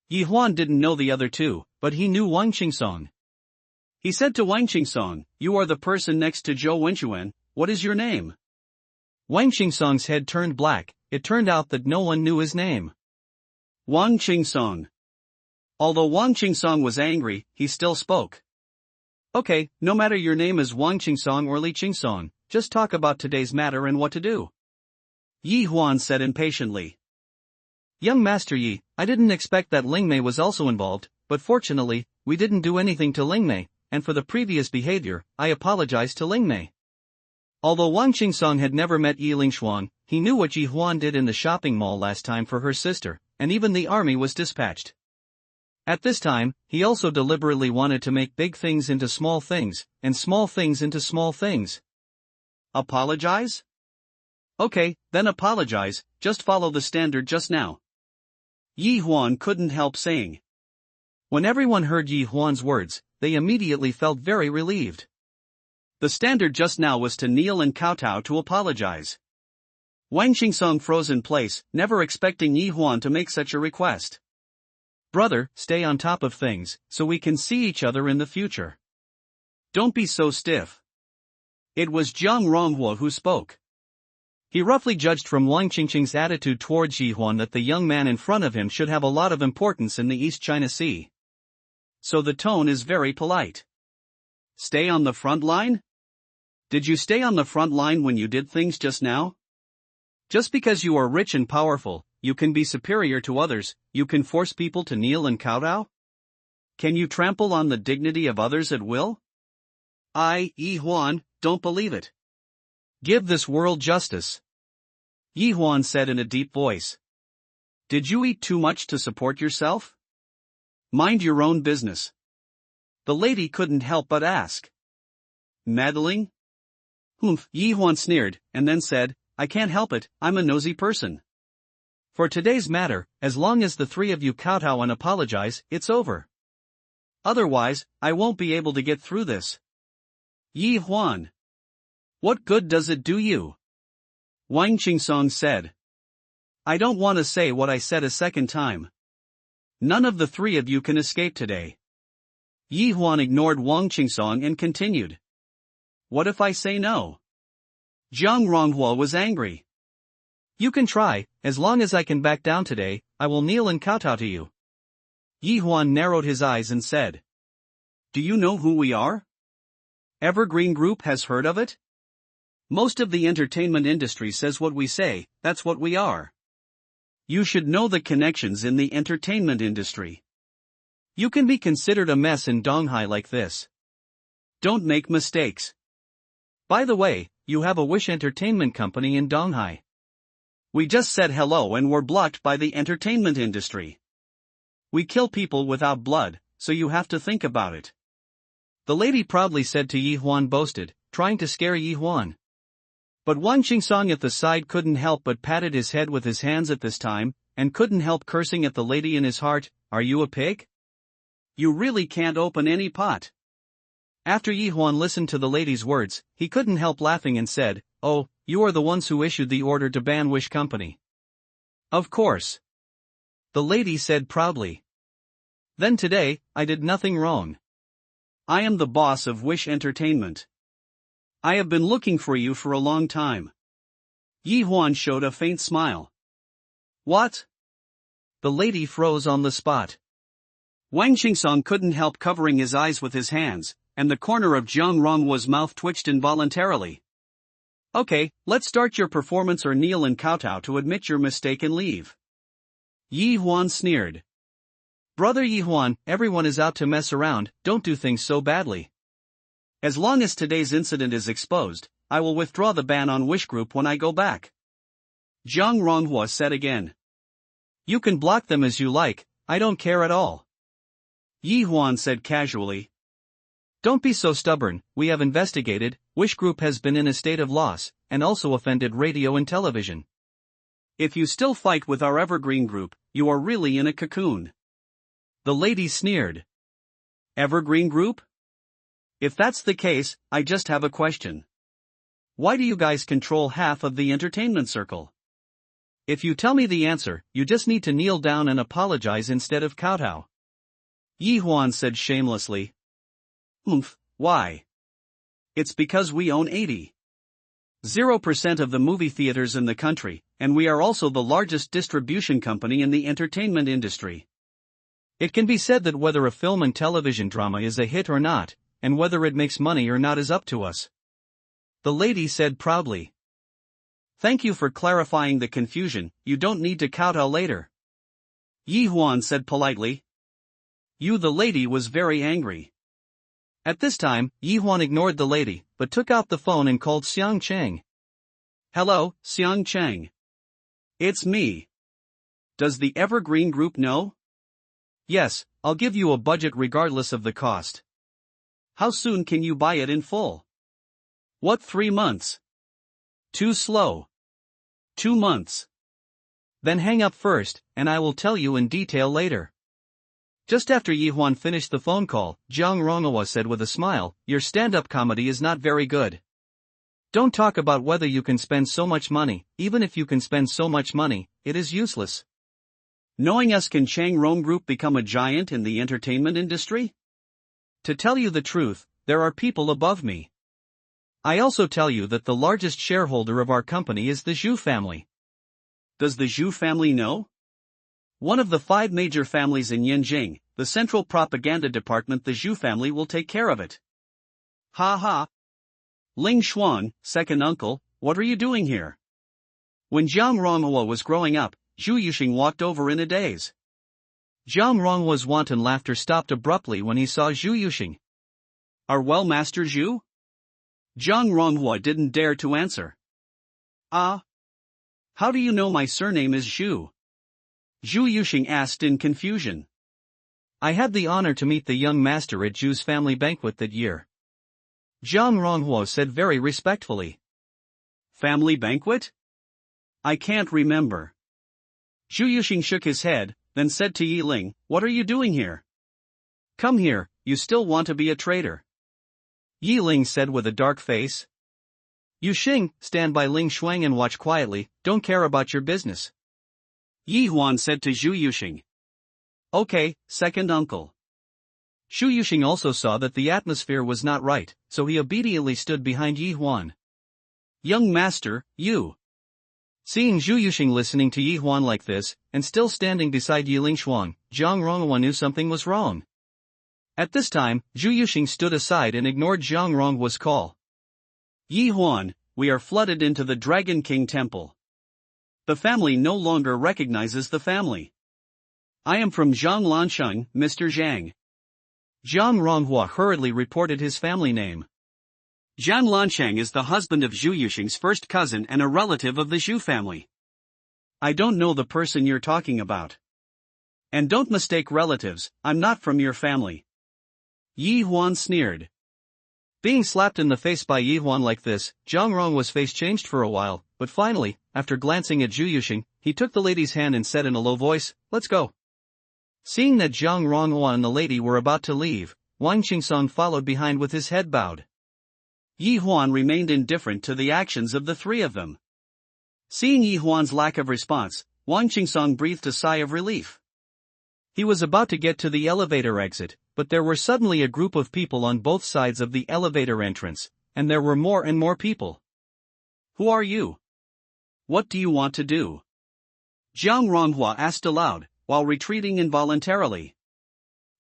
Yi Huan didn't know the other two, but he knew Wang Qingsong. He said to Wang Qingsong, you are the person next to Zhou Wenxuan, what is your name? Wang Qingsong's head turned black. It turned out that no one knew his name. Wang Qingsong. Although Wang Qingsong was angry, he still spoke. Okay, no matter your name is Wang Qingsong or Li Qingsong, just talk about today's matter and what to do. Yi Huan said impatiently. Young Master Yi, I didn't expect that Lingmei was also involved, but fortunately, we didn't do anything to Lingmei, and for the previous behavior, I apologize to Lingmei. Although Wang Qingsong had never met Yi Lingxuan, he knew what Yi Huan did in the shopping mall last time for her sister, and even the army was dispatched. At this time, he also deliberately wanted to make big things into small things, and small things into small things. Apologize? Okay, then apologize, just follow the standard just now. Yi Huan couldn't help saying. When everyone heard Yi Huan's words, they immediately felt very relieved. The standard just now was to kneel and kowtow to apologize. Wang Qingsong froze in place, never expecting Yi Huan to make such a request. Brother, stay on top of things, so we can see each other in the future. Don't be so stiff. It was Zhang Ronghuo who spoke. He roughly judged from Wang Qingqing's attitude towards Yi Huan that the young man in front of him should have a lot of importance in the East China Sea. So the tone is very polite. Stay on the front line? Did you stay on the front line when you did things just now? Just because you are rich and powerful, you can be superior to others, you can force people to kneel and kowtow? Can you trample on the dignity of others at will? I, Yi Huan, don't believe it. Give this world justice. Yi Huan said in a deep voice. Did you eat too much to support yourself? Mind your own business. The lady couldn't help but ask. Meddling? Humph, Yi Huan sneered, and then said, I can't help it, I'm a nosy person. For today's matter, as long as the three of you kowtow and apologize, it's over. Otherwise, I won't be able to get through this. Yi Huan. What good does it do you? Wang Qingsong said. I don't want to say what I said a second time. None of the three of you can escape today. Yi Huan ignored Wang Qingsong and continued. What if I say no? Zhang Ronghua was angry. You can try, as long as I can back down today, I will kneel and kowtow to you. Yi Huan narrowed his eyes and said. Do you know who we are? Evergreen Group has heard of it? Most of the entertainment industry says what we say, that's what we are. You should know the connections in the entertainment industry. You can be considered a mess in Donghai like this. Don't make mistakes. By the way, you have a Wish Entertainment Company in Donghai. We just said hello and were blocked by the entertainment industry. We kill people without blood, so you have to think about it. The lady proudly said to Yi Huan boasted, trying to scare Yi Huan. But Wang Qingsong at the side couldn't help but patted his head with his hands at this time, and couldn't help cursing at the lady in his heart, are you a pig? You really can't open any pot. After Yi Huan listened to the lady's words, he couldn't help laughing and said, oh, you are the ones who issued the order to ban Wish Company. Of course. The lady said proudly. Then today, I did nothing wrong. I am the boss of Wish Entertainment. I have been looking for you for a long time. Yi Huan showed a faint smile. What? The lady froze on the spot. Wang Qingsong couldn't help covering his eyes with his hands, and the corner of Zhang Ronghua's mouth twitched involuntarily. Okay, let's start your performance or kneel and kowtow to admit your mistake and leave. Yi Huan sneered. Brother Yi Huan, everyone is out to mess around, don't do things so badly. As long as today's incident is exposed, I will withdraw the ban on Wish Group when I go back. Zhang Ronghua said again. You can block them as you like, I don't care at all. Yi Huan said casually. Don't be so stubborn, we have investigated, Wish Group has been in a state of loss, and also offended radio and television. If you still fight with our Evergreen Group, you are really in a cocoon. The lady sneered. Evergreen Group? If that's the case, I just have a question. Why do you guys control half of the entertainment circle? If you tell me the answer, you just need to kneel down and apologize instead of kowtow. Yi Huan said shamelessly. Why? It's because we own 80.0% of the movie theaters in the country, and we are also the largest distribution company in the entertainment industry. It can be said that whether a film and television drama is a hit or not, and whether it makes money or not is up to us. The lady said proudly. Thank you for clarifying the confusion, you don't need to kowtow later. Yi Huan said politely. The lady was very angry. At this time, Yi Huan ignored the lady, but took out the phone and called Xiang Cheng. Hello, Xiang Cheng. It's me. Does the Evergreen Group know? Yes, I'll give you a budget regardless of the cost. How soon can you buy it in full? What, 3 months? Too slow. 2 months. Then hang up first, and I will tell you in detail later. Just after Yi Huan finished the phone call, Zhang Ronghua said with a smile, your stand-up comedy is not very good. Don't talk about whether you can spend so much money, even if you can spend so much money, it is useless. Knowing us, can Chang Rong Group become a giant in the entertainment industry? To tell you the truth, there are people above me. I also tell you that the largest shareholder of our company is the Zhu family. Does the Zhu family know? One of the 5 major families in Yanjing, the central propaganda department, the Zhu family will take care of it. Ha ha. Ling Xuan, second uncle, what are you doing here? When Zhang Ronghua was growing up, Zhu Yuxing walked over in a daze. Zhang Ronghua's wanton laughter stopped abruptly when he saw Zhu Yuxing. Are well, Master Zhu? Zhang Ronghua didn't dare to answer. Ah. How do you know my surname is Zhu? Zhu Yuxing asked in confusion. I had the honor to meet the young master at Zhu's family banquet that year. Zhang Ronghua said very respectfully. Family banquet? I can't remember. Zhu Yuxing shook his head, then said to Yi Ling, what are you doing here? Come here, you still want to be a traitor? Yi Ling said with a dark face. Yuxing, stand by Ling Shuang and watch quietly, don't care about your business. Yi Huan said to Zhu Yuxing. Okay, second uncle. Zhu Yuxing also saw that the atmosphere was not right, so he obediently stood behind Yi Huan. Young master, you. Seeing Zhu Yuxing listening to Yi Huan like this, and still standing beside Yi Lingshuang, Zhang Ronghua knew something was wrong. At this time, Zhu Yuxing stood aside and ignored Zhang Ronghua's call. Yi Huan, we are flooded into the Dragon King Temple. The family no longer recognizes the family. I am from Zhang Lansheng, Mr. Zhang. Zhang Ronghua hurriedly reported his family name. Zhang Lansheng is the husband of Zhu Yuxing's first cousin and a relative of the Zhu family. I don't know the person you're talking about. And don't mistake relatives, I'm not from your family. Yi Huan sneered. Being slapped in the face by Yi Huan like this, Zhang Ronghua's face changed for a while, but finally, after glancing at Zhu Yuxing, he took the lady's hand and said in a low voice, "Let's go." Seeing that Zhang Ronghua and the lady were about to leave, Wang Qingsong followed behind with his head bowed. Yi Huan remained indifferent to the actions of the three of them. Seeing Yi Huan's lack of response, Wang Qingsong breathed a sigh of relief. He was about to get to the elevator exit, but there were suddenly a group of people on both sides of the elevator entrance, and there were more and more people. Who are you? What do you want to do? Zhang Ronghua asked aloud, while retreating involuntarily.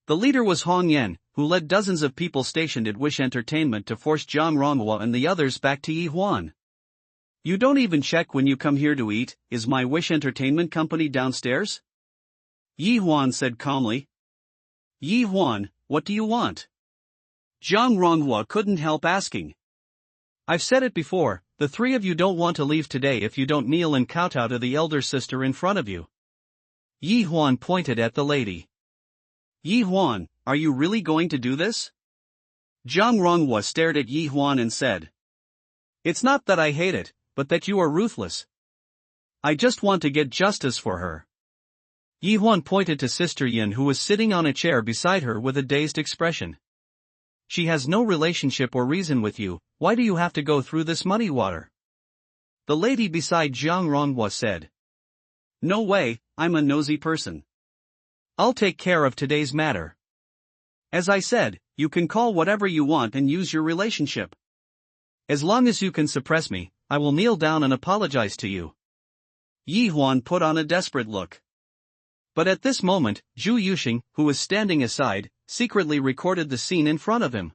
The leader was Hong Yan, who led dozens of people stationed at Wish Entertainment to force Zhang Ronghua and the others back to Yi Huan. You don't even check when you come here to eat, is my Wish Entertainment company downstairs? Yi Huan said calmly. Yi Huan, what do you want? Zhang Ronghua couldn't help asking. I've said it before, the three of you don't want to leave today if you don't kneel and kowtow to the elder sister in front of you. Yi Huan pointed at the lady. Yi Huan, are you really going to do this? Zhang Ronghua stared at Yi Huan and said. It's not that I hate it, but that you are ruthless. I just want to get justice for her. Yi Huan pointed to Sister Yin, who was sitting on a chair beside her with a dazed expression. She has no relationship or reason with you, why do you have to go through this muddy water? The lady beside Zhang Ronghua said. No way, I'm a nosy person. I'll take care of today's matter. As I said, you can call whatever you want and use your relationship. As long as you can suppress me, I will kneel down and apologize to you. Yi Huan put on a desperate look. But at this moment, Zhu Yuxing, who was standing aside, secretly recorded the scene in front of him.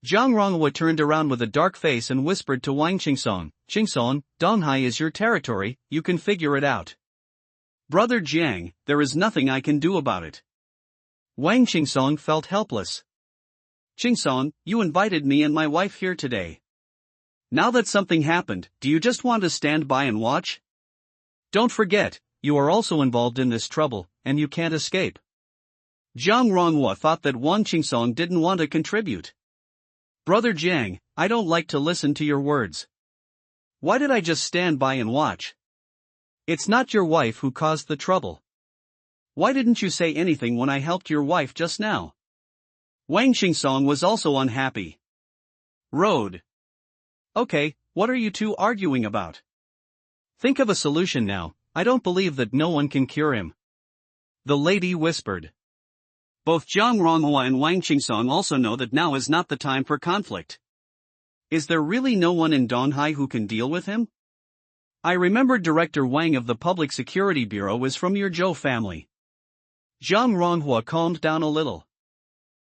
Zhang Ronghua turned around with a dark face and whispered to Wang Qingsong, Qingsong, Donghai is your territory, you can figure it out. Brother Jiang, there is nothing I can do about it. Wang Qingsong felt helpless. Qingsong, you invited me and my wife here today. Now that something happened, do you just want to stand by and watch? Don't forget, you are also involved in this trouble, and you can't escape. Zhang Ronghua thought that Wang Qingsong didn't want to contribute. Brother Jiang, I don't like to listen to your words. Why did I just stand by and watch? It's not your wife who caused the trouble. Why didn't you say anything when I helped your wife just now? Wang Qingsong was also unhappy. Road. Okay, what are you two arguing about? Think of a solution now, I don't believe that no one can cure him. The lady whispered. Both Zhang Ronghua and Wang Qingsong also know that now is not the time for conflict. Is there really no one in Donghai who can deal with him? I remember Director Wang of the Public Security Bureau is from your Zhou family. Zhang Ronghua calmed down a little.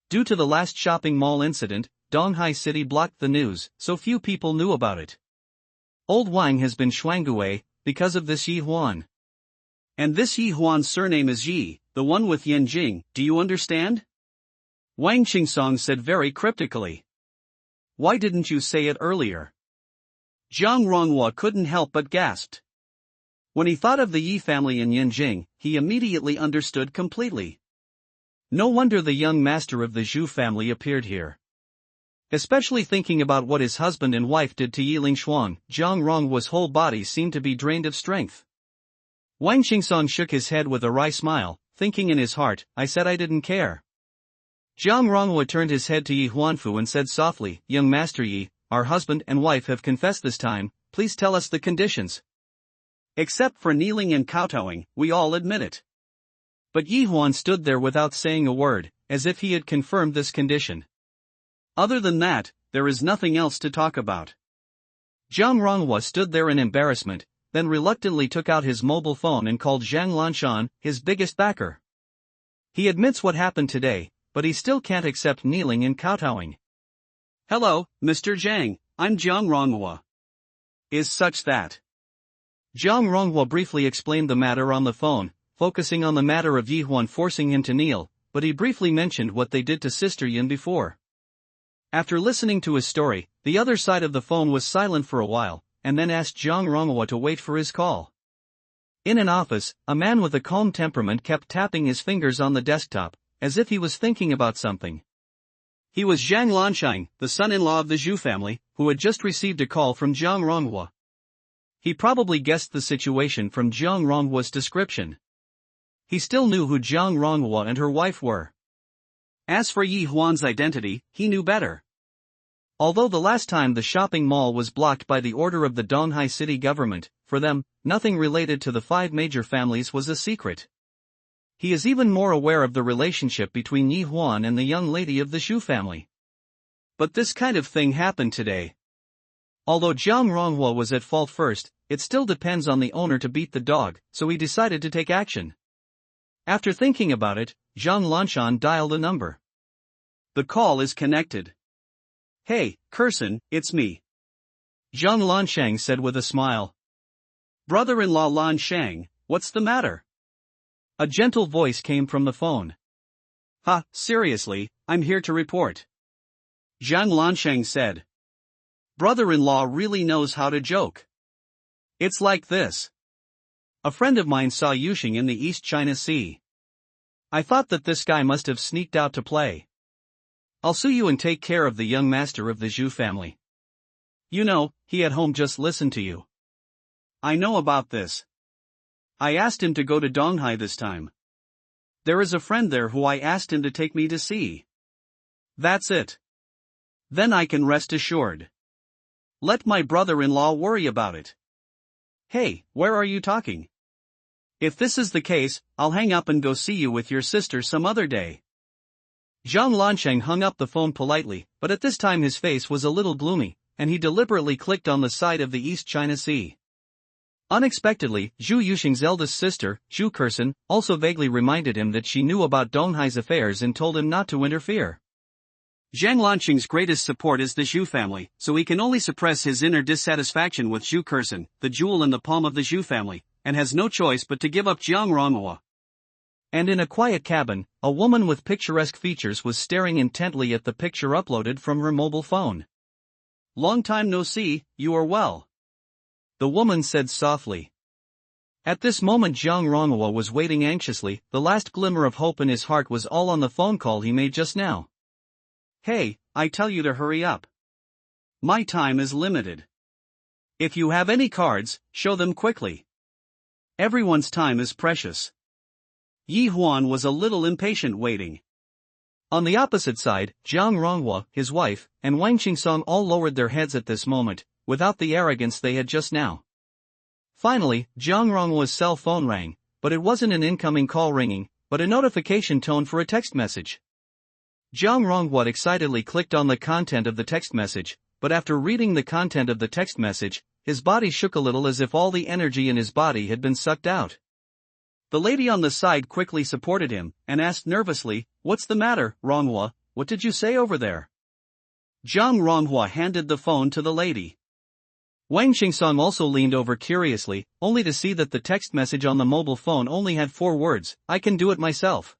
Due to the last shopping mall incident, Donghai City blocked the news, so few people knew about it. Old Wang has been Shuangguai, because of this Yi Huan. And this Yi Huan's surname is Yi, the one with Yanjing, do you understand? Wang Qingsong said very cryptically. Why didn't you say it earlier? Zhang Ronghua couldn't help but gasped. When he thought of the Yi family in Yanjing, he immediately understood completely. No wonder the young master of the Zhu family appeared here. Especially thinking about what his husband and wife did to Yi Lingshuang, Zhang Ronghua's whole body seemed to be drained of strength. Wang Qingsong shook his head with a wry smile, thinking in his heart, I said I didn't care. Zhang Ronghua turned his head to Yi Huanfu and said softly, Young Master Yi, our husband and wife have confessed this time, please tell us the conditions. Except for kneeling and kowtowing, we all admit it. But Yi Huan stood there without saying a word, as if he had confirmed this condition. Other than that, there is nothing else to talk about. Zhang Ronghua stood there in embarrassment, then reluctantly took out his mobile phone and called Zhang Lanshan, his biggest backer. He admits what happened today, but he still can't accept kneeling and kowtowing. "Hello, Mr. Zhang, I'm Zhang Ronghua. Is such that?" Zhang Ronghua briefly explained the matter on the phone, focusing on the matter of Yi Huan forcing him to kneel, but he briefly mentioned what they did to Sister Yin before. After listening to his story, the other side of the phone was silent for a while, and then asked Zhang Ronghua to wait for his call. In an office, a man with a calm temperament kept tapping his fingers on the desktop, as if he was thinking about something. He was Zhang Lanshang, the son-in-law of the Zhu family, who had just received a call from Zhang Ronghua. He probably guessed the situation from Zhang Ronghua's description. He still knew who Zhang Ronghua and her wife were. As for Yi Huan's identity, he knew better. Although the last time the shopping mall was blocked by the order of the Donghai city government, for them, nothing related to the 5 major families was a secret. He is even more aware of the relationship between Yi Huan and the young lady of the Zhu family. But this kind of thing happened today. Although Zhang Ronghua was at fault first, it still depends on the owner to beat the dog, so he decided to take action. After thinking about it, Zhang Lanshan dialed a number. The call is connected. "Hey, Kurson, it's me." Zhang Lanshang said with a smile. "Brother-in-law Lanshang, what's the matter?" A gentle voice came from the phone. "Ha, seriously, I'm here to report," Zhang Lanshang said. "Brother-in-law really knows how to joke. It's like this. A friend of mine saw Yuxing in the East China Sea. I thought that this guy must have sneaked out to play. I'll sue you and take care of the young master of the Zhu family. You know, he at home just listened to you. I know about this. I asked him to go to Donghai this time. There is a friend there who I asked him to take me to see. That's it. Then I can rest assured. Let my brother-in-law worry about it. Hey, where are you talking? If this is the case, I'll hang up and go see you with your sister some other day." Zhang Lanshang hung up the phone politely, but at this time his face was a little gloomy, and he deliberately clicked on the side of the East China Sea. Unexpectedly, Zhu Yuxing's eldest sister, Zhu Kurson, also vaguely reminded him that she knew about Donghai's affairs and told him not to interfere. Zhang Lanshang's greatest support is the Zhu family, so he can only suppress his inner dissatisfaction with Zhu Kurson, the jewel in the palm of the Zhu family, and has no choice but to give up Zhang Ronghua. And in a quiet cabin, a woman with picturesque features was staring intently at the picture uploaded from her mobile phone. "Long time no see, you are well," the woman said softly. At this moment Zhang Ronghua was waiting anxiously, the last glimmer of hope in his heart was all on the phone call he made just now. "Hey, I tell you to hurry up. My time is limited. If you have any cards, show them quickly. Everyone's time is precious." Yi Huan was a little impatient waiting. On the opposite side, Zhang Ronghua, his wife, and Wang Qingsong all lowered their heads at this moment, without the arrogance they had just now. Finally, Zhang Ronghua's cell phone rang, but it wasn't an incoming call ringing, but a notification tone for a text message. Zhang Ronghua excitedly clicked on the content of the text message, but after reading the content of the text message, his body shook a little as if all the energy in his body had been sucked out. The lady on the side quickly supported him, and asked nervously, "What's the matter, Ronghua, what did you say over there?" Zhang Ronghua handed the phone to the lady. Wang Qingsong also leaned over curiously, only to see that the text message on the mobile phone only had 4 words, "I can do it myself."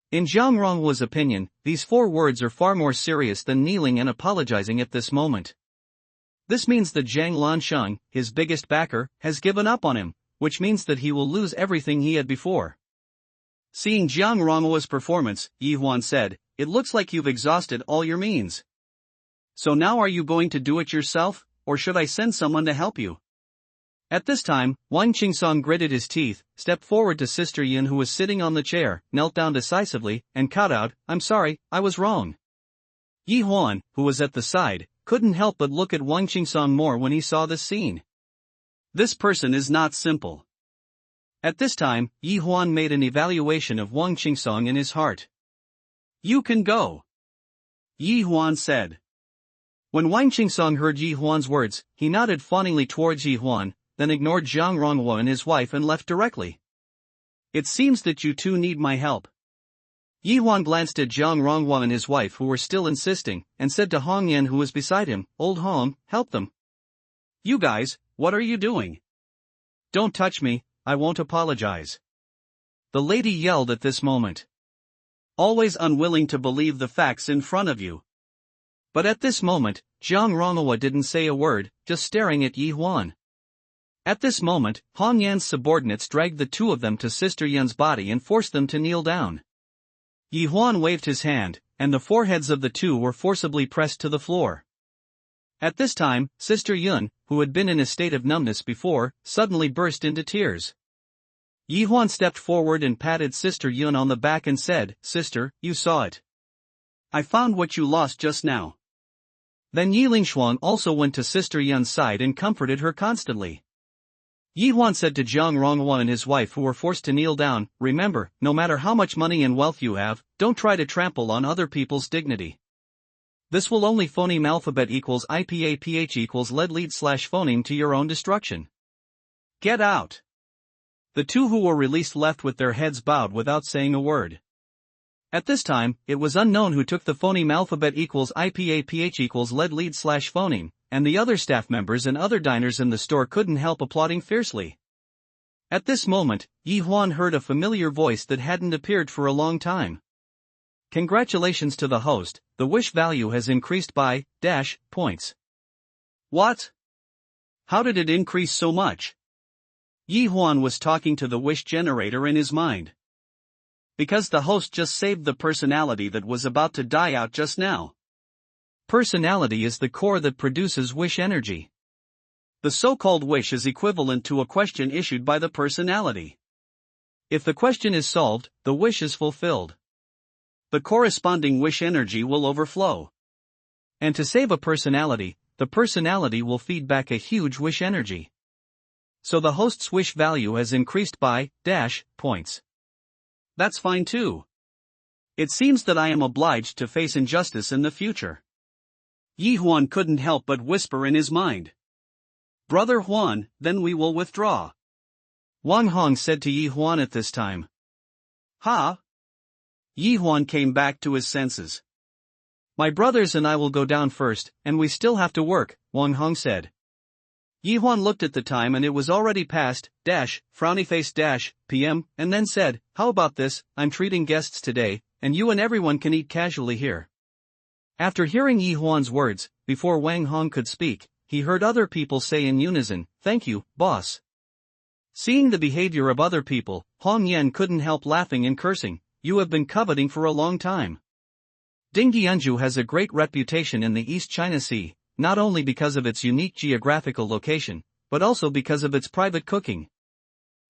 In Zhang Ronghua's opinion, these 4 words are far more serious than kneeling and apologizing at this moment. This means that Zhang Lanshang, his biggest backer, has given up on him, which means that he will lose everything he had before. Seeing Zhang Ronghua's performance, Yi Huan said, "It looks like you've exhausted all your means. So now are you going to do it yourself, or should I send someone to help you?" At this time, Wang Qingsong gritted his teeth, stepped forward to Sister Yin who was sitting on the chair, knelt down decisively, and kowtowed, "I'm sorry, I was wrong." Yi Huan, who was at the side, couldn't help but look at Wang Qingsong more when he saw this scene. This person is not simple. At this time, Yi Huan made an evaluation of Wang Qingsong in his heart. "You can go," Yi Huan said. When Wang Qingsong heard Yi Huan's words, he nodded fawningly towards Yi Huan, then ignored Zhang Ronghua and his wife and left directly. It seems that you two need my help. Yi Huan glanced at Zhang Ronghua and his wife who were still insisting, and said to Hong Yan who was beside him, Old Hong, help them. You guys, what are you doing? Don't touch me, I won't apologize. The lady yelled at this moment. Always unwilling to believe the facts in front of you. But at this moment, Zhang Ronghua didn't say a word, just staring at Yi Huan. At this moment, Hong Yan's subordinates dragged the two of them to Sister Yun's body and forced them to kneel down. Yi Huan waved his hand, and the foreheads of the two were forcibly pressed to the floor. At this time, Sister Yun, who had been in a state of numbness before, suddenly burst into tears. Yi Huan stepped forward and patted Sister Yun on the back and said, Sister, you saw it. I found what you lost just now. Then Yi Lingshuang also went to Sister Yun's side and comforted her constantly. Yi Huan said to Zhang Ronghua and his wife who were forced to kneel down, remember, no matter how much money and wealth you have, don't try to trample on other people's dignity. This will only phoneme alphabet equals IPAPH equals lead phoneme to your own destruction. Get out. The two who were released left with their heads bowed without saying a word. At this time, it was unknown who took the phoneme alphabet equals IPAPH equals lead phoneme, and the other staff members and other diners in the store couldn't help applauding fiercely. At this moment, Yi Huan heard a familiar voice that hadn't appeared for a long time. Congratulations to the host, the wish value has increased by, points. What? How did it increase so much? Yi Huan was talking to the wish generator in his mind. Because the host just saved the personality that was about to die out just now. Personality is the core that produces wish energy. The so-called wish is equivalent to a question issued by the personality. If the question is solved, the wish is fulfilled. The corresponding wish energy will overflow. And to save a personality, the personality will feed back a huge wish energy. So the host's wish value has increased by, points. That's fine too. It seems that I am obliged to face injustice in the future. Yi Huan couldn't help but whisper in his mind. Brother Huan, then we will withdraw. Wang Hong said to Yi Huan at this time. Ha? Yi Huan came back to his senses. My brothers and I will go down first, and we still have to work, Wang Hong said. Yi Huan looked at the time and it was already past, frowny face, PM, and then said, how about this, I'm treating guests today, and you and everyone can eat casually here. After hearing Yi Huan's words, before Wang Hong could speak, he heard other people say in unison, thank you, boss. Seeing the behavior of other people, Hong Yan couldn't help laughing and cursing, you have been coveting for a long time. Dingdianju has a great reputation in the East China Sea, not only because of its unique geographical location, but also because of its private cooking.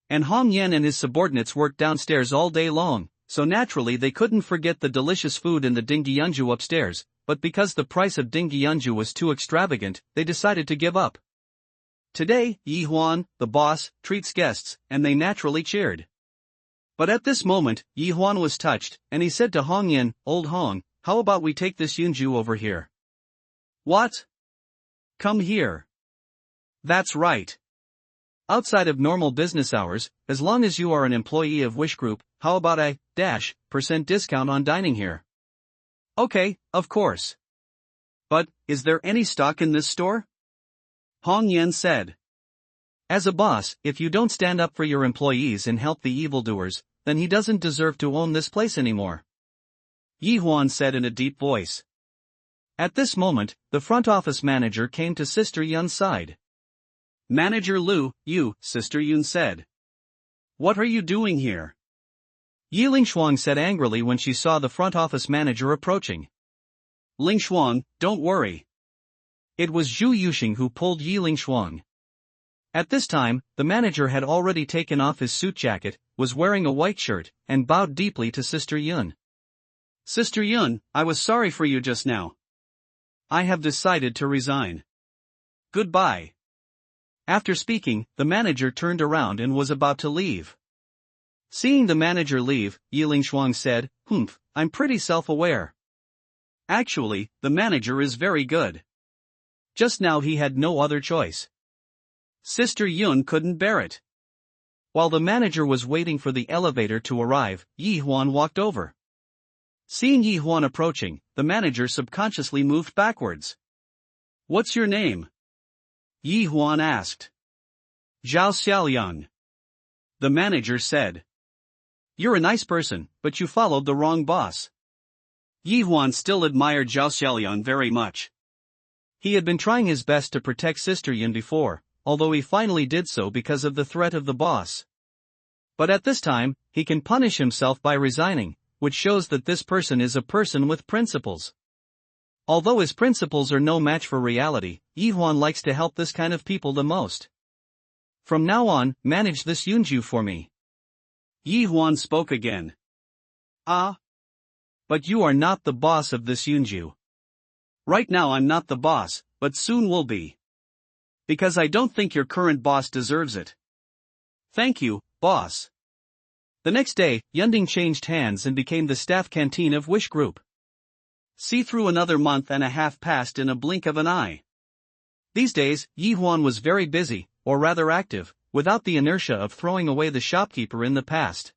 And Hong Yan and his subordinates worked downstairs all day long, so naturally they couldn't forget the delicious food in the Dingdianju upstairs, but because the price of Dingdianju was too extravagant, they decided to give up. Today, Yi Huan, the boss, treats guests, and they naturally cheered. But at this moment, Yi Huan was touched, and he said to Hong Yan, Old Hong, how about we take this Yunju over here? What? Come here. That's right. Outside of normal business hours, as long as you are an employee of Wish Group, how about a % discount on dining here? Okay, of course. But, is there any stock in this store? Hong Yan said. As a boss, if you don't stand up for your employees and help the evildoers, then he doesn't deserve to own this place anymore. Yi Huan said in a deep voice. At this moment, the front office manager came to Sister Yun's side. Manager Lu, you, Sister Yun said. What are you doing here? Yi Lingshuang said angrily when she saw the front office manager approaching. Lingshuang, don't worry. It was Zhu Yuxing who pulled Yi Lingshuang. At this time, the manager had already taken off his suit jacket, was wearing a white shirt, and bowed deeply to Sister Yun. Sister Yun, I was sorry for you just now. I have decided to resign. Goodbye. After speaking, the manager turned around and was about to leave. Seeing the manager leave, Yi Lingshuang said, I'm pretty self-aware. Actually, the manager is very good. Just now he had no other choice. Sister Yun couldn't bear it. While the manager was waiting for the elevator to arrive, Yi Huan walked over. Seeing Yi Huan approaching, the manager subconsciously moved backwards. "What's your name?" Yi Huan asked. "Zhao Xiaoyang." The manager said. "You're a nice person, but you followed the wrong boss." Yi Huan still admired Zhao Xiaoyang very much. He had been trying his best to protect Sister Yin before, although he finally did so because of the threat of the boss. But at this time, he can punish himself by resigning, which shows that this person is a person with principles. Although his principles are no match for reality, Yi Huan likes to help this kind of people the most. "From now on, manage this Yunju for me." Yi Huan spoke again. "Ah? But you are not the boss of this Yunju." "Right now I'm not the boss, but soon will be. Because I don't think your current boss deserves it." "Thank you, boss." The next day, Yunding changed hands and became the staff canteen of Wish Group. See through another month and a half passed in a blink of an eye. These days, Yi Huan was very busy, or rather active, without the inertia of throwing away the shopkeeper in the past.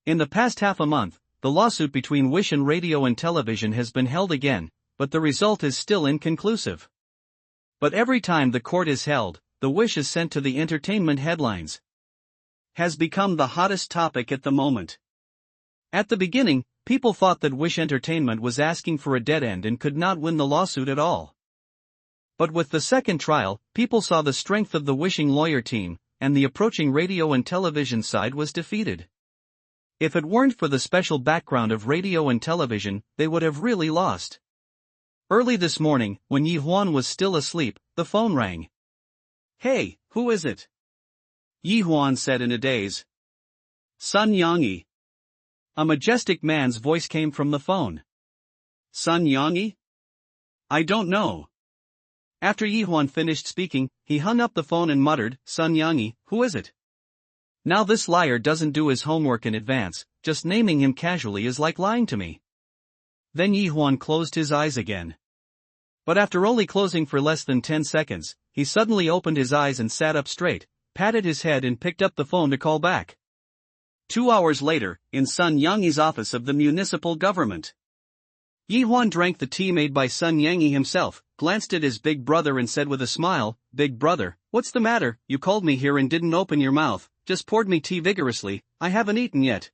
In the past half a month, the lawsuit between Wish and Radio and Television has been held again, but the result is still inconclusive. But every time the court is held, the Wish is sent to the entertainment headlines. Has become the hottest topic at the moment. At the beginning, people thought that Wish Entertainment was asking for a dead end and could not win the lawsuit at all. But with the second trial, people saw the strength of the Wishing lawyer team, and the approaching Radio and Television side was defeated. If it weren't for the special background of Radio and Television, they would have really lost. Early this morning, when Yi Huan was still asleep, the phone rang. "Hey, who is it?" Yi Huan said in a daze. "Sun Yangyi." A majestic man's voice came from the phone. "Sun Yangyi? I don't know." After Yi Huan finished speaking, he hung up the phone and muttered, "Sun Yangyi, who is it?" Now this liar doesn't do his homework in advance, just naming him casually is like lying to me. Then Yi Huan closed his eyes again. But after only closing for less than 10 seconds, he suddenly opened his eyes and sat up straight, patted his head and picked up the phone to call back. 2 hours later, in Sun Yangyi's office of the municipal government. Yi Huan drank the tea made by Sun Yangyi himself, glanced at his big brother and said with a smile, "Big brother, what's the matter? You called me here and didn't open your mouth, just poured me tea vigorously, I haven't eaten yet."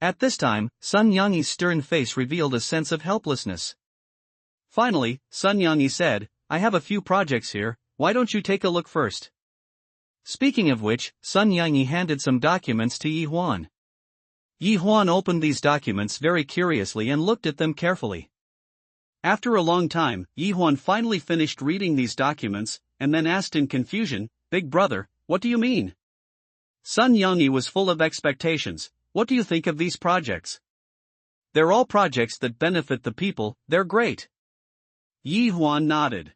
At this time, Sun Yangyi's stern face revealed a sense of helplessness. Finally, Sun Yangyi said, "I have a few projects here, why don't you take a look first?" Speaking of which, Sun Yangyi handed some documents to Yi Huan. Yi Huan opened these documents very curiously and looked at them carefully. After a long time, Yi Huan finally finished reading these documents, and then asked in confusion, "Big brother, what do you mean?" Sun Yangyi was full of expectations. "What do you think of these projects?" "They're all projects that benefit the people, they're great." Yi Huan nodded.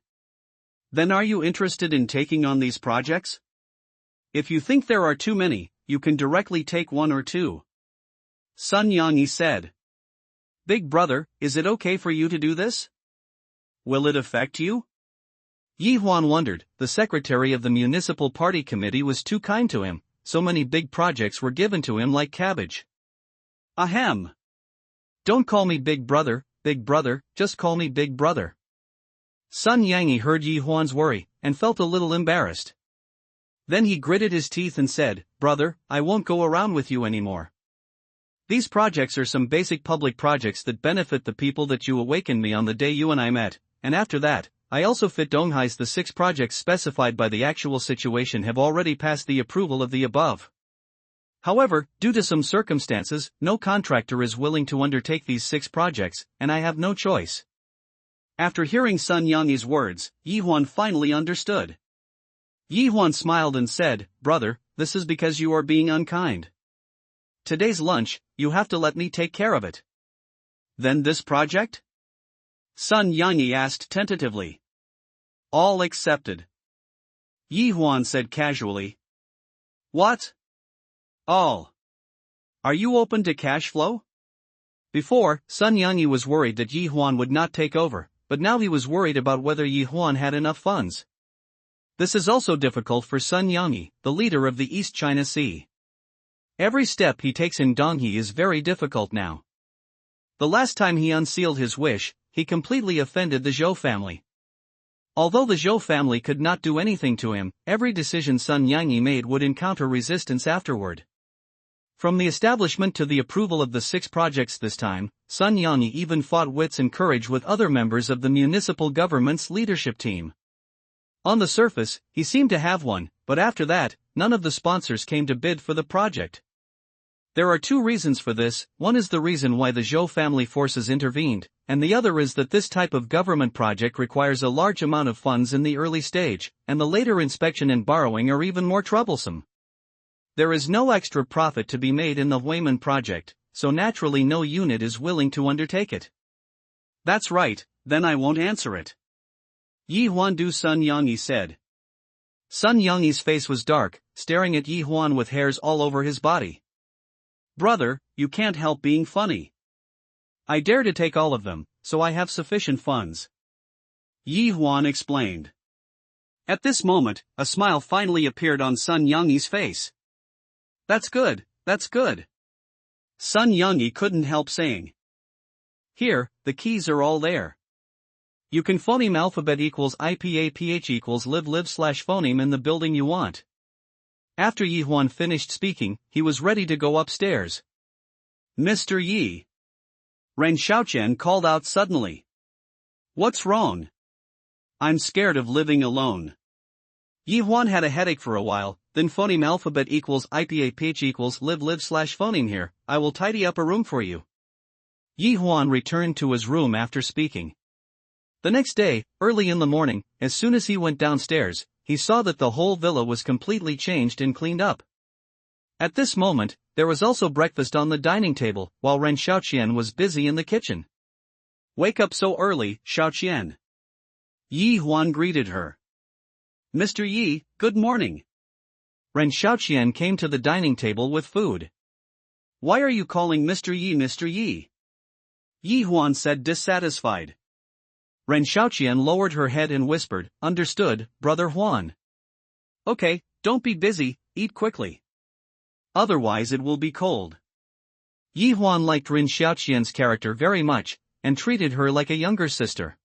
"Then are you interested in taking on these projects? If you think there are too many, you can directly take one or two." Sun Yangyi said. "Big brother, is it okay for you to do this? Will it affect you?" Yi Huan wondered. The secretary of the municipal party committee was too kind to him, so many big projects were given to him like cabbage. "Ahem. Don't call me big brother, just call me big brother." Sun Yangyi heard Yi Huan's worry, and felt a little embarrassed. Then he gritted his teeth and said, "Brother, I won't go around with you anymore. These projects are some basic public projects that benefit the people that you awakened me on the day you and I met, and after that, I also fit Donghai's. The 6 projects specified by the actual situation have already passed the approval of the above. However, due to some circumstances, no contractor is willing to undertake these 6 projects, and I have no choice." After hearing Sun Yangyi's words, Yi Huan finally understood. Yi Huan smiled and said, "Brother, this is because you are being unkind. Today's lunch, you have to let me take care of it." "Then this project?" Sun Yangyi asked tentatively. "All accepted." Yi Huan said casually. "What? All? Are you open to cash flow?" Before, Sun Yangyi was worried that Yi Huan would not take over, but now he was worried about whether Yi Huan had enough funds. This is also difficult for Sun Yangyi, the leader of the East China Sea. Every step he takes in Donghe is very difficult now. The last time he unsealed his wish, he completely offended the Zhou family. Although the Zhou family could not do anything to him, every decision Sun Yangyi made would encounter resistance afterward. From the establishment to the approval of the 6 projects this time, Sun Yangyi even fought wits and courage with other members of the municipal government's leadership team. On the surface, he seemed to have one, but after that, none of the sponsors came to bid for the project. There are 2 reasons for this. One is the reason why the Zhou family forces intervened, and the other is that this type of government project requires a large amount of funds in the early stage, and the later inspection and borrowing are even more troublesome. There is no extra profit to be made in the Huimin project, so naturally no unit is willing to undertake it. That's right, then I won't answer it. Yi Huan do, Sun Yangyi said. Sun Yangyi's face was dark, staring at Yi Huan with hairs all over his body. Brother, you can't help being funny. I dare to take all of them, so I have sufficient funds. Yi Huan explained. At this moment, a smile finally appeared on Sun Yangyi's face. That's good, that's good. Sun Yangyi couldn't help saying. Here, the keys are all there. You can phoneme alphabet equals IPAPH equals live/phoneme in the building you want. After Yi Huan finished speaking, he was ready to go upstairs. Mr. Yi. Ren Xiaoqian called out suddenly. What's wrong? I'm scared of living alone. Yi Huan had a headache for a while, then phoneme alphabet equals IPAPH equals live/phoneme here, I will tidy up a room for you. Yi Huan returned to his room after speaking. The next day, early in the morning, as soon as he went downstairs, he saw that the whole villa was completely changed and cleaned up. At this moment, there was also breakfast on the dining table, while Ren Xiaoqian was busy in the kitchen. Wake up so early, Xiaoqian. Yi Huan greeted her. Mr. Yi, good morning. Ren Xiaoqian came to the dining table with food. Why are you calling Mr. Yi Mr. Yi? Yi Huan said, dissatisfied. Ren Xiaoqian lowered her head and whispered, Understood, Brother Huan. Okay, don't be busy, eat quickly. Otherwise it will be cold. Yi Huan liked Ren Xiaoqian's character very much, and treated her like a younger sister.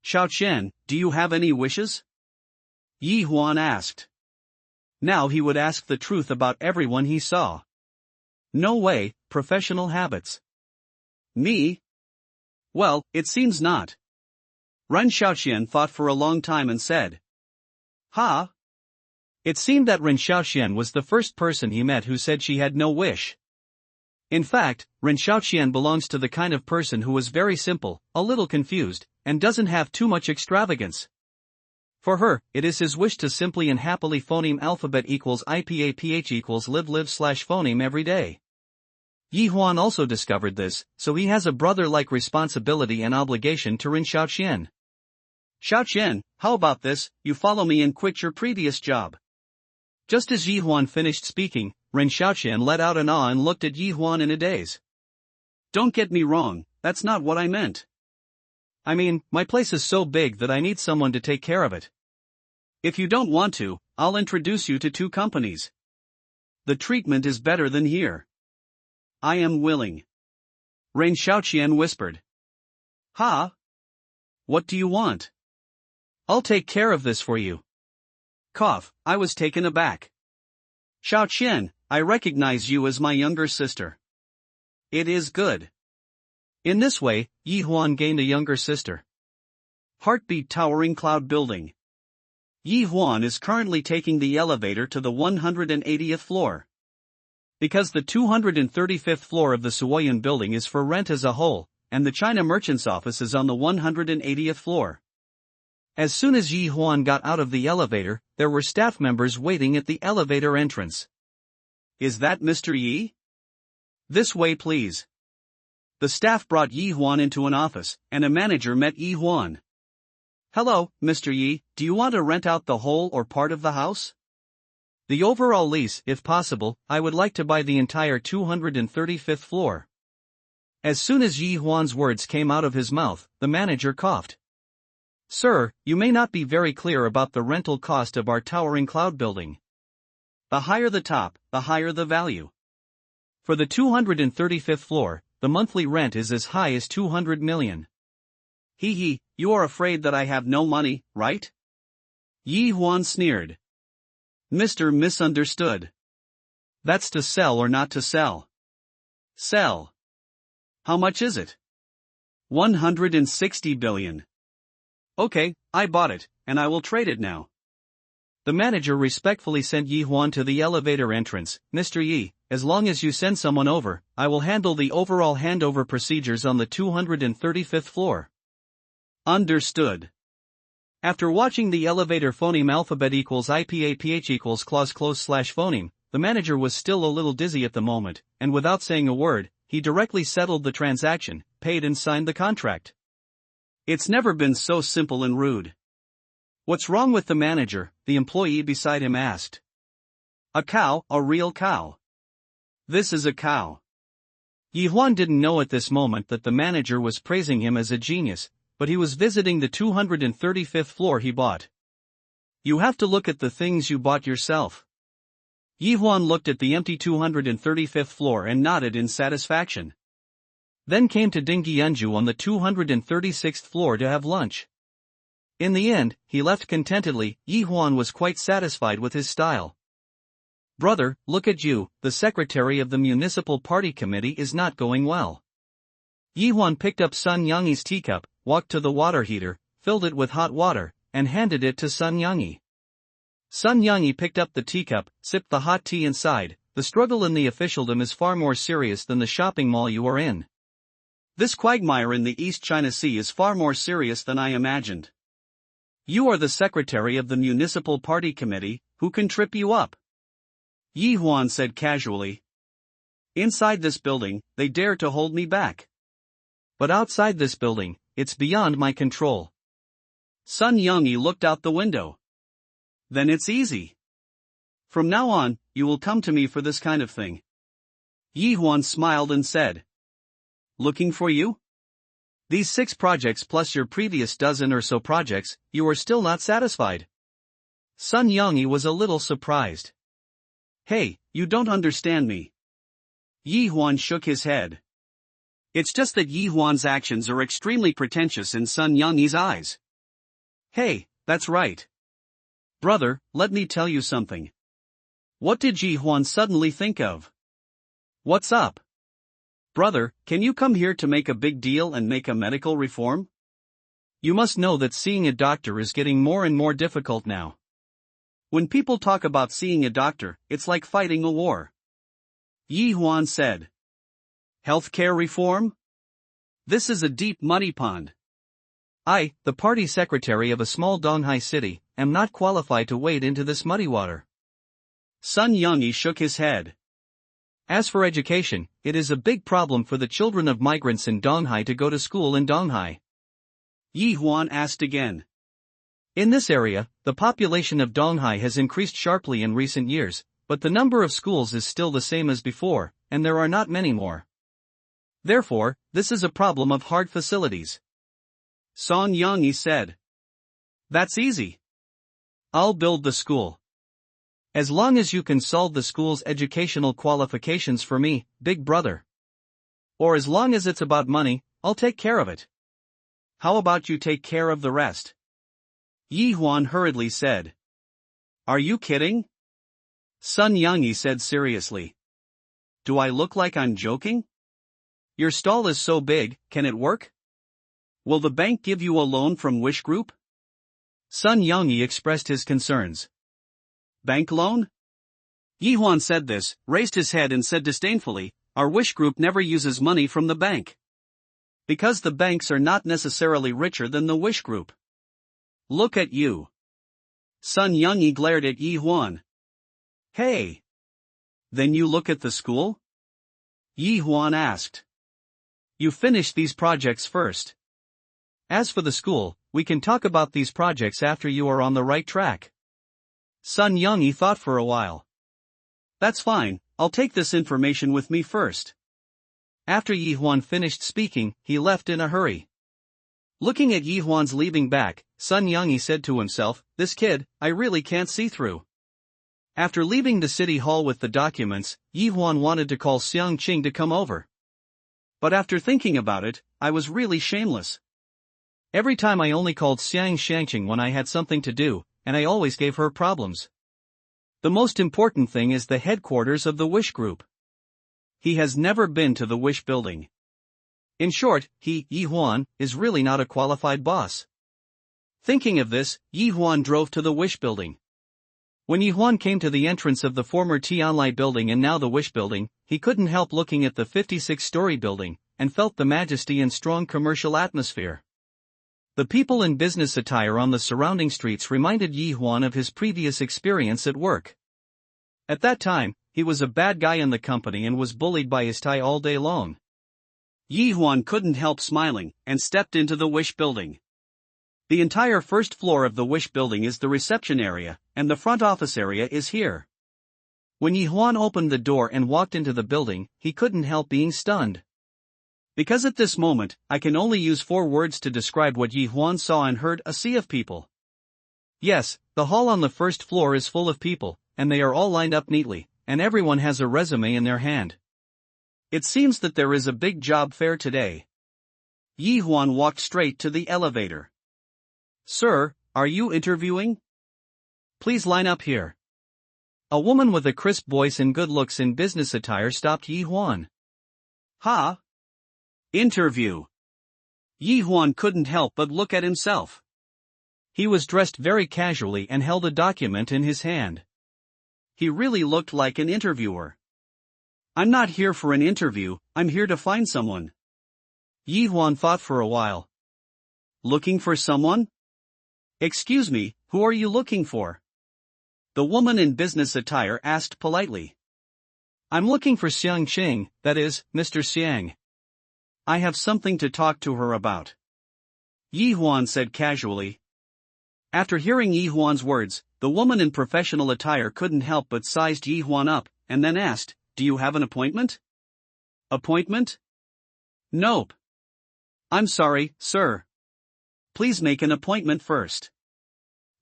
Xiaoqian, do you have any wishes? Yi Huan asked. Now he would ask the truth about everyone he saw. No way, professional habits. Me? Well, it seems not. Ren Xiaoqian thought for a long time and said. Ha? It seemed that Ren Xiaoqian was the first person he met who said she had no wish. In fact, Ren Xiaoqian belongs to the kind of person who is very simple, a little confused, and doesn't have too much extravagance. For her, it is his wish to simply and happily phoneme alphabet equals IPAPH equals live/phoneme every day. Yi Huan also discovered this, so he has a brother-like responsibility and obligation to Ren Xiaoqian. Xiaoqian, how about this, you follow me and quit your previous job. Just as Yi Huan finished speaking, Ren Xiaoqian let out an ah and looked at Yi Huan in a daze. Don't get me wrong, that's not what I meant. I mean, my place is so big that I need someone to take care of it. If you don't want to, I'll introduce you to 2 companies. The treatment is better than here. I am willing. Ren Xiaoqian whispered. Ha? What do you want? I'll take care of this for you. Cough, I was taken aback. Xiaoqian, I recognize you as my younger sister. It is good. In this way, Yi Huan gained a younger sister. Heartbeat Towering Cloud Building. Yi Huan is currently taking the elevator to the 180th floor. Because the 235th floor of the Suoyun building is for rent as a whole, and the China Merchant's office is on the 180th floor. As soon as Yi Huan got out of the elevator, there were staff members waiting at the elevator entrance. Is that Mr. Yi? This way please. The staff brought Yi Huan into an office, and a manager met Yi Huan. Hello, Mr. Yi, do you want to rent out the whole or part of the house? The overall lease, if possible, I would like to buy the entire 235th floor. As soon as Yi Huan's words came out of his mouth, the manager coughed. Sir, you may not be very clear about the rental cost of our towering cloud building. The higher the top, the higher the value. For the 235th floor, the monthly rent is as high as 200 million. Hee, you are afraid that I have no money, right? Yi Huan sneered. Mr. Misunderstood. That's to sell or not to sell? Sell. How much is it? 160 billion. Okay, I bought it, and I will trade it now. The manager respectfully sent Yi Huan to the elevator entrance. Mr. Yi, as long as you send someone over, I will handle the overall handover procedures on the 235th floor. Understood. After watching the elevator phoneme alphabet equals IPAPH equals clause close slash phoneme, the manager was still a little dizzy at the moment, and without saying a word, he directly settled the transaction, paid and signed the contract. It's never been so simple and rude. What's wrong with the manager? The employee beside him asked. A cow, a real cow. This is a cow. Yi Huan didn't know at this moment that the manager was praising him as a genius, but he was visiting the 235th floor he bought. You have to look at the things you bought yourself. Yi Huan looked at the empty 235th floor and nodded in satisfaction. Then came to Ding Yanju on the 236th floor to have lunch. In the end, he left contentedly. Yi Huan was quite satisfied with his style. Brother, look at you, the secretary of the municipal party committee is not going well. Yi Huan picked up Sun Yangyi's teacup, walked to the water heater, filled it with hot water, and handed it to Sun Yangyi. Sun Yangyi picked up the teacup, sipped the hot tea and sighed. The struggle in the officialdom is far more serious than the shopping mall you are in. This quagmire in the East China Sea is far more serious than I imagined. You are the secretary of the municipal party committee, who can trip you up? Yi Huan said casually. Inside this building, they dare to hold me back. But outside this building, it's beyond my control. Sun Yangyi looked out the window. Then it's easy. From now on, you will come to me for this kind of thing. Yi Huan smiled and said. Looking for you? These 6 projects plus your previous dozen or so projects, you are still not satisfied. Sun Yangyi was a little surprised. Hey, you don't understand me. Yi Huan shook his head. It's just that Yi Huan's actions are extremely pretentious in Sun Yangyi's eyes. Hey, that's right. Brother, let me tell you something. What did Yi Huan suddenly think of? What's up? Brother, can you come here to make a big deal and make a medical reform? You must know that seeing a doctor is getting more and more difficult now. When people talk about seeing a doctor, it's like fighting a war. Yi Huan said. Healthcare reform? This is a deep muddy pond. I, the party secretary of a small Donghai city, am not qualified to wade into this muddy water. Sun Yangyi shook his head. As for education, it is a big problem for the children of migrants in Donghai to go to school in Donghai. Yi Huan asked again. In this area, the population of Donghai has increased sharply in recent years, but the number of schools is still the same as before, and there are not many more. Therefore, this is a problem of hard facilities. Sun Yangyi said. That's easy. I'll build the school. As long as you can solve the school's educational qualifications for me, big brother. Or as long as it's about money, I'll take care of it. How about you take care of the rest? Yi Huan hurriedly said. Are you kidding? Sun Yangyi said seriously. Do I look like I'm joking? Your stall is so big, can it work? Will the bank give you a loan from Wish Group? Sun Yangyi expressed his concerns. Bank loan? Yi Huan said this, raised his head and said disdainfully, our Wish Group never uses money from the bank. Because the banks are not necessarily richer than the Wish Group. Look at you. Sun Yangyi glared at Yi Huan. Hey! Then you look at the school? Yi Huan asked. You finish these projects first. As for the school, we can talk about these projects after you are on the right track. Sun Yangyi thought for a while. That's fine, I'll take this information with me first. After Yi Huan finished speaking, he left in a hurry. Looking at Yi Huan's leaving back, Sun Yangyi said to himself, "This kid, I really can't see through." After leaving the city hall with the documents, Yi Huan wanted to call Xiang Qing to come over. But after thinking about it, I was really shameless. Every time I only called Xiang Shangqing when I had something to do, and I always gave her problems. The most important thing is the headquarters of the Wish Group. He has never been to the Wish building. In short, Yi Huan, is really not a qualified boss. Thinking of this, Yi Huan drove to the Wish building. When Yi Huan came to the entrance of the former Tianlai building and now the Wish building, he couldn't help looking at the 56-story building, and felt the majesty and strong commercial atmosphere. The people in business attire on the surrounding streets reminded Yi Huan of his previous experience at work. At that time, he was a bad guy in the company and was bullied by his tie all day long. Yi Huan couldn't help smiling, and stepped into the Wish building. The entire first floor of the Wish building is the reception area, and the front office area is here. When Yi Huan opened the door and walked into the building, he couldn't help being stunned. Because at this moment, I can only use 4 words to describe what Yi Huan saw and heard: a sea of people. Yes, the hall on the first floor is full of people, and they are all lined up neatly, and everyone has a resume in their hand. It seems that there is a big job fair today. Yi Huan walked straight to the elevator. "Sir, are you interviewing? Please line up here." A woman with a crisp voice and good looks in business attire stopped Yi Huan. "Ha? Interview?" Yi Huan couldn't help but look at himself. He was dressed very casually and held a document in his hand. He really looked like an interviewer. "I'm not here for an interview, I'm here to find someone." Yi Huan thought for a while. "Looking for someone? Excuse me, who are you looking for?" The woman in business attire asked politely. "I'm looking for Xiang Qing, that is, Mr. Xiang. I have something to talk to her about," Yi Huan said casually. After hearing Yi Huan's words, the woman in professional attire couldn't help but sized Yi Huan up, and then asked, "Do you have an appointment?" "Appointment? Nope. I'm sorry, sir. Please make an appointment first.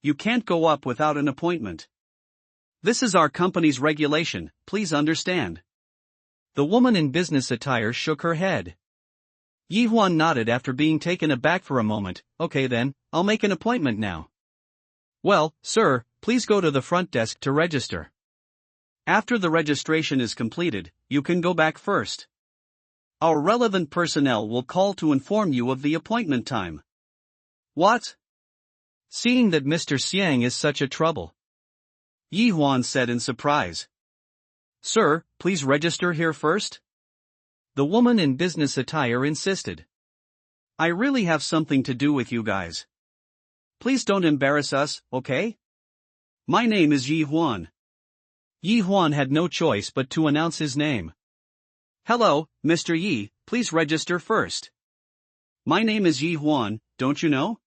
You can't go up without an appointment. This is our company's regulation, please understand." The woman in business attire shook her head. Yi Huan nodded after being taken aback for a moment. "Okay then, I'll make an appointment now." "Well, sir, please go to the front desk to register. After the registration is completed, you can go back first. Our relevant personnel will call to inform you of the appointment time." "What?" Seeing that Mr. Xiang is such a trouble, Yi Huan said in surprise. "Sir, please register here first?" The woman in business attire insisted. "I really have something to do with you guys. Please don't embarrass us, okay? My name is Yi Huan." Yi Huan had no choice but to announce his name. "Hello, Mr. Yi, please register first. My name is Yi Huan, don't you know?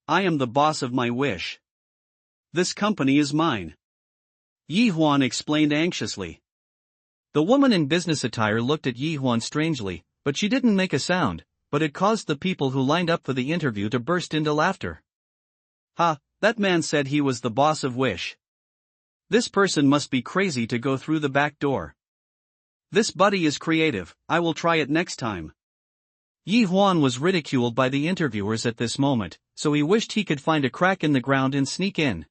I am the boss of my Wish. This company is mine," Yi Huan explained anxiously. The woman in business attire looked at Yi Huan strangely, but she didn't make a sound, but it caused the people who lined up for the interview to burst into laughter. "Ha, that man said he was the boss of Wish. This person must be crazy to go through the back door. This buddy is creative, I will try it next time." Yi Huan was ridiculed by the interviewers at this moment, so he wished he could find a crack in the ground and sneak in.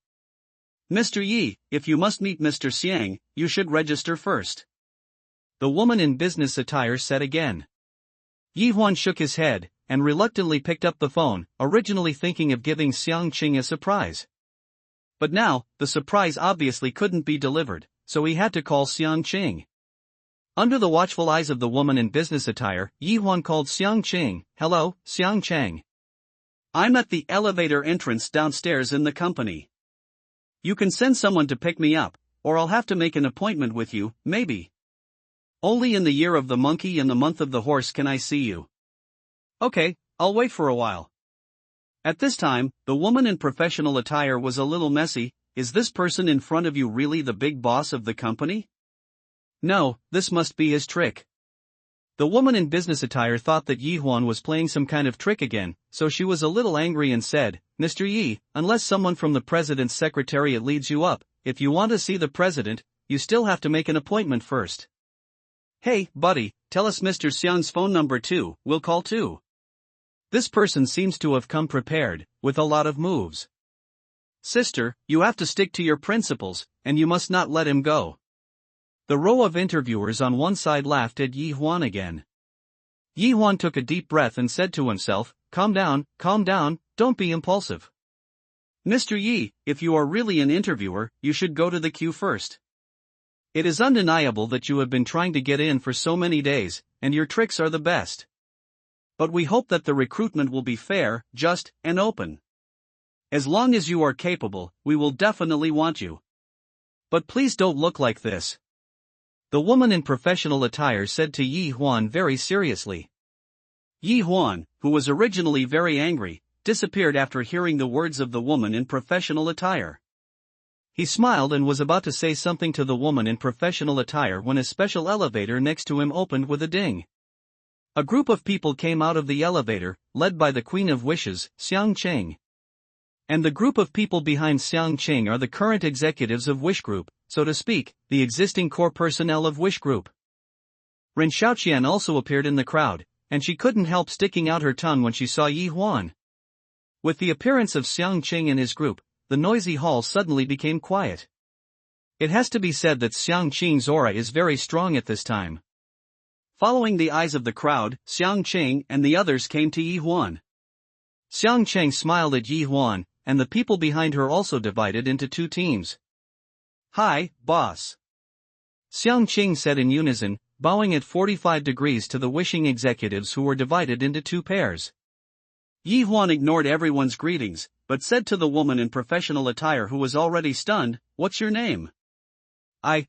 "Mr. Yi, if you must meet Mr. Xiang, you should register first," the woman in business attire said again. Yi Huan shook his head, and reluctantly picked up the phone, originally thinking of giving Xiang Qing a surprise. But now, the surprise obviously couldn't be delivered, so he had to call Xiang Qing. Under the watchful eyes of the woman in business attire, Yi Huan called Xiang Qing. "Hello, Xiang Chang. I'm at the elevator entrance downstairs in the company. You can send someone to pick me up, or I'll have to make an appointment with you, maybe. Only in the year of the monkey and the month of the horse can I see you." "Okay, I'll wait for a while." At this time, the woman in professional attire was a little messy. "Is this person in front of you really the big boss of the company? No, this must be his trick. The woman in business attire thought that Yi Huan was playing some kind of trick again, so she was a little angry and said, "Mr. Yi, unless someone from the president's secretariat leads you up, if you want to see the president, you still have to make an appointment first." "Hey, buddy, tell us Mr. Xiang's phone number too, we'll call too." This person seems to have come prepared, with a lot of moves. "Sister, you have to stick to your principles, and you must not let him go." The row of interviewers on one side laughed at Yi Huan again. Yi Huan took a deep breath and said to himself, calm down, don't be impulsive. "Mr. Yi, if you are really an interviewer, you should go to the queue first. It is undeniable that you have been trying to get in for so many days, and your tricks are the best. But we hope that the recruitment will be fair, just, and open. As long as you are capable, we will definitely want you. But please don't look like this," the woman in professional attire said to Yi Huan very seriously. Yi Huan, who was originally very angry, disappeared after hearing the words of the woman in professional attire. He smiled and was about to say something to the woman in professional attire when a special elevator next to him opened with a ding. A group of people came out of the elevator, led by the Queen of Wishes, Xiang Cheng. And the group of people behind Xiang Cheng are the current executives of Wish Group, so to speak, the existing core personnel of Wish Group. Ren Xiaoqian also appeared in the crowd, and she couldn't help sticking out her tongue when she saw Yi Huan. With the appearance of Xiang Cheng and his group, the noisy hall suddenly became quiet. It has to be said that Xiang Cheng's aura is very strong at this time. Following the eyes of the crowd, Xiang Cheng and the others came to Yi Huan. Xiang Cheng smiled at Yi Huan, and the people behind her also divided into two teams. "Hi, boss," Xiang Cheng said in unison, bowing at 45 degrees to the wishing executives who were divided into two pairs. Yi Huan ignored everyone's greetings, but said to the woman in professional attire who was already stunned, "What's your name?"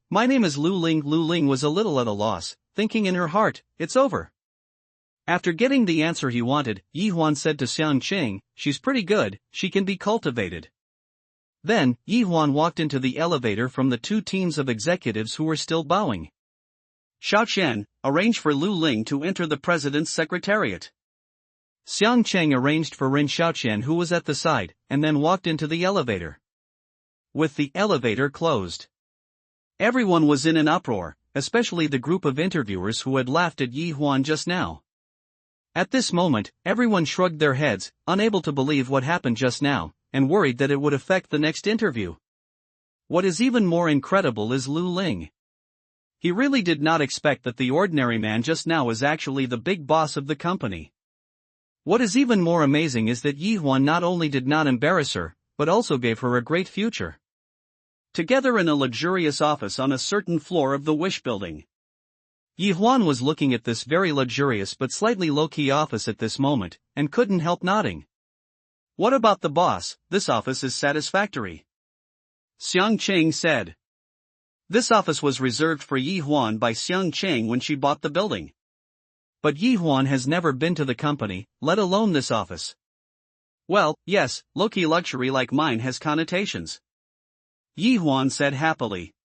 My name is Lu Ling." Lu Ling was a little at a loss, thinking in her heart, "It's over." After getting the answer he wanted, Yi Huan said to Xiang Cheng, "She's pretty good, she can be cultivated." Then, Yi Huan walked into the elevator from the two teams of executives who were still bowing. "Xiaoqian, arrange for Lu Ling to enter the president's secretariat." Xiang Cheng arranged for Ren Xiaoqian, who was at the side, and then walked into the elevator. With the elevator closed, everyone was in an uproar, especially the group of interviewers who had laughed at Yi Huan just now. At this moment, everyone shrugged their heads, unable to believe what happened just now, and worried that it would affect the next interview. What is even more incredible is Lu Ling. He really did not expect that the ordinary man just now is actually the big boss of the company. What is even more amazing is that Yi Huan not only did not embarrass her, but also gave her a great future. Together in a luxurious office on a certain floor of the Wish building. Yi Huan was looking at this very luxurious but slightly low-key office at this moment, and couldn't help nodding. "What about the boss? This office is satisfactory," Xiang Cheng said. This office was reserved for Yi Huan by Xiang Cheng when she bought the building. But Yi Huan has never been to the company, let alone this office. "Well, yes, low-key luxury like mine has connotations," Yi Huan said happily.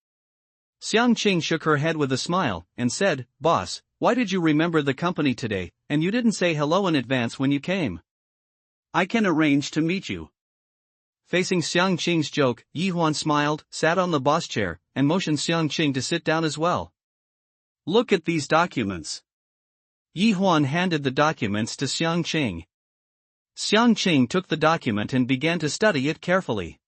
Xiang Cheng shook her head with a smile, and said, "Boss, why did you remember the company today, and you didn't say hello in advance when you came?" "I can arrange to meet you." Facing Xiang Cheng's joke, Yi Huan smiled, sat on the boss chair, and motioned Xiang Cheng to sit down as well. "Look at these documents." Yi Huan handed the documents to Xiang Cheng. Xiang Cheng took the document and began to study it carefully.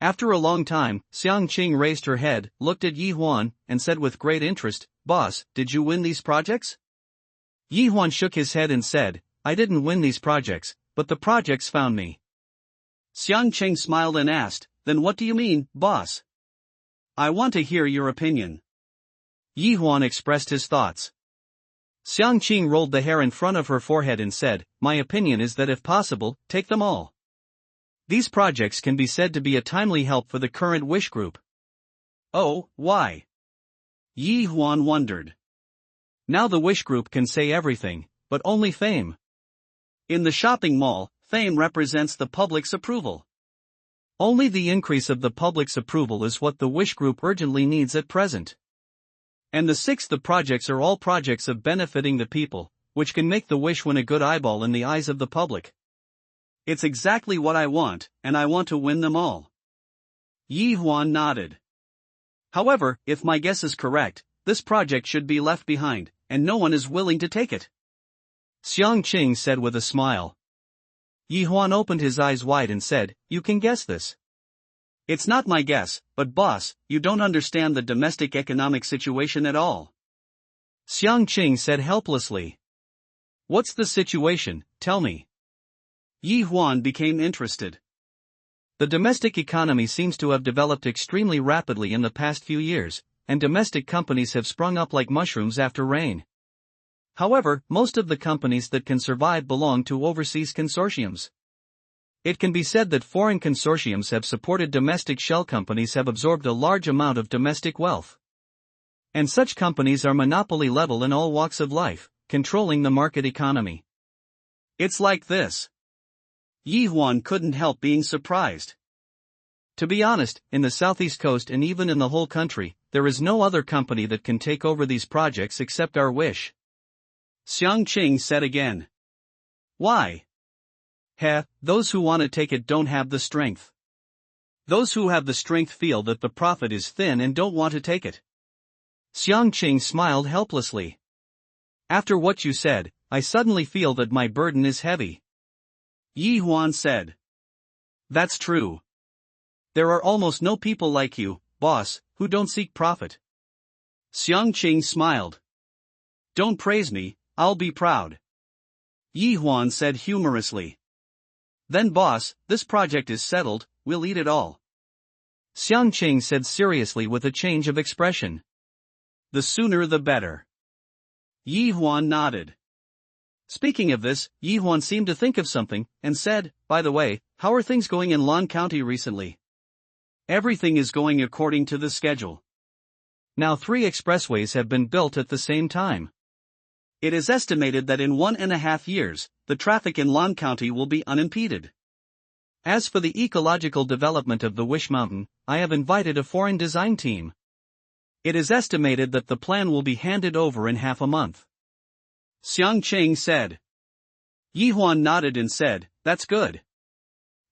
After a long time, Xiang Cheng raised her head, looked at Yi Huan, and said with great interest, "Boss, did you win these projects?" Yi Huan shook his head and said, "I didn't win these projects, but the projects found me." Xiang Cheng smiled and asked, "Then what do you mean, boss?" "I want to hear your opinion." Yi Huan expressed his thoughts. Xiang Cheng rolled the hair in front of her forehead and said, "My opinion is that if possible, take them all. These projects can be said to be a timely help for the current Wish Group." "Oh, why?" Yi Huan wondered. Now the Wish Group can say everything, but only fame. In the shopping mall, fame represents the public's approval. Only the increase of the public's approval is what the Wish Group urgently needs at present. And the sixth, the projects are all projects of benefiting the people, which can make the wish win a good eyeball in the eyes of the public. It's exactly what I want, and I want to win them all. Yi Huan nodded. However, if my guess is correct, this project should be left behind, and no one is willing to take it. Xiang Qing said with a smile. Yi Huan opened his eyes wide and said, "You can guess this." "It's not my guess, but boss, you don't understand the domestic economic situation at all." Xiang Qing said helplessly. "What's the situation, tell me." Yi Huan became interested. The domestic economy seems to have developed extremely rapidly in the past few years, and domestic companies have sprung up like mushrooms after rain. However, most of the companies that can survive belong to overseas consortiums. It can be said that foreign consortiums have supported domestic shell companies have absorbed a large amount of domestic wealth. And such companies are monopoly level in all walks of life, controlling the market economy. It's like this. Yi Huan couldn't help being surprised. To be honest, in the southeast coast and even in the whole country, there is no other company that can take over these projects except our wish. Xiang Qing said again. Why? Those who want to take it don't have the strength. Those who have the strength feel that the profit is thin and don't want to take it. Xiang Qing smiled helplessly. After what you said, I suddenly feel that my burden is heavy. Yi Huan said. That's true. There are almost no people like you, boss, who don't seek profit. Xiang Qing smiled. Don't praise me, I'll be proud. Yi Huan said humorously. Then boss, this project is settled, we'll eat it all. Xiang Qing said seriously with a change of expression. The sooner the better. Yi Huan nodded. Speaking of this, Yi Huan seemed to think of something, and said, by the way, how are things going in Lan County recently? Everything is going according to the schedule. Now 3 expressways have been built at the same time. It is estimated that in 1.5 years, the traffic in Lan County will be unimpeded. As for the ecological development of the Wish Mountain, I have invited a foreign design team. It is estimated that the plan will be handed over in half a month. Xiang Qing said. Yi Huan nodded and said, that's good.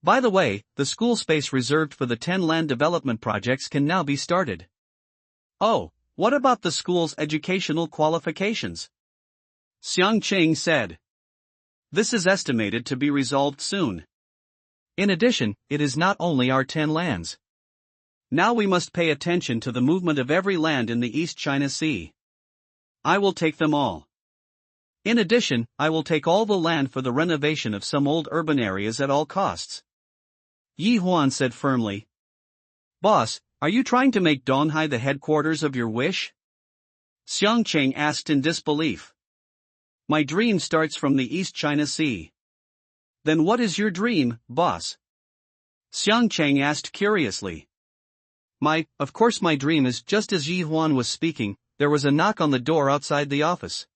By the way, the school space reserved for the 10 land development projects can now be started. Oh, what about the school's educational qualifications? Xiang Qing said. This is estimated to be resolved soon. In addition, it is not only our 10 lands. Now we must pay attention to the movement of every land in the East China Sea. I will take them all. In addition, I will take all the land for the renovation of some old urban areas at all costs. Yi Huan said firmly. Boss, are you trying to make Donghai the headquarters of your wish? Xiang Qing asked in disbelief. My dream starts from the East China Sea. Then what is your dream, boss? Xiang Qing asked curiously. Of course my dream is. Just as Yi Huan was speaking, there was a knock on the door outside the office.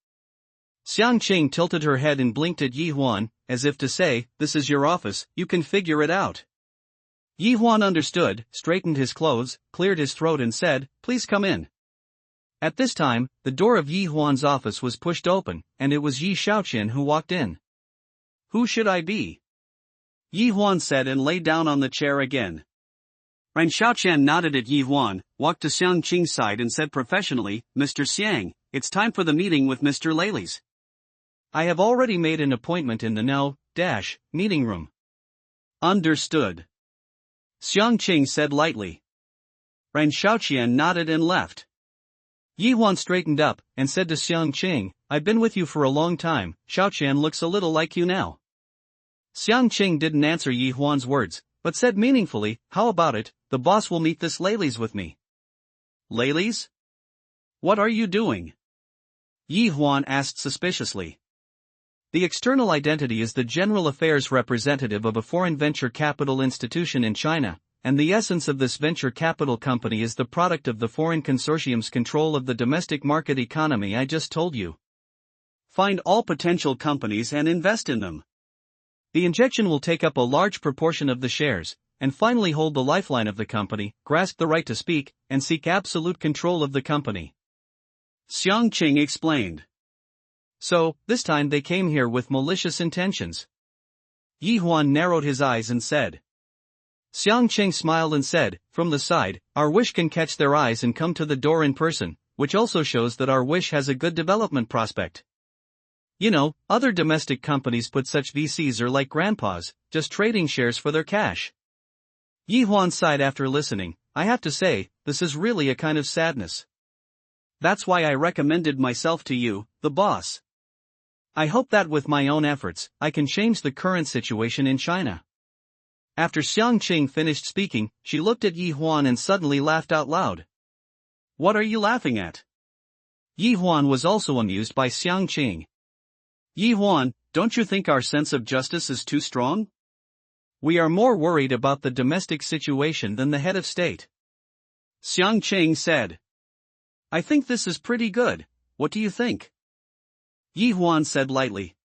Xiang Qing tilted her head and blinked at Yi Huan, as if to say, this is your office, you can figure it out. Yi Huan understood, straightened his clothes, cleared his throat and said, please come in. At this time, the door of Yi Huan's office was pushed open, and it was Yi Shaoqian who walked in. Who should I be? Yi Huan said and lay down on the chair again. Ran Shaoqian nodded at Yi Huan, walked to Xiang Qing's side and said professionally, Mr. Xiang, it's time for the meeting with Mr. Lalies. I have already made an appointment in the meeting room. Understood. Xiang Qing said lightly. Ran Shaoqian nodded and left. Yi Huan straightened up, and said to Xiang Qing, I've been with you for a long time, Shaoqian looks a little like you now. Xiang Qing didn't answer Yi Huan's words, but said meaningfully, how about it, the boss will meet this Lalies with me. Lalies? What are you doing? Yi Huan asked suspiciously. The external identity is the general affairs representative of a foreign venture capital institution in China, and the essence of this venture capital company is the product of the foreign consortium's control of the domestic market economy I just told you. Find all potential companies and invest in them. The injection will take up a large proportion of the shares, and finally hold the lifeline of the company, grasp the right to speak, and seek absolute control of the company. Xiang Qing explained. So, this time they came here with malicious intentions. Yi Huan narrowed his eyes and said. Xiang Qing smiled and said, from the side, our wish can catch their eyes and come to the door in person, which also shows that our wish has a good development prospect. You know, other domestic companies put such VCs are like grandpas, just trading shares for their cash. Yi Huan sighed after listening. I have to say, this is really a kind of sadness. That's why I recommended myself to you, the boss. I hope that with my own efforts, I can change the current situation in China. After Xiang Qing finished speaking, she looked at Yi Huan and suddenly laughed out loud. What are you laughing at? Yi Huan was also amused by Xiang Qing. Yi Huan, don't you think our sense of justice is too strong? We are more worried about the domestic situation than the head of state. Xiang Qing said. I think this is pretty good, what do you think? Yi Huan said lightly.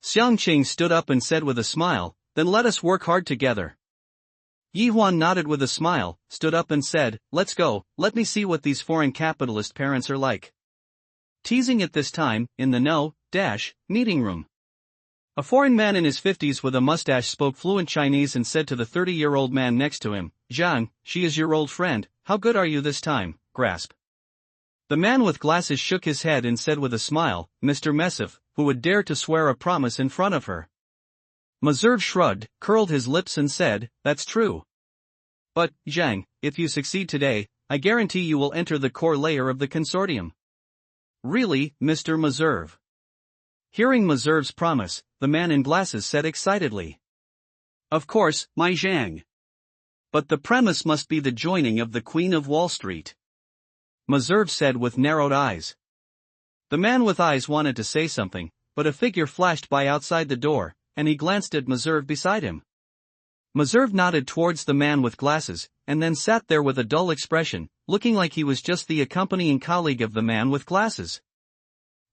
Xiang Qing stood up and said with a smile, then let us work hard together. Yi Huan nodded with a smile, stood up and said, let's go, let me see what these foreign capitalist parents are like. Teasing at this time, in the meeting room. A foreign man in his 50s with a mustache spoke fluent Chinese and said to the 30-year-old man next to him, Zhang, she is your old friend, how good are you this time, grasp. The man with glasses shook his head and said with a smile, Mr. Messif, who would dare to swear a promise in front of her. Meserve shrugged, curled his lips and said, that's true. But, Zhang, if you succeed today, I guarantee you will enter the core layer of the consortium. Really, Mr. Meserve? Hearing Meserve's promise, the man in glasses said excitedly. Of course, my Zhang. But the premise must be the joining of the Queen of Wall Street. Meserve said with narrowed eyes. The man with eyes wanted to say something, but a figure flashed by outside the door, and he glanced at Meserve beside him. Meserve nodded towards the man with glasses, and then sat there with a dull expression, looking like he was just the accompanying colleague of the man with glasses.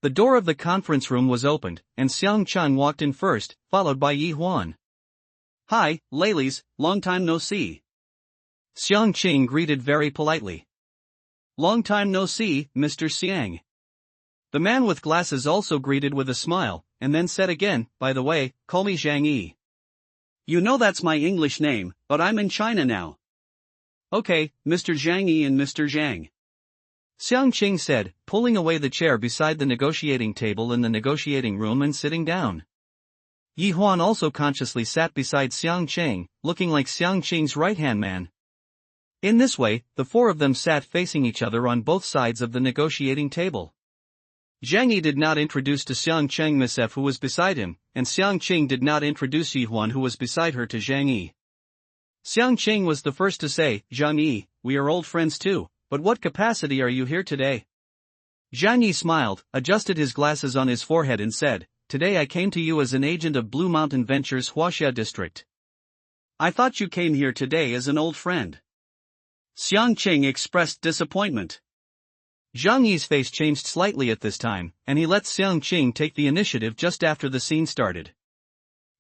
The door of the conference room was opened, and Xiang Cheng walked in first, followed by Yi Huan. Hi, ladies, long time no see. Xiang Qing greeted very politely. Long time no see, Mr. Xiang. The man with glasses also greeted with a smile, and then said again, by the way, call me Zhang Yi. You know that's my English name, but I'm in China now. Okay, Mr. Zhang Yi and Mr. Zhang. Xiang Qing said, pulling away the chair beside the negotiating table in the negotiating room and sitting down. Yi Huan also consciously sat beside Xiang Qing, looking like Xiang Qing's right-hand man. In this way, the four of them sat facing each other on both sides of the negotiating table. Zhang Yi did not introduce to Xiang Qing Miss F who was beside him, and Xiang Qing did not introduce Yi Huan who was beside her to Zhang Yi. Xiang Qing was the first to say, Zhang Yi, we are old friends too, but what capacity are you here today? Zhang Yi smiled, adjusted his glasses on his forehead and said, today I came to you as an agent of Blue Mountain Ventures Huaxia District. I thought you came here today as an old friend. Xiang Qing expressed disappointment. Zhang Yi's face changed slightly at this time, and he let Xiang Qing take the initiative just after the scene started.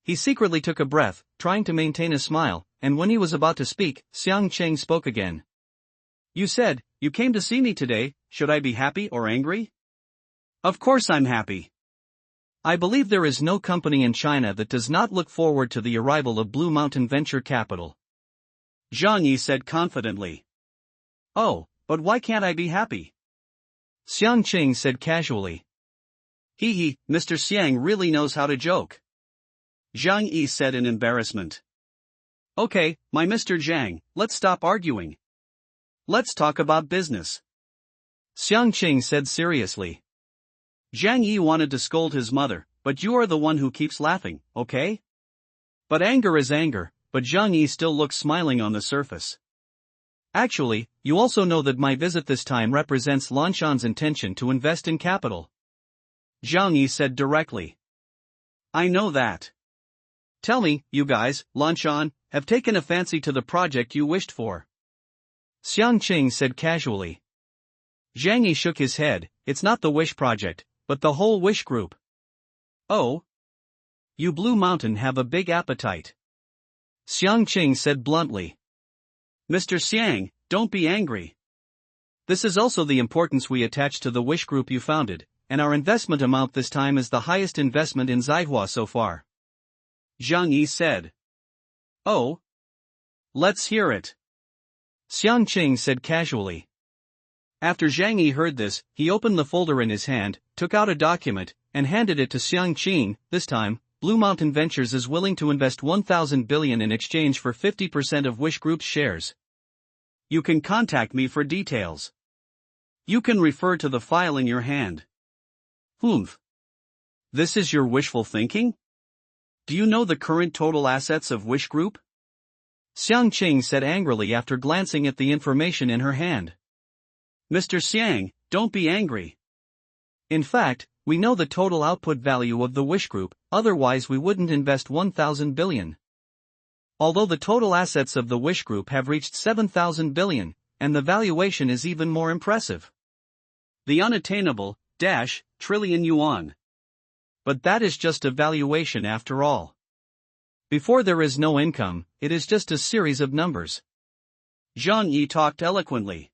He secretly took a breath, trying to maintain a smile, and when he was about to speak, Xiang Qing spoke again. You said, you came to see me today, should I be happy or angry? Of course I'm happy. I believe there is no company in China that does not look forward to the arrival of Blue Mountain Venture Capital. Zhang Yi said confidently. Oh, but why can't I be happy? Xiang Qing said casually. He, Mr. Xiang really knows how to joke. Zhang Yi said in embarrassment. Okay, my Mr. Zhang, let's stop arguing. Let's talk about business. Xiang Qing said seriously. Zhang Yi wanted to scold his mother, but you are the one who keeps laughing, okay? But anger is anger, but Zhang Yi still looks smiling on the surface. Actually, you also know that my visit this time represents Lanshan's intention to invest in capital. Zhang Yi said directly. I know that. Tell me, you guys, Lanshan, have taken a fancy to the project you wished for. Xiang Qing said casually. Zhang Yi shook his head, it's not the Wish project, but the whole Wish group. Oh? You Blue Mountain have a big appetite. Xiang Qing said bluntly. Mr. Xiang, don't be angry. This is also the importance we attach to the Wish Group you founded, and our investment amount this time is the highest investment in Zihua so far. Zhang Yi said. Oh? Let's hear it. Xiang Qing said casually. After Zhang Yi heard this, he opened the folder in his hand, took out a document, and handed it to Xiang Qing. This time, Blue Mountain Ventures is willing to invest 1,000 billion in exchange for 50% of Wish Group's shares. You can contact me for details. You can refer to the file in your hand. Humph. This is your wishful thinking? Do you know the current total assets of Wish Group? Xiang Qing said angrily after glancing at the information in her hand. Mr. Xiang, don't be angry. In fact, we know the total output value of the Wish Group, otherwise we wouldn't invest 1,000 billion. Although the total assets of the Wish Group have reached 7,000 billion, and the valuation is even more impressive. The unattainable, trillion yuan. But that is just a valuation after all. Before there is no income, it is just a series of numbers. Zhang Yi talked eloquently.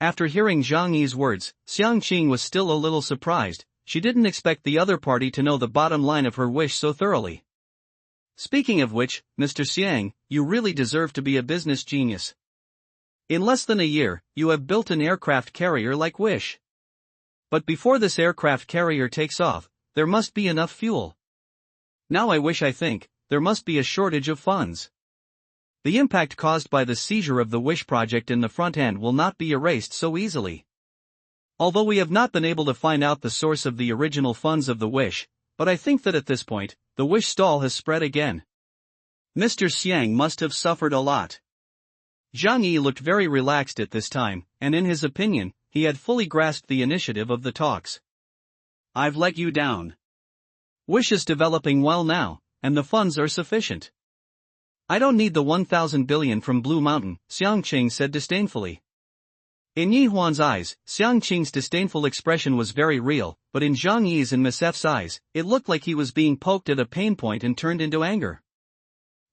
After hearing Zhang Yi's words, Xiang Qing was still a little surprised. She didn't expect the other party to know the bottom line of her wish so thoroughly. Speaking of which, Mr. Xiang, you really deserve to be a business genius. In less than a year, you have built an aircraft carrier like Wish. But before this aircraft carrier takes off, there must be enough fuel. Now I think, there must be a shortage of funds. The impact caused by the seizure of the Wish project in the front end will not be erased so easily. Although we have not been able to find out the source of the original funds of the Wish, but I think that at this point, the Wish stall has spread again. Mr. Xiang must have suffered a lot. Zhang Yi looked very relaxed at this time, and in his opinion, he had fully grasped the initiative of the talks. I've let you down. Wish is developing well now, and the funds are sufficient. I don't need the 1,000 billion from Blue Mountain, Xiang Qing said disdainfully. In Yi Huan's eyes, Xiang Qing's disdainful expression was very real, but in Zhang Yi's and Miss F's eyes, it looked like he was being poked at a pain point and turned into anger.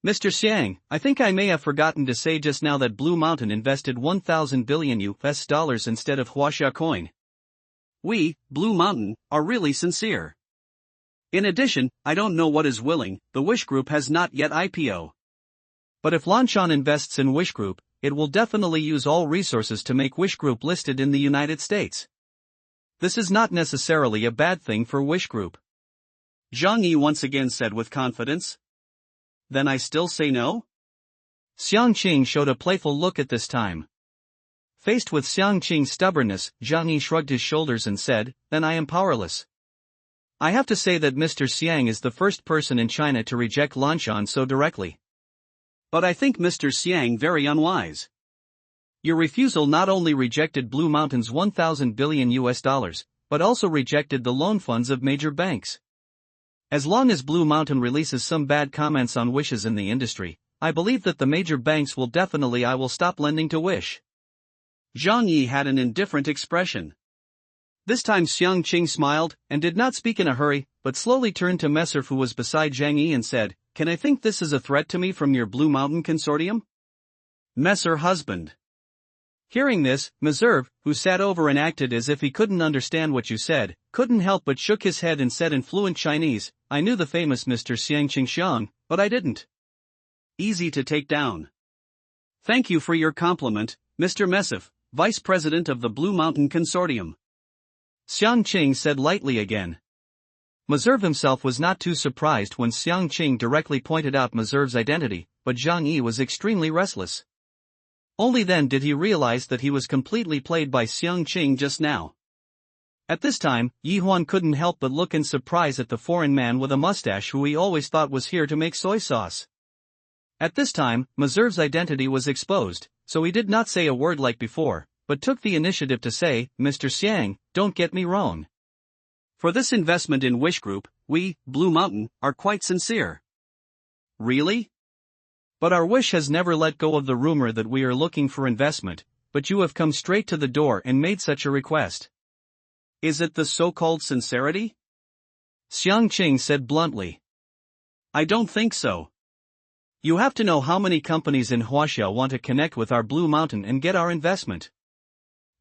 Mr. Xiang, I think I may have forgotten to say just now that Blue Mountain invested 1,000 billion US dollars instead of Huaxia coin. We, Blue Mountain, are really sincere. In addition, I don't know what is willing, the Wish Group has not yet IPO. But if Lanchan invests in Wish Group, it will definitely use all resources to make Wish Group listed in the United States. This is not necessarily a bad thing for Wish Group. Zhang Yi once again said with confidence. Then I still say no? Xiang Qing showed a playful look at this time. Faced with Xiang Qing's stubbornness, Zhang Yi shrugged his shoulders and said, then I am powerless. I have to say that Mr. Xiang is the first person in China to reject Lanchan so directly. But I think Mr. Xiang very unwise. Your refusal not only rejected Blue Mountain's 1,000 billion US dollars, but also rejected the loan funds of major banks. As long as Blue Mountain releases some bad comments on Wishes in the industry, I believe that the major banks will definitely I will stop lending to Wish. Zhang Yi had an indifferent expression. This time Xiang Qing smiled, and did not speak in a hurry, but slowly turned to Messer who was beside Zhang Yi and said, can I think this is a threat to me from your Blue Mountain consortium? Messer husband. Hearing this, Meserve, who sat over and acted as if he couldn't understand what you said, couldn't help but shook his head and said in fluent Chinese, I knew the famous Mr. Xiang Qingxiang, but I didn't. Easy to take down. Thank you for your compliment, Mr. Mesef, Vice President of the Blue Mountain Consortium. Xiang Qing said lightly again. Meserve himself was not too surprised when Xiang Qing directly pointed out Meserve's identity, but Zhang Yi was extremely restless. Only then did he realize that he was completely played by Xiang Qing just now. At this time, Yi Huan couldn't help but look in surprise at the foreign man with a mustache who he always thought was here to make soy sauce. At this time, Meserve's identity was exposed, so he did not say a word like before, but took the initiative to say, Mr. Xiang, don't get me wrong. For this investment in Wish Group, we, Blue Mountain, are quite sincere. Really? But our Wish has never let go of the rumor that we are looking for investment, but you have come straight to the door and made such a request. Is it the so-called sincerity? Xiang Qing said bluntly. I don't think so. You have to know how many companies in Huaxia want to connect with our Blue Mountain and get our investment.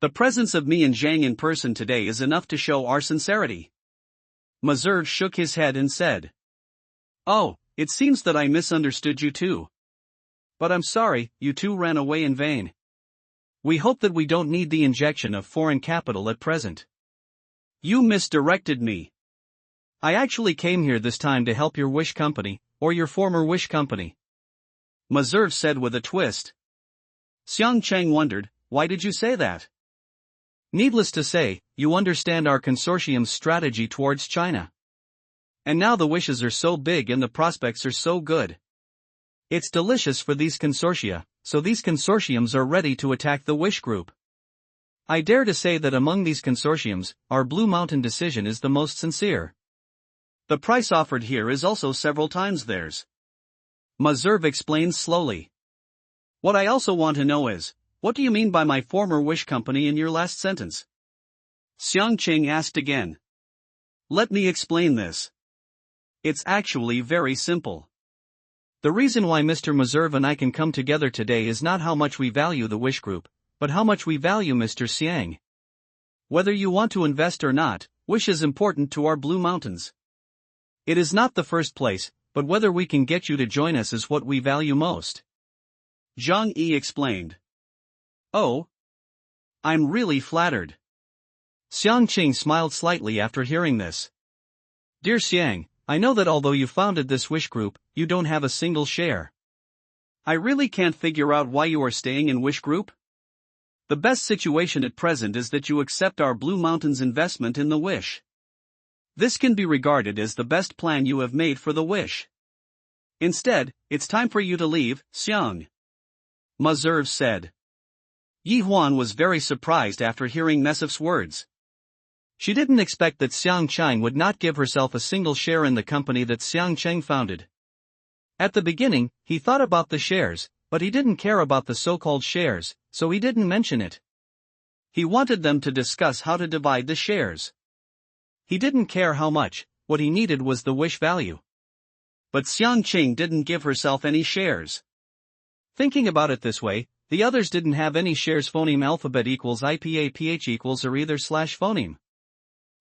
The presence of me and Zhang in person today is enough to show our sincerity. Mazur shook his head and said. Oh, it seems that I misunderstood you too. But I'm sorry, you two ran away in vain. We hope that we don't need the injection of foreign capital at present. You misdirected me. I actually came here this time to help your Wish company, or your former Wish company. Mazur said with a twist. Xiang Cheng wondered, why did you say that? Needless to say, you understand our consortium's strategy towards China. And now the wishes are so big and the prospects are so good. It's delicious for these consortia, so these consortiums are ready to attack the Wish Group. I dare to say that among these consortiums, our Blue Mountain decision is the most sincere. The price offered here is also several times theirs. Mazur explains slowly. What I also want to know is, what do you mean by my former Wish company in your last sentence? Xiang Qing asked again. Let me explain this. It's actually very simple. The reason why Mr. Mazur and I can come together today is not how much we value the Wish Group, but how much we value Mr. Xiang. Whether you want to invest or not, Wish is important to our Blue Mountains. It is not the first place, but whether we can get you to join us is what we value most. Zhang Yi explained. Oh. I'm really flattered. Xiang Qing smiled slightly after hearing this. Dear Xiang, I know that although you founded this Wish Group, you don't have a single share. I really can't figure out why you are staying in Wish Group. The best situation at present is that you accept our Blue Mountains investment in the Wish. This can be regarded as the best plan you have made for the Wish. Instead, it's time for you to leave, Xiang. Mazur said. Yi Huan was very surprised after hearing Mesif's words. She didn't expect that Xiang Cheng would not give herself a single share in the company that Xiang Cheng founded. At the beginning, he thought about the shares, but he didn't care about the so-called shares, so he didn't mention it. He wanted them to discuss how to divide the shares. He didn't care how much, what he needed was the Wish value. But Xiang Qing didn't give herself any shares. Thinking about it this way, the others didn't have any shares. Phoneme alphabet equals IPA PH equals or either slash phoneme.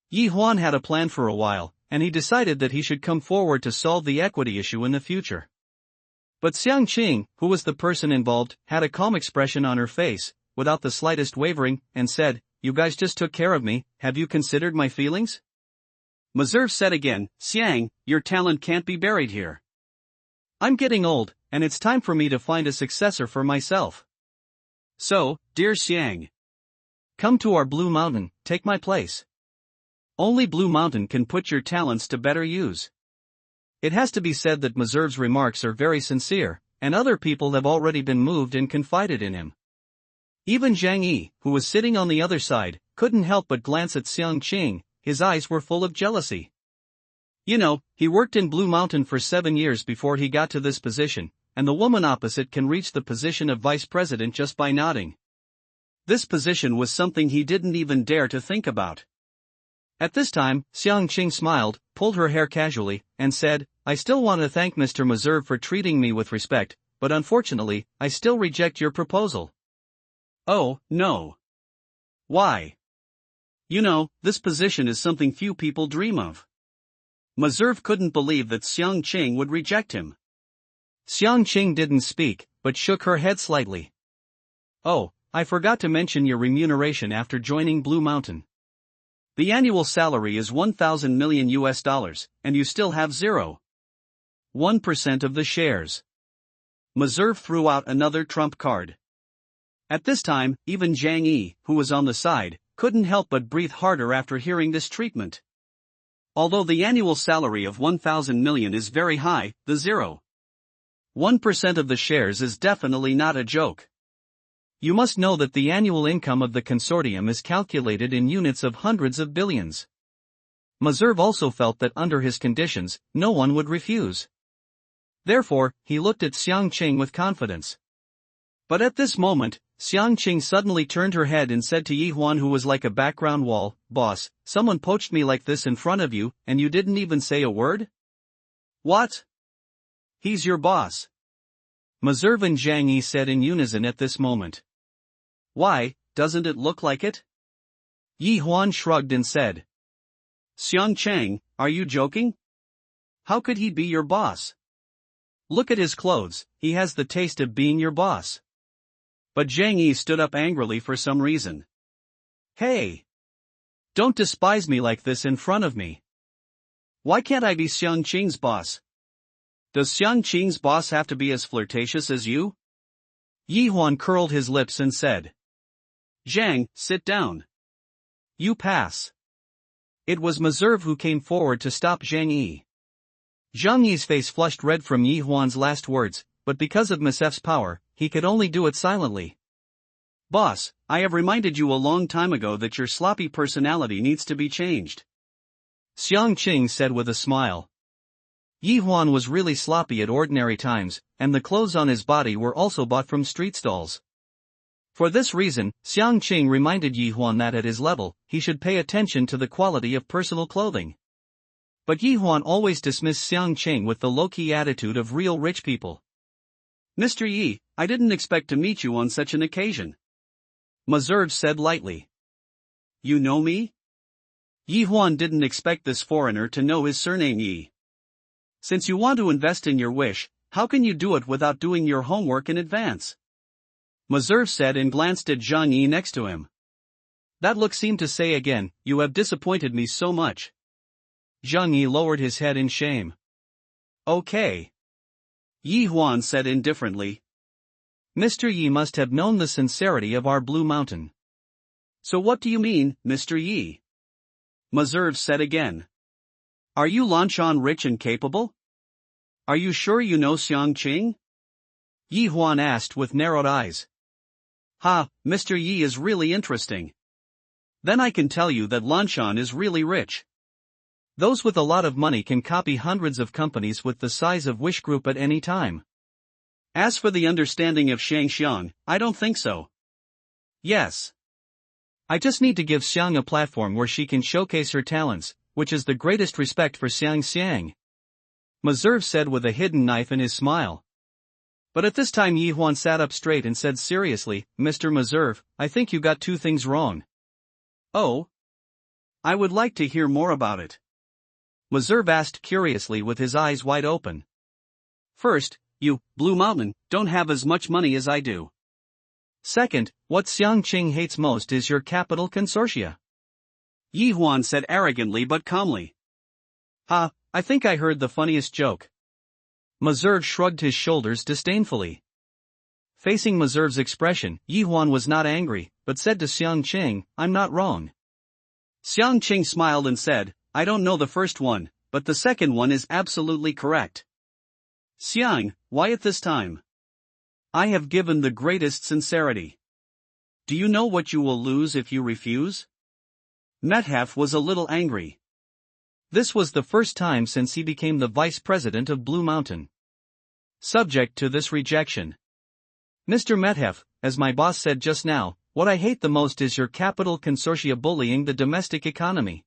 Yi Huan had a plan for a while, and he decided that he should come forward to solve the equity issue in the future. But Xiang Qing, who was the person involved, had a calm expression on her face, without the slightest wavering, and said, You guys just took care of me, have you considered my feelings? Mazur said again, Xiang, your talent can't be buried here. I'm getting old, and it's time for me to find a successor for myself. So, dear Xiang, come to our Blue Mountain, take my place. Only Blue Mountain can put your talents to better use. It has to be said that Mazur's remarks are very sincere, and other people have already been moved and confided in him. Even Zhang Yi, who was sitting on the other side, couldn't help but glance at Xiang Qing. His eyes were full of jealousy. You know, he worked in Blue Mountain for 7 years before he got to this position, and the woman opposite can reach the position of vice president just by nodding. This position was something he didn't even dare to think about. At this time, Xiang Qing smiled, pulled her hair casually, and said, I still want to thank Mr. Mazur for treating me with respect, but unfortunately, I still reject your proposal. Oh, no. Why? You know, this position is something few people dream of. Mazur couldn't believe that Xiang Qing would reject him. Xiang Qing didn't speak, but shook her head slightly. Oh, I forgot to mention your remuneration after joining Blue Mountain. The annual salary is 1,000 million US dollars, and you still have 0.1% of the shares. Mazur threw out another trump card. At this time, even Zhang Yi, who was on the side, couldn't help but breathe harder after hearing this treatment. Although the annual salary of 1,000 million is very high, the 0.1% of the shares is definitely not a joke. You must know that the annual income of the consortium is calculated in units of hundreds of billions. Mazur also felt that under his conditions, no one would refuse. Therefore, he looked at Xiang Qing with confidence. But at this moment, Xiang Qing suddenly turned her head and said to Yi Huan, who was like a background wall, Boss, someone poached me like this in front of you, and you didn't even say a word? What? He's your boss. Mazur and Zhang Yi said in unison at this moment. Why, doesn't it look like it? Yi Huan shrugged and said. Xiang Cheng, are you joking? How could he be your boss? Look at his clothes, he has the taste of being your boss. But Zhang Yi stood up angrily for some reason. Hey! Don't despise me like this in front of me. Why can't I be Xiang Qing's boss? Does Xiang Qing's boss have to be as flirtatious as you? Yi Huan curled his lips and said. Zhang, sit down. You pass. It was Meserve who came forward to stop Zhang Yi. Zhang Yi's face flushed red from Yi Huan's last words, but because of Mesef's power, he could only do it silently. Boss, I have reminded you a long time ago that your sloppy personality needs to be changed. Xiang Qing said with a smile. Yi Huan was really sloppy at ordinary times, and the clothes on his body were also bought from street stalls. For this reason, Xiang Qing reminded Yi Huan that at his level, he should pay attention to the quality of personal clothing. But Yi Huan always dismissed Xiang Qing with the low-key attitude of real rich people. Mr. Yi, I didn't expect to meet you on such an occasion. Meserve said lightly. You know me? Yi Huan didn't expect this foreigner to know his surname Yi. Since you want to invest in your wish, how can you do it without doing your homework in advance? Meserve said and glanced at Zhang Yi next to him. That look seemed to say again, you have disappointed me so much. Zhang Yi lowered his head in shame. Okay. Yi Huan said indifferently. Mr. Yi must have known the sincerity of our Blue Mountain. So what do you mean, Mr. Yi? Meserve said again. Are you Lanshan rich and capable? Are you sure you know Xiang Qing? Yi Huan asked with narrowed eyes. Ha, Mr. Yi is really interesting. Then I can tell you that Lanshan is really rich. Those with a lot of money can copy hundreds of companies with the size of Wish Group at any time. As for the understanding of Shangxiang, I don't think so. Yes. I just need to give Xiang a platform where she can showcase her talents, which is the greatest respect for Xiang Xiang. Meserve said with a hidden knife in his smile. But at this time Yi Huan sat up straight and said seriously, Mr. Meserve, I think you got two things wrong. Oh? I would like to hear more about it. Meserve asked curiously with his eyes wide open. First, you, Blue Mountain, don't have as much money as I do. Second, what Xiang Qing hates most is your capital consortia. Yi Huan said arrogantly but calmly. Ha, I think I heard the funniest joke. Meserve shrugged his shoulders disdainfully. Facing Meserve's expression, Yi Huan was not angry, but said to Xiang Qing, I'm not wrong. Xiang Qing smiled and said, I don't know the first one, but the second one is absolutely correct. Xiang, why at this time? I have given the greatest sincerity. Do you know what you will lose if you refuse? Methef was a little angry. This was the first time since he became the vice president of Blue Mountain. Subject to this rejection. Mr. Methef, as my boss said just now, what I hate the most is your capital consortia bullying the domestic economy.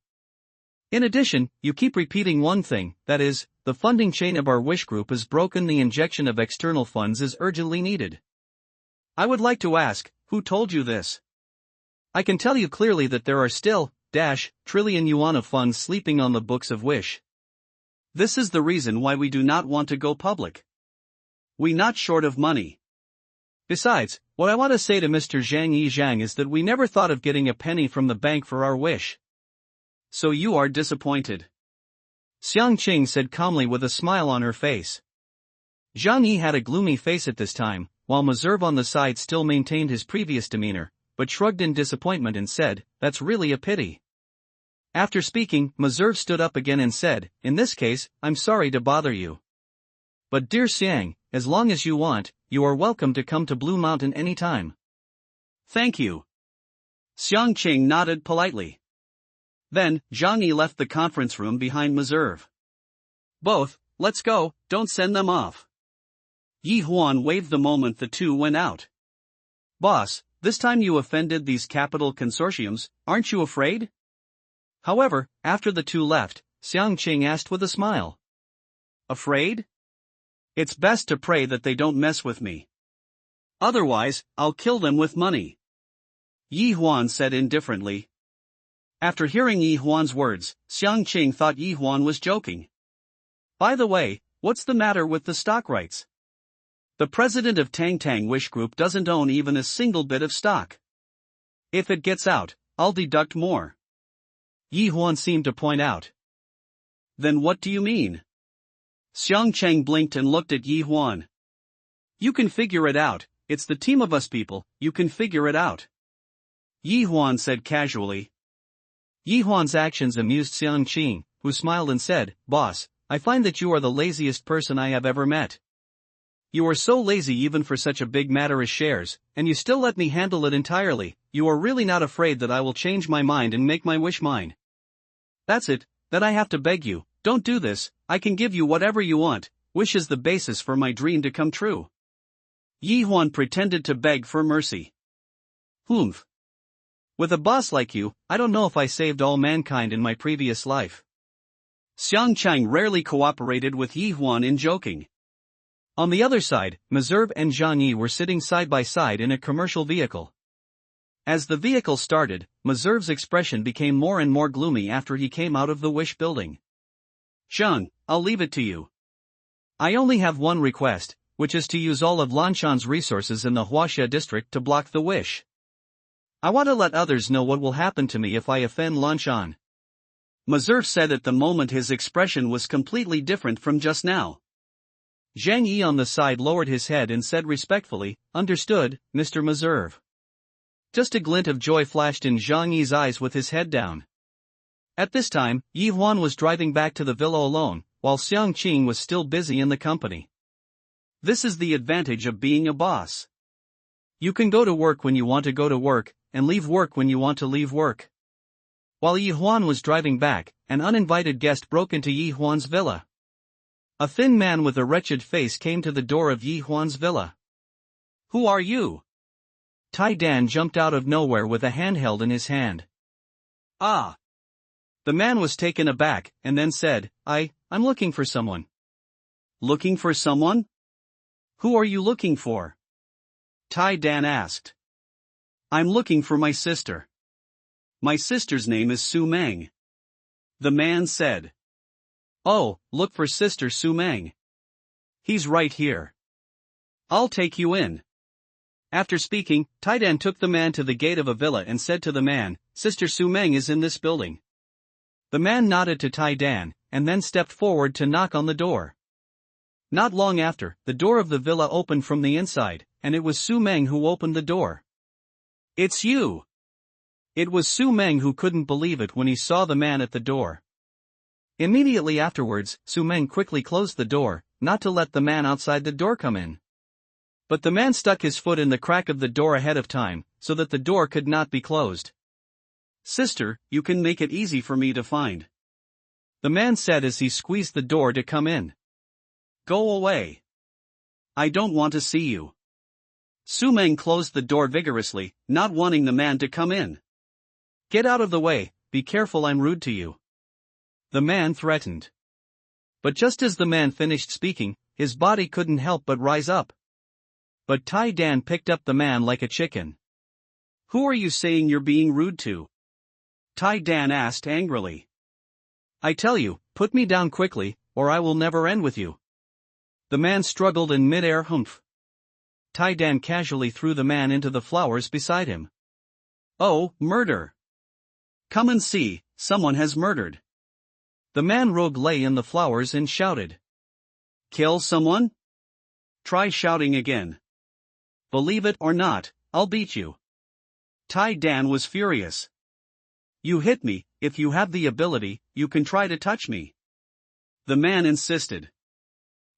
In addition, you keep repeating one thing, that is, the funding chain of our Wish Group is broken. The injection of external funds is urgently needed. I would like to ask, who told you this? I can tell you clearly that there are still, trillion yuan of funds sleeping on the books of Wish. This is the reason why we do not want to go public. We not short of money. Besides, what I want to say to Mr. Zhang Yi Zhang is that we never thought of getting a penny from the bank for our wish. So you are disappointed. Xiang Qing said calmly with a smile on her face. Zhang Yi had a gloomy face at this time, while Meserve on the side still maintained his previous demeanor, but shrugged in disappointment and said, that's really a pity. After speaking, Meserve stood up again and said, in this case, I'm sorry to bother you. But dear Xiang, as long as you want, you are welcome to come to Blue Mountain anytime. Thank you. Xiang Qing nodded politely. Then, Zhang Yi left the conference room behind Meserve. Both, let's go, don't send them off. Yi Huan waved the moment the two went out. Boss, this time you offended these capital consortiums, aren't you afraid? However, after the two left, Xiang Qing asked with a smile. Afraid? It's best to pray that they don't mess with me. Otherwise, I'll kill them with money. Yi Huan said indifferently. After hearing Yi Huan's words, Xiang Qing thought Yi Huan was joking. By the way, what's the matter with the stock rights? The president of Tang Tang Wish Group doesn't own even a single bit of stock. If it gets out, I'll deduct more. Yi Huan seemed to point out. Then what do you mean? Xiang Cheng blinked and looked at Yi Huan. You can figure it out, it's the team of us people, you can figure it out. Yi Huan said casually. Yi Huan's actions amused Xiang Qing, who smiled and said, Boss, I find that you are the laziest person I have ever met. You are so lazy even for such a big matter as shares, and you still let me handle it entirely. You are really not afraid that I will change my mind and make my wish mine. That's it, that I have to beg you, don't do this, I can give you whatever you want, wish is the basis for my dream to come true. Yi Huan pretended to beg for mercy. Humph. With a boss like you, I don't know if I saved all mankind in my previous life. Xiang Chang rarely cooperated with Yi Huan in joking. On the other side, Meserve and Zhang Yi were sitting side by side in a commercial vehicle. As the vehicle started, Meserve's expression became more and more gloomy after he came out of the Wish building. Zhang, I'll leave it to you. I only have one request, which is to use all of Lanshan's resources in the Huaxia district to block the Wish. I want to let others know what will happen to me if I offend Lanshan. Meserve said at the moment his expression was completely different from just now. Zhang Yi on the side lowered his head and said respectfully, Understood, Mr. Meserve. Just a glint of joy flashed in Zhang Yi's eyes with his head down. At this time, Yi Huan was driving back to the villa alone, while Xiang Qing was still busy in the company. This is the advantage of being a boss. You can go to work when you want to go to work, and leave work when you want to leave work. While Yi Huan was driving back, an uninvited guest broke into Yi Huan's villa. A thin man with a wretched face came to the door of Yi Huan's villa. Who are you? Tai Dan jumped out of nowhere with a handheld in his hand. Ah! The man was taken aback, and then said, I'm looking for someone. Looking for someone? Who are you looking for? Tai Dan asked. I'm looking for my sister. My sister's name is Su Meng. The man said. Oh, look for Sister Su Meng. He's right here. I'll take you in. After speaking, Taidan took the man to the gate of a villa and said to the man, Sister Su Meng is in this building. The man nodded to Taidan, and then stepped forward to knock on the door. Not long after, the door of the villa opened from the inside, and it was Su Meng who opened the door. It's you! It was Su Meng who couldn't believe it when he saw the man at the door. Immediately afterwards, Su Meng quickly closed the door, not to let the man outside the door come in. But the man stuck his foot in the crack of the door ahead of time, so that the door could not be closed. Sister, you can make it easy for me to find. The man said as he squeezed the door to come in. Go away. I don't want to see you. Su Meng closed the door vigorously, not wanting the man to come in. Get out of the way, be careful I'm rude to you. The man threatened. But just as the man finished speaking, his body couldn't help but rise up. But Tai Dan picked up the man like a chicken. Who are you saying you're being rude to? Tai Dan asked angrily. I tell you, put me down quickly, or I will never end with you. The man struggled in mid-air. Humph. Tai Dan casually threw the man into the flowers beside him. Oh, murder! Come and see, someone has murdered. The man rogue lay in the flowers and shouted. Kill someone? Try shouting again. Believe it or not, I'll beat you. Tai Dan was furious. You hit me, if you have the ability, you can try to touch me. The man insisted.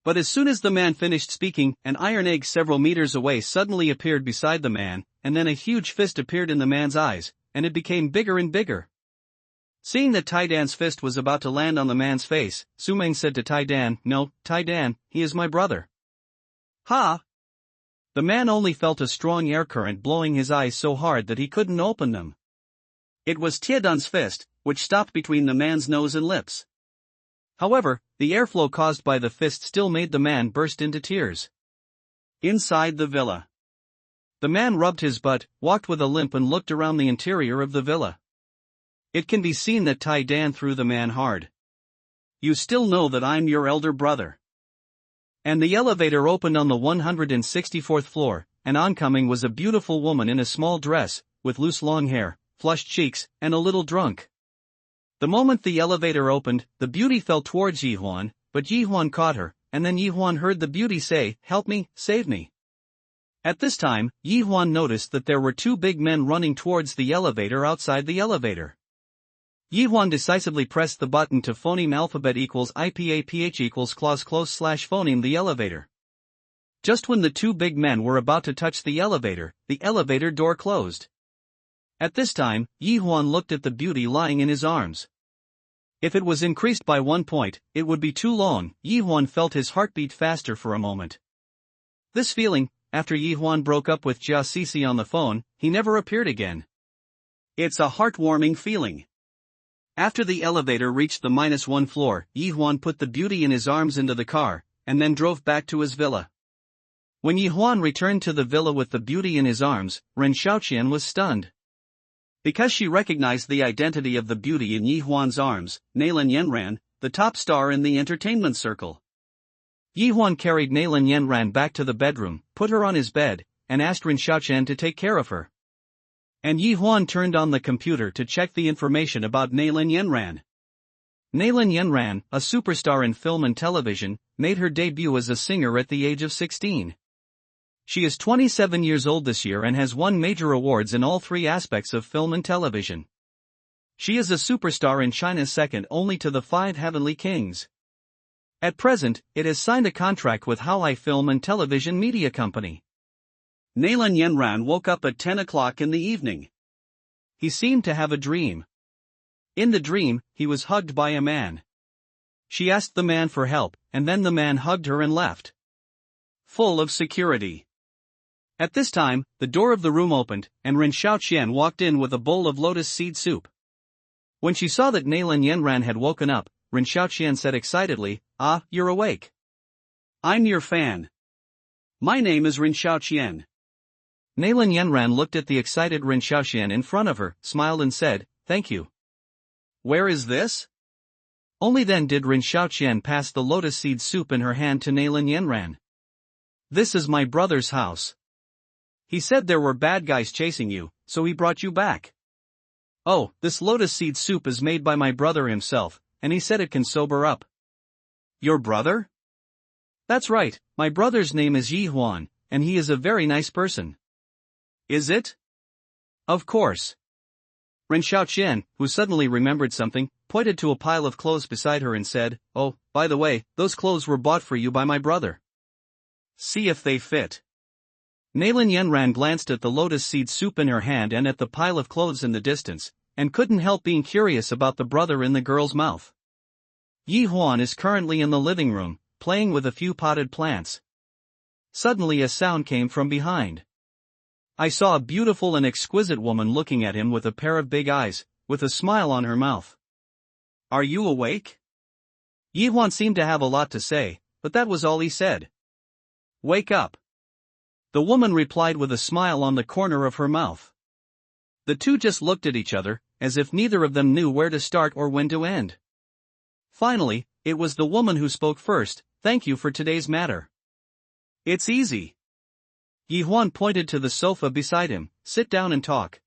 But as soon as the man finished speaking, an iron egg several meters away suddenly appeared beside the man, and then a huge fist appeared in the man's eyes, and it became bigger and bigger. Seeing that Taidan's fist was about to land on the man's face, Su Meng said to Taidan, No, Taidan, he is my brother. Ha! The man only felt a strong air current blowing his eyes so hard that he couldn't open them. It was Taidan's fist, which stopped between the man's nose and lips. However, the airflow caused by the fist still made the man burst into tears. Inside the villa. The man rubbed his butt, walked with a limp and looked around the interior of the villa. It can be seen that Tai Dan threw the man hard. You still know that I'm your elder brother. And the elevator opened on the 164th floor, and oncoming was a beautiful woman in a small dress, with loose long hair, flushed cheeks, and a little drunk. The moment the elevator opened, the beauty fell towards Yi Huan, but Yi Huan caught her, and then Yi Huan heard the beauty say, "Help me, save me." At this time, Yi Huan noticed that there were two big men running towards the elevator outside the elevator. Yi Huan decisively pressed the button to phoneme alphabet equals IPAPH equals clause close slash phoneme the elevator. Just when the two big men were about to touch the elevator door closed. At this time, Yi Huan looked at the beauty lying in his arms. If it was increased by 1 point, it would be too long. Yi Huan felt his heartbeat faster for a moment. This feeling, after Yi Huan broke up with Jia Sisi on the phone, he never appeared again. It's a heartwarming feeling. After the elevator reached the -1 floor, Yi Huan put the beauty in his arms into the car, and then drove back to his villa. When Yi Huan returned to the villa with the beauty in his arms, Ren Xiaoqian was stunned. Because she recognized the identity of the beauty in Yi Huan's arms, Nailin Yanran, the top star in the entertainment circle. Yi Huan carried Nailin Yanran back to the bedroom, put her on his bed, and asked Ren Xiaoqian to take care of her. And Yi Huan turned on the computer to check the information about Nailin Yanran. Nailin Yanran, a superstar in film and television, made her debut as a singer at the age of 16. She is 27 years old this year and has won major awards in all three aspects of film and television. She is a superstar in China second only to the Five Heavenly Kings. At present, it has signed a contract with Haoai Film and Television Media Company. Nailin Yanran woke up at 10 o'clock in the evening. He seemed to have a dream. In the dream, he was hugged by a man. She asked the man for help, and then the man hugged her and left. Full of security. At this time, the door of the room opened, and Ren Xiaoqian walked in with a bowl of lotus seed soup. When she saw that Nailin Yanran had woken up, Ren Xiaoqian said excitedly, "Ah, you're awake. I'm your fan. My name is Ren Xiaoqian." Nailin Yanran looked at the excited Ren Xiaoqian in front of her, smiled and said, "Thank you." "Where is this?" Only then did Ren Xiaoqian pass the lotus seed soup in her hand to Nailin Yanran. "This is my brother's house. He said there were bad guys chasing you, so he brought you back. Oh, this lotus seed soup is made by my brother himself, and he said it can sober up." "Your brother?" "That's right, my brother's name is Yi Huan, and he is a very nice person." "Is it?" "Of course." Ren Xiaoqian, who suddenly remembered something, pointed to a pile of clothes beside her and said, "Oh, by the way, those clothes were bought for you by my brother. See if they fit." Nailin Yanran glanced at the lotus seed soup in her hand and at the pile of clothes in the distance, and couldn't help being curious about the brother in the girl's mouth. Yi Huan is currently in the living room, playing with a few potted plants. Suddenly a sound came from behind. I saw a beautiful and exquisite woman looking at him with a pair of big eyes, with a smile on her mouth. "Are you awake?" Yi Huan seemed to have a lot to say, but that was all he said. "Wake up." The woman replied with a smile on the corner of her mouth. The two just looked at each other, as if neither of them knew where to start or when to end. Finally, it was the woman who spoke first. "Thank you for today's matter. It's easy." Yi Huan pointed to the sofa beside him. "Sit down and talk."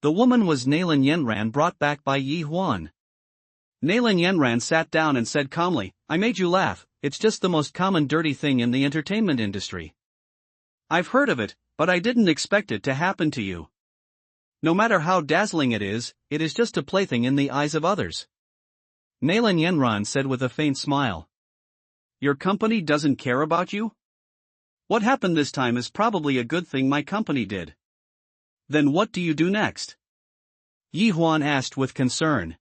The woman was Nailin Yanran, brought back by Yi Huan. Nailin Yanran sat down and said calmly, "I made you laugh, it's just the most common dirty thing in the entertainment industry. I've heard of it, but I didn't expect it to happen to you. No matter how dazzling it is just a plaything in the eyes of others." Nailin Yanran said with a faint smile. "Your company doesn't care about you? What happened this time is probably a good thing my company did. Then what do you do next?" Yi Huan asked with concern.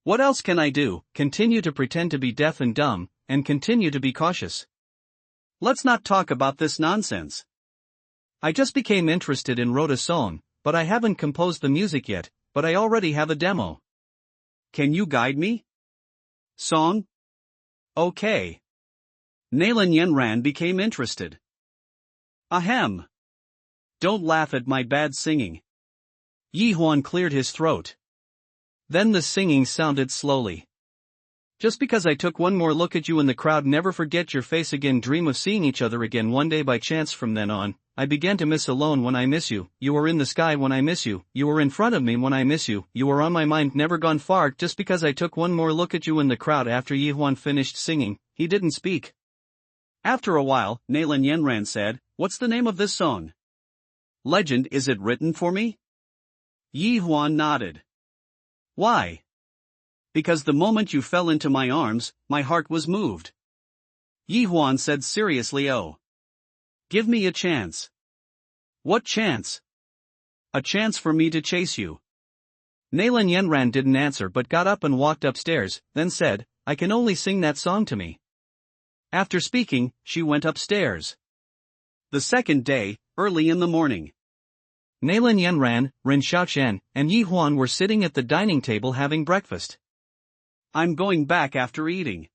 "What else can I do? Continue to pretend to be deaf and dumb, and continue to be cautious. Let's not talk about this nonsense. I just became interested and wrote a song, but I haven't composed the music yet, but I already have a demo. Can you guide me?" "Song? Okay." Nailin Yanran became interested. "Ahem. Don't laugh at my bad singing. Yi Huan cleared his throat. Then the singing sounded slowly. Just because I took one more look at you in the crowd, never forget your face again, dream of seeing each other again one day by chance. From then on, I began to miss alone when I miss you, you are in the sky when I miss you, you are in front of me when I miss you, you are on my mind, never gone far. Just because I took one more look at you in the crowd. After Yi Huan finished singing, he didn't speak. After a while, Nalan Yenran said, "What's the name of this song? Legend, is it written for me?" Yi Huan nodded. Why? Because the moment you fell into my arms, my heart was moved. Yi Huan said seriously. Oh. Give me a chance. What chance? A chance for me to chase you. Nalan Yenran didn't answer but got up and walked upstairs, then said, I can only sing that song to me. After speaking, she went upstairs. The second day, early in the morning. Nalan Yenran, Ren Xiaoqian, and Yi Huan were sitting at the dining table having breakfast. I'm going back after eating.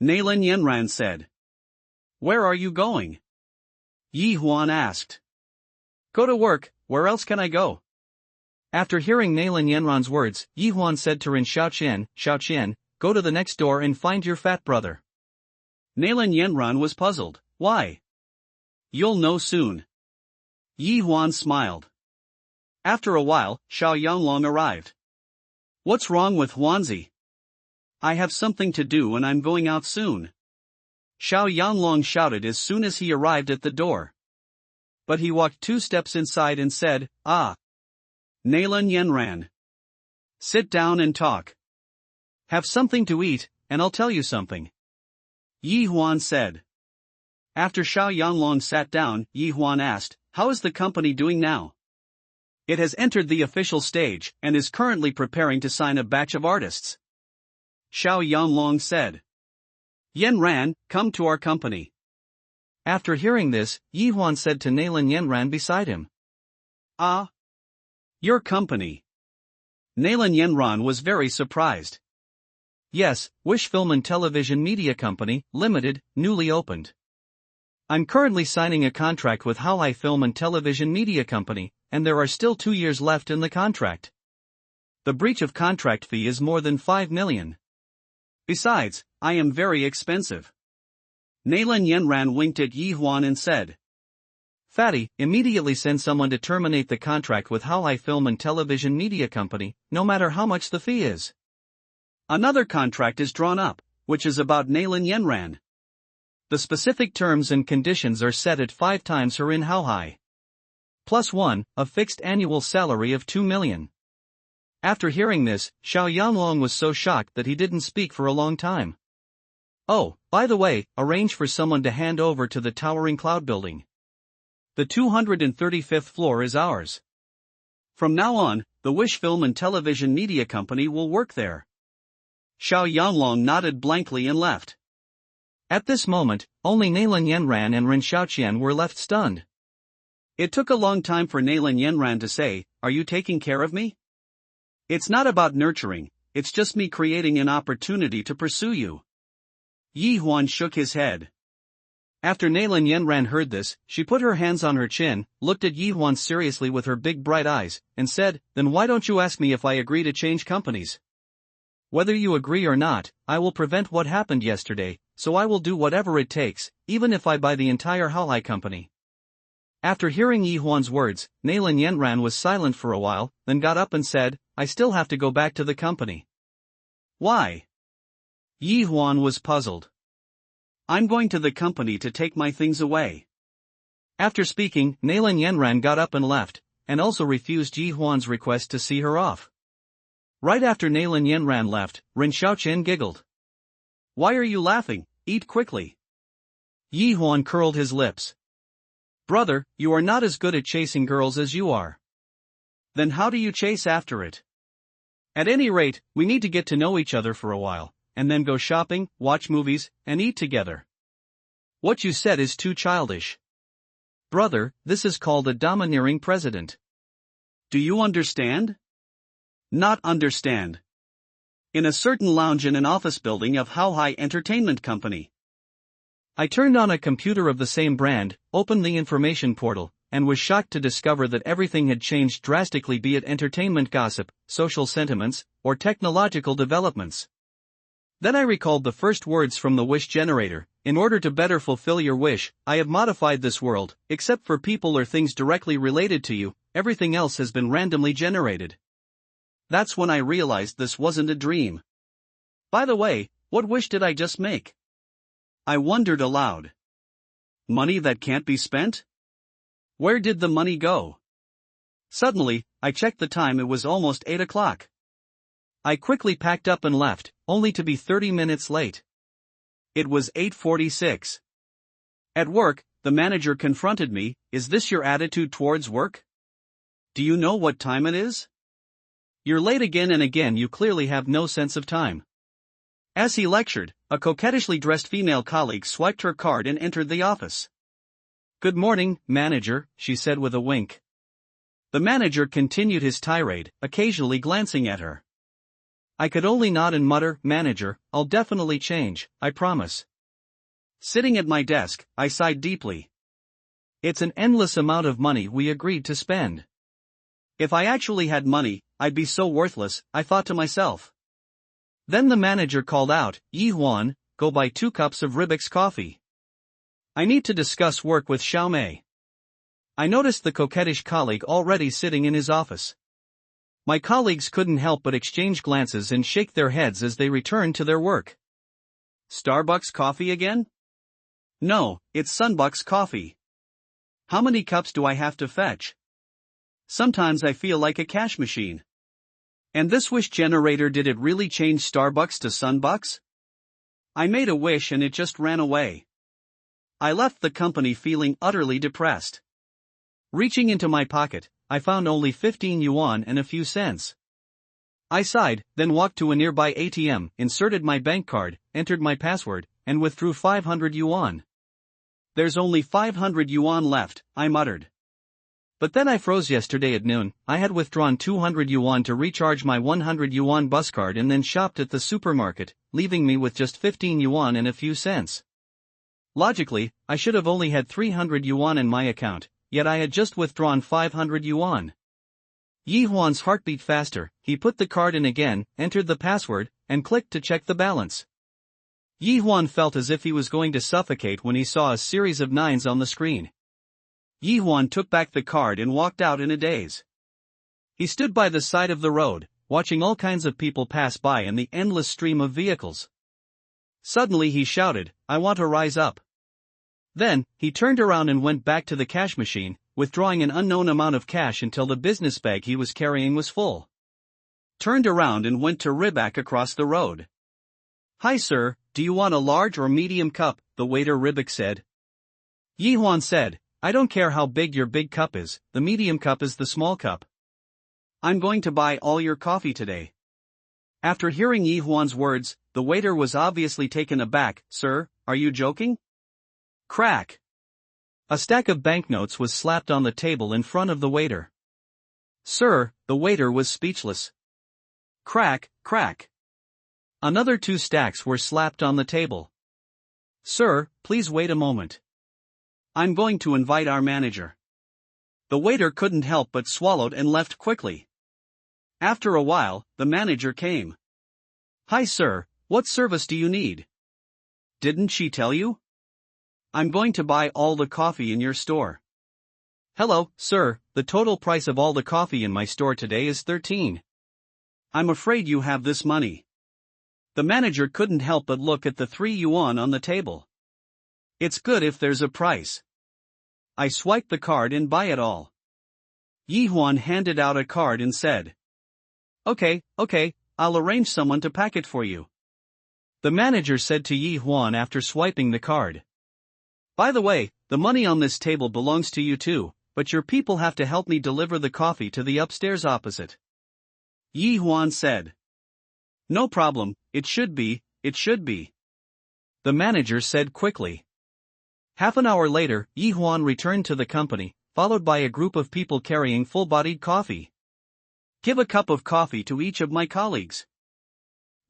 Nalan Yenran said. Where are you going? Yi Huan asked. Go to work, where else can I go? After hearing Nalan Yenran's words, Yi Huan said to Ren Xiaoqian, Xiaoqian, go to the next door and find your fat brother. Nalan Yenran was puzzled. Why? You'll know soon. Yi Huan smiled. After a while, Xiao Yanglong arrived. What's wrong with Huanzi? I have something to do and I'm going out soon. Xiao Yanglong shouted as soon as he arrived at the door. But he walked 2 steps inside and said, Ah. Nalan Yenran. Sit down and talk. Have something to eat, and I'll tell you something. Yi Huan said. After Xiao Yanglong sat down, Yi Huan asked, how is the company doing now? It has entered the official stage, and is currently preparing to sign a batch of artists. Xiao Yanglong said. Yenran, come to our company. After hearing this, Yi Huan said to Nalan Yenran beside him. Ah? Your company? Nalan Yenran was very surprised. Yes, Wish Film and Television Media Company, Limited, newly opened. I'm currently signing a contract with Haohai Film and Television Media Company, and there are still 2 years left in the contract. The breach of contract fee is more than 5 million. Besides, I am very expensive. Nalan Yenran winked at Yi Huan and said. Fatty, immediately send someone to terminate the contract with Haohai Film and Television Media Company, no matter how much the fee is. Another contract is drawn up, which is about Nalan Yenran. The specific terms and conditions are set at 5 times her in Haohai. +1, a fixed annual salary of 2 million. After hearing this, Xiao Yanglong was so shocked that he didn't speak for a long time. Oh, by the way, arrange for someone to hand over to the towering cloud building. The 235th floor is ours. From now on, the Wish Film and Television Media Company will work there. Xiao Yanglong nodded blankly and left. At this moment, only Nalan Yenran and Ren Xiaoqian were left stunned. It took a long time for Nalan Yenran to say, are you taking care of me? It's not about nurturing, it's just me creating an opportunity to pursue you. Yi Huan shook his head. After Nalan Yenran heard this, she put her hands on her chin, looked at Yi Huan seriously with her big bright eyes, and said, then why don't you ask me if I agree to change companies? Whether you agree or not, I will prevent what happened yesterday, so I will do whatever it takes, even if I buy the entire Haohai company. After hearing Yi Huan's words, Nalan Yenran was silent for a while, then got up and said, I still have to go back to the company. Why? Yi Huan was puzzled. I'm going to the company to take my things away. After speaking, Nalan Yenran got up and left, and also refused Yi Huan's request to see her off. Right after Nalan Yenran left, Ren Xiaoqian giggled. Why are you laughing? Eat quickly. Yi Huan curled his lips. Brother, you are not as good at chasing girls as you are. Then how do you chase after it? At any rate, we need to get to know each other for a while, and then go shopping, watch movies, and eat together. What you said is too childish. Brother, this is called a domineering president. Do you understand? Not understand. In a certain lounge in an office building of Haohai Entertainment Company. I turned on a computer of the same brand, opened the information portal, and was shocked to discover that everything had changed drastically, be it entertainment gossip, social sentiments, or technological developments. Then I recalled the first words from the wish generator: in order to better fulfill your wish, I have modified this world, except for people or things directly related to you, everything else has been randomly generated. That's when I realized this wasn't a dream. By the way, what wish did I just make? I wondered aloud. Money that can't be spent? Where did the money go? Suddenly, I checked the time. It was almost 8 o'clock. I quickly packed up and left, only to be 30 minutes late. It was 8:46. At work, the manager confronted me. Is this your attitude towards work? Do you know what time it is? You're late again and again. You clearly have no sense of time. As he lectured, a coquettishly dressed female colleague swiped her card and entered the office. Good morning, manager, she said with a wink. The manager continued his tirade, occasionally glancing at her. I could only nod and mutter, manager, I'll definitely change, I promise. Sitting at my desk, I sighed deeply. It's an endless amount of money we agreed to spend. If I actually had money, I'd be so worthless, I thought to myself. Then the manager called out, Yi Huan, go buy 2 cups of Ribix coffee. I need to discuss work with Xiaomei. I noticed the coquettish colleague already sitting in his office. My colleagues couldn't help but exchange glances and shake their heads as they returned to their work. Starbucks coffee again? No, it's Sunbucks coffee. How many cups do I have to fetch? Sometimes I feel like a cash machine. And this wish generator, did it really change Starbucks to Sunbucks? I made a wish and it just ran away. I left the company feeling utterly depressed. Reaching into my pocket, I found only 15 yuan and a few cents. I sighed, then walked to a nearby ATM, inserted my bank card, entered my password, and withdrew 500 yuan. There's only 500 yuan left, I muttered. But then I froze. Yesterday at noon, I had withdrawn 200 yuan to recharge my 100 yuan bus card and then shopped at the supermarket, leaving me with just 15 yuan and a few cents. Logically, I should have only had 300 yuan in my account, yet I had just withdrawn 500 yuan. Yi Huan's heart beat faster. He put the card in again, entered the password, and clicked to check the balance. Yi Huan felt as if he was going to suffocate when he saw a series of 9s on the screen. Yi Huan took back the card and walked out in a daze. He stood by the side of the road, watching all kinds of people pass by and the endless stream of vehicles. Suddenly he shouted, I want to rise up. Then, he turned around and went back to the cash machine, withdrawing an unknown amount of cash until the business bag he was carrying was full. Turned around and went to Ribac across the road. Hi sir, do you want a large or medium cup? The waiter Ribac said. Yi Huan said, I don't care how big your big cup is, the medium cup is the small cup. I'm going to buy all your coffee today. After hearing Yi Huan's words, the waiter was obviously taken aback. Sir, are you joking? Crack! A stack of banknotes was slapped on the table in front of the waiter. Sir, the waiter was speechless. Crack, crack. Another 2 stacks were slapped on the table. Sir, please wait a moment. I'm going to invite our manager. The waiter couldn't help but swallowed and left quickly. After a while, the manager came. Hi sir, what service do you need? Didn't she tell you? I'm going to buy all the coffee in your store. Hello, sir, the total price of all the coffee in my store today is 13. I'm afraid you have this money. The manager couldn't help but look at the 3 yuan on the table. It's good if there's a price. I swiped the card and buy it all. Yi Huan handed out a card and said, Okay, I'll arrange someone to pack it for you. The manager said to Yi Huan after swiping the card. By the way, the money on this table belongs to you too, but your people have to help me deliver the coffee to the upstairs opposite. Yi Huan said. No problem, it should be. The manager said quickly. Half an hour later, Yi Huan returned to the company, followed by a group of people carrying full-bodied coffee. Give a cup of coffee to each of my colleagues.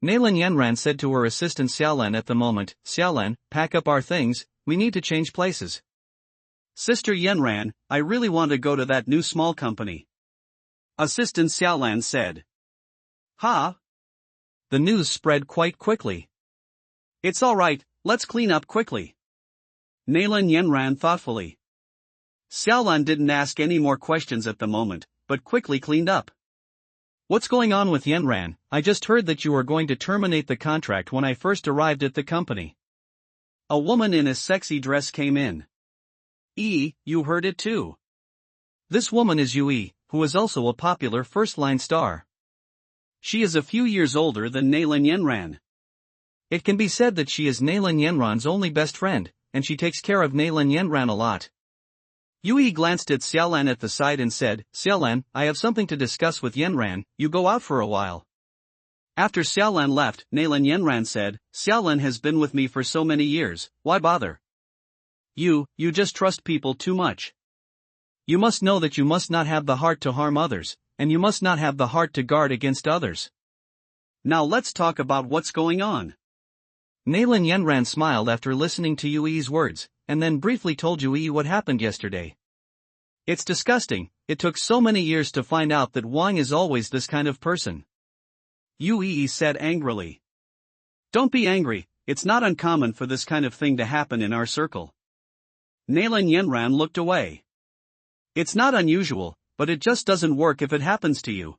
Nailin Yanran said to her assistant Xiaolan at the moment, Xiaolan, pack up our things, we need to change places. Sister Yenran, I really want to go to that new small company. Assistant Xiaolan said. Ha! The news spread quite quickly. It's alright, let's clean up quickly. Nalan Yenran thoughtfully. Xiaolan didn't ask any more questions at the moment, but quickly cleaned up. What's going on with Yenran? I just heard that you were going to terminate the contract when I first arrived at the company. A woman in a sexy dress came in. You heard it too. This woman is Yui, who is also a popular first-line star. She is a few years older than Nalan Yenran. It can be said that she is Nalan Yenran's only best friend, and she takes care of Nalan Yenran a lot. Yui glanced at Xiaolan at the side and said, Xiaolan, I have something to discuss with Yenran, you go out for a while. After Xiaolan left, Nalan Yenran said, Xiaolan has been with me for so many years, why bother? You just trust people too much. You must know that you must not have the heart to harm others, and you must not have the heart to guard against others. Now let's talk about what's going on. Nalan Yenran smiled after listening to Yui's words, and then briefly told Yui what happened yesterday. It's disgusting, it took so many years to find out that Wang is always this kind of person. Yui said angrily. Don't be angry, it's not uncommon for this kind of thing to happen in our circle. Nalan Yenran looked away. It's not unusual, but it just doesn't work if it happens to you.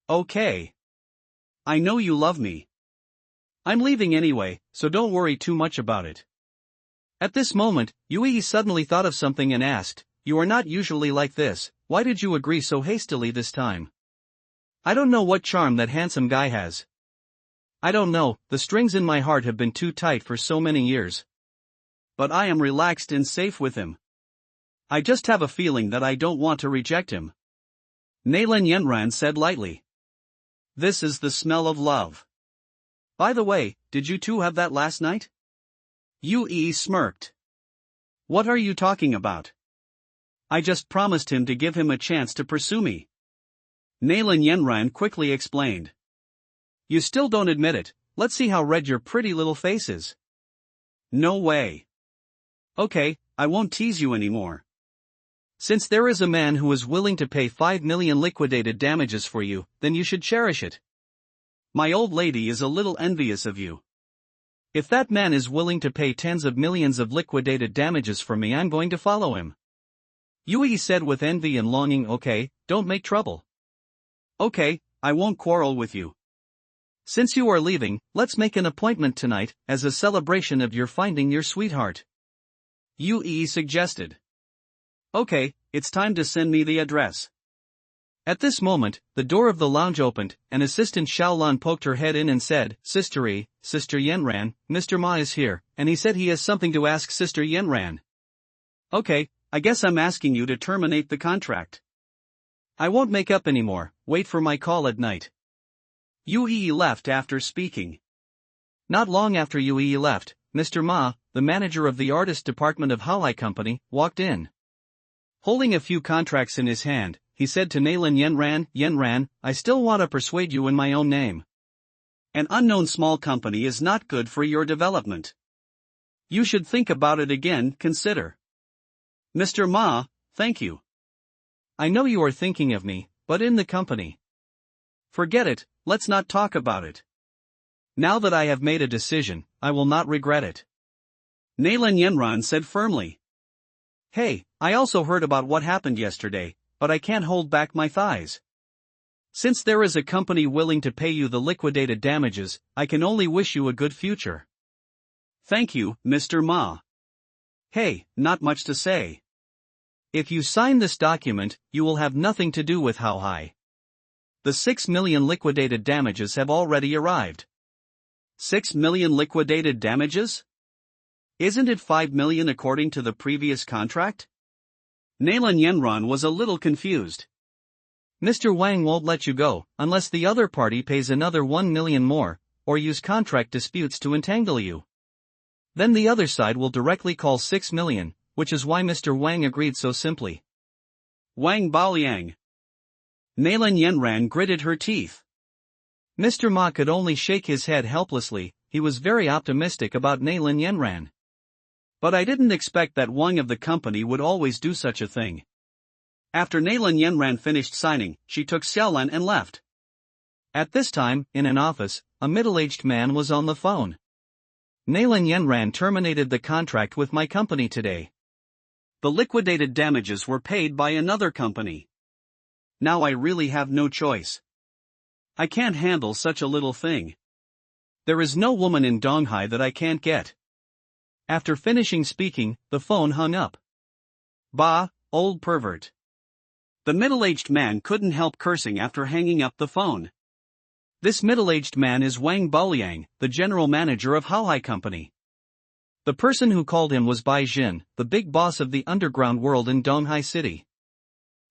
Okay. I know you love me. I'm leaving anyway, so don't worry too much about it. At this moment, Yui suddenly thought of something and asked, You are not usually like this, why did you agree so hastily this time? I don't know what charm that handsome guy has. I don't know, the strings in my heart have been too tight for so many years. But I am relaxed and safe with him. I just have a feeling that I don't want to reject him. Nalan Yenran said lightly. This is the smell of love. By the way, did you two have that last night? Yui smirked. What are you talking about? I just promised him to give him a chance to pursue me. Nalan Yenran quickly explained. You still don't admit it, let's see how red your pretty little face is. No way. Okay, I won't tease you anymore. Since there is a man who is willing to pay 5 million liquidated damages for you, then you should cherish it. My old lady is a little envious of you. If that man is willing to pay tens of millions of liquidated damages for me, I'm going to follow him. Yui said with envy and longing. Okay, don't make trouble. Okay, I won't quarrel with you. Since you are leaving, let's make an appointment tonight, as a celebration of your finding your sweetheart. Yui suggested. Okay, it's time to send me the address. At this moment, the door of the lounge opened, and Assistant Xiaolan poked her head in and said, Sister Yenran, Mr. Ma is here, and he said he has something to ask Sister Yenran. Okay, I guess I'm asking you to terminate the contract. I won't make up anymore, wait for my call at night. Yui left after speaking. Not long after Yui left, Mr. Ma, the manager of the artist department of Halai Company, walked in. Holding a few contracts in his hand, he said to Nalan Yenran, I still want to persuade you in my own name. An unknown small company is not good for your development. You should think about it again, consider. Mr. Ma, thank you. I know you are thinking of me, but in the company. Forget it, let's not talk about it. Now that I have made a decision, I will not regret it. Nalan Yenran said firmly. Hey, I also heard about what happened yesterday, but I can't hold back my thighs. Since there is a company willing to pay you the liquidated damages, I can only wish you a good future. Thank you, Mr. Ma. Hey, not much to say. If you sign this document, you will have nothing to do with how high. The 6 million liquidated damages have already arrived. 6 million liquidated damages? Isn't it 5 million according to the previous contract? Nalan Yenran was a little confused. Mr. Wang won't let you go, unless the other party pays another 1 million more, or use contract disputes to entangle you. Then the other side will directly call 6 million, which is why Mr. Wang agreed so simply. Wang Baoliang. Nalan Yenran gritted her teeth. Mr. Ma could only shake his head helplessly, he was very optimistic about Nalan Yenran. But I didn't expect that Wang of the company would always do such a thing. After Nalan Yenran finished signing, she took Xiaolan and left. At this time, in an office, a middle-aged man was on the phone. Nalan Yenran terminated the contract with my company today. The liquidated damages were paid by another company. Now I really have no choice. I can't handle such a little thing. There is no woman in Donghai that I can't get. After finishing speaking, the phone hung up. Bah, old pervert. The middle-aged man couldn't help cursing after hanging up the phone. This middle-aged man is Wang Baoliang, the general manager of Haohai Company. The person who called him was Bai Jin, the big boss of the underground world in Donghai City.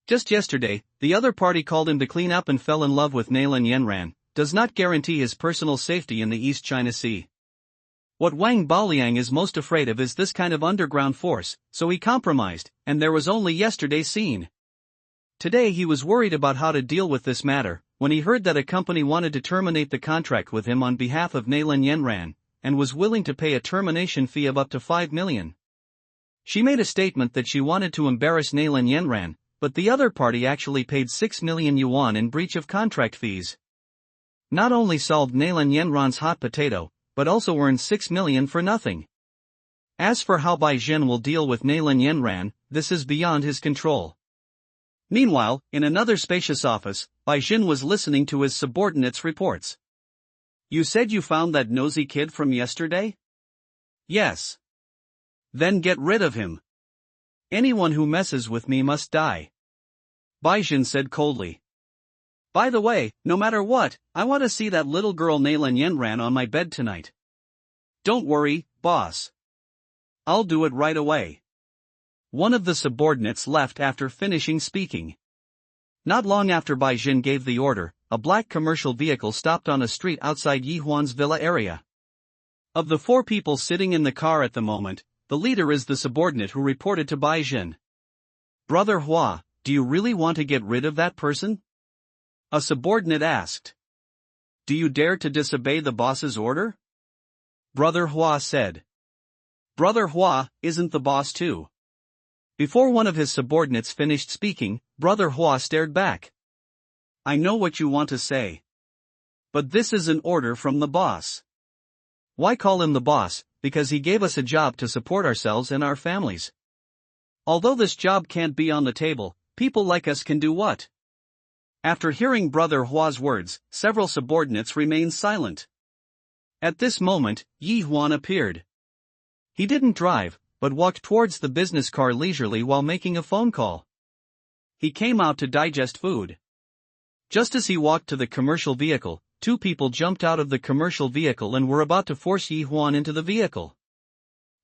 Just yesterday, the other party called him to clean up and fell in love with Nalan Yenran, does not guarantee his personal safety in the East China Sea. What Wang Baoliang is most afraid of is this kind of underground force, so he compromised, and there was only yesterday's scene. Today he was worried about how to deal with this matter, when he heard that a company wanted to terminate the contract with him on behalf of Nalan Yenran, and was willing to pay a termination fee of up to 5 million. She made a statement that she wanted to embarrass Nalan Yenran, but the other party actually paid 6 million yuan in breach of contract fees. Not only solved Nalan Yenran's hot potato, but also earned 6 million for nothing. As for how Bai Jin will deal with Nalan Yenran, this is beyond his control. Meanwhile, in another spacious office, Bai Jin was listening to his subordinates' reports. You said you found that nosy kid from yesterday? Yes. Then get rid of him. Anyone who messes with me must die. Bai Jin said coldly. By the way, no matter what, I want to see that little girl Nalan Yenran on my bed tonight. Don't worry, boss. I'll do it right away. One of the subordinates left after finishing speaking. Not long after Bai Jin gave the order, a black commercial vehicle stopped on a street outside Yi Huan's villa area. Of the 4 people sitting in the car at the moment, the leader is the subordinate who reported to Bai Jin. Brother Hua, do you really want to get rid of that person? A subordinate asked. Do you dare to disobey the boss's order? Brother Hua said. Brother Hua isn't the boss too. Before one of his subordinates finished speaking, Brother Hua stared back. I know what you want to say. But this is an order from the boss. Why call him the boss? Because he gave us a job to support ourselves and our families. Although this job can't be on the table, people like us can do what? After hearing Brother Hua's words, several subordinates remained silent. At this moment, Yi Huan appeared. He didn't drive, but walked towards the business car leisurely while making a phone call. He came out to digest food. Just as he walked to the commercial vehicle, 2 people jumped out of the commercial vehicle and were about to force Yi Huan into the vehicle.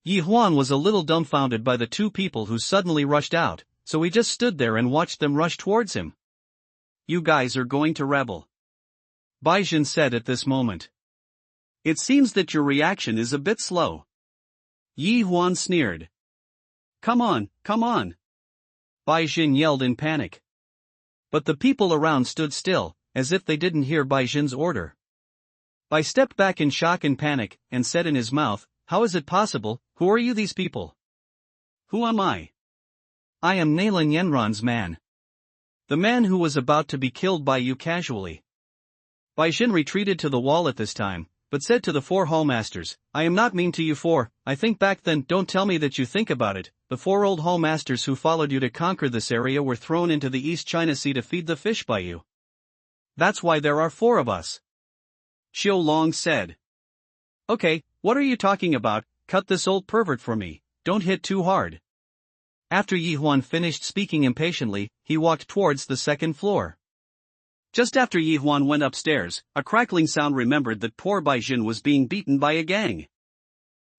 Yi Huan was a little dumbfounded by the 2 people who suddenly rushed out, so he just stood there and watched them rush towards him. You guys are going to rebel. Bai Jin said at this moment. It seems that your reaction is a bit slow. Yi Huan sneered. Come on, come on. Bai Jin yelled in panic. But the people around stood still, as if they didn't hear Bai Jin's order. Bai stepped back in shock and panic, and said in his mouth, How is it possible? Who are you these people? Who am I? I am Nalan Yenran's man. The man who was about to be killed by you casually. Bai Jin retreated to the wall at this time, but said to the 4 hallmasters, I am not mean to you 4, I think back then, don't tell me that you think about it, the 4 old hallmasters who followed you to conquer this area were thrown into the East China Sea to feed the fish by you. That's why there are 4 of us. Xiu Long said. Okay, what are you talking about? Cut this old pervert for me, don't hit too hard. After Yi Huan finished speaking impatiently, he walked towards the 2nd floor. Just after Yi Huan went upstairs, a crackling sound remembered that poor Bai Jin was being beaten by a gang.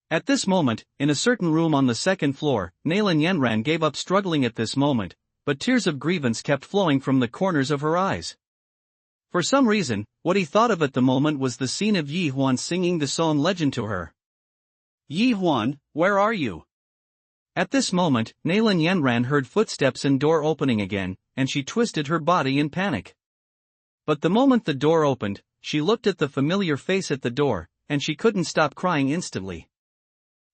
At this moment, in a certain room on the 2nd floor, Nalan Yenran gave up struggling at this moment, but tears of grievance kept flowing from the corners of her eyes. For some reason, what he thought of at the moment was the scene of Yi Huan singing the song Legend to her. Yi Huan, where are you? At this moment, Nalan Yenran heard footsteps and door opening again, and she twisted her body in panic. But the moment the door opened, she looked at the familiar face at the door, and she couldn't stop crying instantly.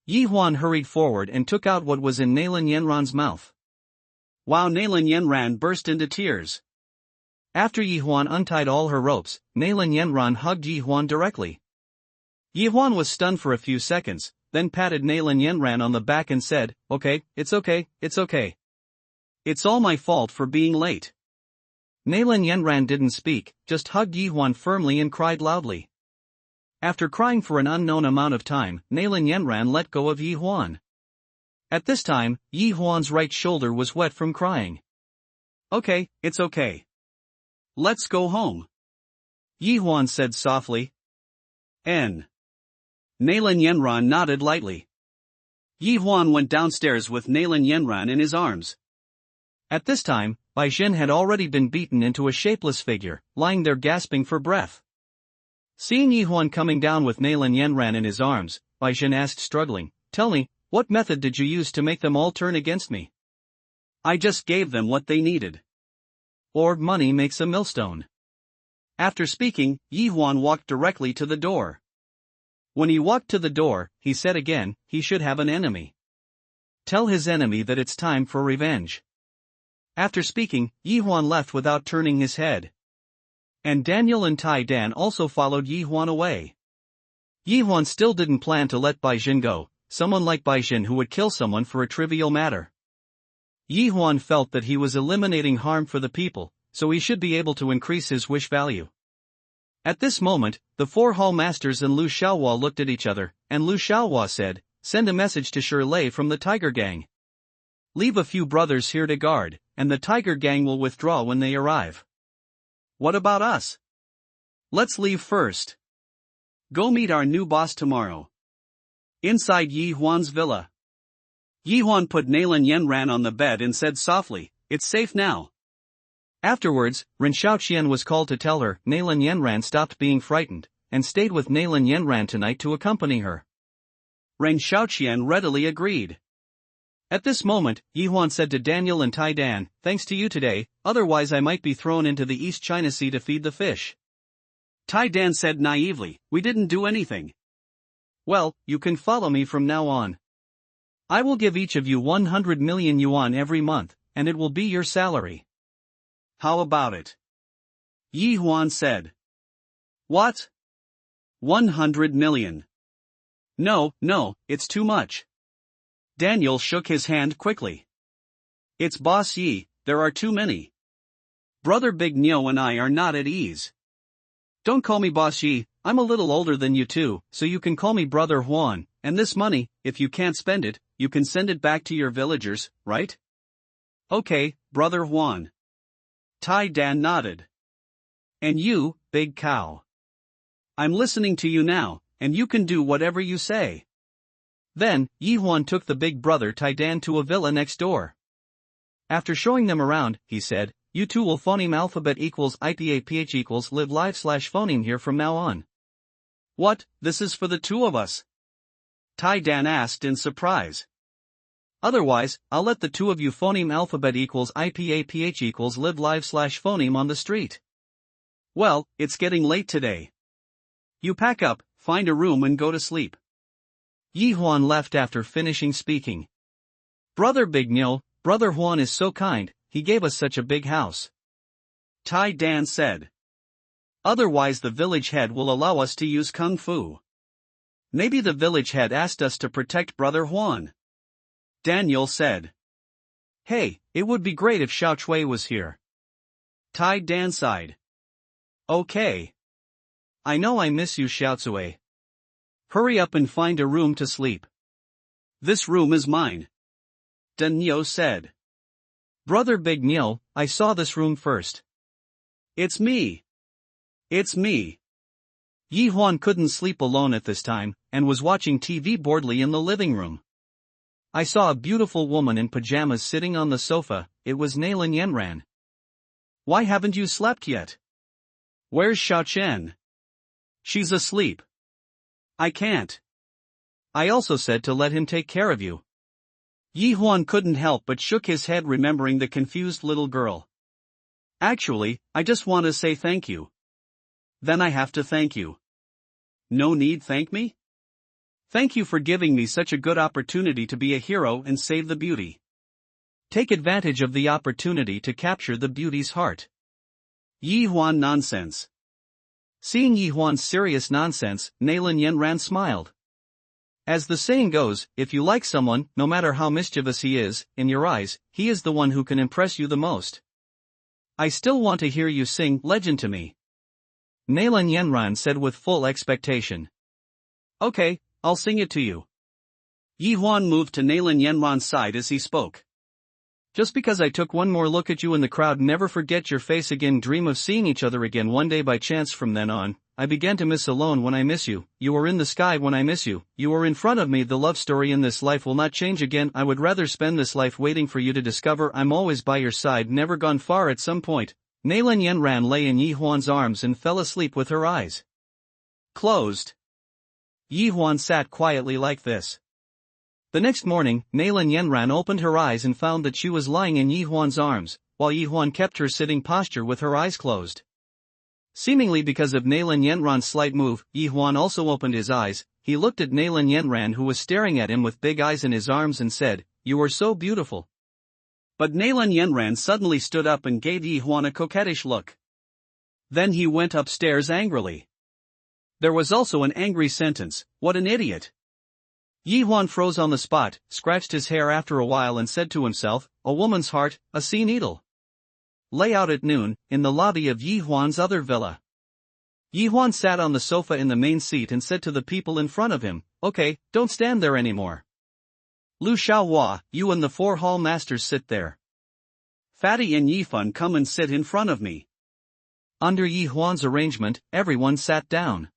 Yi Huan hurried forward and took out what was in Nalan Yenran's mouth. Wow! Nalan Yenran burst into tears. After Yi Huan untied all her ropes, Nalan Yenran hugged Yi Huan directly. Yi Huan was stunned for a few seconds, then patted Nalan Yenran on the back and said, "Okay, it's okay, it's okay. It's all my fault for being late." Nalan Yenran didn't speak, just hugged Yi Huan firmly and cried loudly. After crying for an unknown amount of time, Nalan Yenran let go of Yi Huan. At this time, Yi Huan's right shoulder was wet from crying. "Okay, it's okay. Let's go home," Yi Huan said softly. Nalan Yenran nodded lightly. Yi Huan went downstairs with Nalan Yenran in his arms. At this time, Bai Jin had already been beaten into a shapeless figure, lying there gasping for breath. Seeing Yi Huan coming down with Nalan Yenran in his arms, Bai Jin asked struggling, "Tell me, what method did you use to make them all turn against me?" "I just gave them what they needed. Or money makes a millstone." After speaking, Yi Huan walked directly to the door. When he walked to the door, he said again, he should have an enemy. Tell his enemy that it's time for revenge. After speaking, Yi Huan left without turning his head. And Daniel and Tai Dan also followed Yi Huan away. Yi Huan still didn't plan to let Bai Jin go, someone like Bai Jin who would kill someone for a trivial matter. Yi Huan felt that he was eliminating harm for the people, so he should be able to increase his wish value. At this moment, the four hall masters and Lu Xiaohua looked at each other, and Lu Xiaohua said, "Send a message to Shirlei from the Tiger Gang. Leave a few brothers here to guard, and the Tiger Gang will withdraw when they arrive." "What about us? Let's leave first. Go meet our new boss tomorrow." Inside Yi Huan's villa, Yi Huan put Nalan Yenran on the bed and said softly, "It's safe now." Afterwards, Ren Xiaoqian was called to tell her Nalan Yenran stopped being frightened, and stayed with Nalan Yenran tonight to accompany her. Ren Xiaoqian readily agreed. At this moment, Yi Huan said to Daniel and Tai Dan, "Thanks to you today, otherwise I might be thrown into the East China Sea to feed the fish." Tai Dan said naively, "We didn't do anything." "Well, you can follow me from now on. I will give each of you 100 million yuan every month, and it will be your salary." "How about it?" Yi Huan said. "What? 100 million? No, it's too much." Daniel shook his hand quickly. "It's Boss Yi, there are too many. Brother Big Nyo and I are not at ease. Don't call me Boss Yi, I'm a little older than you two, so you can call me Brother Huan, and this money, if you can't spend it, you can send it back to your villagers, right?" "Okay, Brother Huan." Tai Dan nodded. "And you, Big Cow? I'm listening to you now, and you can do whatever you say." Then, Yi Huan took the big brother Tai Dan to a villa next door. After showing them around, he said, "You two will phoneme alphabet equals IPAPH equals live live / phoneme here from now on." "What, this is for the two of us?" Tai Dan asked in surprise. "Otherwise, I'll let the two of you phoneme alphabet equals IPAPH equals live live / phoneme on the street." "Well, it's getting late today. You pack up, find a room and go to sleep." Yi Huan left after finishing speaking. "Brother Big Nyo, Brother Huan is so kind, he gave us such a big house," Tai Dan said. "Otherwise the village head will allow us to use Kung Fu. Maybe the village head asked us to protect Brother Huan," Daniel said. "Hey, it would be great if Xiao Chui was here." Tai Dan sighed. "Okay. I know I miss you, Xiao Cui. Hurry up and find a room to sleep." "This room is mine," Dan Nyo said. "Brother Big Nyo, I saw this room first." "It's me. It's me." Yi Huan couldn't sleep alone at this time, and was watching TV boredly in the living room. "I saw a beautiful woman in pajamas sitting on the sofa, it was Nalan Yenran." "Why haven't you slept yet? Where's Xiao Chen?" "She's asleep. I can't. I also said to let him take care of you." Yi Huan couldn't help but shook his head remembering the confused little girl. "Actually, I just want to say thank you." "Then I have to thank you." "No need thank me? Thank you for giving me such a good opportunity to be a hero and save the beauty. Take advantage of the opportunity to capture the beauty's heart. Yi Huan nonsense. Seeing Yi Huan's serious nonsense, Nailin Yanran smiled. As the saying goes, if you like someone, no matter how mischievous he is, in your eyes, he is the one who can impress you the most. I still want to hear you sing Legend to me. Nailin Yanran said with full expectation. Okay, I'll sing it to you. Yi Huan moved to Nailin Yanran's side as he spoke. Just because I took one more look at you in the crowd, never forget your face again, dream of seeing each other again one day by chance. From then on, I began to miss alone when I miss you, you are in the sky when I miss you, you are in front of me. The love story in this life will not change again. I would rather spend this life waiting for you to discover I'm always by your side, never gone far. At some point, Nailin Yanran lay in Yi Huan's arms and fell asleep with her eyes closed. Yi Huan sat quietly like this. The next morning, Nailin Yanran opened her eyes and found that she was lying in Yi Huan's arms, while Yi Huan kept her sitting posture with her eyes closed. Seemingly because of Nailin Yanran's slight move, Yi Huan also opened his eyes. He looked at Nailin Yanran, who was staring at him with big eyes in his arms, and said, "You are so beautiful." But Nailin Yanran suddenly stood up and gave Yi Huan a coquettish look. Then he went upstairs angrily. There was also an angry sentence, "What an idiot." Yi Huan froze on the spot, scratched his hair after a while and said to himself, "A woman's heart, a sea needle." Lay out at noon, in the lobby of Yi Huan's other villa. Yi Huan sat on the sofa in the main seat and said to the people in front of him, "Okay, don't stand there anymore. Lu Xiaohua, you and the 4 hall masters sit there. Fatty and Yi Fun, come and sit in front of me." Under Yi Huan's arrangement, everyone sat down.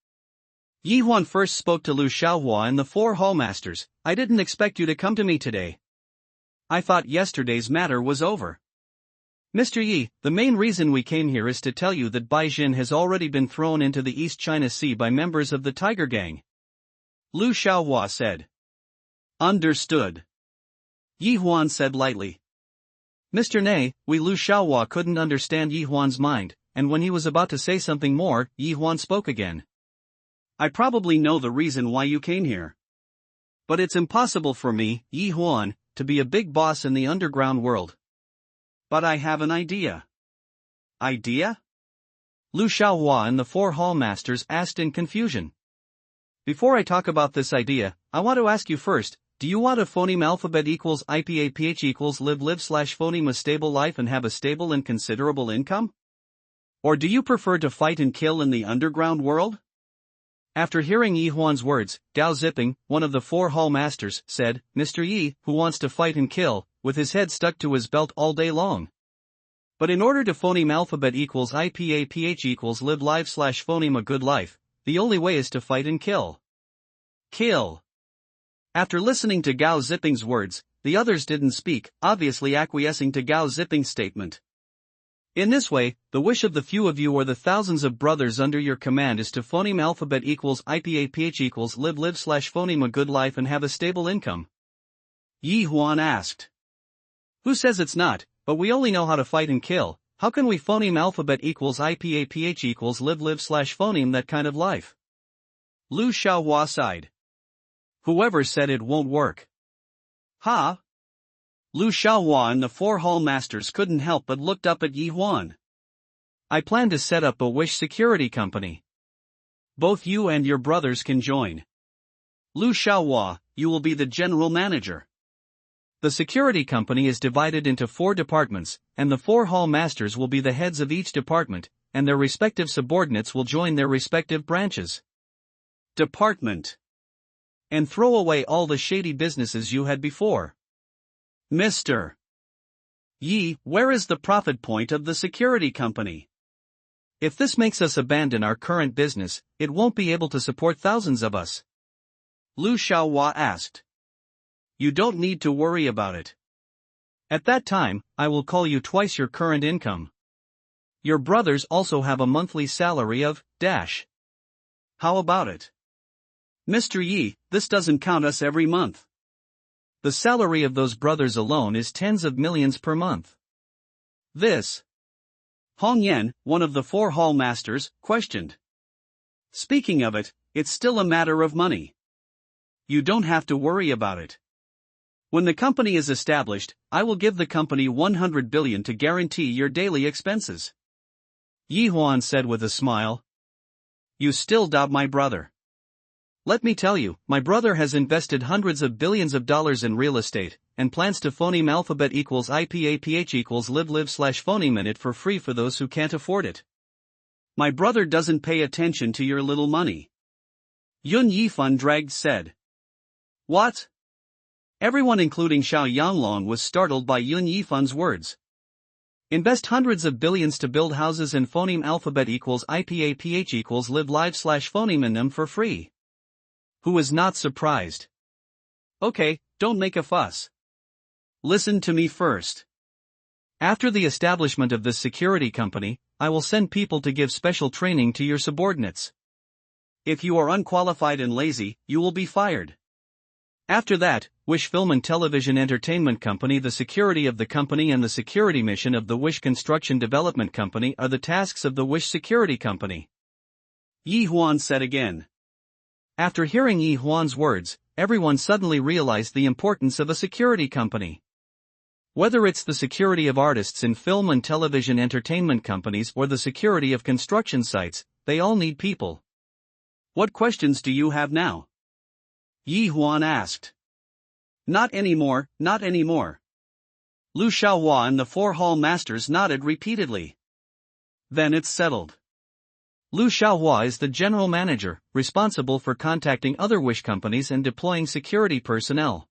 Yi Huan first spoke to Lu Xiaohua and the 4 hallmasters. "I didn't expect you to come to me today. I thought yesterday's matter was over. Mr. Yi, the main reason we came here is to tell you that Bai Jin has already been thrown into the East China Sea by members of the Tiger Gang." Lu Xiaohua said. "Understood," Yi Huan said lightly. Mr. Ne, we Lu Xiaohua couldn't understand Yi Huan's mind, and when he was about to say something more, Yi Huan spoke again. "I probably know the reason why you came here. But it's impossible for me, Yi Huan, to be a big boss in the underground world. But I have an idea." "Idea?" Lu Xiaohua and the 4 hallmasters asked in confusion. "Before I talk about this idea, I want to ask you first, do you want a phoneme alphabet equals IPAPH equals live/phoneme a stable life and have a stable and considerable income? Or do you prefer to fight and kill in the underground world?" After hearing Yi Huan's words, Gao Ziping, one of the 4 hall masters, said, "Mr. Yi, who wants to fight and kill, with his head stuck to his belt all day long. But in order to phoneme alphabet equals IPAPH equals live/phoneme a good life, the only way is to fight and kill." Kill. After listening to Gao Ziping's words, the others didn't speak, obviously acquiescing to Gao Ziping's statement. In this way, the wish of the few of you or the thousands of brothers under your command is to phoneme alphabet equals IPAPH equals live/phoneme a good life and have a stable income. Yi Huan asked. "Who says it's not? But we only know how to fight and kill. How can we phoneme alphabet equals IPAPH equals live/phoneme that kind of life?" Lu Xiaohua sighed. "Whoever said it won't work?" "Ha?" Lu Xiaohua and the 4 hall masters couldn't help but looked up at Yi Huan. "I plan to set up a wish security company. Both you and your brothers can join. Lu Xiaohua, you will be the general manager. The security company is divided into 4 departments, and the 4 hall masters will be the heads of each department, and their respective subordinates will join their respective branches. Department. And throw away all the shady businesses you had before. Mr. Yi, where is the profit point of the security company? If this makes us abandon our current business, it won't be able to support thousands of us." Lu Xiaohua asked. "You don't need to worry about it. At that time, I will call you twice your current income. Your brothers also have a monthly salary of dash. How about it? Mr. Yi, this doesn't count us every month. The salary of those brothers alone is tens of millions per month." This. Hong Yan, one of the 4 hall masters, questioned. "Speaking of it, it's still a matter of money. you don't have to worry about it. When the company is established, I will give the company 100 billion to guarantee your daily expenses. Yi Huan said with a smile. You still doubt my brother? Let me tell you, my brother has invested hundreds of billions of dollars in real estate, and plans to phoneme alphabet equals IPAPH equals live/phoneme it for free for those who can't afford it. My brother doesn't pay attention to your little money. Yun Yifan dragged said. What? Everyone including Xiao Yanglong was startled by Yun Yifan's words. Invest hundreds of billions to build houses and phoneme alphabet equals IPAPH equals live/phoneme in them for free. Who is not surprised? Okay, don't make a fuss. Listen to me first. After the establishment of this security company, I will send people to give special training to your subordinates. If you are unqualified and lazy, you will be fired. After that, Wish Film and Television Entertainment Company, the security of the company and the security mission of the Wish Construction Development Company are the tasks of the Wish Security Company. Yi Huan said again. After hearing Yi Huan's words, everyone suddenly realized the importance of a security company. Whether it's the security of artists in film and television entertainment companies or the security of construction sites, they all need people. What questions do you have now? Yi Huan asked. Not anymore, not anymore. Lu Xiaohua and the four hall masters nodded repeatedly. Then it's settled. Lu Xiaohua is the general manager, responsible for contacting other Wish companies and deploying security personnel.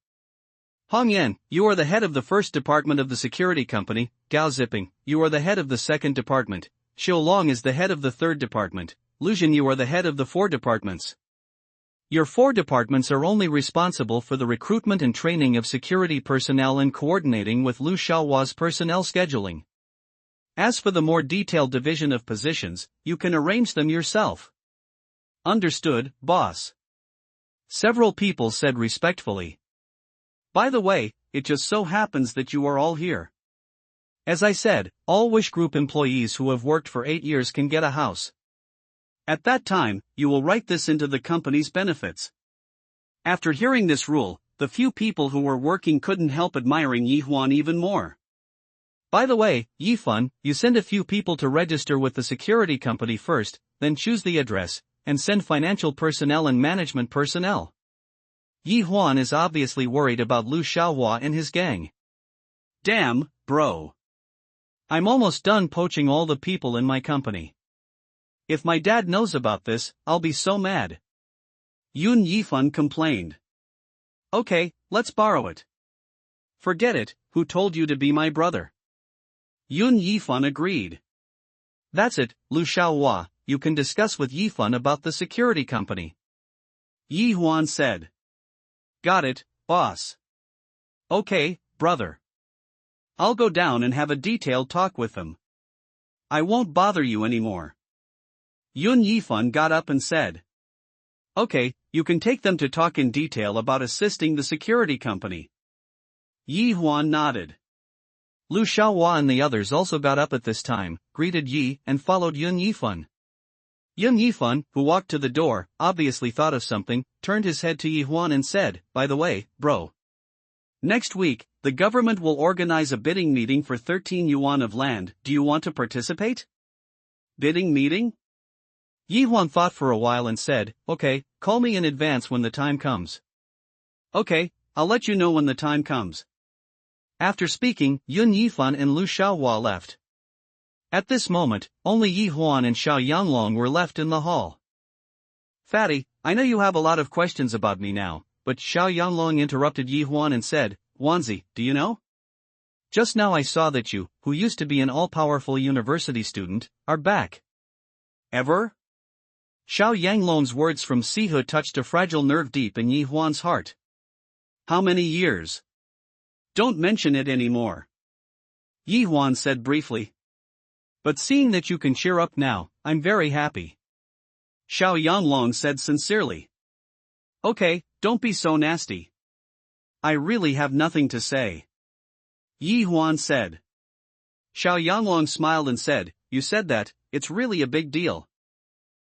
Hong Yan, you are the head of the first department of the security company. Gao Ziping, you are the head of the second department. Xiu Long is the head of the third department. Lu Jin, you are the head of the 4 departments. Your 4 departments are only responsible for the recruitment and training of security personnel and coordinating with Lu Xiaohua's personnel scheduling. As for the more detailed division of positions, you can arrange them yourself. Understood, boss. Several people said respectfully. By the way, it just so happens that you are all here. As I said, all Wish Group employees who have worked for 8 years can get a house. At that time, you will write this into the company's benefits. After hearing this rule, the few people who were working couldn't help admiring Yi Huan even more. By the way, Yifan, you send a few people to register with the security company first, then choose the address, and send financial personnel and management personnel. Yi Huan is obviously worried about Lu Xiaohua and his gang. Damn, bro. I'm almost done poaching all the people in my company. If my dad knows about this, I'll be so mad. Yun Yifan complained. Okay, let's borrow it. Forget it, who told you to be my brother? Yun Yifan agreed. That's it, Lu Xiaohua, you can discuss with Yifan about the security company. Yi Huan said. Got it, boss. Okay, brother. I'll go down and have a detailed talk with them. I won't bother you anymore. Yun Yifan got up and said. Okay, you can take them to talk in detail about assisting the security company. Yi Huan nodded. Lu Xiaohua and the others also got up at this time, greeted Yi, and followed Yun Yifan. Yun Yifan, who walked to the door, obviously thought of something, turned his head to Yi Huan and said, by the way, bro. Next week, the government will organize a bidding meeting for 13 yuan of land. Do you want to participate? Bidding meeting? Yi Huan thought for a while and said, okay, call me in advance when the time comes. Okay, I'll let you know when the time comes. After speaking, Yun Yifan and Lu Xiaohua left. At this moment, only Yi Huan and Xiao Yanglong were left in the hall. Fatty, I know you have a lot of questions about me now, but Xiao Yanglong interrupted Yi Huan and said, Wanzi, do you know? Just now I saw that you, who used to be an all-powerful university student, are back. Ever? Xiao Yanglong's words from Sihu touched a fragile nerve deep in Yi Huan's heart. How many years? Don't mention it anymore. Yi Huan said briefly. But seeing that you can cheer up now, I'm very happy. Xiao Yanglong said sincerely. Okay, don't be so nasty. I really have nothing to say. Yi Huan said. Xiao Yanglong smiled and said, you said that, it's really a big deal.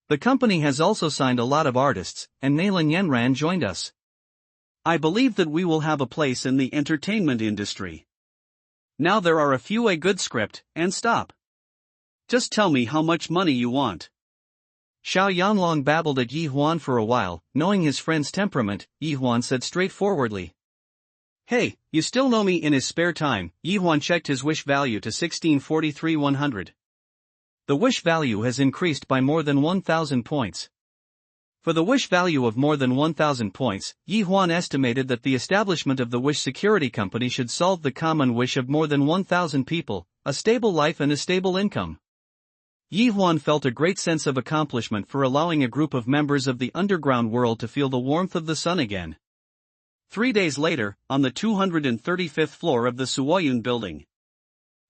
The company has also signed a lot of artists, and Nailan Yanran joined us. I believe that we will have a place in the entertainment industry. Now there are a few a good script, and stop. Just tell me how much money you want. Xiao Yanlong babbled at Yi Huan for a while. Knowing his friend's temperament, Yi Huan said straightforwardly. Hey, you still know me. In his spare time, Yi Huan checked his wish value to 1643,100. The wish value has increased by more than 1,000 points. For the wish value of more than 1,000 points, Yi Huan estimated that the establishment of the Wish Security Company should solve the common wish of more than 1,000 people, a stable life and a stable income. Yi Huan felt a great sense of accomplishment for allowing a group of members of the underground world to feel the warmth of the sun again. 3 days later, on the 235th floor of the Suoyun building.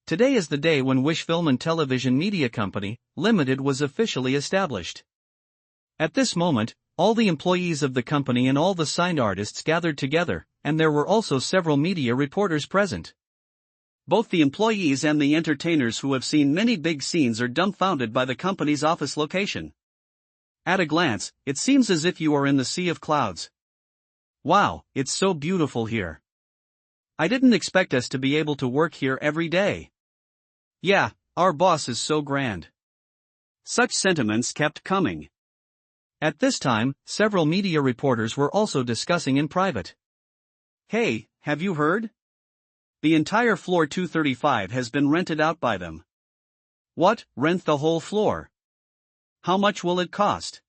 Today is the day when Wish Film and Television Media Company, Limited was officially established. At this moment, all the employees of the company and all the signed artists gathered together, and there were also several media reporters present. Both the employees and the entertainers who have seen many big scenes are dumbfounded by the company's office location. At a glance, it seems as if you are in the sea of clouds. Wow, it's so beautiful here. I didn't expect us to be able to work here every day. Yeah, our boss is so grand. Such sentiments kept coming. At this time, several media reporters were also discussing in private. Hey, have you heard? The entire floor 235 has been rented out by them. What, rent the whole floor? How much will it cost?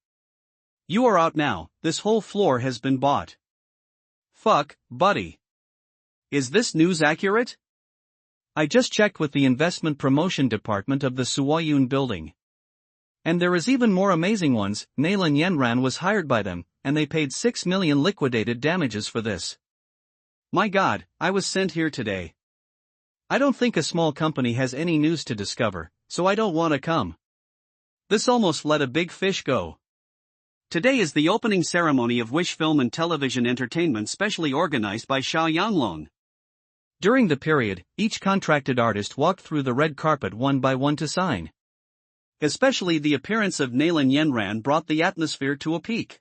You are out now, this whole floor has been bought. Fuck, buddy. Is this news accurate? I just checked with the investment promotion department of the Suoyun building. And there is even more amazing ones. Naylan Yenran was hired by them, and they paid 6 million liquidated damages for this. My God, I was sent here today. I don't think a small company has any news to discover, so I don't want to come. This almost let a big fish go. Today is the opening ceremony of Wish Film and Television Entertainment specially organized by Xiao Yanglong. During the period, each contracted artist walked through the red carpet one by one to sign. Especially the appearance of Naylan Yenran brought the atmosphere to a peak.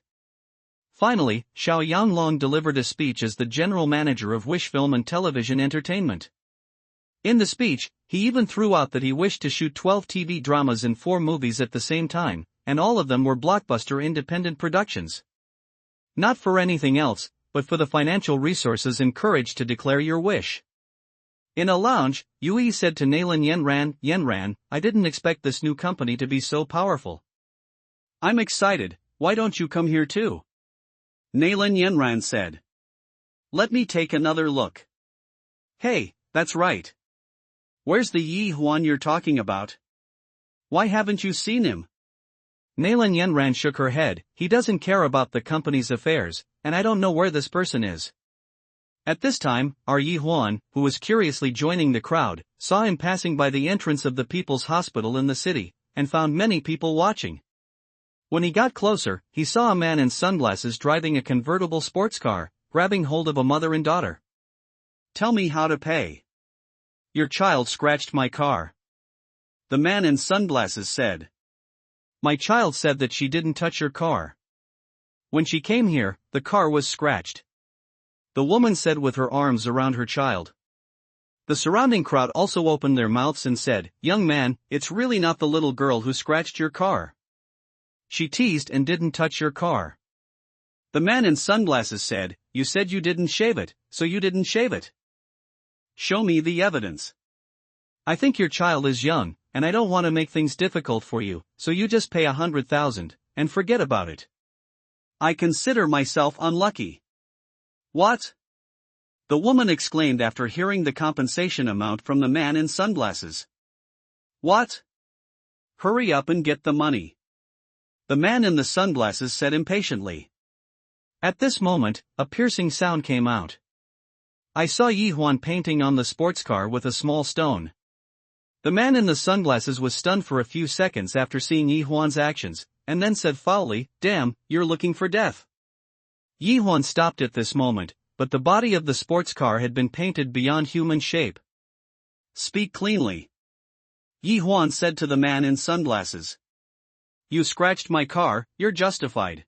Finally, Xiao Yanglong delivered a speech as the general manager of Wish Film and Television Entertainment. In the speech, he even threw out that he wished to shoot 12 TV dramas and 4 movies at the same time, and all of them were blockbuster independent productions. Not for anything else, but for the financial resources and courage to declare your wish. In a lounge, Yui said to Naylan Yenran, I didn't expect this new company to be so powerful. I'm excited, why don't you come here too? Naylan Yenran said. Let me take another look. Hey, that's right. Where's the Yi Huan you're talking about? Why haven't you seen him? Naylan Yenran shook her head. He doesn't care about the company's affairs, and I don't know where this person is. At this time, our Yi Huan, who was curiously joining the crowd, saw him passing by the entrance of the People's Hospital in the city, and found many people watching. When he got closer, he saw a man in sunglasses driving a convertible sports car, grabbing hold of a mother and daughter. Tell me how to pay. Your child scratched my car. The man in sunglasses said. My child said that she didn't touch your car. When she came here, the car was scratched. The woman said with her arms around her child. The surrounding crowd also opened their mouths and said, Young man, it's really not the little girl who scratched your car. She teased and didn't touch your car. The man in sunglasses said, You said you didn't shave it, so you didn't shave it. Show me the evidence. I think your child is young, and I don't want to make things difficult for you, so you just pay 100,000, and forget about it. I consider myself unlucky. What? The woman exclaimed after hearing the compensation amount from the man in sunglasses. What? Hurry up and get the money. The man in the sunglasses said impatiently. At this moment, a piercing sound came out. I saw Yi Huan painting on the sports car with a small stone. The man in the sunglasses was stunned for a few seconds after seeing Yi Huan's actions, and then said foully, Damn, you're looking for death. Yi Huan stopped at this moment, but the body of the sports car had been painted beyond human shape. Speak cleanly. Yi Huan said to the man in sunglasses. You scratched my car, you're justified.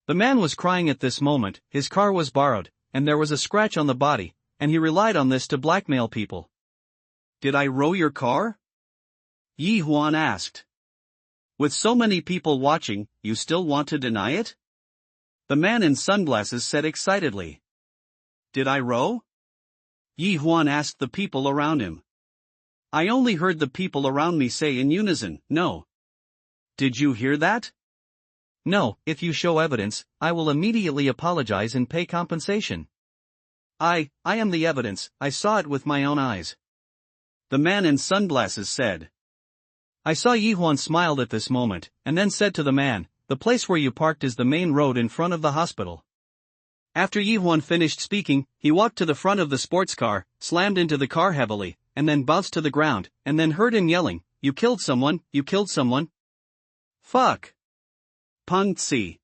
The man was crying at this moment, his car was borrowed, and there was a scratch on the body, and he relied on this to blackmail people. "Did I row your car?" Yi Huan asked. "With so many people watching, you still want to deny it?" The man in sunglasses said excitedly. "Did I row?" Yi Huan asked the people around him. "I only heard the people around me say in unison, 'No.' Did you hear that?" "No, if you show evidence, I will immediately apologize and pay compensation." I am the evidence, I saw it with my own eyes," the man in sunglasses said. I saw Yi Huan smiled at this moment, and then said to the man, "The place where you parked is the main road in front of the hospital." After Yi Huan finished speaking, he walked to the front of the sports car, slammed into the car heavily, and then bounced to the ground, and then heard him yelling, "You killed someone, you killed someone. Fuck. Pungzi."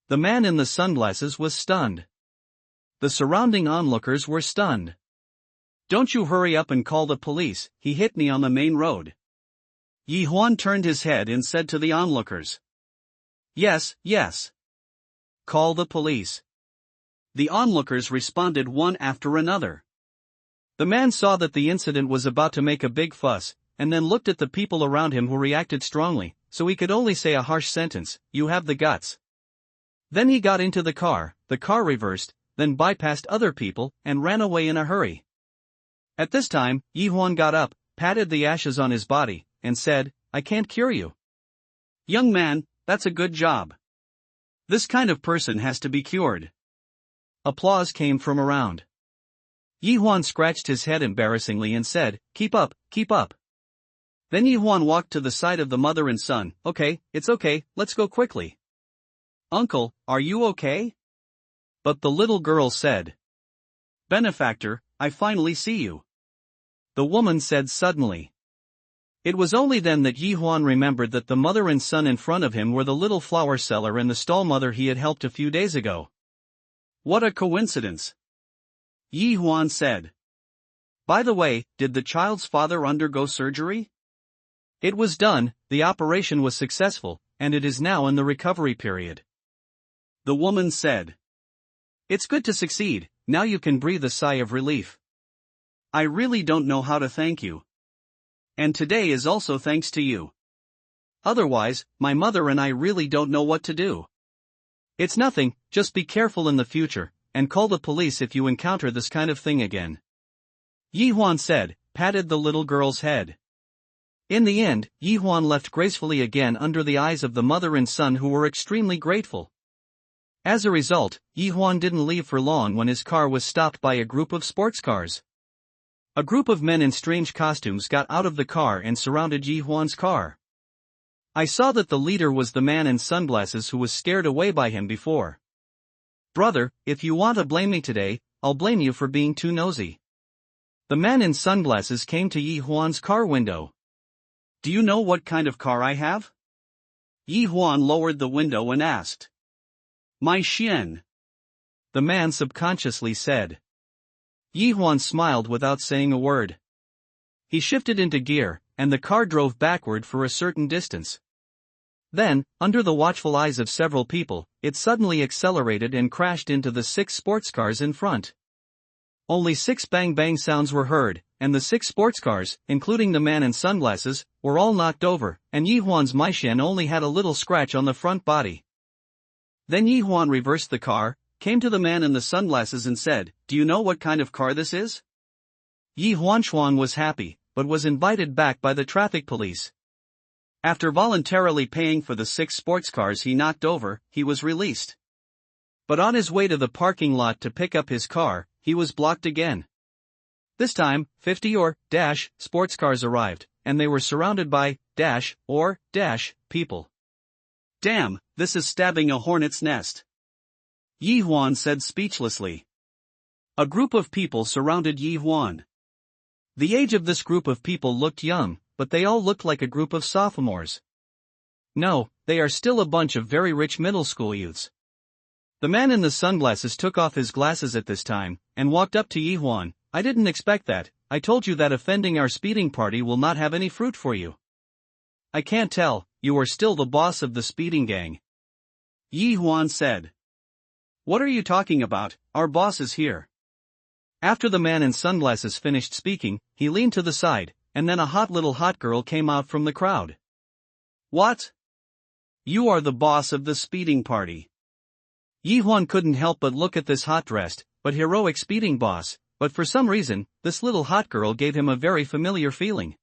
The man in the sunglasses was stunned. The surrounding onlookers were stunned. "Don't you hurry up and call the police, he hit me on the main road." Yi Huan turned his head and said to the onlookers. "Yes, yes. Call the police." The onlookers responded one after another. The man saw that the incident was about to make a big fuss, and then looked at the people around him who reacted strongly, so he could only say a harsh sentence, "You have the guts." Then he got into the car reversed, then bypassed other people, and ran away in a hurry. At this time, Yi Huan got up, patted the ashes on his body, and said, "I can't cure you. Young man, that's a good job. This kind of person has to be cured." Applause came from around. Yi Huan scratched his head embarrassingly and said, keep up, keep up." Then Yi Huan walked to the side of the mother and son. "Okay, it's okay, let's go quickly." "Uncle, are you okay?" But the little girl said. "Benefactor, I finally see you," the woman said suddenly. It was only then that Yi Huan remembered that the mother and son in front of him were the little flower seller and the stall mother he had helped a few days ago. "What a coincidence," Yi Huan said. "By the way, did the child's father undergo surgery?" "It was done, the operation was successful, and it is now in the recovery period," the woman said. "It's good to succeed, now you can breathe a sigh of relief." "I really don't know how to thank you. And today is also thanks to you. Otherwise, my mother and I really don't know what to do." "It's nothing, just be careful in the future, and call the police if you encounter this kind of thing again," Yi Huan said, patted the little girl's head. In the end, Yi Huan left gracefully again under the eyes of the mother and son who were extremely grateful. As a result, Yi Huan didn't leave for long when his car was stopped by a group of sports cars. A group of men in strange costumes got out of the car and surrounded Yi Huan's car. I saw that the leader was the man in sunglasses who was scared away by him before. "Brother, if you want to blame me today, I'll blame you for being too nosy." The man in sunglasses came to Yi Huan's car window. "Do you know what kind of car I have?" Yi Huan lowered the window and asked. "My Xian," the man subconsciously said. Yi Huan smiled without saying a word. He shifted into gear, and the car drove backward for a certain distance. Then, under the watchful eyes of several people, it suddenly accelerated and crashed into the 6 sports cars in front. Only 6 bang-bang sounds were heard, and the 6 sports cars, including the man in sunglasses, were all knocked over, and Yi Huan's Maishan only had a little scratch on the front body. Then Yi Huan reversed the car, came to the man in the sunglasses and said, "Do you know what kind of car this is?" Yi Huanshuan was happy, but was invited back by the traffic police. After voluntarily paying for the 6 sports cars he knocked over, he was released. But on his way to the parking lot to pick up his car, he was blocked again. This time, 50 sports cars arrived, and they were surrounded by people. "Damn, this is stabbing a hornet's nest," Yi Huan said speechlessly. A group of people surrounded Yi Huan. The age of this group of people looked young, but they all looked like a group of sophomores. No, they are still a bunch of very rich middle school youths. The man in the sunglasses took off his glasses at this time, and walked up to Yi Huan. "I didn't expect that. I told you that offending our speeding party will not have any fruit for you." "I can't tell, you are still the boss of the speeding gang." Yi Huan said. What are you talking about? Our boss is here. After the man in sunglasses finished speaking, he leaned to the side, and then a hot girl came out from the crowd. What? You are the boss of the speeding party. Yi Huan couldn't help but look at this hot-dressed, but heroic speeding boss, but for some reason, this little hot girl gave him a very familiar feeling.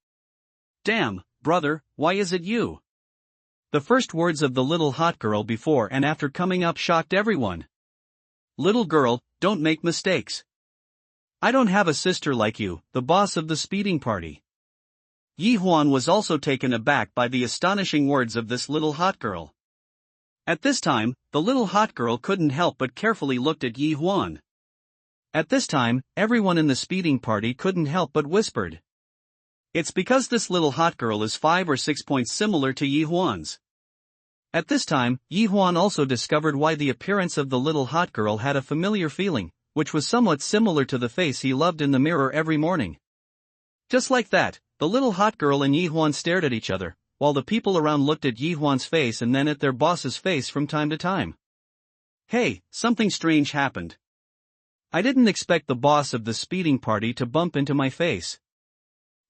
Damn, brother, why is it you? The first words of the little hot girl before and after coming up shocked everyone. Little girl, don't make mistakes. I don't have a sister like you, the boss of the speeding party. Yi Huan was also taken aback by the astonishing words of this little hot girl. At this time, the little hot girl couldn't help but carefully looked at Yi Huan. At this time, everyone in the speeding party couldn't help but whispered. It's because this little hot girl is 5 or 6 points similar to Yi Huan's. At this time, Yi Huan also discovered why the appearance of the little hot girl had a familiar feeling, which was somewhat similar to the face he loved in the mirror every morning. Just like that, the little hot girl and Yi Huan stared at each other, while the people around looked at Yi Huan's face and then at their boss's face from time to time. Hey, something strange happened. I didn't expect the boss of the speeding party to bump into my face.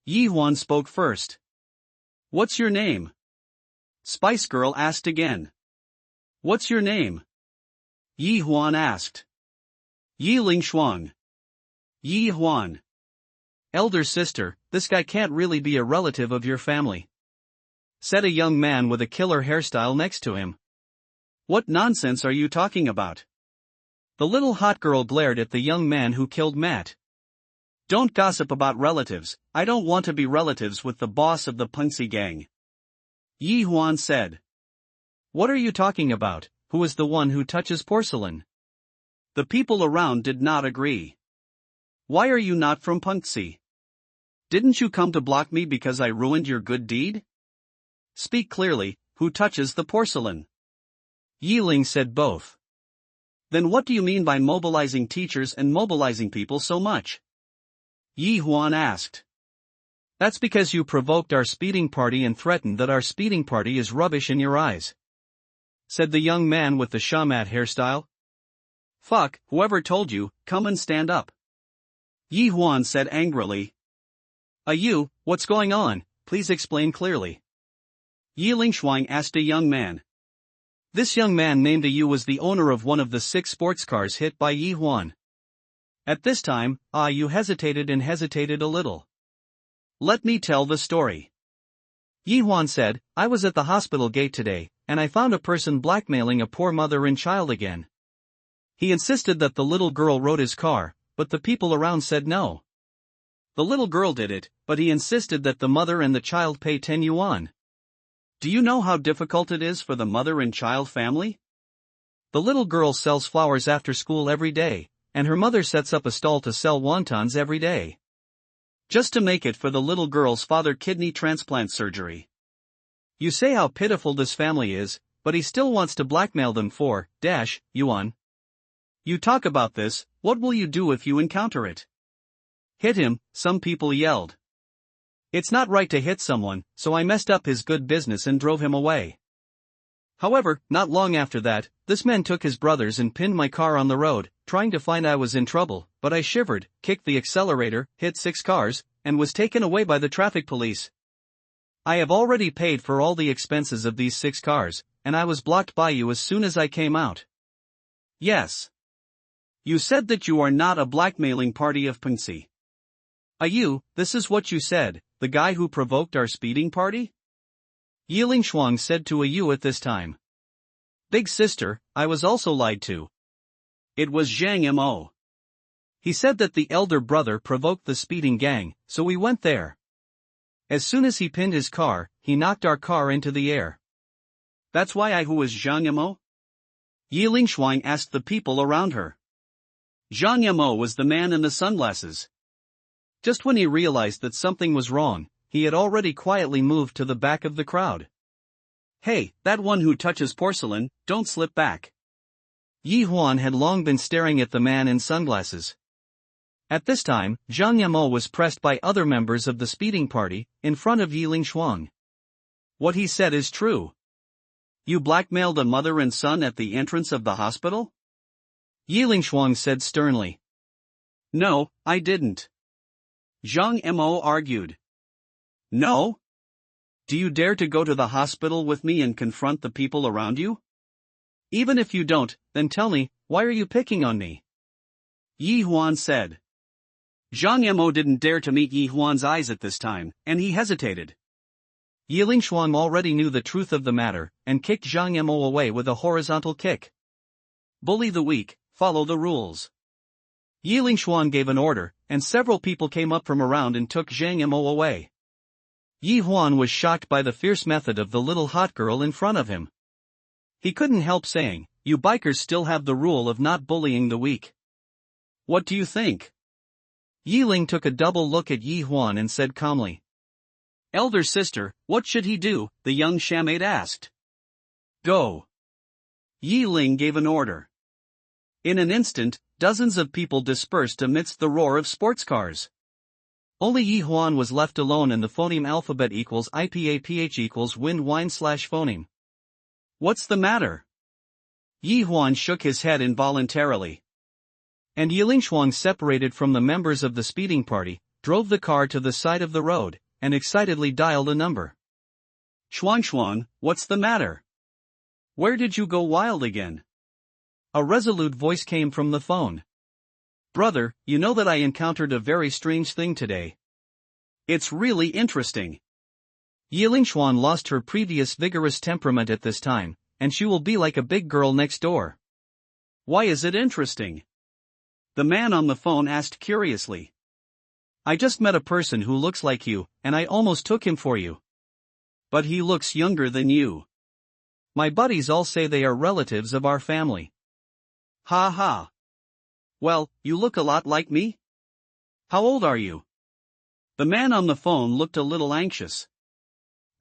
Yi Huan spoke first. What's your name? Spice Girl asked again. What's your name? Yi Huan asked. Yi Ling Shuang. Yi Huan. Elder sister, this guy can't really be a relative of your family, said a young man with a killer hairstyle next to him. What nonsense are you talking about? The little hot girl glared at the young man who killed Matt. Don't gossip about relatives, I don't want to be relatives with the boss of the Punxi gang. Yi Huan said. What are you talking about? Who is the one who touches porcelain? The people around did not agree. Why are you not from Punxi? Didn't you come to block me because I ruined your good deed? Speak clearly, who touches the porcelain? Yi Ling said both. Then what do you mean by mobilizing teachers and mobilizing people so much? Yi Huan asked. That's because you provoked our speeding party and threatened that our speeding party is rubbish in your eyes, said the young man with the shamat hairstyle. Fuck, whoever told you, come and stand up. Yi Huan said angrily. You, what's going on, please explain clearly. Yi Ling Shuang asked a young man. This young man named Yu was the owner of one of the 6 sports cars hit by Yi Huan. At this time, Yu hesitated a little. Let me tell the story. Yi Huan said, I was at the hospital gate today, and I found a person blackmailing a poor mother and child again. He insisted that the little girl rode his car, but the people around said no. The little girl did it, but he insisted that the mother and the child pay 10 yuan. Do you know how difficult it is for the mother and child family? The little girl sells flowers after school every day, and her mother sets up a stall to sell wontons every day, just to make it for the little girl's father kidney transplant surgery. You say how pitiful this family is, but he still wants to blackmail them for yuan. You talk about this, what will you do if you encounter it? Hit him, some people yelled. It's not right to hit someone, so I messed up his good business and drove him away. However, not long after that, this man took his brothers and pinned my car on the road, trying to find I was in trouble, but I shivered, kicked the accelerator, hit 6 cars, and was taken away by the traffic police. I have already paid for all the expenses of these 6 cars, and I was blocked by you as soon as I came out. Yes. You said that you are not a blackmailing party of Punxi. You, this is what you said, the guy who provoked our speeding party? Yi Ling Shuang said to Yu at this time. Big sister, I was also lied to. It was Zhang Mo. He said that the elder brother provoked the speeding gang, so we went there. As soon as he pinned his car, he knocked our car into the air. That's why I who was Zhang Mo? Yi Ling Shuang asked the people around her. Zhang Mo was the man in the sunglasses. Just when he realized that something was wrong, he had already quietly moved to the back of the crowd. Hey, that one who touches porcelain, don't slip back. Yi Huan had long been staring at the man in sunglasses. At this time, Zhang Yamo was pressed by other members of the speeding party, in front of Yi Ling Shuang. What he said is true. You blackmailed a mother and son at the entrance of the hospital? Yi Lingshuang said sternly. No, I didn't. Zhang Mo argued. No? Do you dare to go to the hospital with me and confront the people around you? Even if you don't, then tell me, why are you picking on me? Yi Huan said. Zhang Mo didn't dare to meet Yi Huan's eyes at this time, and he hesitated. Yi Lingshuang already knew the truth of the matter, and kicked Zhang Mo away with a horizontal kick. Bully the weak, follow the rules. Yi Lingshuang gave an order, and several people came up from around and took Zhang Mo away. Yi Huan was shocked by the fierce method of the little hot girl in front of him. He couldn't help saying, you bikers still have the rule of not bullying the weak. What do you think? Yi Ling took a double look at Yi Huan and said calmly. Elder sister, what should he do? The young shamade asked. Go. Yi Ling gave an order. In an instant, dozens of people dispersed amidst the roar of sports cars. Only Yi Huan was left alone, and the phoneme alphabet equals IPAPH equals wind wine / phoneme. What's the matter? Yi Huan shook his head involuntarily. And Yi Lingshuang, separated from the members of the speeding party, drove the car to the side of the road, and excitedly dialed a number. Shuang, what's the matter? Where did you go wild again? A resolute voice came from the phone. Brother, you know that I encountered a very strange thing today. It's really interesting. Yi Lingshuang lost her previous vigorous temperament at this time, and she will be like a big girl next door. Why is it interesting? The man on the phone asked curiously. I just met a person who looks like you, and I almost took him for you. But he looks younger than you. My buddies all say they are relatives of our family. Ha ha. Well, you look a lot like me. How old are you? The man on the phone looked a little anxious.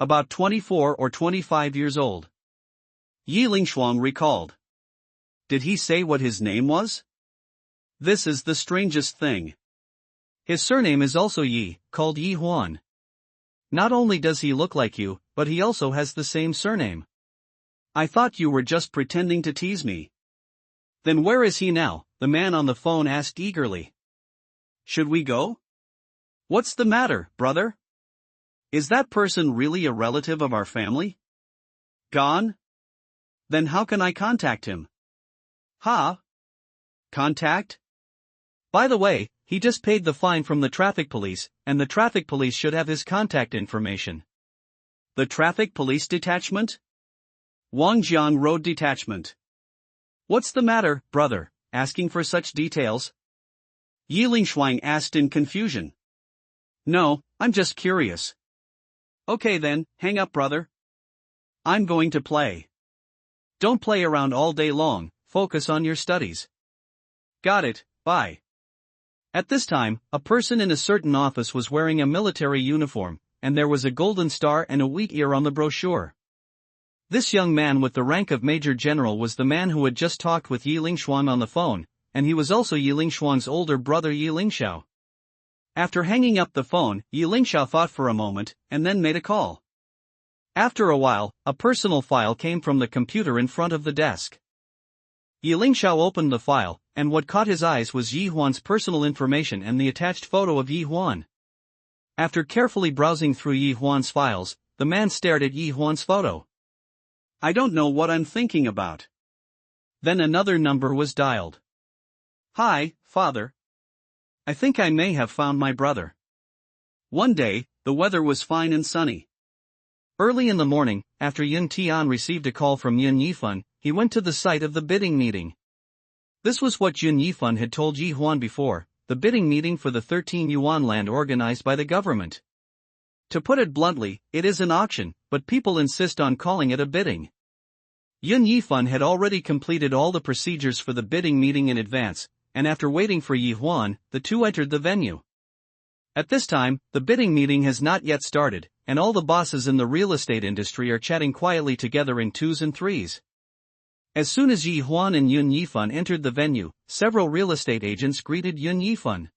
About 24 or 25 years old. Yi Lingshuang recalled. Did he say what his name was? This is the strangest thing. His surname is also Yi, called Yi Huan. Not only does he look like you, but he also has the same surname. I thought you were just pretending to tease me. Then where is he now? The man on the phone asked eagerly. Should we go? What's the matter, brother? Is that person really a relative of our family? Gone? Then how can I contact him? Ha? Contact? By the way, he just paid the fine from the traffic police, and the traffic police should have his contact information. The traffic police detachment? Wangjiang Road Detachment. What's the matter, brother, asking for such details? Yi Lingshuang asked in confusion. No, I'm just curious. Okay then, hang up, brother. I'm going to play. Don't play around all day long, focus on your studies. Got it, bye. At this time, a person in a certain office was wearing a military uniform, and there was a golden star and a wheat ear on the brochure. This young man with the rank of Major General was the man who had just talked with Yi Lingshuang on the phone, and he was also Yi Lingshuang's older brother Yi Lingxiao. After hanging up the phone, Yi Lingxiao thought for a moment, and then made a call. After a while, a personal file came from the computer in front of the desk. Yi Lingxiao opened the file, and what caught his eyes was Yi Huan's personal information and the attached photo of Yi Huan. After carefully browsing through Yi Huan's files, the man stared at Yi Huan's photo. I don't know what I'm thinking about. Then another number was dialed. Hi, father. I think I may have found my brother. One day, the weather was fine and sunny. Early in the morning, after Yun Tian received a call from Yun Yifan, he went to the site of the bidding meeting. This was what Yun Yifan had told Yi Huan before, the bidding meeting for the 13 yuan land organized by the government. To put it bluntly, it is an auction, but people insist on calling it a bidding. Yun Yifan had already completed all the procedures for the bidding meeting in advance, and after waiting for Yi Huan, the two entered the venue. At this time, the bidding meeting has not yet started, and all the bosses in the real estate industry are chatting quietly together in twos and threes. As soon as Yi Huan and Yun Yifan entered the venue, several real estate agents greeted Yun Yifan.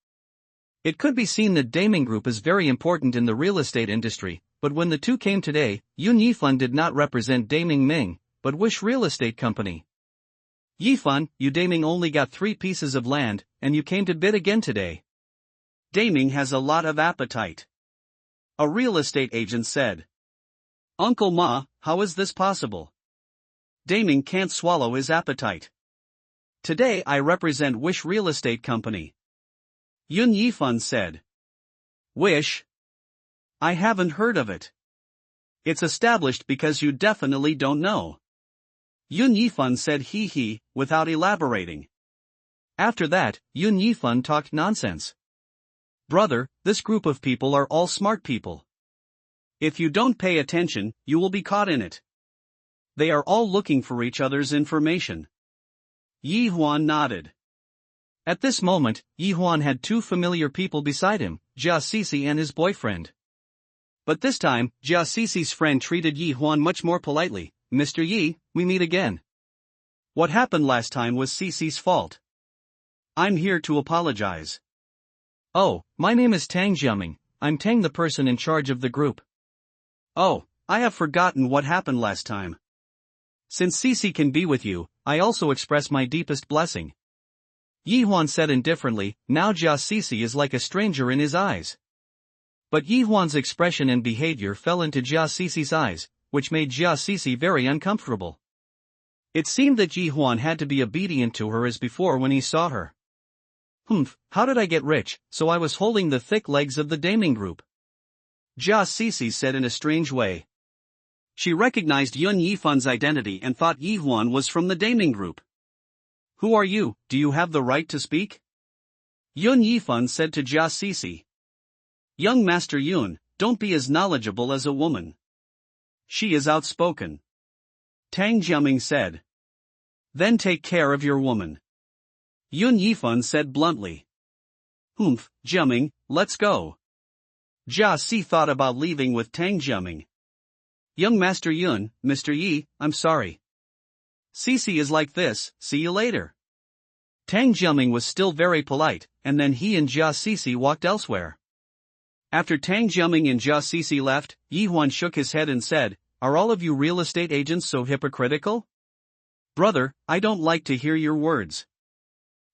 It could be seen that Daming Group is very important in the real estate industry, but when the two came today, Yun Yifan did not represent Daming Ming, but Wish Real Estate Company. Yifan, you Daming only got 3 pieces of land, and you came to bid again today. Daming has a lot of appetite. A real estate agent said. Uncle Ma, how is this possible? Daming can't swallow his appetite. Today I represent Wish Real Estate Company. Yun Yifan said. Wish? I haven't heard of it. It's established because you definitely don't know. Yun Yifan said he, without elaborating. After that, Yun Yifan talked nonsense. Brother, this group of people are all smart people. If you don't pay attention, you will be caught in it. They are all looking for each other's information. Yi Huan nodded. At this moment, Yi Huan had 2 familiar people beside him, Jia Sisi and his boyfriend. But this time, Jia Sisi's friend treated Yi Huan much more politely. Mr. Yi, we meet again. What happened last time was Sisi's fault. I'm here to apologize. Oh, my name is Tang Jiaming, I'm Tang, the person in charge of the group. Oh, I have forgotten what happened last time. Since Sisi can be with you, I also express my deepest blessing. Yi Huan said indifferently. Now Jia Sisi is like a stranger in his eyes. But Yi Huan's expression and behavior fell into Jia Sisi's eyes, which made Jia Sisi very uncomfortable. It seemed that Yi Huan had to be obedient to her as before when he saw her. How did I get rich? So I was holding the thick legs of the Daming group. Jia Sisi said in a strange way. She recognized Yun Yifan's identity and thought Yi Huan was from the Daming group. Who are you? Do you have the right to speak? Yun Yifan said to Jia Sisi. Young Master Yun, don't be as knowledgeable as a woman. She is outspoken. Tang Jiaming said. Then take care of your woman. Yun Yifan said bluntly. Jiaming, let's go. Jia Si thought about leaving with Tang Jiaming. Young Master Yun, Mr. Yi, I'm sorry. Sisi is like this, see you later. Tang Jiaming was still very polite, and then he and Jia Sisi walked elsewhere. After Tang Jiaming and Jia Sisi left, Yi Huan shook his head and said, Are all of you real estate agents so hypocritical? Brother, I don't like to hear your words.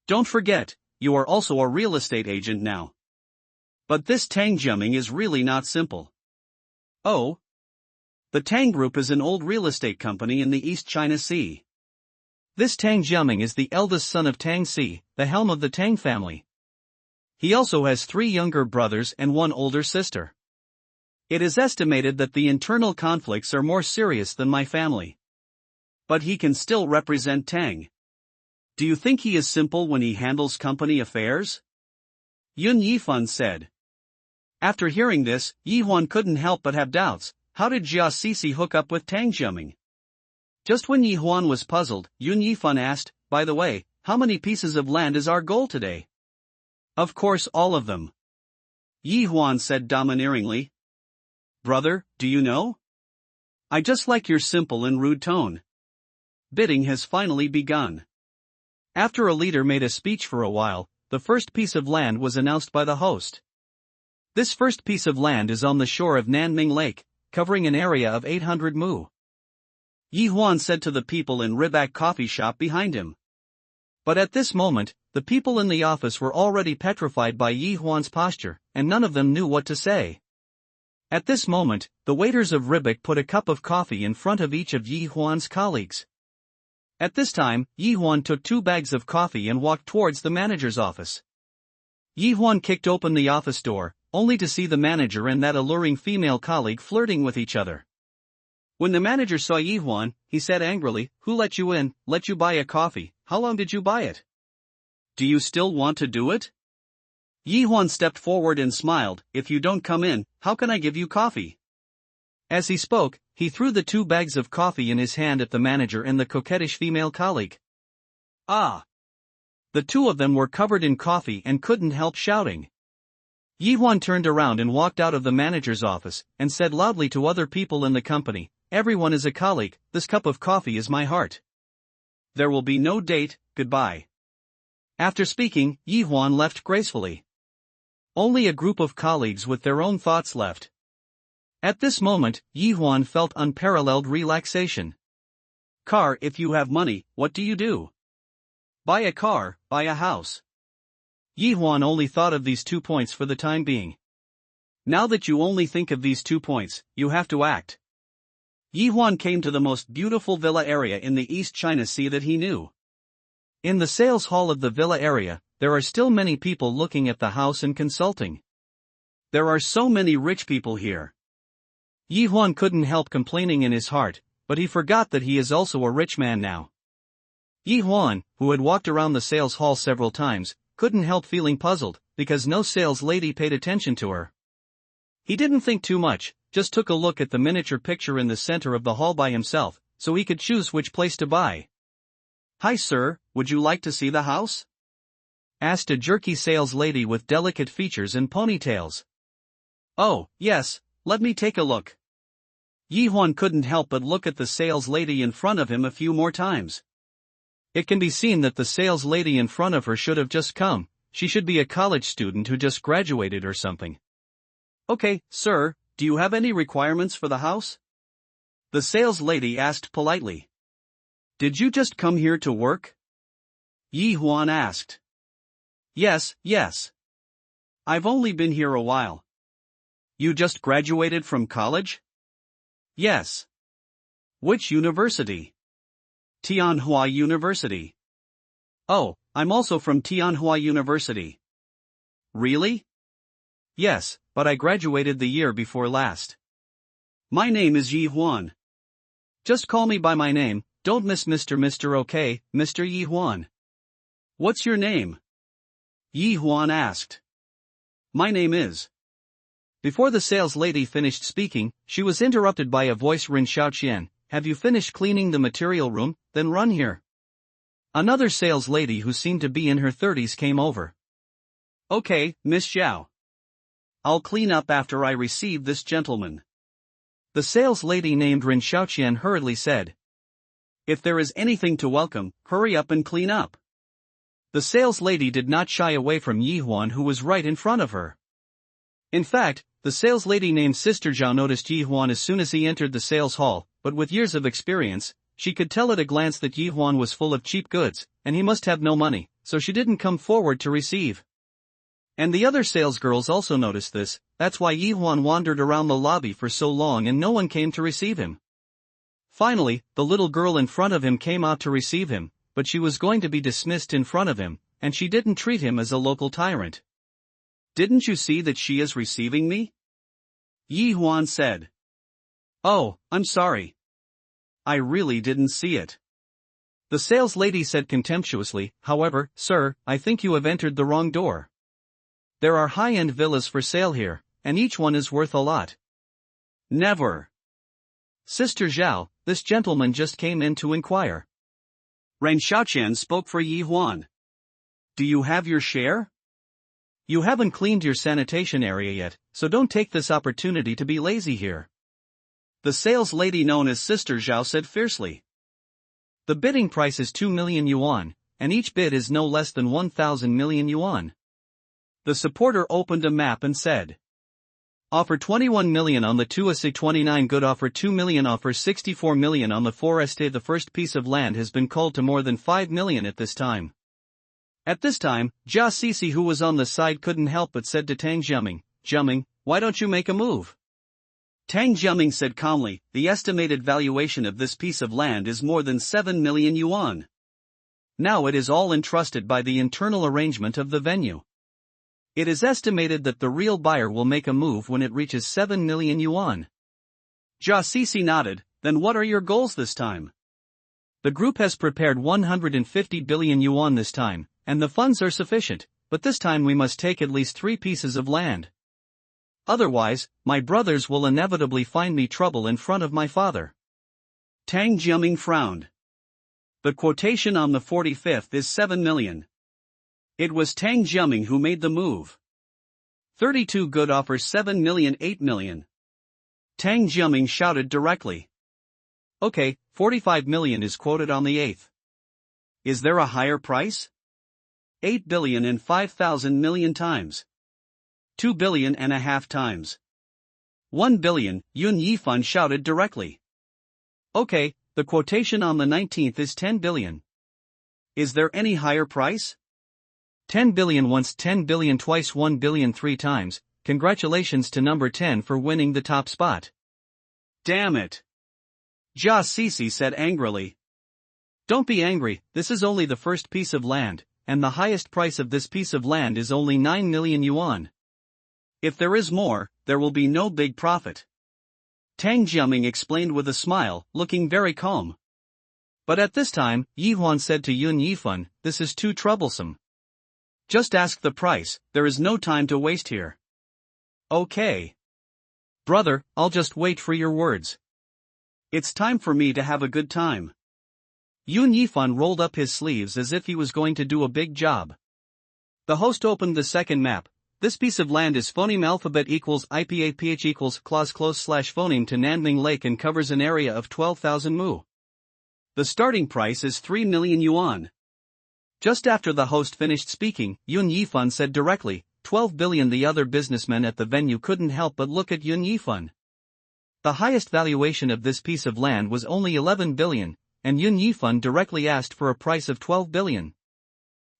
Don't forget, you are also a real estate agent now. But this Tang Jiaming is really not simple. Oh? The Tang Group is an old real estate company in the East China Sea. This Tang Jiaming is the eldest son of Tang Si, the helm of the Tang family. He also has 3 younger brothers and 1 older sister. It is estimated that the internal conflicts are more serious than my family. But he can still represent Tang. Do you think he is simple when he handles company affairs? Yun Yifan said. After hearing this, Yi Huan couldn't help but have doubts. How did Jia Sisi hook up with Tang Jiaming? Just when Yi Huan was puzzled, Yun Yifan asked, By the way, how many pieces of land is our goal today? Of course all of them. Yi Huan said domineeringly. Brother, do you know? I just like your simple and rude tone. Bidding has finally begun. After a leader made a speech for a while, the first piece of land was announced by the host. This first piece of land is on the shore of Nanming Lake, covering an area of 800 mu. Yi Huan said to the people in Ribak coffee shop behind him. But at this moment, the people in the office were already petrified by Yi Huan's posture, and none of them knew what to say. At this moment, the waiters of Ribak put a cup of coffee in front of each of Yi Huan's colleagues. At this time, Yi Huan took 2 bags of coffee and walked towards the manager's office. Yi Huan kicked open the office door, only to see the manager and that alluring female colleague flirting with each other. When the manager saw Yi Huan, he said angrily, Who let you in? Let you buy a coffee? How long did you buy it? Do you still want to do it? Yi Huan stepped forward and smiled, If you don't come in, how can I give you coffee? As he spoke, he threw the 2 bags of coffee in his hand at the manager and the coquettish female colleague. Ah! The 2 of them were covered in coffee and couldn't help shouting. Yi Huan turned around and walked out of the manager's office, and said loudly to other people in the company, Everyone is a colleague, this cup of coffee is my heart. There will be no date, goodbye. After speaking, Yi Huan left gracefully. Only a group of colleagues with their own thoughts left. At this moment, Yi Huan felt unparalleled relaxation. Car. If you have money, what do you do? Buy a car, buy a house. Yi Huan only thought of these 2 points for the time being. Now that you only think of these 2 points, you have to act. Yi Huan came to the most beautiful villa area in the East China Sea that he knew. In the sales hall of the villa area, there are still many people looking at the house and consulting. There are so many rich people here. Yi Huan couldn't help complaining in his heart, but he forgot that he is also a rich man now. Yi Huan, who had walked around the sales hall several times, couldn't help feeling puzzled, because no sales lady paid attention to her. He didn't think too much, just took a look at the miniature picture in the center of the hall by himself, so he could choose which place to buy. "Hi sir, would you like to see the house?" asked a jerky sales lady with delicate features and ponytails. "Oh, yes, let me take a look." Yi Huan couldn't help but look at the sales lady in front of him a few more times. It can be seen that the sales lady in front of her should have just come. She should be a college student who just graduated or something. "Okay, sir, do you have any requirements for the house?" the sales lady asked politely. "Did you just come here to work?" Yi Huan asked. Yes. I've only been here a while." "You just graduated from college?" "Yes." "Which university?" "Tianhua University." "Oh, I'm also from Tianhua University." "Really?" "Yes, but I graduated the year before last." "My name is Yi Huan." "Just call me by my name, don't miss Mr. Okay, Mr. Yi Huan." "What's your name?" Yi Huan asked. "My name is." Before the sales lady finished speaking, she was interrupted by a voice. "Rin Xiaoqian, have you finished cleaning the material room? Then run here." Another sales lady who seemed to be in her 30s came over. "Okay, Miss Xiao. I'll clean up after I receive this gentleman." The sales lady named Rin Xiaoqian hurriedly said. "If there is anything to welcome, hurry up and clean up." The sales lady did not shy away from Yi Huan, who was right in front of her. In fact, the sales lady named Sister Zhao noticed Yi Huan as soon as he entered the sales hall, but with years of experience, she could tell at a glance that Yi Huan was full of cheap goods, and he must have no money, so she didn't come forward to receive. And the other sales girls also noticed this. That's why Yi Huan wandered around the lobby for so long and no one came to receive him. Finally, the little girl in front of him came out to receive him, but she was going to be dismissed in front of him, and she didn't treat him as a local tyrant. "Didn't you see that she is receiving me?" Yi Huan said. "Oh, I'm sorry. I really didn't see it." The sales lady said contemptuously. "However, sir, I think you have entered the wrong door. There are high-end villas for sale here, and each one is worth a lot." "Never." "Sister Zhao, this gentleman just came in to inquire." Ren Xiaoqian spoke for Yi Huan. "Do you have your share? You haven't cleaned your sanitation area yet, so don't take this opportunity to be lazy here." The sales lady known as Sister Zhao said fiercely. "The bidding price is 2 million yuan, and each bid is no less than 1,000 million yuan." The supporter opened a map and said. "Offer 21 million on the 2SA29 good, offer 2 million, offer 64 million on the 4ST. The first piece of land has been called to more than 5 million at this time." At this time, Jia Sisi, who was on the side, couldn't help but said to Tang Jiaming, "Jiaming, why don't you make a move?" Tang Jiaming said calmly, "The estimated valuation of this piece of land is more than 7 million yuan. Now it is all entrusted by the internal arrangement of the venue. It is estimated that the real buyer will make a move when it reaches 7 million yuan. Jia Sisi nodded. "Then what are your goals this time?" "The group has prepared 150 billion yuan this time, and the funds are sufficient, but this time we must take at least 3 pieces of land. Otherwise, my brothers will inevitably find me trouble in front of my father." Tang Jiaming frowned. The quotation on the 45th is 7 million. It was Tang Jiaming who made the move. 32 good offers 7 million, 8 million. Tang Jiaming shouted directly. "Okay, 45 million is quoted on the 8th. Is there a higher price?" 8 billion and 5,000 million times. 2 billion and a half times. 1 billion, Yun Yifan shouted directly. "Okay, The quotation on the 19th is 10 billion. Is there any higher price? 10 billion once, 10 billion twice, 1 billion 3 times. Congratulations to number 10 for winning the top spot. Damn it! Ja Cici said angrily. Don't be angry, this is only the first piece of land, and the highest price of this piece of land is only 9 million yuan. If there is more, there will be no big profit. Tang Jiaming explained with a smile, looking very calm. But at this time, Yi Huan said to Yun Yifan, this is too troublesome. Just ask the price, there is no time to waste here. Okay. Brother, I'll just wait for your words. It's time for me to have a good time. Yun Yifan rolled up his sleeves as if he was going to do a big job. The host opened the second map. This piece of land is phoneme alphabet equals IPAPH equals clause close slash phoneme to Nanling Lake and covers an area of 12,000 mu. The starting price is 3 million yuan. Just after the host finished speaking, Yun Yifan said directly, 12 billion. The other businessmen at the venue couldn't help but look at Yun Yifan. The highest valuation of this piece of land was only 11 billion, and Yun Yifan directly asked for a price of 12 billion.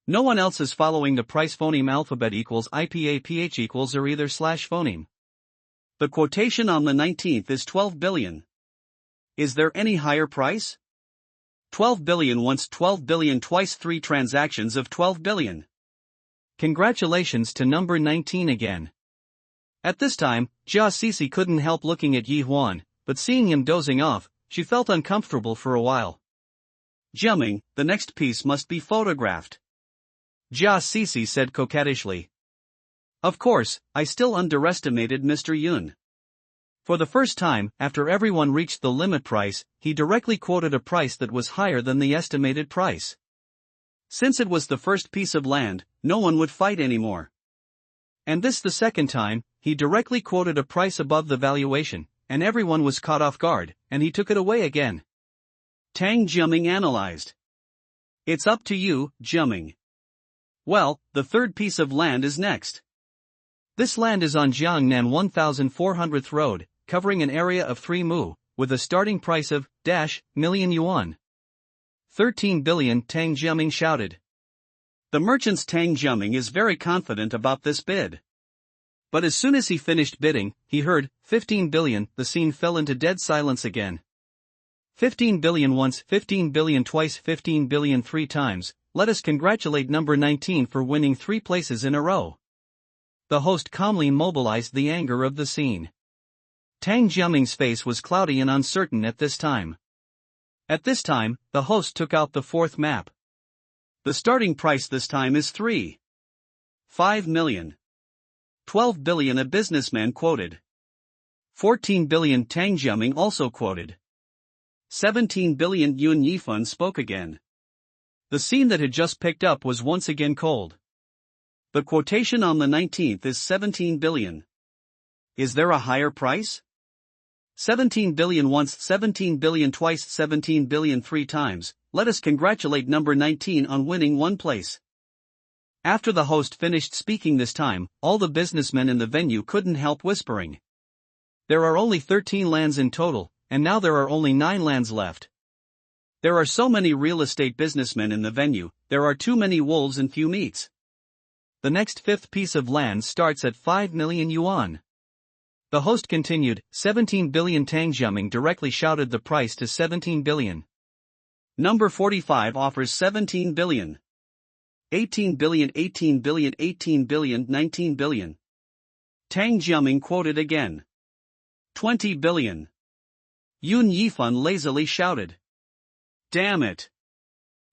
No one else is following the price phoneme alphabet equals IPAPH equals or either slash phoneme. The quotation on the 19th is 12 billion. Is there any higher price? 12 billion once, 12 billion twice, 3 transactions of 12 billion. Congratulations to number 19 again. At this time, Ja Cici couldn't help looking at Yi Huan, but seeing him dozing off, she felt uncomfortable for a while. Jiaming, the next piece must be photographed. Ja Cici said coquettishly. Of course, I still underestimated Mr. Yun. For the first time, after everyone reached the limit price, he directly quoted a price that was higher than the estimated price. Since it was the first piece of land, no one would fight anymore. And this the second time, he directly quoted a price above the valuation, and everyone was caught off guard, and he took it away again. Tang Jiaming analyzed. It's up to you, Jiaming. Well, the third piece of land is next. This land is on Jiangnan 1400th Road, covering an area of 3 mu, with a starting price of million yuan. 13 billion, Tang Jiaming shouted. The merchant's Tang Jiaming is very confident about this bid. But as soon as he finished bidding, he heard 15 billion. The scene fell into dead silence again. 15 billion once, 15 billion twice, 15 billion 3 times. Let us congratulate number 19 for winning 3 places in a row. The host calmly mobilized the anger of the scene. Tang Jiaming's face was cloudy and uncertain at this time. At this time, the host took out the fourth map. The starting price this time is 5 million. 12 billion a businessman quoted. 14 billion Tang Jiaming also quoted. 17 billion Yun Yifan spoke again. The scene that had just picked up was once again cold. The quotation on the 19th is 17 billion. Is there a higher price? 17 billion once, 17 billion twice, 17 billion 3 times. Let us congratulate number 19 on winning 1 place. After the host finished speaking this time, all the businessmen in the venue couldn't help whispering. There are only 13 lands in total, and now there are only 9 lands left. There are so many real estate businessmen in the venue, there are too many wolves and few meats. The next 5th piece of land starts at 5 million yuan. The host continued, 17 billion. Tang Jiaming directly shouted the price to 17 billion. Number 45 offers 17 billion. 18 billion, 18 billion, 18 billion, 19 billion. Tang Jiaming quoted again. 20 billion. Yun Yifan lazily shouted. Damn it!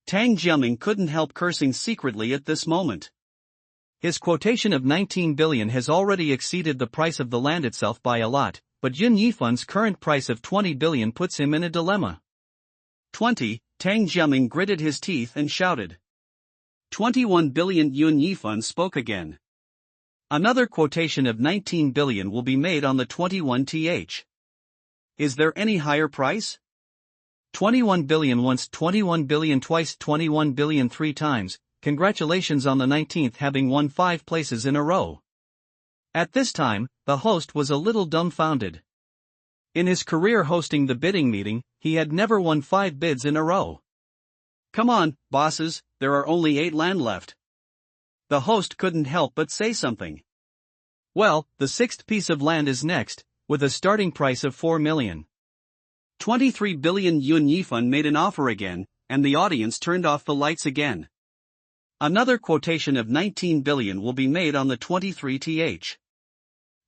Tang Jiaming couldn't help cursing secretly at this moment. His quotation of 19 billion has already exceeded the price of the land itself by a lot, but Yun Yifan's current price of 20 billion puts him in a dilemma. 20, Tang Jiaming gritted his teeth and shouted. 21 billion. Yun Yifan spoke again. Another quotation of 19 billion will be made on the 21th. Is there any higher price? 21 billion once, 21 billion twice, 21 billion 3 times. Congratulations on the 19th having won 5 places in a row. At this time, the host was a little dumbfounded. In his career hosting the bidding meeting, he had never won 5 bids in a row. "Come on, bosses, there are only 8 land left." The host couldn't help but say something. "Well, the 6th piece of land is next, with a starting price of 4 million. 23 billion Yun Yifan made an offer again, and the audience turned off the lights again. Another quotation of 19 billion will be made on the 23th.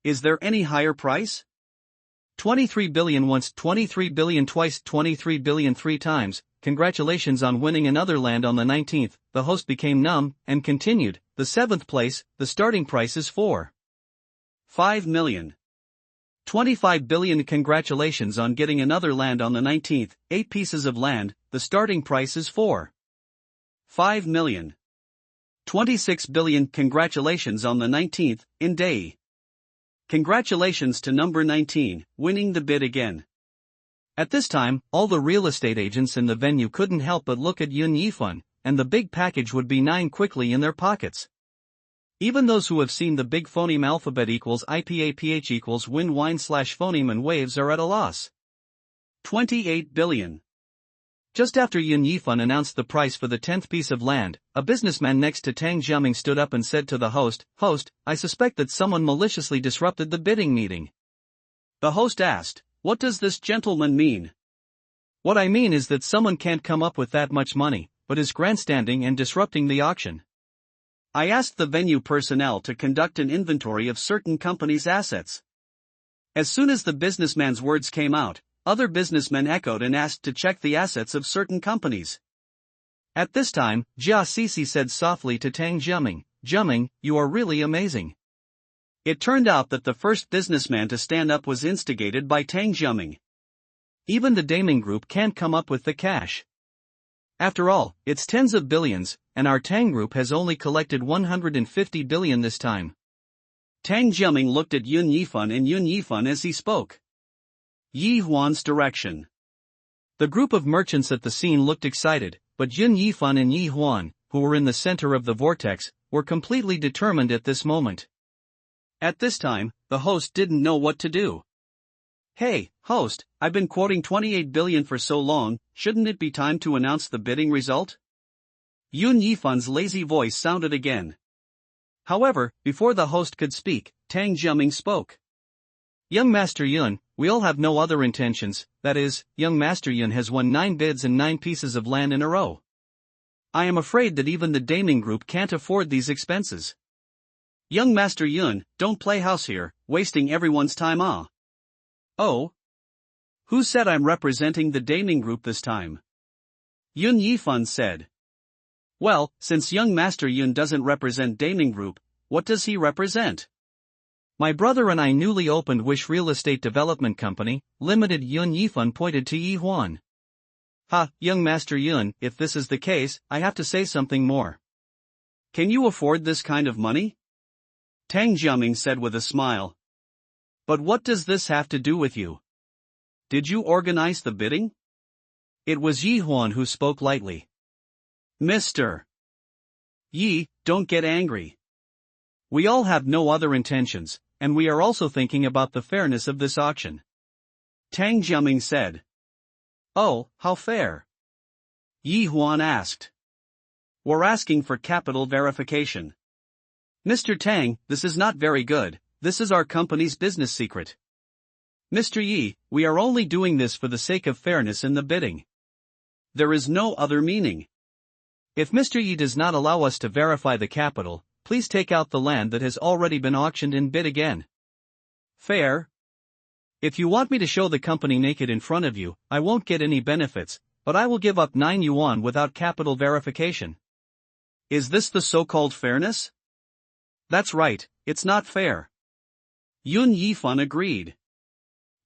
Is there any higher price? 23 billion once, 23 billion twice, 23 billion 3 times. Congratulations on winning another land on the 19th. The host became numb and continued, "The 7th place, the starting price is 5 million. 25 billion. Congratulations on getting another land on the 19th, 8 pieces of land, the starting price is 5 million. 26 billion. Congratulations on the 19th, in day. Congratulations to number 19, winning the bid again." At this time, all the real estate agents in the venue couldn't help but look at Yun Yifan, and the big package would be 9 quickly in their pockets. Even those who have seen the big phoneme alphabet equals IPAPH equals win wine / phoneme and waves are at a loss. 28 billion. Just after Yun Yifan announced the price for the 10th piece of land, a businessman next to Tang Jiaming stood up and said to the host, "Host, I suspect that someone maliciously disrupted the bidding meeting." The host asked, "What does this gentleman mean?" "What I mean is that someone can't come up with that much money, but is grandstanding and disrupting the auction. I asked the venue personnel to conduct an inventory of certain companies' assets." As soon as the businessman's words came out, other businessmen echoed and asked to check the assets of certain companies. At this time, Jia Sisi said softly to Tang Jiaming, "Jiaming, you are really amazing." It turned out that the first businessman to stand up was instigated by Tang Jiaming. Even the Daming Group can't come up with the cash. After all, it's tens of billions, and our Tang Group has only collected 150 billion this time. Tang Jiaming looked at Yun Yifan and Yun Yifan as he spoke. Yi Huan's direction. The group of merchants at the scene looked excited, but Yun Yifan and Yi Huan, who were in the center of the vortex, were completely determined at this moment. At this time, the host didn't know what to do. "Hey, host, I've been quoting 28 billion for so long, shouldn't it be time to announce the bidding result?" Yun Yifan's lazy voice sounded again. However, before the host could speak, Tang Jiaming spoke. "Young Master Yun, we all have no other intentions, that is, young Master Yun has won 9 bids and 9 pieces of land in a row. I am afraid that even the Daming Group can't afford these expenses. Young Master Yun, don't play house here, wasting everyone's time. Oh? Who said I'm representing the Daming Group this time?" Yun Yifan said. "Well, since young Master Yun doesn't represent Daming Group, what does he represent?" "My brother and I newly opened Wish Real Estate Development Company, Limited." Yun Yifan pointed to Yi Huan. "Ha, young Master Yun, if this is the case, I have to say something more. Can you afford this kind of money?" Tang Jiaming said with a smile. "But what does this have to do with you? Did you organize the bidding?" It was Yi Huan who spoke lightly. "Mr. Yi, don't get angry. We all have no other intentions, and we are also thinking about the fairness of this auction." Tang Jiaming said. "Oh, how fair?" Yi Huan asked. "We're asking for capital verification." "Mr. Tang, this is not very good, this is our company's business secret." "Mr. Yi, we are only doing this for the sake of fairness in the bidding. There is no other meaning. If Mr. Yi does not allow us to verify the capital, please take out the land that has already been auctioned and bid again." "Fair? If you want me to show the company naked in front of you, I won't get any benefits, but I will give up 9 yuan without capital verification. Is this the so-called fairness?" "That's right, it's not fair." Yun Yifan agreed.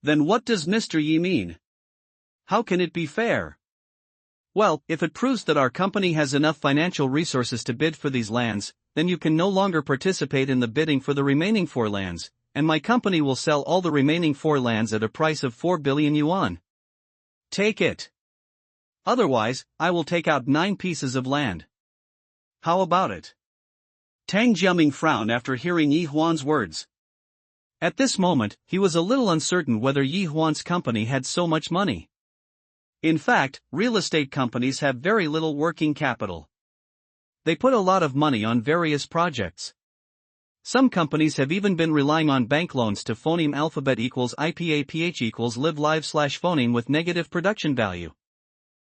"Then what does Mr. Yi mean? How can it be fair?" "Well, if it proves that our company has enough financial resources to bid for these lands, then you can no longer participate in the bidding for the remaining 4 lands, and my company will sell all the remaining 4 lands at a price of 4 billion yuan. Take it. Otherwise, I will take out 9 pieces of land. How about it?" Tang Jiaming frowned after hearing Yi Huan's words. At this moment, he was a little uncertain whether Yi Huan's company had so much money. In fact, real estate companies have very little working capital. They put a lot of money on various projects. Some companies have even been relying on bank loans to phoneme alphabet equals IPAPH equals live live slash phoneme with negative production value.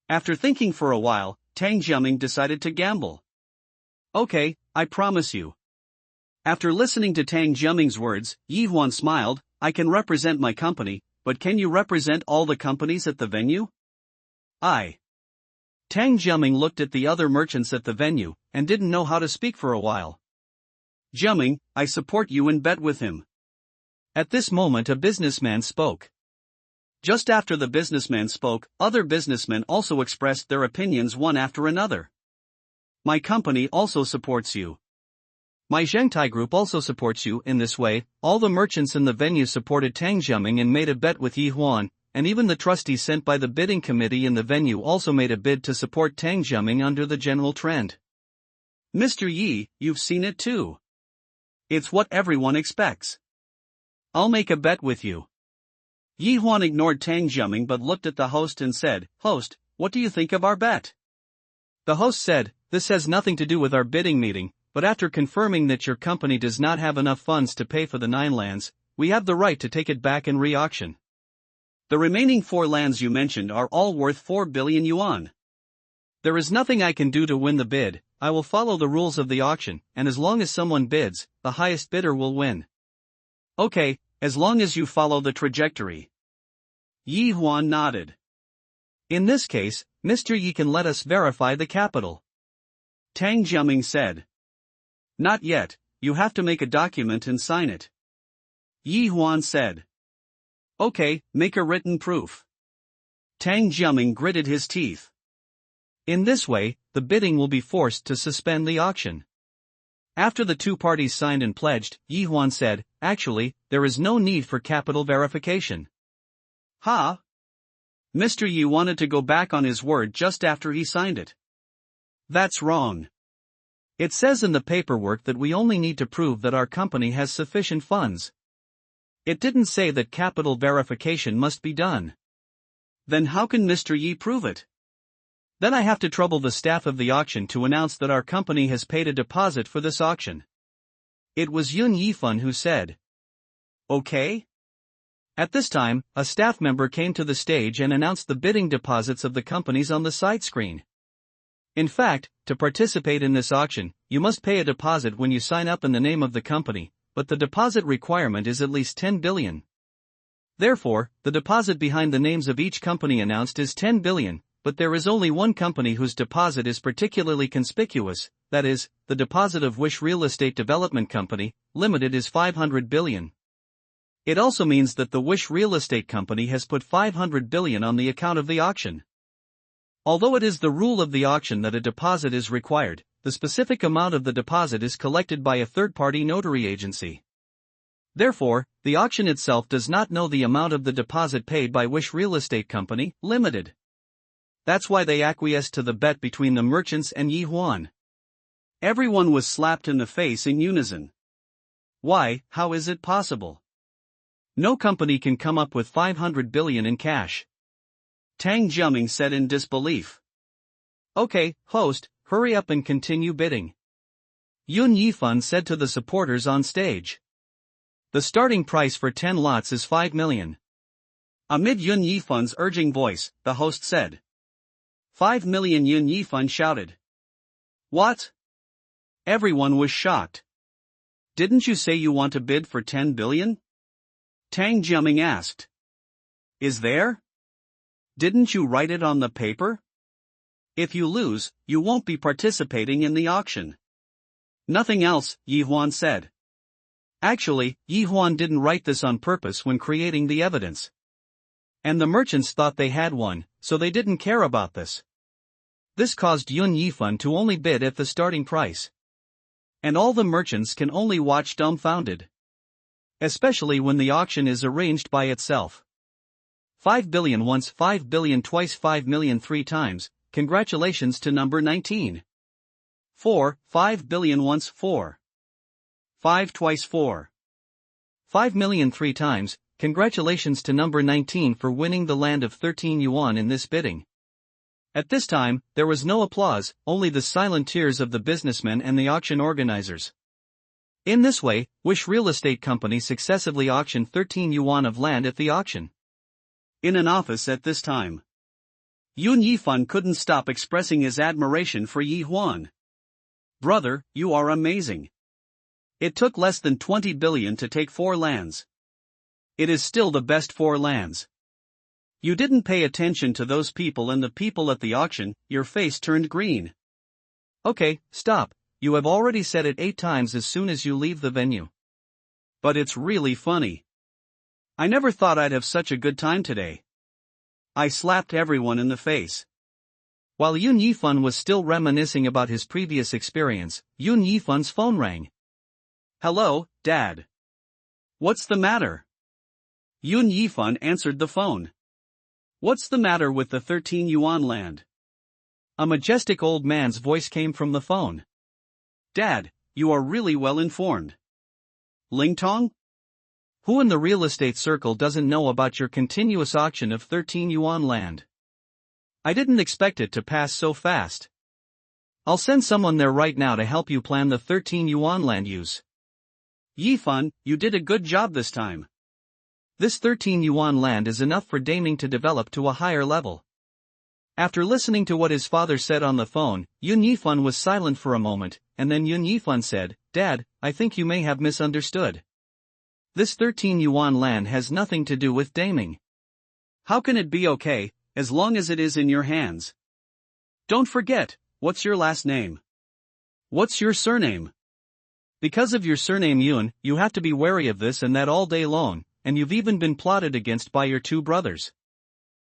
After thinking for a while, Tang Jiaming decided to gamble. Okay, I promise you. After listening to Tang Jiaming's words, Yi Huan smiled, I can represent my company, but can you represent all the companies at the venue? Tang Jiaming looked at the other merchants at the venue, and didn't know how to speak for a while. Jiaming, I support you and bet with him. At this moment a businessman spoke. Just after the businessman spoke, other businessmen also expressed their opinions one after another. My company also supports you. My Zhengtai group also supports you. In this way, all the merchants in the venue supported Tang Jiaming and made a bet with Yi Huan, and even the trustees sent by the bidding committee in the venue also made a bid to support Tang Jiaming under the general trend. Mr. Yi, you've seen it too. It's what everyone expects. I'll make a bet with you. Yi Huan ignored Tang Jiaming but looked at the host and said, Host, what do you think of our bet? The host said, This has nothing to do with our bidding meeting, but after confirming that your company does not have enough funds to pay for the 9 lands, we have the right to take it back and re-auction. The remaining 4 lands you mentioned are all worth 4 billion yuan. There is nothing I can do to win the bid. I will follow the rules of the auction, and as long as someone bids, the highest bidder will win. Okay, as long as you follow the trajectory. Yi Huan nodded. In this case, Mr. Yi can let us verify the capital. Tang Jiaming said. Not yet, you have to make a document and sign it. Yi Huan said. Okay, make a written proof. Tang Jiaming gritted his teeth. In this way, the bidding will be forced to suspend the auction. After the 2 parties signed and pledged, Yi Huan said, Actually, there is no need for capital verification. Mr. Yi wanted to go back on his word just after he signed it. That's wrong. It says in the paperwork that we only need to prove that our company has sufficient funds. It didn't say that capital verification must be done. Then how can Mr. Yi prove it? Then I have to trouble the staff of the auction to announce that our company has paid a deposit for this auction. It was Yun Yifan who said. Okay? At this time, a staff member came to the stage and announced the bidding deposits of the companies on the side screen. In fact, to participate in this auction, you must pay a deposit when you sign up in the name of the company, but the deposit requirement is at least 10 billion. Therefore, the deposit behind the names of each company announced is 10 billion. But there is only one company whose deposit is particularly conspicuous, that is, the deposit of Wish Real Estate Development Company, Limited is 500 billion. It also means that the Wish Real Estate Company has put 500 billion on the account of the auction. Although it is the rule of the auction that a deposit is required, the specific amount of the deposit is collected by a third-party notary agency. Therefore, the auction itself does not know the amount of the deposit paid by Wish Real Estate Company, Limited. That's why they acquiesced to the bet between the merchants and Yi Huan. Everyone was slapped in the face in unison. Why, how is it possible? No company can come up with 500 billion in cash. Tang Jiaming said in disbelief. Okay, host, hurry up and continue bidding. Yun Yifan said to the supporters on stage. The starting price for 10 lots is 5 million. Amid Yun Yifan's urging voice, the host said. 5 million, Yun Yifan shouted. What? Everyone was shocked. Didn't you say you want to bid for 10 billion? Tang Jiaming asked. Is there? Didn't you write it on the paper? If you lose, you won't be participating in the auction. Nothing else, Yi Huan said. Actually, Yi Huan didn't write this on purpose when creating the evidence. And the merchants thought they had one, so they didn't care about this. This caused Yun Yifan to only bid at the starting price. And all the merchants can only watch dumbfounded. Especially when the auction is arranged by itself. 5 billion once, 5 billion twice, 5 million 3 times, congratulations to number 19. 4, 5 billion once, 4. 5 twice 4. 5 million 3 times. Congratulations to number 19 for winning the land of 13 yuan in this bidding. At this time, there was no applause, only the silent tears of the businessmen and the auction organizers. In this way, Wish Real Estate Company successively auctioned 13 yuan of land at the auction. In an office at this time, Yun Yifan couldn't stop expressing his admiration for Yi Huan. Brother, you are amazing. It took less than 20 billion to take 4 lands. It is still the best 4 lands. You didn't pay attention to those people and the people at the auction, your face turned green. Okay, stop, you have already said it 8 times as soon as you leave the venue. But it's really funny. I never thought I'd have such a good time today. I slapped everyone in the face. While Yun Yifan was still reminiscing about his previous experience, Yun Yifan's phone rang. Hello, Dad. What's the matter? Yun Yifan answered the phone. What's the matter with the 13 yuan land? A majestic old man's voice came from the phone. Dad, you are really well informed. Ling Tong? Who in the real estate circle doesn't know about your continuous auction of 13 yuan land? I didn't expect it to pass so fast. I'll send someone there right now to help you plan the 13 yuan land use. Yifan, you did a good job this time. This 13 yuan land is enough for Daming to develop to a higher level. After listening to what his father said on the phone, Yun Yifan was silent for a moment, and then Yun Yifan said, Dad, I think you may have misunderstood. This 13 yuan land has nothing to do with Daming. How can it be okay, as long as it is in your hands? Don't forget, what's your last name? What's your surname? Because of your surname Yun, you have to be wary of this and that all day long, and you've even been plotted against by your 2 brothers.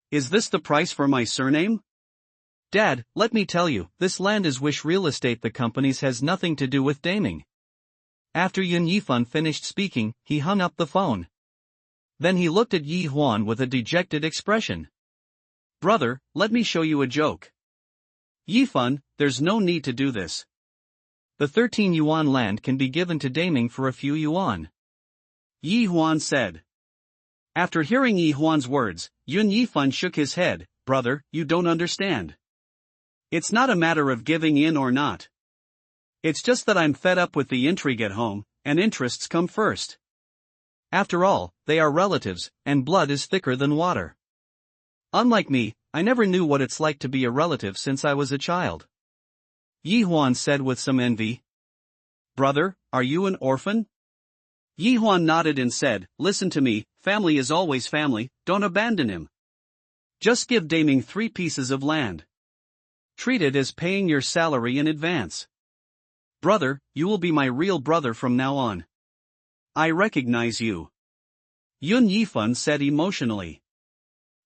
Is this the price for my surname? Dad, let me tell you, this land is Wish Real Estate the company's has nothing to do with Daming. After Yun Yifan finished speaking, he hung up the phone. Then he looked at Yi Huan with a dejected expression. Brother, let me show you a joke. Yifan, there's no need to do this. The 13 yuan land can be given to Daming for a few yuan. Yi Huan said. After hearing Yi Huan's words, Yun Yifan shook his head. Brother, you don't understand. It's not a matter of giving in or not. It's just that I'm fed up with the intrigue at home, and interests come first. After all, they are relatives, and blood is thicker than water. Unlike me, I never knew what it's like to be a relative since I was a child. Yi Huan said with some envy. Brother, are you an orphan? Yi Huan nodded and said, Listen to me, family is always family, don't abandon him. Just give Daming 3 pieces of land. Treat it as paying your salary in advance. Brother, you will be my real brother from now on. I recognize you. Yun Yifan said emotionally.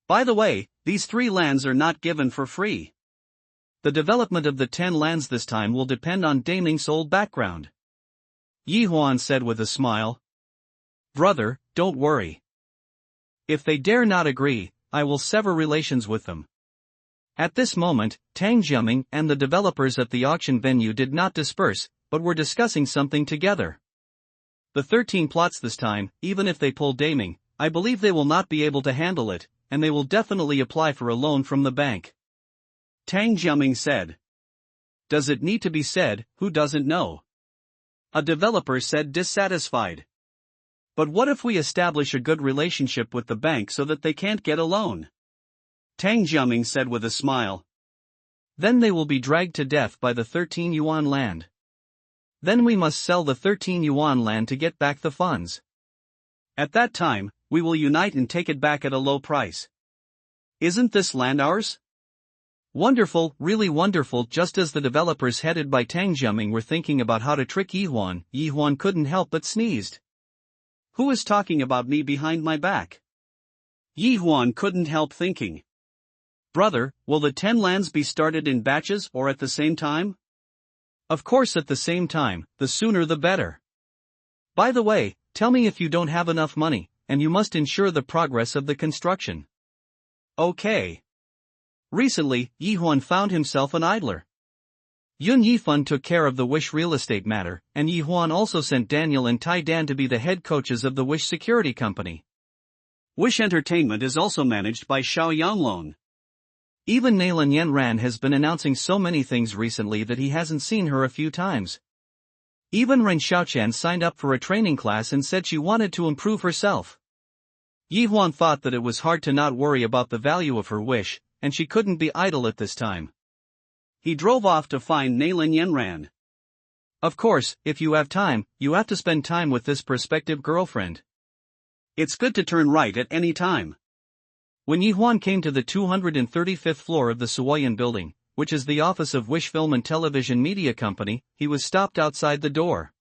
By the way, these 3 lands are not given for free. The development of the 10 lands this time will depend on Daming's old background. Yi Huan said with a smile. Brother, don't worry. If they dare not agree, I will sever relations with them. At this moment, Tang Jiaming and the developers at the auction venue did not disperse, but were discussing something together. The 13 plots this time, even if they pull Daming, I believe they will not be able to handle it, and they will definitely apply for a loan from the bank. Tang Jiaming said. Does it need to be said, who doesn't know? A developer said dissatisfied. But what if we establish a good relationship with the bank so that they can't get a loan? Tang Jiaming said with a smile. Then they will be dragged to death by the 13 yuan land. Then we must sell the 13 yuan land to get back the funds. At that time, we will unite and take it back at a low price. Isn't this land ours? Wonderful, really wonderful. Just as the developers headed by Tang Jiaming were thinking about how to trick Yi Huan couldn't help but sneezed. Who is talking about me behind my back? Yi Huan couldn't help thinking. Brother, will the 10 lands be started in batches or at the same time? Of course at the same time, the sooner the better. By the way, tell me if you don't have enough money, and you must ensure the progress of the construction. Okay. Recently, Yi Huan found himself an idler. Yun Yifun took care of the Wish real estate matter, and Yi Huan also sent Daniel and Tai Dan to be the head coaches of the Wish security company. Wish Entertainment is also managed by Xiao Yanglong. Even Nailan Yenran has been announcing so many things recently that he hasn't seen her a few times. Even Ren Xiaoqian signed up for a training class and said she wanted to improve herself. Yi Huan thought that it was hard to not worry about the value of her wish, and she couldn't be idle at this time. He drove off to find Nailan Yenran. Of course, if you have time, you have to spend time with this prospective girlfriend. It's good to turn right at any time. When Yi Huan came to the 235th floor of the Suoyan building, which is the office of Wish Film and Television Media Company, he was stopped outside the door.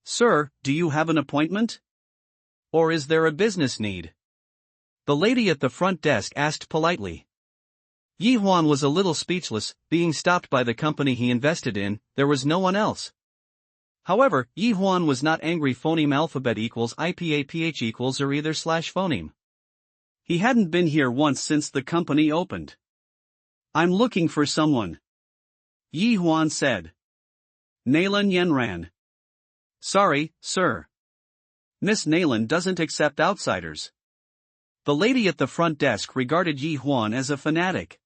"Sir, do you have an appointment? Or is there a business need?" the lady at the front desk asked politely. Yi Huan was a little speechless, being stopped by the company he invested in. There was no one else. However, Yi Huan was not angry. Phoneme alphabet equals IPAPH equals or either slash phoneme. He hadn't been here once since the company opened. "I'm looking for someone," Yi Huan said. "Nailan Yenran." "Sorry, sir. Miss Nailan doesn't accept outsiders." The lady at the front desk regarded Yi Huan as a fanatic.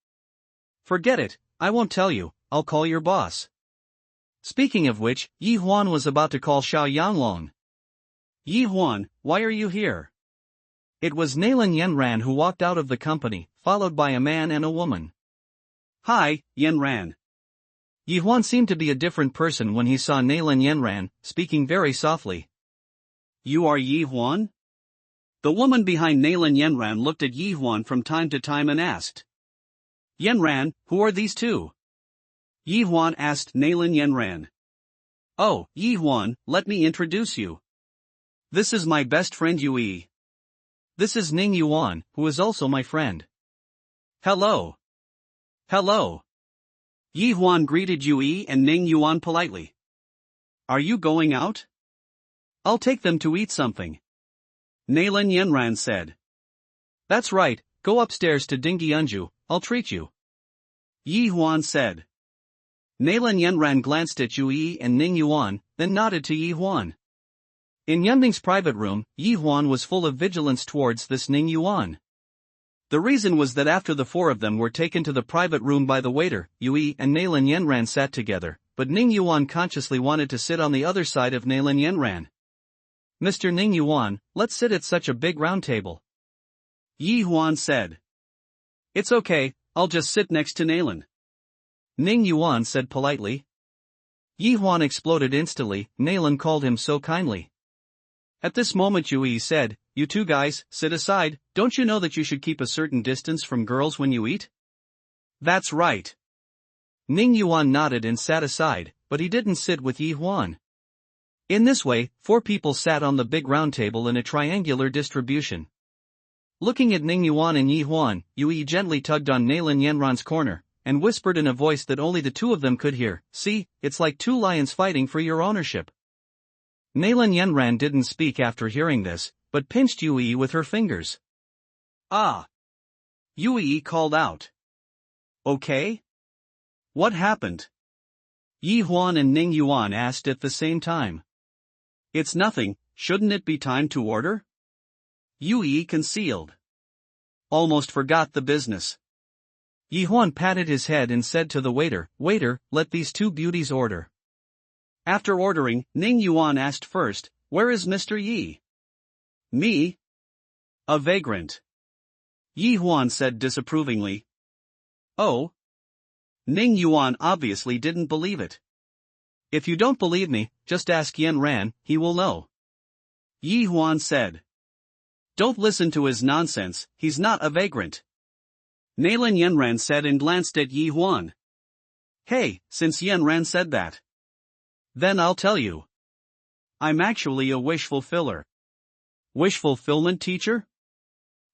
"Forget it, I won't tell you, I'll call your boss." Speaking of which, Yi Huan was about to call Xiao Yanglong. "Yi Huan, why are you here?" It was Nailan Yenran who walked out of the company, followed by a man and a woman. "Hi, Yenran." Yi Huan seemed to be a different person when he saw Nailan Yenran, speaking very softly. "You are Yi Huan?" The woman behind Nailan Yenran looked at Yi Huan from time to time and asked. "Yenran, who are these two?" Yi Huan asked Nailan Yenran. "Oh, Yi Huan, let me introduce you. This is my best friend Yui. This is Ning Yuan, who is also my friend." "Hello." "Hello." Yi Huan greeted Yui and Ning Yuan politely. "Are you going out?" "I'll take them to eat something," Nailan Yenran said. "That's right, go upstairs to Dingyanju, I'll treat you," Yi Huan said. Nailan Yenran glanced at Yui and Ning Yuan, then nodded to Yi Huan. In Yunding's private room, Yi Huan was full of vigilance towards this Ning Yuan. The reason was that after the four of them were taken to the private room by the waiter, Yui and Nailan Yenran sat together, but Ning Yuan consciously wanted to sit on the other side of Nailan Yenran. "Mr. Ning Yuan, let's sit at such a big round table," Yi Huan said. "It's okay, I'll just sit next to Nailan," Ning Yuan said politely. Yi Huan exploded instantly. Nailan called him so kindly. At this moment Yui said, "You two guys, sit aside, don't you know that you should keep a certain distance from girls when you eat?" "That's right." Ning Yuan nodded and sat aside, but he didn't sit with Yi Huan. In this way, four people sat on the big round table in a triangular distribution. Looking at Ning Yuan and Yi Huan, Yui gently tugged on Nailan Yenran's corner, and whispered in a voice that only the two of them could hear, "See, it's like two lions fighting for your ownership." Nailan Yenran didn't speak after hearing this, but pinched Yui with her fingers. "Ah!" Yui called out. "Okay? What happened?" Yi Huan and Ning Yuan asked at the same time. "It's nothing, shouldn't it be time to order?" Yui concealed. "Almost forgot the business." Yi Huan patted his head and said to the waiter, "Waiter, let these two beauties order." After ordering, Ning Yuan asked first, "Where is Mr. Yi?" "Me? A vagrant," Yi Huan said disapprovingly. "Oh?" Ning Yuan obviously didn't believe it. "If you don't believe me, just ask Yen Ran, he will know," Yi Huan said. "Don't listen to his nonsense, he's not a vagrant," Nailan Yenran said and glanced at Yi Huan. "Hey, since Yenran said that, then I'll tell you. I'm actually a wish fulfiller." "Wish fulfillment teacher?"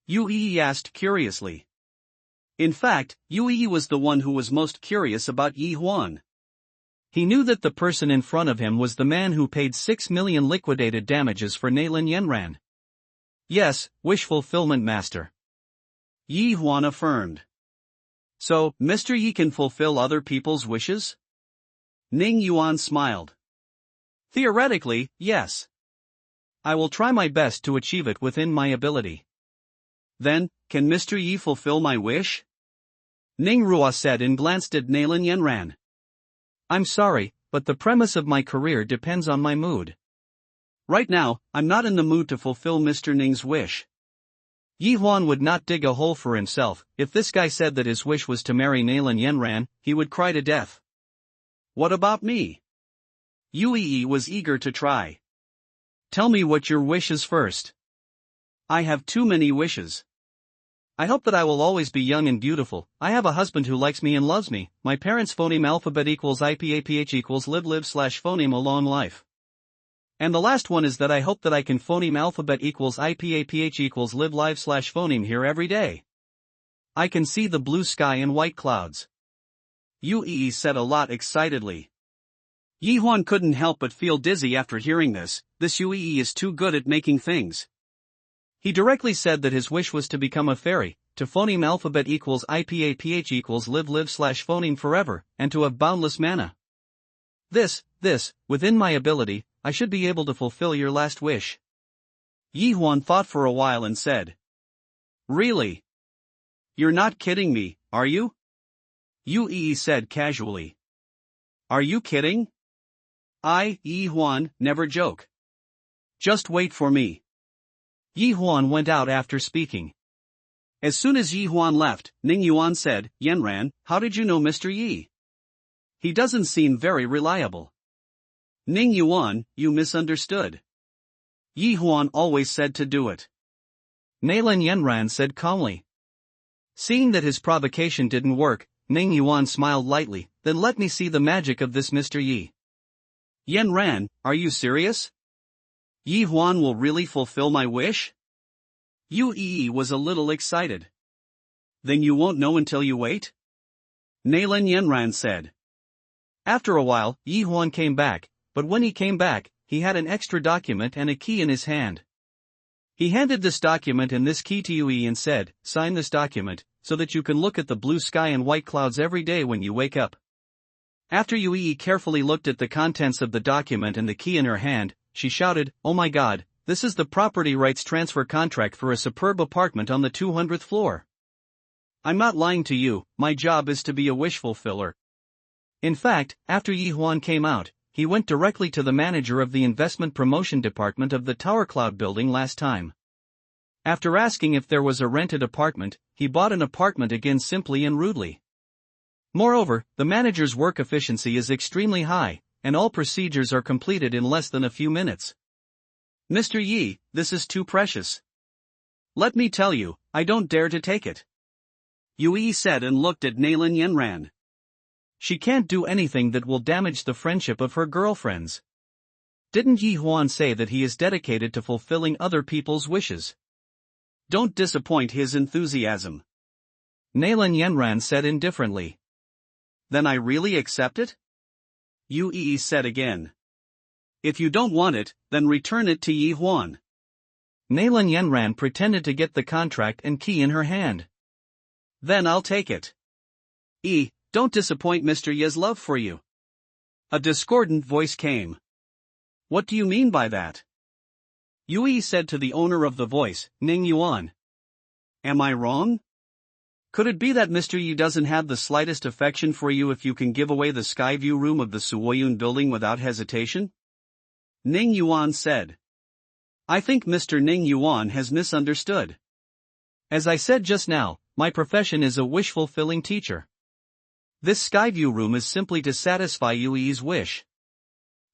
Yui asked curiously. In fact, Yui was the one who was most curious about Yi Huan. He knew that the person in front of him was the man who paid 6 million liquidated damages for Nailan Yenran. "Yes, wish fulfillment master," Yi Huan affirmed. "So, Mr. Yi can fulfill other people's wishes?" Ning Yuan smiled. Theoretically, yes. I will try my best to achieve it within my ability. Then, can Mr. Yi fulfill my wish? Ning Ruo said and glanced at Nalan Yanran. I'm sorry, but the premise of my career depends on my mood. Right now, I'm not in the mood to fulfill Mr. Ning's wish. Yi Huan would not dig a hole for himself. If this guy said that his wish was to marry Nalan Yanran, he would cry to death. What about me? Yue was eager to try. Tell me what your wish is first. I have too many wishes. I hope that I will always be young and beautiful. I have a husband who likes me and loves me. My parents' phoneme alphabet equals IPAPH equals live/phoneme a long life. And the last one is that I hope that I can phoneme alphabet equals IPAPH equals live live/phoneme here every day. I can see the blue sky and white clouds. Yue said a lot excitedly. Yi Huan couldn't help but feel dizzy after hearing this. This Yue is too good at making things. He directly said that his wish was to become a fairy, to phoneme alphabet equals IPAPH equals live live/phoneme forever, and to have boundless mana. This, within my ability, I should be able to fulfill your last wish. Yi Huan thought for a while and said. Really? You're not kidding me, are you? Yue said casually. Are you kidding? Yi Huan, never joke. Just wait for me. Yi Huan went out after speaking. As soon as Yi Huan left, Ning Yuan said, Yanran, how did you know Mr. Yi? He doesn't seem very reliable. Ning Yuan, you misunderstood. Yi Huan always said to do it. Nalan Yanran said calmly. Seeing that his provocation didn't work, Ning Yuan smiled lightly. Then let me see the magic of this Mr. Yi. Yanran, are you serious? Yi Huan will really fulfill my wish? Yue was a little excited. Then you won't know until you wait? Nalan Yanran said. After a while, Yi Huan came back, but when he came back, he had an extra document and a key in his hand. He handed this document and this key to Yue and said, sign this document, so that you can look at the blue sky and white clouds every day when you wake up. After Yue carefully looked at the contents of the document and the key in her hand, she shouted, oh my god, this is the property rights transfer contract for a superb apartment on the 200th floor. I'm not lying to you, my job is to be a wish fulfiller. In fact, after Yi Huan came out, he went directly to the manager of the investment promotion department of the Tower Cloud building last time. After asking if there was a rented apartment, he bought an apartment again simply and rudely. Moreover, the manager's work efficiency is extremely high, and all procedures are completed in less than a few minutes. Mr. Yi, this is too precious. Let me tell you, I don't dare to take it. Yue said and looked at Nalan Yanran. She can't do anything that will damage the friendship of her girlfriends. Didn't Yi Huan say that he is dedicated to fulfilling other people's wishes? Don't disappoint his enthusiasm. Nalan Yanran said indifferently. Then I really accept it? Yue said again. If you don't want it, then return it to Yi Huan. Nalan Yanran pretended to get the contract and key in her hand. Then I'll take it. Don't disappoint Mr. Ye's love for you. A discordant voice came. What do you mean by that? Yue said to the owner of the voice, Ning Yuan. Am I wrong? Could it be that Mr. Yi doesn't have the slightest affection for you if you can give away the Skyview room of the Suoyun building without hesitation? Ning Yuan said. I think Mr. Ning Yuan has misunderstood. As I said just now, my profession is a wish-fulfilling teacher. This Skyview room is simply to satisfy Yue's wish.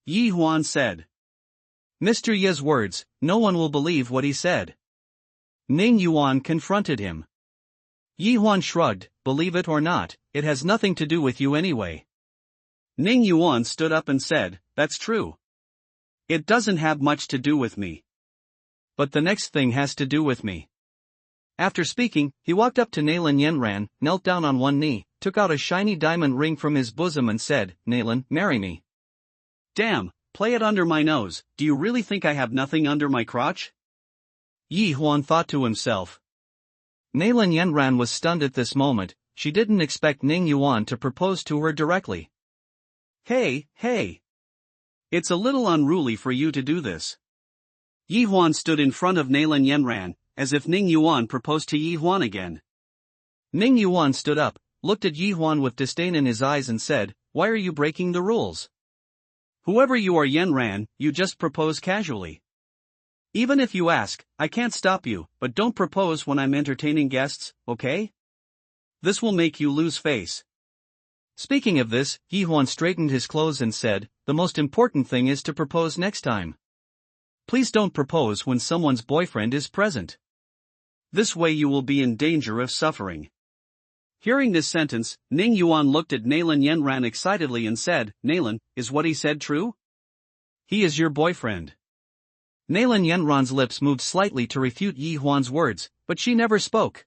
Yi Huan said. Mr. Ye's words, no one will believe what he said. Ning Yuan confronted him. Yi Huan shrugged, believe it or not, it has nothing to do with you anyway. Ning Yuan stood up and said, that's true. It doesn't have much to do with me. But the next thing has to do with me. After speaking, he walked up to Nalan Yanran, knelt down on one knee, took out a shiny diamond ring from his bosom and said, Nalan, marry me. Damn, play it under my nose, do you really think I have nothing under my crotch? Yi Huan thought to himself. Nalan Yanran was stunned at this moment, she didn't expect Ning Yuan to propose to her directly. Hey, hey. It's a little unruly for you to do this. Yi Huan stood in front of Nalan Yenran, as if Ning Yuan proposed to Yi Huan again. Ning Yuan stood up, looked at Yi Huan with disdain in his eyes and said, "Why are you breaking the rules? Whoever you are, Yenran, you just propose casually. Even if you ask, I can't stop you, but don't propose when I'm entertaining guests, okay? This will make you lose face." Speaking of this, Yi Huan straightened his clothes and said, "The most important thing is to propose next time. Please don't propose when someone's boyfriend is present. This way you will be in danger of suffering." Hearing this sentence, Ning Yuan looked at Nalan Yenran excitedly and said, "Nalan, is what he said true? He is your boyfriend." Nalan Yenran's lips moved slightly to refute Yi Huan's words, but she never spoke.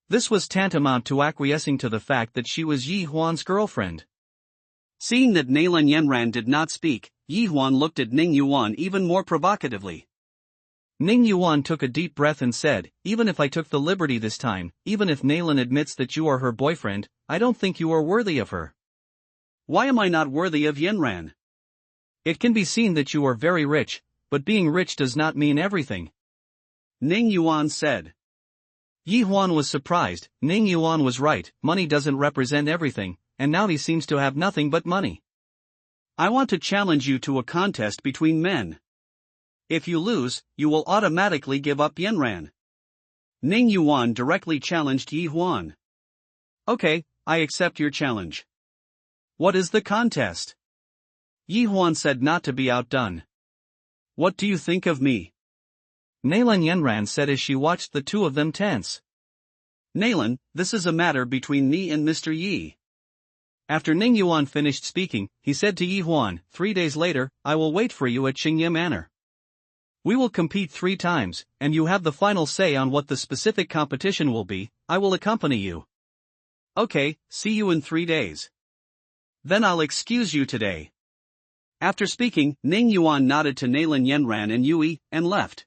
This was tantamount to acquiescing to the fact that she was Yi Huan's girlfriend. Seeing that Nalan Yenran did not speak, Yi Huan looked at Ning Yuan even more provocatively. Ning Yuan took a deep breath and said, "Even if I took the liberty this time, even if Nalan admits that you are her boyfriend, I don't think you are worthy of her." "Why am I not worthy of Yenran?" "It can be seen that you are very rich, but being rich does not mean everything," Ning Yuan said. Yi Huan was surprised. Ning Yuan was right, money doesn't represent everything, and now he seems to have nothing but money. "I want to challenge you to a contest between men. If you lose, you will automatically give up Yenran." Ning Yuan directly challenged Yi Huan. "Okay, I accept your challenge. What is the contest?" Yi Huan said, not to be outdone. "What do you think of me?" Nalan Yenran said as she watched the two of them tense. "Nalan, this is a matter between me and Mr. Yi." After Ning Yuan finished speaking, he said to Yi Huan, 3 days later, I will wait for you at Qingye Manor. We will compete 3 times, and you have the final say on what the specific competition will be. I will accompany you." "Okay, see you in 3 days. Then I'll excuse you today." After speaking, Ning Yuan nodded to Nalan Yenran and Yui, and left.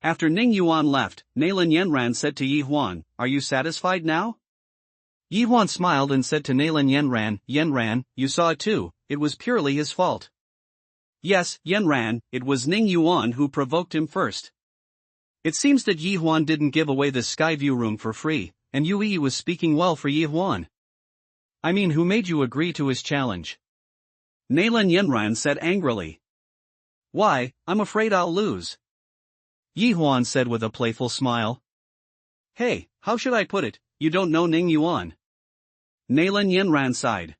After Ning Yuan left, Nalan Yenran said to Yi Huan, "Are you satisfied now?" Yi Huan smiled and said to Nalan Yenran, "Yenran, you saw it too, it was purely his fault." "Yes, Yenran, it was Ning Yuan who provoked him first." It seems that Yi Huan didn't give away the Skyview room for free, and Yui was speaking well for Yi Huan. "I mean, who made you agree to his challenge?" Nalan Yenran said angrily. "Why, I'm afraid I'll lose." Yi Huan said with a playful smile. "Hey, how should I put it, you don't know Ning Yuan." Nalan Yenran sighed.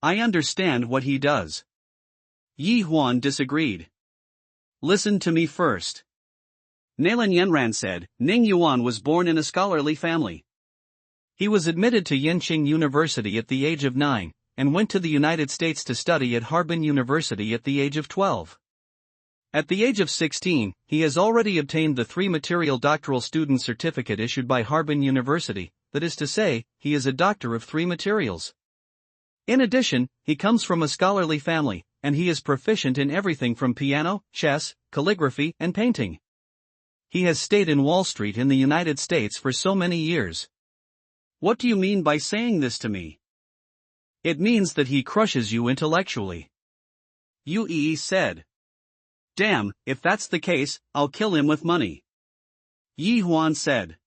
"I understand what he does." Yi Huan disagreed. "Listen to me first." Nalan Yenran said, Ning Yuan was born in a scholarly family. He was admitted to Yenching University at the age of 9, and went to the United States to study at Harbin University at the age of 12. At the age of 16, he has already obtained the 3 material doctoral student certificate issued by Harbin University, that is to say, he is a doctor of 3 materials. In addition, he comes from a scholarly family, and he is proficient in everything from piano, chess, calligraphy, and painting. He has stayed in Wall Street in the United States for so many years. "What do you mean by saying this to me?" "It means that he crushes you intellectually," Yui said. "Damn, if that's the case, I'll kill him with money," Yi Huan said.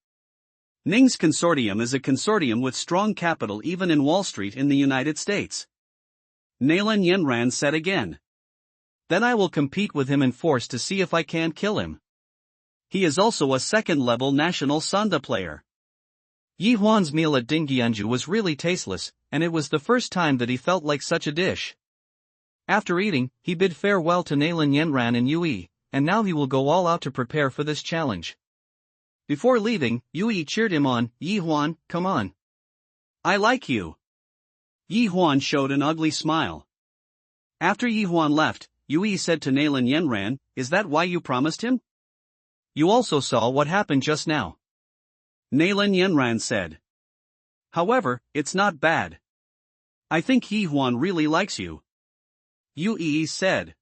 Ning's consortium is a consortium with strong capital even in Wall Street in the United States. Nalan Yenran said again. "Then I will compete with him in force to see if I can kill him. He is also a second-level national sanda player." Yi Huan's meal at Dingyanju was really tasteless, and it was the first time that he felt like such a dish. After eating, he bid farewell to Nalan Yenran and Yui, and now he will go all out to prepare for this challenge. Before leaving, Yui cheered him on, "Yi Huan, come on. I like you." Yi Huan showed an ugly smile. After Yi Huan left, Yui said to Nalan Yenran, "Is that why you promised him? You also saw what happened just now." Nalan Yenran said. "However, it's not bad. I think Yi Huan really likes you," Yui said.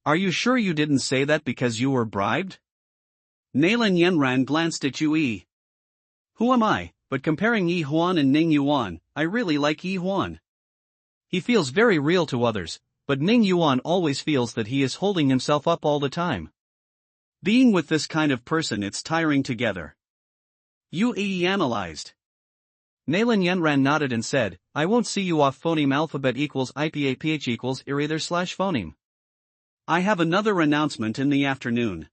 "Are you sure you didn't say that because you were bribed?" Nalan Yenran glanced at Yui. "Who am I, but comparing Yi Huan and Ning Yuan, I really like Yi Huan." He feels very real to others, but Ning Yuan always feels that he is holding himself up all the time. Being with this kind of person, it's tiring together. Yue analyzed. Nalan Yenran nodded and said, I won't see you off phoneme alphabet equals IPAPH equals /phoneme. I have another announcement in the afternoon.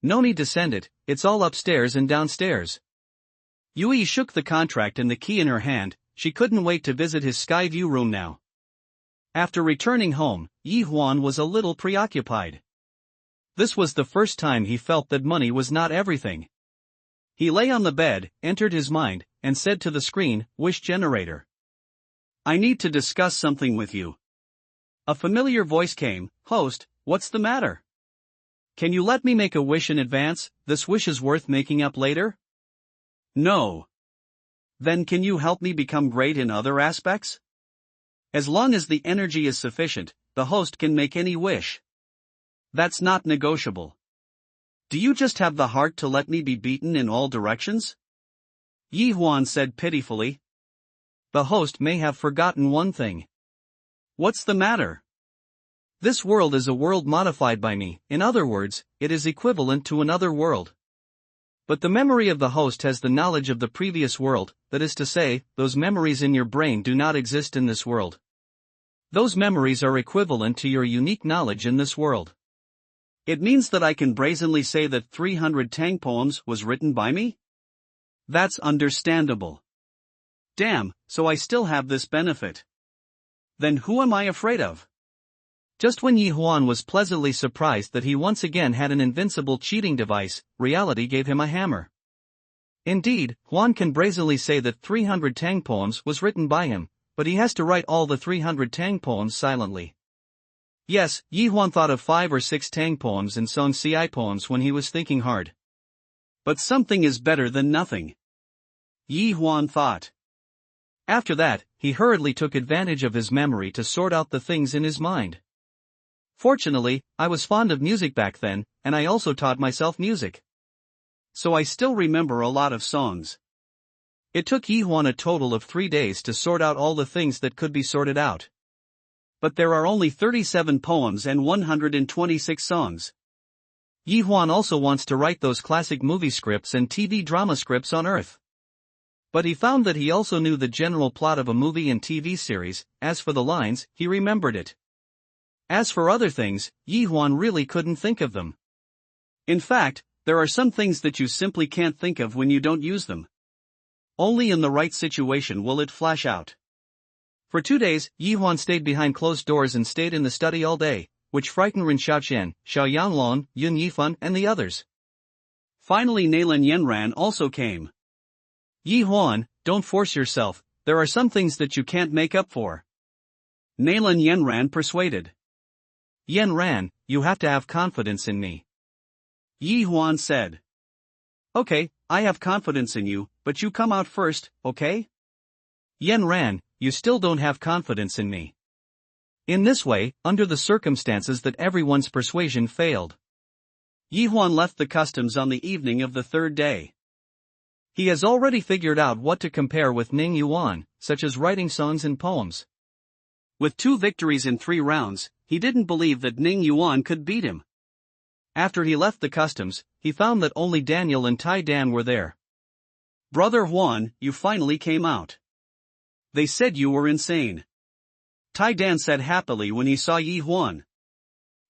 No need to send it, it's all upstairs and downstairs. Yue shook the contract and the key in her hand. She couldn't wait to visit his Skyview room now. After returning home, Yi Huan was a little preoccupied. This was the first time he felt that money was not everything. He lay on the bed, entered his mind, and said to the screen, Wish generator. I need to discuss something with you. A familiar voice came, Host, what's the matter? Can you let me make a wish in advance? This wish is worth making up later? No. Then can you help me become great in other aspects? As long as the energy is sufficient, the host can make any wish. That's not negotiable. Do you just have the heart to let me be beaten in all directions? Yi Huan said pitifully. The host may have forgotten one thing. What's the matter? This world is a world modified by me, in other words, it is equivalent to another world. But the memory of the host has the knowledge of the previous world, that is to say, those memories in your brain do not exist in this world. Those memories are equivalent to your unique knowledge in this world. It means that I can brazenly say that 300 Tang poems was written by me? That's understandable. Damn, so I still have this benefit. Then who am I afraid of? Just when Yi Huan was pleasantly surprised that he once again had an invincible cheating device, reality gave him a hammer. Indeed, Huan can brazenly say that 300 Tang poems was written by him, but he has to write all the 300 Tang poems silently. Yes, Yi Huan thought of 5 or 6 Tang poems and Song Ci poems when he was thinking hard. But something is better than nothing. Yi Huan thought. After that, he hurriedly took advantage of his memory to sort out the things in his mind. Fortunately, I was fond of music back then, and I also taught myself music. So I still remember a lot of songs. It took Yi Huan a total of 3 days to sort out all the things that could be sorted out. But there are only 37 poems and 126 songs. Yi Huan also wants to write those classic movie scripts and TV drama scripts on Earth. But he found that he also knew the general plot of a movie and TV series. As for the lines, he remembered it. As for other things, Yi Huan really couldn't think of them. In fact, there are some things that you simply can't think of when you don't use them. Only in the right situation will it flash out. For 2 days, Yi Huan stayed behind closed doors and stayed in the study all day, which frightened Ren Xiaoqian, Xiao Yanglong, Yun Yifan, and the others. Finally Nalan Yenran also came. Yi Huan, don't force yourself, there are some things that you can't make up for. Nalan Yenran persuaded. Yenran, you have to have confidence in me. Yi Huan said. Okay, I have confidence in you, but you come out first, okay? Yenran, you still don't have confidence in me. In this way, under the circumstances that everyone's persuasion failed, Yi Huan left the customs on the evening of the 3rd day. He has already figured out what to compare with Ning Yuan, such as writing songs and poems. With 2 victories in 3 rounds, he didn't believe that Ning Yuan could beat him. After he left the customs, he found that only Daniel and Tai Dan were there. Brother Huan, you finally came out. They said you were insane. Tai Dan said happily when he saw Yi Huan.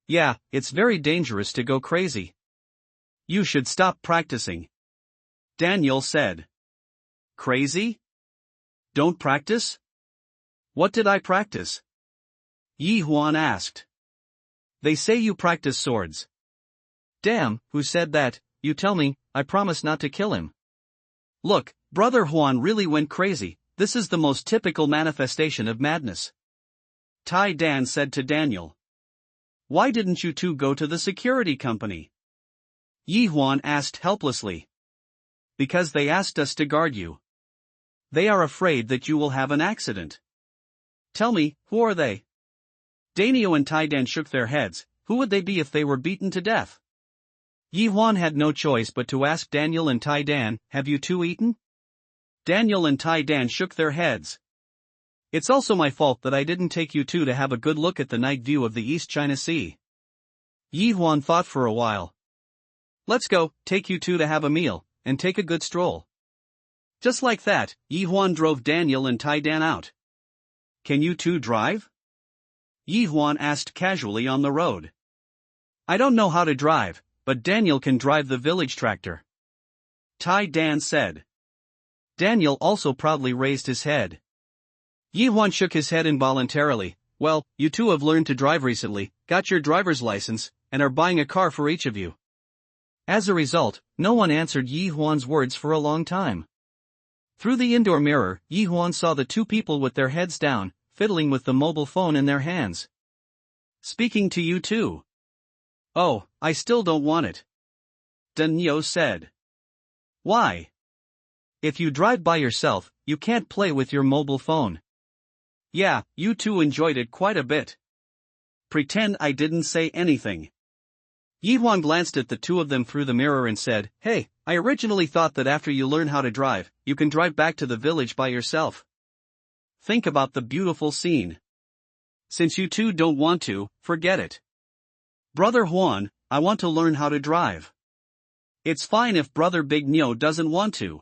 Yeah, it's very dangerous to go crazy. You should stop practicing. Daniel said. Crazy? Don't practice? What did I practice? Yi Huan asked. They say you practice swords. Damn, who said that? You tell me, I promise not to kill him. Look, Brother Huan really went crazy, this is the most typical manifestation of madness. Tai Dan said to Daniel. Why didn't you 2 go to the security company? Yi Huan asked helplessly. Because they asked us to guard you. They are afraid that you will have an accident. Tell me, who are they? Daniel and Tai Dan shook their heads. Who would they be if they were beaten to death? Yi Huan had no choice but to ask Daniel and Tai Dan, have you 2 eaten? Daniel and Tai Dan shook their heads. It's also my fault that I didn't take you two to have a good look at the night view of the East China Sea. Yi Huan thought for a while. Let's go, take you two to have a meal, and take a good stroll. Just like that, Yi Huan drove Daniel and Tai Dan out. Can you two drive? Yi Huan asked casually on the road. I don't know how to drive, but Daniel can drive the village tractor. Tai Dan said. Daniel also proudly raised his head. Yi Huan shook his head involuntarily. Well, you two have learned to drive recently, got your driver's license, and are buying a car for each of you. As a result, no one answered Yi Huan's words for a long time. Through the indoor mirror, Yi Huan saw the two people with their heads down, fiddling with the mobile phone in their hands. Speaking to you too. Oh, I still don't want it. Daniel said. Why? If you drive by yourself, you can't play with your mobile phone. Yeah, you two enjoyed it quite a bit. Pretend I didn't say anything. Yi Huan glanced at the two of them through the mirror and said, Hey, I originally thought that after you learn how to drive, you can drive back to the village by yourself. Think about the beautiful scene. Since you two don't want to, forget it. Brother Huan, I want to learn how to drive. It's fine if Brother Big Nyo doesn't want to.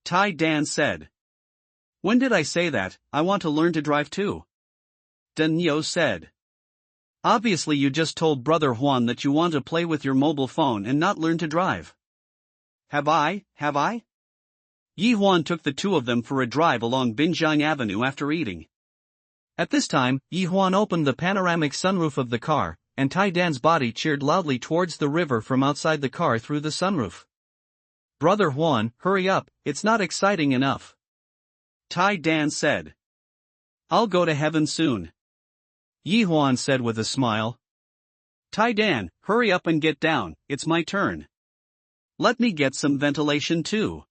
Tai Dan said. When did I say that? I want to learn to drive too. Nyo said. Obviously you just told Brother Huan that you want to play with your mobile phone and not learn to drive. Have I? Yi Huan took the two of them for a drive along Binjiang Avenue after eating. At this time, Yi Huan opened the panoramic sunroof of the car, and Tai Dan's body cheered loudly towards the river from outside the car through the sunroof. Brother Huan, hurry up, it's not exciting enough. Tai Dan said. I'll go to heaven soon. Yi Huan said with a smile. Tai Dan, hurry up and get down, it's my turn. Let me get some ventilation too.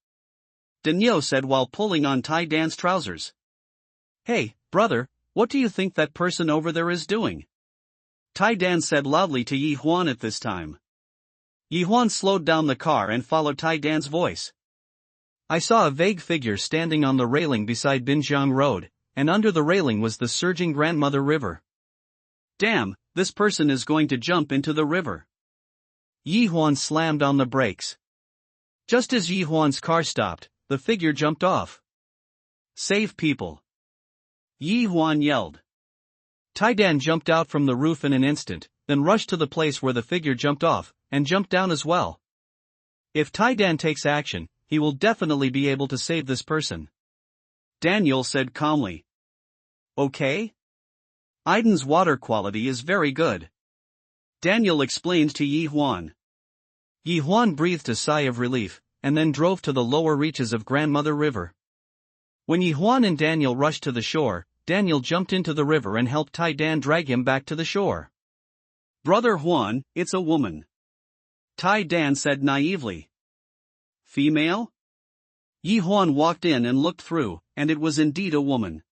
Daniel said while pulling on Tai Dan's trousers. Hey, brother, what do you think that person over there is doing? Tai Dan said loudly to Yi Huan at this time. Yi Huan slowed down the car and followed Tai Dan's voice. I saw a vague figure standing on the railing beside Binjiang Road, and under the railing was the surging Grandmother River. Damn, this person is going to jump into the river. Yi Huan slammed on the brakes. Just as Yi Huan's car stopped, the figure jumped off. Save people! Yi Huan yelled. Tai Dan jumped out from the roof in an instant, then rushed to the place where the figure jumped off, and jumped down as well. If Tai Dan takes action, he will definitely be able to save this person. Daniel said calmly. Okay? Aiden's water quality is very good. Daniel explained to Yi Huan. Yi Huan breathed a sigh of relief, and then drove to the lower reaches of Grandmother River. When Yi Huan and Daniel rushed to the shore, Daniel jumped into the river and helped Tai Dan drag him back to the shore. Brother Huan, it's a woman. Tai Dan said naively. Female? Yi Huan walked in and looked through, and it was indeed a woman.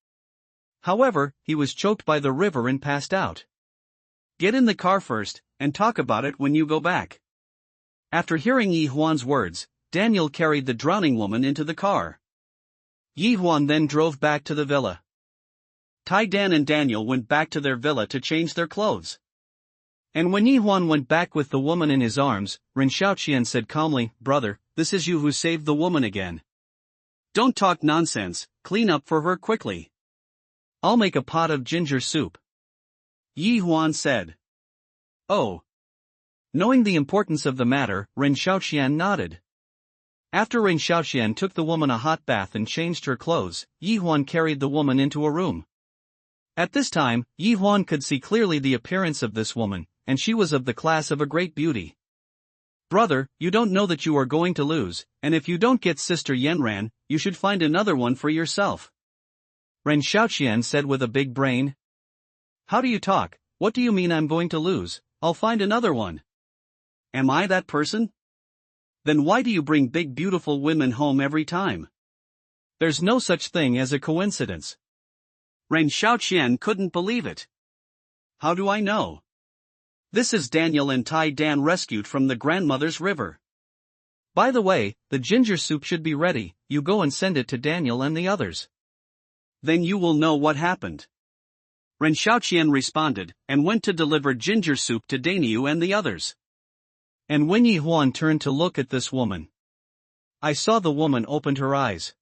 However, he was choked by the river and passed out. Get in the car first, and talk about it when you go back. After hearing Yi Huan's words, Daniel carried the drowning woman into the car. Yi Huan then drove back to the villa. Tai Dan and Daniel went back to their villa to change their clothes. And when Yi Huan went back with the woman in his arms, Ren Xiaoqian said calmly, Brother, this is you who saved the woman again. Don't talk nonsense, clean up for her quickly. I'll make a pot of ginger soup. Yi Huan said. Oh. Knowing the importance of the matter, Ren Xiaoqian nodded. After Ren Xiaoqian took the woman a hot bath and changed her clothes, Yi Huan carried the woman into a room. At this time, Yi Huan could see clearly the appearance of this woman, and she was of the class of a great beauty. Brother, you don't know that you are going to lose, and if you don't get Sister Yenran, you should find another one for yourself. Ren Xiaoqian said with a big brain. How do you talk? What do you mean I'm going to lose? I'll find another one. Am I that person? Then why do you bring big beautiful women home every time? There's no such thing as a coincidence. Ren Xiaoqian couldn't believe it. How do I know? This is Daniel and Tai Dan rescued from the Grandmother's River. By the way, the ginger soup should be ready, you go and send it to Daniel and the others. Then you will know what happened. Ren Xiaoqian responded, and went to deliver ginger soup to Daniu and the others. And when Yi Huan turned to look at this woman, I saw the woman opened her eyes.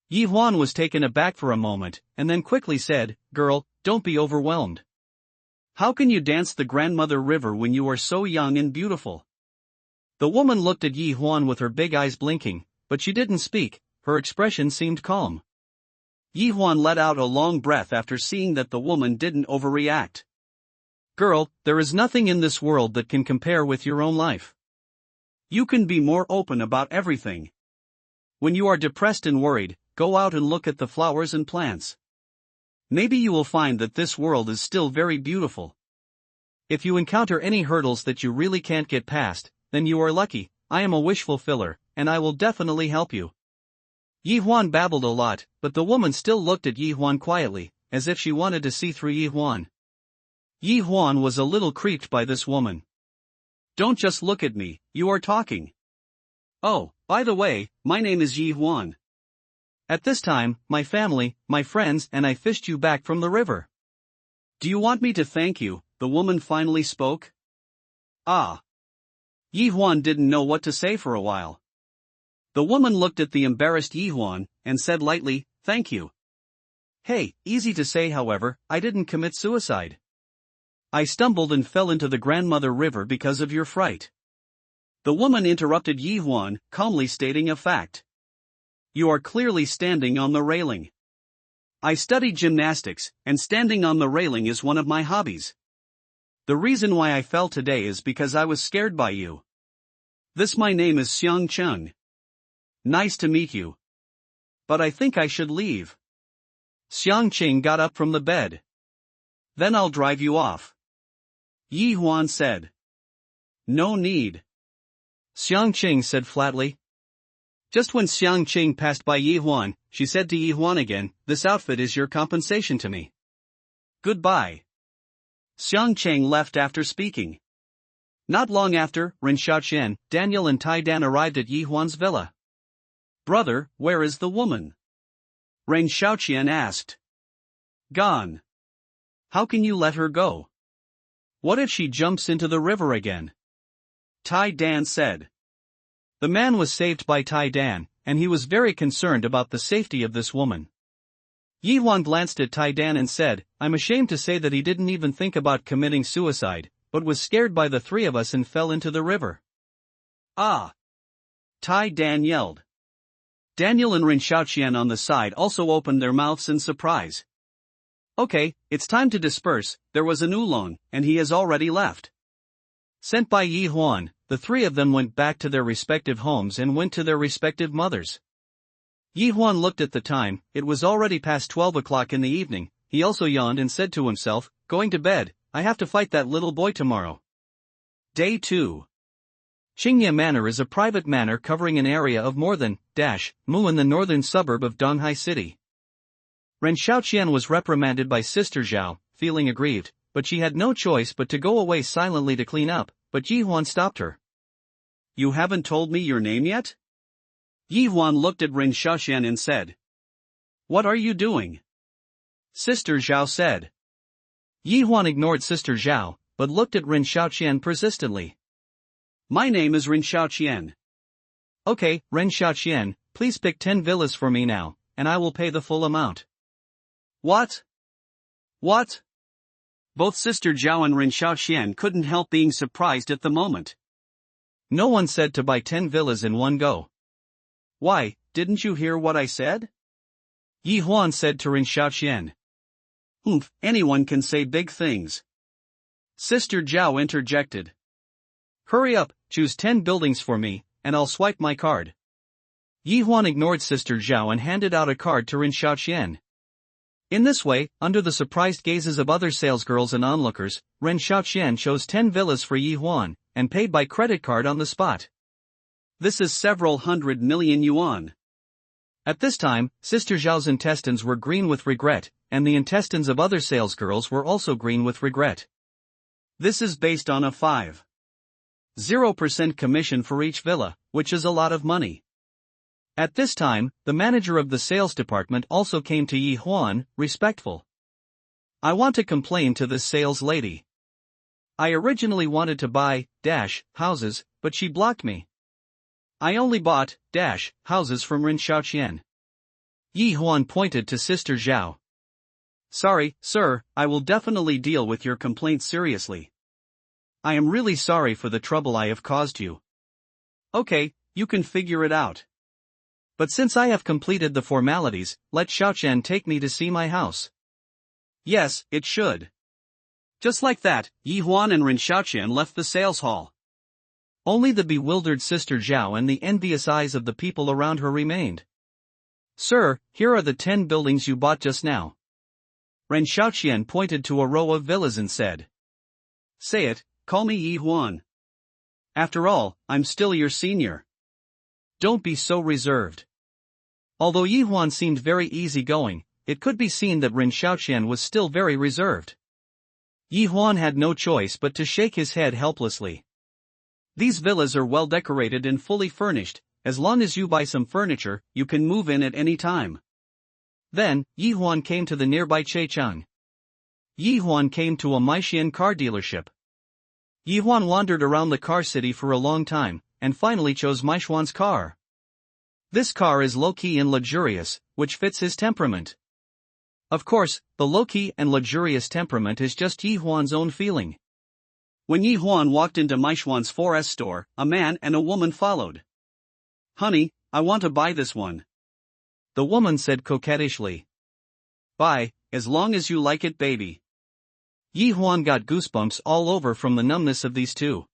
Yi Huan was taken aback for a moment, and then quickly said, "Girl, don't be overwhelmed. How can you dance the grandmother river when you are so young and beautiful?" The woman looked at Yi Huan with her big eyes blinking, but she didn't speak. Her expression seemed calm. Yi Huan let out a long breath after seeing that the woman didn't overreact. "Girl, there is nothing in this world that can compare with your own life. You can be more open about everything. When you are depressed and worried, go out and look at the flowers and plants. Maybe you will find that this world is still very beautiful. If you encounter any hurdles that you really can't get past, then you are lucky. I am a wish fulfiller, and I will definitely help you." Yi Huan babbled a lot, but the woman still looked at Yi Huan quietly, as if she wanted to see through Yi Huan. Yi Huan was a little creeped by this woman. "Don't just look at me, you are talking. Oh, by the way, my name is Yi Huan. At this time, my family, my friends and I fished you back from the river. Do you want me to thank you?" the woman finally spoke. Ah. Yi Huan didn't know what to say for a while. The woman looked at the embarrassed Yi Huan, and said lightly, "Thank you. Hey, easy to say however, I didn't commit suicide. I stumbled and fell into the grandmother river because of your fright." The woman interrupted Yi Huan, calmly stating a fact. "You are clearly standing on the railing. I study gymnastics, and standing on the railing is one of my hobbies. The reason why I fell today is because I was scared by you. My name is Xiang Cheng. Nice to meet you. But I think I should leave." Xiang Cheng got up from the bed. "Then I'll drive you off," Yi Huan said. "No need," Xiang Cheng said flatly. Just when Xiang Cheng passed by Yi Huan, she said to Yi Huan again, "This outfit is your compensation to me. Goodbye." Xiang Cheng left after speaking. Not long after, Ren Xiaoqian, Daniel and Tai Dan arrived at Yi Huan's villa. "Brother, where is the woman?" Ren Xiaoqian asked. "Gone." "How can you let her go? What if she jumps into the river again?" Tai Dan said. The man was saved by Tai Dan, and he was very concerned about the safety of this woman. Yi Huan glanced at Tai Dan and said, "I'm ashamed to say that he didn't even think about committing suicide, but was scared by the three of us and fell into the river." "Ah!" Tai Dan yelled. Daniel and Ren Xiaoqian on the side also opened their mouths in surprise. "Okay, it's time to disperse." There was an oolong, and he has already left. Sent by Yi Huan, the three of them went back to their respective homes and went to their respective mothers. Yi Huan looked at the time. It was already past 12 o'clock in the evening. He also yawned and said to himself, "Going to bed, I have to fight that little boy tomorrow." Day 2. Qingye Manor is a private manor covering an area of more than mu in the northern suburb of Donghai City. Ren Xiaoqian was reprimanded by Sister Zhao, feeling aggrieved, but she had no choice but to go away silently to clean up, but Yi Huan stopped her. "You haven't told me your name yet?" Yi Huan looked at Ren Xiaoqian and said. "What are you doing?" Sister Zhao said. Yi Huan ignored Sister Zhao, but looked at Ren Xiaoqian persistently. "My name is Ren Xiaoqian." "Okay, Ren Xiaoqian, please pick 10 villas for me now, and I will pay the full amount." "What? What?" Both Sister Zhao and Ren Xiaoqian couldn't help being surprised at the moment. No one said to buy 10 villas in one go. "Why, didn't you hear what I said?" Yi Huan said to Ren Xiaoqian. Anyone can say big things." Sister Zhao interjected. "Hurry up, choose 10 buildings for me, and I'll swipe my card." Yi Huan ignored Sister Zhao and handed out a card to Ren Xiaoqian. In this way, under the surprised gazes of other salesgirls and onlookers, Ren Xiaoqian chose 10 villas for Yi Huan, and paid by credit card on the spot. This is several 100 million yuan. At this time, Sister Zhao's intestines were green with regret, and the intestines of other salesgirls were also green with regret. This is based on a 5.0% commission for each villa, which is a lot of money. At this time, the manager of the sales department also came to Yi Huan, respectful. I want to complain to this sales lady. I originally wanted to buy houses, but she blocked me. I only bought houses from Rin Xiaoqian. Yi Huan pointed to Sister Zhao. Sorry, sir, I will definitely deal with your complaint seriously. I am really sorry for the trouble I have caused you. Okay, you can figure it out. But since I have completed the formalities, let Xiaoqian take me to see my house. Yes, it should. Just like that, Yi Huan and Rin Xiaoqian left the sales hall. Only the bewildered Sister Zhao and the envious eyes of the people around her remained. Sir, here are the 10 buildings you bought just now. Ren Xiaoqian pointed to a row of villas and said. Say it, call me Yi Huan. After all, I'm still your senior. Don't be so reserved. Although Yi Huan seemed very easygoing, it could be seen that Ren Xiaoqian was still very reserved. Yi Huan had no choice but to shake his head helplessly. These villas are well decorated and fully furnished. As long as you buy some furniture, you can move in at any time. Then, Yi Huan came to the nearby Chechang. Yi Huan came to a Maixian car dealership. Yi Huan wandered around the car city for a long time, and finally chose Maishuan's car. This car is low-key and luxurious, which fits his temperament. Of course, the low-key and luxurious temperament is just Yi Huan's own feeling. When Yi Huan walked into Maishuan's 4S store, a man and a woman followed. Honey, I want to buy this one. The woman said coquettishly. Buy, as long as you like it, baby. Yi Huan got goosebumps all over from the numbness of these two.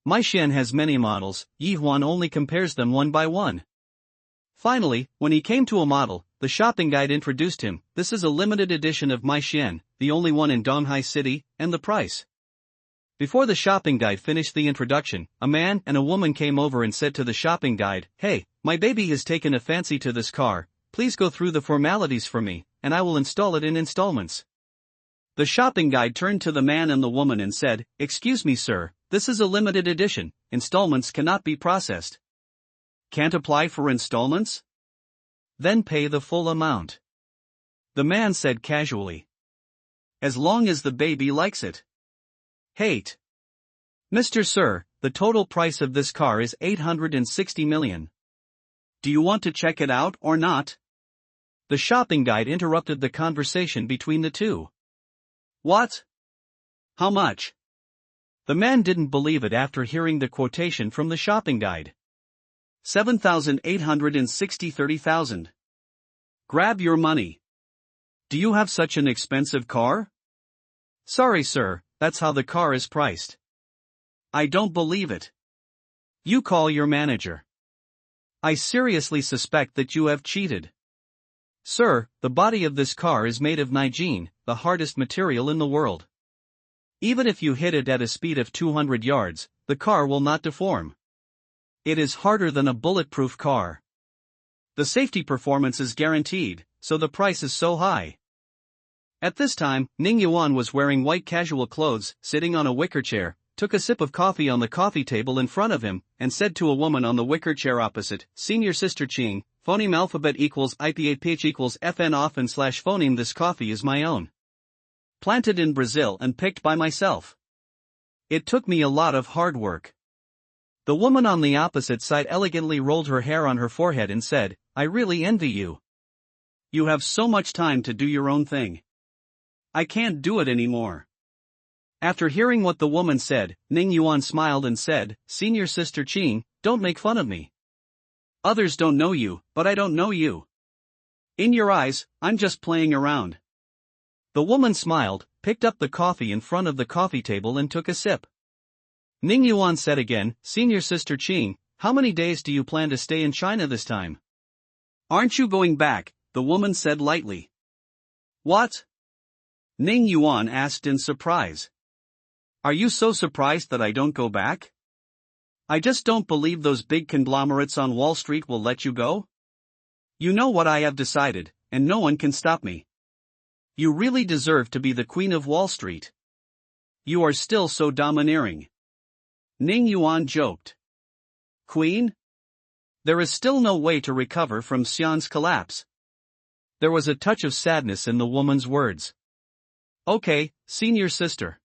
Maixian has many models, Yi Huan only compares them one by one. Finally, when he came to a model, the shopping guide introduced him. This is a limited edition of Maixian, the only one in Donghai City, and the price. Before the shopping guide finished the introduction, a man and a woman came over and said to the shopping guide, Hey, my baby has taken a fancy to this car, please go through the formalities for me, and I will install it in installments. The shopping guide turned to the man and the woman and said, Excuse me sir, this is a limited edition, installments cannot be processed. Can't apply for installments? Then pay the full amount. The man said casually. As long as the baby likes it. Hate. Mr. Sir, the total price of this car is 860 million. Do you want to check it out or not? The shopping guide interrupted the conversation between the two. What? How much? The man didn't believe it after hearing the quotation from the shopping guide. 7,860 30,000. Grab your money. Do you have such an expensive car? Sorry sir, that's how the car is priced. I don't believe it. You call your manager. I seriously suspect that you have cheated. Sir, the body of this car is made of Nigene, the hardest material in the world. Even if you hit it at a speed of 200 yards, the car will not deform. It is harder than a bulletproof car. The safety performance is guaranteed, so the price is so high. At this time, Ning Yuan was wearing white casual clothes, sitting on a wicker chair, took a sip of coffee on the coffee table in front of him, and said to a woman on the wicker chair opposite, Senior Sister Ching, phoneme alphabet equals IPAPH equals FN often / phoneme this coffee is my own. Planted in Brazil and picked by myself. It took me a lot of hard work. The woman on the opposite side elegantly rolled her hair on her forehead and said, I really envy you. You have so much time to do your own thing. I can't do it anymore. After hearing what the woman said, Ning Yuan smiled and said, Senior Sister Qing, don't make fun of me. Others don't know you, but I don't know you. In your eyes, I'm just playing around. The woman smiled, picked up the coffee in front of the coffee table and took a sip. Ning Yuan said again, Senior Sister Qing, how many days do you plan to stay in China this time? Aren't you going back? The woman said lightly. What? Ning Yuan asked in surprise. Are you so surprised that I don't go back? I just don't believe those big conglomerates on Wall Street will let you go. You know what I have decided, and no one can stop me. You really deserve to be the Queen of Wall Street. You are still so domineering. Ning Yuan joked. Queen? There is still no way to recover from Xian's collapse. There was a touch of sadness in the woman's words. Okay, senior sister.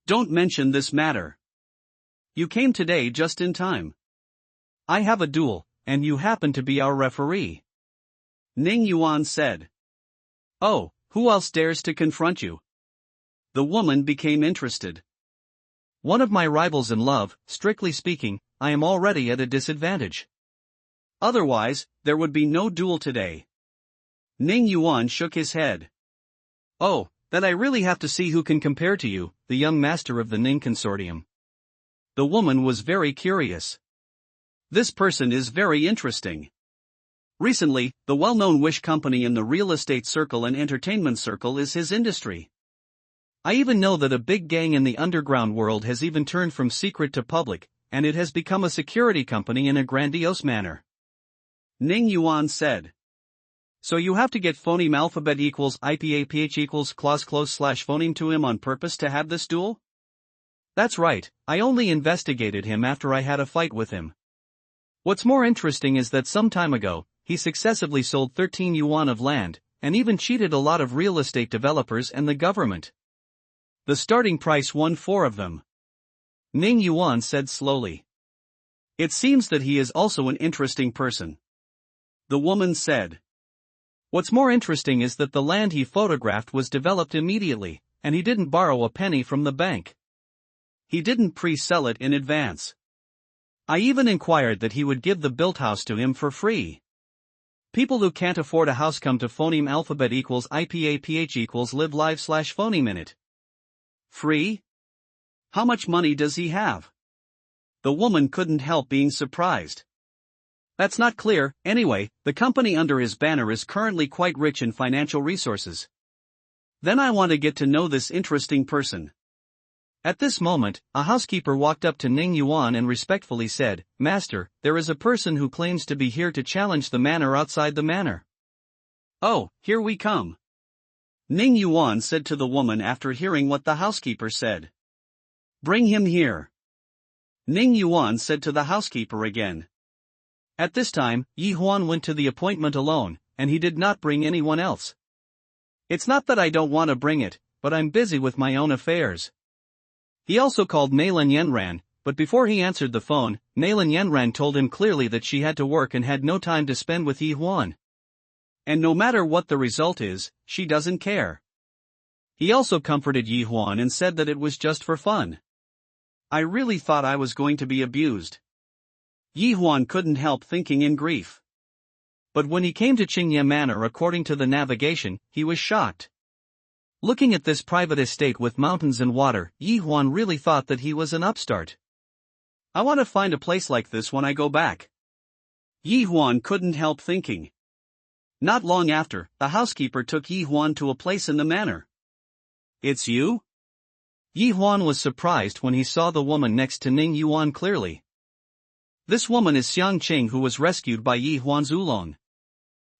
Don't mention this matter. You came today just in time. I have a duel, and you happen to be our referee. Ning Yuan said. Oh, who else dares to confront you? The woman became interested. One of my rivals in love, strictly speaking, I am already at a disadvantage. Otherwise, there would be no duel today. Ning Yuan shook his head. Oh, then I really have to see who can compare to you, the young master of the Ning Consortium. The woman was very curious. This person is very interesting. Recently, the well-known Wish company in the real estate circle and entertainment circle is his industry. I even know that a big gang in the underground world has even turned from secret to public, and it has become a security company in a grandiose manner. Ning Yuan said. So you have to get phoneme alphabet equals IPAPH equals clause close slash phoneme to him on purpose to have this duel? That's right, I only investigated him after I had a fight with him. What's more interesting is that some time ago, he successively sold 13 yuan of land, and even cheated a lot of real estate developers and the government. The starting price won 4 of them. Ning Yuan said slowly. It seems that he is also an interesting person. The woman said. What's more interesting is that the land he photographed was developed immediately, and he didn't borrow a penny from the bank. He didn't pre-sell it in advance. I even inquired that he would give the built house to him for free. People who can't afford a house come to phoneme alphabet equals IPAPH equals live live slash phoneme in it. Free? How much money does he have? The woman couldn't help being surprised. That's not clear. Anyway, the company under his banner is currently quite rich in financial resources. Then I want to get to know this interesting person. At this moment, a housekeeper walked up to Ning Yuan and respectfully said, Master, there is a person who claims to be here to challenge the manor outside the manor. Oh, here we come. Ning Yuan said to the woman after hearing what the housekeeper said. Bring him here. Ning Yuan said to the housekeeper again. At this time, Yi Huan went to the appointment alone, and he did not bring anyone else. It's not that I don't want to bring it, but I'm busy with my own affairs. He also called Meilin Yenran, but before he answered the phone, Meilin Yenran told him clearly that she had to work and had no time to spend with Yi Huan. And no matter what the result is, she doesn't care. He also comforted Yi Huan and said that it was just for fun. I really thought I was going to be abused. Yi Huan couldn't help thinking in grief. But when he came to Qingye Manor according to the navigation, he was shocked. Looking at this private estate with mountains and water, Yi Huan really thought that he was an upstart. I want to find a place like this when I go back. Yi Huan couldn't help thinking. Not long after, the housekeeper took Yi Huan to a place in the manor. It's you? Yi Huan was surprised when he saw the woman next to Ning Yuan clearly. This woman is Xiang Qing, who was rescued by Yi Huan's oolong.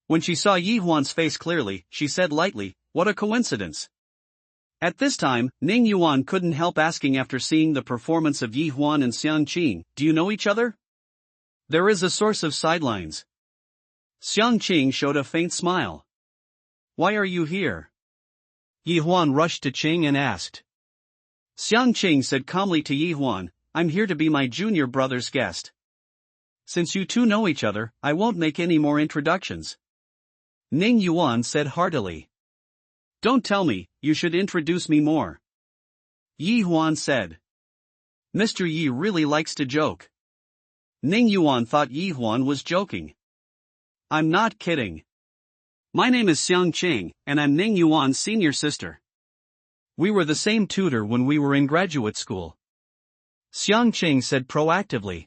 When she saw Yi Huan's face clearly, she said lightly, what a coincidence. At this time, Ning Yuan couldn't help asking after seeing the performance of Yi Huan and Xiang Qing, do you know each other? There is a source of sidelines. Xiang Qing showed a faint smile. Why are you here? Yi Huan rushed to Qing and asked. Xiang Qing said calmly to Yi Huan, I'm here to be my junior brother's guest. Since you two know each other, I won't make any more introductions. Ning Yuan said heartily. Don't tell me, you should introduce me more. Yi Huan said. Mr. Yi really likes to joke. Ning Yuan thought Yi Huan was joking. I'm not kidding. My name is Xiang Qing, and I'm Ning Yuan's senior sister. We were the same tutor when we were in graduate school. Xiang Qing said proactively.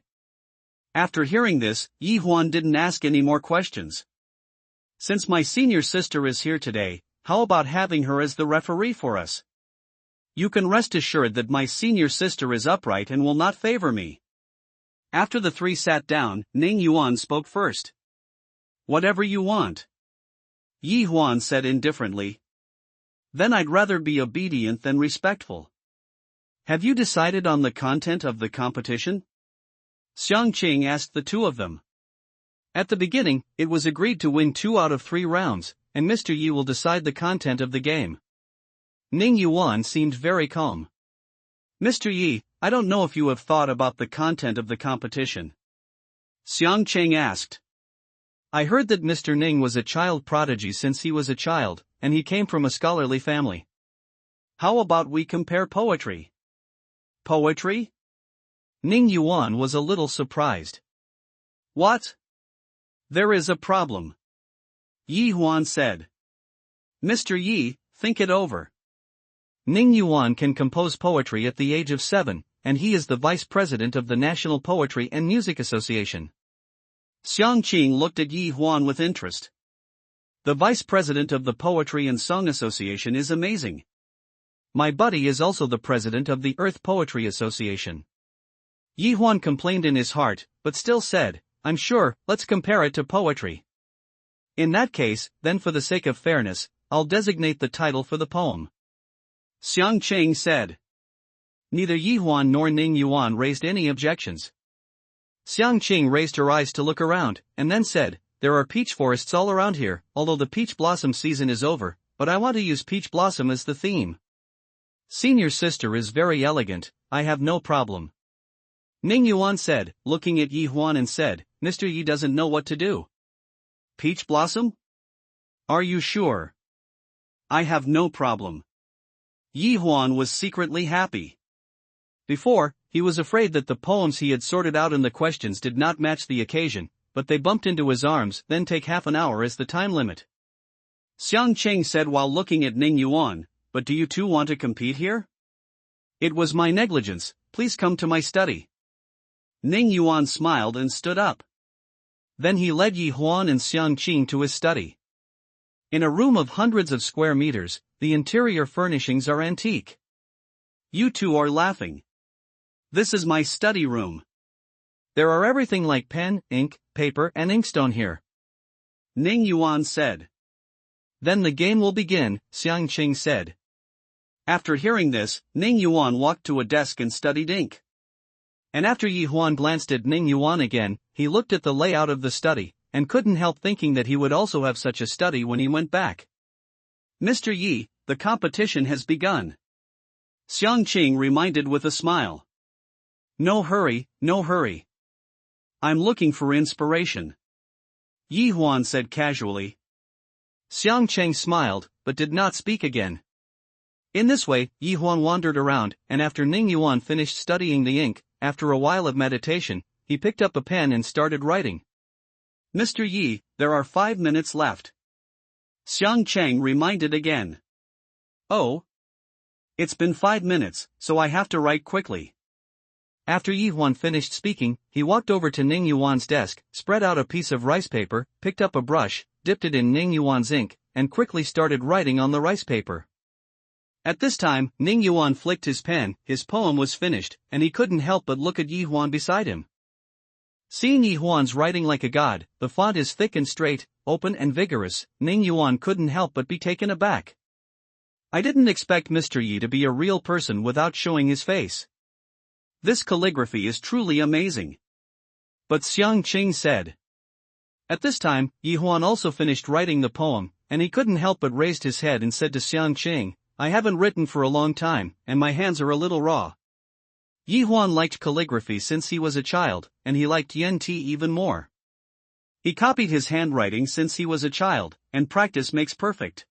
After hearing this, Yi Huan didn't ask any more questions. Since my senior sister is here today, how about having her as the referee for us? You can rest assured that my senior sister is upright and will not favor me. After the three sat down, Ning Yuan spoke first. Whatever you want. Yi Huan said indifferently. Then I'd rather be obedient than respectful. Have you decided on the content of the competition? Xiang Qing asked the two of them. At the beginning, it was agreed to win 2 out of 3 rounds, and Mr. Yi will decide the content of the game. Ning Yuan seemed very calm. Mr. Yi, I don't know if you have thought about the content of the competition. Xiang Cheng asked. I heard that Mr. Ning was a child prodigy since he was a child, and he came from a scholarly family. How about we compare poetry? Poetry? Ning Yuan was a little surprised. What? There is a problem. Yi Huan said. Mr. Yi, think it over. Ning Yuan can compose poetry at the age of 7, and he is the vice president of the National Poetry and Music Association. Xiang Qing looked at Yi Huan with interest. The vice president of the Poetry and Song Association is amazing. My buddy is also the president of the Earth Poetry Association. Yi Huan complained in his heart, but still said, I'm sure, let's compare it to poetry. In that case, then for the sake of fairness, I'll designate the title for the poem. Xiang Cheng said. Neither Yi Huan nor Ning Yuan raised any objections. Xiang Qing raised her eyes to look around, and then said, there are peach forests all around here, although the peach blossom season is over, but I want to use peach blossom as the theme. Senior sister is very elegant, I have no problem. Ning Yuan said, looking at Yi Huan and said, Mr. Yi doesn't know what to do. Peach blossom? Are you sure? I have no problem. Yi Huan was secretly happy. Before, he was afraid that the poems he had sorted out in the questions did not match the occasion, but they bumped into his arms, then take half an hour as the time limit. Xiang Cheng said while looking at Ning Yuan, but do you two want to compete here? It was my negligence, please come to my study. Ning Yuan smiled and stood up. Then he led Yi Huan and Xiang Qing to his study. In a room of hundreds of square meters, the interior furnishings are antique. You two are laughing. This is my study room. There are everything like pen, ink, paper and inkstone here. Ning Yuan said. Then the game will begin, Xiang Qing said. After hearing this, Ning Yuan walked to a desk and studied ink. And after Yi Huan glanced at Ning Yuan again, he looked at the layout of the study, and couldn't help thinking that he would also have such a study when he went back. Mr. Yi, the competition has begun. Xiang Qing reminded with a smile. No hurry, no hurry. I'm looking for inspiration. Yi Huan said casually. Xiang Cheng smiled, but did not speak again. In this way, Yi Huan wandered around, and after Ning Yuan finished studying the ink, after a while of meditation, he picked up a pen and started writing. Mr. Yi, there are 5 minutes left. Xiang Cheng reminded again. Oh? It's been 5 minutes, so I have to write quickly. After Yi Huan finished speaking, he walked over to Ning Yuan's desk, spread out a piece of rice paper, picked up a brush, dipped it in Ning Yuan's ink, and quickly started writing on the rice paper. At this time, Ning Yuan flicked his pen, his poem was finished, and he couldn't help but look at Yi Huan beside him. Seeing Yi Huan's writing like a god, the font is thick and straight, open and vigorous, Ning Yuan couldn't help but be taken aback. I didn't expect Mr. Yi to be a real person without showing his face. This calligraphy is truly amazing. But Xiang Qing said. At this time, Yi Huan also finished writing the poem, and he couldn't help but raised his head and said to Xiang Qing, I haven't written for a long time, and my hands are a little raw. Yi Huan liked calligraphy since he was a child, and he liked Yen Ti even more. He copied his handwriting since he was a child, and practice makes perfect.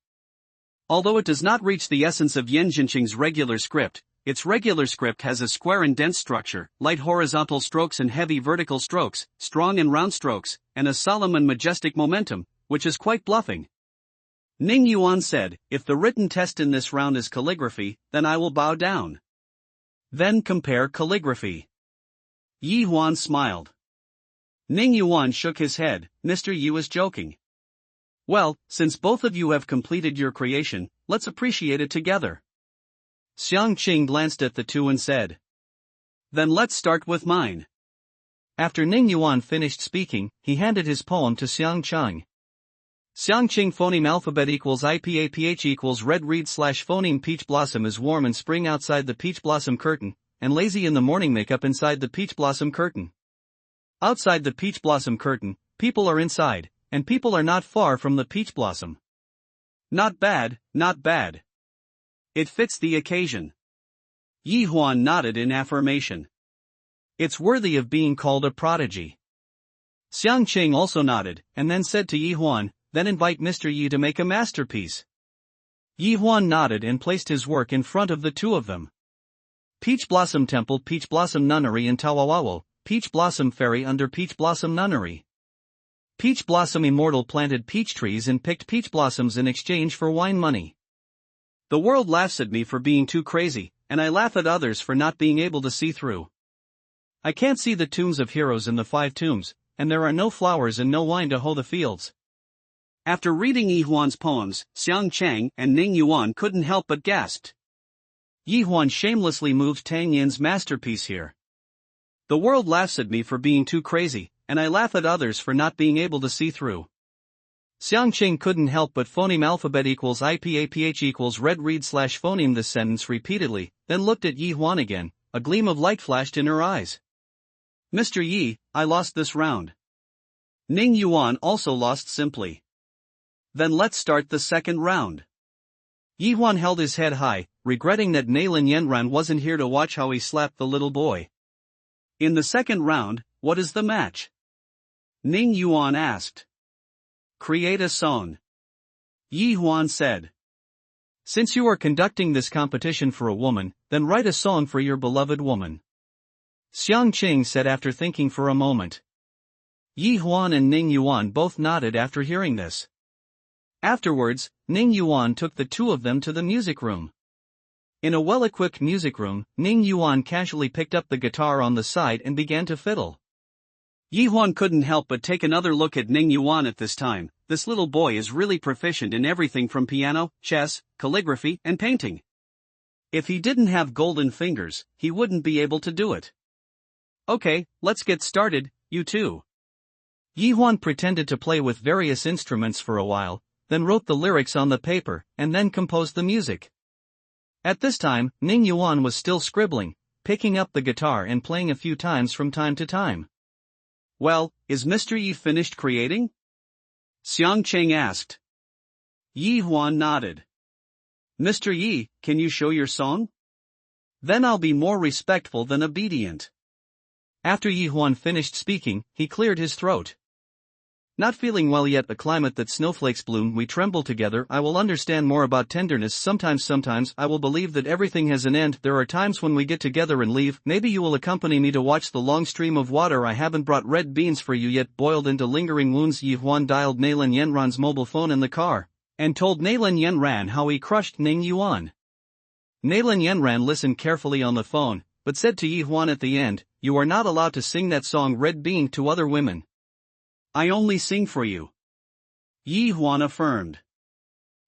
Although it does not reach the essence of Yen Jinqing's regular script, its regular script has a square and dense structure, light horizontal strokes and heavy vertical strokes, strong and round strokes, and a solemn and majestic momentum, which is quite bluffing. Ning Yuan said, if the written test in this round is calligraphy, then I will bow down. Then compare calligraphy. Yi Huan smiled. Ning Yuan shook his head, Mr. Yi was joking. Well, since both of you have completed your creation, let's appreciate it together. Xiang Qing glanced at the two and said. Then let's start with mine. After Ning Yuan finished speaking, he handed his poem to Xiang Qing. Xiang Qing phoneme alphabet equals IPAPH equals red reed / phoneme peach blossom is warm in spring outside the peach blossom curtain, and lazy in the morning makeup inside the peach blossom curtain. Outside the peach blossom curtain, people are inside, and people are not far from the peach blossom. Not bad, not bad. It fits the occasion. Yi Huan nodded in affirmation. It's worthy of being called a prodigy. Xiang Qing also nodded, and then said to Yi Huan, then invite Mr. Yi to make a masterpiece. Yi Huan nodded and placed his work in front of the two of them. Peach Blossom Temple, Peach Blossom Nunnery in Tawawawo, Peach Blossom Fairy under Peach Blossom Nunnery. Peach Blossom Immortal planted peach trees and picked peach blossoms in exchange for wine money. The world laughs at me for being too crazy, and I laugh at others for not being able to see through. I can't see the tombs of heroes in the 5 tombs, and there are no flowers and no wine to hoe the fields. After reading Yi Huan's poems, Xiang Chang and Ning Yuan couldn't help but gasped. Yi Huan shamelessly moved Tang Yin's masterpiece here. The world laughs at me for being too crazy, and I laugh at others for not being able to see through. Xiang Qing couldn't help but phoneme alphabet equals IPAPH equals red read slash phoneme this sentence repeatedly, then looked at Yi Huan again, a gleam of light flashed in her eyes. Mr. Yi, I lost this round. Ning Yuan also lost simply. Then let's start the second round. Yi Huan held his head high, regretting that Neilin Yenran wasn't here to watch how he slapped the little boy. In the second round, what is the match? Ning Yuan asked. Create a song. Yi Huan said. Since you are conducting this competition for a woman, then write a song for your beloved woman. Xiang Qing said after thinking for a moment. Yi Huan and Ning Yuan both nodded after hearing this. Afterwards, Ning Yuan took the two of them to the music room. In a well-equipped music room, Ning Yuan casually picked up the guitar on the side and began to fiddle. Yi Huan couldn't help but take another look at Ning Yuan at this time. This little boy is really proficient in everything from piano, chess, calligraphy, and painting. If he didn't have golden fingers, he wouldn't be able to do it. Okay, let's get started, you two. Yi Huan pretended to play with various instruments for a while, then wrote the lyrics on the paper, and then composed the music. At this time, Ning Yuan was still scribbling, picking up the guitar and playing a few times from time to time. Well, is Mr. Yi finished creating? Xiang Cheng asked. Yi Huan nodded. Mr. Yi, can you show your song? Then I'll be more respectful than obedient. After Yi Huan finished speaking, he cleared his throat. Not feeling well yet, the climate that snowflakes bloom, we tremble together. I will understand more about tenderness sometimes I will believe that everything has an end. There are times when we get together and leave. Maybe you will accompany me to watch the long stream of water. I haven't brought red beans for you yet, boiled into lingering wounds. Yi Huan dialed Neilin Yenran's mobile phone in the car, and told Neilin Yenran how he crushed Ning Yuan. Neilin Yenran listened carefully on the phone, but said to Yi Huan at the end, you are not allowed to sing that song Red Bean to other women. I only sing for you. Yi Huan affirmed.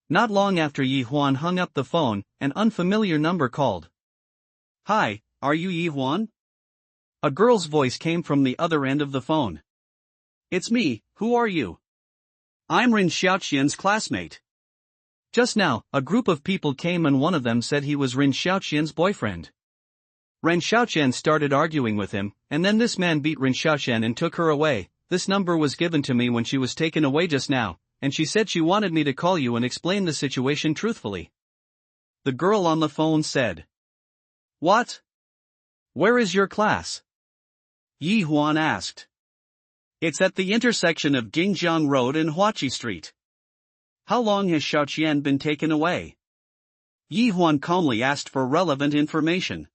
Not long after Yi Huan hung up the phone, an unfamiliar number called. Hi, are you Yi Huan? A girl's voice came from the other end of the phone. It's me, who are you? I'm Rin Xiaoqian's classmate. Just now, a group of people came and one of them said he was Rin Xiaoqian's boyfriend. Ren Xiaoqian started arguing with him, and then this man beat Rin Xiaoqian and took her away. This number was given to me when she was taken away just now, and she said she wanted me to call you and explain the situation truthfully. The girl on the phone said. What? Where is your class? Yi Huan asked. It's at the intersection of Jingjiang Road and Huachi Street. How long has Xiaoqian been taken away? Yi Huan calmly asked for relevant information.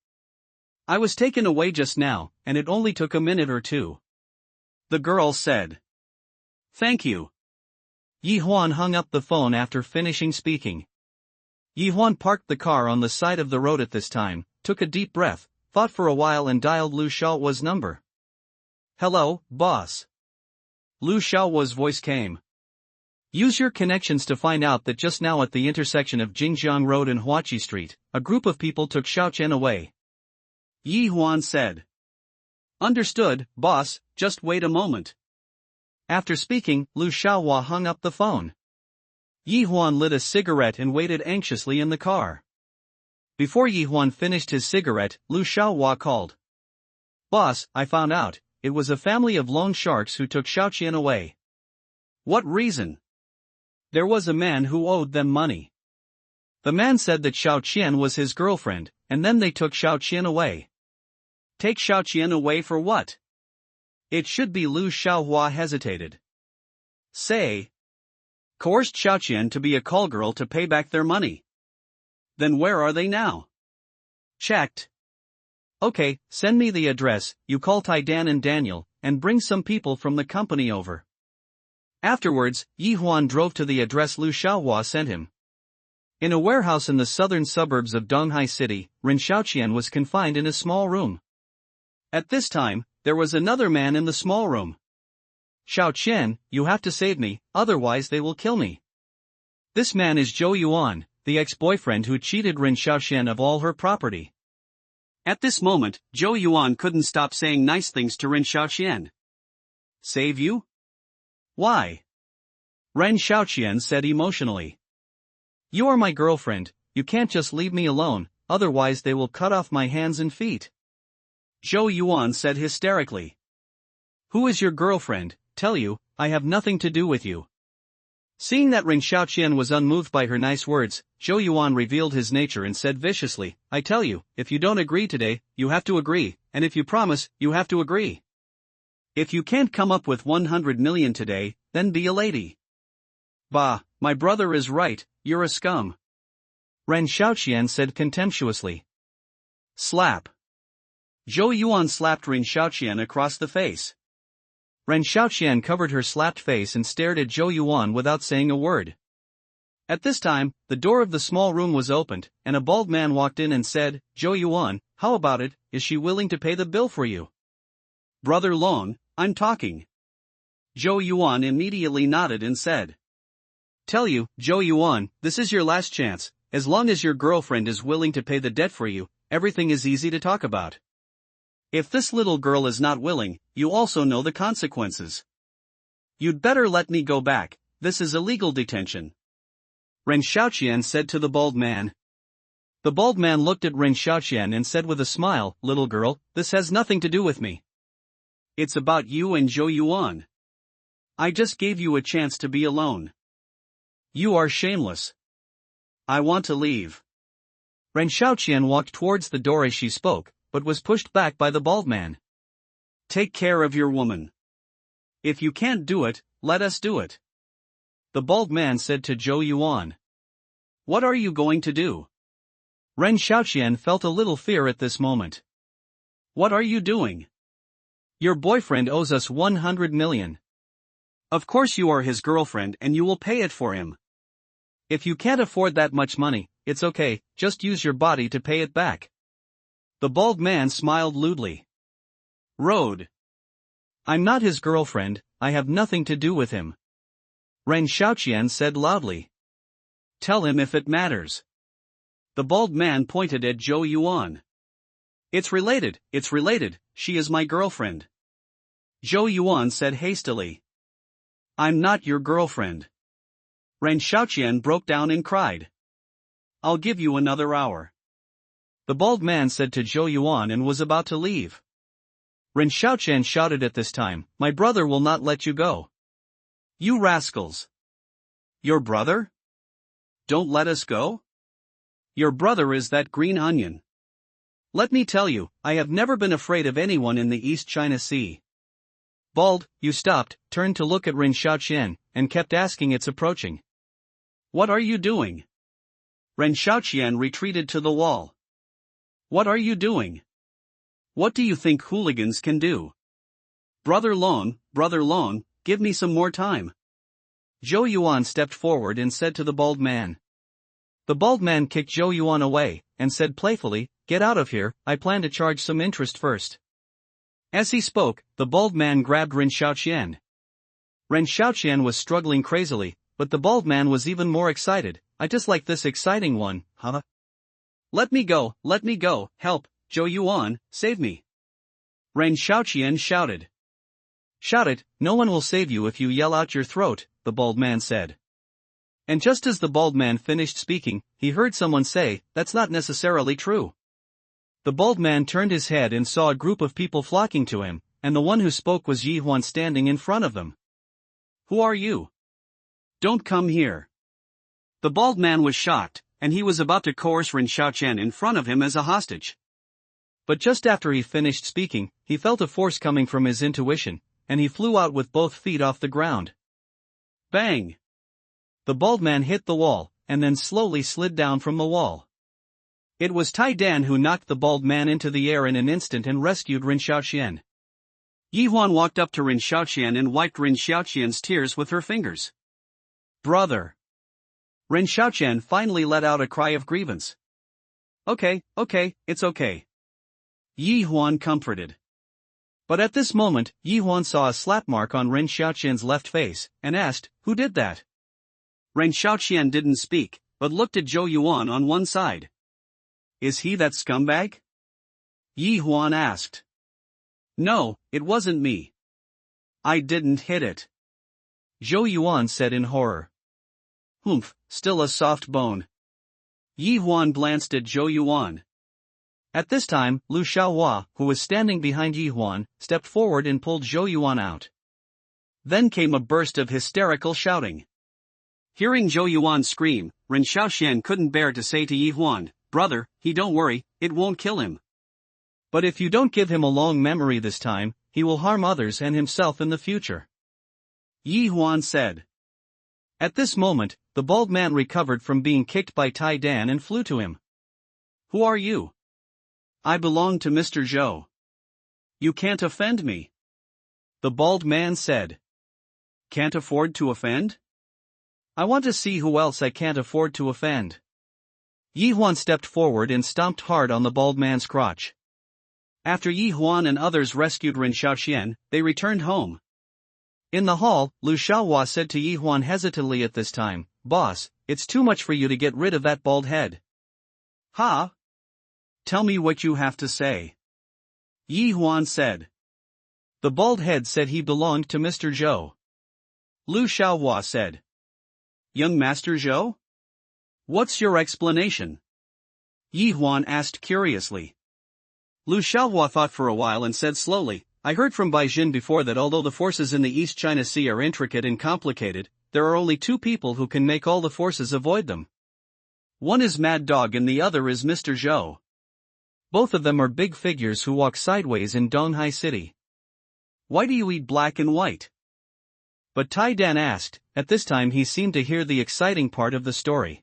I was taken away just now, and it only took a minute or two. The girl said. Thank you. Yi Huan hung up the phone after finishing speaking. Yi Huan parked the car on the side of the road at this time, took a deep breath, thought for a while and dialed Lu Xiaohua's number. Hello, boss. Lu Xiaohua's voice came. Use your connections to find out that just now at the intersection of Jingjiang Road and Huachi Street, a group of people took Xiaoqian away. Yi Huan said. Understood, boss, just wait a moment. After speaking, Lu Xiaohua hung up the phone. Yi Huan lit a cigarette and waited anxiously in the car. Before Yi Huan finished his cigarette, Lu Xiaohua called. Boss, I found out, it was a family of loan sharks who took Xiaoqian away. What reason? There was a man who owed them money. The man said that Xiaoqian was his girlfriend, and then they took Xiaoqian away. Take Xiaoqian away for what? It should be Lu Xiaohua hesitated. Say. Coerced Xiaoqian to be a call girl to pay back their money. Then where are they now? Checked. Okay, send me the address, you call Taidan and Daniel, and bring some people from the company over. Afterwards, Yi Huan drove to the address Lu Xiaohua sent him. In a warehouse in the southern suburbs of Donghai City, Ren Xiaoqian was confined in a small room. At this time, there was another man in the small room. Xiaoqian, you have to save me, otherwise they will kill me. This man is Zhou Yuan, the ex-boyfriend who cheated Ren Xiaoqian of all her property. At this moment, Zhou Yuan couldn't stop saying nice things to Ren Xiaoqian. Save you? Why? Ren Xiaoqian said emotionally. You are my girlfriend, you can't just leave me alone, otherwise they will cut off my hands and feet. Zhou Yuan said hysterically. Who is your girlfriend? Tell you, I have nothing to do with you. Seeing that Ren Xiaoqian was unmoved by her nice words, Zhou Yuan revealed his nature and said viciously, I tell you, if you don't agree today, you have to agree, and if you promise, you have to agree. If you can't come up with 100 million today, then be a lady. Bah, my brother is right, you're a scum. Ren Xiaoqian said contemptuously. Slap. Zhou Yuan slapped Ren Xiaoqian across the face. Ren Xiaoqian covered her slapped face and stared at Zhou Yuan without saying a word. At this time, the door of the small room was opened, and a bald man walked in and said, Zhou Yuan, how about it, is she willing to pay the bill for you? Brother Long, I'm talking. Zhou Yuan immediately nodded and said. Tell you, Zhou Yuan, this is your last chance, as long as your girlfriend is willing to pay the debt for you, everything is easy to talk about. If this little girl is not willing, you also know the consequences. You'd better let me go back, this is illegal detention. Ren Xiaoqian said to the bald man. The bald man looked at Ren Xiaoqian and said with a smile, little girl, this has nothing to do with me. It's about you and Zhou Yuan. I just gave you a chance to be alone. You are shameless. I want to leave. Ren Xiaoqian walked towards the door as she spoke, but was pushed back by the bald man. Take care of your woman. If you can't do it, let us do it. The bald man said to Zhou Yuan. What are you going to do? Ren Xiaoqian felt a little fear at this moment. What are you doing? Your boyfriend owes us 100 million. Of course you are his girlfriend and you will pay it for him. If you can't afford that much money, it's okay, just use your body to pay it back. The bald man smiled lewdly. Road. I'm not his girlfriend, I have nothing to do with him. Ren Xiaoqian said loudly. Tell him if it matters. The bald man pointed at Zhou Yuan. It's related, she is my girlfriend. Zhou Yuan said hastily. I'm not your girlfriend. Ren Xiaoqian broke down and cried. I'll give you another hour. The bald man said to Zhou Yuan and was about to leave. Ren Xiaoqian shouted at this time, my brother will not let you go. You rascals. Your brother? Don't let us go? Your brother is that green onion. Let me tell you, I have never been afraid of anyone in the East China Sea. Bald, you stopped, turned to look at Ren Xiaoqian, and kept asking it's approaching. What are you doing? Ren Xiaoqian retreated to the wall. What are you doing? What do you think hooligans can do? Brother Long, give me some more time. Zhou Yuan stepped forward and said to the bald man. The bald man kicked Zhou Yuan away, and said playfully, get out of here, I plan to charge some interest first. As he spoke, the bald man grabbed Ren Xiaoqian. Ren Xiaoqian was struggling crazily, but the bald man was even more excited. I just like this exciting one, huh? Let me go, help, Zhou Yuan, save me. Ren Xiaoqian shouted. Shout it, no one will save you if you yell out your throat, the bald man said. And just as the bald man finished speaking, he heard someone say, that's not necessarily true. The bald man turned his head and saw a group of people flocking to him, and the one who spoke was Yi Huan standing in front of them. "Who are you? Don't come here." The bald man was shocked, and he was about to coerce Ren Xiaoqian in front of him as a hostage. But just after he finished speaking, he felt a force coming from his intuition, and he flew out with both feet off the ground. Bang! The bald man hit the wall, and then slowly slid down from the wall. It was Tai Dan who knocked the bald man into the air in an instant and rescued Ren Xiaoqian. Yi Huan walked up to Ren Xiaoqian and wiped Ren Xiaoqian's tears with her fingers. "Brother!" Ren Xiaoqian finally let out a cry of grievance. Okay, it's okay." Yi Huan comforted. But at this moment, Yi Huan saw a slap mark on Ren Xiaoqian's left face, and asked, "Who did that?" Ren Xiaoqian didn't speak, but looked at Zhou Yuan on one side. "Is he that scumbag?" Yi Huan asked. "No, it wasn't me. I didn't hit it," Zhou Yuan said in horror. "Humph, still a soft bone." Yi Huan glanced at Zhou Yuan. At this time, Lu Xiaohua, who was standing behind Yi Huan, stepped forward and pulled Zhou Yuan out. Then came a burst of hysterical shouting. Hearing Zhou Yuan scream, Ren Xiaoqian couldn't bear to say to Yi Huan, "Brother, don't worry, it won't kill him. But if you don't give him a long memory this time, he will harm others and himself in the future," Yi Huan said. At this moment, the bald man recovered from being kicked by Tai Dan and flew to him. "Who are you?" "I belong to Mr. Zhou." "You can't offend me," the bald man said. "Can't afford to offend? I want to see who else I can't afford to offend." Yi Huan stepped forward and stomped hard on the bald man's crotch. After Yi Huan and others rescued Ren Xiaoqian, they returned home. In the hall, Lu Xiaohua said to Yi Huan hesitantly at this time, "Boss, it's too much for you to get rid of that bald head." "Ha? Tell me what you have to say," Yi Huan said. The bald head said he belonged to Mr. Zhou. Lu Xiaohua said, "Young Master Zhou? What's your explanation?" Yi Huan asked curiously. Lu Xiaohua thought for a while and said slowly, "I heard from Bai Jin before that although the forces in the East China Sea are intricate and complicated, there are only two people who can make all the forces avoid them. One is Mad Dog and the other is Mr. Zhou. Both of them are big figures who walk sideways in Donghai City. Why do you eat black and white?" But Tai Dan asked. At this time he seemed to hear the exciting part of the story.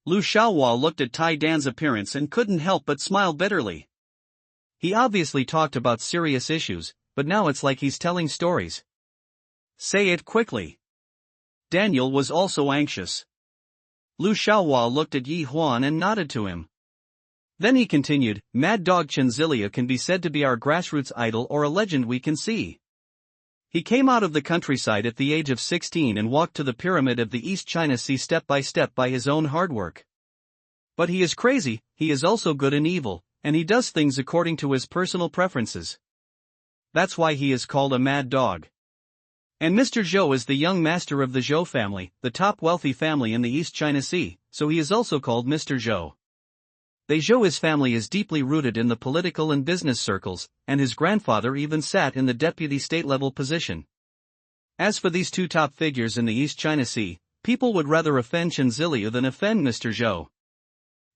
Lu Xiaohua looked at Tai Dan's appearance and couldn't help but smile bitterly. He obviously talked about serious issues, but now it's like he's telling stories. "Say it quickly." Daniel was also anxious. Lu Xiaohua looked at Yi Huan and nodded to him. Then he continued, "Mad Dog Chenzilia can be said to be our grassroots idol or a legend we can see. He came out of the countryside at the age of 16 and walked to the pyramid of the East China Sea step by his own hard work. But he is crazy, he is also good and evil, and he does things according to his personal preferences. That's why he is called a mad dog. And Mr. Zhou is the young master of the Zhou family, the top wealthy family in the East China Sea, so he is also called Mr. Zhou. The Zhou's family is deeply rooted in the political and business circles, and his grandfather even sat in the deputy state-level position. As for these two top figures in the East China Sea, people would rather offend Chenzilia than offend Mr. Zhou.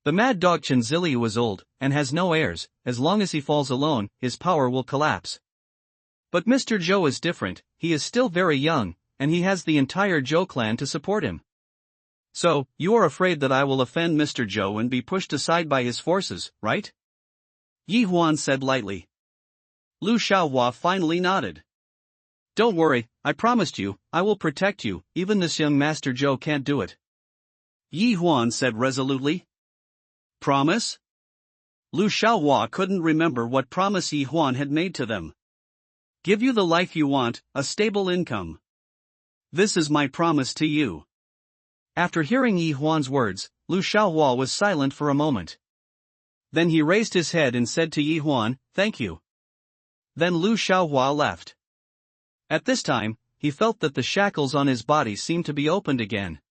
The mad dog Chenzilia is old, and has no heirs. As long as he falls alone, his power will collapse. But Mr. Zhou is different, he is still very young, and he has the entire Zhou clan to support him. So, you are afraid that I will offend Mr. Zhou and be pushed aside by his forces, right?" Yi Huan said lightly. Lu Xiaohua finally nodded. "Don't worry, I promised you, I will protect you, even this young Master Zhou can't do it," Yi Huan said resolutely. "Promise?" Lu Xiaohua couldn't remember what promise Yi Huan had made to them. "Give you the life you want, a stable income. This is my promise to you." After hearing Yi Huan's words, Lu Xiaohua was silent for a moment. Then he raised his head and said to Yi Huan, "Thank you." Then Lu Xiaohua left. At this time, he felt that the shackles on his body seemed to be opened again.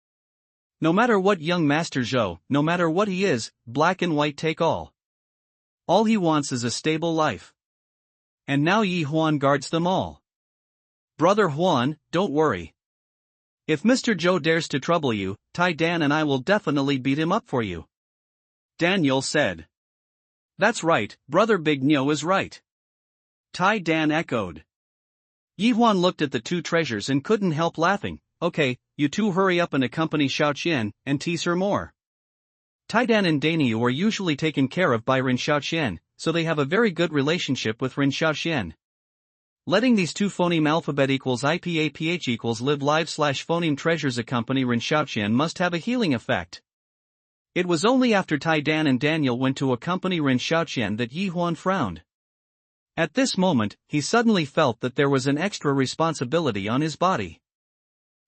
No matter what young Master Zhou, no matter what he is, black and white take all. All he wants is a stable life. and now Yi Huan guards them all. Brother Huan, don't worry. If Mr. Zhou dares to trouble you, Tai Dan and I will definitely beat him up for you. Daniel said. That's right, Brother Big Nyo is right. Tai Dan echoed. Yi Huan looked at the two treasures and couldn't help laughing. Okay, you two hurry up and accompany Xiao Qian, and tease her more. Tai Dan and Daniel are usually taken care of by Rin Xiaoqian, so they have a very good relationship with Rin Xiaoqian. Letting these two phoneme alphabet equals IPAPH equals live live slash phoneme treasures accompany Rin Xiaoqian must have a healing effect. It was only after Tai Dan and Daniel went to accompany Rin Xiaoqian that Yi Huan frowned. At this moment, he suddenly felt that there was an extra responsibility on his body.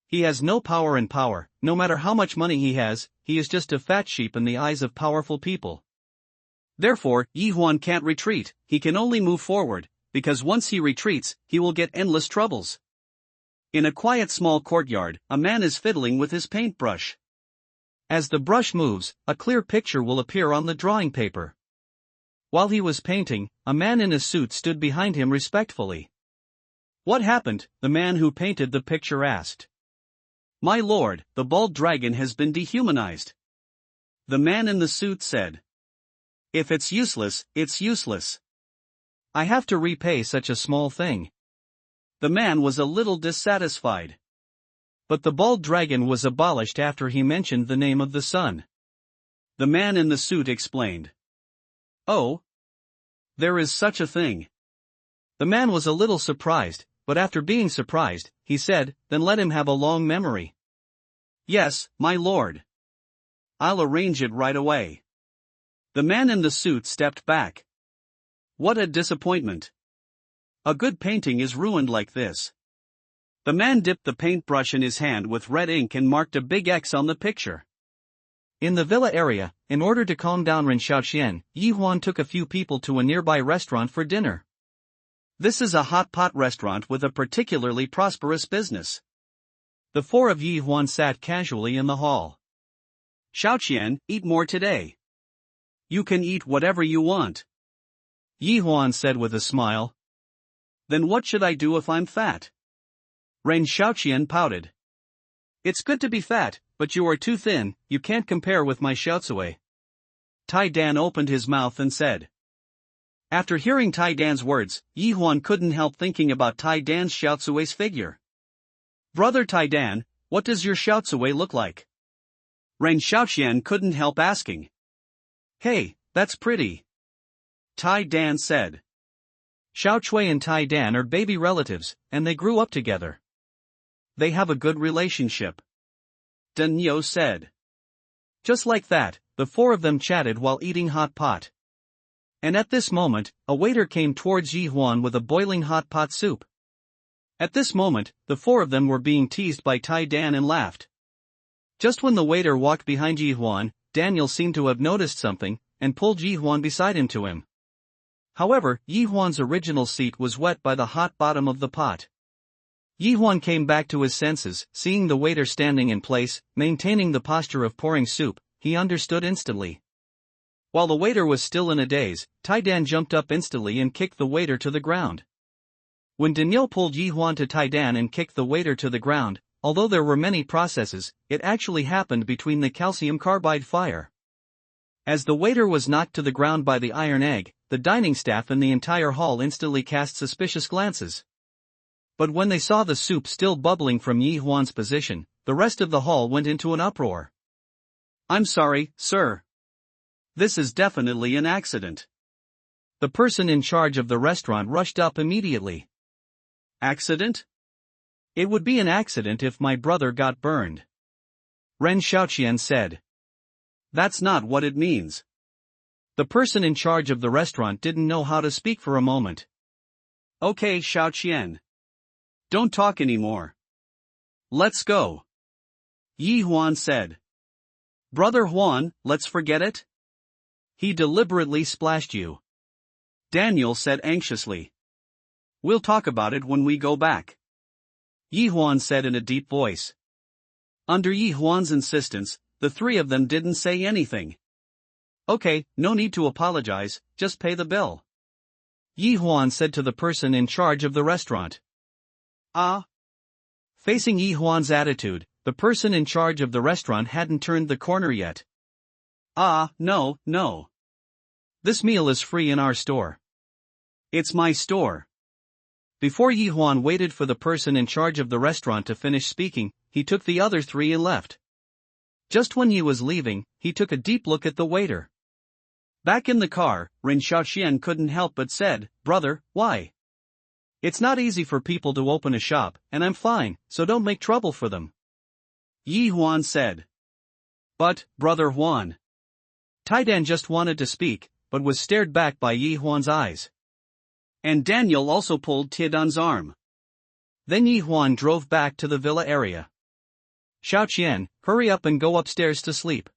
He has no power, and power, no matter how much money he has, he is just a fat sheep in the eyes of powerful people. Therefore, Yi Huan can't retreat, he can only move forward, because once he retreats, he will get endless troubles. In a quiet small courtyard, a man is fiddling with his paintbrush. As the brush moves, a clear picture will appear on the drawing paper. While he was painting, a man in a suit stood behind him respectfully. What happened? The man who painted the picture asked. My lord, the bald dragon has been dehumanized. The man in the suit said. If it's useless, it's useless. I have to repay such a small thing. The man was a little dissatisfied. But the bald dragon was abolished after he mentioned the name of the sun. The man in the suit explained. Oh? There is such a thing. The man was a little surprised, but after being surprised, he said, then let him have a long memory. Yes, my lord. I'll arrange it right away. The man in the suit stepped back. What a disappointment. A good painting is ruined like this. The man dipped the paintbrush in his hand with red ink and marked a big X on the picture. In the villa area, in order to calm down Rin Xiaoqian, Yi Huan took a few people to a nearby restaurant for dinner. This is a hot pot restaurant with a particularly prosperous business. The four of Yi Huan sat casually in the hall. Xiaoqian, eat more today. You can eat whatever you want. Yi Huan said with a smile. Then what should I do if I'm fat? Ren Xiaoqian pouted. It's good to be fat, but you are too thin, you can't compare with my Xiaotsui. Tai Dan opened his mouth and said. After hearing Tai Dan's words, Yi Huan couldn't help thinking about Tai Dan's Xiaotsui's figure. Brother Tai Dan, what does your Xiaotsui look like? Ren Xiaoqian couldn't help asking. Hey, that's pretty. Tai Dan said. Xiao Chui and Tai Dan are baby relatives, and they grew up together. They have a good relationship. Dan Yo said. Just like that, the four of them chatted while eating hot pot. And at this moment, a waiter came towards Yi Huan with a boiling hot pot soup. At this moment, the four of them were being teased by Tai Dan and laughed. Just when the waiter walked behind Yi Huan, Daniel seemed to have noticed something, and pulled Yi Huan beside him to him. However, Yi Huan's original seat was wet by the hot bottom of the pot. Yi Huan came back to his senses, seeing the waiter standing in place, maintaining the posture of pouring soup, he understood instantly. While the waiter was still in a daze, Tai Dan jumped up instantly and kicked the waiter to the ground. When Daniel pulled Yi Huan to Tai Dan and kicked the waiter to the ground, although there were many processes, it actually happened between the calcium carbide fire. As the waiter was knocked to the ground by the iron egg, the dining staff in the entire hall instantly cast suspicious glances. But when they saw the soup still bubbling from Yi Huan's position, the rest of the hall went into an uproar. I'm sorry, sir. This is definitely an accident. The person in charge of the restaurant rushed up immediately. Accident? It would be an accident if my brother got burned. Ren Xiaoqian said. That's not what it means. The person in charge of the restaurant didn't know how to speak for a moment. Okay, Xiaoqian. Don't talk anymore. Let's go. Yi Huan said. Brother Huan, let's forget it? He deliberately splashed you. Daniel said anxiously. We'll talk about it when we go back. Yi Huan said in a deep voice. Under Yi Huan's insistence, the three of them didn't say anything. Okay, no need to apologize, just pay the bill. Yi Huan said to the person in charge of the restaurant. Ah. Facing Yi Huan's attitude, the person in charge of the restaurant hadn't turned the corner yet. Ah, no, no. This meal is free in our store. It's my store. Before Yi Huan waited for the person in charge of the restaurant to finish speaking, he took the other three and left. Just when he was leaving, he took a deep look at the waiter. Back in the car, Ren Xiaoxian couldn't help but said, "Brother, why? It's not easy for people to open a shop, and I'm fine, so don't make trouble for them." Yi Huan said. "But, Brother Huan." Taidan just wanted to speak, but was stared back by Yi Huan's eyes. And Daniel also pulled Taidan's arm. Then Yi Huan drove back to the villa area. "Xiaoqian, hurry up and go upstairs to sleep."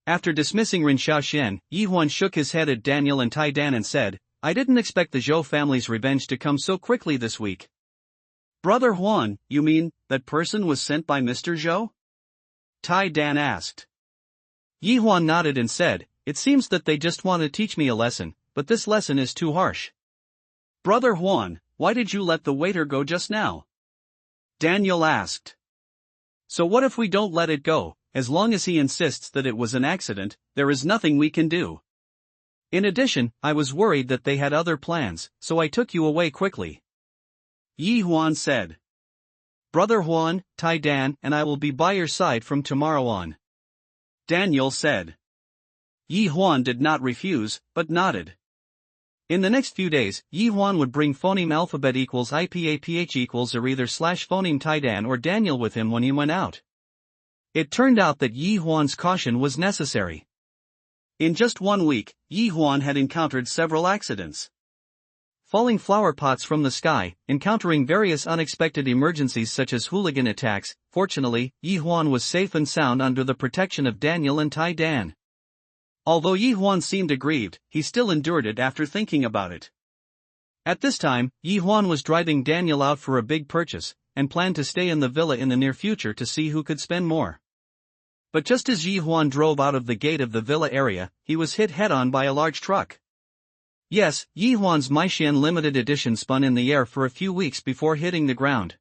After dismissing Ren Xiaoxian, Yi Huan shook his head at Daniel and Taidan and said, "I didn't expect the Zhou family's revenge to come so quickly this week." "Brother Huan, you mean, that person was sent by Mr. Zhou?" Taidan asked. Yi Huan nodded and said, "It seems that they just want to teach me a lesson, but this lesson is too harsh." "Brother Huan, why did you let the waiter go just now?" Daniel asked. "So what if we don't let it go? As long as he insists that it was an accident, there is nothing we can do. In addition, I was worried that they had other plans, so I took you away quickly." Yi Huan said. "Brother Huan, Taidan and I will be by your side from tomorrow on," Daniel said. Yi Huan did not refuse, but nodded. In the next few days, Yi Huan would bring phoneme alphabet equals IPAPH equals or either slash phoneme Taidan or Daniel with him when he went out. It turned out that Yi Huan's caution was necessary. In just 1 week, Yi Huan had encountered several accidents. Falling flower pots from the sky, encountering various unexpected emergencies such as hooligan attacks. Fortunately, Yi Huan was safe and sound under the protection of Daniel and Taidan. Although Yi Huan seemed aggrieved, he still endured it after thinking about it. At this time, Yi Huan was driving Daniel out for a big purchase, and planned to stay in the villa in the near future to see who could spend more. But just as Yi Huan drove out of the gate of the villa area, he was hit head-on by a large truck. Yes, Yi Huan's Maixian limited edition spun in the air for a few weeks before hitting the ground.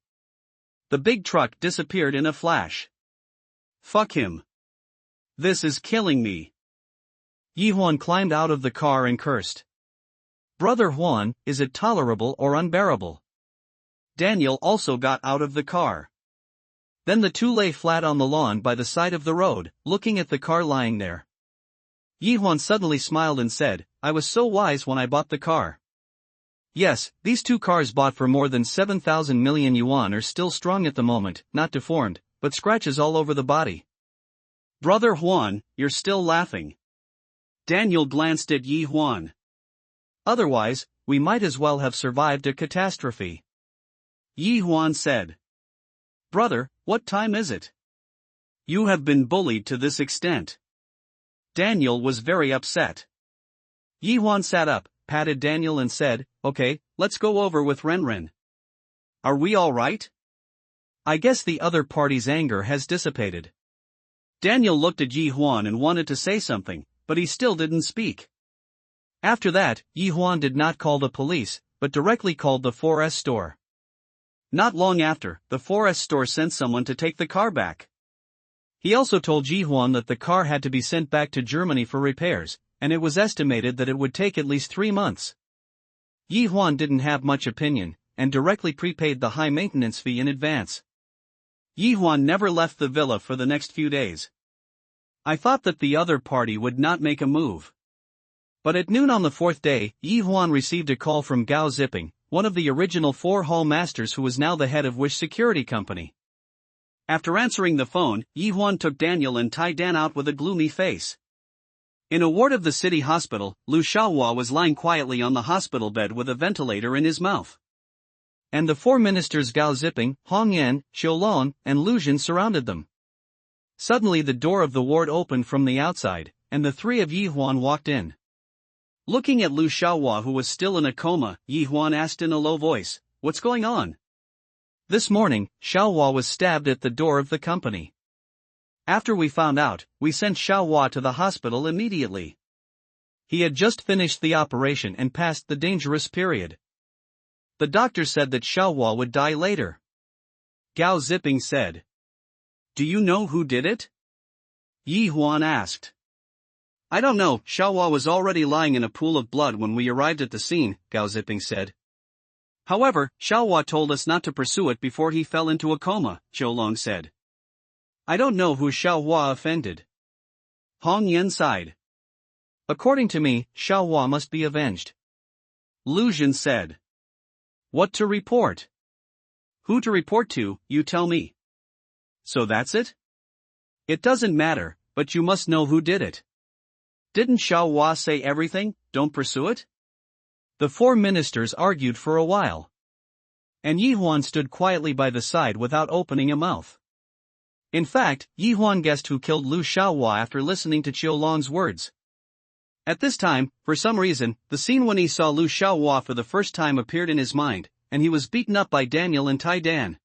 The big truck disappeared in a flash. "Fuck him. This is killing me." Yi Huan climbed out of the car and cursed. "Brother Huan, is it tolerable or unbearable?" Daniel also got out of the car. Then the two lay flat on the lawn by the side of the road, looking at the car lying there. Yi Huan suddenly smiled and said, "I was so wise when I bought the car." Yes, these two cars bought for more than 7,000 million yuan are still strong at the moment, not deformed, but scratches all over the body. "Brother Huan, you're still laughing." Daniel glanced at Yi Huan. "Otherwise, we might as well have survived a catastrophe," Yi Huan said. "Brother, what time is it? You have been bullied to this extent." Daniel was very upset. Yi Huan sat up, patted Daniel and said, "Okay, let's go over with Renren. Are we all right? I guess the other party's anger has dissipated." Daniel looked at Yi Huan and wanted to say something, but he still didn't speak. After that, Yi Huan did not call the police, but directly called the 4S store. Not long after, the 4S store sent someone to take the car back. He also told Yi Huan that the car had to be sent back to Germany for repairs, and it was estimated that it would take at least 3 months. Yi Huan didn't have much opinion, and directly prepaid the high maintenance fee in advance. Yi Huan never left the villa for the next few days. I thought that the other party would not make a move. But at noon on the 4th day, Yi Huan received a call from Gao Ziping, one of the original 4 hall masters who was now the head of Wish Security Company. After answering the phone, Yi Huan took Daniel and Taidan out with a gloomy face. In a ward of the city hospital, Lu Xiaohua was lying quietly on the hospital bed with a ventilator in his mouth. And the 4 ministers Gao Ziping, Hong Yan, Xiu Lon, and Lu Jin surrounded them. Suddenly the door of the ward opened from the outside, and the 3 of Yi Huan walked in. Looking at Lu Xiaohua who was still in a coma, Yi Huan asked in a low voice, "What's going on?" "This morning, Xiaohua was stabbed at the door of the company. After we found out, we sent Xiaohua to the hospital immediately." He had just finished the operation and passed the dangerous period. The doctor said that Xiaohua would die later. Gao Ziping said. Do you know who did it? Yi Huan asked. I don't know, Xiaohua was already lying in a pool of blood when we arrived at the scene, Gao Ziping said. However, Xiaohua told us not to pursue it before he fell into a coma, Zhou Long said. I don't know who Xiaohua offended. Hong Yan sighed. According to me, Xiaohua must be avenged. Lu Jin said. What to report? Who to report to, you tell me. So that's it? It doesn't matter, but you must know who did it. Didn't Xiaohua say everything, don't pursue it? The four ministers argued for a while. And Yi Huan stood quietly by the side without opening a mouth. In fact, Yi Huan guessed who killed Lu Xiaohua after listening to Qiu Long's words. At this time, for some reason, the scene when he saw Lu Xiaohua for the first time appeared in his mind, and he was beaten up by Daniel and Tai Dan.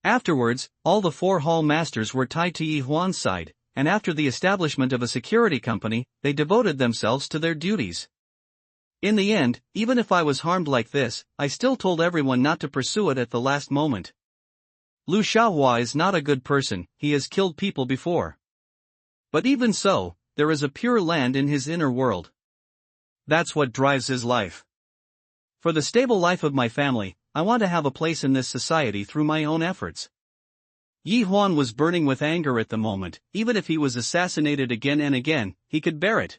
Afterwards, all the four hall masters were tied to Yi Huan's side, and after the establishment of a security company, they devoted themselves to their duties. In the end, even if I was harmed like this, I still told everyone not to pursue it at the last moment. Lu Xiaohua is not a good person, he has killed people before. But even so, there is a pure land in his inner world. That's what drives his life. For the stable life of my family, I want to have a place in this society through my own efforts. Yi Huan was burning with anger at the moment, even if he was assassinated again and again, he could bear it.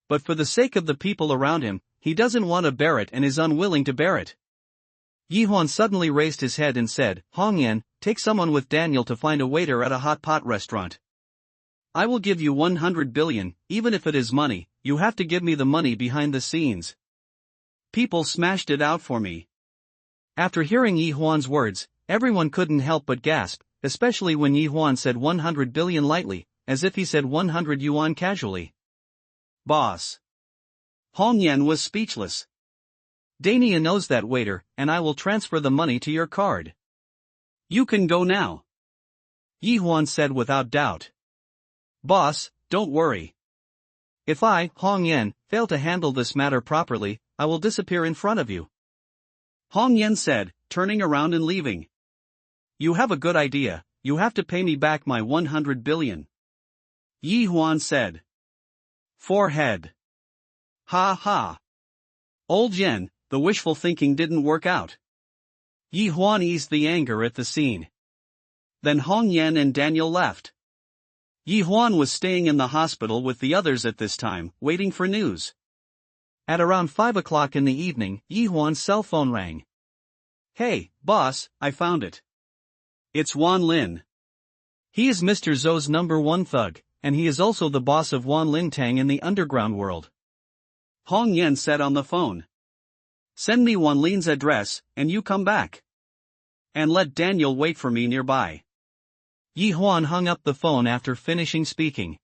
But for the sake of the people around him, he doesn't want to bear it and is unwilling to bear it. Yi Huan suddenly raised his head and said, Hong Yan, take someone with Daniel to find a waiter at a hot pot restaurant. I will give you 100 billion, even if it is money, you have to give me the money behind the scenes. People smashed it out for me. After hearing Yi Huan's words, everyone couldn't help but gasp, especially when Yi Huan said 100 billion lightly, as if he said 100 yuan casually. Boss. Hong Yan was speechless. Dania knows that waiter, and I will transfer the money to your card. You can go now. Yi Huan said without doubt. Boss, don't worry. If I, Hong Yan, fail to handle this matter properly, I will disappear in front of you. Hong Yan said, turning around and leaving. You have a good idea, you have to pay me back my 100 billion. Yi Huan said. Forehead. Ha ha. Old Yen, the wishful thinking didn't work out. Yi Huan eased the anger at the scene. Then Hong Yan and Daniel left. Yi Huan was staying in the hospital with the others at this time, waiting for news. At around 5 o'clock in the evening, Yi Huan's cell phone rang. Hey, boss, I found it. It's Wan Lin. He is Mr. Zhou's #1 thug, and he is also the boss of Wan Lin Tang in the underground world. Hong Yan said on the phone. Send me Wan Lin's address, and you come back. And let Daniel wait for me nearby. Yi Huan hung up the phone after finishing speaking.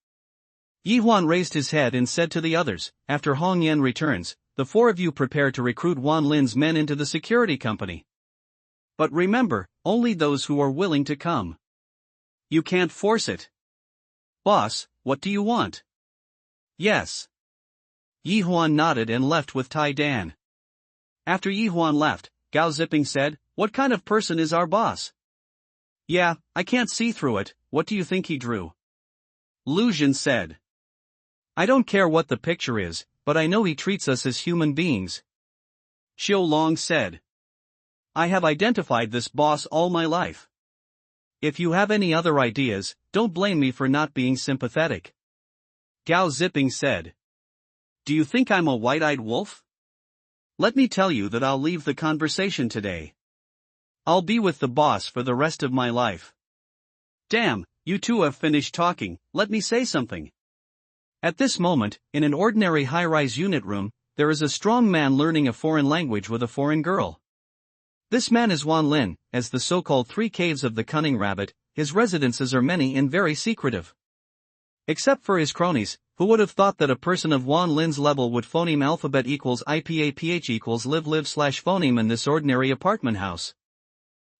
Yi Huan raised his head and said to the others, after Hong Yan returns, the four of you prepare to recruit Wan Lin's men into the security company. But remember, only those who are willing to come. You can't force it. Boss, what do you want? Yes. Yi Huan nodded and left with Tai Dan. After Yi Huan left, Gao Ziping said, what kind of person is our boss? Yeah, I can't see through it, what do you think he drew? Lu Jin said. I don't care what the picture is, but I know he treats us as human beings. Qiu Long said. I have identified this boss all my life. If you have any other ideas, don't blame me for not being sympathetic. Gao Ziping said. Do you think I'm a white-eyed wolf? Let me tell you that I'll leave the conversation today. I'll be with the boss for the rest of my life. Damn, you two have finished talking, let me say something. At this moment, in an ordinary high-rise unit room, there is a strong man learning a foreign language with a foreign girl. This man is Wan Lin, as the so-called 3 caves of the cunning rabbit, his residences are many and very secretive. Except for his cronies, who would have thought that a person of Wan Lin's level would phoneme alphabet equals IPAPH equals live/phoneme in this ordinary apartment house.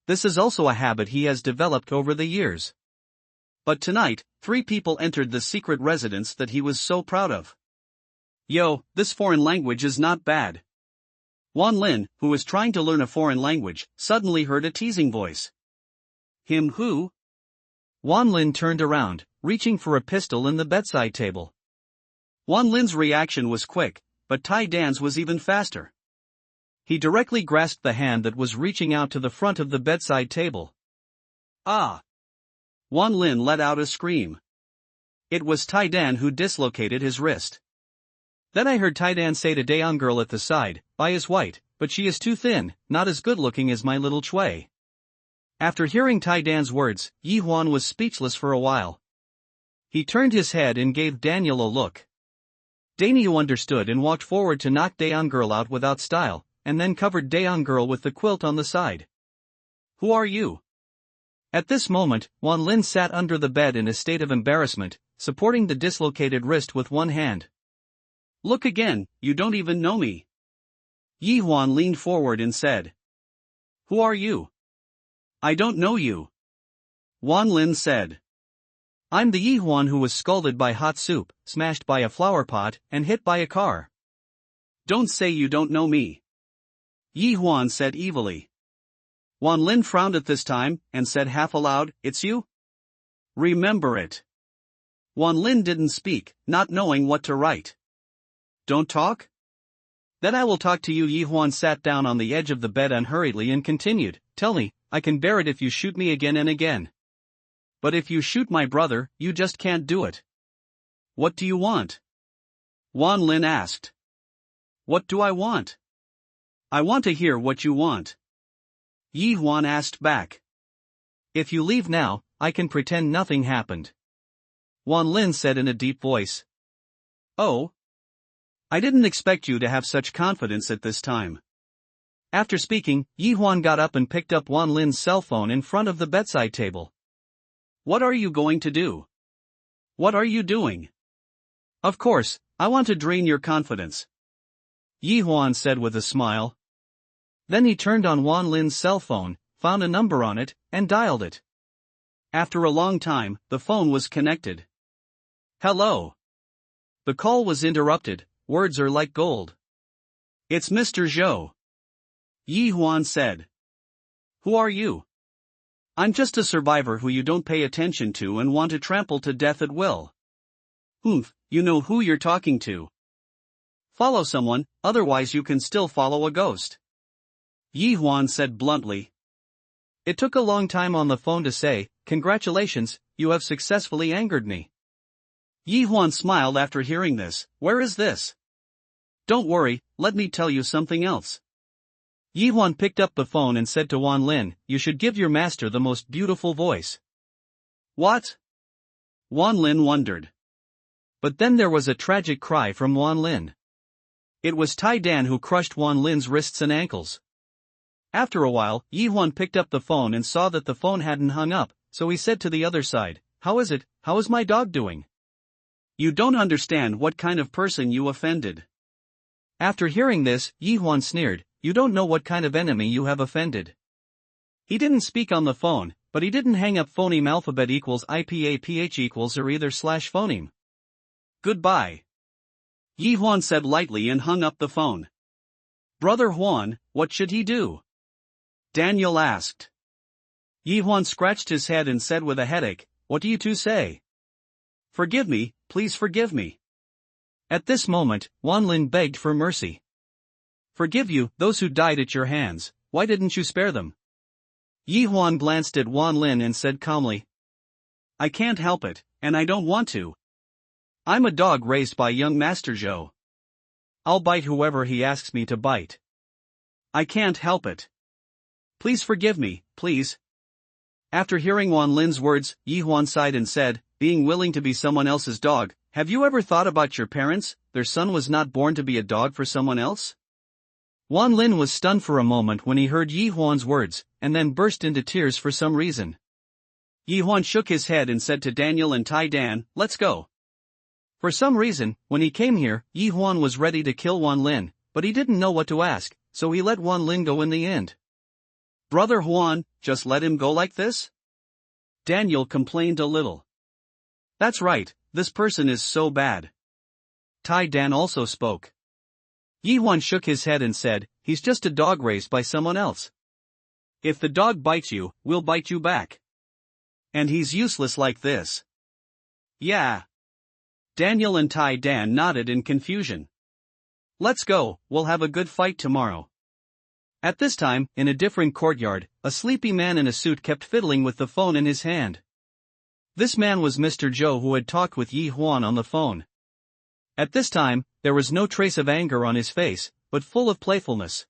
This is also a habit he has developed over the years. But tonight, 3 people entered the secret residence that he was so proud of. Yo, this foreign language is not bad. Wan Lin, who was trying to learn a foreign language, suddenly heard a teasing voice. Him who? Wan Lin turned around, reaching for a pistol in the bedside table. Wan Lin's reaction was quick, but Tai Dan's was even faster. He directly grasped the hand that was reaching out to the front of the bedside table. Ah! Wan Lin let out a scream. It was Tai Dan who dislocated his wrist. Then I heard Tai Dan say to Daeon girl at the side, "Bai is white, but she is too thin, not as good looking as my little Chui." After hearing Tai Dan's words, Yi Huan was speechless for a while. He turned his head and gave Daniel a look. Daniel understood and walked forward to knock Daeon girl out without style, and then covered Daeon girl with the quilt on the side. "Who are you?" At this moment, Wan Lin sat under the bed in a state of embarrassment, supporting the dislocated wrist with one hand. "Look again, you don't even know me." Yi Huan leaned forward and said. "Who are you?" "I don't know you." Wan Lin said. "I'm the Yi Huan who was scalded by hot soup, smashed by a flower pot, and hit by a car." "Don't say you don't know me," Yi Huan said evilly. Wan Lin frowned at this time, and said half aloud, "It's you? Remember it." Wan Lin didn't speak, not knowing what to write. "Don't talk? Then I will talk to you." Yi Huan sat down on the edge of the bed unhurriedly and continued, "Tell me, I can bear it if you shoot me again and again. But if you shoot my brother, you just can't do it." "What do you want?" Wan Lin asked. "What do I want?" "I want to hear what you want." Yi Huan asked back. "If you leave now, I can pretend nothing happened," Wan Lin said in a deep voice. "Oh? I didn't expect you to have such confidence at this time." After speaking, Yi Huan got up and picked up Wan Lin's cell phone in front of the bedside table. "What are you going to do? What are you doing?" "Of course, I want to drain your confidence," Yi Huan said with a smile. Then he turned on Wan Lin's cell phone, found a number on it, and dialed it. After a long time, the phone was connected. "Hello." The call was interrupted. "Words are like gold." "It's Mr. Zhou," Yi Huan said. "Who are you?" "I'm just a survivor who you don't pay attention to and want to trample to death at will." "Humph, you know who you're talking to. Follow someone, otherwise you can still follow a ghost," Yi Huan said bluntly. It took a long time on the phone to say, "Congratulations, you have successfully angered me." Yi Huan smiled after hearing this. "Where is this?" "Don't worry, let me tell you something else." Yi Huan picked up the phone and said to Wan Lin, "You should give your master the most beautiful voice." "What?" Wan Lin wondered. But then there was a tragic cry from Wan Lin. It was Tai Dan who crushed Wan Lin's wrists and ankles. After a while, Yi Huan picked up the phone and saw that the phone hadn't hung up, so he said to the other side, "How is it? How is my dog doing?" "You don't understand what kind of person you offended." After hearing this, Yi Huan sneered, "You don't know what kind of enemy you have offended." He didn't speak on the phone, but he didn't hang up. Phoneme alphabet equals IPAPH equals or either slash phoneme. "Goodbye," Yi Huan said lightly and hung up the phone. "Brother Huan, what should he do?" Daniel asked. Yi Huan scratched his head and said with a headache, "What do you two say?" "Forgive me, please forgive me." At this moment, Wan Lin begged for mercy. "Forgive you, those who died at your hands, why didn't you spare them?" Yi Huan glanced at Wan Lin and said calmly, "I can't help it, and I don't want to. I'm a dog raised by young Master Zhou. I'll bite whoever he asks me to bite. I can't help it. Please forgive me, please." After hearing Wan Lin's words, Yi Huan sighed and said, "Being willing to be someone else's dog, have you ever thought about your parents? Their son was not born to be a dog for someone else?" Wan Lin was stunned for a moment when he heard Yi Huan's words, and then burst into tears for some reason. Yi Huan shook his head and said to Daniel and Tai Dan, "Let's go." For some reason, when he came here, Yi Huan was ready to kill Wan Lin, but he didn't know what to ask, so he let Wan Lin go in the end. "Brother Huan, just let him go like this?" Daniel complained a little. "That's right, this person is so bad. Tai Dan also spoke. Yi Huan shook his head and said, "He's just a dog raised by someone else. If the dog bites you, we'll bite you back. And he's useless like this." Yeah. Daniel and Tai Dan nodded in confusion. "Let's go, we'll have a good fight tomorrow." At this time, in a different courtyard, a sleepy man in a suit kept fiddling with the phone in his hand. This man was Mr. Zhou, who had talked with Yi Huan on the phone. At this time, there was no trace of anger on his face, but full of playfulness.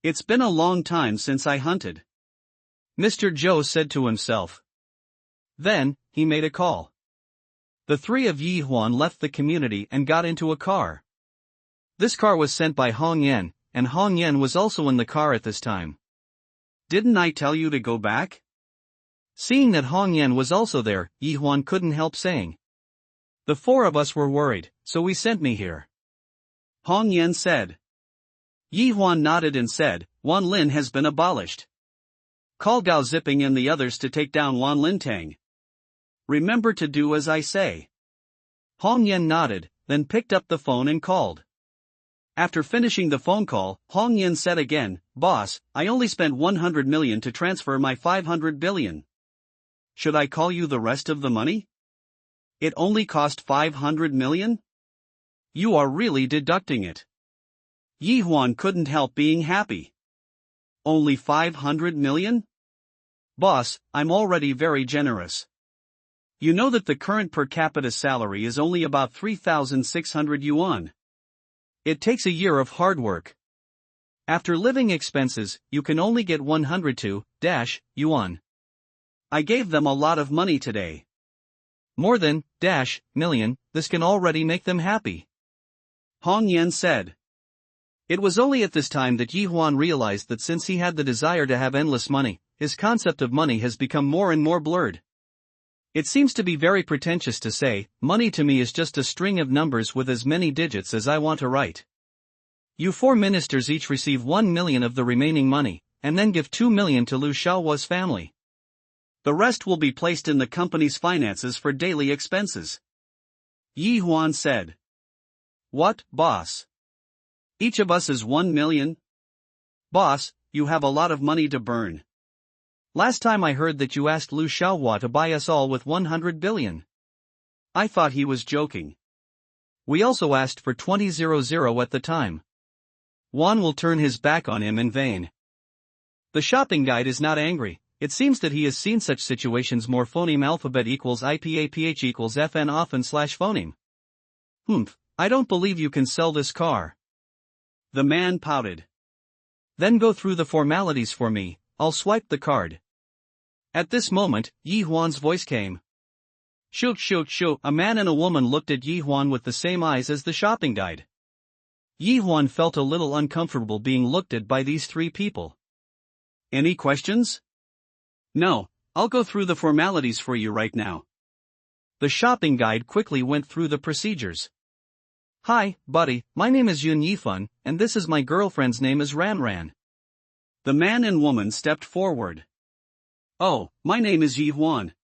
"It's been a long time since I hunted," Mr. Zhou said to himself. Then, he made a call. The three of Yi Huan left the community and got into a car. This car was sent by Hong Yan, and Hong Yan was also in the car at this time. "Didn't I tell you to go back?" Seeing that Hong Yan was also there, Yi Huan couldn't help saying. "The four of us were worried, so he sent me here," Hong Yan said. Yi Huan nodded and said, "Wan Lin has been abolished. Call Gao Zipping and the others to take down Wan Lintang. Remember to do as I say." Hong Yan nodded, then picked up the phone and called. After finishing the phone call, Hong Yan said again, "Boss, I only spent 100 million to transfer my 500 billion. Should I call you the rest of the money? It only cost 500 million? You are really deducting it." Yi Huan couldn't help being happy. "Only 500 million? Boss, I'm already very generous. You know that the current per capita salary is only about 3,600 yuan. It takes a year of hard work. After living expenses, you can only get 102 yuan. I gave them a lot of money today. More than million, this can already make them happy," Hong Yan said. It was only at this time that Yi Huan realized that since he had the desire to have endless money, his concept of money has become more and more blurred. It seems to be very pretentious to say, "Money to me is just a string of numbers with as many digits as I want to write. You four ministers each receive 1 million of the remaining money, and then give 2 million to Liu Xiaohua's family. The rest will be placed in the company's finances for daily expenses," Yi Huan said. "What, boss? Each of us is 1 million? Boss, you have a lot of money to burn. Last time I heard that you asked Liu Xiaohua to buy us all with 100 billion. I thought he was joking. We also asked for 2000 at the time. Juan will turn his back on him in vain." The shopping guide is not angry. It seems that he has seen such situations more. Phoneme alphabet equals IPAPH equals FN often / phoneme. "Humph, I don't believe you can sell this car." The man pouted. "Then go through the formalities for me, I'll swipe the card." At this moment, Yi Huan's voice came. Shoo. A man and a woman looked at Yi Huan with the same eyes as the shopping guide. Yi Huan felt a little uncomfortable being looked at by these three people. "Any questions?" "No, I'll go through the formalities for you right now." The shopping guide quickly went through the procedures. "Hi, buddy, my name is Yun Yifan, and this is my girlfriend's name is Ran Ran." The man and woman stepped forward. "Oh, my name is Yi Huan.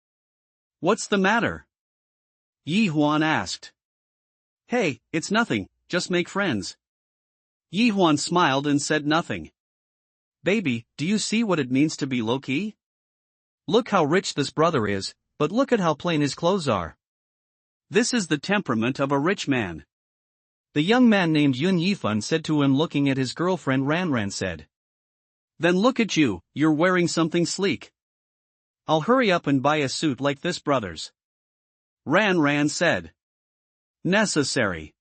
What's the matter?" Yi Huan asked. "Hey, it's nothing, just make friends." Yi Huan smiled and said nothing. "Baby, do you see what it means to be low-key? Look how rich this brother is, but look at how plain his clothes are. This is the temperament of a rich man." The young man named Yun Yifan said to him, looking at his girlfriend Ran Ran said. "Then look at you, you're wearing something sleek. I'll hurry up and buy a suit like this brother's." Ran Ran said. "Necessary."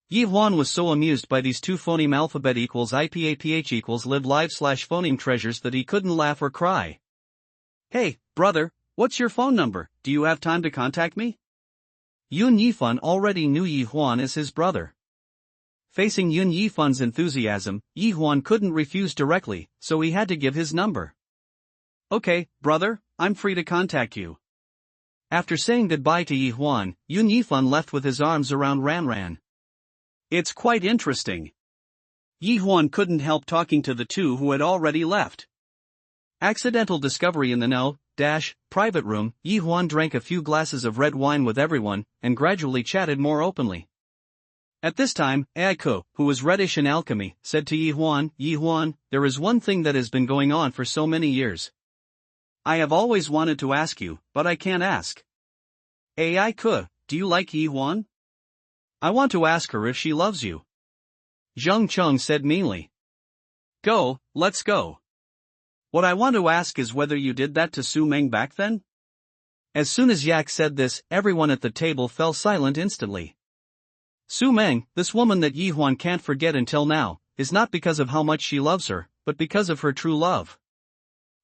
Yi Huan was so amused by these two phoneme alphabet equals IPAPH equals live live / phoneme treasures that he couldn't laugh or cry. "Hey, brother, what's your phone number? Do you have time to contact me?" Yun Yifan already knew Yi Huan as his brother. Facing Yun Yifan's enthusiasm, Yi Huan couldn't refuse directly, so he had to give his number. "Okay, brother, I'm free to contact you." After saying goodbye to Yi Huan, Yun Yifan left with his arms around Ran Ran. "It's quite interesting." Yi Huan couldn't help talking to the two who had already left. Accidental discovery. In the private room, Yi Huan drank a few glasses of red wine with everyone, and gradually chatted more openly. At this time, Aiko, who was reddish in alchemy, said to Yi Huan, there is one thing that has been going on for so many years. I have always wanted to ask you, but I can't ask. Aiko, do you like Yi Huan? I want to ask her if she loves you. Zheng Cheng said meanly. Go, let's go. What I want to ask is whether you did that to Su Meng back then? As soon as Yak said this, everyone at the table fell silent instantly. Su Meng, this woman that Yi Huan can't forget until now, is not because of how much she loves her, but because of her true love.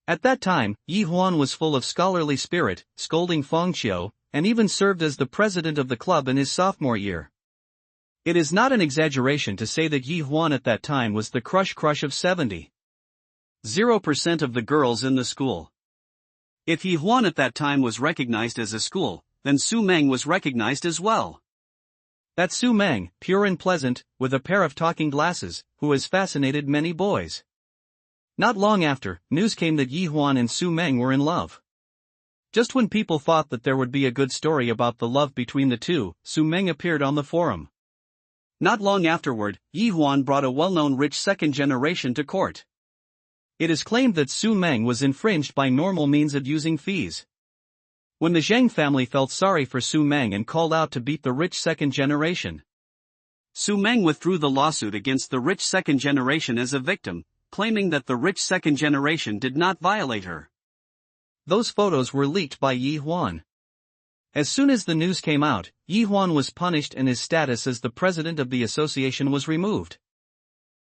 At that time, Yi Huan was full of scholarly spirit, scolding Feng Xiu, and even served as the president of the club in his sophomore year. It is not an exaggeration to say that Yi Huan at that time was the crush of 70% of the girls in the school. If Yi Huan at that time was recognized as a school, then Su Meng was recognized as well. That Su Meng, pure and pleasant, with a pair of talking glasses, who has fascinated many boys. Not long after, news came that Yi Huan and Su Meng were in love. Just when people thought that there would be a good story about the love between the two, Su Meng appeared on the forum. Not long afterward, Yi Huan brought a well-known rich second generation to court. It is claimed that Su Meng was infringed by normal means of using fees. When the Zheng family felt sorry for Su Meng and called out to beat the rich second generation, Su Meng withdrew the lawsuit against the rich second generation as a victim, claiming that the rich second generation did not violate her. Those photos were leaked by Yi Huan. As soon as the news came out, Yi Huan was punished and his status as the president of the association was removed.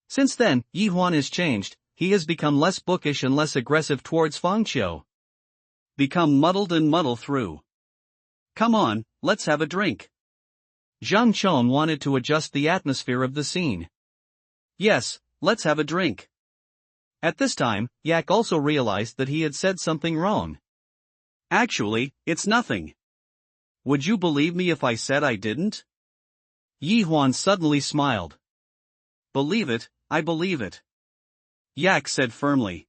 Since then, Yi Huan has changed, he has become less bookish and less aggressive towards Feng Xiu. Become muddled and muddle through. Come on, let's have a drink. Zhang Chon wanted to adjust the atmosphere of the scene. Yes, let's have a drink. At this time, Yak also realized that he had said something wrong. Actually, it's nothing. Would you believe me if I said I didn't? Yi Huan suddenly smiled. Believe it, I believe it. Yak said firmly.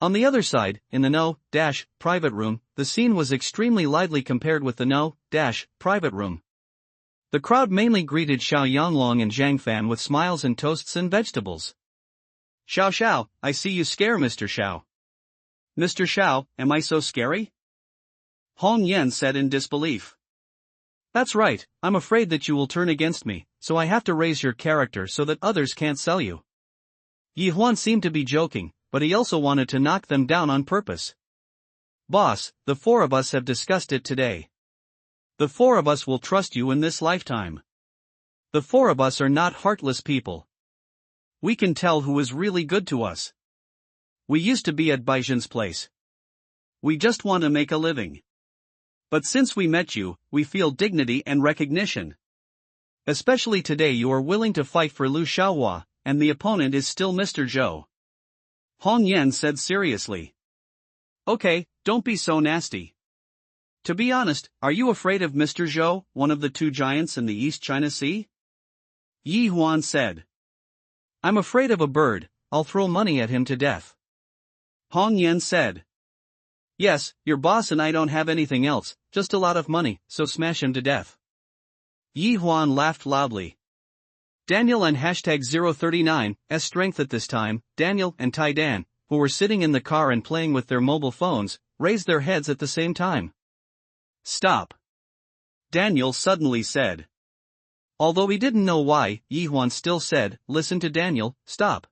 On the other side, in the private room, the scene was extremely lively compared with the private room. The crowd mainly greeted Xiao Yanglong and Zhang Fan with smiles and toasts and vegetables. Xiao, I see you scare Mr. Xiao. Mr. Xiao, am I so scary? Hong Yan said in disbelief. That's right, I'm afraid that you will turn against me, so I have to raise your character so that others can't sell you. Yi Huan seemed to be joking, but he also wanted to knock them down on purpose. Boss, the four of us have discussed it today. The four of us will trust you in this lifetime. The four of us are not heartless people. We can tell who is really good to us. We used to be at Baizhen's place. We just want to make a living. But since we met you, we feel dignity and recognition. Especially today you are willing to fight for Lu Xiaohua, and the opponent is still Mr. Zhou. Hong Yan said seriously. Okay, don't be so nasty. To be honest, are you afraid of Mr. Zhou, one of the two giants in the East China Sea? Yi Huan said. I'm afraid of a bird, I'll throw money at him to death. Hong Yan said. Yes, your boss and I don't have anything else, just a lot of money, so smash him to death. Yi Huan laughed loudly. Daniel and #039's strength at this time, Daniel and Tai Dan, who were sitting in the car and playing with their mobile phones, raised their heads at the same time. Stop. Daniel suddenly said. Although he didn't know why, Yi Huan still said, listen to Daniel, stop.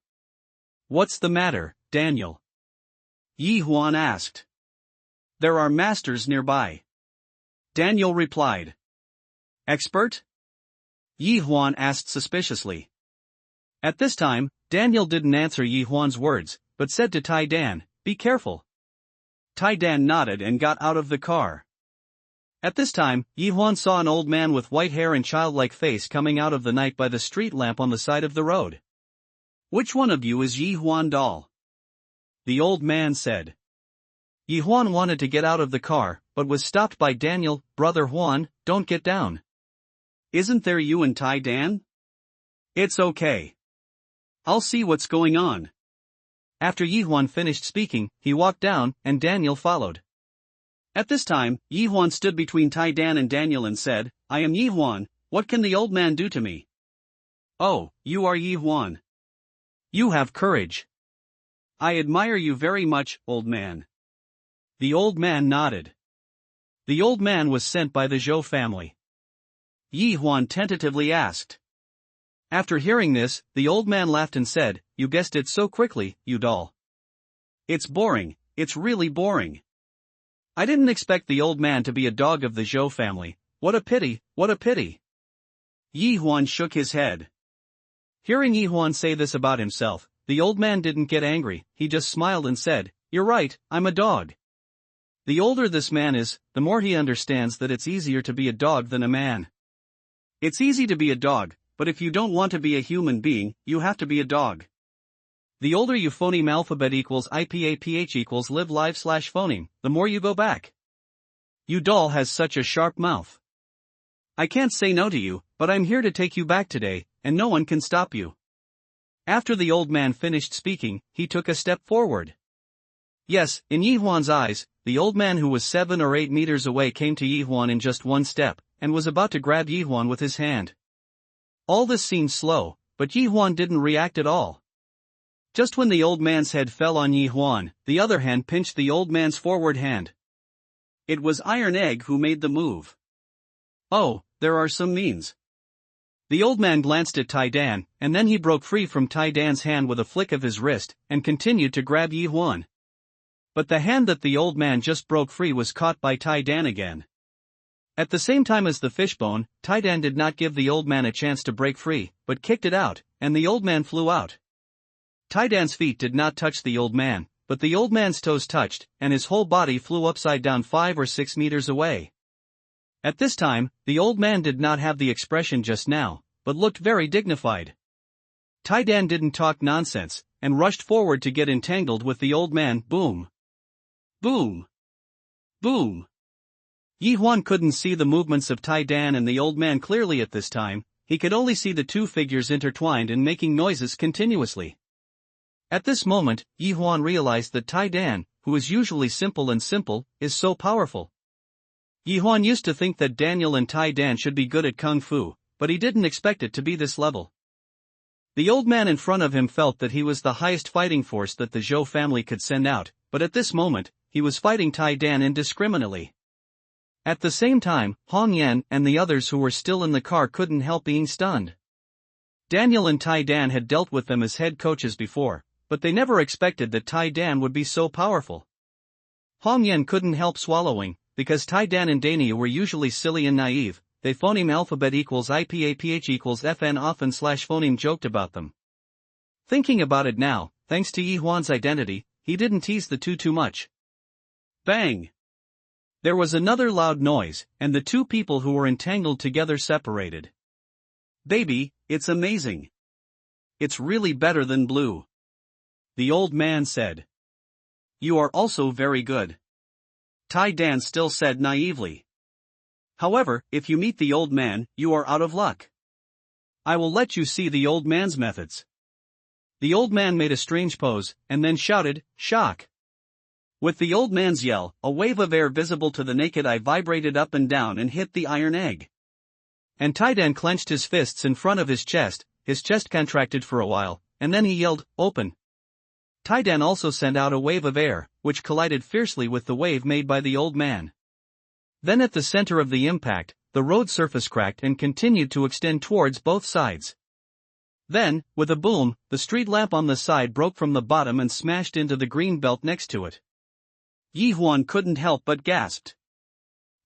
What's the matter, Daniel? Yi Huan asked. There are masters nearby. Daniel replied. Expert? Yi Huan asked suspiciously. At this time, Daniel didn't answer Yi Huan's words, but said to Tai Dan, be careful. Tai Dan nodded and got out of the car. At this time, Yi Huan saw an old man with white hair and childlike face coming out of the night by the street lamp on the side of the road. Which one of you is Yi Huan doll? The old man said. Yi Huan wanted to get out of the car, but was stopped by Daniel. Brother Huan, don't get down. Isn't there you and Tai Dan? It's okay. I'll see what's going on. After Yi Huan finished speaking, he walked down, and Daniel followed. At this time, Yi Huan stood between Tai Dan and Daniel and said, I am Yi Huan, what can the old man do to me? Oh, you are Yi Huan. You have courage. I admire you very much, old man. The old man nodded. The old man was sent by the Zhou family. Yi Huan tentatively asked. After hearing this, the old man laughed and said, "You guessed it so quickly, you doll. It's boring, it's really boring. I didn't expect the old man to be a dog of the Zhou family. What a pity, what a pity." Yi Huan shook his head. Hearing Yi Huan say this about himself, the old man didn't get angry, he just smiled and said, "You're right, I'm a dog." The older this man is, the more he understands that it's easier to be a dog than a man. It's easy to be a dog, but if you don't want to be a human being, you have to be a dog. The older you phoneme alphabet equals IPAPH equals live live slash phoneme, the more you go back. You doll has such a sharp mouth. I can't say no to you, but I'm here to take you back today, and no one can stop you. After the old man finished speaking, he took a step forward. Yes, in Yi Huan's eyes, the old man who was 7 or 8 meters away came to Yi Huan in just one step, and was about to grab Yi Huan with his hand. All this seemed slow, but Yi Huan didn't react at all. Just when the old man's head fell on Yi Huan, the other hand pinched the old man's forward hand. It was Iron Egg who made the move. Oh, there are some means. The old man glanced at Tai Dan, and then he broke free from Tai Dan's hand with a flick of his wrist, and continued to grab Yi Huan. But the hand that the old man just broke free was caught by Tai Dan again. At the same time as the fishbone, Tai Dan did not give the old man a chance to break free, but kicked it out, and the old man flew out. Tai Dan's feet did not touch the old man, but the old man's toes touched, and his whole body flew upside down 5 or 6 meters away. At this time, the old man did not have the expression just now, but looked very dignified. Tai Dan didn't talk nonsense, and rushed forward to get entangled with the old man. Boom! Boom! Boom! Yi Huan couldn't see the movements of Tai Dan and the old man clearly at this time, he could only see the two figures intertwined and making noises continuously. At this moment, Yi Huan realized that Tai Dan, who is usually simple, is so powerful. Yi Huan used to think that Daniel and Tai Dan should be good at kung fu, but he didn't expect it to be this level. The old man in front of him felt that he was the highest fighting force that the Zhou family could send out, but at this moment, he was fighting Tai Dan indiscriminately. At the same time, Hong Yan and the others who were still in the car couldn't help being stunned. Daniel and Tai Dan had dealt with them as head coaches before, but they never expected that Tai Dan would be so powerful. Hong Yan couldn't help swallowing, because Tai Dan and Dania were usually silly and naive. They phoneme alphabet equals IPAPH equals FN often slash phoneme joked about them. Thinking about it now, thanks to Yi Huan's identity, he didn't tease the two too much. Bang! There was another loud noise, and the two people who were entangled together separated. Baby, it's amazing. It's really better than blue. The old man said. You are also very good. Tai Dan still said naively. However, if you meet the old man, you are out of luck. I will let you see the old man's methods. The old man made a strange pose, and then shouted, shock. With the old man's yell, a wave of air visible to the naked eye vibrated up and down and hit the iron egg. And Tai Dan clenched his fists in front of his chest contracted for a while, and then he yelled, open. Tai Dan also sent out a wave of air, which collided fiercely with the wave made by the old man. Then at the center of the impact, the road surface cracked and continued to extend towards both sides. Then, with a boom, the street lamp on the side broke from the bottom and smashed into the green belt next to it. Yi Huan couldn't help but gasped.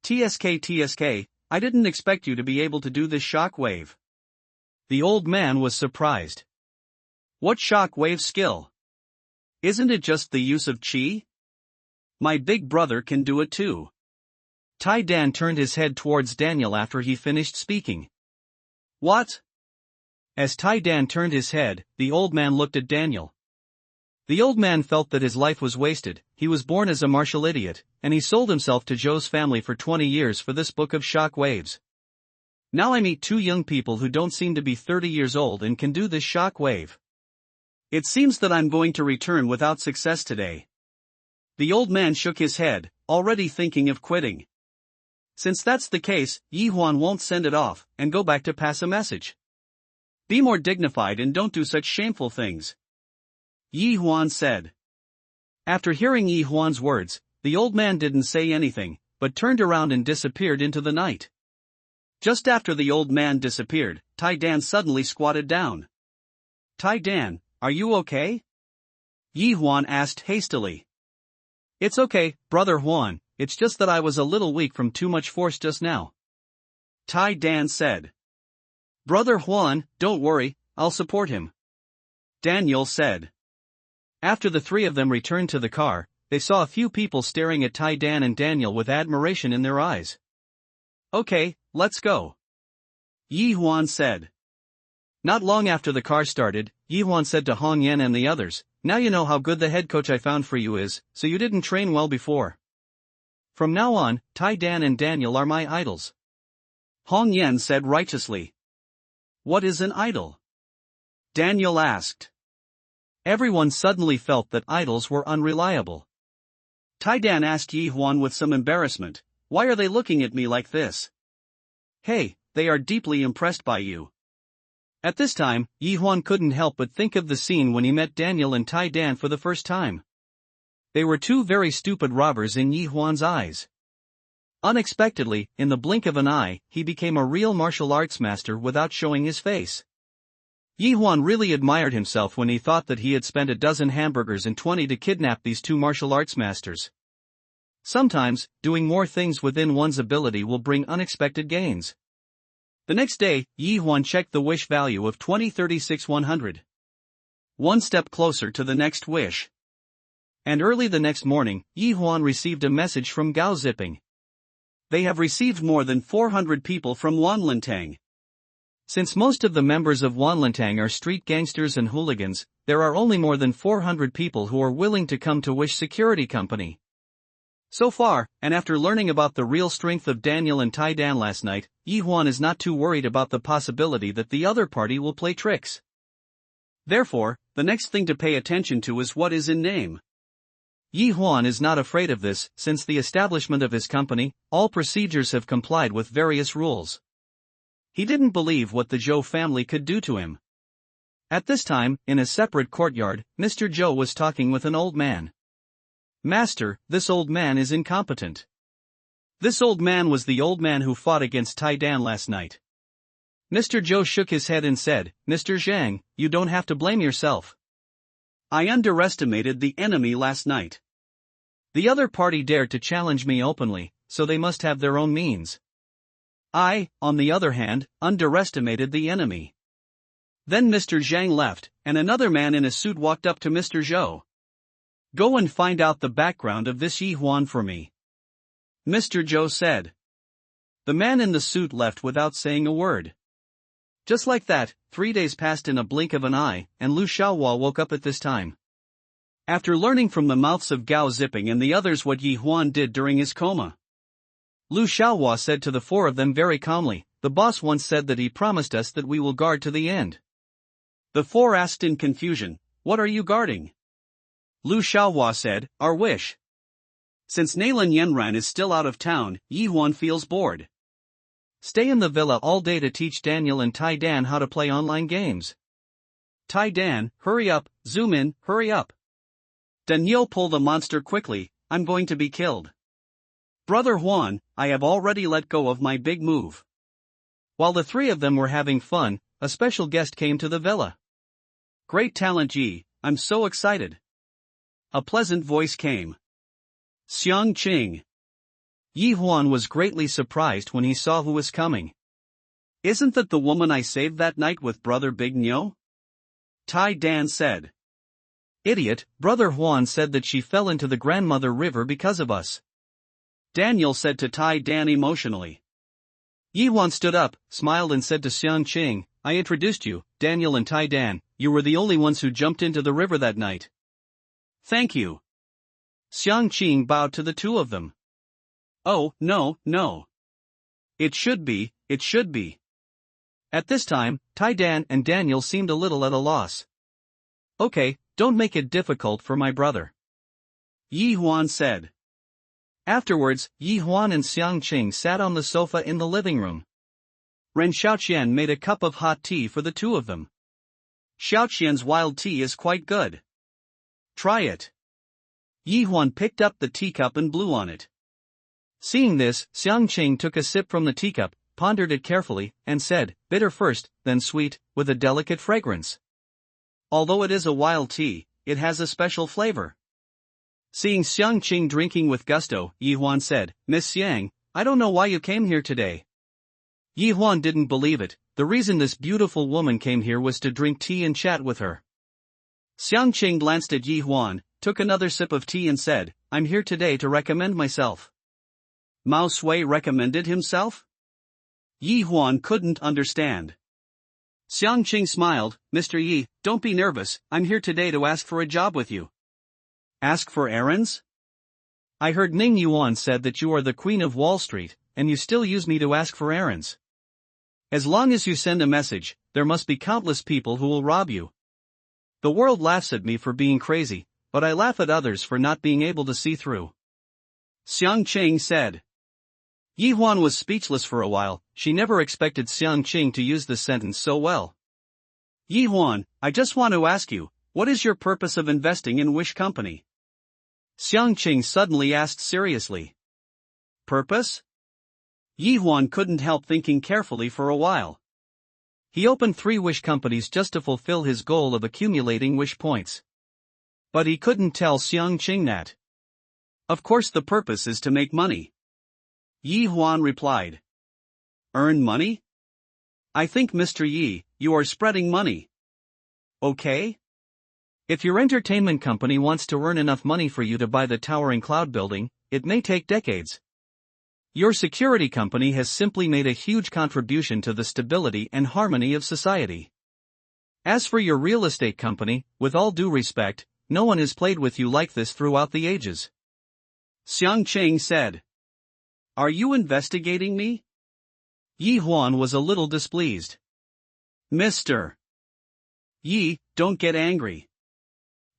TSK, I didn't expect you to be able to do this shock wave. The old man was surprised. What shock wave skill? Isn't it just the use of qi? My big brother can do it too. Tai Dan turned his head towards Daniel after he finished speaking. What? As Tai Dan turned his head, the old man looked at Daniel. The old man felt that his life was wasted. He was born as a martial idiot, and he sold himself to Zhou's family for 20 years for this book of shock waves. Now I meet two young people who don't seem to be 30 years old and can do this shock wave. It seems that I'm going to return without success today. The old man shook his head, already thinking of quitting. Since that's the case, Yi Huan won't send it off, and go back to pass a message. Be more dignified and don't do such shameful things, Yi Huan said. After hearing Yi Huan's words, the old man didn't say anything, but turned around and disappeared into the night. Just after the old man disappeared, Tai Dan suddenly squatted down. Tai Dan, are you okay? Yi Huan asked hastily. It's okay, Brother Huan, it's just that I was a little weak from too much force just now, Tai Dan said. Brother Huan, don't worry, I'll support him, Daniel said. After the three of them returned to the car, they saw a few people staring at Tai Dan and Daniel with admiration in their eyes. Okay, let's go, Yi Huan said. Not long after the car started, Yi Huan said to Hong Yan and the others, now you know how good the head coach I found for you is, so you didn't train well before. From now on, Tai Dan and Daniel are my idols, Hong Yan said righteously. What is an idol? Daniel asked. Everyone suddenly felt that idols were unreliable. Tai Dan asked Yi Huan with some embarrassment, why are they looking at me like this? Hey, they are deeply impressed by you. At this time, Yi Huan couldn't help but think of the scene when he met Daniel and Tai Dan for the first time. They were two very stupid robbers in Yi Huan's eyes. Unexpectedly, in the blink of an eye, he became a real martial arts master without showing his face. Yi Huan really admired himself when he thought that he had spent a dozen hamburgers and 20 to kidnap these two martial arts masters. Sometimes, doing more things within one's ability will bring unexpected gains. The next day, Yi Huan checked the wish value of 2036-100. One step closer to the next wish. And early the next morning, Yi Huan received a message from Gao Ziping. They have received more than 400 people from Wanlintang. Since most of the members of Wanlintang are street gangsters and hooligans, there are only more than 400 people who are willing to come to Wish Security Company. So far, and after learning about the real strength of Daniel and Tai Dan last night, Yi Huan is not too worried about the possibility that the other party will play tricks. Therefore, the next thing to pay attention to is what is in name. Yi Huan is not afraid of this, since the establishment of his company, all procedures have complied with various rules. He didn't believe what the Zhou family could do to him. At this time, in a separate courtyard, Mr. Zhou was talking with an old man. Master, this old man is incompetent. This old man was the old man who fought against Tai Dan last night. Mr. Zhou shook his head and said, Mr. Zhang, you don't have to blame yourself. I underestimated the enemy last night. The other party dared to challenge me openly, so they must have their own means. I, on the other hand, underestimated the enemy. Then Mr. Zhang left, and another man in a suit walked up to Mr. Zhou. Go and find out the background of this Yi Huan for me, Mr. Zhou said. The man in the suit left without saying a word. Just like that, 3 days passed in a blink of an eye, and Lu Xiaohua woke up at this time. After learning from the mouths of Gao Ziping and the others what Yi Huan did during his coma, Lu Xiaohua said to the four of them very calmly, the boss once said that he promised us that we will guard to the end. The four asked in confusion, what are you guarding? Lu Xiaohua said, our wish. Since Nailan Yanran is still out of town, Yi Huan feels bored. Stay in the villa all day to teach Daniel and Tai Dan how to play online games. Tai Dan, hurry up, zoom in, hurry up. Daniel, pull the monster quickly, I'm going to be killed. Brother Huan, I have already let go of my big move. While the three of them were having fun, a special guest came to the villa. Great talent Yi, I'm so excited. A pleasant voice came. Xiang Qing. Yi Huan was greatly surprised when he saw who was coming. Isn't that the woman I saved that night with Brother Big Nyo? Tai Dan said. Idiot, Brother Huan said that she fell into the grandmother river because of us. Daniel said to Tai Dan emotionally. Yi Huan stood up, smiled and said to Xiang Qing, I introduced you, Daniel and Tai Dan, you were the only ones who jumped into the river that night. Thank you. Xiang Qing bowed to the two of them. Oh, no, no. It should be, it should be. At this time, Tai Dan and Daniel seemed a little at a loss. Okay, don't make it difficult for my brother, Yi Huan said. Afterwards, Yi Huan and Xiang Qing sat on the sofa in the living room. Ren Xiaoqian made a cup of hot tea for the two of them. Xiaoqian's wild tea is quite good. Try it. Yi Huan picked up the teacup and blew on it. Seeing this, Xiangqing took a sip from the teacup, pondered it carefully, and said, bitter first, then sweet, with a delicate fragrance. Although it is a wild tea, it has a special flavor. Seeing Xiangqing drinking with gusto, Yi Huan said, Miss Xiang, I don't know why you came here today. Yi Huan didn't believe it. The reason this beautiful woman came here was to drink tea and chat with her. Xiangqing glanced at Yi Huan, took another sip of tea and said, I'm here today to recommend myself. Mao Sui recommended himself? Yi Huan couldn't understand. Xiangqing smiled, Mr. Yi, don't be nervous, I'm here today to ask for a job with you. Ask for errands? I heard Ning Yuan said that you are the queen of Wall Street, and you still use me to ask for errands. As long as you send a message, there must be countless people who will rob you. The world laughs at me for being crazy, but I laugh at others for not being able to see through. Xiangqing said. Yi Huan was speechless for a while. She never expected Xiangqing to use this sentence so well. Yi Huan, I just want to ask you, what is your purpose of investing in Wish Company? Xiangqing suddenly asked seriously. Purpose? Yi Huan couldn't help thinking carefully for a while. He opened 3 Wish companies just to fulfill his goal of accumulating Wish points. But he couldn't tell Xiangqing that. Of course the purpose is to make money. Yi Huan replied. Earn money? I think Mr. Yi, you are spreading money. Okay? If your entertainment company wants to earn enough money for you to buy the towering cloud building, it may take decades. Your security company has simply made a huge contribution to the stability and harmony of society. As for your real estate company, with all due respect, no one has played with you like this throughout the ages. Xiangqing said. Are you investigating me? Yi Huan was a little displeased. Mr. Yi, don't get angry.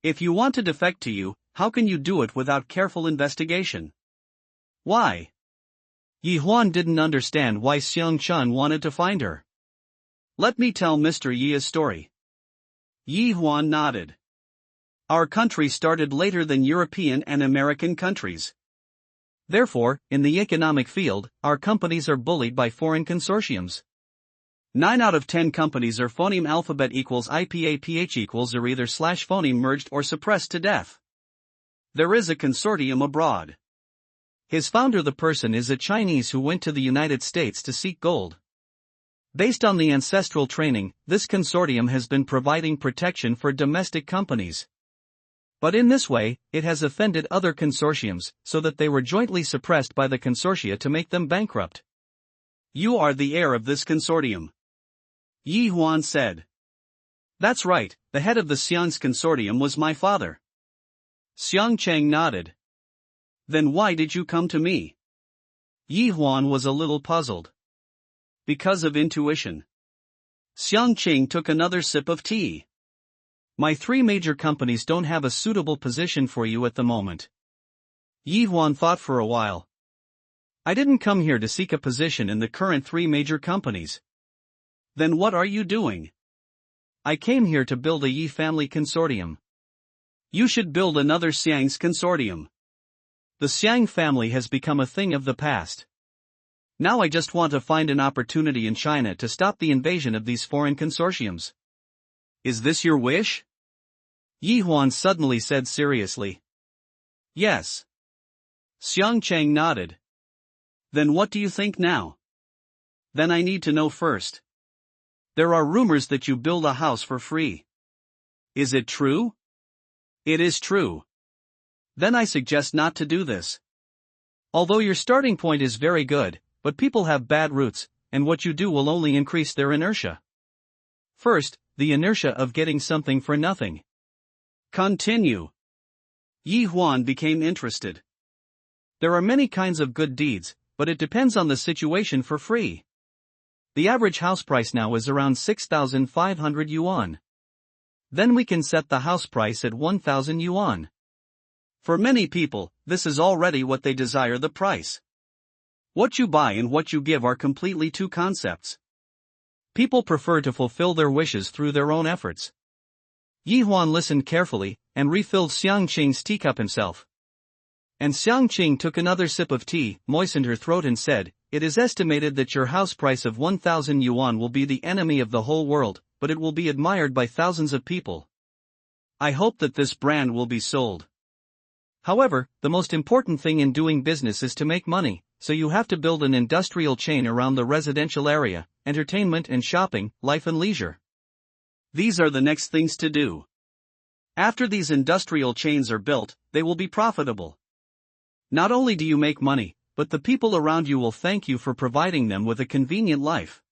If you want to defect to you, how can you do it without careful investigation? Why? Yi Huan didn't understand why Xiangqing wanted to find her. Let me tell Mr. Yi a story. Yi Huan nodded. Our country started later than European and American countries. Therefore, in the economic field, our companies are bullied by foreign consortiums. 9 out of 10 companies are phoneme alphabet equals IPAPH equals or either slash phoneme merged or suppressed to death. There is a consortium abroad. His founder, the person, is a Chinese who went to the United States to seek gold. Based on the ancestral training, this consortium has been providing protection for domestic companies. But in this way, it has offended other consortiums, so that they were jointly suppressed by the consortia to make them bankrupt. You are the heir of this consortium. Yi Huan said. That's right, the head of the Xiang's consortium was my father. Xiangqing nodded. Then why did you come to me? Yi Huan was a little puzzled. Because of intuition. Xiangqing took another sip of tea. My 3 major companies don't have a suitable position for you at the moment. Yi Huan thought for a while. I didn't come here to seek a position in the current 3 major companies. Then what are you doing? I came here to build a Yi family consortium. You should build another Xiang's consortium. The Xiang family has become a thing of the past. Now I just want to find an opportunity in China to stop the invasion of these foreign consortiums. Is this your wish? Yi Huan suddenly said seriously. Yes. Xiangqing nodded. Then what do you think now? Then I need to know first. There are rumors that you build a house for free. Is it true? It is true. Then I suggest not to do this. Although your starting point is very good, but people have bad roots, and what you do will only increase their inertia. First, the inertia of getting something for nothing. Continue. Yi Huan became interested. There are many kinds of good deeds, but it depends on the situation for free. The average house price now is around 6,500 yuan. Then we can set the house price at 1,000 yuan. For many people, this is already what they desire the price. What you buy and what you give are completely 2 concepts. People prefer to fulfill their wishes through their own efforts. Yi Huan listened carefully, and refilled Xiang Qing's teacup himself. And Xiang Qing took another sip of tea, moistened her throat and said, "It is estimated that your house price of 1,000 yuan will be the enemy of the whole world, but it will be admired by thousands of people. I hope that this brand will be sold. However, the most important thing in doing business is to make money, so you have to build an industrial chain around the residential area, entertainment and shopping, life and leisure. These are the next things to do. After these industrial chains are built, they will be profitable. Not only do you make money, but the people around you will thank you for providing them with a convenient life."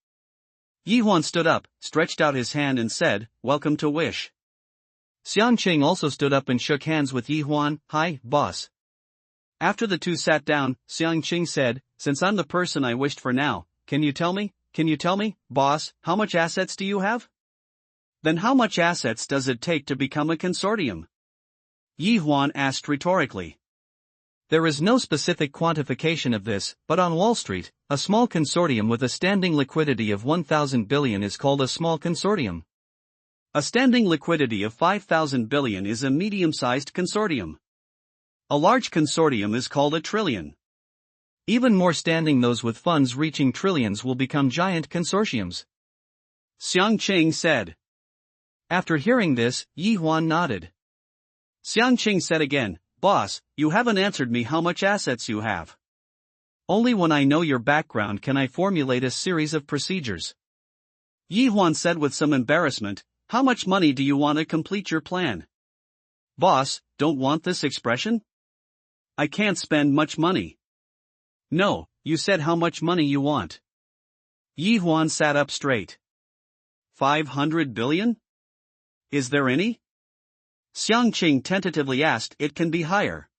Yi Huan stood up, stretched out his hand and said, "Welcome to Wish." Xiang Qing also stood up and shook hands with Yi Huan. "Hi, boss." After the two sat down, Xiang Qing said, "Since I'm the person I wished for now, can you tell me, boss, how much assets do you have?" "Then how much assets does it take to become a consortium?" Yi Huan asked rhetorically. "There is no specific quantification of this, but on Wall Street, a small consortium with a standing liquidity of 1,000 billion is called a small consortium. A standing liquidity of 5,000 billion is a medium-sized consortium. A large consortium is called a trillion. Even more standing, those with funds reaching trillions will become giant consortiums," Xiang Qing said. After hearing this, Yi Huan nodded. Xiang Qing said again, "Boss, you haven't answered me how much assets you have. Only when I know your background can I formulate a series of procedures." Yi Huan said with some embarrassment, "How much money do you want to complete your plan?" "Boss, don't want this expression? I can't spend much money." "No, you said how much money you want." Yi Huan sat up straight. 500 billion? Is there any? Xiang Qing tentatively asked. "It can be higher."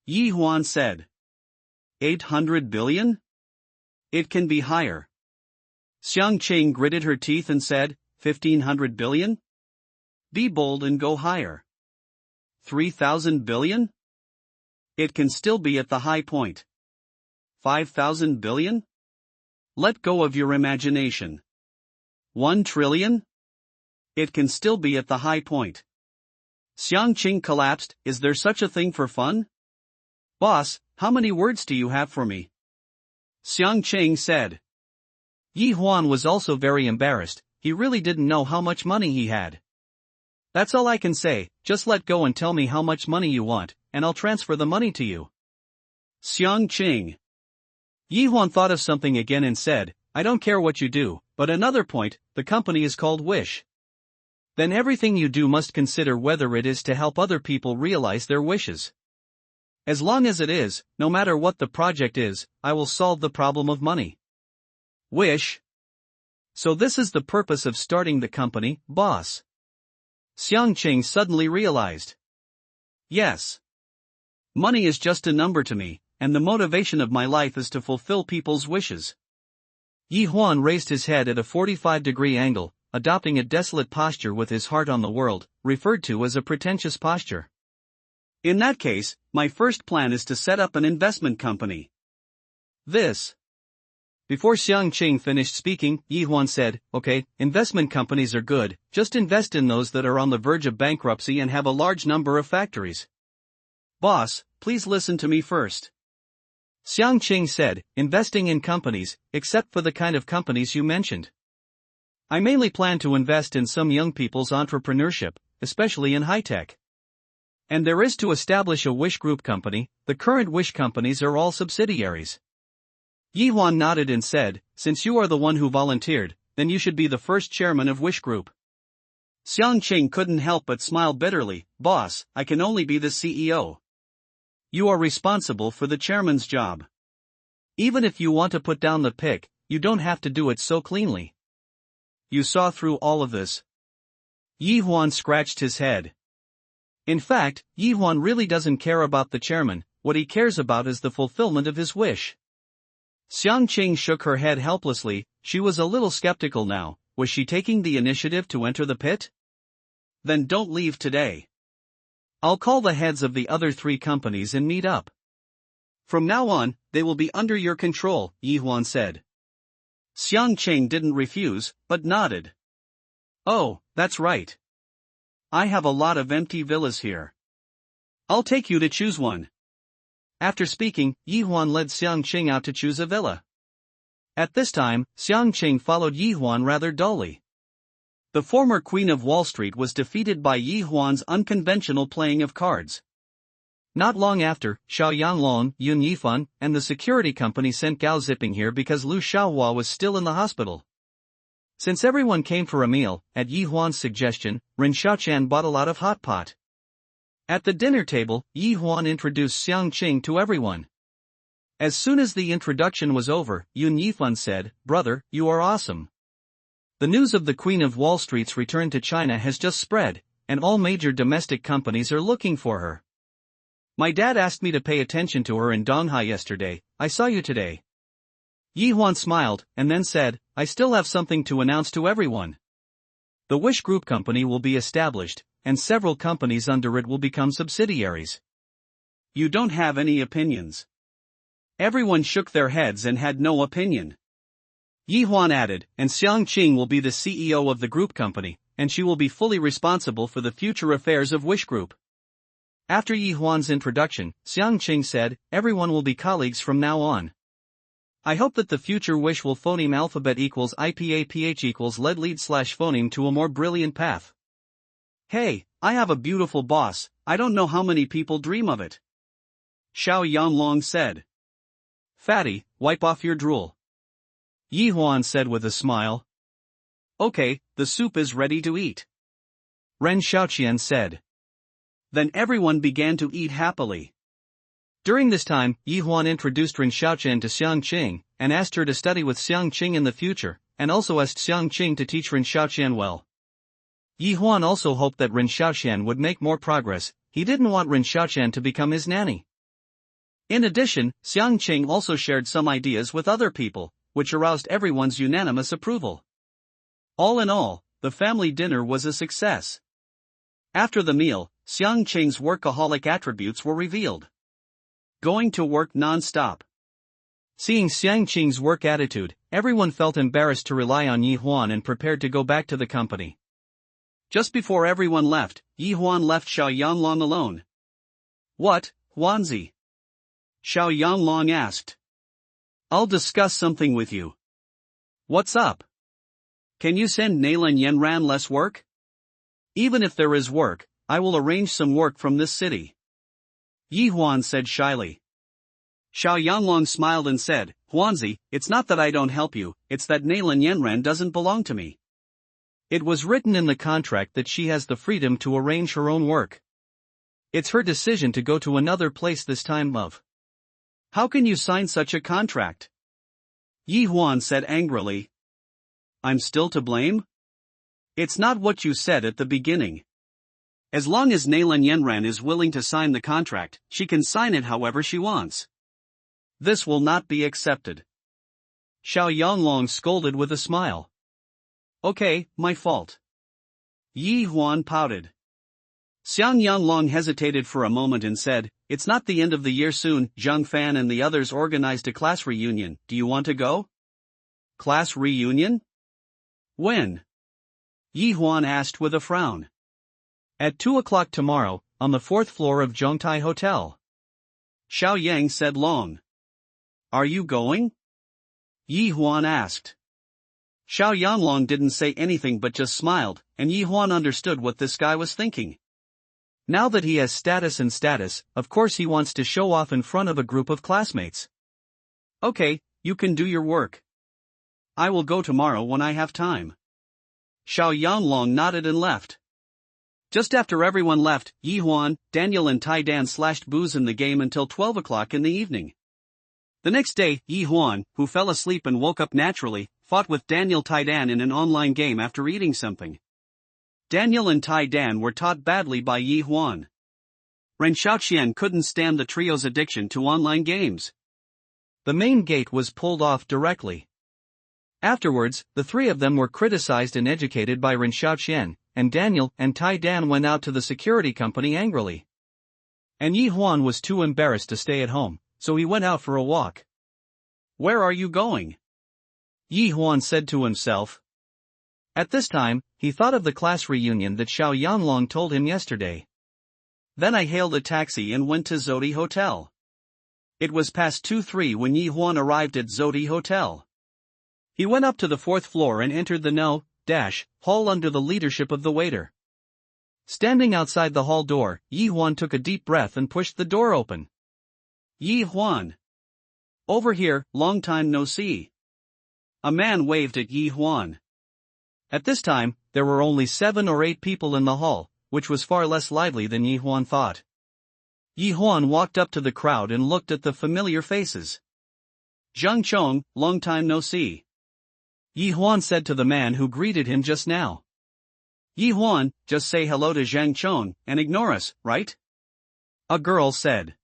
Yi Huan said. 800 billion? It can be higher. Xiang Qing gritted her teeth and said, 1,500 billion? Be bold and go higher. 3,000 billion? It can still be at the high point. 5,000 billion? Let go of your imagination. 1 trillion? It can still be at the high point. Xiang Qing collapsed. "Is there such a thing for fun?" "Boss, how many words do you have for me?" Xiang Qing said. Yi Huan was also very embarrassed. He really didn't know how much money he had. "That's all I can say, just let go and tell me how much money you want, and I'll transfer the money to you." Xiang Qing. Yi Huan thought of something again and said, "I don't care what you do, but another point, the company is called Wish. Then everything you do must consider whether it is to help other people realize their wishes. As long as it is, no matter what the project is, I will solve the problem of money." Wish. So this is the purpose of starting the company, boss? Xiang Qing suddenly realized. Yes. Money is just a number to me, and the motivation of my life is to fulfill people's wishes. Yi Huan raised his head at a 45-degree angle, adopting a desolate posture with his heart on the world, referred to as a pretentious posture. "In that case, my first plan is to set up an investment company." Before Xiang Qing finished speaking, Yi Huan said, "Okay, investment companies are good, just invest in those that are on the verge of bankruptcy and have a large number of factories." "Boss, please listen to me first." Xiang Qing said, "Investing in companies, except for the kind of companies you mentioned. I mainly plan to invest in some young people's entrepreneurship, especially in high-tech. And there is to establish a Wish Group company. The current Wish companies are all subsidiaries." Yi Huan nodded and said, "Since you are the one who volunteered, then you should be the first chairman of Wish Group." Xiang Qing couldn't help but smile bitterly. "Boss, I can only be the CEO. You are responsible for the chairman's job. Even if you want to put down the pick, you don't have to do it so cleanly." "You saw through all of this?" Yi Huan scratched his head. In fact, Yi Huan really doesn't care about the chairman. What he cares about is the fulfillment of his wish. Xiang Qing shook her head helplessly. She was a little skeptical now. Was she taking the initiative to enter the pit? "Then don't leave today. I'll call the heads of the other 3 companies and meet up. From now on, they will be under your control," Yi Huan said. Xiang Qing didn't refuse, but nodded. Oh, that's right. I have a lot of empty villas here. I'll take you to choose one. After speaking, Yi Huan led Xiang Qing out to choose a villa. At this time, Xiang Qing followed Yi Huan rather dully. The former Queen of Wall Street was defeated by Yi Huan's unconventional playing of cards. Not long after, Xiao Yanglong, Yun Yifan, and the security company sent Gao Zipping here because Lu Xiaohua was still in the hospital. Since everyone came for a meal, at Yi Huan's suggestion, Ren Xiaoqian bought a lot of hot pot. At the dinner table, Yi Huan introduced Xiang Qing to everyone. As soon as the introduction was over, Yun Yifan said, "Brother, you are awesome. The news of the Queen of Wall Street's return to China has just spread, and all major domestic companies are looking for her. My dad asked me to pay attention to her in Donghai yesterday. I saw you today." Yi Huan smiled, and then said, "I still have something to announce to everyone. The Wish Group Company will be established, and several companies under it will become subsidiaries. You don't have any opinions?" Everyone shook their heads and had no opinion. Yi Huan added, "And Xiang Qing will be the CEO of the group company, and she will be fully responsible for the future affairs of Wish Group." After Yi Huan's introduction, Xiang Qing said, "Everyone will be colleagues from now on. I hope that the future Wish will phoneme alphabet equals IPAPH equals lead slash phoneme to a more brilliant path. Hey, I have a beautiful boss, I don't know how many people dream of it." Xiao Yanglong said. "Fatty, wipe off your drool." Yi Huan said with a smile. "Okay, the soup is ready to eat." Ren Xiaoqian said. Then everyone began to eat happily. During this time, Yi Huan introduced Ren Xiaoqian to Xiang Qing, and asked her to study with Xiang Qing in the future, and also asked Xiang Qing to teach Ren Xiaoqian well. Yi Huan also hoped that Ren Xiaoqian would make more progress. He didn't want Ren Xiaoqian to become his nanny. In addition, Xiang Qing also shared some ideas with other people, which aroused everyone's unanimous approval. All in all, the family dinner was a success. After the meal, Xiang Qing's workaholic attributes were revealed. Going to work non-stop. Seeing Xiang Qing's work attitude, everyone felt embarrassed to rely on Yi Huan and prepared to go back to the company. Just before everyone left, Yi Huan left Xiao Yanglong alone. "What, Huanzi?" Xiao Yanglong asked. "I'll discuss something with you." "What's up? Can you send Nailan Yenran less work?" "Even if there is work, I will arrange some work from this city," Yi Huan said shyly. Xiao Yanglong smiled and said, "Huanzi, it's not that I don't help you, it's that Nailan Yenran doesn't belong to me. It was written in the contract that she has the freedom to arrange her own work. It's her decision to go to another place this time, love. How can you sign such a contract?" Yi Huan said angrily. "I'm still to blame? It's not what you said at the beginning. As long as Nailan Yenran is willing to sign the contract, she can sign it however she wants. This will not be accepted." Xiao Yanglong scolded with a smile. "Okay, my fault." Yi Huan pouted. Xiang Yanglong hesitated for a moment and said, "It's not the end of the year soon. Zhang Fan and the others organized a class reunion. Do you want to go?" "Class reunion? When?" Yi Huan asked with a frown. "At 2 o'clock tomorrow, on the 4th floor of Zhongtai Hotel." Xiao Yang said long. "Are you going?" Yi Huan asked. Xiao Yanglong didn't say anything but just smiled, and Yi Huan understood what this guy was thinking. Now that he has status, of course he wants to show off in front of a group of classmates. "Okay, you can do your work. I will go tomorrow when I have time." Xiao Yanglong nodded and left. Just after everyone left, Yi Huan, Daniel and Tai Dan slashed booze in the game until 12 o'clock in the evening. The next day, Yi Huan, who fell asleep and woke up naturally, fought with Daniel Tai Dan in an online game after eating something. Daniel and Tai Dan were taught badly by Yi Huan. Ren Xiaoqian couldn't stand the trio's addiction to online games. The main gate was pulled off directly. Afterwards, the three of them were criticized and educated by Ren Xiaoqian, and Daniel and Tai Dan went out to the security company angrily. And Yi Huan was too embarrassed to stay at home, so he went out for a walk. "Where are you going?" Yi Huan said to himself. At this time, he thought of the class reunion that Xiao Yanlong told him yesterday. Then I hailed a taxi and went to Zodi Hotel. It was past 2:03 when Yi Huan arrived at Zodi Hotel. He went up to the 4th floor and entered the hall under the leadership of the waiter. Standing outside the hall door, Yi Huan took a deep breath and pushed the door open. Yi Huan. Over here, long time no see. A man waved at Yi Huan. At this time, there were only 7 or 8 people in the hall, which was far less lively than Yi Huan thought. Yi Huan walked up to the crowd and looked at the familiar faces. Zhang Chong, long time no see. Yi Huan said to the man who greeted him just now. Yi Huan, just say hello to Zhang Chong and ignore us, right? A girl said.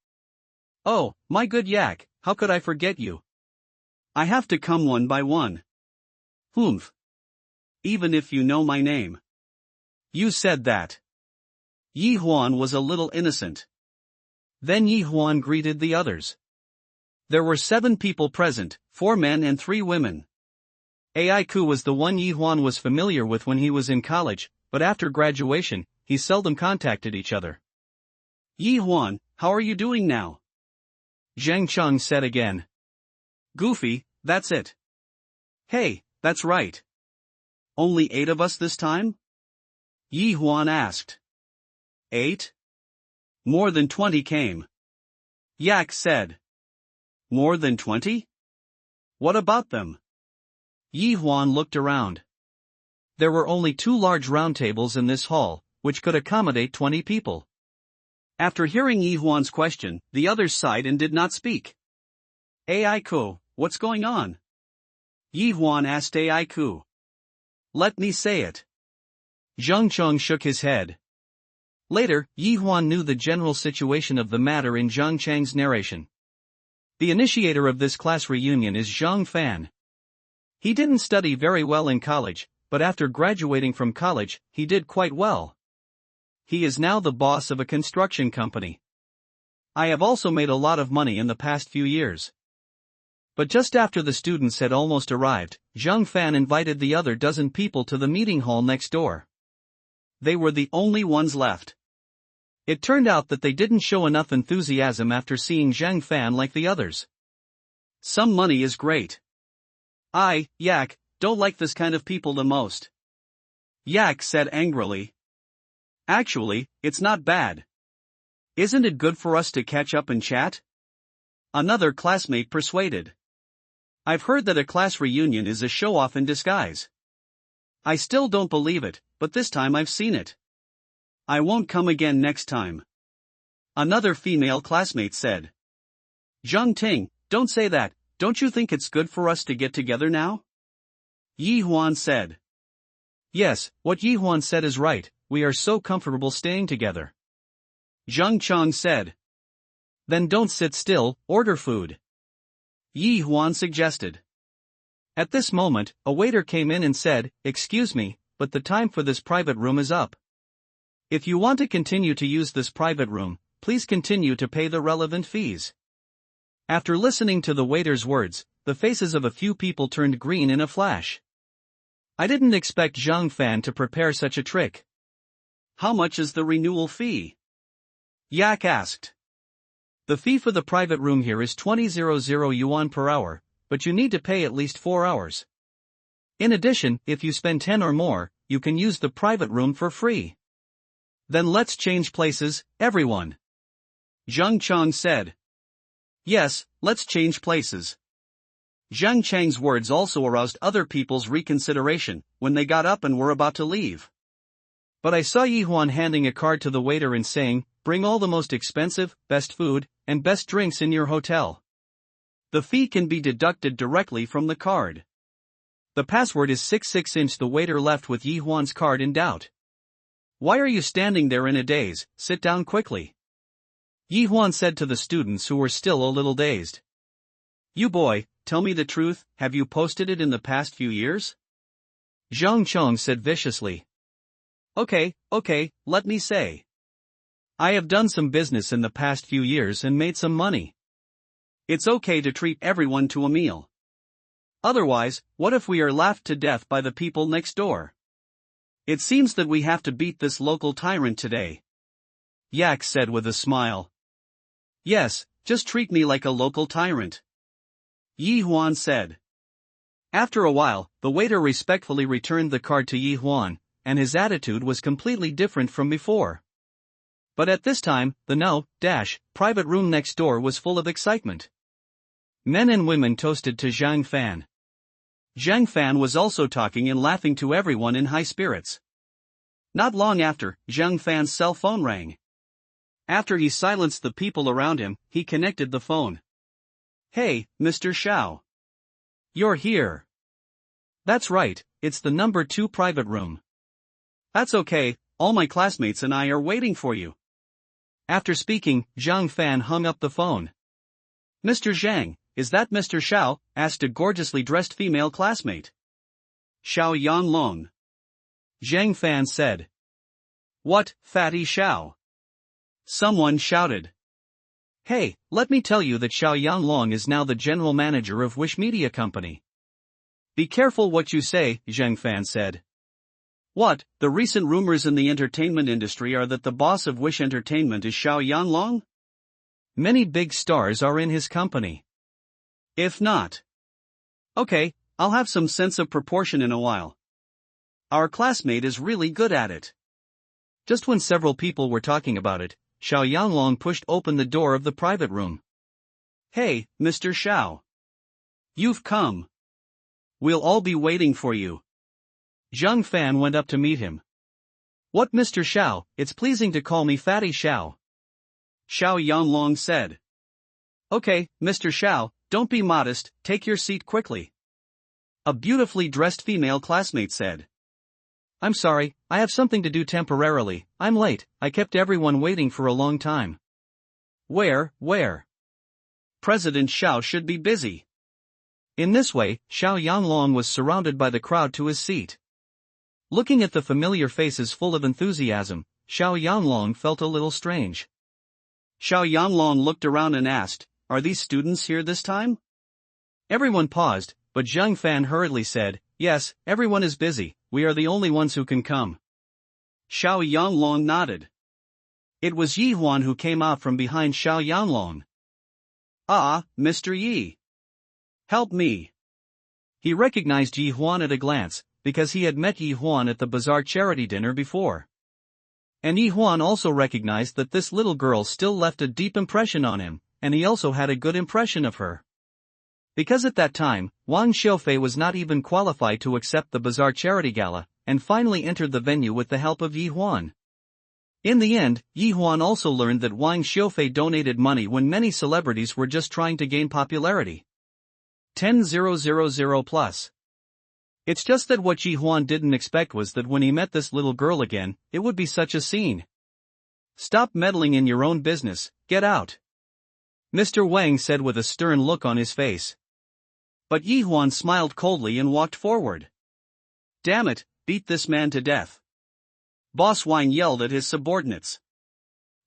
Oh, my good yak, how could I forget you? I have to come one by one. Humph. Even if you know my name. You said that. Yi Huan was a little innocent. Then Yi Huan greeted the others. There were 7 people present, 4 men and 3 women. Aiku was the one Yi Huan was familiar with when he was in college, but after graduation, he seldom contacted each other. Yi Huan, how are you doing now? Zhang Cheng said again. Goofy, that's it. Hey, that's right. Only 8 of us this time? Yi Huan asked. 8? More than 20 came. Yak said. More than 20? What about them? Yi Huan looked around. There were only 2 large round tables in this hall, which could accommodate 20 people. After hearing Yi Huan's question, the others sighed and did not speak. Aiku, what's going on? Yi Huan asked Aiku. Let me say it. Zhang Cheng shook his head. Later, Yi Huan knew the general situation of the matter in Zhang Cheng's narration. The initiator of this class reunion is Zhang Fan. He didn't study very well in college, but after graduating from college, he did quite well. He is now the boss of a construction company. I have also made a lot of money in the past few years. But just after the students had almost arrived, Zhang Fan invited the other dozen people to the meeting hall next door. They were the only ones left. It turned out that they didn't show enough enthusiasm after seeing Zhang Fan like the others. Some money is great. I, Yak, don't like this kind of people the most. Yak said angrily. Actually, it's not bad. Isn't it good for us to catch up and chat? Another classmate persuaded. I've heard that a class reunion is a show-off in disguise. I still don't believe it, but this time I've seen it. I won't come again next time. Another female classmate said. Zhang Ting, don't say that, don't you think it's good for us to get together now? Yi Huan said. Yes, what Yi Huan said is right, we are so comfortable staying together. Zhang Cheng said. Then don't sit still, order food. Yi Huan suggested. At this moment, a waiter came in and said, Excuse me, but the time for this private room is up. If you want to continue to use this private room, please continue to pay the relevant fees. After listening to the waiter's words, the faces of a few people turned green in a flash. I didn't expect Zhang Fan to prepare such a trick. How much is the renewal fee? Yak asked. The fee for the private room here is 20,000 yuan per hour, but you need to pay at least 4 hours. In addition, if you spend 10 or more, you can use the private room for free. Then let's change places, everyone. Zhang Cheng said. Yes, let's change places. Zhang Cheng's words also aroused other people's reconsideration when they got up and were about to leave. But I saw Yi Huan handing a card to the waiter and saying, Bring all the most expensive, best food, and best drinks in your hotel. The fee can be deducted directly from the card. The password is 66 The waiter left with Yi Huan's card in doubt. Why are you standing there in a daze? Sit down quickly. Yi Huan said to the students who were still a little dazed. You boy, tell me the truth, have you posted it in the past few years? Zhang Cheng said viciously. Okay, let me say. I have done some business in the past few years and made some money. It's okay to treat everyone to a meal. Otherwise, what if we are laughed to death by the people next door? It seems that we have to beat this local tyrant today. Yak said with a smile. Yes, just treat me like a local tyrant. Yi Huan said. After a while, the waiter respectfully returned the card to Yi Huan, and his attitude was completely different from before. But at this time, the private room next door was full of excitement. Men and women toasted to Zhang Fan. Zhang Fan was also talking and laughing to everyone in high spirits. Not long after, Zhang Fan's cell phone rang. After he silenced the people around him, he connected the phone. Hey, Mr. Xiao. You're here. That's right, it's the number 2 private room. That's okay, all my classmates and I are waiting for you. After speaking, Zhang Fan hung up the phone. Mr. Zhang, is that Mr. Xiao? Asked a gorgeously dressed female classmate. Xiao Yanlong. Zhang Fan said. What, fatty Xiao? Someone shouted. Hey, let me tell you that Xiao Yanlong is now the general manager of Wish Media Company. Be careful what you say, Zhang Fan said. What, the recent rumors in the entertainment industry are that the boss of Wish Entertainment is Xiao Yanlong? Many big stars are in his company. If not. Okay, I'll have some sense of proportion in a while. Our classmate is really good at it. Just when several people were talking about it, Xiao Yanlong pushed open the door of the private room. Hey, Mr. Xiao. You've come. We'll all be waiting for you. Zhang Fan went up to meet him. What, Mr. Xiao, it's pleasing to call me Fatty Xiao. Xiao Yanlong said. Okay, Mr. Xiao, don't be modest, take your seat quickly. A beautifully dressed female classmate said. I'm sorry, I have something to do temporarily, I'm late, I kept everyone waiting for a long time. Where? President Xiao should be busy. In this way, Xiao Yanlong was surrounded by the crowd to his seat. Looking at the familiar faces full of enthusiasm, Xiao Yanlong felt a little strange. Xiao Yanlong looked around and asked, Are these students here this time? Everyone paused, but Zhang Fan hurriedly said, Yes, everyone is busy, we are the only ones who can come. Xiao Yanlong nodded. It was Yi Huan who came out from behind Xiao Yanlong. Ah, Mr. Yi. Help me. He recognized Yi Huan at a glance, because he had met Yi Huan at the bazaar charity dinner before. And Yi Huan also recognized that this little girl still left a deep impression on him, and he also had a good impression of her. Because at that time, Wang Xiaofei was not even qualified to accept the bazaar charity gala, and finally entered the venue with the help of Yi Huan. In the end, Yi Huan also learned that Wang Xiaofei donated money when many celebrities were just trying to gain popularity. 10,000 plus. It's just that what Yi Huan didn't expect was that when he met this little girl again, it would be such a scene. Stop meddling in your own business, get out. Mr. Wang said with a stern look on his face. But Yi Huan smiled coldly and walked forward. Damn it, beat this man to death. Boss Wang yelled at his subordinates.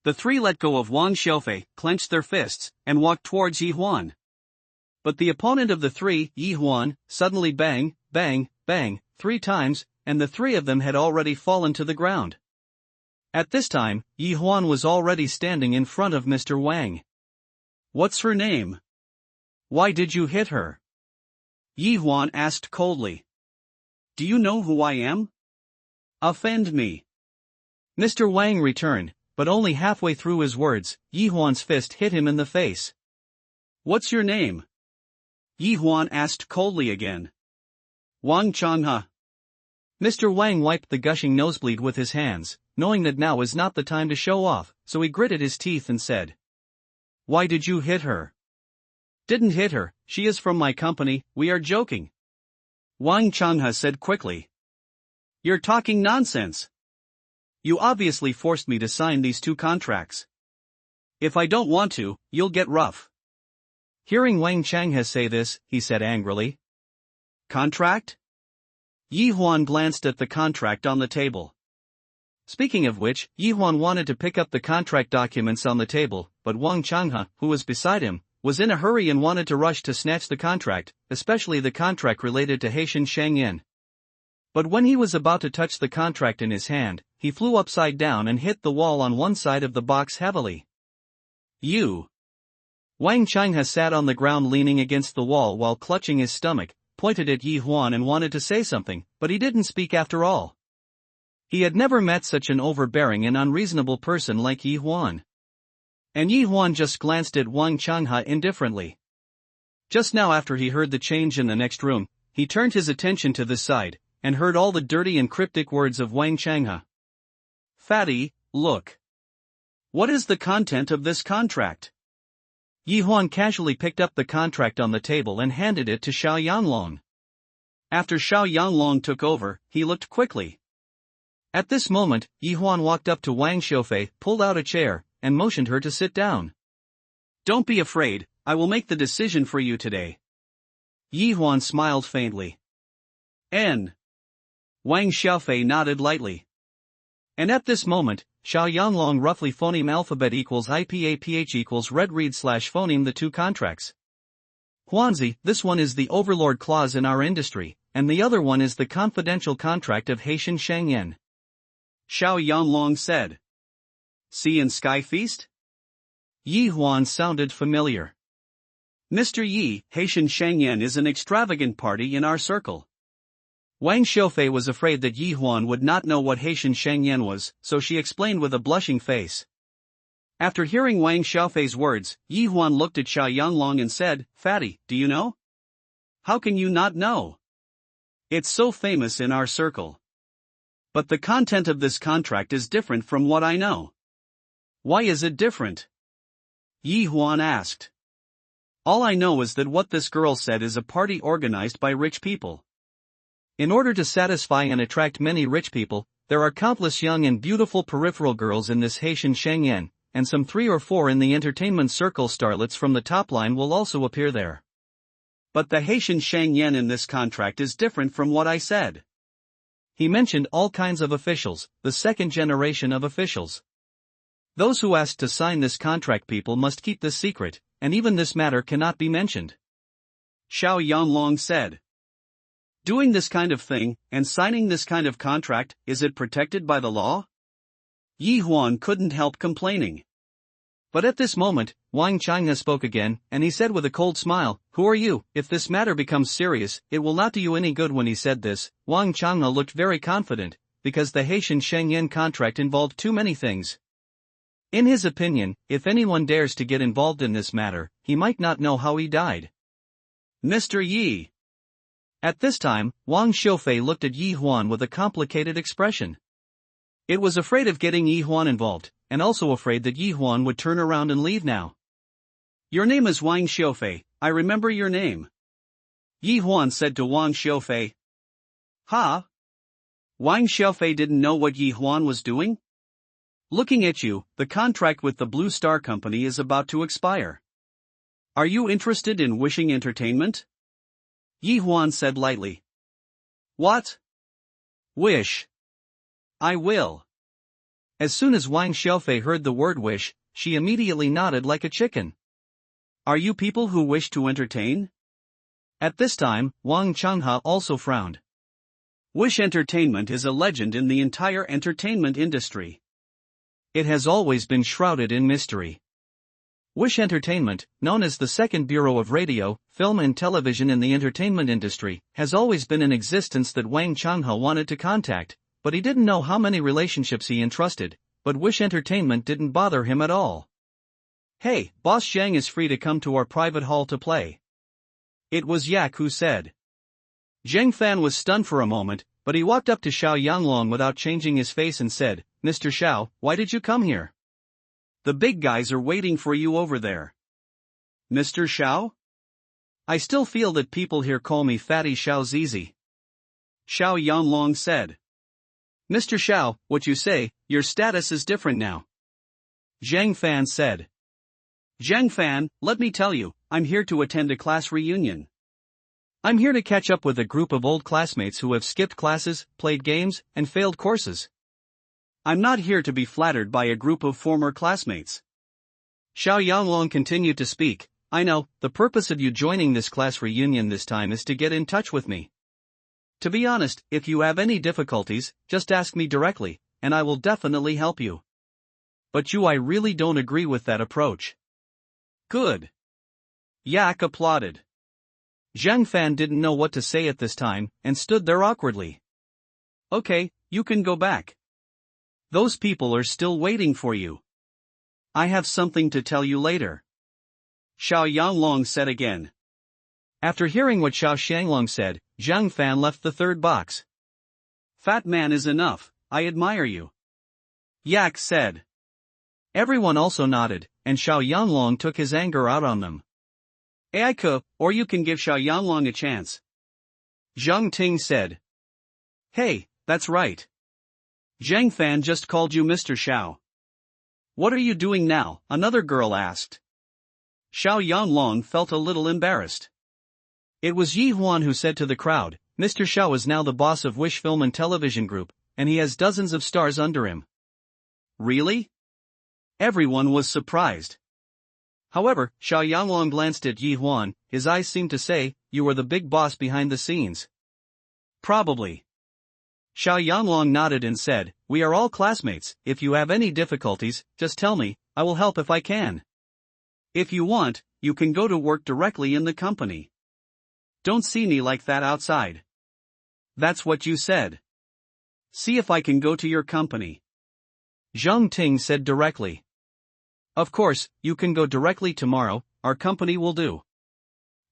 The three let go of Wang Xiaofei, clenched their fists, and walked towards Yi Huan. But the opponent of the three, Yi Huan, suddenly bang, bang, bang, 3 times, and the 3 of them had already fallen to the ground. At this time, Yi Huan was already standing in front of Mr. Wang. What's her name? Why did you hit her? Yi Huan asked coldly. Do you know who I am? Offend me. Mr. Wang returned, but only halfway through his words, Yi Huan's fist hit him in the face. What's your name? Yi Huan asked coldly again. Wang Changhe. Mr. Wang wiped the gushing nosebleed with his hands, knowing that now is not the time to show off, so he gritted his teeth and said. Why did you hit her? Didn't hit her, she is from my company, we are joking. Wang Changhe said quickly. You're talking nonsense. You obviously forced me to sign these 2 contracts. If I don't want to, you'll get rough. Hearing Wang Changhe say this, he said angrily. Contract? Yi Huan glanced at the contract on the table. Speaking of which, Yi Huan wanted to pick up the contract documents on the table, but Wang Changhe, who was beside him, was in a hurry and wanted to rush to snatch the contract, especially the contract related to Haitian Shangyan. But when he was about to touch the contract in his hand, he flew upside down and hit the wall on one side of the box heavily. You. Wang Changha sat on the ground leaning against the wall while clutching his stomach, pointed at Yi Huan and wanted to say something, but he didn't speak after all. He had never met such an overbearing and unreasonable person like Yi Huan. And Yi Huan just glanced at Wang Changha indifferently. Just now, after he heard the change in the next room, he turned his attention to this side, and heard all the dirty and cryptic words of Wang Changha. Fatty, look. What is the content of this contract? Yi Huan casually picked up the contract on the table and handed it to Xiao Yanglong. After Xiao Yanglong took over, he looked quickly. At this moment, Yi Huan walked up to Wang Xiufei, pulled out a chair, and motioned her to sit down. Don't be afraid, I will make the decision for you today. Yi Huan smiled faintly. N. Wang Xiufei nodded lightly. And at this moment, Xiao Yanglong roughly phoneme alphabet equals IPAPH equals red read / phoneme the two contracts. Huanzi, this one is the overlord clause in our industry, and the other one is the confidential contract of Haitian Shangyan. Xiao Yanglong said. Sea and Sky Feast? Yi Huan sounded familiar. Mr. Yi, Haitian Shangyan is an extravagant party in our circle. Wang Xiufei was afraid that Yi Huan would not know what Haitian Shangyan was, so she explained with a blushing face. After hearing Wang Xiufei's words, Yi Huan looked at Xiao Yanglong and said, Fatty, do you know? How can you not know? It's so famous in our circle. But the content of this contract is different from what I know. Why is it different? Yi Huan asked. All I know is that what this girl said is a party organized by rich people. In order to satisfy and attract many rich people, there are countless young and beautiful peripheral girls in this Haitian Shangyan, and some 3 or 4 in the entertainment circle starlets from the top line will also appear there. But the Haitian Shangyan in this contract is different from what I said. He mentioned all kinds of officials, the second generation of officials. Those who asked to sign this contract people must keep this secret, and even this matter cannot be mentioned. Xiao Yanglong said. Doing this kind of thing, and signing this kind of contract, is it protected by the law? Yi Huan couldn't help complaining. But at this moment, Wang Changha spoke again, and he said with a cold smile, Who are you? If this matter becomes serious, it will not do you any good. When he said this, Wang Changha looked very confident, because the Haitian Shangyan contract involved too many things. In his opinion, if anyone dares to get involved in this matter, he might not know how he died. Mr. Yi. At this time, Wang Xiufei looked at Yi Huan with a complicated expression. It was afraid of getting Yi Huan involved, and also afraid that Yi Huan would turn around and leave now. Your name is Wang Xiufei, I remember your name. Yi Huan said to Wang Xiufei. Ha? Wang Xiufei didn't know what Yi Huan was doing? Looking at you, the contract with the Blue Star Company is about to expire. Are you interested in Wishing Entertainment? Yi Huan said lightly. What? Wish. I will. As soon as Wang Xiufei heard the word wish, she immediately nodded like a chicken. Are you people who wish to entertain? At this time, Wang Changha also frowned. Wish Entertainment is a legend in the entire entertainment industry. It has always been shrouded in mystery. Wish Entertainment, known as the second bureau of radio, film and television in the entertainment industry, has always been in existence that Wang Changha wanted to contact, but he didn't know how many relationships he entrusted, but Wish Entertainment didn't bother him at all. Hey, Boss Zhang is free to come to our private hall to play. It was Yak who said. Zhang Fan was stunned for a moment, but he walked up to Xiao Yanglong without changing his face and said, Mr. Xiao, why did you come here? The big guys are waiting for you over there. Mr. Xiao? I still feel that people here call me Fatty Xiao Zizi. Xiao Yanglong said. Mr. Xiao, what you say, your status is different now. Zhang Fan said. Zhang Fan, let me tell you, I'm here to attend a class reunion. I'm here to catch up with a group of old classmates who have skipped classes, played games, and failed courses. I'm not here to be flattered by a group of former classmates. Xiao Yanglong continued to speak. I know, the purpose of you joining this class reunion this time is to get in touch with me. To be honest, if you have any difficulties, just ask me directly, and I will definitely help you. But I really don't agree with that approach. Good. Yak applauded. Zhang Fan didn't know what to say at this time, and stood there awkwardly. Okay, you can go back. Those people are still waiting for you. I have something to tell you later. Xiao Yanglong said again. After hearing what Xiao Xianglong said, Zhang Fan left the third box. Fat man is enough, I admire you. Yak said. Everyone also nodded, and Xiao Yanglong took his anger out on them. Aiko, or you can give Xiao Yanglong a chance. Zhang Ting said. Hey, that's right. Zhang Fan just called you Mr. Xiao. What are you doing now? Another girl asked. Xiao Yanglong felt a little embarrassed. It was Yi Huan who said to the crowd, Mr. Xiao is now the boss of Wish Film and Television Group, and he has dozens of stars under him. Really? Everyone was surprised. However, Xiao Yanglong glanced at Yi Huan, his eyes seemed to say, you are the big boss behind the scenes. Probably. Xiao Yanglong nodded and said, we are all classmates, if you have any difficulties, just tell me, I will help if I can. If you want, you can go to work directly in the company. Don't see me like that outside. That's what you said. See if I can go to your company. Zhang Ting said directly. Of course, you can go directly tomorrow, our company will do.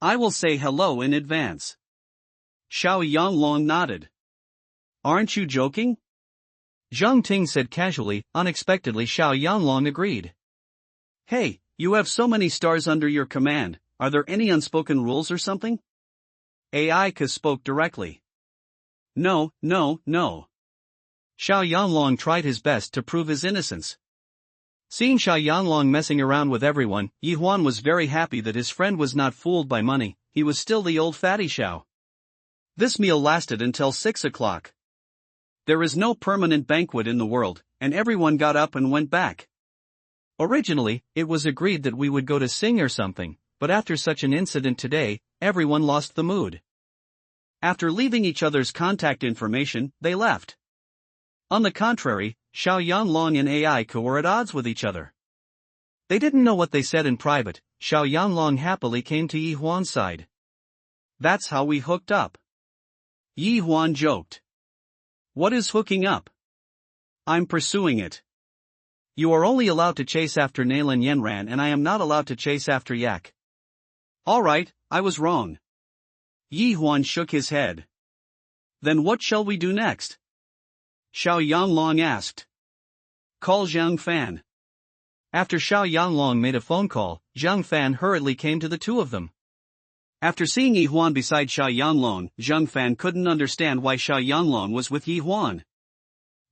I will say hello in advance. Xiao Yanglong nodded. Aren't you joking? Zhang Ting said casually. Unexpectedly Xiao Yanglong agreed. Hey, you have so many stars under your command, are there any unspoken rules or something? Aika spoke directly. No. Xiao Yanglong tried his best to prove his innocence. Seeing Xiao Yanglong messing around with everyone, Yi Huan was very happy that his friend was not fooled by money, he was still the old fatty Xiao. This meal lasted until 6 o'clock. There is no permanent banquet in the world, and everyone got up and went back. Originally, it was agreed that we would go to sing or something, but after such an incident today, everyone lost the mood. After leaving each other's contact information, they left. On the contrary, Xiao Yanglong and Aika were at odds with each other. They didn't know what they said in private. Xiao Yanglong happily came to Yi Huan's side. That's how we hooked up. Yi Huan joked. What is hooking up? I'm pursuing it. You are only allowed to chase after Nailan Yenran and I am not allowed to chase after Yak. Alright, I was wrong. Yi Huan shook his head. Then what shall we do next? Xiao Yanglong asked. Call Zhang Fan. After Xiao Yanglong made a phone call, Zhang Fan hurriedly came to the two of them. After seeing Yi Huan beside Xiao Yanglong, Zhang Fan couldn't understand why Xiao Yanglong was with Yi Huan.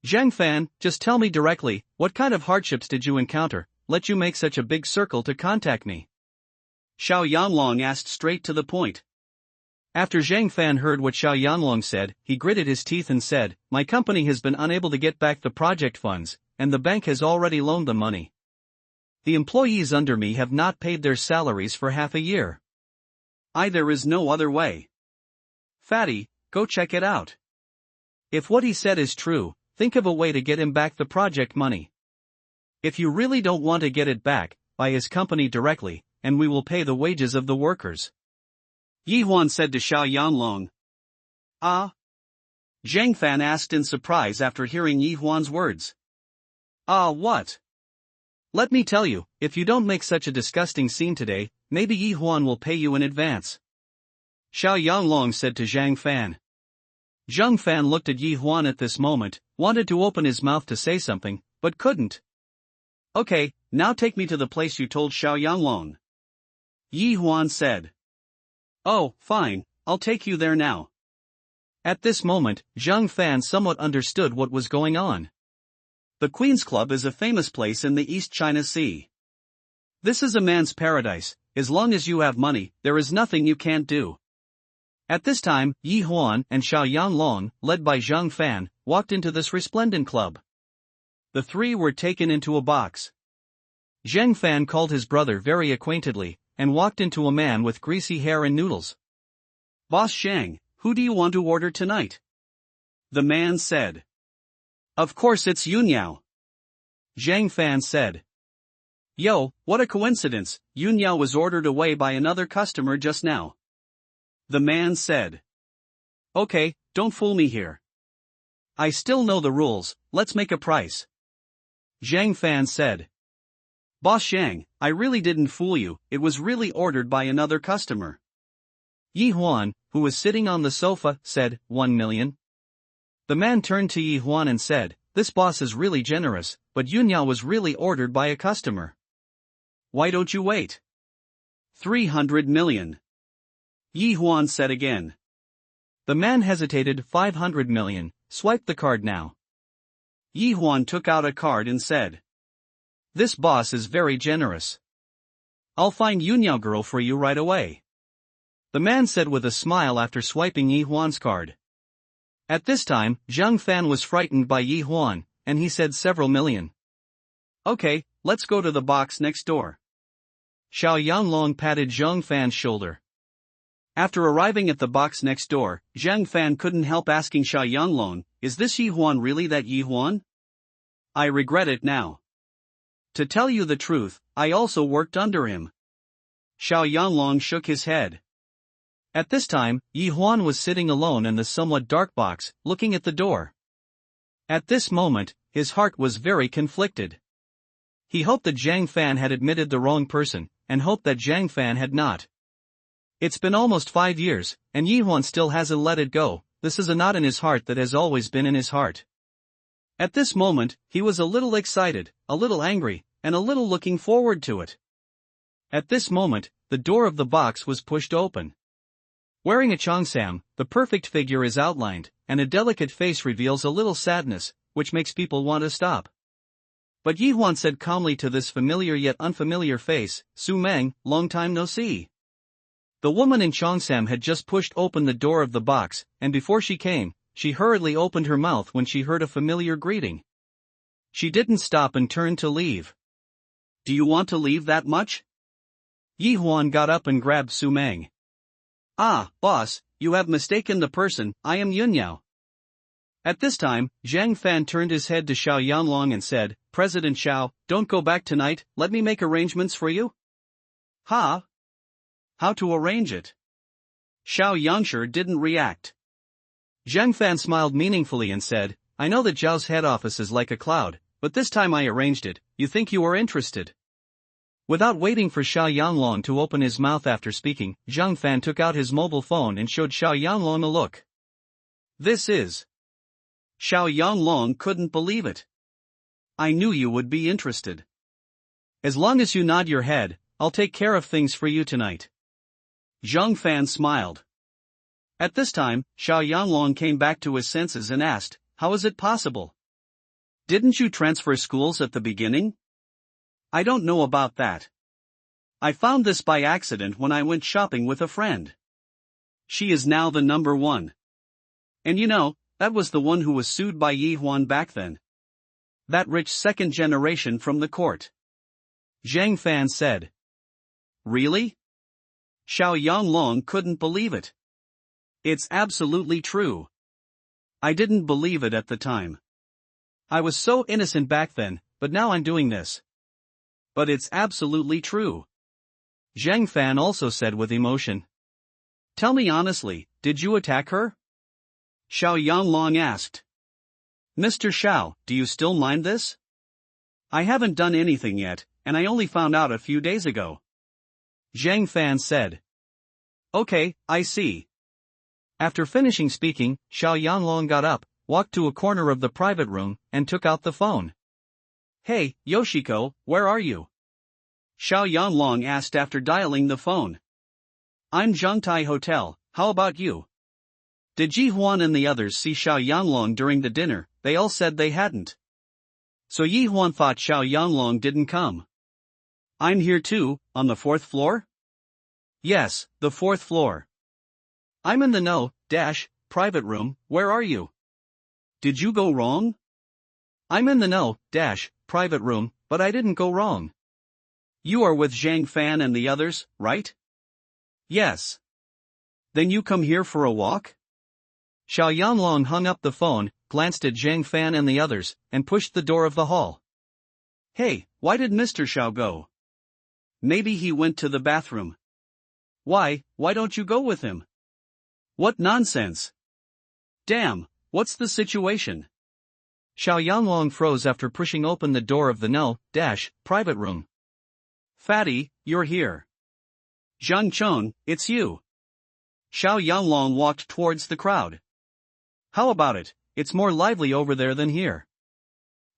Zhang Fan, just tell me directly, what kind of hardships did you encounter, let you make such a big circle to contact me? Xiao Yanglong asked straight to the point. After Zhang Fan heard what Xiao Yanglong said, he gritted his teeth and said, my company has been unable to get back the project funds, and the bank has already loaned them money. The employees under me have not paid their salaries for half a year. There is no other way. Fatty, go check it out. If what he said is true, think of a way to get him back the project money. If you really don't want to get it back, buy his company directly, and we will pay the wages of the workers. Yi Huan said to Xiao Yanglong. Ah? Zhang Fan asked in surprise after hearing Yi Huan's words. Ah, what? Let me tell you, if you don't make such a disgusting scene today, maybe Yi Huan will pay you in advance. Xiao Yanglong said to Zhang Fan. Zhang Fan looked at Yi Huan at this moment, wanted to open his mouth to say something, but couldn't. Okay, now take me to the place you told Xiao Yanglong. Yi Huan said. Oh, fine, I'll take you there now. At this moment, Zhang Fan somewhat understood what was going on. The Queen's Club is a famous place in the East China Sea. This is a man's paradise. As long as you have money, there is nothing you can't do. At this time, Yi Huan and Xiao Yanglong, led by Zhang Fan, walked into this resplendent club. The three were taken into a box. Zhang Fan called his brother very acquaintedly, and walked into a man with greasy hair and noodles. "Boss Zhang, who do you want to order tonight?" The man said. "Of course it's Yunyao." Zhang Fan said. "Yo, what a coincidence, Yunyao was ordered away by another customer just now." The man said. "Okay, don't fool me here. I still know the rules, let's make a price." Zhang Fan said. "Boss Zhang, I really didn't fool you, it was really ordered by another customer." Yi Huan, who was sitting on the sofa, said, 1 million. The man turned to Yi Huan and said, "This boss is really generous, but Yunyao was really ordered by a customer. Why don't you wait?" 300 million. Yi Huan said again. The man hesitated. 500 million, swipe the card now. Yi Huan took out a card and said. "This boss is very generous. I'll find Yunyao girl for you right away." The man said with a smile after swiping Yi Huan's card. At this time, Zhang Fan was frightened by Yi Huan, and he said several million. "Okay, let's go to the box next door." Xiao Yanglong patted Zhang Fan's shoulder. After arriving at the box next door, Zhang Fan couldn't help asking Xiao Yanglong, "Is this Yi Huan really that Yi Huan? I regret it now. To tell you the truth, I also worked under him." Xiao Yanglong shook his head. At this time, Yi Huan was sitting alone in the somewhat dark box, looking at the door. At this moment, his heart was very conflicted. He hoped that Zhang Fan had admitted the wrong person, and hoped that Zhang Fan had not. It's been almost 5 years, and Yi Huan still hasn't let it go. This is a knot in his heart that has always been in his heart. At this moment, he was a little excited, a little angry, and a little looking forward to it. At this moment, the door of the box was pushed open. Wearing a cheongsam, the perfect figure is outlined, and a delicate face reveals a little sadness, which makes people want to stop. But Yi Huan said calmly to this familiar yet unfamiliar face, "Su Meng, long time no see." The woman in cheongsam had just pushed open the door of the box, and before she came, she hurriedly opened her mouth when she heard a familiar greeting. She didn't stop and turned to leave. "Do you want to leave that much?" Yi Huan got up and grabbed Su Meng. "Ah, boss, you have mistaken the person, I am Yunyao." At this time, Zhang Fan turned his head to Xiao Yanglong and said, "President Xiao, don't go back tonight, let me make arrangements for you." "Ha? How to arrange it?" Xiao Yangsher didn't react. Zhang Fan smiled meaningfully and said, "I know that Zhao's head office is like a cloud, but this time I arranged it, you think you are interested?" Without waiting for Xiao Yanglong to open his mouth after speaking, Zhang Fan took out his mobile phone and showed Xiao Yanglong a look. "This is..." Xiao Yanglong couldn't believe it. "I knew you would be interested. As long as you nod your head, I'll take care of things for you tonight." Zhang Fan smiled. At this time, Xiao Yanglong came back to his senses and asked, "How is it possible? Didn't you transfer schools at the beginning?" "I don't know about that. I found this by accident when I went shopping with a friend. She is now the number one. And you know, that was the one who was sued by Yi Huan back then. That rich second generation from the court." Zhang Fan said. "Really?" Xiao Yanglong couldn't believe it. "It's absolutely true. I didn't believe it at the time. I was so innocent back then, but now I'm doing this. But it's absolutely true." Zhang Fan also said with emotion. "Tell me honestly, did you attack her?" Xiao Yanglong asked. "Mr. Xiao, do you still mind this?" "I haven't done anything yet, and I only found out a few days ago." Zhang Fan said. "Okay, I see." After finishing speaking, Xiao Yanglong got up, walked to a corner of the private room, and took out the phone. "Hey, Yoshiko, where are you?" Xiao Yanglong asked after dialing the phone. "I'm Zhangtai Hotel, how about you?" Did Ji Huan and the others see Xiao Yanglong during the dinner? They all said they hadn't. So Yi Huan thought Xiao Yanglong didn't come. "I'm here too, on the 4th floor?" "Yes, the 4th floor. I'm in the no, private room, where are you?" "Did you go wrong?" "I'm in the no, private room, but I didn't go wrong." You are with Zhang Fan and the others, right? Yes. Then you come here for a walk? Xiao Yanlong hung up the phone, glanced at Zhang Fan and the others, and pushed the door of the hall. Hey, why did Mr. Xiao go? Maybe he went to the bathroom. Why don't you go with him? What nonsense! Damn, what's the situation? Xiao Yanlong froze after pushing open the door of the private room. Fatty, you're here. Zhang Chun, it's you. Xiao Yanlong walked towards the crowd. How about it, it's more lively over there than here.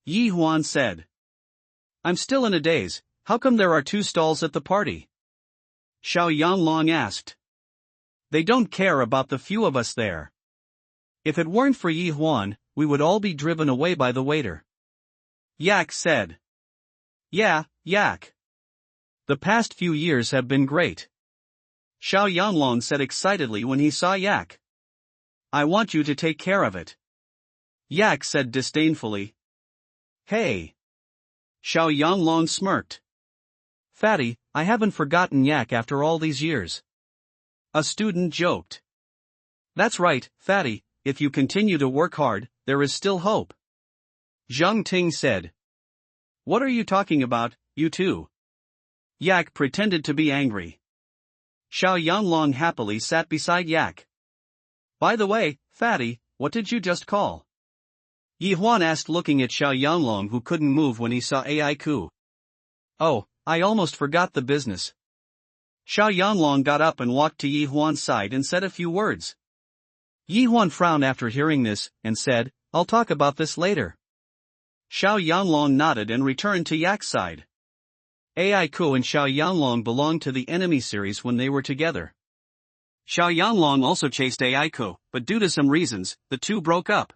Yi Huan said. I'm still in a daze, how come there are 2 stalls at the party? Xiao Yanlong asked. They don't care about the few of us there. If it weren't for Yi Huan, we would all be driven away by the waiter. Yak said. Yeah, Yak. The past few years have been great. Xiao Yanlong said excitedly when he saw Yak. I want you to take care of it. Yak said disdainfully. Hey. Xiao Yanlong smirked. Fatty, I haven't forgotten Yak after all these years. A student joked. That's right, Fatty, if you continue to work hard, there is still hope. Zhang Ting said. What are you talking about, you two? Yak pretended to be angry. Xiao Yanlong happily sat beside Yak. By the way, Fatty, what did you just call? Yi Huan asked looking at Xiao Yanlong who couldn't move when he saw Ai Ku. Oh, I almost forgot the business. Xiao Yanlong got up and walked to Yi Huan's side and said a few words. Yi Huan frowned after hearing this, and said, I'll talk about this later. Xiao Yanlong nodded and returned to Yak's side. Ai Ku and Xiao Yanlong belonged to the enemy series when they were together. Xiao Yanlong also chased Ai Ku, but due to some reasons, the two broke up.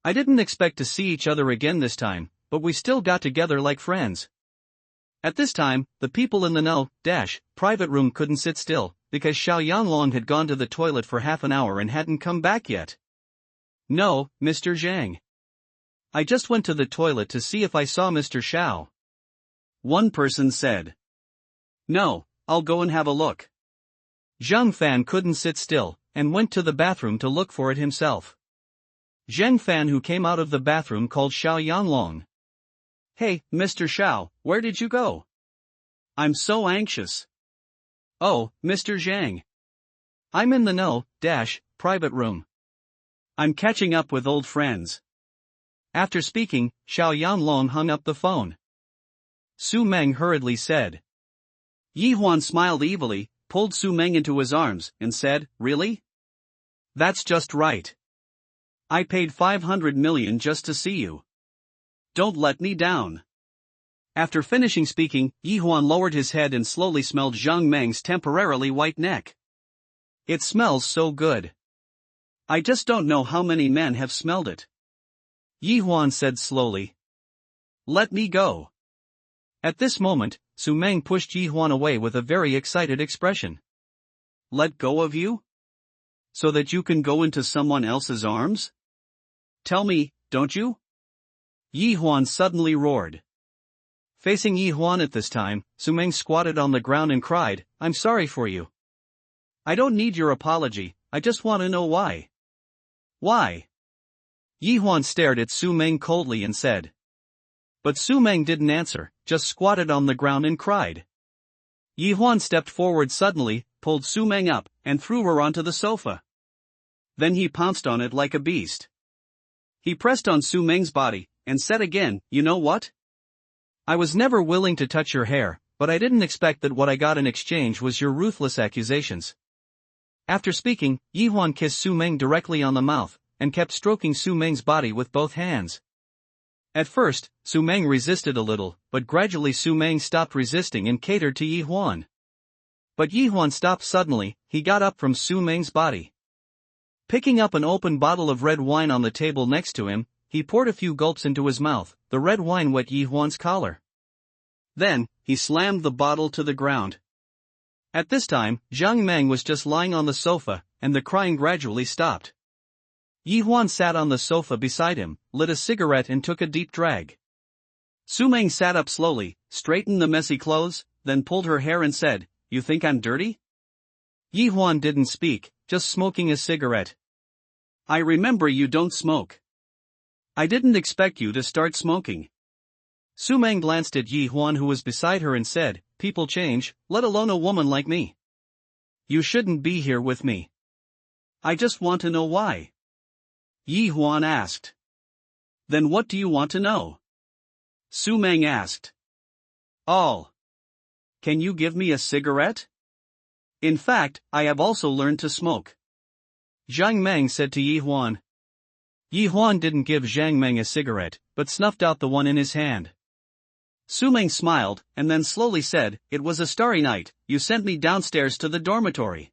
I didn't expect to see each other again this time, but we still got together like friends. At this time, the people in the private room couldn't sit still, because Xiao Yanlong had gone to the toilet for half an hour and hadn't come back yet. No, Mr. Zhang. I just went to the toilet to see if I saw Mr. Xiao. One person said. No, I'll go and have a look. Zhang Fan couldn't sit still, and went to the bathroom to look for it himself. Zhang Fan, who came out of the bathroom, called Xiao Yanlong. Hey, Mr. Xiao, where did you go? I'm so anxious. Oh, Mr. Zhang. I'm in the private room. I'm catching up with old friends. After speaking, Xiao Yanlong hung up the phone. Su Meng hurriedly said. Yi Huan smiled evilly, pulled Su Meng into his arms, and said, Really? That's just right. I paid 500 million just to see you. Don't let me down. After finishing speaking, Yi Huan lowered his head and slowly smelled Zhang Meng's temporarily white neck. It smells so good. I just don't know how many men have smelled it. Yi Huan said slowly. Let me go. At this moment, Su Meng pushed Yi Huan away with a very excited expression. Let go of you? So that you can go into someone else's arms? Tell me, don't you? Yi Huan suddenly roared. Facing Yi Huan at this time, Su Meng squatted on the ground and cried, I'm sorry for you. I don't need your apology, I just want to know why. Why? Yi Huan stared at Su Meng coldly and said. But Su Meng didn't answer, just squatted on the ground and cried. Yi Huan stepped forward suddenly, pulled Su Meng up, and threw her onto the sofa. Then he pounced on it like a beast. He pressed on Su Meng's body, and said again, You know what? I was never willing to touch your hair, but I didn't expect that what I got in exchange was your ruthless accusations. After speaking, Yi Huan kissed Su Meng directly on the mouth, and kept stroking Su Meng's body with both hands. At first, Su Meng resisted a little, but gradually Su Meng stopped resisting and catered to Yi Huan. But Yi Huan stopped suddenly, he got up from Su Meng's body. Picking up an open bottle of red wine on the table next to him, he poured a few gulps into his mouth. The red wine wet Yi Huan's collar. Then, he slammed the bottle to the ground. At this time, Zhang Meng was just lying on the sofa, and the crying gradually stopped. Yi Huan sat on the sofa beside him, lit a cigarette and took a deep drag. Su Meng sat up slowly, straightened the messy clothes, then pulled her hair and said, "You think I'm dirty?" Yi Huan didn't speak, just smoking a cigarette. "I remember you don't smoke. I didn't expect you to start smoking." Su Meng glanced at Yi Huan, who was beside her, and said, "People change, let alone a woman like me. You shouldn't be here with me." "I just want to know why," Yi Huan asked. "Then what do you want to know?" Su Meng asked. "All. Can you give me a cigarette? In fact, I have also learned to smoke," Zhang Meng said to Yi Huan. Yi Huan didn't give Zhang Meng a cigarette, but snuffed out the one in his hand. Su Meng smiled, and then slowly said, "It was a starry night. You sent me downstairs to the dormitory.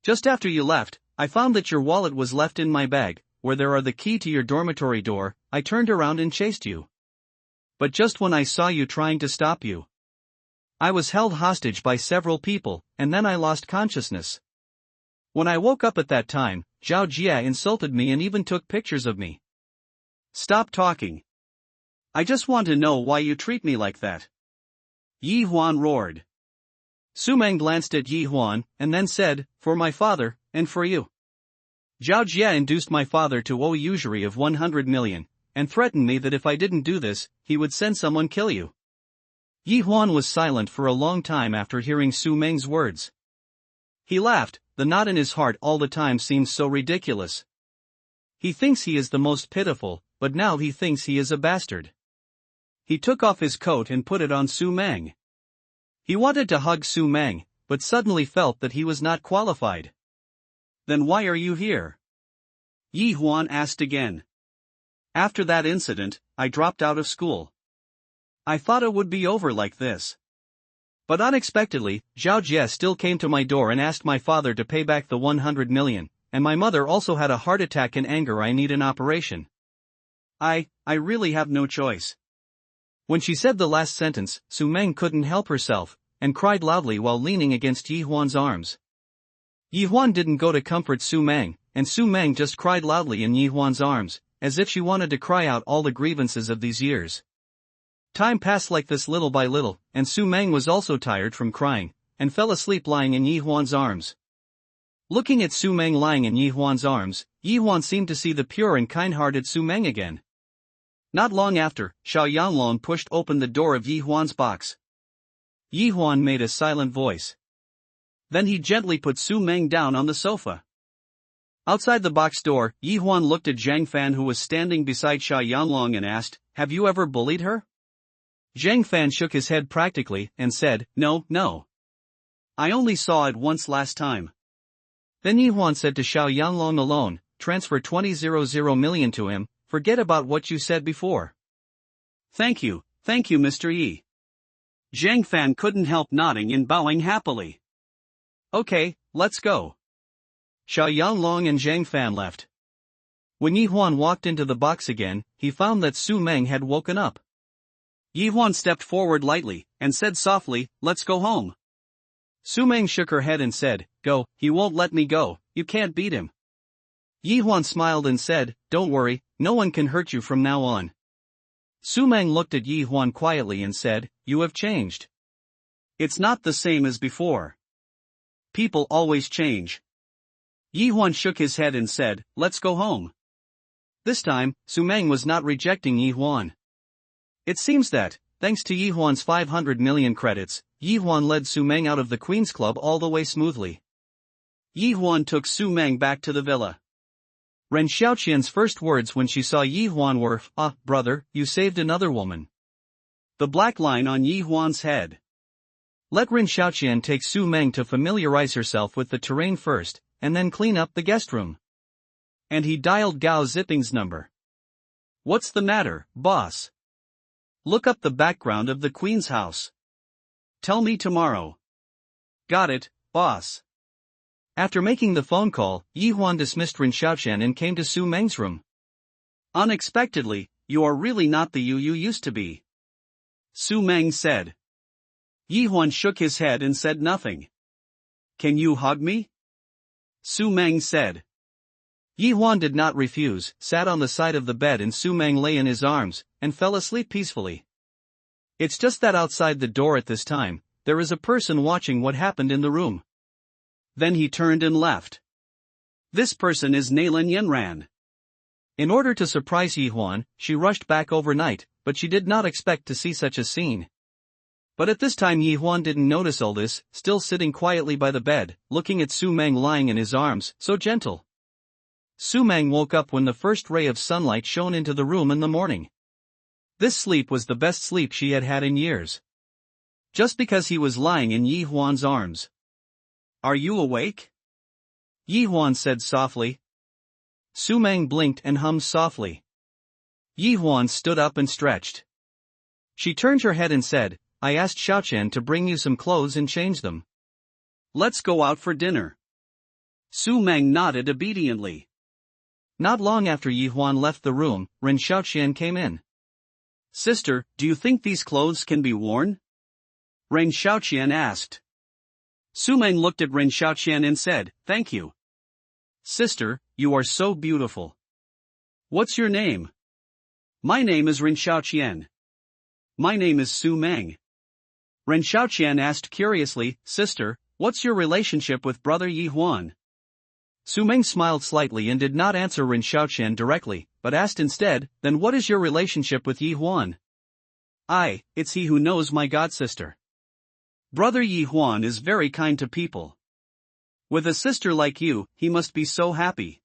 Just after you left, I found that your wallet was left in my bag, where there are the key to your dormitory door. I turned around and chased you. But just when I saw you trying to stop you, I was held hostage by several people, and then I lost consciousness. When I woke up at that time, Zhao Jia insulted me and even took pictures of me." "Stop talking. I just want to know why you treat me like that," Yi Huan roared. Su Meng glanced at Yi Huan, and then said, "For my father, and for you. Zhao Jia induced my father to owe a usury of 100 million, and threatened me that if I didn't do this, he would send someone kill you." Yi Huan was silent for a long time after hearing Su Meng's words. He laughed. The knot in his heart all the time seems so ridiculous. He thinks he is the most pitiful, but now he thinks he is a bastard. He took off his coat and put it on Su Meng. He wanted to hug Su Meng, but suddenly felt that he was not qualified. "Then why are you here?" Yi Huan asked again. "After that incident, I dropped out of school. I thought it would be over like this. But unexpectedly, Zhao Jie still came to my door and asked my father to pay back the 100 million, and my mother also had a heart attack in anger. I need an operation. I really have no choice." When she said the last sentence, Su Meng couldn't help herself, and cried loudly while leaning against Yi Huan's arms. Yi Huan didn't go to comfort Su Meng, and Su Meng just cried loudly in Yi Huan's arms, as if she wanted to cry out all the grievances of these years. Time passed like this little by little, and Su Meng was also tired from crying, and fell asleep lying in Yi Huan's arms. Looking at Su Meng lying in Yi Huan's arms, Yi Huan seemed to see the pure and kind-hearted Su Meng again. Not long after, Xiao Yanglong pushed open the door of Yi Huan's box. Yi Huan made a silent voice. Then he gently put Su Meng down on the sofa. Outside the box door, Yi Huan looked at Zhang Fan, who was standing beside Xiao Yanglong, and asked, "Have you ever bullied her?" Zhang Fan shook his head practically, and said, No. I only saw it once last time." Then Yi Huan said to Xiao Yanglong alone, "Transfer 20,000 million to him, forget about what you said before." Thank you, Mr. Yi." Zhang Fan couldn't help nodding and bowing happily. "Okay, let's go." Xiao Yanglong and Zhang Fan left. When Yi Huan walked into the box again, he found that Su Meng had woken up. Yi Huan stepped forward lightly, and said softly, "Let's go home." Su Meng shook her head and said, "Go, he won't let me go, you can't beat him." Yi Huan smiled and said, "Don't worry, no one can hurt you from now on." Su Meng looked at Yi Huan quietly and said, "You have changed. It's not the same as before. People always change." Yi Huan shook his head and said, "Let's go home." This time, Su Meng was not rejecting Yi Huan. It seems that, thanks to Yi Huan's 500 million credits, Yi Huan led Su Meng out of the Queen's Club all the way smoothly. Yi Huan took Su Meng back to the villa. Ren Xiaoqian's first words when she saw Yi Huan were, "Ah, brother, you saved another woman." The black line on Yi Huan's head. Let Ren Xiaoqian take Su Meng to familiarize herself with the terrain first, and then clean up the guest room. And he dialed Gao Zipping's number. "What's the matter, boss? Look up the background of the Queen's house. Tell me tomorrow." "Got it, boss." After making the phone call, Yi Huan dismissed Ren Xiaoqian and came to Su Meng's room. "Unexpectedly, you are really not the you used to be," Su Meng said. Yi Huan shook his head and said nothing. "Can you hug me?" Su Meng said. Yi Huan did not refuse, sat on the side of the bed, and Su Meng lay in his arms, and fell asleep peacefully. It's just that outside the door at this time, there is a person watching what happened in the room. Then he turned and left. This person is Nalan Yenran. In order to surprise Yi Huan, she rushed back overnight, but she did not expect to see such a scene. But at this time Yi Huan didn't notice all this, still sitting quietly by the bed, looking at Su Meng lying in his arms, so gentle. Su Meng woke up when the first ray of sunlight shone into the room in the morning. This sleep was the best sleep she had had in years. Just because he was lying in Yi Huan's arms. "Are you awake?" Yi Huan said softly. Su Meng blinked and hummed softly. Yi Huan stood up and stretched. She turned her head and said, "I asked Xiaoqian to bring you some clothes and change them. Let's go out for dinner." Su Meng nodded obediently. Not long after Yi Huan left the room, Ren Xiaoqian came in. "Sister, do you think these clothes can be worn?" Ren Xiaoqian asked. Su Meng looked at Ren Xiaoqian and said, "Thank you. Sister, you are so beautiful. What's your name?" "My name is Ren Xiaoqian." "My name is Su Meng." Ren Xiaoqian asked curiously, "Sister, what's your relationship with brother Yi Huan?" Su Meng smiled slightly and did not answer Ren Xiaoqian directly, but asked instead, "Then what is your relationship with Yi Huan?" It's he who knows my godsister. Brother Yi Huan is very kind to people. With a sister like you, he must be so happy."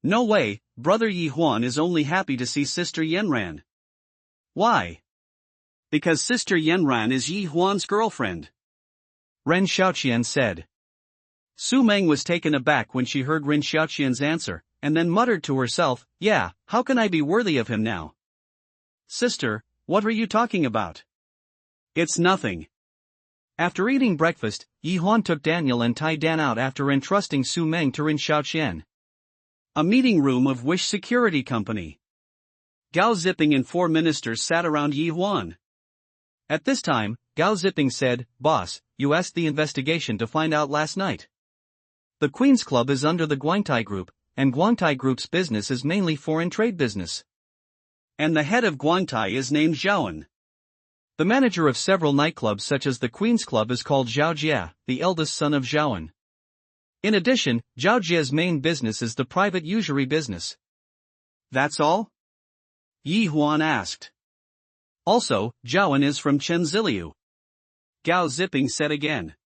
"No way, brother Yi Huan is only happy to see sister Yenran." "Why?" "Because sister Yenran is Yi Huan's girlfriend," Ren Xiaoqian said. Su Meng was taken aback when she heard Ren Xiaoqian's answer, and then muttered to herself, "Yeah, how can I be worthy of him now?" "Sister, what are you talking about?" "It's nothing." After eating breakfast, Yi Huan took Daniel and Tai Dan out after entrusting Su Meng to Ren Xiaoqian. A meeting room of Wish Security Company. Gao Ziping and 4 ministers sat around Yi Huan. At this time, Gao Ziping said, "Boss, you asked the investigation to find out last night. The Queen's Club is under the Guangtai Group, and Guangtai Group's business is mainly foreign trade business. And the head of Guangtai is named Zhaoan. The manager of several nightclubs such as the Queen's Club is called Zhao Jia, the eldest son of Zhaoan. In addition, Zhao Jia's main business is the private usury business." "That's all?" Yi Huan asked. "Also, Zhaoan is from Chenziliu," Gao Ziping said again.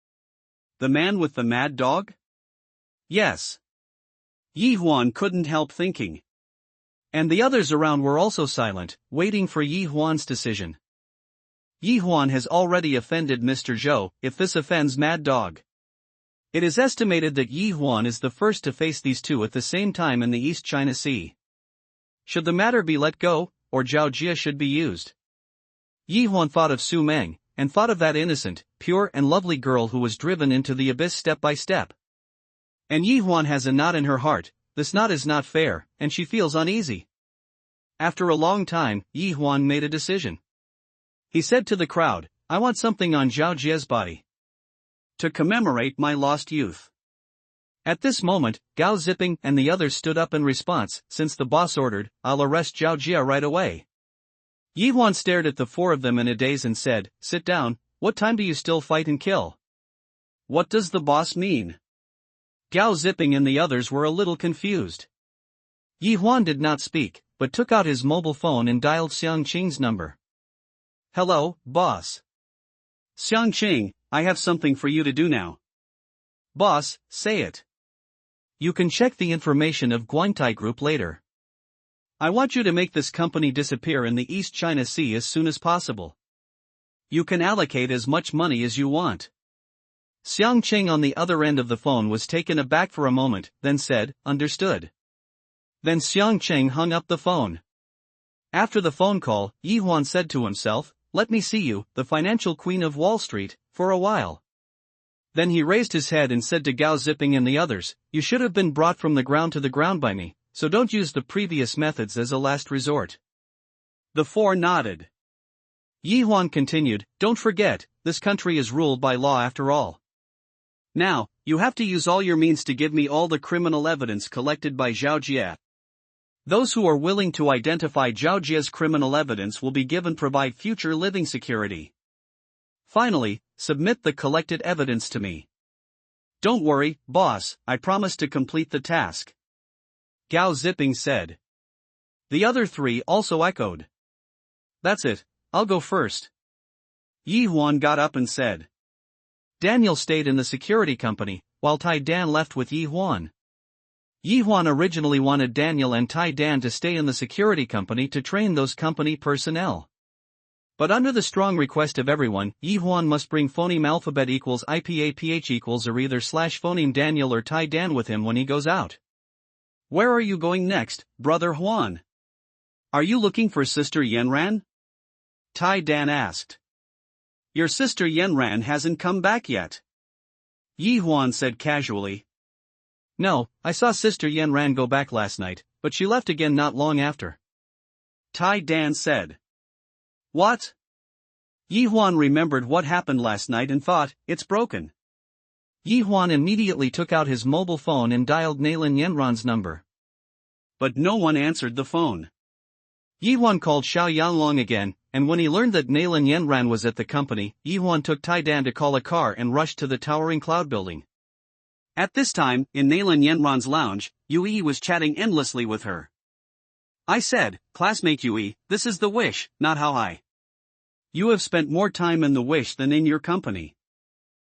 "The man with the mad dog?" "Yes." Yi Huan couldn't help thinking. And the others around were also silent, waiting for Yi Huan's decision. Yi Huan has already offended Mr. Zhou, if this offends Mad Dog. It is estimated that Yi Huan is the first to face these two at the same time in the East China Sea. Should the matter be let go, or Zhao Jia should be used? Yi Huan thought of Su Meng, and thought of that innocent, pure and lovely girl who was driven into the abyss step by step. And Yi Huan has a knot in her heart. This knot is not fair, and she feels uneasy. After a long time, Yi Huan made a decision. He said to the crowd, "I want something on Zhao Jia's body, to commemorate my lost youth." At this moment, Gao Ziping and the others stood up in response, since the boss ordered, "I'll arrest Zhao Jia right away." Yi Huan stared at the 4 of them in a daze and said, "Sit down, what time do you still fight and kill?" "What does the boss mean?" Gao Ziping and the others were a little confused. Yi Huan did not speak, but took out his mobile phone and dialed Xiang Qing's number. "Hello, boss." "Xiang Qing, I have something for you to do now." "Boss, say it." "You can check the information of Guangtai Group later. I want you to make this company disappear in the East China Sea as soon as possible. You can allocate as much money as you want." Xiang Qing on the other end of the phone was taken aback for a moment, then said, "Understood." Then Xiang Qing hung up the phone. After the phone call, Yi Huan said to himself, "Let me see you, the financial queen of Wall Street, for a while." Then he raised his head and said to Gao Ziping and the others, "You should have been brought from the ground to the ground by me, so don't use the previous methods as a last resort." The 4 nodded. Yi Huan continued, "Don't forget, this country is ruled by law after all. Now, you have to use all your means to give me all the criminal evidence collected by Zhao Jia. Those who are willing to identify Zhao Jia's criminal evidence will be given provide future living security. Finally, submit the collected evidence to me. Don't worry, boss, I promise to complete the task. Gao Ziping said. The other three also echoed. That's it, I'll go first. Yi Huan got up and said. Daniel stayed in the security company, while Tai Dan left with Yi Huan. Yi Huan originally wanted Daniel and Tai Dan to stay in the security company to train those company personnel. But under the strong request of everyone, Yi Huan must bring phoneme alphabet equals IPAPH equals or either slash phoneme Daniel or Tai Dan with him when he goes out. Where are you going next, brother Huan? Are you looking for sister Yanran? Tai Dan asked. Your sister Yanran hasn't come back yet. Yi Huan said casually. No, I saw sister Yanran go back last night, but she left again not long after. Tai Dan said. What? Yi Huan remembered what happened last night and thought, it's broken. Yi Huan immediately took out his mobile phone and dialed Nailin Yanran's number. But no one answered the phone. Yi Huan called Xiao Yanlong again, and when he learned that Nailin Yanran was at the company, Yi Huan took Tai Dan to call a car and rushed to the towering cloud building. At this time, in Nailin Yanran's lounge, Yui was chatting endlessly with her. I said, classmate Yui, this is the wish, not how I. You have spent more time in the wish than in your company.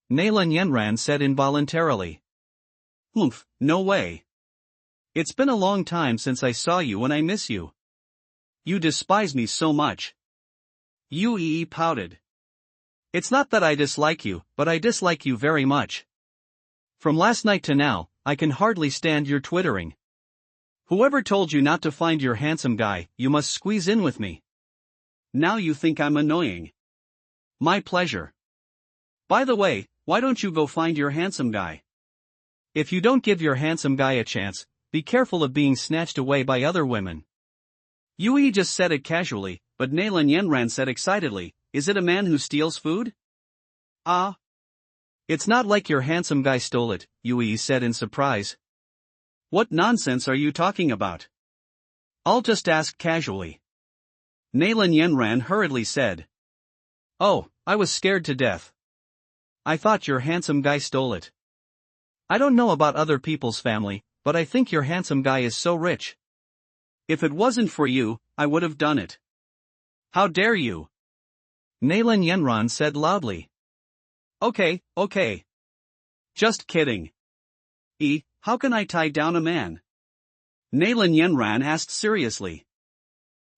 Nailin Yanran said involuntarily. No way. It's been a long time since I saw you and I miss you. You despise me so much. Yui pouted. It's not that I dislike you, but I dislike you very much. From last night to now, I can hardly stand your twittering. Whoever told you not to find your handsome guy, you must squeeze in with me. Now you think I'm annoying. My pleasure. By the way, why don't you go find your handsome guy? If you don't give your handsome guy a chance, be careful of being snatched away by other women. Yui just said it casually, but Nailin Yanran said excitedly, is it a man who steals food? Ah. It's not like your handsome guy stole it, Yui said in surprise. What nonsense are you talking about? I'll just ask casually. Nailin Yanran hurriedly said. Oh, I was scared to death. I thought your handsome guy stole it. I don't know about other people's family, but I think your handsome guy is so rich. If it wasn't for you, I would have done it. How dare you? Nailin Yanran said loudly. Okay. Just kidding. How can I tie down a man? Nailin Yanran asked seriously.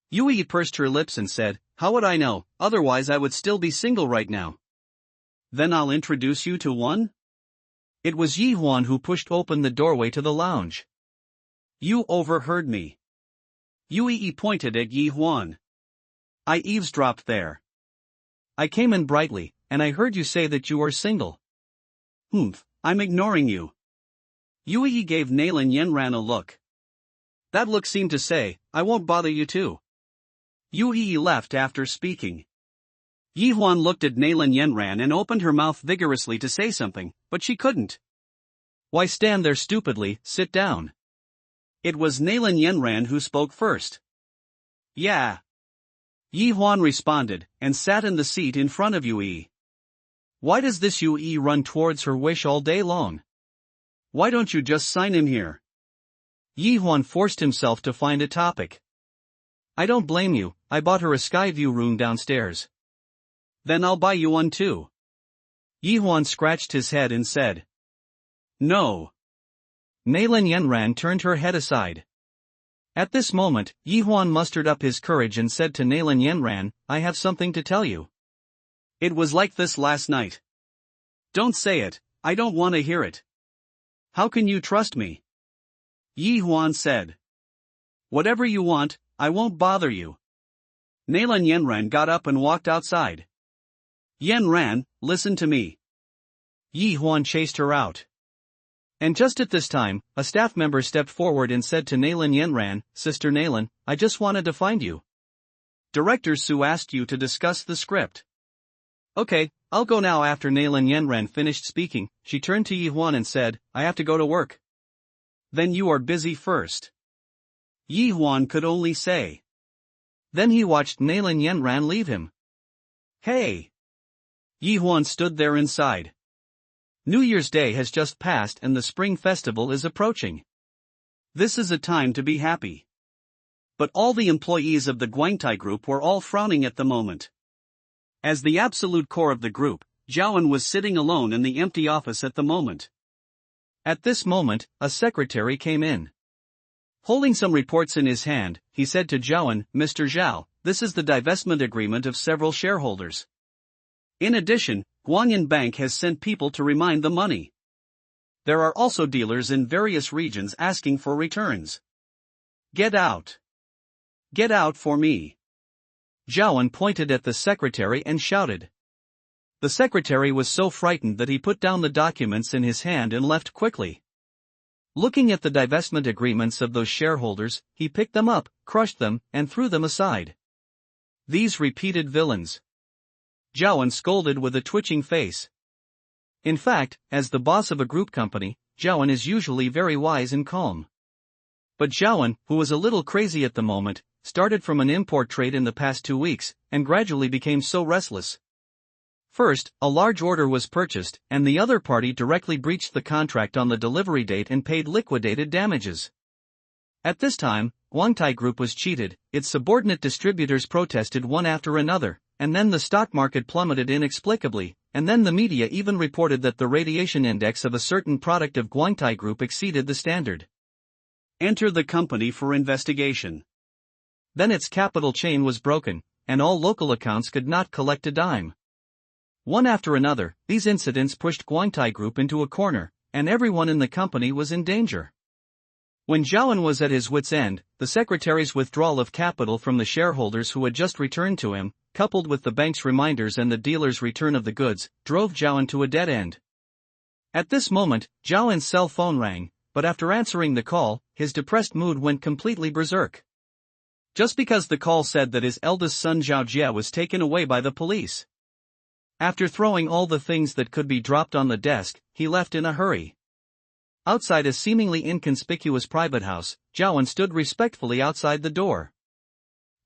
Yui pursed her lips and said, how would I know, otherwise I would still be single right now. Then I'll introduce you to one? It was Yi Huan who pushed open the doorway to the lounge. You overheard me. Yui pointed at Yi Huan. I eavesdropped there. I came in brightly, and I heard you say that you are single. I'm ignoring you. Yui gave Nailin Yanran a look. That look seemed to say, I won't bother you too. Yui left after speaking. Yi Huan looked at Nailin Yanran and opened her mouth vigorously to say something, but she couldn't. Why stand there stupidly, sit down. It was Nailin Yanran who spoke first. Yeah. Yi Huan responded, and sat in the seat in front of Yui. Why does this Yui run towards her wish all day long? Why don't you just sign him here? Yi Huan forced himself to find a topic. I don't blame you, I bought her a skyview room downstairs. Then I'll buy you one too. Yi Huan scratched his head and said. No. Nailin Yanran turned her head aside. At this moment, Yi Huan mustered up his courage and said to Nailin Yanran, I have something to tell you. It was like this last night. Don't say it, I don't want to hear it. How can you trust me? Yi Huan said. Whatever you want, I won't bother you. Nailin Yanran got up and walked outside. Yanran, listen to me. Yi Huan chased her out. And just at this time, a staff member stepped forward and said to Nailin Yanran, Sister Nailin, I just wanted to find you. Director Su asked you to discuss the script. Okay, I'll go now. After Nailin Yanran finished speaking, she turned to Yi Huan and said, I have to go to work. Then you are busy first. Yi Huan could only say. Then he watched Nailin Yanran leave him. Hey! Yi Huan stood there inside. New Year's Day has just passed and the Spring Festival is approaching. This is a time to be happy. But all the employees of the Guangtai Group were all frowning at the moment. As the absolute core of the group, Zhaoan was sitting alone in the empty office at the moment. At this moment, a secretary came in. Holding some reports in his hand, he said to Zhaoan, "Mr. Zhao, this is the divestment agreement of several shareholders. In addition, Guanyin Bank has sent people to remind the money. There are also dealers in various regions asking for returns. Get out. Get out for me." Zhaoan pointed at the secretary and shouted. The secretary was so frightened that he put down the documents in his hand and left quickly. Looking at the divestment agreements of those shareholders, he picked them up, crushed them, and threw them aside. These repeated villains. Zhaoan scolded with a twitching face. In fact, as the boss of a group company, Zhaoan is usually very wise and calm. But Zhaoan, who was a little crazy at the moment, started from an import trade in the past 2 weeks, and gradually became so restless. First, a large order was purchased, and the other party directly breached the contract on the delivery date and paid liquidated damages. At this time, Guangtai Group was cheated, its subordinate distributors protested one after another, and then the stock market plummeted inexplicably, and then the media even reported that the radiation index of a certain product of Guangtai Group exceeded the standard. Enter the company for investigation. Then its capital chain was broken, and all local accounts could not collect a dime. One after another, these incidents pushed Guangtai Group into a corner, and everyone in the company was in danger. When Zhaoan was at his wits' end, the secretary's withdrawal of capital from the shareholders who had just returned to him, coupled with the bank's reminders and the dealer's return of the goods, drove Zhaoan to a dead end. At this moment, Zhaoan's cell phone rang, but after answering the call, his depressed mood went completely berserk. Just because the call said that his eldest son Zhao Jie was taken away by the police. After throwing all the things that could be dropped on the desk, he left in a hurry. Outside a seemingly inconspicuous private house, Zhaoan stood respectfully outside the door.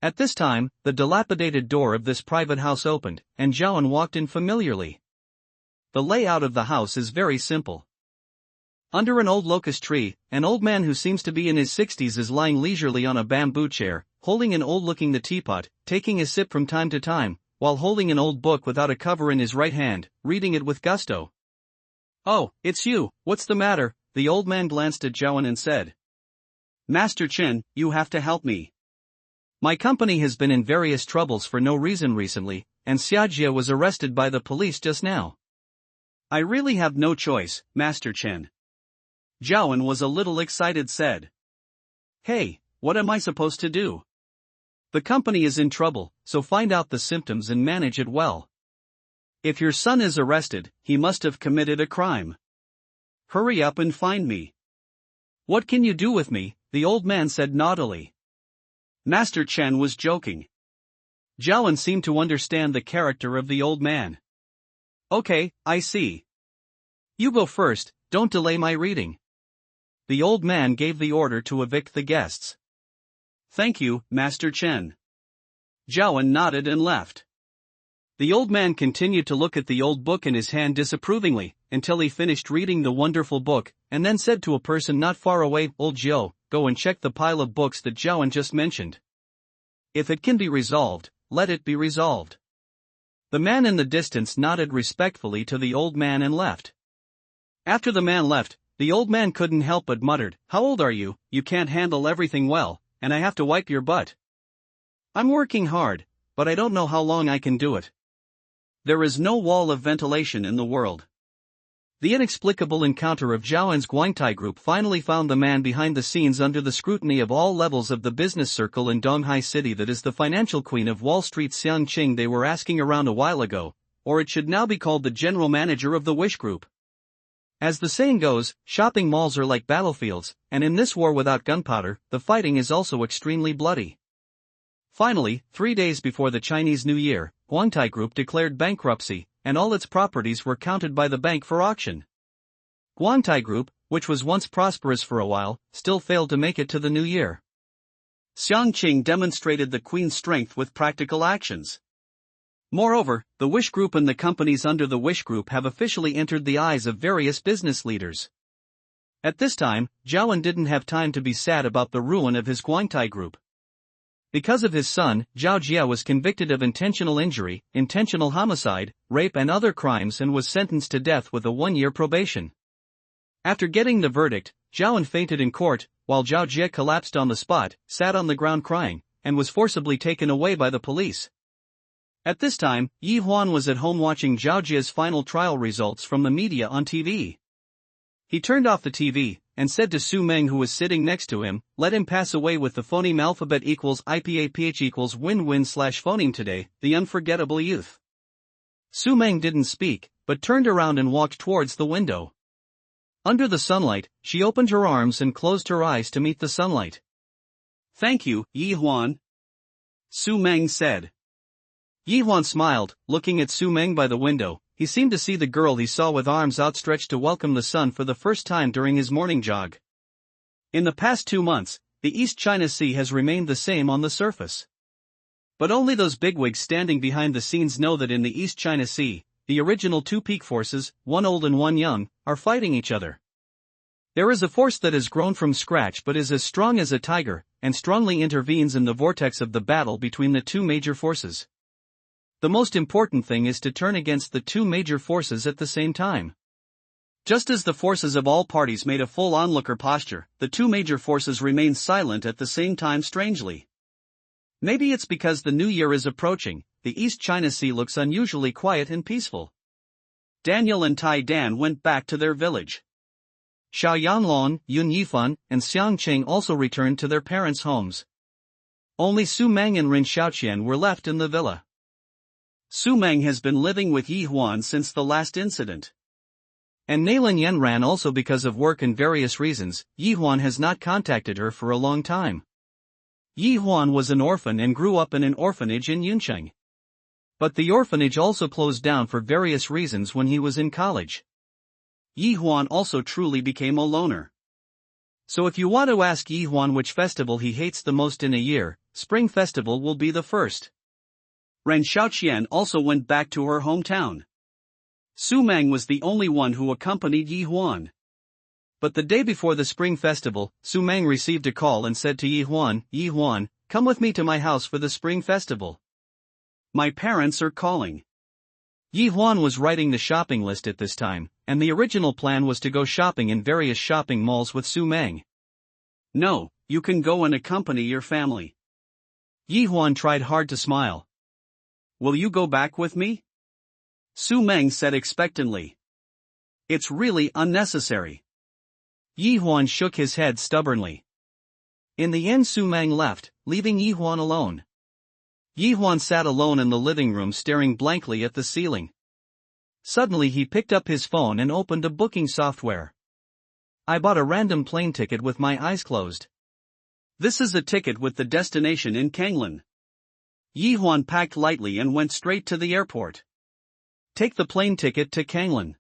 At this time, the dilapidated door of this private house opened, and Zhaoan walked in familiarly. The layout of the house is very simple. Under an old locust tree, an old man who seems to be in his 60s is lying leisurely on a bamboo chair, holding an old-looking teapot, taking a sip from time to time, while holding an old book without a cover in his right hand, reading it with gusto. "Oh, it's you, what's the matter?" The old man glanced at Zhaoan and said. "Master Chen, you have to help me. My company has been in various troubles for no reason recently, and Xiajie was arrested by the police just now. I really have no choice, Master Chen." Zhaoan was a little excited said. "Hey, what am I supposed to do? The company is in trouble, so find out the symptoms and manage it well. If your son is arrested, he must have committed a crime. Hurry up and find me." "What can you do with me?" the old man said naughtily. Master Chen was joking. Zhaoan seemed to understand the character of the old man. "Okay, I see. You go first, don't delay my reading." The old man gave the order to evict the guests. "Thank you, Master Chen." Zhaoan nodded and left. The old man continued to look at the old book in his hand disapprovingly, until he finished reading the wonderful book, and then said to a person not far away, "Old Zhou, go and check the pile of books that Zhaoan just mentioned. If it can be resolved, let it be resolved." The man in the distance nodded respectfully to the old man and left. After the man left, the old man couldn't help but muttered, "How old are you? You can't handle everything well, and I have to wipe your butt. I'm working hard, but I don't know how long I can do it. There is no wall of ventilation in the world." The inexplicable encounter of Zhaoan's Guangtai Group finally found the man behind the scenes under the scrutiny of all levels of the business circle in Donghai City that is the financial queen of Wall Street. Xiang Qing they were asking around a while ago, or it should now be called the general manager of the Wish Group. As the saying goes, shopping malls are like battlefields, and in this war without gunpowder, the fighting is also extremely bloody. Finally, 3 days before the Chinese New Year, Guangtai Group declared bankruptcy, and all its properties were counted by the bank for auction. Guangtai Group, which was once prosperous for a while, still failed to make it to the new year. Xiangqing demonstrated the queen's strength with practical actions. Moreover, the Wish Group and the companies under the Wish Group have officially entered the eyes of various business leaders. At this time, Zhaoan didn't have time to be sad about the ruin of his Guangtai group. Because of his son, Zhao Jia was convicted of intentional injury, intentional homicide, rape and other crimes and was sentenced to death with a 1-year probation. After getting the verdict, Zhaoan fainted in court, while Zhao Jia collapsed on the spot, sat on the ground crying, and was forcibly taken away by the police. At this time, Yi Huan was at home watching Zhao Jia's final trial results from the media on TV. He turned off the TV, and said to Su Meng, who was sitting next to him, "Let him pass away with the phoneme alphabet equals IPAPH equals win-win/phoneme today, the unforgettable youth." Su Meng didn't speak, but turned around and walked towards the window. Under the sunlight, she opened her arms and closed her eyes to meet the sunlight. "Thank you, Yi Huan," Su Meng said. Yi Huan smiled, looking at Su Meng by the window. He seemed to see the girl he saw with arms outstretched to welcome the sun for the first time during his morning jog. In the past 2 months, the East China Sea has remained the same on the surface. But only those bigwigs standing behind the scenes know that in the East China Sea, the original 2 peak forces, one old and one young, are fighting each other. There is a force that has grown from scratch but is as strong as a tiger, and strongly intervenes in the vortex of the battle between the 2 major forces. The most important thing is to turn against the 2 major forces at the same time. Just as the forces of all parties made a full onlooker posture, the 2 major forces remained silent at the same time strangely. Maybe it's because the new year is approaching, the East China Sea looks unusually quiet and peaceful. Daniel and Tai Dan went back to their village. Xiao Yanlong, Yun Yifan, and Xiangqing also returned to their parents' homes. Only Su Meng and Ren Xiaoqian were left in the villa. Su Meng has been living with Yi Huan since the last incident. And Nailin Yanran also because of work and various reasons, Yi Huan has not contacted her for a long time. Yi Huan was an orphan and grew up in an orphanage in Yuncheng. But the orphanage also closed down for various reasons when he was in college. Yi Huan also truly became a loner. So if you want to ask Yi Huan which festival he hates the most in a year, Spring Festival will be the first. Ren Xiaoqian also went back to her hometown. Su Meng was the only one who accompanied Yi Huan. But the day before the Spring Festival, Su Meng received a call and said to Yi Huan, "Come with me to my house for the Spring Festival. My parents are calling." Yi Huan was writing the shopping list at this time, and the original plan was to go shopping in various shopping malls with Su Meng. "No, you can go and accompany your family." Yi Huan tried hard to smile. "Will you go back with me?" Su Meng said expectantly. "It's really unnecessary." Yi Huan shook his head stubbornly. In the end Su Meng left, leaving Yi Huan alone. Yi Huan sat alone in the living room staring blankly at the ceiling. Suddenly he picked up his phone and opened a booking software. "I bought a random plane ticket with my eyes closed. This is a ticket with the destination in Kanglin." Yi Huan packed lightly and went straight to the airport. "Take the plane ticket to Kanglin."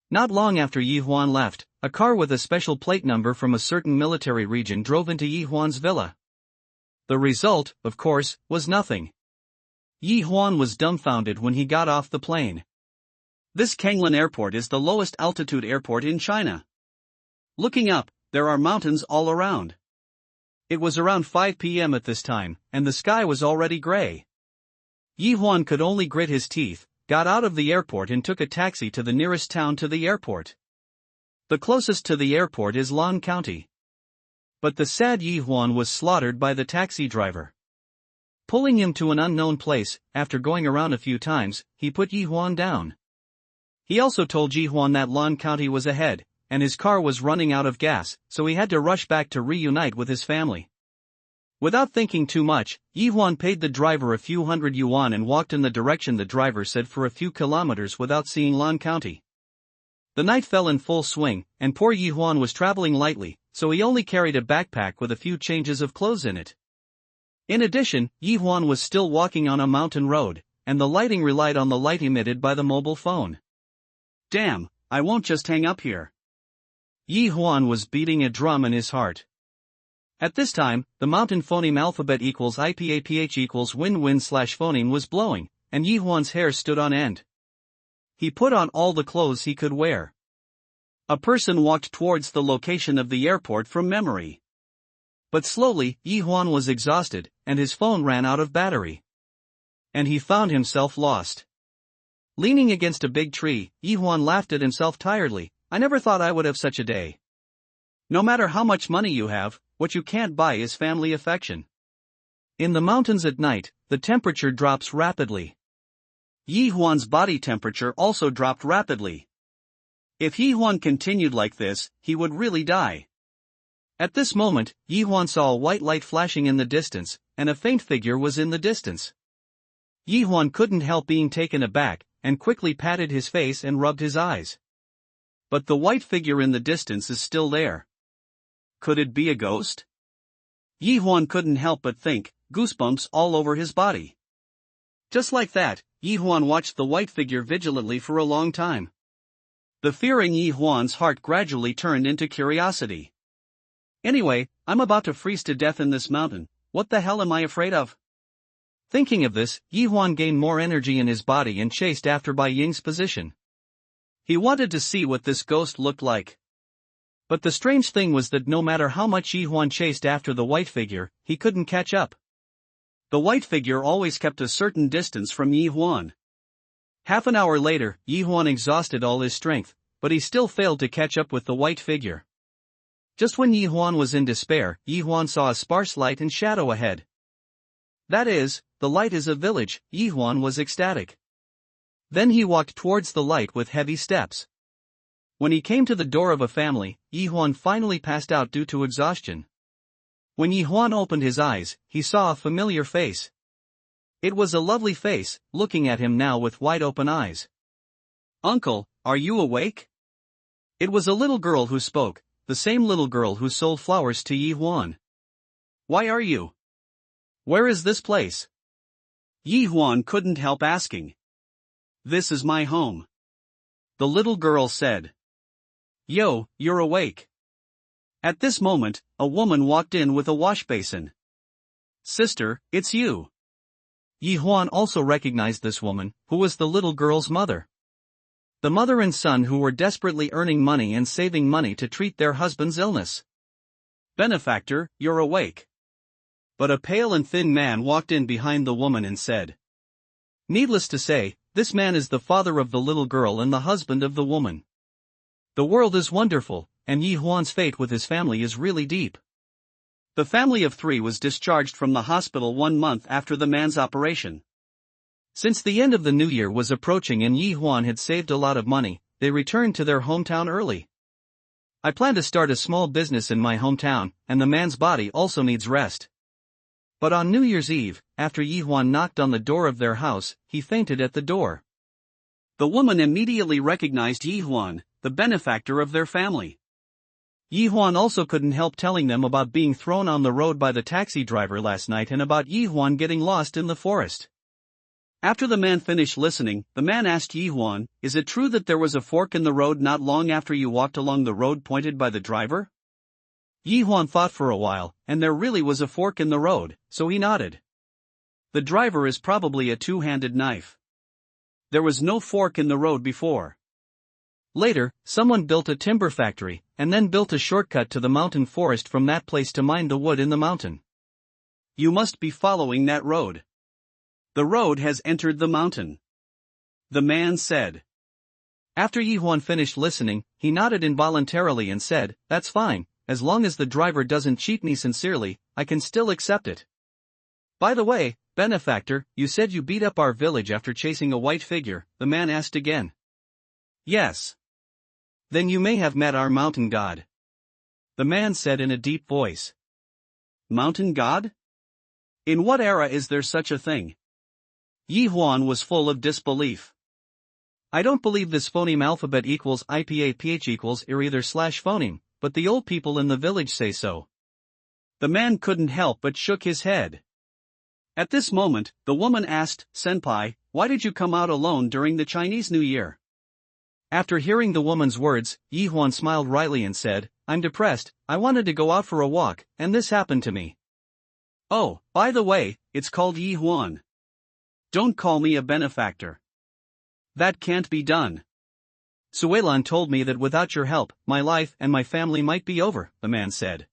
Not long after Yi Huan left, a car with a special plate number from a certain military region drove into Yi Huan's villa. The result, of course, was nothing. Yi Huan was dumbfounded when he got off the plane. This Kanglin airport is the lowest altitude airport in China. Looking up, there are mountains all around. It was around 5 p.m. at this time, and the sky was already gray. Yi Huan could only grit his teeth, got out of the airport and took a taxi to the nearest town to the airport. The closest to the airport is Lan County. But the sad Yi Huan was slaughtered by the taxi driver. Pulling him to an unknown place, after going around a few times, he put Yi Huan down. He also told Yi Huan that Lan County was ahead, and his car was running out of gas, so he had to rush back to reunite with his family. Without thinking too much, Yi Huan paid the driver a few hundred yuan and walked in the direction the driver said for a few kilometers without seeing Lan County. The night fell in full swing, and poor Yi Huan was traveling lightly, so he only carried a backpack with a few changes of clothes in it. In addition, Yi Huan was still walking on a mountain road, and the lighting relied on the light emitted by the mobile phone. "Damn, I won't just hang up here." Yi Huan was beating a drum in his heart. At this time, the mountain phoneme alphabet equals IPAPH equals win-win/phoneme was blowing, and Yi Huan's hair stood on end. He put on all the clothes he could wear. A person walked towards the location of the airport from memory. But slowly, Yi Huan was exhausted, and his phone ran out of battery. And he found himself lost. Leaning against a big tree, Yi Huan laughed at himself tiredly. I never thought I would have such a day. No matter how much money you have, what you can't buy is family affection. In the mountains at night, the temperature drops rapidly. Yi Huan's body temperature also dropped rapidly. If Yi Huan continued like this, he would really die. At this moment, Yi Huan saw a white light flashing in the distance, and a faint figure was in the distance. Yi Huan couldn't help being taken aback, and quickly patted his face and rubbed his eyes. But the white figure in the distance is still there. Could it be a ghost? Yi Huan couldn't help but think, goosebumps all over his body. Just like that, Yi Huan watched the white figure vigilantly for a long time. The fear in Yi Huan's heart gradually turned into curiosity. Anyway, I'm about to freeze to death in this mountain, what the hell am I afraid of? Thinking of this, Yi Huan gained more energy in his body and chased after Bai Ying's position. He wanted to see what this ghost looked like. But the strange thing was that no matter how much Yi Huan chased after the white figure, he couldn't catch up. The white figure always kept a certain distance from Yi Huan. Half an hour later, Yi Huan exhausted all his strength, but he still failed to catch up with the white figure. Just when Yi Huan was in despair, Yi Huan saw a sparse light and shadow ahead. That is, the light is a village. Yi Huan was ecstatic. Then he walked towards the light with heavy steps. When he came to the door of a family, Yi Huan finally passed out due to exhaustion. When Yi Huan opened his eyes, he saw a familiar face. It was a lovely face, looking at him now with wide open eyes. Uncle, are you awake? It was a little girl who spoke, the same little girl who sold flowers to Yi Huan. Why are you? Where is this place? Yi Huan couldn't help asking. This is my home. The little girl said. Yo, you're awake. At this moment, a woman walked in with a wash basin. Sister, it's you. Yi Huan also recognized this woman, who was the little girl's mother. The mother and son who were desperately earning money and saving money to treat their husband's illness. Benefactor, you're awake. But a pale and thin man walked in behind the woman and said. Needless to say, this man is the father of the little girl and the husband of the woman. The world is wonderful, and Yi Huan's fate with his family is really deep. The family of 3 was discharged from the hospital 1 month after the man's operation. Since the end of the new year was approaching and Yi Huan had saved a lot of money, they returned to their hometown early. I plan to start a small business in my hometown, and the man's body also needs rest. But on New Year's Eve, after Yi Huan knocked on the door of their house, he fainted at the door. The woman immediately recognized Yi Huan, the benefactor of their family. Yi Huan also couldn't help telling them about being thrown on the road by the taxi driver last night and about Yi Huan getting lost in the forest. After the man finished listening, the man asked Yi Huan, is it true that there was a fork in the road not long after you walked along the road pointed by the driver? Yi Huan thought for a while, and there really was a fork in the road, so he nodded. The driver is probably a two-handed knife. There was no fork in the road before. Later, someone built a timber factory, and then built a shortcut to the mountain forest from that place to mine the wood in the mountain. You must be following that road. The road has entered the mountain. The man said. After Yi Huan finished listening, he nodded involuntarily and said, that's fine, as long as the driver doesn't cheat me sincerely, I can still accept it. By the way, benefactor, you said you beat up our village after chasing a white figure, the man asked again. Yes. Then you may have met our mountain god. The man said in a deep voice. Mountain god? In what era is there such a thing? Yi Huan was full of disbelief. I don't believe this phoneme alphabet equals IPAPH equals or either slash phoneme, but the old people in the village say so. The man couldn't help but shook his head. At this moment, the woman asked, Senpai, why did you come out alone during the Chinese New Year? After hearing the woman's words, Yi Huan smiled wryly and said, I'm depressed, I wanted to go out for a walk, and this happened to me. Oh, by the way, it's called Yi Huan. Don't call me a benefactor. That can't be done. Suelan told me that without your help, my life and my family might be over, the man said.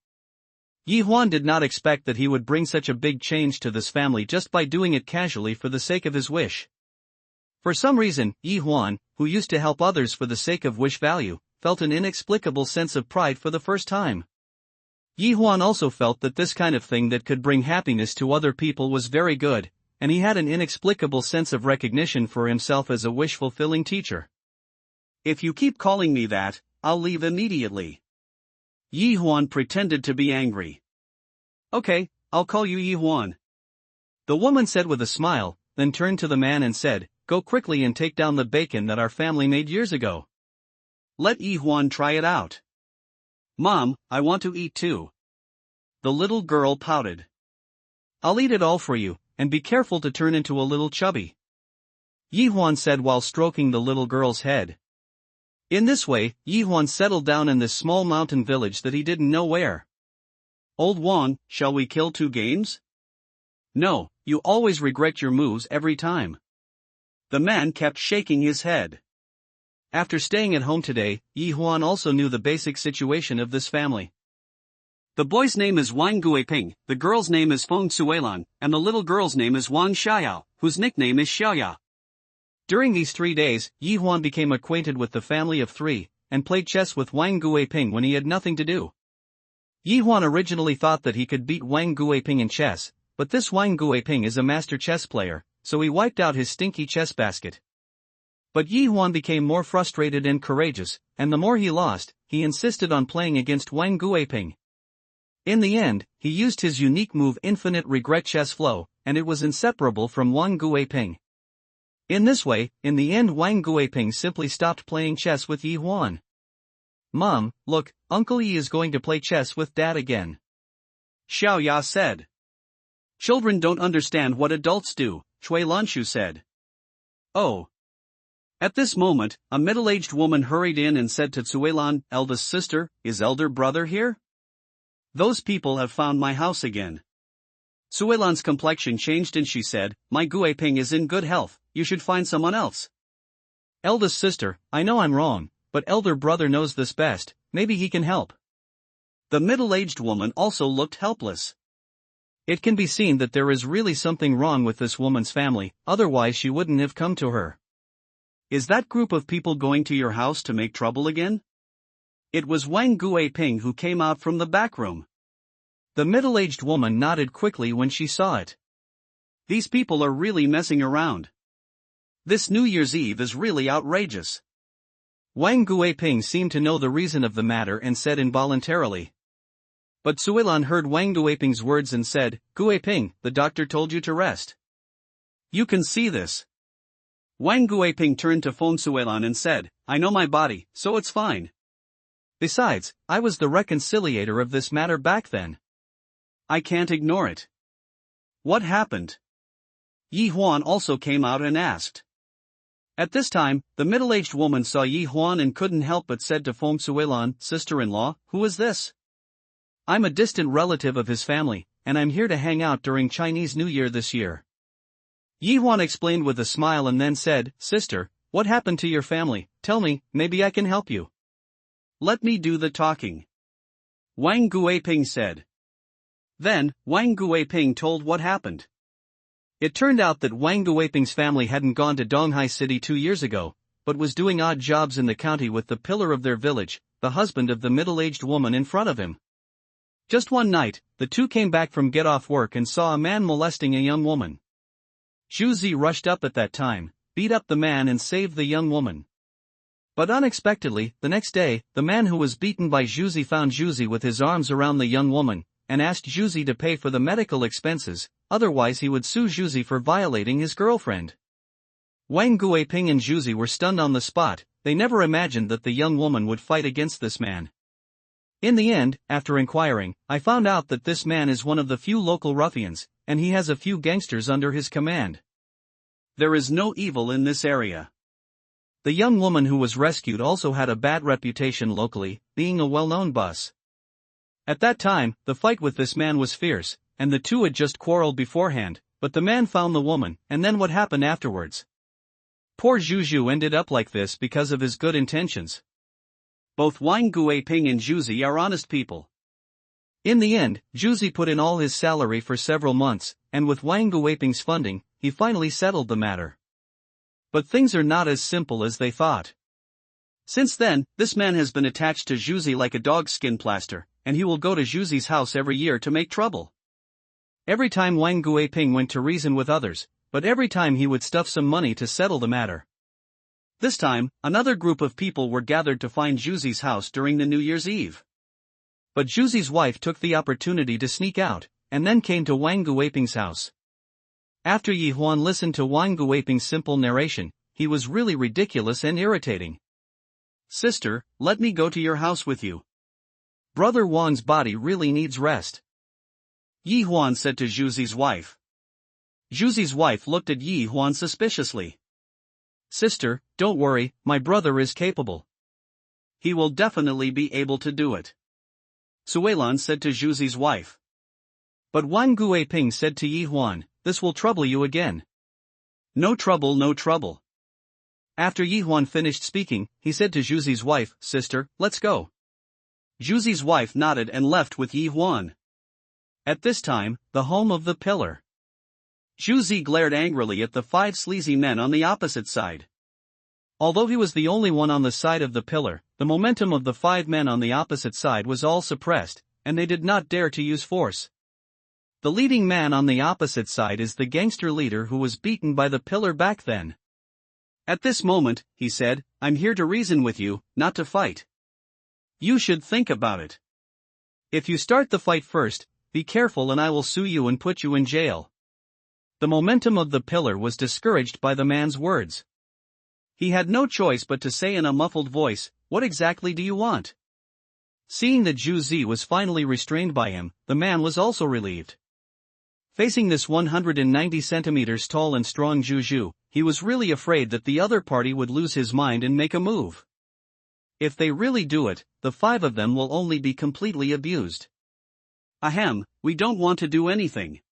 Yi Huan did not expect that he would bring such a big change to this family just by doing it casually for the sake of his wish. For some reason, Yi Huan, who used to help others for the sake of wish value, felt an inexplicable sense of pride for the first time. Yi Huan also felt that this kind of thing that could bring happiness to other people was very good, and he had an inexplicable sense of recognition for himself as a wish-fulfilling teacher. If you keep calling me that, I'll leave immediately. Yi Huan pretended to be angry. Okay, I'll call you Yi Huan. The woman said with a smile, then turned to the man and said, Go quickly and take down the bacon that our family made years ago. Let Yi Huan try it out. Mom, I want to eat too. The little girl pouted. I'll eat it all for you, and be careful to turn into a little chubby. Yi Huan said while stroking the little girl's head. In this way, Yi Huan settled down in this small mountain village that he didn't know where. Old Wang, shall we kill 2 games? No, you always regret your moves every time. The man kept shaking his head. After staying at home today, Yi Huan also knew the basic situation of this family. The boy's name is Wang Guiping, the girl's name is Feng Suelan, and the little girl's name is Wang Xiaoyao, whose nickname is Xiaoya. During these 3 days, Yi Huan became acquainted with the family of 3, and played chess with Wang Guiping when he had nothing to do. Yi Huan originally thought that he could beat Wang Guiping in chess, but this Wang Guiping is a master chess player, so he wiped out his stinky chess basket. But Yi Huan became more frustrated and courageous, and the more he lost, he insisted on playing against Wang Guiping. In the end, he used his unique move Infinite Regret Chess Flow, and it was inseparable from Wang Guiping. In this way, in the end Wang Guiping simply stopped playing chess with Yi Huan. Mom, look, Uncle Yi is going to play chess with Dad again. Xiaoya said. Children don't understand what adults do, Cui Lanshu said. Oh. At this moment, a middle-aged woman hurried in and said to Cuilan, eldest sister, is elder brother here? Those people have found my house again. Cuilan's complexion changed and she said, my Guiping is in good health, you should find someone else. Eldest sister, I know I'm wrong, but elder brother knows this best, maybe he can help. The middle-aged woman also looked helpless. It can be seen that there is really something wrong with this woman's family, otherwise she wouldn't have come to her. Is that group of people going to your house to make trouble again? It was Wang Guiping who came out from the back room. The middle-aged woman nodded quickly when she saw it. These people are really messing around. This New Year's Eve is really outrageous. Wang Guiping seemed to know the reason of the matter and said involuntarily. But Cuilan heard Wang Guiping's words and said, Guiping, the doctor told you to rest. You can see this. Wang Guiping turned to Feng Suelan and said, I know my body, so it's fine. Besides, I was the reconciliator of this matter back then. I can't ignore it. What happened? Yi Huan also came out and asked. At this time, the middle-aged woman saw Yi Huan and couldn't help but said to Feng Suelan, sister-in-law, who is this? I'm a distant relative of his family, and I'm here to hang out during Chinese New Year this year. Yi Huan explained with a smile and then said, Sister, what happened to your family? Tell me, maybe I can help you. Let me do the talking. Wang Guiping said. Then, Wang Guiping told what happened. It turned out that Wang Guiping's family hadn't gone to Donghai City 2 years ago, but was doing odd jobs in the county with the pillar of their village, the husband of the middle-aged woman in front of him. Just one night, the two came back from get-off work and saw a man molesting a young woman. Zhu Zi rushed up at that time, beat up the man and saved the young woman. But unexpectedly, the next day, the man who was beaten by Zhu Zi found Zhu Zi with his arms around the young woman, and asked Zhu Zi to pay for the medical expenses, otherwise he would sue Zhu Zi for violating his girlfriend. Wang Guiping and Zhu Zi were stunned on the spot, they never imagined that the young woman would fight against this man. In the end, after inquiring, I found out that this man is one of the few local ruffians, and he has a few gangsters under his command. There is no evil in this area. The young woman who was rescued also had a bad reputation locally, being a well-known boss. At that time, the fight with this man was fierce, and the two had just quarreled beforehand, but the man found the woman, and then what happened afterwards? Poor Juju ended up like this because of his good intentions. Both Wang Guiping and Juzi are honest people. In the end, Juzi put in all his salary for several months, and with Wang Guiping's funding, he finally settled the matter. But things are not as simple as they thought. Since then, this man has been attached to Juzi like a dog's skin plaster, and he will go to Juzi's house every year to make trouble. Every time Wang Guiping went to reason with others, but every time he would stuff some money to settle the matter. This time, another group of people were gathered to find Juzi's house during the New Year's Eve. But Juzi's wife took the opportunity to sneak out, and then came to Wang Guiping's house. After Yi Huan listened to Wang Guiping's simple narration, he was really ridiculous and irritating. "Sister, let me go to your house with you. Brother Wang's body really needs rest," Yi Huan said to Juzi's wife. Juzi's wife looked at Yi Huan suspiciously. "Sister, don't worry, my brother is capable. He will definitely be able to do it," Suelan said to Juzi's wife. But Wang Guiping said to Yi Huan, "This will trouble you again." "No trouble, no trouble." After Yi Huan finished speaking, he said to Juzi's wife, "Sister, let's go." Juzi's wife nodded and left with Yi Huan. At this time, the home of the pillar. Juzi glared angrily at the 5 sleazy men on the opposite side. Although he was the only one on the side of the pillar, the momentum of the 5 men on the opposite side was all suppressed, and they did not dare to use force. The leading man on the opposite side is the gangster leader who was beaten by the pillar back then. At this moment, he said, "I'm here to reason with you, not to fight. You should think about it. If you start the fight first, be careful and I will sue you and put you in jail." The momentum of the pillar was discouraged by the man's words. He had no choice but to say in a muffled voice, "What exactly do you want?" Seeing that Zhu Zi was finally restrained by him, the man was also relieved. Facing this 190 centimeters tall and strong Juju, he was really afraid that the other party would lose his mind and make a move. If they really do it, the 5 of them will only be completely abused. "Ahem, we don't want to do anything.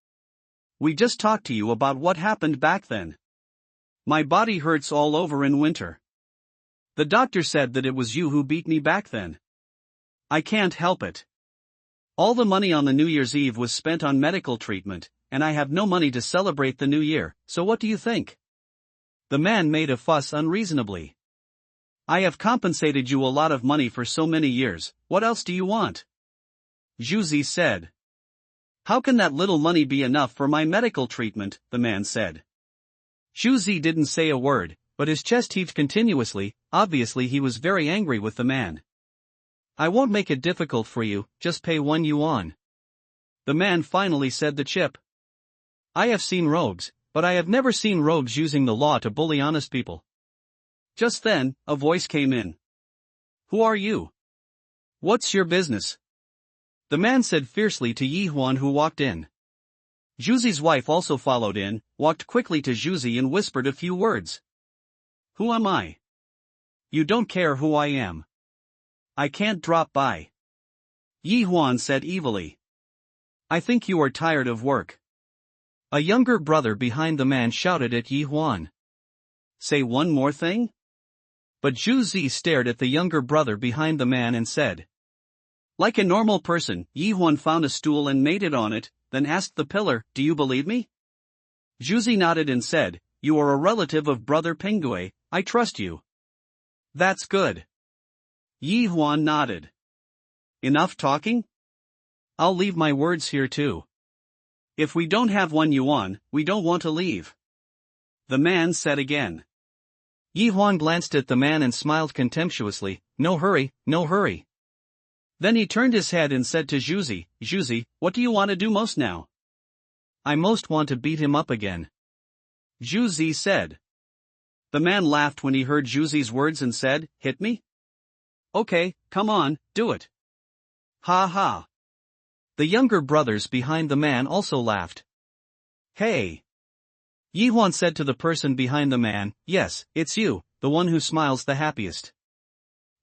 We just talked to you about what happened back then. My body hurts all over in winter. The doctor said that it was you who beat me back then. I can't help it. All the money on the New Year's Eve was spent on medical treatment, and I have no money to celebrate the New Year, so what do you think?" The man made a fuss unreasonably. "I have compensated you a lot of money for so many years, what else do you want?" Juzi said. "How can that little money be enough for my medical treatment?" the man said. Juzi didn't say a word, but his chest heaved continuously, obviously he was very angry with the man. "I won't make it difficult for you, just pay 1 yuan. The man finally said the chip. "I have seen rogues, but I have never seen rogues using the law to bully honest people." Just then, a voice came in. "Who are you? What's your business?" the man said fiercely to Yi Huan, who walked in. Juzi's wife also followed in, walked quickly to Juzi and whispered a few words. "Who am I? You don't care who I am. I can't drop by," Yi Huan said evilly. "I think you are tired of work." A younger brother behind the man shouted at Yi Huan. "Say one more thing?" But Zhu Zi stared at the younger brother behind the man and said. Like a normal person, Yi Huan found a stool and made it on it, then asked the pillar, "Do you believe me?" Juzi nodded and said, "You are a relative of Brother Pingue, I trust you." "That's good." Yi Huan nodded. "Enough talking? I'll leave my words here too. If we don't have 1 yuan, we don't want to leave," the man said again. Yi Huan glanced at the man and smiled contemptuously, "No hurry, no hurry." Then he turned his head and said to Juzi, "Juzi, what do you want to do most now?" "I most want to beat him up again," Juzi said. The man laughed when he heard Juzi's words and said, "Hit me? Okay, come on, do it." Ha ha. The younger brothers behind the man also laughed. "Hey!" Yi Huan said to the person behind the man, "Yes, it's you, the one who smiles the happiest.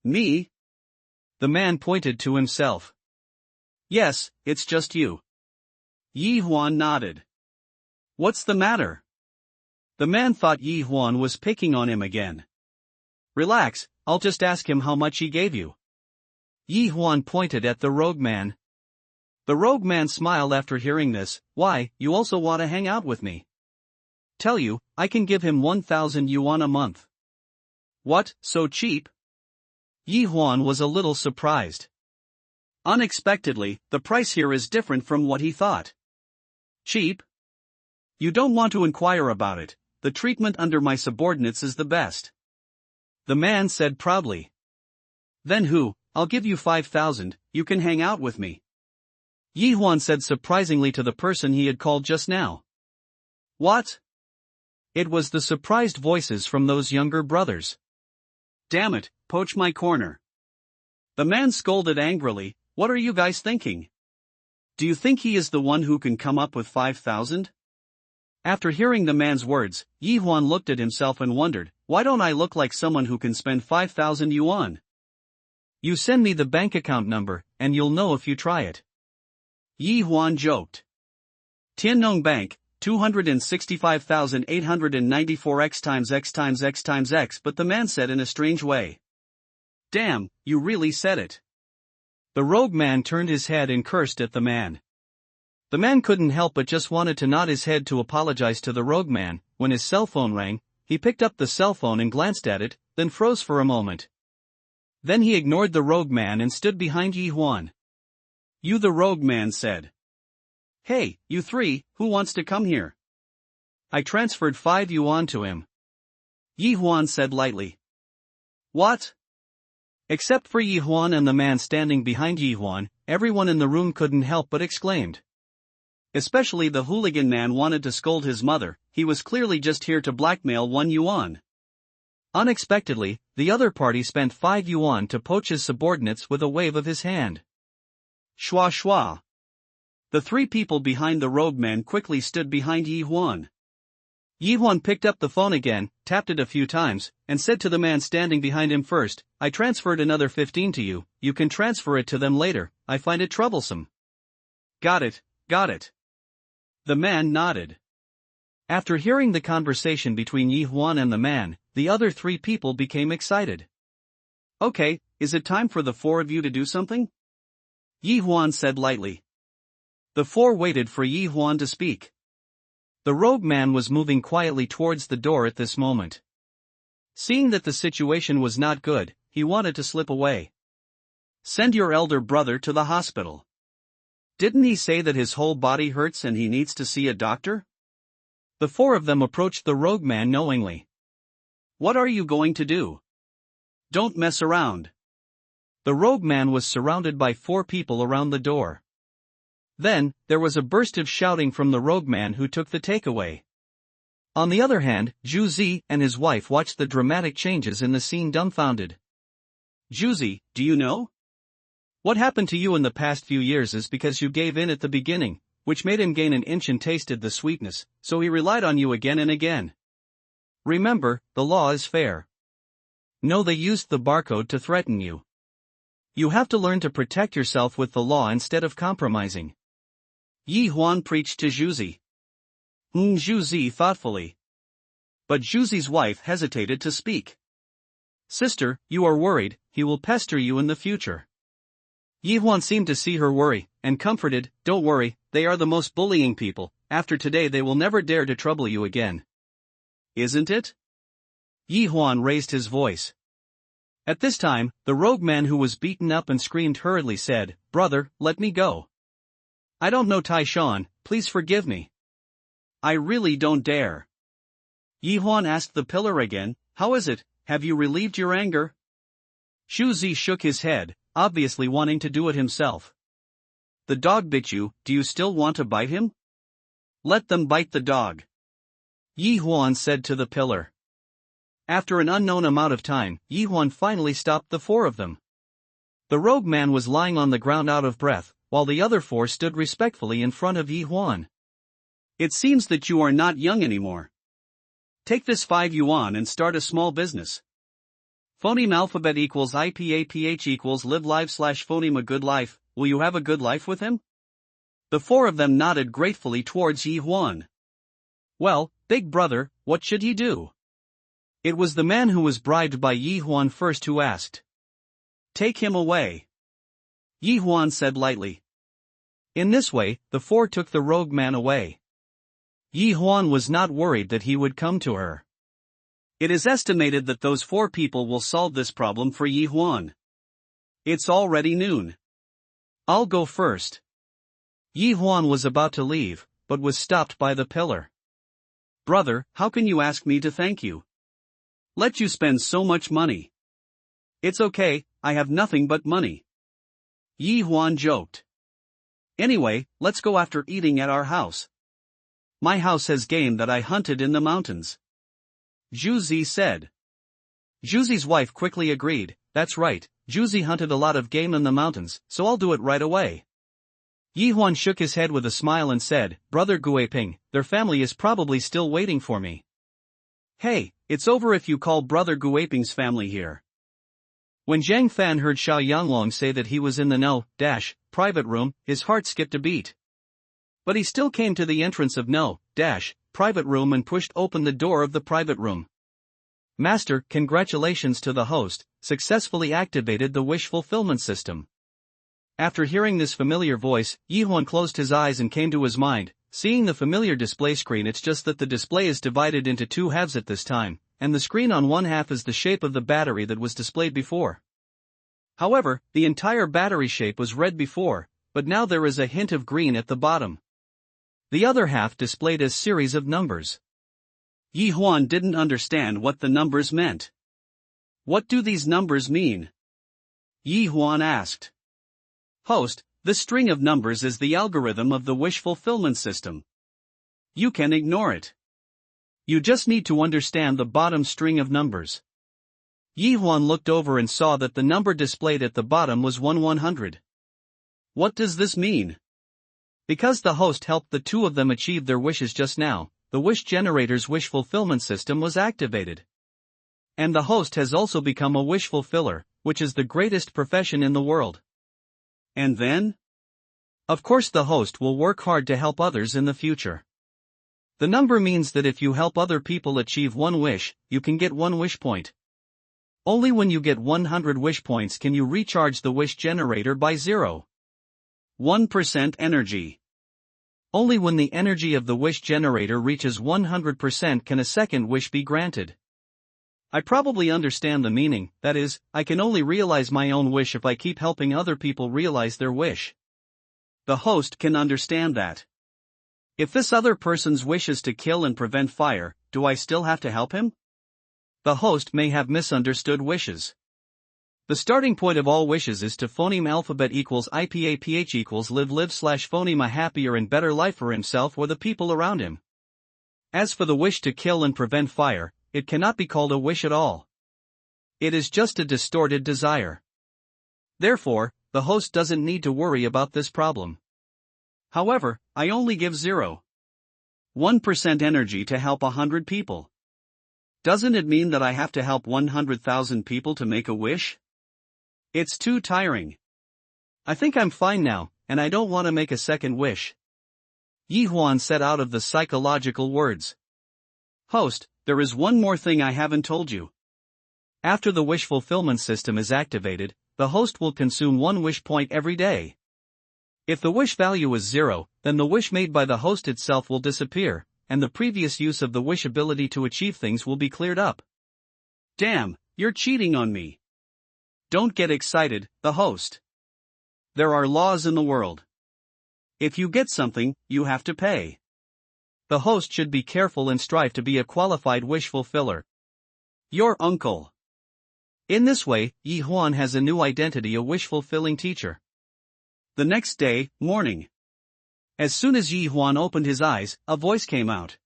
Me? The man pointed to himself. Yes, it's just you. Yi Huan nodded. What's the matter? The man thought Yi Huan was picking on him again. Relax, I'll just ask him how much he gave you. Yi Huan pointed at the rogue man. The rogue man smiled after hearing this. Why, you also want to hang out with me? Tell you, I can give him 1,000 yuan a month. What, so cheap? Yi Huan was a little surprised. Unexpectedly, the price here is different from what he thought. Cheap? You don't want to inquire about it, the treatment under my subordinates is the best. The man said proudly. Then I'll give you 5,000, you can hang out with me. Yi Huan said surprisingly to the person he had called just now. What? It was the surprised voices from those younger brothers. Damn it, poach my corner. The man scolded angrily, what are you guys thinking? Do you think he is the one who can come up with 5,000? After hearing the man's words, Yi Huan looked at himself and wondered, why don't I look like someone who can spend 5,000 yuan? You send me the bank account number, and you'll know if you try it. Yi Huan joked. Tiannong Bank, 265,894 x times x times x times x, but the man said in a strange way. Damn, you really said it. The rogue man turned his head and cursed at the man. The man couldn't help but just wanted to nod his head to apologize to the rogue man. When his cell phone rang, he picked up the cell phone and glanced at it, then froze for a moment. Then he ignored the rogue man and stood behind Yi Huan. You, the rogue man said. Hey, you three, who wants to come here? I transferred 5 yuan to him. Yi Huan said lightly. What? Except for Yi Huan and the man standing behind Yi Huan, everyone in the room couldn't help but exclaimed. Especially the hooligan man wanted to scold his mother, he was clearly just here to blackmail 1 yuan. Unexpectedly, the other party spent 5 yuan to poach his subordinates with a wave of his hand. Shua shua. The 3 people behind the rogue man quickly stood behind Yi Huan. Yi Huan picked up the phone again, tapped it a few times, and said to the man standing behind him first, I transferred another 15 to you, you can transfer it to them later, I find it troublesome. Got it, got it. The man nodded. After hearing the conversation between Yi Huan and the man, the other 3 people became excited. Okay, is it time for the 4 of you to do something? Yi Huan said lightly. The 4 waited for Yi Huan to speak. The rogue man was moving quietly towards the door at this moment. Seeing that the situation was not good, he wanted to slip away. Send your elder brother to the hospital. Didn't he say that his whole body hurts and he needs to see a doctor? The 4 of them approached the rogue man knowingly. What are you going to do? Don't mess around. The rogue man was surrounded by 4 people around the door. Then, there was a burst of shouting from the rogue man who took the takeaway. On the other hand, Zhu Zi and his wife watched the dramatic changes in the scene dumbfounded. Zhu Zi, do you know? What happened to you in the past few years is because you gave in at the beginning, which made him gain an inch and tasted the sweetness, so he relied on you again and again. Remember, the law is fair. No, they used the barcode to threaten you. You have to learn to protect yourself with the law instead of compromising. Yi Huan preached to Zhu Zi. Zhu Zi thoughtfully. But Zhu Zi's wife hesitated to speak. Sister, you are worried, he will pester you in the future. Yi Huan seemed to see her worry, and comforted, don't worry, they are the most bullying people, after today they will never dare to trouble you again. Isn't it? Yi Huan raised his voice. At this time, the rogue man who was beaten up and screamed hurriedly said, Brother, let me go. I don't know Tai Shan, please forgive me. I really don't dare. Yi Huan asked the pillar again, how is it, have you relieved your anger? Zhu Zi shook his head, obviously wanting to do it himself. The dog bit you, do you still want to bite him? Let them bite the dog. Yi Huan said to the pillar. After an unknown amount of time, Yi Huan finally stopped the 4 of them. The rogue man was lying on the ground out of breath, while the other 4 stood respectfully in front of Yi Huan. It seems that you are not young anymore. Take this 5 yuan and start a small business. Phoneme alphabet equals IPAPH equals live live slash phoneme a good life. Will you have a good life with him? The four of them nodded gratefully towards Yi Huan. Well, big brother, what should he do? It was the man who was bribed by Yi Huan first who asked. Take him away. Yi Huan said lightly. In this way, the four took the rogue man away. Yi Huan was not worried that he would come to her. It is estimated that those four people will solve this problem for Yi Huan. It's already noon. I'll go first. Yi Huan was about to leave, but was stopped by the pillar. Brother, how can you ask me to thank you? Let you spend so much money. It's okay, I have nothing but money. Yi Huan joked. Anyway, let's go after eating at our house. My house has game that I hunted in the mountains. Zhu Zi said. Zhu Zi's wife quickly agreed, that's right, Zhu Zi hunted a lot of game in the mountains, so I'll do it right away. Yi Huan shook his head with a smile and said, Brother Guiping, their family is probably still waiting for me. Hey, it's over if you call Brother Guiping's family here. When Zhang Fan heard Xiao Yanglong say that he was in the private room, his heart skipped a beat. But he still came to the entrance of private room and pushed open the door of the private room. Master, congratulations to the host, successfully activated the wish fulfillment system. After hearing this familiar voice, Yi Huan closed his eyes and came to his mind, seeing the familiar display screen. It's just that the display is divided into two halves at this time, and the screen on one half is the shape of the battery that was displayed before. However, the entire battery shape was red before, but now there is a hint of green at the bottom. The other half displayed a series of numbers. Yi Huan didn't understand what the numbers meant. What do these numbers mean? Yi Huan asked. Host, the string of numbers is the algorithm of the wish fulfillment system. You can ignore it. You just need to understand the bottom string of numbers. Yi Huan looked over and saw that the number displayed at the bottom was 100. What does this mean? Because the host helped the two of them achieve their wishes just now, the wish generator's wish fulfillment system was activated. And the host has also become a wish fulfiller, which is the greatest profession in the world. And then? Of course the host will work hard to help others in the future. The number means that if you help other people achieve one wish, you can get one wish point. Only when you get 100 wish points can you recharge the wish generator by 1% energy. Only when the energy of the wish generator reaches 100% can a second wish be granted. I probably understand the meaning, that is, I can only realize my own wish if I keep helping other people realize their wish. The host can understand that. If this other person's wish is to kill and prevent fire, do I still have to help him? The host may have misunderstood wishes. The starting point of all wishes is to phoneme alphabet equals IPAPH equals live slash phoneme a happier and better life for himself or the people around him. As for the wish to kill and prevent fire, it cannot be called a wish at all. It is just a distorted desire. Therefore, the host doesn't need to worry about this problem. However, I only give 1% energy to help 100 people. Doesn't it mean that I have to help 100,000 people to make a wish? It's too tiring. I think I'm fine now, and I don't want to make a second wish. Yi Huan said out of the psychological words. Host, there is one more thing I haven't told you. After the wish fulfillment system is activated, the host will consume one wish point every day. If the wish value is 0, then the wish made by the host itself will disappear, and the previous use of the wish ability to achieve things will be cleared up. Damn, you're cheating on me. Don't get excited, the host. There are laws in the world. If you get something, you have to pay. The host should be careful and strive to be a qualified wish fulfiller. Your uncle. In this way, Yi Huan has a new identity, a wish-fulfilling teacher. The next day, morning. As soon as Yi Huan opened his eyes, a voice came out.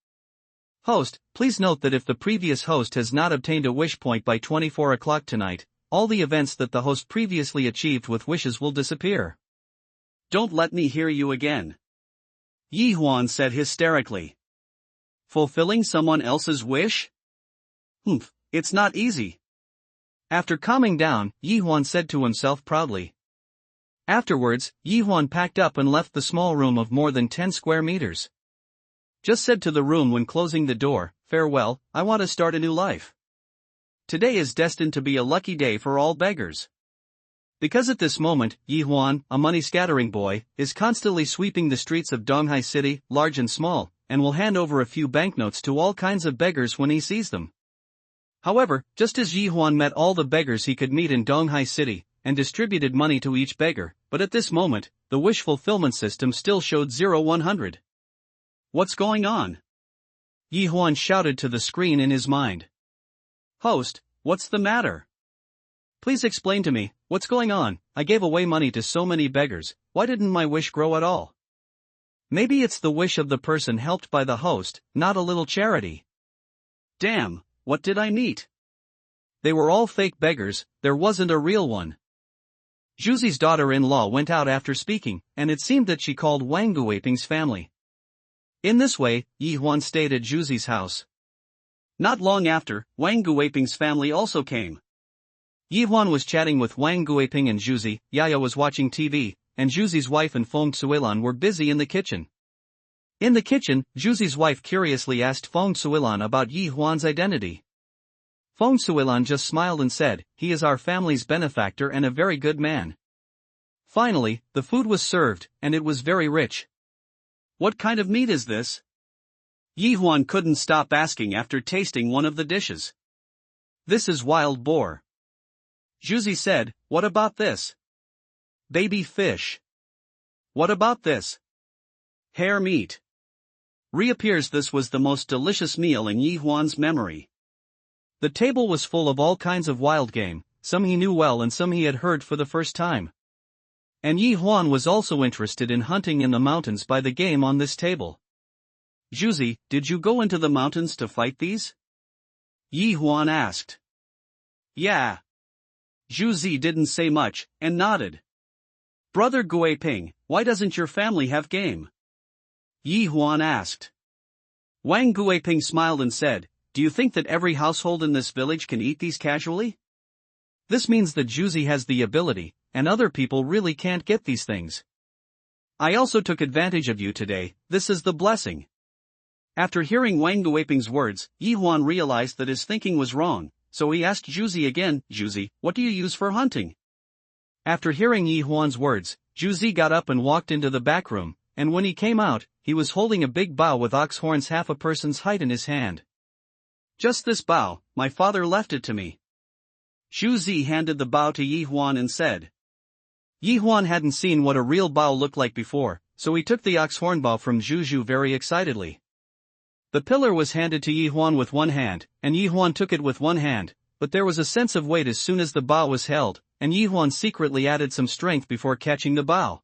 Host, please note that if the previous host has not obtained a wish point by 24 o'clock tonight, all the events that the host previously achieved with wishes will disappear. Don't let me hear you again. Yi Huan said hysterically. Fulfilling someone else's wish? It's not easy. After calming down, Yi Huan said to himself proudly. Afterwards, Yi Huan packed up and left the small room of more than 10 square meters. Just said to the room when closing the door, "Farewell, I want to start a new life. Today is destined to be a lucky day for all beggars." Because at this moment, Yi Huan, a money-scattering boy, is constantly sweeping the streets of Donghai City, large and small, and will hand over a few banknotes to all kinds of beggars when he sees them. However, just as Yi Huan met all the beggars he could meet in Donghai City, and distributed money to each beggar, but at this moment, the wish fulfillment system still showed 0-100. What's going on? Yi Huan shouted to the screen in his mind. Host, what's the matter? Please explain to me, what's going on? I gave away money to so many beggars, why didn't my wish grow at all? Maybe it's the wish of the person helped by the host, not a little charity. Damn, what did I meet? They were all fake beggars, there wasn't a real one. Zhuzi's daughter-in-law went out after speaking, and it seemed that she called Wang Guiping's family. In this way, Yi Huan stayed at Zhuzi's house. Not long after, Wang Guiping's family also came. Yi Huan was chatting with Wang Guiping and Zhuzi, Yaya was watching TV, and Zhuzi's wife and Feng Suilan were busy in the kitchen. In the kitchen, Zhuzi's wife curiously asked Feng Suilan about Yi Huan's identity. Feng Suilan just smiled and said, "He is our family's benefactor and a very good man." Finally, the food was served, and it was very rich. What kind of meat is this? Yi Huan couldn't stop asking after tasting one of the dishes. This is wild boar. Zhuzi said, what about this? Baby fish. What about this? Hare meat. Reappears this was the most delicious meal in Yi Huan's memory. The table was full of all kinds of wild game, some he knew well and some he had heard for the first time. And Yi Huan was also interested in hunting in the mountains by the game on this table. Zhuzi, did you go into the mountains to fight these? Yi Huan asked. Yeah. Zhuzi didn't say much, and nodded. Brother Guiping, why doesn't your family have game? Yi Huan asked. Wang Guiping smiled and said, do you think that every household in this village can eat these casually? This means that Zhuzi has the ability, and other people really can't get these things. I also took advantage of you today, this is the blessing. After hearing Wang Guiping's words, Yi Huan realized that his thinking was wrong, so he asked Zhuzi again, Zhuzi, what do you use for hunting? After hearing Yi Huan's words, Zhuzi got up and walked into the back room, and when he came out, he was holding a big bow with ox horns half a person's height in his hand. Just this bow, my father left it to me. Zhuzi handed the bow to Yi Huan and said. Yi Huan hadn't seen what a real bow looked like before, so he took the ox horn bow from Zhu very excitedly. The pillar was handed to Yi Huan with one hand, and Yi Huan took it with one hand, but there was a sense of weight as soon as the bow was held, and Yi Huan secretly added some strength before catching the bow.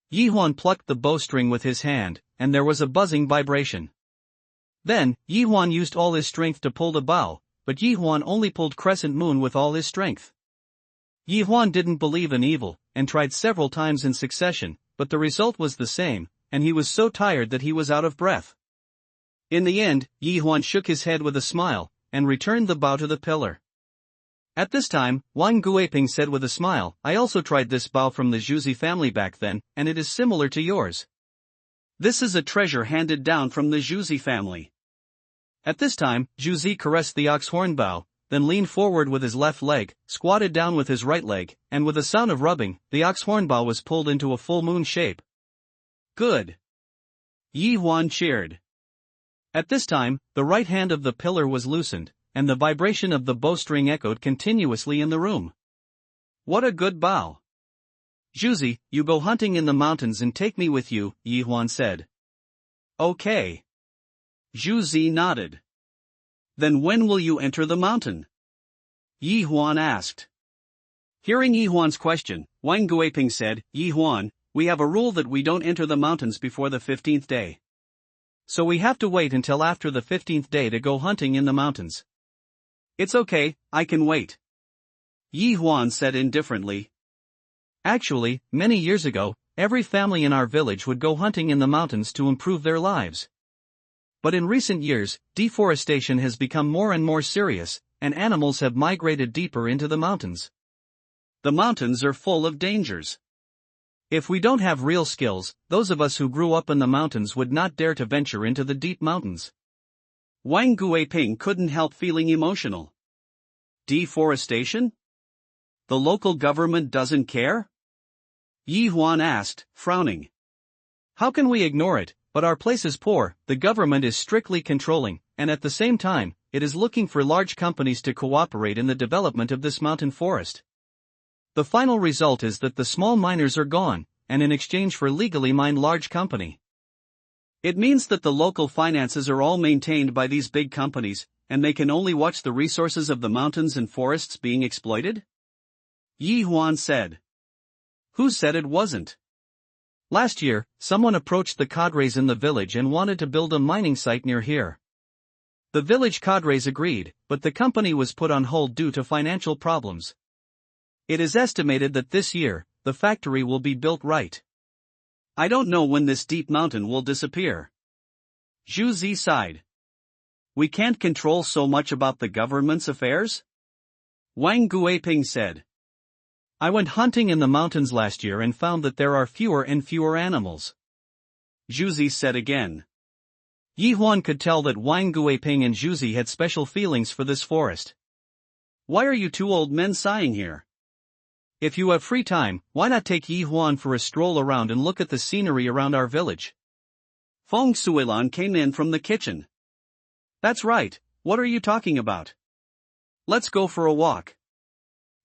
Yi Huan plucked the bowstring with his hand, and there was a buzzing vibration. Then, Yi Huan used all his strength to pull the bow, but Yi Huan only pulled Crescent Moon with all his strength. Yi Huan didn't believe in evil, and tried several times in succession, but the result was the same, and he was so tired that he was out of breath. In the end, Yi Huan shook his head with a smile, and returned the bow to the pillar. At this time, Wang Guiping said with a smile, I also tried this bow from the Zhuzi family back then, and it is similar to yours. This is a treasure handed down from the Zhuzi family. At this time, Zhuzi caressed the ox horn bow, then leaned forward with his left leg, squatted down with his right leg, and with a sound of rubbing, the ox horn bow was pulled into a full moon shape. Good. Yi Huan cheered. At this time, the right hand of the pillar was loosened, and the vibration of the bowstring echoed continuously in the room. What a good bow. Zhuzi, you go hunting in the mountains and take me with you, Yi Huan said. Okay. Zhuzi nodded. Then when will you enter the mountain? Yi Huan asked. Hearing Yi Huan's question, Wang Guiping said, Yi Huan, we have a rule that we don't enter the mountains before the 15th day. So we have to wait until after the 15th day to go hunting in the mountains. It's okay, I can wait. Yi Huan said indifferently. Actually, many years ago, every family in our village would go hunting in the mountains to improve their lives. But in recent years, deforestation has become more and more serious, and animals have migrated deeper into the mountains. The mountains are full of dangers. If we don't have real skills, those of us who grew up in the mountains would not dare to venture into the deep mountains. Wang Guiping couldn't help feeling emotional. Deforestation? The local government doesn't care? Yi Huan asked, frowning. How can we ignore it? But our place is poor, the government is strictly controlling, and at the same time, it is looking for large companies to cooperate in the development of this mountain forest. The final result is that the small miners are gone, and in exchange for legally mined large company. It means that the local finances are all maintained by these big companies, and they can only watch the resources of the mountains and forests being exploited? Yi Huan said. Who said it wasn't? Last year, someone approached the cadres in the village and wanted to build a mining site near here. The village cadres agreed, but the company was put on hold due to financial problems. It is estimated that this year, the factory will be built right. I don't know when this deep mountain will disappear. Zhu Zi sighed. We can't control so much about the government's affairs? Wang Guiping said. I went hunting in the mountains last year and found that there are fewer and fewer animals. Zhu Zi said again. Yi Huan could tell that Wang Guiping and Zhu Zi had special feelings for this forest. Why are you two old men sighing here? If you have free time, why not take Yi Huan for a stroll around and look at the scenery around our village? Feng Suilan came in from the kitchen. That's right, what are you talking about? Let's go for a walk.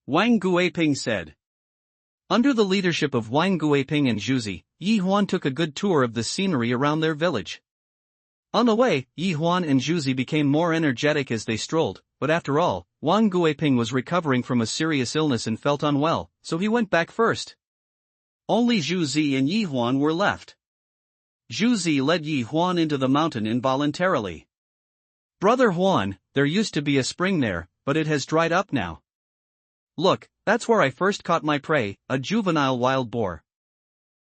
Wang Guiping said. Under the leadership of Wang Guiping and Zhu Zi, Yi Huan took a good tour of the scenery around their village. On the way, Yi Huan and Zhu Zi became more energetic as they strolled, but after all, Wang Guiping was recovering from a serious illness and felt unwell, so he went back first. Only Zhu Zi and Yi Huan were left. Zhu Zi led Yi Huan into the mountain involuntarily. Brother Huan, there used to be a spring there, but it has dried up now. Look, that's where I first caught my prey, a juvenile wild boar.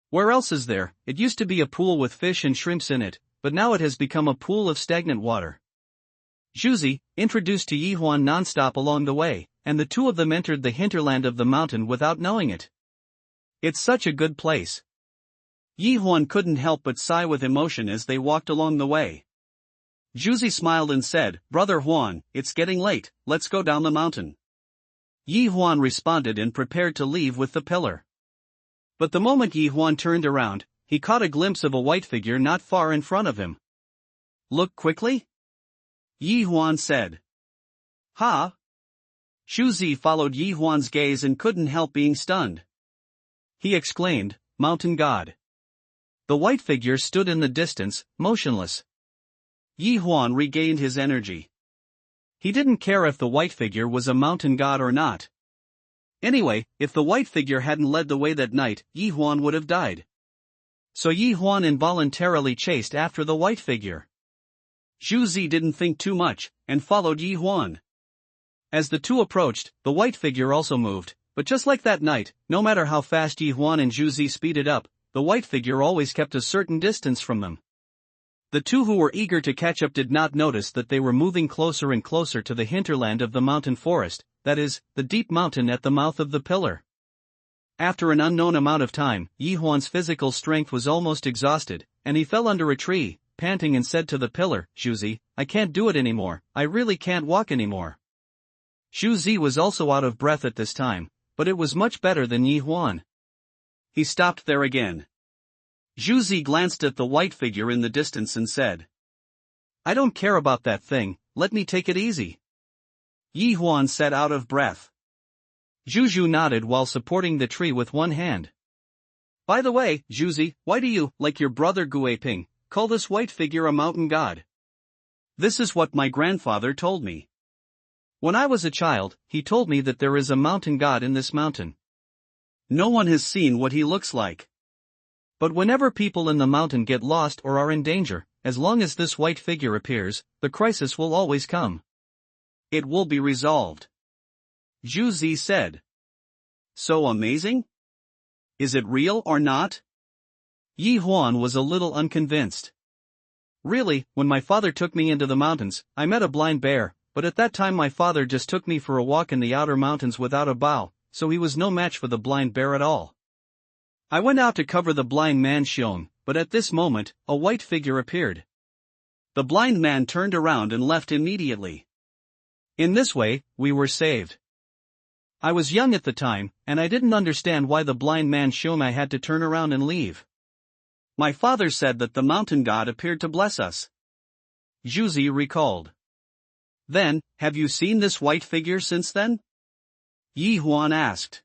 Where else is there? It used to be a pool with fish and shrimps in it, but now it has become a pool of stagnant water. Zhu Zi introduced to Yi Huan non-stop along the way, and the two of them entered the hinterland of the mountain without knowing it. It's such a good place. Yi Huan couldn't help but sigh with emotion as they walked along the way. Zhu Zi smiled and said, Brother Huan, it's getting late, let's go down the mountain. Yi Huan responded and prepared to leave with the pillar. But the moment Yi Huan turned around, he caught a glimpse of a white figure not far in front of him. Look quickly? Yi Huan said. Ha? Zhu Zi followed Yi Huan's gaze and couldn't help being stunned. He exclaimed, Mountain God. The white figure stood in the distance, motionless. Yi Huan regained his energy. He didn't care if the white figure was a mountain god or not. Anyway, if the white figure hadn't led the way that night, Yi Huan would have died. So Yi Huan involuntarily chased after the white figure. Zhu Zi didn't think too much, and followed Yi Huan. As the two approached, the white figure also moved, but just like that night, no matter how fast Yi Huan and Zhu Zi speeded up, the white figure always kept a certain distance from them. The two who were eager to catch up did not notice that they were moving closer and closer to the hinterland of the mountain forest, that is, the deep mountain at the mouth of the pillar. After an unknown amount of time, Yi Huan's physical strength was almost exhausted, and he fell under a tree, panting and said to the pillar, Zhu Zi, I can't do it anymore, I really can't walk anymore. Zhu Zi was also out of breath at this time, but it was much better than Yi Huan. He stopped there again. Zhu Zi glanced at the white figure in the distance and said, I don't care about that thing, let me take it easy. Yi Huan said out of breath. Zhu Zhu nodded while supporting the tree with one hand. By the way, Zhu Zi, why do you, like your brother Guiping, call this white figure a mountain god? This is what my grandfather told me. When I was a child, he told me that there is a mountain god in this mountain. No one has seen what he looks like. But whenever people in the mountain get lost or are in danger, as long as this white figure appears, the crisis will always come. It will be resolved. Zhu Zi said. So amazing? Is it real or not? Yi Huan was a little unconvinced. Really, when my father took me into the mountains, I met a blind bear, but at that time my father just took me for a walk in the outer mountains without a bow, so he was no match for the blind bear at all. I went out to cover the blind man's shown, but at this moment, a white figure appeared. The blind man turned around and left immediately. In this way, we were saved. I was young at the time, and I didn't understand why the blind man shown I had to turn around and leave. My father said that the mountain god appeared to bless us. Juzi recalled. Then, have you seen this white figure since then? Yi Huan asked.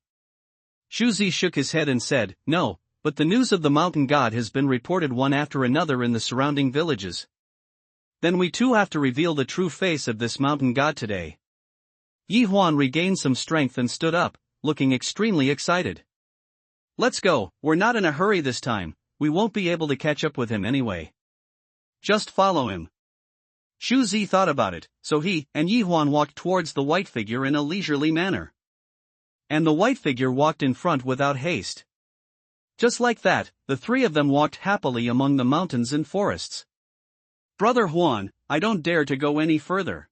Juzi shook his head and said, no, but the news of the mountain god has been reported one after another in the surrounding villages. Then we too have to reveal the true face of this mountain god today. Yi Huan regained some strength and stood up, looking extremely excited. Let's go, we're not in a hurry this time, we won't be able to catch up with him anyway. Just follow him. Shu Zi thought about it, so he and Yi Huan walked towards the white figure in a leisurely manner. And the white figure walked in front without haste. Just like that, the three of them walked happily among the mountains and forests. Brother Huan, I don't dare to go any further.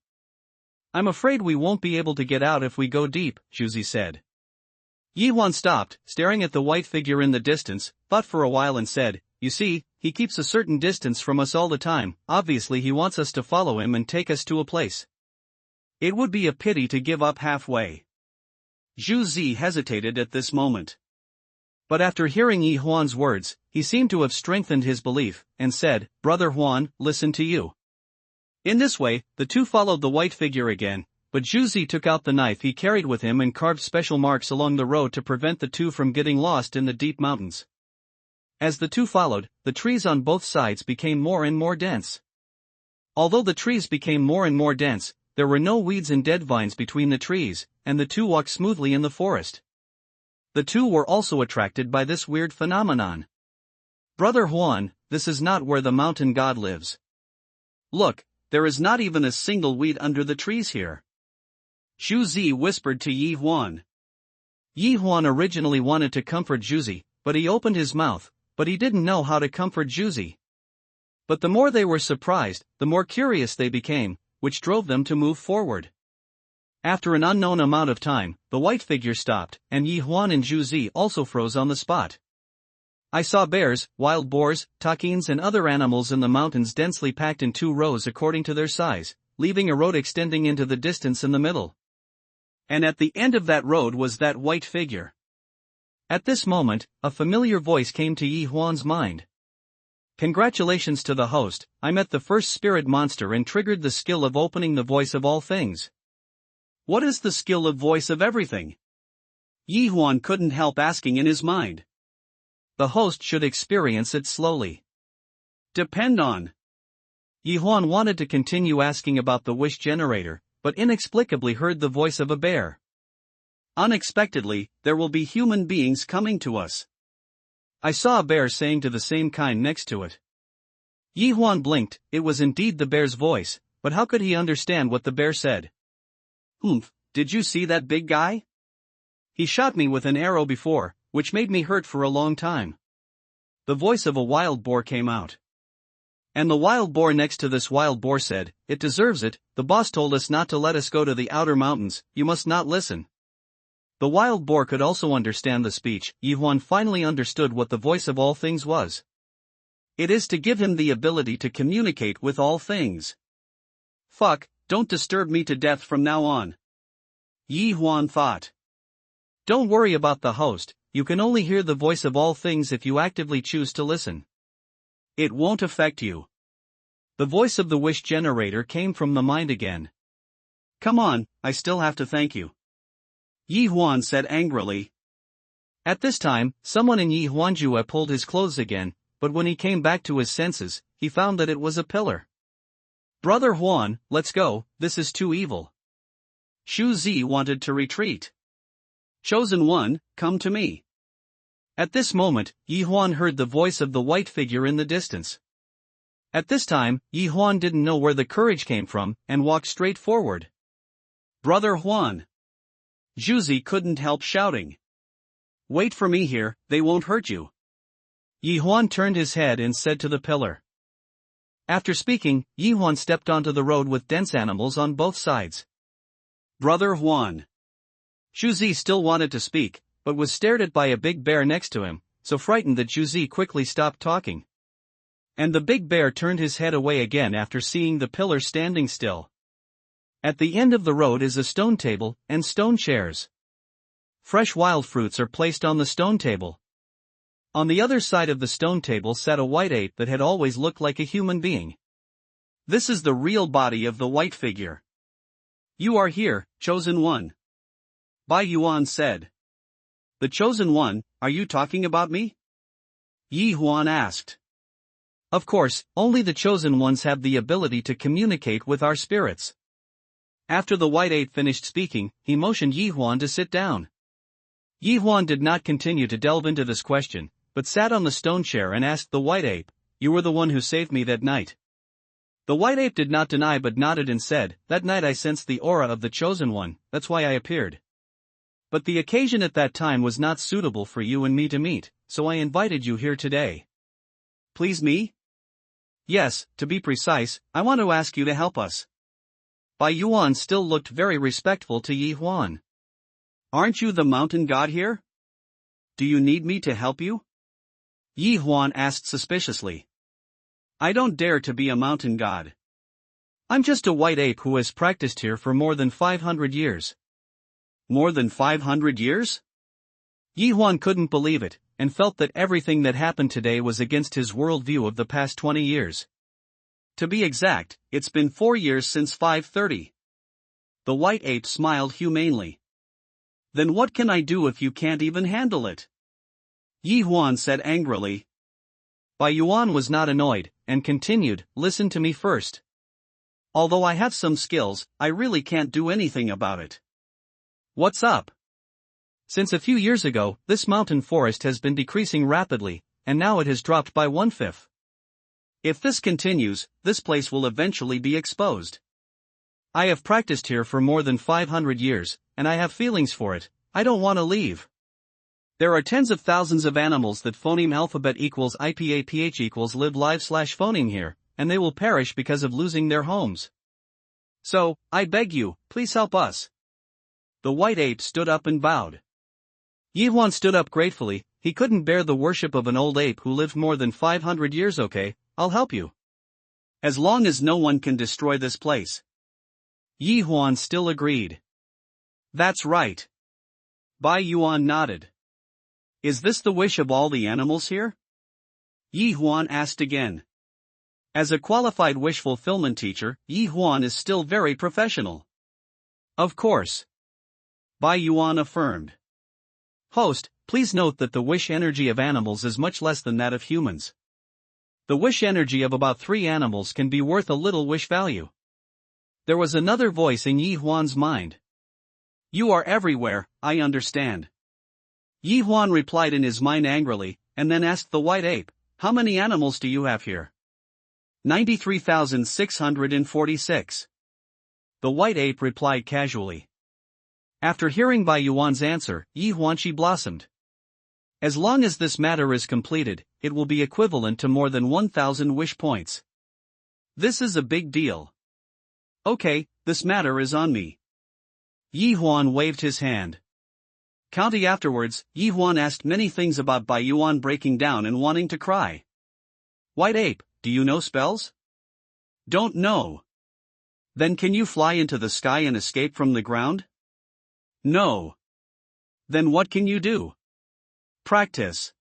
I'm afraid we won't be able to get out if we go deep, Shuzi said. Yi Huan stopped, staring at the white figure in the distance, thought for a while and said, you see, he keeps a certain distance from us all the time, obviously he wants us to follow him and take us to a place. It would be a pity to give up halfway. Zhu Zi hesitated at this moment. But after hearing Yi Huan's words, he seemed to have strengthened his belief, and said, Brother Huan, listen to you. In this way, the two followed the white figure again, but Zhu Zi took out the knife he carried with him and carved special marks along the road to prevent the two from getting lost in the deep mountains. As the two followed, the trees on both sides became more and more dense. Although the trees became more and more dense, there were no weeds and dead vines between the trees, and the two walked smoothly in the forest. The two were also attracted by this weird phenomenon. Brother Huan, this is not where the mountain god lives. Look, there is not even a single weed under the trees here. Shu Zi whispered to Yi Huan. Yi Huan originally wanted to comfort Zhu Zi, but he opened his mouth, but he didn't know how to comfort Zhu Zi. But the more they were surprised, the more curious they became, which drove them to move forward. After an unknown amount of time, the white figure stopped, and Yi Huan and Zhu Zi also froze on the spot. I saw bears, wild boars, takins and other animals in the mountains densely packed in 2 rows according to their size, leaving a road extending into the distance in the middle. And at the end of that road was that white figure. At this moment, a familiar voice came to Yi Huan's mind. Congratulations to the host, I met the first spirit monster and triggered the skill of opening the voice of all things. What is the skill of voice of everything? Yi Huan couldn't help asking in his mind. The host should experience it slowly. Depend on. Yi Huan wanted to continue asking about the wish generator, but inexplicably heard the voice of a bear. Unexpectedly, there will be human beings coming to us. I saw a bear saying to the same kind next to it. Yi Huan blinked, it was indeed the bear's voice, but how could he understand what the bear said? Did you see that big guy? He shot me with an arrow before, which made me hurt for a long time. The voice of a wild boar came out. And the wild boar next to this wild boar said, it deserves it, the boss told us not to let us go to the outer mountains, you must not listen. The wild boar could also understand the speech. Yi Huan finally understood what the voice of all things was. It is to give him the ability to communicate with all things. Fuck, don't disturb me to death from now on. Yi Huan thought. Don't worry about the host, you can only hear the voice of all things if you actively choose to listen. It won't affect you. The voice of the wish generator came from the mind again. Come on, I still have to thank you. Yi Huan said angrily. At this time, someone in Yi Huanjue pulled his clothes again, but when he came back to his senses, he found that it was a pillar. Brother Huan, let's go, this is too evil. Shu Zi wanted to retreat. Chosen one, come to me. At this moment, Yi Huan heard the voice of the white figure in the distance. At this time, Yi Huan didn't know where the courage came from, and walked straight forward. Brother Huan. Zhu Zi couldn't help shouting. Wait for me here, they won't hurt you. Yi Huan turned his head and said to the pillar. After speaking, Yi Huan stepped onto the road with dense animals on both sides. Brother Huan. Xu Zi still wanted to speak, but was stared at by a big bear next to him, so frightened that Xu Zi quickly stopped talking. And the big bear turned his head away again after seeing the pillar standing still. At the end of the road is a stone table and stone chairs. Fresh wild fruits are placed on the stone table. On the other side of the stone table sat a white ape that had always looked like a human being. This is the real body of the white figure. You are here, chosen one. Bai Yuan said. The chosen one, are you talking about me? Yi Huan asked. Of course, only the chosen ones have the ability to communicate with our spirits. After the white ape finished speaking, he motioned Yi Huan to sit down. Yi Huan did not continue to delve into this question, but sat on the stone chair and asked the white ape, "You were the one who saved me that night?" The white ape did not deny but nodded and said, "That night I sensed the aura of the chosen one, that's why I appeared. But the occasion at that time was not suitable for you and me to meet, so I invited you here today." Please me? Yes, to be precise, I want to ask you to help us. Bai Yuan still looked very respectful to Yi Huan. Aren't you the mountain god here? Do you need me to help you? Yi Huan asked suspiciously. I don't dare to be a mountain god. I'm just a white ape who has practiced here for more than 500 years. More than 500 years? Yi Huan couldn't believe it, and felt that everything that happened today was against his worldview of the past 20 years. To be exact, it's been 4 years since 530. The white ape smiled humanely. Then what can I do if you can't even handle it? Yi Huan said angrily. Bai Yuan was not annoyed, and continued, listen to me first. Although I have some skills, I really can't do anything about it. What's up? Since a few years ago, this mountain forest has been decreasing rapidly, and now it has dropped by 1/5. If this continues, this place will eventually be exposed. I have practiced here for more than 500 years, and I have feelings for it. I don't want to leave. There are tens of thousands of animals that phoneme alphabet equals IPAPH equals live live/phoneme here, and they will perish because of losing their homes. So, I beg you, please help us. The white ape stood up and bowed. Yi Huan stood up gratefully. He couldn't bear the worship of an old ape who lived more than 500 years. Okay, I'll help you. As long as no one can destroy this place. Yi Huan still agreed. That's right. Bai Yuan nodded. Is this the wish of all the animals here? Yi Huan asked again. As a qualified wish fulfillment teacher, Yi Huan is still very professional. Of course. Bai Yuan affirmed. Host, please note that the wish energy of animals is much less than that of humans. The wish energy of about 3 animals can be worth a little wish value. There was another voice in Yi Huan's mind. You are everywhere, I understand. Yi Huan replied in his mind angrily, and then asked the white ape, how many animals do you have here? 93,646. The white ape replied casually. After hearing Bai Yuan's answer, Yi Huanchi blossomed. As long as this matter is completed, it will be equivalent to more than 1,000 wish points. This is a big deal. Okay, this matter is on me. Yi Huan waved his hand. Counting afterwards, Yi Huan asked many things about Bai Yuan breaking down and wanting to cry. White ape, do you know spells? Don't know. Then can you fly into the sky and escape from the ground? No. Then what can you do? Practice.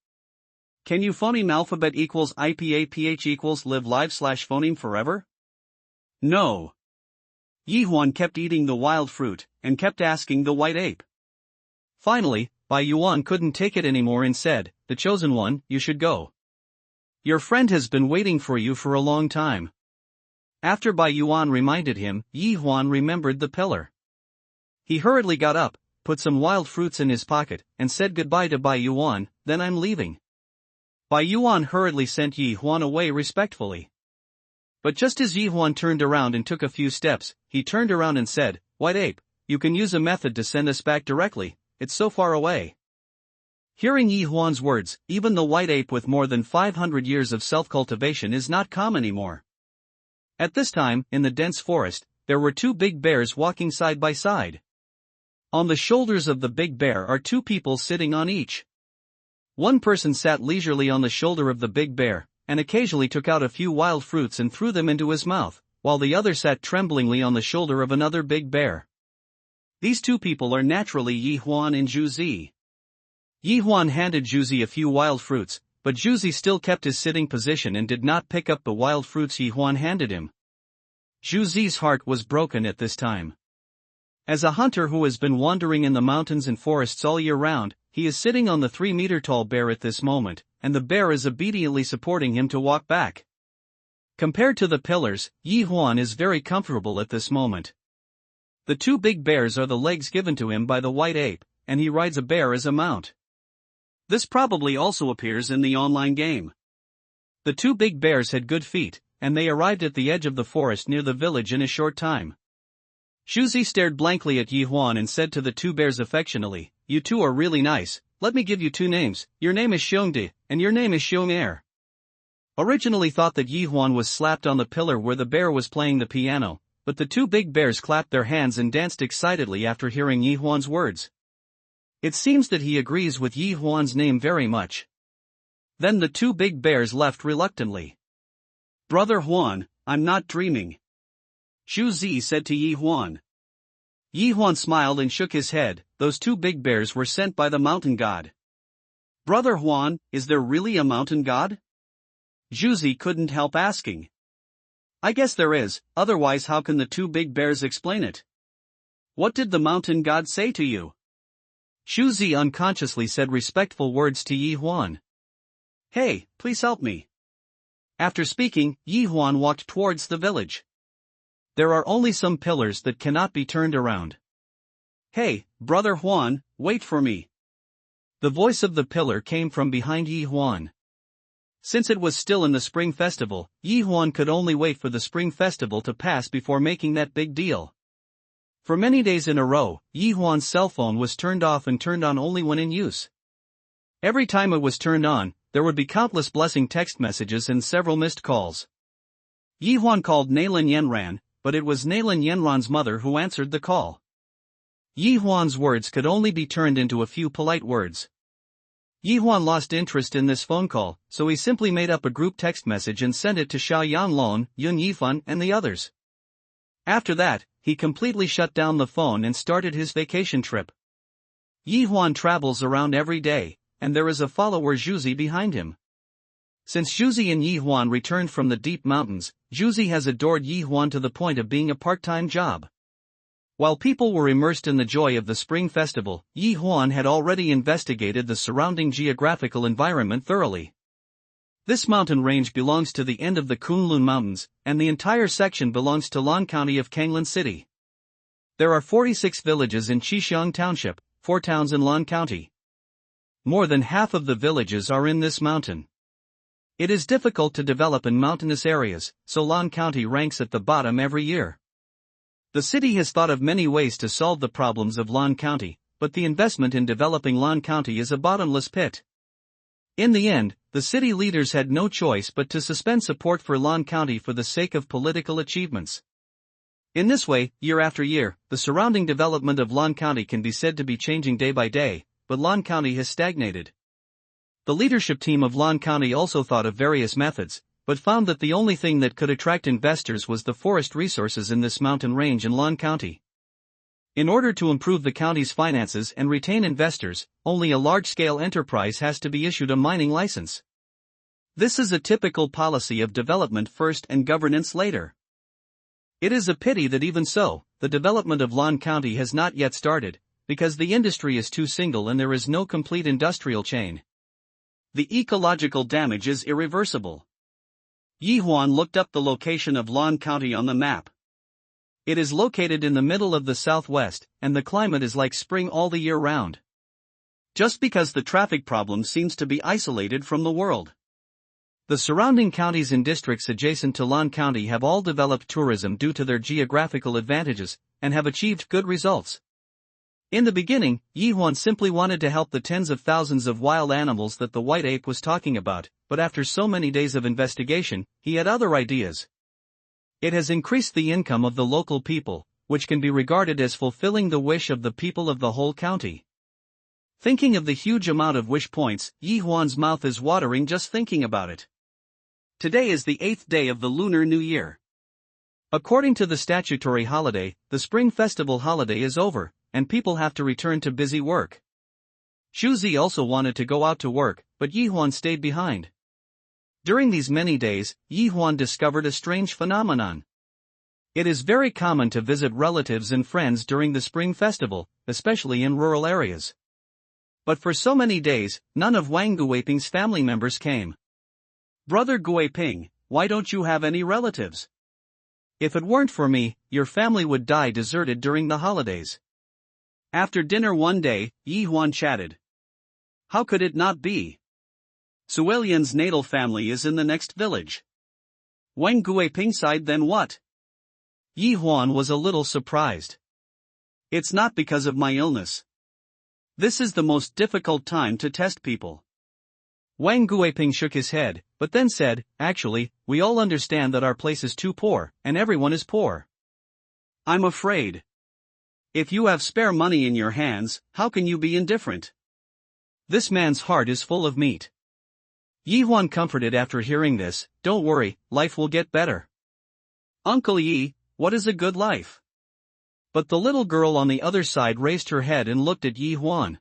Can you phoneme alphabet equals IPAPH equals live live/phoneme forever? No. Yi Huan kept eating the wild fruit, and kept asking the white ape. Finally, Bai Yuan couldn't take it anymore and said, the chosen one, you should go. Your friend has been waiting for you for a long time. After Bai Yuan reminded him, Yi Huan remembered the pillar. He hurriedly got up, put some wild fruits in his pocket, and said goodbye to Bai Yuan, then I'm leaving. Bai Yuan hurriedly sent Yi Huan away respectfully. But just as Yi Huan turned around and took a few steps, he turned around and said, White ape, you can use a method to send us back directly, it's so far away. Hearing Yi Huan's words, even the white ape with more than 500 years of self-cultivation is not calm anymore. At this time, in the dense forest, there were two big bears walking side by side. On the shoulders of the big bear are two people sitting on each. One person sat leisurely on the shoulder of the big bear, and occasionally took out a few wild fruits and threw them into his mouth, while the other sat tremblingly on the shoulder of another big bear. These two people are naturally Yi Huan and Zhu Zi. Yi Huan handed Zhu Zi a few wild fruits, but Zhu Zi still kept his sitting position and did not pick up the wild fruits Yi Huan handed him. Zhu Zi's heart was broken at this time. As a hunter who has been wandering in the mountains and forests all year round, he is sitting on the 3-meter-tall bear at this moment, and the bear is obediently supporting him to walk back. Compared to the pillars, Yi Huan is very comfortable at this moment. The two big bears are the legs given to him by the white ape, and he rides a bear as a mount. This probably also appears in the online game. The two big bears had good feet, and they arrived at the edge of the forest near the village in a short time. Zhu Zi stared blankly at Yi Huan and said to the two bears affectionately, "You two are really nice, let me give you two names, your name is Xiongdi, and your name is Xiong'er." Originally thought that Yi Huan was slapped on the pillar where the bear was playing the piano, but the two big bears clapped their hands and danced excitedly after hearing Yi Huan's words. It seems that he agrees with Yi Huan's name very much. Then the two big bears left reluctantly. "Brother Huan, I'm not dreaming," Zhu Zi said to Yi Huan. Yi Huan smiled and shook his head. Those two big bears were sent by the mountain god. "Brother Huan, is there really a mountain god?" Zhu Zi couldn't help asking. "I guess there is, otherwise how can the two big bears explain it?" "What did the mountain god say to you?" Zhu Zi unconsciously said respectful words to Yi Huan. "Hey, please help me." After speaking, Yi Huan walked towards the village. There are only some pillars that cannot be turned around. "Hey, Brother Huan, wait for me." The voice of the pillar came from behind Yi Huan. Since it was still in the Spring Festival, Yi Huan could only wait for the Spring Festival to pass before making that big deal. For many days in a row, Yi Huan's cell phone was turned off and turned on only when in use. Every time it was turned on, there would be countless blessing text messages and several missed calls. Yi Huan called Nailin Yanran, but it was Nailin Yanran's mother who answered the call. Yi Huan's words could only be turned into a few polite words. Yi Huan lost interest in this phone call, so he simply made up a group text message and sent it to Xiao Yanlong, Yun Yifan and the others. After that, he completely shut down the phone and started his vacation trip. Yi Huan travels around every day, and there is a follower Zhu Zi behind him. Since Zhu Zi and Yi Huan returned from the deep mountains, Zhu Zi has adored Yi Huan to the point of being a part-time job. While people were immersed in the joy of the Spring Festival, Yi Huan had already investigated the surrounding geographical environment thoroughly. This mountain range belongs to the end of the Kunlun Mountains, and the entire section belongs to Lan County of Kanglan City. There are 46 villages in Qixiang Township, 4 towns in Lan County. More than half of the villages are in this mountain. It is difficult to develop in mountainous areas, so Lan County ranks at the bottom every year. The city has thought of many ways to solve the problems of Lan County, but the investment in developing Lan County is a bottomless pit. In the end, the city leaders had no choice but to suspend support for Lan County for the sake of political achievements. In this way, year after year, the surrounding development of Lan County can be said to be changing day by day, but Lan County has stagnated. The leadership team of Lan County also thought of various methods, but found that the only thing that could attract investors was the forest resources in this mountain range in Lan County. In order to improve the county's finances and retain investors, only a large-scale enterprise has to be issued a mining license. This is a typical policy of development first and governance later. It is a pity that even so, the development of Lan County has not yet started, because the industry is too single and there is no complete industrial chain. The ecological damage is irreversible. Yi Huan looked up the location of Lan County on the map. It is located in the middle of the southwest, and the climate is like spring all the year round. Just because the traffic problem seems to be isolated from the world. The surrounding counties and districts adjacent to Lan County have all developed tourism due to their geographical advantages, and have achieved good results. In the beginning, Yi Huan simply wanted to help the tens of thousands of wild animals that the white ape was talking about, but after so many days of investigation, he had other ideas. It has increased the income of the local people, which can be regarded as fulfilling the wish of the people of the whole county. Thinking of the huge amount of wish points, Yi Huan's mouth is watering just thinking about it. Today is the 8th day of the Lunar New Year. According to the statutory holiday, the Spring Festival holiday is over, and people have to return to busy work. Xu Zi also wanted to go out to work, but Yi Huan stayed behind. During these many days, Yi Huan discovered a strange phenomenon. It is very common to visit relatives and friends during the Spring Festival, especially in rural areas. But for so many days, none of Wang Guiping's family members came. "Brother Guiping, why don't you have any relatives? If it weren't for me, your family would die deserted during the holidays." After dinner one day, Yi Huan chatted. "How could it not be? Suelian's natal family is in the next village. Wang Guiping side, then what?" Yi Huan was a little surprised. "It's not because of my illness. This is the most difficult time to test people." Wang Guiping shook his head, but then said, "Actually, we all understand that our place is too poor, and everyone is poor. I'm afraid. If you have spare money in your hands, how can you be indifferent? This man's heart is full of meat." Yi Huan comforted after hearing this, "Don't worry, life will get better. Uncle Yi, what is a good life?" But the little girl on the other side raised her head and looked at Yi Huan.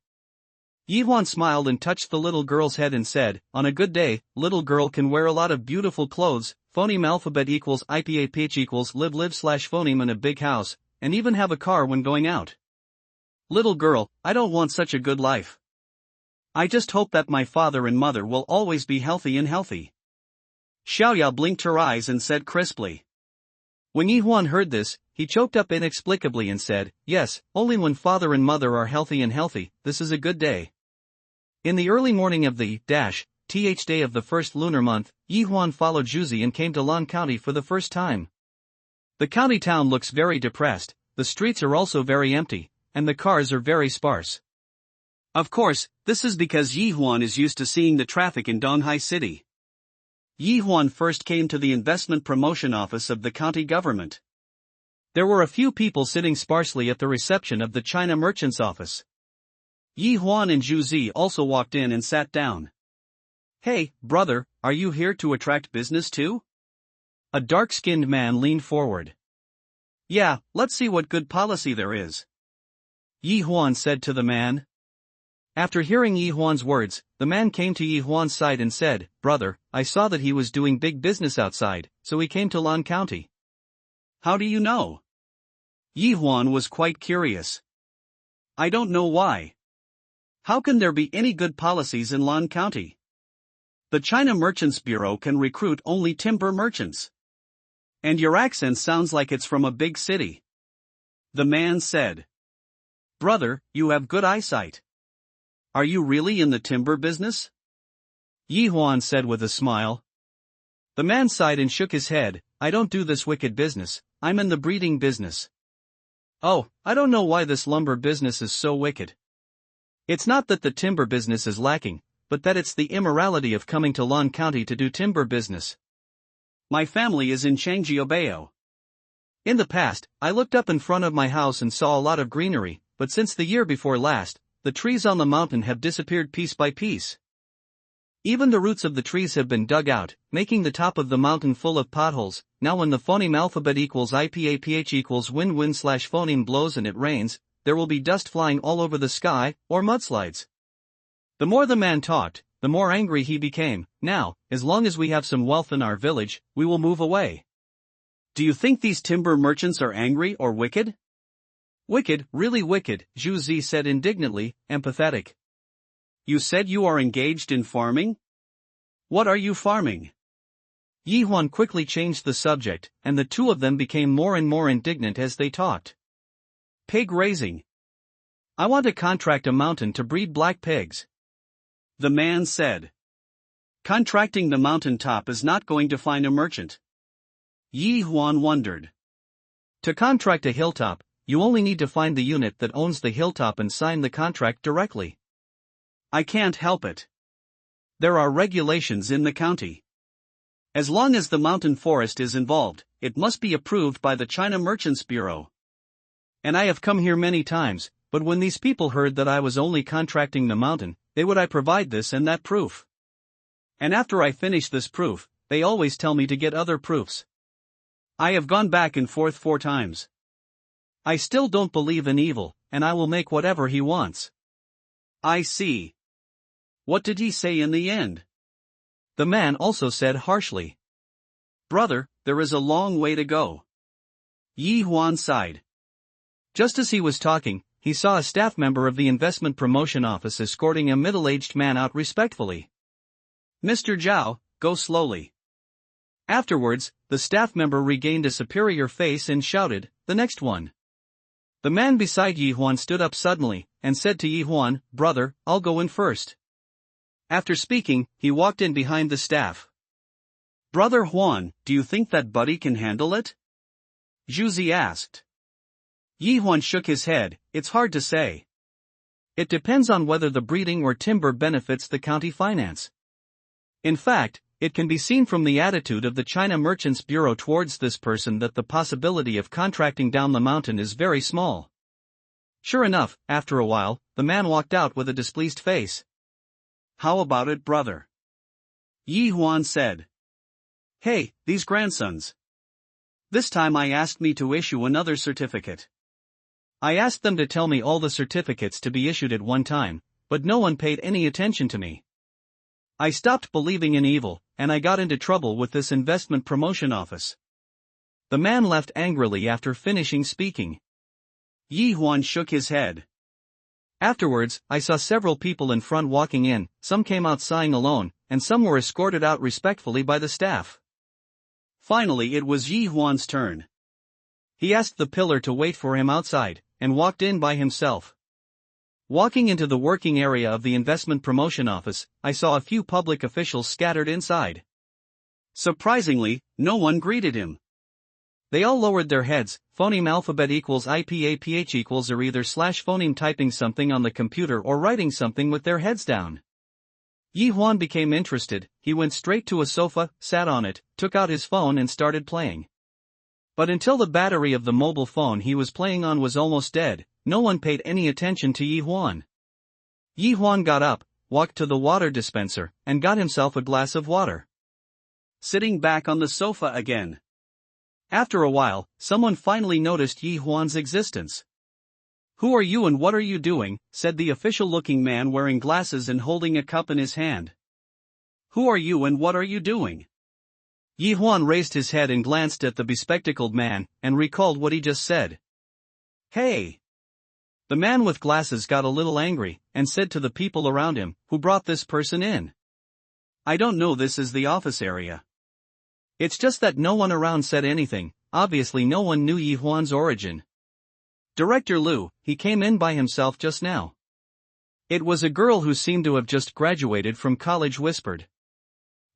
Yi Huan smiled and touched the little girl's head and said, "On a good day, little girl can wear a lot of beautiful clothes, phoneme alphabet equals IPAPH equals live/phoneme in a big house, and even have a car when going out. Little girl, I don't want such a good life. I just hope that my father and mother will always be healthy and healthy." Xiaoya blinked her eyes and said crisply. When Yi Huan heard this, he choked up inexplicably and said, "Yes, only when father and mother are healthy and healthy, this is a good day." In the early morning of the th day of the first lunar month, Yi Huan followed Xu Zi and came to Lan County for the first time. The county town looks very depressed, the streets are also very empty, and the cars are very sparse. Of course, this is because Yi Huan is used to seeing the traffic in Donghai City. Yi Huan first came to the investment promotion office of the county government. There were a few people sitting sparsely at the reception of the China merchant's office. Yi Huan and Xu Zi also walked in and sat down. "Hey, brother, are you here to attract business too?" A dark-skinned man leaned forward. "Yeah, let's see what good policy there is," Yi Huan said to the man. After hearing Yi Huan's words, the man came to Yi Huan's side and said, "Brother, I saw that he was doing big business outside, so he came to Lan County." "How do you know?" Yi Huan was quite curious. "I don't know why. How can there be any good policies in Lan County? The China Merchants Bureau can recruit only timber merchants. And your accent sounds like it's from a big city," the man said. "Brother, you have good eyesight. Are you really in the timber business?" Yi Huan said with a smile. The man sighed and shook his head, "I don't do this wicked business, I'm in the breeding business." "Oh, I don't know why this lumber business is so wicked. It's not that the timber business is lacking, but that it's the immorality of coming to Lan County to do timber business. My family is in Changjiobao. In the past, I looked up in front of my house and saw a lot of greenery, but since the year before last, the trees on the mountain have disappeared piece by piece. Even the roots of the trees have been dug out, making the top of the mountain full of potholes. Now when the phoneme alphabet equals IPAPH equals wind/phoneme blows and it rains, there will be dust flying all over the sky, or mudslides." The more the man talked, the more angry he became. "Now, as long as we have some wealth in our village, we will move away. Do you think these timber merchants are angry or wicked?" "Wicked, really wicked," Xu Zi said indignantly, empathetic. "You said you are engaged in farming? What are you farming?" Yi Huan quickly changed the subject, and the two of them became more and more indignant as they talked. "Pig raising. I want to contract a mountain to breed black pigs," the man said. "Contracting the mountain top is not going to find a merchant." Yi Huan wondered. "To contract a hilltop, you only need to find the unit that owns the hilltop and sign the contract directly." "I can't help it. There are regulations in the county. As long as the mountain forest is involved, it must be approved by the China Merchants Bureau. And I have come here many times, but when these people heard that I was only contracting the mountain, they would I provide this and that proof. And after I finish this proof, they always tell me to get other proofs. I have gone back and forth 4 times. I still don't believe in evil, and I will make whatever he wants. I see. What did he say in the end? The man also said harshly. Brother, there is a long way to go. Yi Huan sighed. Just as he was talking, he saw a staff member of the investment promotion office escorting a middle-aged man out respectfully. Mr. Zhao, go slowly. Afterwards, the staff member regained a superior face and shouted, the next one. The man beside Yi Huan stood up suddenly, and said to Yi Huan, brother, I'll go in first. After speaking, he walked in behind the staff. Brother Huan, do you think that buddy can handle it? Zhu Zi asked. Yi Huan shook his head, it's hard to say. It depends on whether the breeding or timber benefits the county finance. In fact, it can be seen from the attitude of the China Merchants Bureau towards this person that the possibility of contracting down the mountain is very small. Sure enough, after a while, the man walked out with a displeased face. How about it, brother? Yi Huan said. Hey, these grandsons. This time I asked me to issue another certificate. I asked them to tell me all the certificates to be issued at one time, but no one paid any attention to me. I stopped believing in evil, and I got into trouble with this investment promotion office. The man left angrily after finishing speaking. Yi Huan shook his head. Afterwards, I saw several people in front walking in, some came out sighing alone, and some were escorted out respectfully by the staff. Finally it was Yi Huan's turn. He asked the pillar to wait for him outside, and walked in by himself. Walking into the working area of the investment promotion office, I saw a few public officials scattered inside. Surprisingly, no one greeted him. They all lowered their heads, phoneme alphabet equals IPAPH equals or either slash phoneme typing something on the computer or writing something with their heads down. Yi Huan became interested, he went straight to a sofa, sat on it, took out his phone and started playing. But until the battery of the mobile phone he was playing on was almost dead, no one paid any attention to Yi Huan. Yi Huan got up, walked to the water dispenser, and got himself a glass of water. Sitting back on the sofa again. After a while, someone finally noticed Yi Huan's existence. Who are you and what are you doing? Said the official-looking man wearing glasses and holding a cup in his hand. Who are you and what are you doing? Yi Huan raised his head and glanced at the bespectacled man, and recalled what he just said. Hey! The man with glasses got a little angry, and said to the people around him, who brought this person in? I don't know, this is the office area. It's just that no one around said anything, obviously no one knew Yi Huan's origin. Director Liu, he came in by himself just now. It was a girl who seemed to have just graduated from college whispered.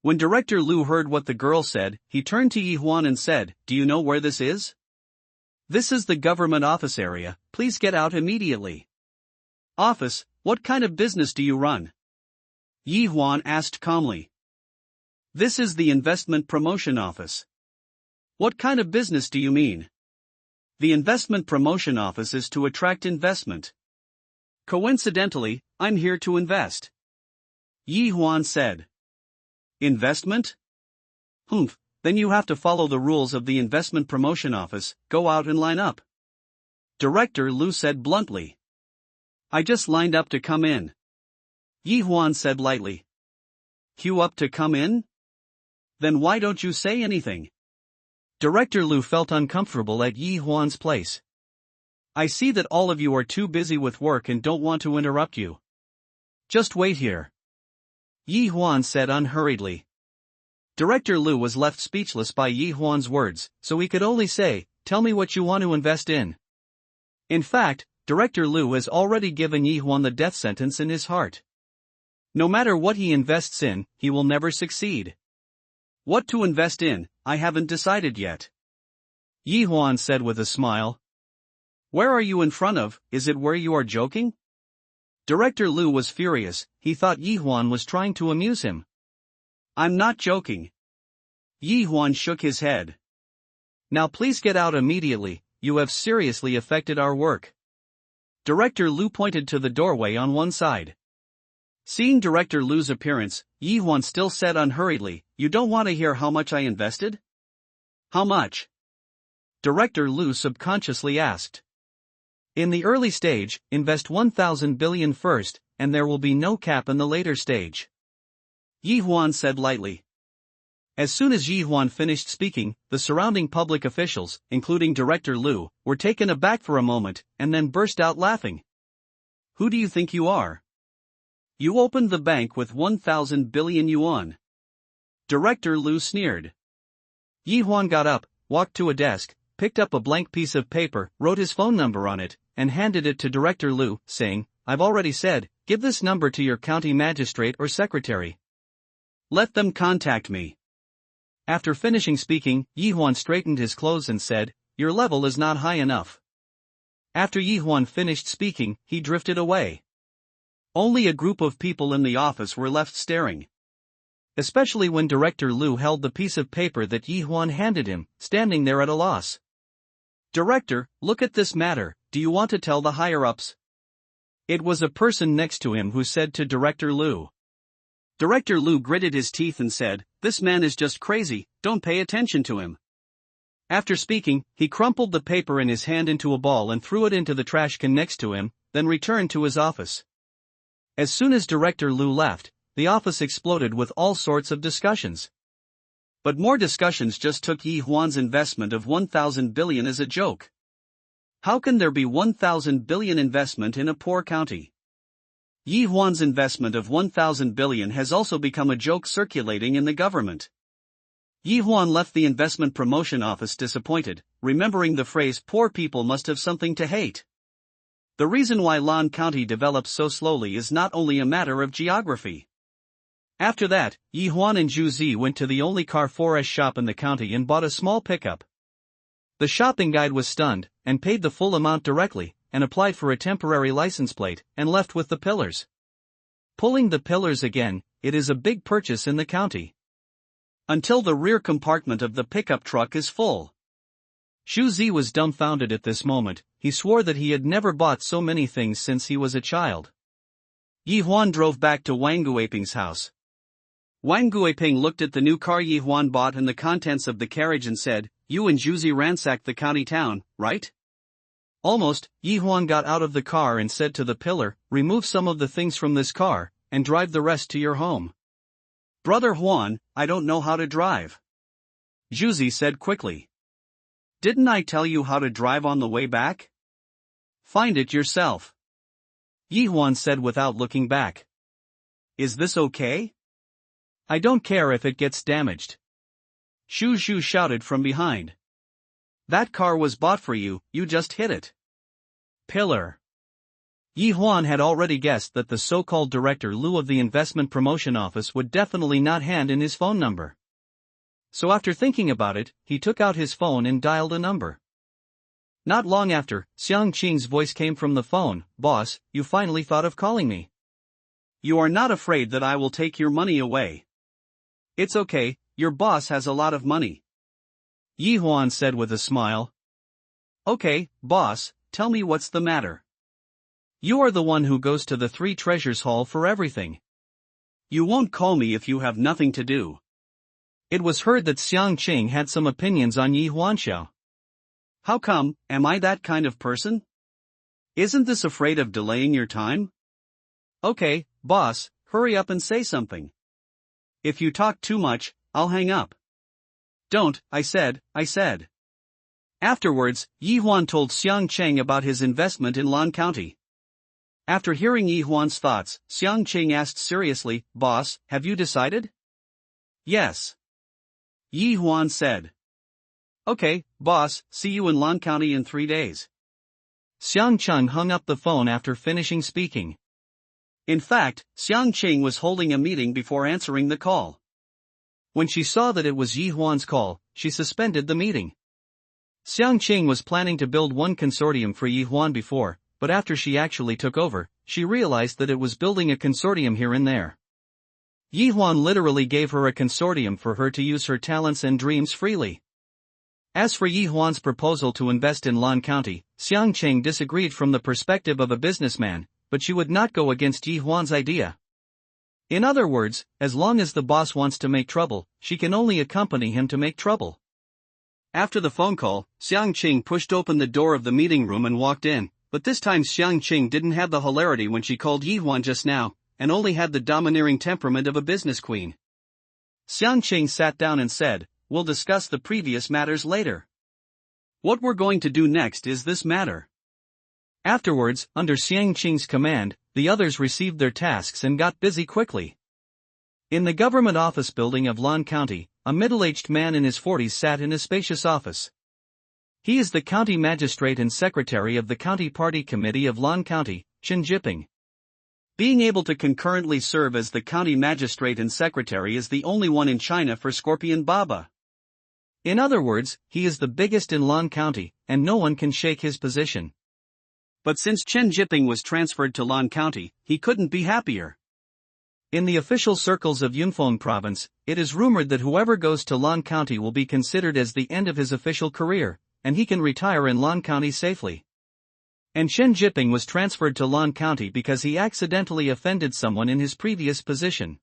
When Director Liu heard what the girl said, he turned to Yi Huan and said, do you know where this is? This is the government office area, please get out immediately. Office, what kind of business do you run? Yi Huan asked calmly. This is the investment promotion office. What kind of business do you mean? The investment promotion office is to attract investment. Coincidentally, I'm here to invest. Yi Huan said. Investment? Humph, then you have to follow the rules of the investment promotion office, go out and line up. Director Liu said bluntly. I just lined up to come in. Yi Huan said lightly. Queue up to come in? Then why don't you say anything? Director Liu felt uncomfortable at Yi Huan's place. I see that all of you are too busy with work and don't want to interrupt you. Just wait here. Yi Huan said unhurriedly. Director Liu was left speechless by Yi Huan's words, so he could only say, tell me what you want to invest in. In fact, Director Liu has already given Yi Huan the death sentence in his heart. No matter what he invests in, he will never succeed. What to invest in, I haven't decided yet. Yi Huan said with a smile. Where are you in front of, is it where you are joking? Director Liu was furious, he thought Yi Huan was trying to amuse him. I'm not joking. Yi Huan shook his head. Now please get out immediately, you have seriously affected our work. Director Lu pointed to the doorway on one side. Seeing Director Lu's appearance, Yi Huan still said unhurriedly, "You don't want to hear how much I invested?" "How much?" Director Lu subconsciously asked. "In the early stage, invest 1,000 billion first, and there will be no cap in the later stage," Yi Huan said lightly. As soon as Yi Huan finished speaking, the surrounding public officials, including Director Lu, were taken aback for a moment, and then burst out laughing. "Who do you think you are? You opened the bank with 1,000 billion yuan. Director Lu sneered. Yi Huan got up, walked to a desk, picked up a blank piece of paper, wrote his phone number on it, and handed it to Director Lu, saying, "I've already said, give this number to your county magistrate or secretary. Let them contact me." After finishing speaking, Yi Huan straightened his clothes and said, "Your level is not high enough." After Yi Huan finished speaking, he drifted away. Only a group of people in the office were left staring. Especially when Director Lu held the piece of paper that Yi Huan handed him, standing there at a loss. "Director, look at this matter, do you want to tell the higher-ups?" It was a person next to him who said to Director Lu. Director Lu gritted his teeth and said, "This man is just crazy, don't pay attention to him." After speaking, he crumpled the paper in his hand into a ball and threw it into the trash can next to him, then returned to his office. As soon as Director Lu left, the office exploded with all sorts of discussions. But more discussions just took Yi Huan's investment of 1,000 billion as a joke. How can there be 1,000 billion investment in a poor county? Yi Huan's investment of 1,000 billion has also become a joke circulating in the government. Yi Huan left the investment promotion office disappointed, remembering the phrase "poor people must have something to hate." The reason why Lan County develops so slowly is not only a matter of geography. After that, Yi Huan and Zhu Zi went to the only car 4S shop in the county and bought a small pickup. The shopping guide was stunned, and paid the full amount directly, and applied for a temporary license plate, and left with the pillars. Pulling the pillars again, it is a big purchase in the county. Until the rear compartment of the pickup truck is full. Zhu Zi was dumbfounded at this moment, he swore that he had never bought so many things since he was a child. Yi Huan drove back to Wang Guiping's house. Wang Guiping looked at the new car Yi Huan bought and the contents of the carriage and said, "You and Zhu Zi ransacked the county town, right?" Almost, Yi Huan got out of the car and said to the pillar, "Remove some of the things from this car, and drive the rest to your home." "Brother Huan, I don't know how to drive," Zhu Zi said quickly. "Didn't I tell you how to drive on the way back? Find it yourself," Yi Huan said without looking back. "Is this okay?" "I don't care if it gets damaged," Shu Zhu shouted from behind. "That car was bought for you, you just hit it." Pillar. Yi Huan had already guessed that the so-called Director Lu of the investment promotion office would definitely not hand in his phone number. So after thinking about it, he took out his phone and dialed a number. Not long after, Xiang Qing's voice came from the phone, "Boss, you finally thought of calling me. You are not afraid that I will take your money away?" "It's okay, your boss has a lot of money," Yi Huan said with a smile. "Okay, boss, tell me what's the matter. You are the one who goes to the Three Treasures Hall for everything. You won't call me if you have nothing to do." It was heard that Xiang Qing had some opinions on Yi Huanxiao. "How come, am I that kind of person? Isn't this afraid of delaying your time? Okay, boss, hurry up and say something. If you talk too much, I'll hang up." "Don't, I said. Afterwards, Yi Huan told Xiang Qing about his investment in Lan County. After hearing Yi Huan's thoughts, Xiang Qing asked seriously, "Boss, have you decided?" "Yes," Yi Huan said. "Okay, boss, see you in Lan County in 3 days." Xiang Qing hung up the phone after finishing speaking. In fact, Xiang Qing was holding a meeting before answering the call. When she saw that it was Yi Huan's call, she suspended the meeting. Xiang Qing was planning to build one consortium for Yi Huan before, but after she actually took over, she realized that it was building a consortium here and there. Yi Huan literally gave her a consortium for her to use her talents and dreams freely. As for Yi Huan's proposal to invest in Lan County, Xiang Qing disagreed from the perspective of a businessman, but she would not go against Yi Huan's idea. In other words, as long as the boss wants to make trouble, she can only accompany him to make trouble. After the phone call, Xiang Qing pushed open the door of the meeting room and walked in, but this time Xiang Qing didn't have the hilarity when she called Yi Huan just now, and only had the domineering temperament of a business queen. Xiang Qing sat down and said, "We'll discuss the previous matters later. What we're going to do next is this matter." Afterwards, under Xiang Qing's command, the others received their tasks and got busy quickly. In the government office building of Lan County, a middle-aged man in his 40s sat in a spacious office. He is the county magistrate and secretary of the County Party Committee of Lan County, Chen Jiping. Being able to concurrently serve as the county magistrate and secretary is the only one in China for Scorpion Baba. In other words, he is the biggest in Lan County, and no one can shake his position. But since Chen Jiping was transferred to Lan County, he couldn't be happier. In the official circles of Yunfeng province, it is rumored that whoever goes to Lan County will be considered as the end of his official career, and he can retire in Lan County safely. And Chen Jiping was transferred to Lan County because he accidentally offended someone in his previous position.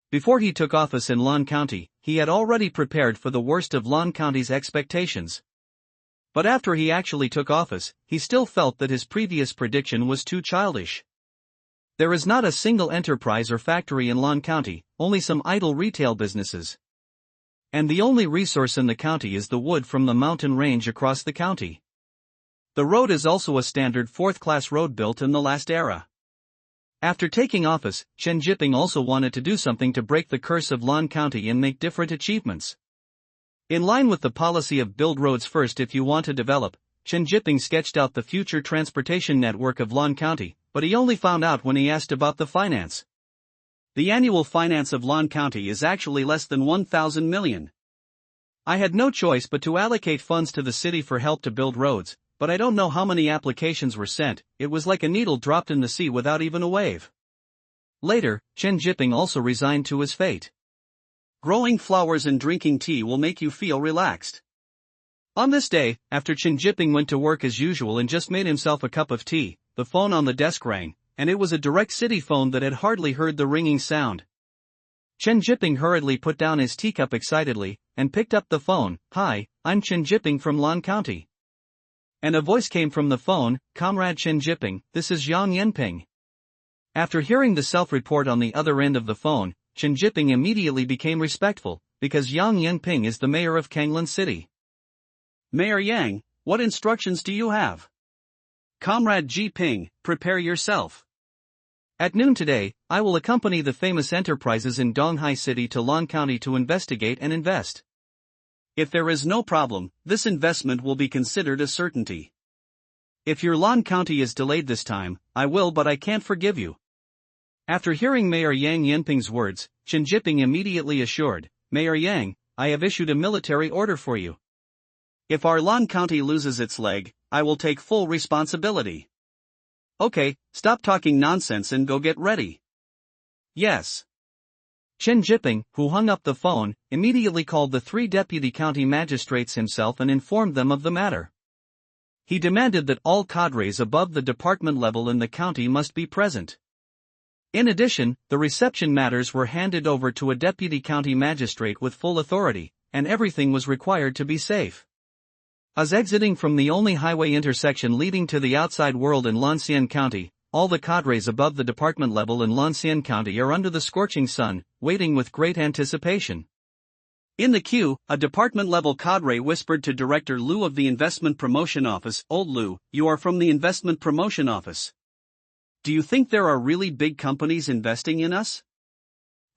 Before he took office in Lan County, he had already prepared for the worst of Lan County's expectations. But after he actually took office, he still felt that his previous prediction was too childish. There is not a single enterprise or factory in Lan County, only some idle retail businesses. And the only resource in the county is the wood from the mountain range across the county. The road is also a standard fourth-class road built in the last era. After taking office, Chen Jiping also wanted to do something to break the curse of Lan County and make different achievements. In line with the policy of build roads first if you want to develop, Chen Jiping sketched out the future transportation network of Lan County, but he only found out when he asked about the finance. The annual finance of Lan County is actually less than 1,000 million. I had no choice but to allocate funds to the city for help to build roads, but I don't know how many applications were sent. It was like a needle dropped in the sea without even a wave. Later, Chen Jiping also resigned to his fate. Growing flowers and drinking tea will make you feel relaxed. On this day, after Chen Jiping went to work as usual and just made himself a cup of tea, the phone on the desk rang, and it was a direct city phone that had hardly heard the ringing sound. Chen Jiping hurriedly put down his teacup excitedly, and picked up the phone. "Hi, I'm Chen Jiping from Lan County." And a voice came from the phone, "Comrade Chen Jiping, this is Yang Yanping." After hearing the self-report on the other end of the phone, Chen Jiping immediately became respectful, because Yang Yanping is the mayor of Kanglan City. "Mayor Yang, what instructions do you have?" "Comrade Jiping, prepare yourself. At noon today, I will accompany the famous enterprises in Donghai City to Lan County to investigate and invest. If there is no problem, this investment will be considered a certainty. If your Lan County is delayed this time, I will, but I can't forgive you." After hearing Mayor Yang Yanping's words, Chen Jiping immediately assured, "Mayor Yang, I have issued a military order for you. If our Lan County loses its leg, I will take full responsibility." "Okay, stop talking nonsense and go get ready." "Yes." Chen Jiping, who hung up the phone, immediately called the 3 deputy county magistrates himself and informed them of the matter. He demanded that all cadres above the department level in the county must be present. In addition, the reception matters were handed over to a deputy county magistrate with full authority, and everything was required to be safe. As exiting from the only highway intersection leading to the outside world in Lanxian County, all the cadres above the department level in Lanxian County are under the scorching sun, waiting with great anticipation. In the queue, a department-level cadre whispered to Director Liu of the Investment Promotion Office, "Old Liu, you are from the Investment Promotion Office. Do you think there are really big companies investing in us?"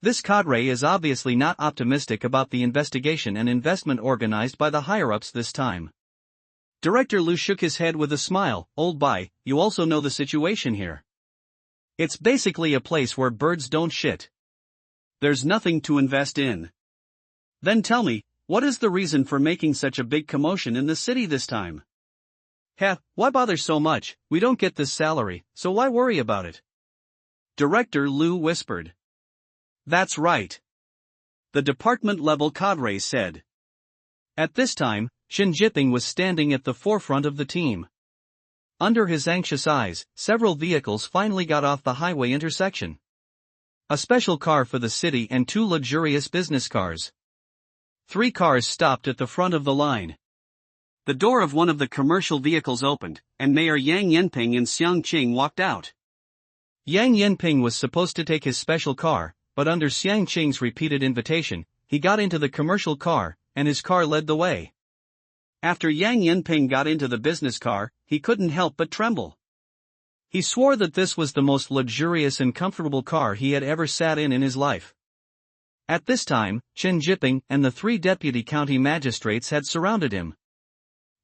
This cadre is obviously not optimistic about the investigation and investment organized by the higher-ups this time. Director Liu shook his head with a smile. "Old Bai, you also know the situation here. It's basically a place where birds don't shit. There's nothing to invest in. Then tell me, what is the reason for making such a big commotion in the city this time?" "Heh, why bother so much? We don't get this salary, so why worry about it?" Director Liu whispered. "That's right," the department-level cadre said. At this time, Chen Jiping was standing at the forefront of the team. Under his anxious eyes, several vehicles finally got off the highway intersection. A special car for the city and 2 luxurious business cars. 3 cars stopped at the front of the line. The door of one of the commercial vehicles opened, and Mayor Yang Yanping and Xiang Qing walked out. Yang Yanping was supposed to take his special car, but under Xiang Qing's repeated invitation, he got into the commercial car, and his car led the way. After Yang Yanping got into the business car, he couldn't help but tremble. He swore that this was the most luxurious and comfortable car he had ever sat in his life. At this time, Chen Jiping and the 3 deputy county magistrates had surrounded him.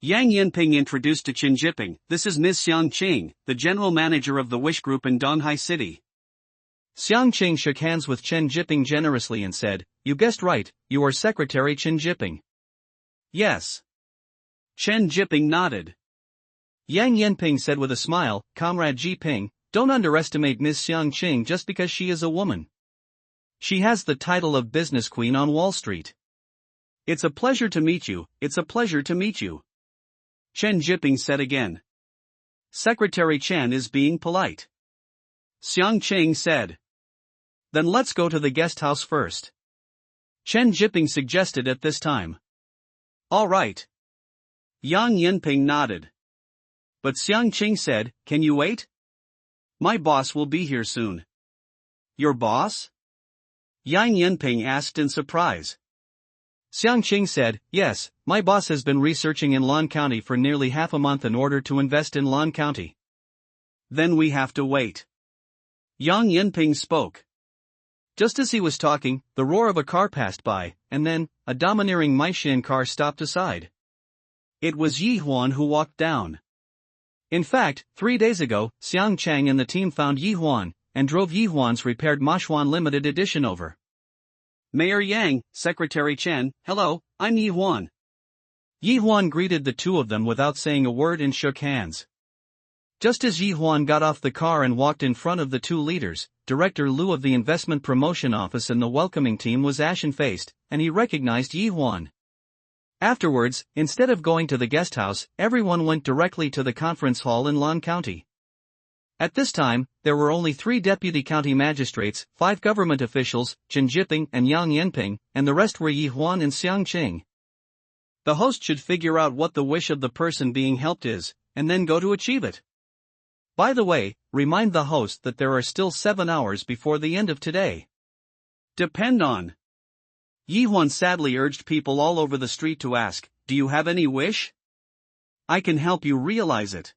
Yang Yanping introduced to Chen Jiping, "This is Ms. Xiang Qing, the general manager of the Wish Group in Donghai City." Xiang Qing shook hands with Chen Jiping generously and said, "You guessed right, you are Secretary Chen Jiping." "Yes." Chen Jiping nodded. Yang Yanping said with a smile, "Comrade Jiping, don't underestimate Ms. Xiang Qing just because she is a woman. She has the title of business queen on Wall Street." "It's a pleasure to meet you, it's a pleasure to meet you," Chen Jiping said again. "Secretary Chen is being polite," Xiang Qing said. "Then let's go to the guest house first," Chen Jiping suggested at this time. "All right." Yang Yanping nodded. But Xiang Qing said, "Can you wait? My boss will be here soon." "Your boss?" Yang Yanping asked in surprise. Xiang Qing said, "Yes, my boss has been researching in Lan County for nearly half a month in order to invest in Lan County." "Then we have to wait." Yang Yanping spoke. Just as he was talking, the roar of a car passed by, and then, a domineering Meishin car stopped aside. It was Yi Huan who walked down. In fact, 3 days ago, Xiang Chang and the team found Yi Huan, and drove Yi Huan's repaired Machuan limited edition over. "Mayor Yang, Secretary Chen, hello, I'm Yi Huan." Yi Huan greeted the 2 of them without saying a word and shook hands. Just as Yi Huan got off the car and walked in front of the 2 leaders, Director Liu of the Investment Promotion Office and the welcoming team was ashen-faced, and he recognized Yi Huan. Afterwards, instead of going to the guest house, everyone went directly to the conference hall in Lan County. At this time, there were only 3 deputy county magistrates, 5 government officials, Chen Jiping and Yang Yanping, and the rest were Yi Huan and Xiang Qing. The host should figure out what the wish of the person being helped is, and then go to achieve it. By the way, remind the host that there are still 7 hours before the end of today. Depend on. Yi Huan sadly urged people all over the street to ask, "Do you have any wish? I can help you realize it."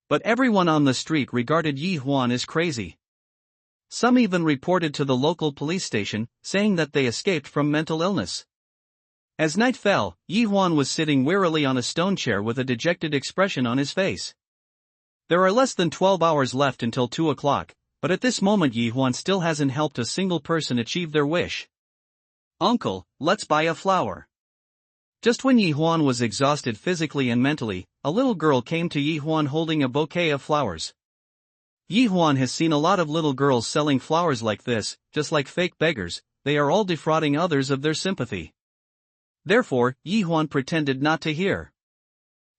But everyone on the street regarded Yi Huan as crazy. Some even reported to the local police station, saying that they escaped from mental illness. As night fell, Yi Huan was sitting wearily on a stone chair with a dejected expression on his face. There are less than 12 hours left until 2 o'clock, but at this moment Yi Huan still hasn't helped a single person achieve their wish. "Uncle, let's buy a flower." Just when Yi Huan was exhausted physically and mentally, a little girl came to Yi Huan holding a bouquet of flowers. Yi Huan has seen a lot of little girls selling flowers like this, just like fake beggars, they are all defrauding others of their sympathy. Therefore, Yi Huan pretended not to hear.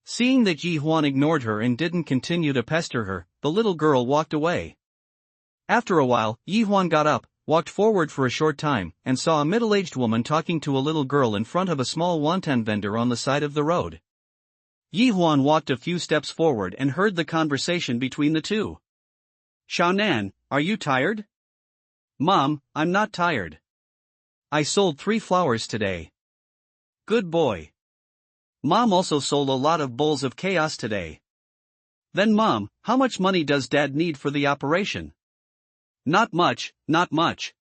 Seeing that Yi Huan ignored her and didn't continue to pester her, the little girl walked away. After a while, Yi Huan got up, walked forward for a short time, and saw a middle-aged woman talking to a little girl in front of a small wonton vendor on the side of the road. Yi Huan walked a few steps forward and heard the conversation between the 2. "Xiaonan, are you tired?" "Mom, I'm not tired. I sold 3 flowers today." "Good boy." "Mom also sold a lot of bowls of chaos today." "Then Mom, how much money does Dad need for the operation?" "Not much, not much."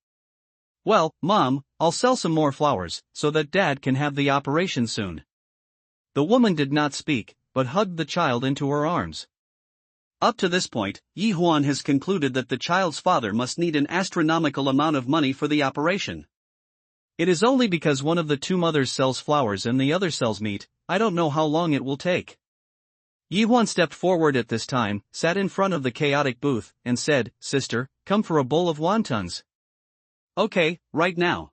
"Well, Mom, I'll sell some more flowers, so that Dad can have the operation soon." The woman did not speak, but hugged the child into her arms. Up to this point, Yi Huan has concluded that the child's father must need an astronomical amount of money for the operation. It is only because one of the 2 mothers sells flowers and the other sells meat, I don't know how long it will take. Yi Huan stepped forward at this time, sat in front of the chaotic booth, and said, "Sister, come for a bowl of wontons." "Okay, right now."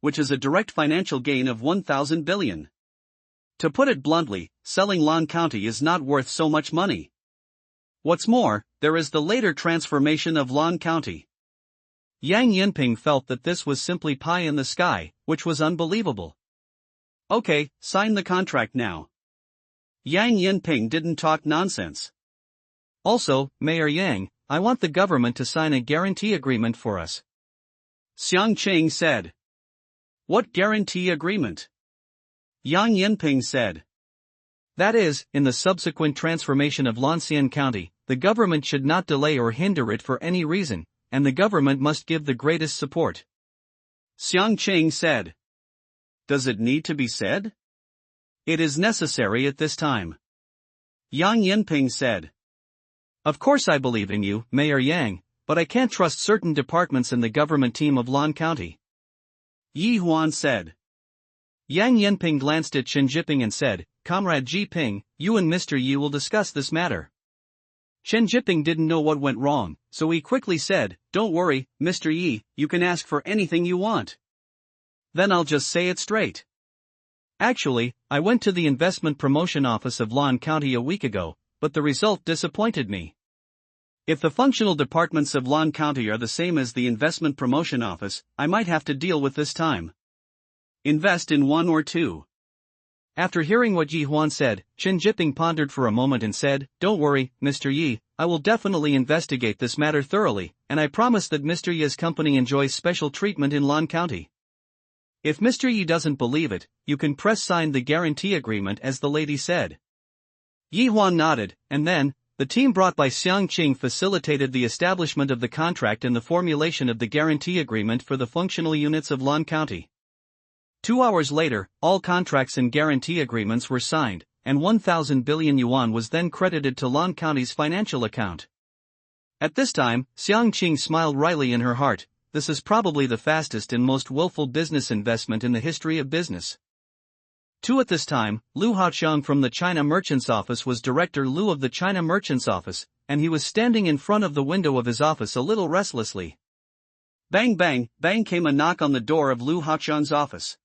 which is a direct financial gain of 1,000 billion. To put it bluntly, selling Lan County is not worth so much money. What's more, there is the later transformation of Lan County. Yang Yinping felt that this was simply pie in the sky, which was unbelievable. Okay, sign the contract now. Yang Yinping didn't talk nonsense. Also, Mayor Yang, I want the government to sign a guarantee agreement for us. Xiang Qing said. What guarantee agreement? Yang Yinping said. That is, in the subsequent transformation of Lanxian County, the government should not delay or hinder it for any reason, and the government must give the greatest support. Xiang Qing said. Does it need to be said? It is necessary at this time. Yang Yinping said. Of course I believe in you, Mayor Yang, but I can't trust certain departments in the government team of Lan County. Yi Huan said. Yang Yinping glanced at Chen Jiping and said, Comrade Ji Ping, you and Mr. Yi will discuss this matter. Chen Jiping didn't know what went wrong, so he quickly said, Don't worry, Mr. Yi, you can ask for anything you want. Then I'll just say it straight. Actually, I went to the investment promotion office of Lan County a week ago, but the result disappointed me. If the functional departments of Lan County are the same as the investment promotion office, I might have to deal with this time. Invest in one or two. After hearing what Yi Huan said, Chen Jiping pondered for a moment and said, Don't worry, Mr. Yi, I will definitely investigate this matter thoroughly, and I promise that Mr. Yi's company enjoys special treatment in Lan County. If Mr. Yi doesn't believe it, you can press sign the guarantee agreement as the lady said. Yi Huan nodded, and then, the team brought by Xiang Qing facilitated the establishment of the contract and the formulation of the guarantee agreement for the functional units of Lan County. 2 hours later, all contracts and guarantee agreements were signed, and 1,000 billion yuan was then credited to Lan County's financial account. At this time, Xiang Qing smiled wryly in her heart. This is probably the fastest and most willful business investment in the history of business. 2 At this time, Lu Haoqiang from the China Merchants Office was Director Lu of the China Merchants Office, and he was standing in front of the window of his office a little restlessly. Bang bang, bang came a knock on the door of Lu Haoqiang's office.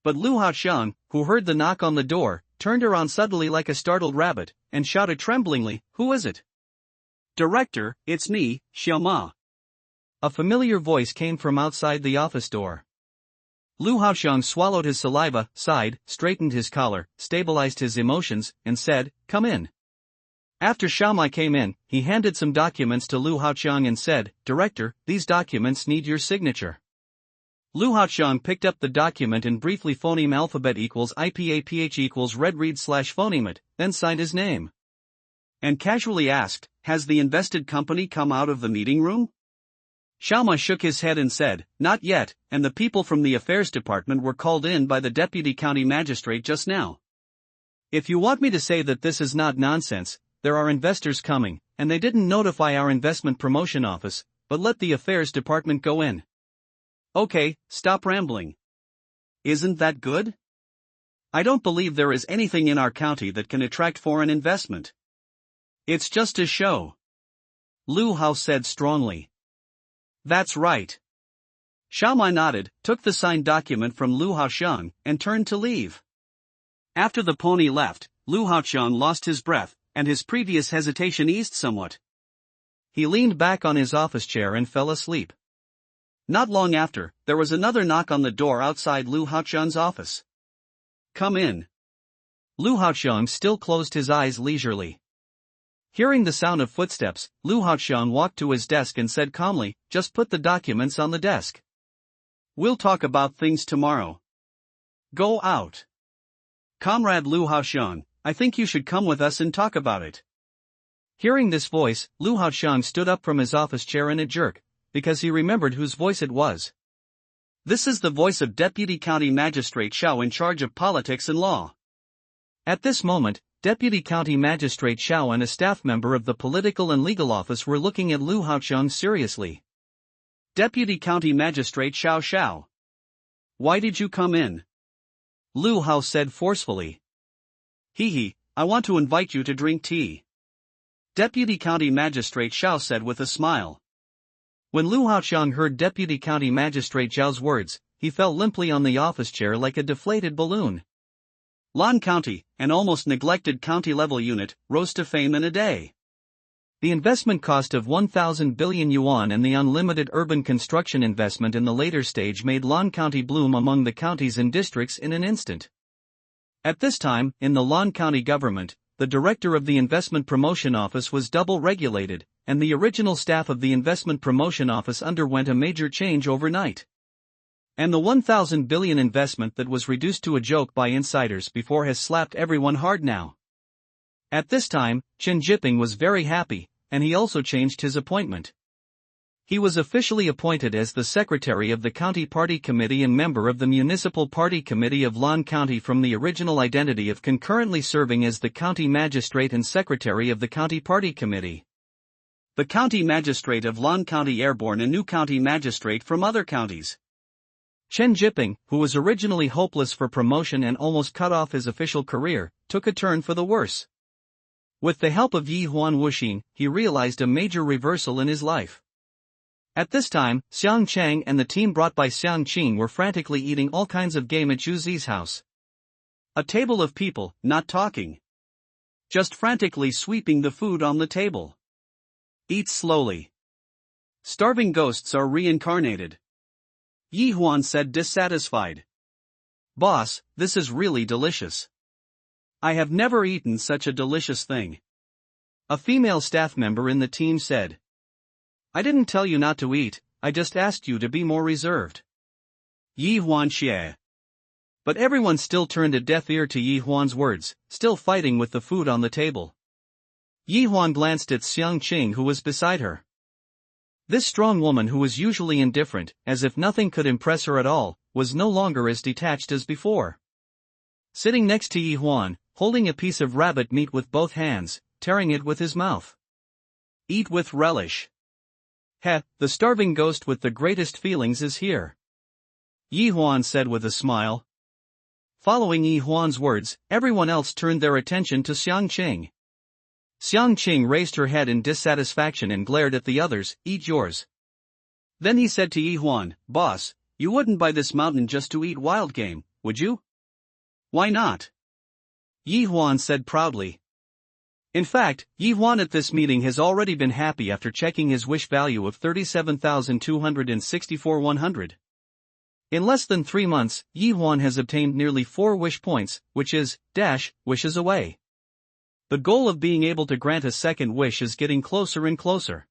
But Lu Haoqiang, who heard the knock on the door, turned around suddenly like a startled rabbit, and shouted tremblingly, Who is it? Director, it's me, Xiao Ma. A familiar voice came from outside the office door. Lu Haoqiang swallowed his saliva, sighed, straightened his collar, stabilized his emotions, and said, Come in. After Xiao Ma came in, he handed some documents to Lu Haoqiang and said, Director, these documents need your signature. Lu Haoqiang picked up the document and briefly phoneme alphabet equals IPAPH equals red read / phoneme it, then signed his name. And casually asked, Has the invested company come out of the meeting room? Xiao Ma shook his head and said, Not yet, and the people from the affairs department were called in by the deputy county magistrate just now. If you want me to say that this is not nonsense, there are investors coming, and they didn't notify our investment promotion office, but let the affairs department go in. Okay, stop rambling. Isn't that good? I don't believe there is anything in our county that can attract foreign investment. It's just a show. Lu Hao said strongly. That's right. Xiao Ma nodded, took the signed document from Lu Haoqiang, and turned to leave. After the pony left, Lu Haoqiang lost his breath, and his previous hesitation eased somewhat. He leaned back on his office chair and fell asleep. Not long after, there was another knock on the door outside Lu Haoqiang's office. Come in. Lu Haoqiang still closed his eyes leisurely. Hearing the sound of footsteps, Lu Haoqiang walked to his desk and said calmly, Just put the documents on the desk. We'll talk about things tomorrow. Go out. Comrade Lu Haoqiang, I think you should come with us and talk about it. Hearing this voice, Lu Haoqiang stood up from his office chair in a jerk, because he remembered whose voice it was. This is the voice of Deputy County Magistrate Xiao in charge of politics and law. At this moment, Deputy County Magistrate Xiao and a staff member of the Political and Legal Office were looking at Lu Haoqiang seriously. Deputy County Magistrate Xiao. Why did you come in? Lu Hao said forcefully. I want to invite you to drink tea. Deputy County Magistrate Xiao said with a smile. When Lu Haoqiang heard Deputy County Magistrate Zhao's words, he fell limply on the office chair like a deflated balloon. Lan County, an almost neglected county-level unit, rose to fame in a day. The investment cost of 1,000 billion yuan and the unlimited urban construction investment in the later stage made Lan County bloom among the counties and districts in an instant. At this time, in the Lan County government, the director of the Investment Promotion Office was double-regulated, and the original staff of the Investment Promotion Office underwent a major change overnight. And the 1,000 billion investment that was reduced to a joke by insiders before has slapped everyone hard now. At this time, Chen Jiping was very happy, and he also changed his appointment. He was officially appointed as the secretary of the County Party Committee and member of the Municipal Party Committee of Lan County from the original identity of concurrently serving as the county magistrate and secretary of the County Party Committee. The county magistrate of Lan County airborne a new county magistrate from other counties. Chen Jiping, who was originally hopeless for promotion and almost cut off his official career, took a turn for the worse. With the help of Yi Huan Wuxin, he realized a major reversal in his life. At this time, Xiang Chang and the team brought by Xiang Qing were frantically eating all kinds of game at Zhu Zi's house. A table of people, not talking. Just frantically sweeping the food on the table. Eat slowly. Starving ghosts are reincarnated. Yi Huan said dissatisfied. Boss, this is really delicious. I have never eaten such a delicious thing. A female staff member in the team said. I didn't tell you not to eat, I just asked you to be more reserved. Yi Huan xie. But everyone still turned a deaf ear to Yi Huan's words, still fighting with the food on the table. Yi Huan glanced at Xiang Qing who was beside her. This strong woman who was usually indifferent, as if nothing could impress her at all, was no longer as detached as before. Sitting next to Yi Huan, holding a piece of rabbit meat with both hands, tearing it with his mouth. Eat with relish. Heh, the starving ghost with the greatest feelings is here. Yi Huan said with a smile. Following Yi Huan's words, everyone else turned their attention to Xiang Qing. Xiang Qing raised her head in dissatisfaction and glared at the others, eat yours. Then he said to Yi Huan, Boss, you wouldn't buy this mountain just to eat wild game, would you? Why not? Yi Huan said proudly. In fact, Yi Huan at this meeting has already been happy after checking his wish value of 37,264,100. In less than 3 months, Yi Huan has obtained nearly 4 wish points, which is, wishes away. The goal of being able to grant a second wish is getting closer and closer.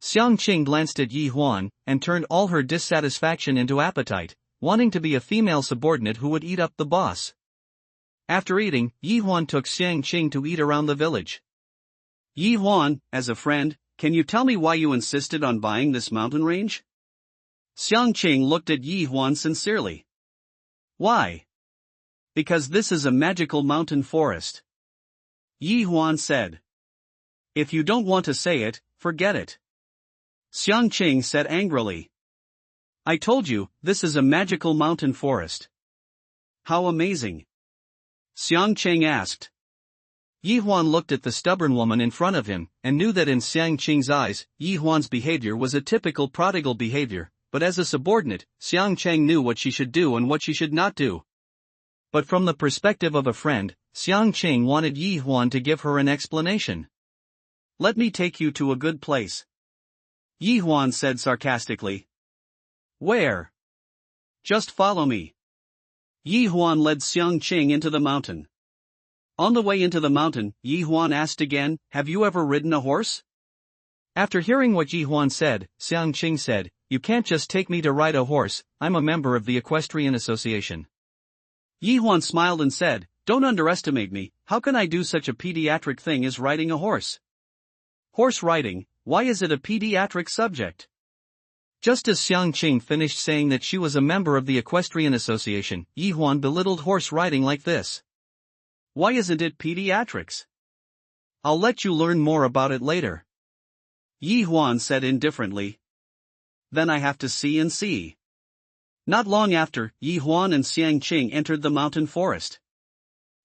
Xiang Qing glanced at Yi Huan, and turned all her dissatisfaction into appetite, wanting to be a female subordinate who would eat up the boss. After eating, Yi Huan took Xiang Qing to eat around the village. Yi Huan, as a friend, can you tell me why you insisted on buying this mountain range? Xiang Qing looked at Yi Huan sincerely. Why? Because this is a magical mountain forest. Yi Huan said. If you don't want to say it, forget it. Xiang Qing said angrily. I told you, this is a magical mountain forest. How amazing. Xiang Qing asked. Yi Huan looked at the stubborn woman in front of him, and knew that in Xiang Qing's eyes, Yi Huan's behavior was a typical prodigal behavior, but as a subordinate, Xiang Qing knew what she should do and what she should not do. But from the perspective of a friend, Xiang Qing wanted Yi Huan to give her an explanation. Let me take you to a good place. Yi Huan said sarcastically. Where? Just follow me. Yi Huan led Xiang Qing into the mountain. On the way into the mountain, Yi Huan asked again, have you ever ridden a horse? After hearing what Yi Huan said, Xiang Qing said, you can't just take me to ride a horse, I'm a member of the Equestrian Association. Yi Huan smiled and said, don't underestimate me, how can I do such a pediatric thing as riding a horse? Horse riding, why is it a pediatric subject? Just as Xiang Qing finished saying that she was a member of the Equestrian Association, Yi Huan belittled horse riding like this. Why isn't it pediatrics? I'll let you learn more about it later. Yi Huan said indifferently. Then I have to see and see. Not long after, Yi Huan and Xiang Qing entered the mountain forest.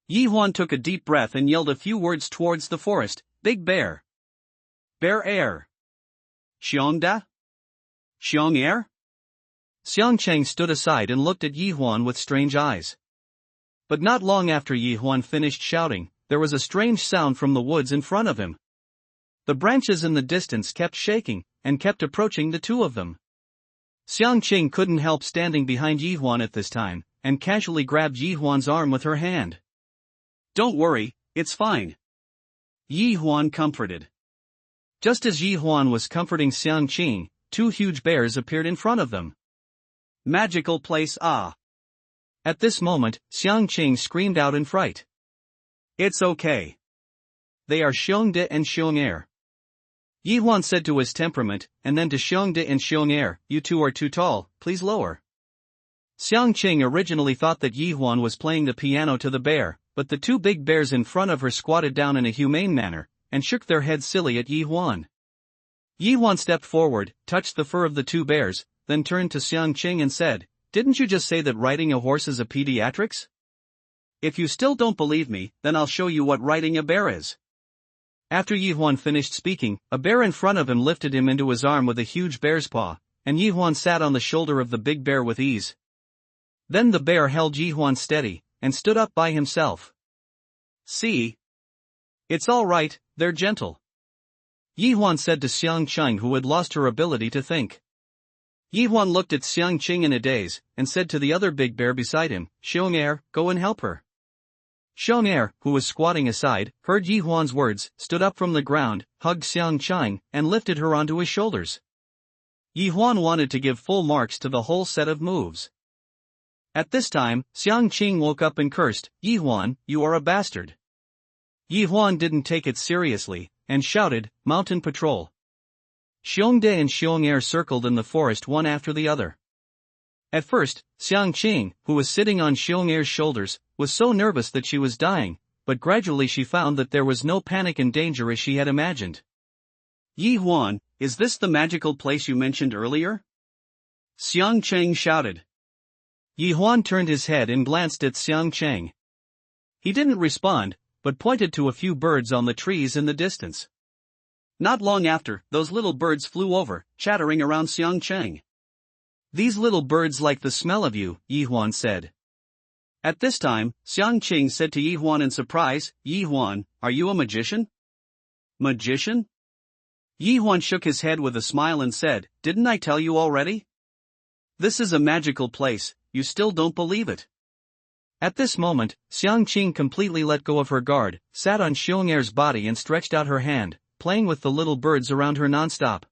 Yi Huan took a deep breath and yelled a few words towards the forest, Big Bear. Bear air. Xiong da? Xiong air? Xiang Cheng stood aside and looked at Yi Huan with strange eyes. But not long after Yi Huan finished shouting, there was a strange sound from the woods in front of him. The branches in the distance kept shaking, and kept approaching the two of them. Xiang Cheng couldn't help standing behind Yi Huan at this time, and casually grabbed Yi Huan's arm with her hand. "Don't worry, it's fine," Yi Huan comforted. Just as Yi Huan was comforting Xiang Cheng, two huge bears appeared in front of them. "Magical place, ah!" At this moment, Xiang Cheng screamed out in fright. "It's okay. They are Xiongde and Xiong'er," Yi Huan said to his temperament, and then to Xiongde and Xiong'er, "You two are too tall, please lower." Xiang Cheng originally thought that Yi Huan was playing the piano to the bear, but the two big bears in front of her squatted down in a humane manner, and shook their heads silly at Yi Huan. Yi Huan stepped forward, touched the fur of the two bears, then turned to Xiang Cheng and said, "Didn't you just say that riding a horse is a pediatrics? If you still don't believe me, then I'll show you what riding a bear is." After Yi Huan finished speaking, a bear in front of him lifted him into his arm with a huge bear's paw, and Yi Huan sat on the shoulder of the big bear with ease. Then the bear held Yi Huan steady, and stood up by himself. "See? It's all right, they're gentle," Yi Huan said to Xiang Cheng, who had lost her ability to think. Yi Huan looked at Xiang Cheng in a daze, and said to the other big bear beside him, "Xiong'er, go and help her." Xiong'er, who was squatting aside, heard Yi Huan's words, stood up from the ground, hugged Xiang Cheng, and lifted her onto his shoulders. Yi Huan wanted to give full marks to the whole set of moves. At this time, Xiang Cheng woke up and cursed, "Yi Huan, you are a bastard." Yi Huan didn't take it seriously, and shouted, "Mountain patrol." Xiongde and Xiong'er circled in the forest one after the other. At first, Xiang Cheng, who was sitting on Xiong'er's shoulders, was so nervous that she was dying, but gradually she found that there was no panic and danger as she had imagined. "Yi Huan, is this the magical place you mentioned earlier?" Xiang Cheng shouted. Yi Huan turned his head and glanced at Xiang Cheng. He didn't respond, but pointed to a few birds on the trees in the distance. Not long after, those little birds flew over, chattering around Xiang Cheng. "These little birds like the smell of you," Yi Huan said. At this time, Xiang Cheng said to Yi Huan in surprise, "Yi Huan, are you a magician?" "Magician?" Yi Huan shook his head with a smile and said, "Didn't I tell you already? This is a magical place, you still don't believe it." At this moment, Xiang Cheng completely let go of her guard, sat on Xiong'er's body and stretched out her hand, playing with the little birds around her non-stop.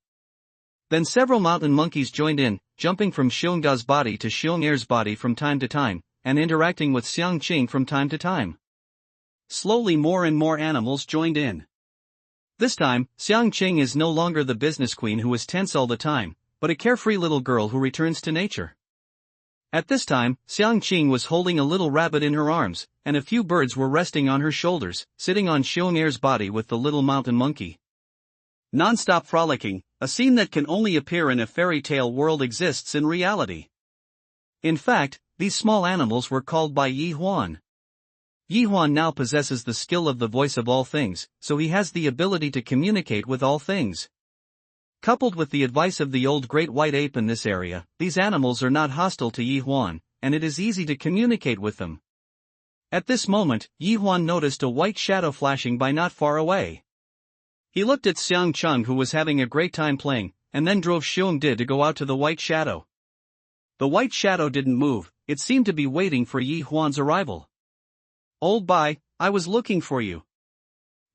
Then several mountain monkeys joined in, jumping from Xiongda's body to Xiong'er's body from time to time, and interacting with Xiang Cheng from time to time. Slowly more and more animals joined in. This time, Xiang Cheng is no longer the business queen who is tense all the time, but a carefree little girl who returns to nature. At this time, Xiang Cheng was holding a little rabbit in her arms, and a few birds were resting on her shoulders, sitting on Xiong'er's body with the little mountain monkey. Non-stop frolicking, a scene that can only appear in a fairy tale world exists in reality. In fact, these small animals were called by Yi Huan. Yi Huan now possesses the skill of the voice of all things, so he has the ability to communicate with all things. Coupled with the advice of the old great white ape in this area, these animals are not hostile to Yi Huan, and it is easy to communicate with them. At this moment, Yi Huan noticed a white shadow flashing by not far away. He looked at Xiang Cheng, who was having a great time playing, and then drove Xiongde to go out to the white shadow. The white shadow didn't move, it seemed to be waiting for Yi Huan's arrival. "Old Bai, I was looking for you,"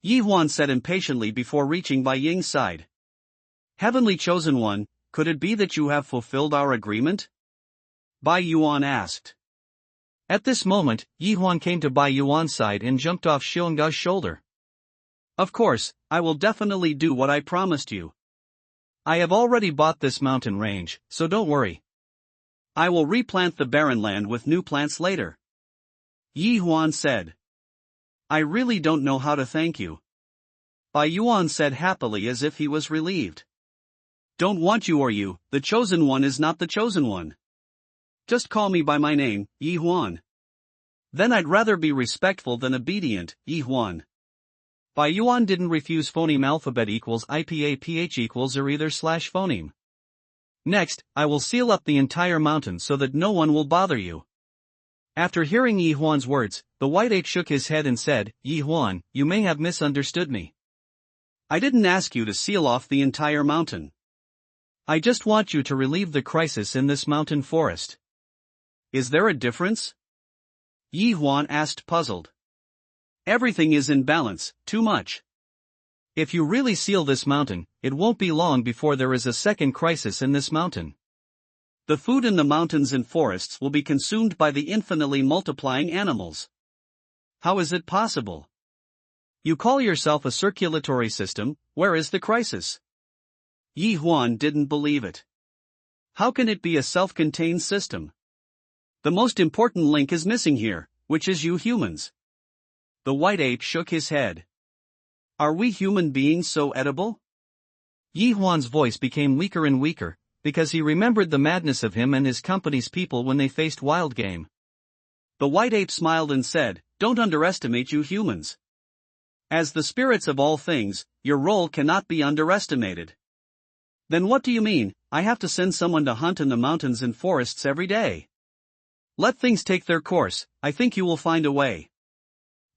Yi Huan said impatiently before reaching Bai Ying's side. "Heavenly Chosen One, could it be that you have fulfilled our agreement?" Bai Yuan asked. At this moment, Yi Huan came to Bai Yuan's side and jumped off Xiongda's shoulder. "Of course, I will definitely do what I promised you. I have already bought this mountain range, so don't worry. I will replant the barren land with new plants later," Yi Huan said. "I really don't know how to thank you," Bai Yuan said happily as if he was relieved. "Don't want you or you, the chosen one is not the chosen one. Just call me by my name, Yi Huan. Then I'd rather be respectful than obedient, Yi Huan." Bai Yuan didn't refuse phoneme alphabet equals IPA PH equals or either/phoneme. Next, I will seal up the entire mountain so that no one will bother you. After hearing Yi Huan's words, the White Ape shook his head and said, Yi Huan, you may have misunderstood me. I didn't ask you to seal off the entire mountain. I just want you to relieve the crisis in this mountain forest. Is there a difference? Yi Huan asked, puzzled. Everything is in balance, too much. If you really seal this mountain, it won't be long before there is a second crisis in this mountain. The food in the mountains and forests will be consumed by the infinitely multiplying animals. How is it possible? You call yourself a circulatory system, where is the crisis? Yi Huan didn't believe it. How can it be a self-contained system? The most important link is missing here, which is you humans. The White Ape shook his head. Are we human beings so edible? Yi Huan's voice became weaker and weaker, because he remembered the madness of him and his company's people when they faced wild game. The White Ape smiled and said, don't underestimate you humans. As the spirits of all things, your role cannot be underestimated. Then what do you mean, I have to send someone to hunt in the mountains and forests every day? Let things take their course, I think you will find a way.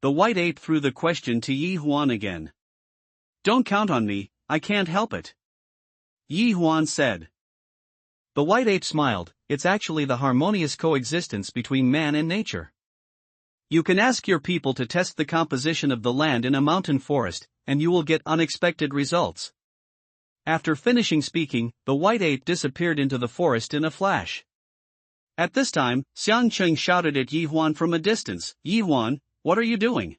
The White Ape threw the question to Yi Huan again. Don't count on me, I can't help it. Yi Huan said. The White Ape smiled, it's actually the harmonious coexistence between man and nature. You can ask your people to test the composition of the land in a mountain forest, and you will get unexpected results. After finishing speaking, the White Ape disappeared into the forest in a flash. At this time, Xiang Cheng shouted at Yi Huan from a distance, Yi Huan, what are you doing?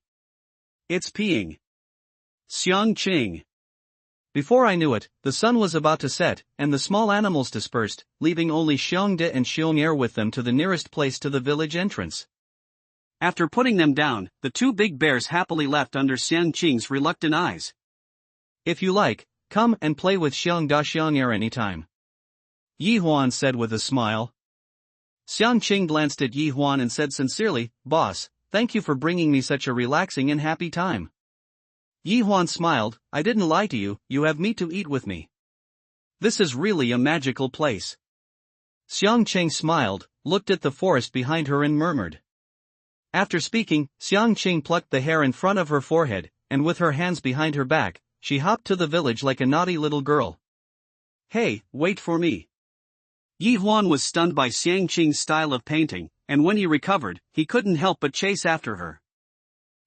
It's peeing. Xiang Cheng. Before I knew it, the sun was about to set, and the small animals dispersed, leaving only Xiong De and Xiong Er with them to the nearest place to the village entrance. After putting them down, the two big bears happily left under Xiang Cheng's reluctant eyes. If you like, come and play with Xiong Da Xiong Er anytime. Yi Huan said with a smile. Xiang Cheng glanced at Yi Huan and said sincerely, Boss, thank you for bringing me such a relaxing and happy time. Yi Huan smiled, I didn't lie to you, you have meat to eat with me. This is really a magical place. Xiang Cheng smiled, looked at the forest behind her and murmured. After speaking, Xiang Cheng plucked the hair in front of her forehead, and with her hands behind her back, she hopped to the village like a naughty little girl. Hey, wait for me. Yi Huan was stunned by Xiang Cheng's style of painting, and when he recovered, he couldn't help but chase after her.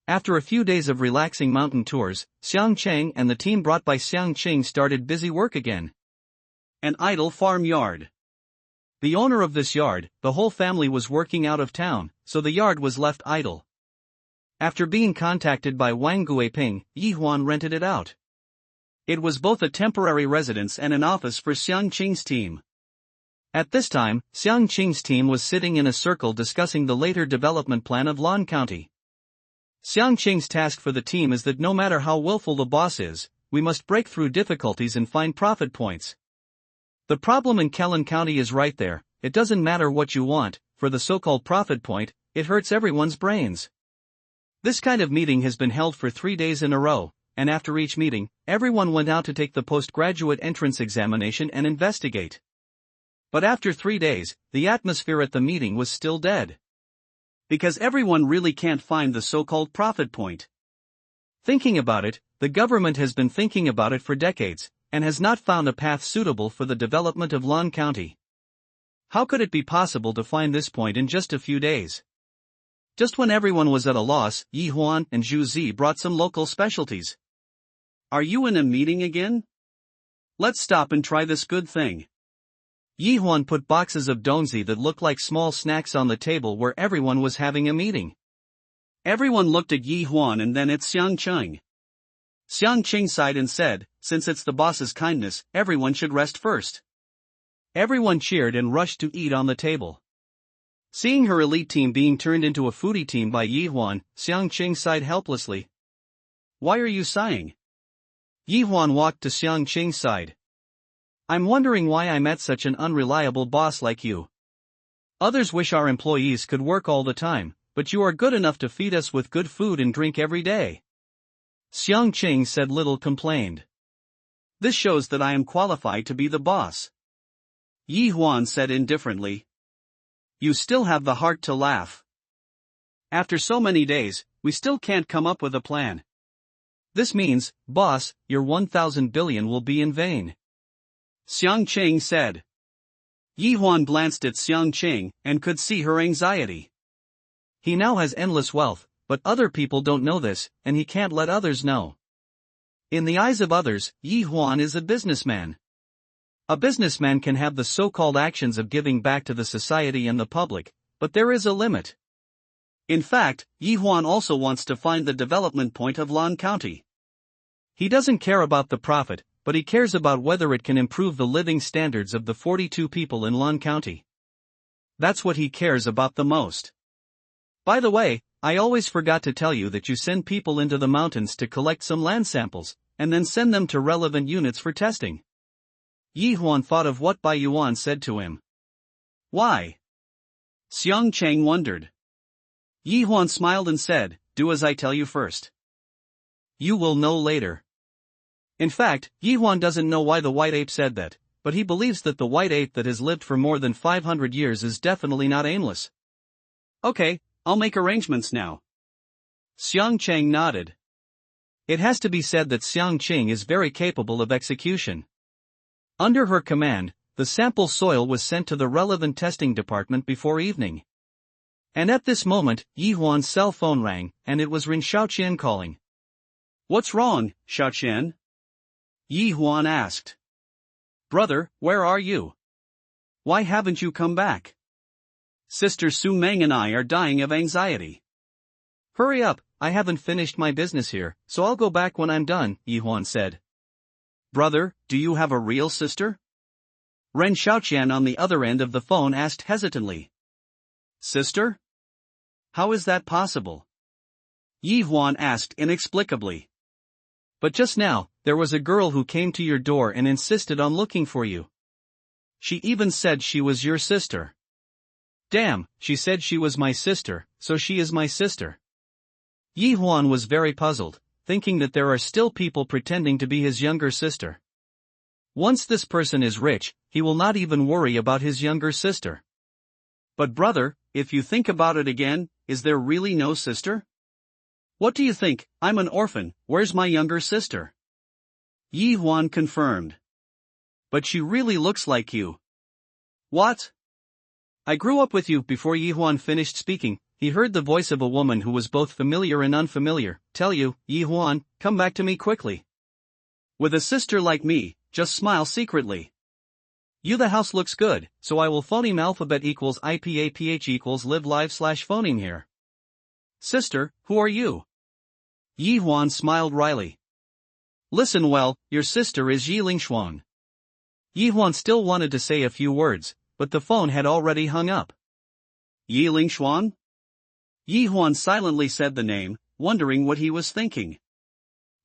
After a few days of relaxing mountain tours, Xiang Cheng and the team brought by Xiang Cheng started busy work again. An idle farm yard. The owner of this yard, the whole family was working out of town, so the yard was left idle. After being contacted by Wang Guiping, Yi Huan rented it out. It was both a temporary residence and an office for Xiang Cheng's team. At this time, Xiang Cheng's team was sitting in a circle discussing the later development plan of Lan County. Xiang Cheng's task for the team is that no matter how willful the boss is, we must break through difficulties and find profit points. The problem in Kellen County is right there, it doesn't matter what you want, for the so-called profit point, it hurts everyone's brains. This kind of meeting has been held for 3 days in a row, and after each meeting, everyone went out to take the postgraduate entrance examination and investigate. But after 3 days, the atmosphere at the meeting was still dead. Because everyone really can't find the so-called profit point. Thinking about it, the government has been thinking about it for decades, and has not found a path suitable for the development of Lan County. How could it be possible to find this point in just a few days? Just when everyone was at a loss, Yi Huan and Zhu Zi brought some local specialties. Are you in a meeting again? Let's stop and try this good thing. Yi Huan put boxes of donzi that looked like small snacks on the table where everyone was having a meeting. Everyone looked at Yi Huan and then at Xiang Cheng. Xiang Cheng sighed and said, since it's the boss's kindness, everyone should rest first. Everyone cheered and rushed to eat on the table. Seeing her elite team being turned into a foodie team by Yi Huan, Xiang Cheng sighed helplessly. Why are you sighing? Yi Huan walked to Xiang Cheng's side. I'm wondering why I met such an unreliable boss like you. Others wish our employees could work all the time, but you are good enough to feed us with good food and drink every day. Xiang Cheng said little complained. This shows that I am qualified to be the boss. Yi Huan said indifferently. You still have the heart to laugh. After so many days, we still can't come up with a plan. This means, boss, your 1,000 billion will be in vain. Xiang Qing said. Yi Huan glanced at Xiang Qing and could see her anxiety. He now has endless wealth, but other people don't know this, and he can't let others know. In the eyes of others, Yi Huan is a businessman. A businessman can have the so-called actions of giving back to the society and the public, but there is a limit. In fact, Yi Huan also wants to find the development point of Lan County. He doesn't care about the profit, but he cares about whether it can improve the living standards of the 42 people in Lan County. That's what he cares about the most. By the way, I always forgot to tell you that you send people into the mountains to collect some land samples, and then send them to relevant units for testing. Yi Huan thought of what Bai Yuan said to him. Why? Xiang Cheng wondered. Yi Huan smiled and said, do as I tell you first. You will know later. In fact, Yi Huan doesn't know why the white ape said that, but he believes that the white ape that has lived for more than 500 years is definitely not aimless. Okay, I'll make arrangements now. Xiang Cheng nodded. It has to be said that Xiang Qing is very capable of execution. Under her command, the sample soil was sent to the relevant testing department before evening. And at this moment, Yi Huan's cell phone rang, and it was Ren Xiaoqian calling. What's wrong, Xiaoqian? Yi Huan asked. Brother, where are you? Why haven't you come back? Sister Su Meng and I are dying of anxiety. Hurry up, I haven't finished my business here, so I'll go back when I'm done, Yi Huan said. Brother, do you have a real sister? Ren Xiaoqian on the other end of the phone asked hesitantly. Sister? How is that possible? Yi Huan asked inexplicably. But just now, there was a girl who came to your door and insisted on looking for you. She even said she was your sister. Damn, she said she was my sister, so she is my sister. Yi Huan was very puzzled, thinking that there are still people pretending to be his younger sister. Once this person is rich, he will not even worry about his younger sister. But brother, if you think about it again, is there really no sister? What do you think? I'm an orphan, where's my younger sister? Yi Huan confirmed. But she really looks like you. What? I grew up with you. Before Yi Huan finished speaking, he heard the voice of a woman who was both familiar and unfamiliar, tell you, Yi Huan, come back to me quickly. With a sister like me, just smile secretly. You the house looks good, so I will phoneme alphabet equals IPAPH equals live live / phoneme here. Sister, who are you? Yi Huan smiled wryly. Listen well, your sister is Yi Lingshuan. Yi Huan still wanted to say a few words, but the phone had already hung up. Yi Lingshuan? Yi Huan silently said the name, wondering what he was thinking.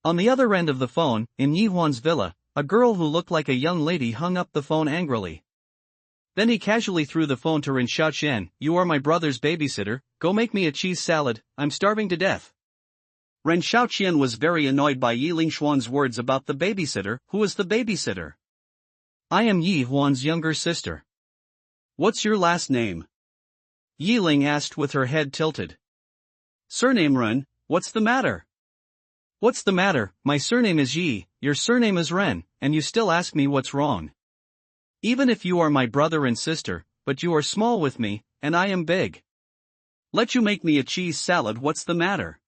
On the other end of the phone, in Yi Huan's villa, a girl who looked like a young lady hung up the phone angrily. Then he casually threw the phone to Ren Xiaoqian. You are my brother's babysitter, go make me a cheese salad, I'm starving to death. Ren Xiaoqian was very annoyed by Yi Lingshuan's words about the babysitter. Who is the babysitter? I am Yi Huan's younger sister. What's your last name? Yi Ling asked with her head tilted. Surname Ren, what's the matter? What's the matter? My surname is Yi, your surname is Ren, and you still ask me what's wrong. Even if you are my brother and sister, but you are small with me, and I am big. Let you make me a cheese salad, what's the matter?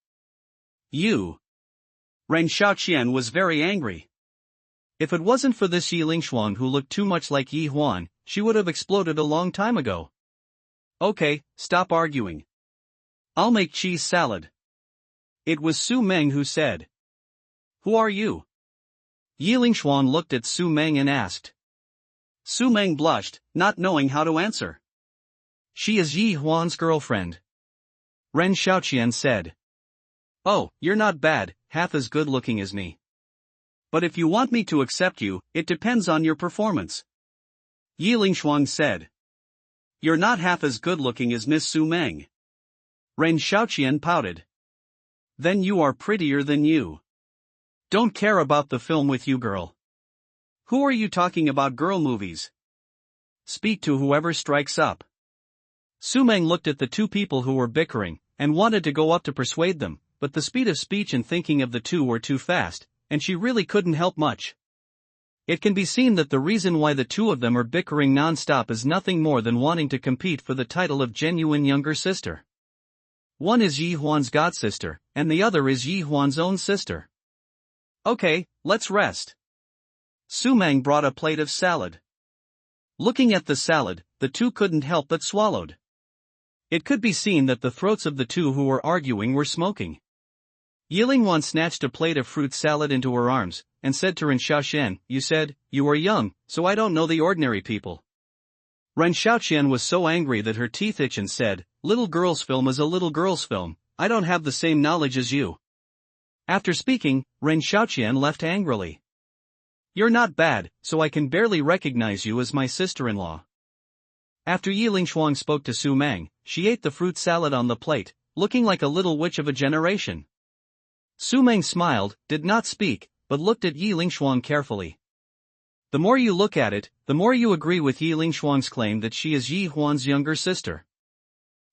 You. Ren Xiaoqian was very angry. If it wasn't for this Yi Lingshuan who looked too much like Yi Huan, she would have exploded a long time ago. Okay, stop arguing. I'll make cheese salad. It was Su Meng who said. Who are you? Yi Lingshuan looked at Su Meng and asked. Su Meng blushed, not knowing how to answer. She is Yi Huan's girlfriend. Ren Xiaoqian said. Oh, you're not bad, half as good looking as me. But if you want me to accept you, it depends on your performance. Yi Lingshuan said. You're not half as good looking as Miss Su Meng. Ren Xiaoqian pouted. Then you are prettier than you. Don't care about the film with you girl. Who are you talking about girl movies? speak to whoever strikes up. Sumang looked at the two people who were bickering, and wanted to go up to persuade them, but the speed of speech and thinking of the two were too fast, and she really couldn't help much. It can be seen that the reason why the two of them are bickering non-stop is nothing more than wanting to compete for the title of genuine younger sister. One is Yi Huan's godsister, and the other is Yi Huan's own sister. Okay, let's rest. Sumang brought a plate of salad. Looking at the salad, the two couldn't help but swallowed. It could be seen that the throats of the two who were arguing were smoking. Yilinghuan snatched a plate of fruit salad into her arms, and said to Ren Xiaoxian, "You said, you are young, so I don't know the ordinary people." Ren Xiaoxian was so angry that her teeth itched and said, "Little girl's film is a little girl's film, I don't have the same knowledge as you." After speaking, Ren Xiaoxian left angrily. "You're not bad, so I can barely recognize you as my sister-in-law." After Yiling Shuang spoke to Su Mang, she ate the fruit salad on the plate, looking like a little witch of a generation. Su Mang smiled, did not speak, but looked at Yiling Shuang carefully. The more you look at it, the more you agree with Yiling Shuang's claim that she is Yi Huan's younger sister.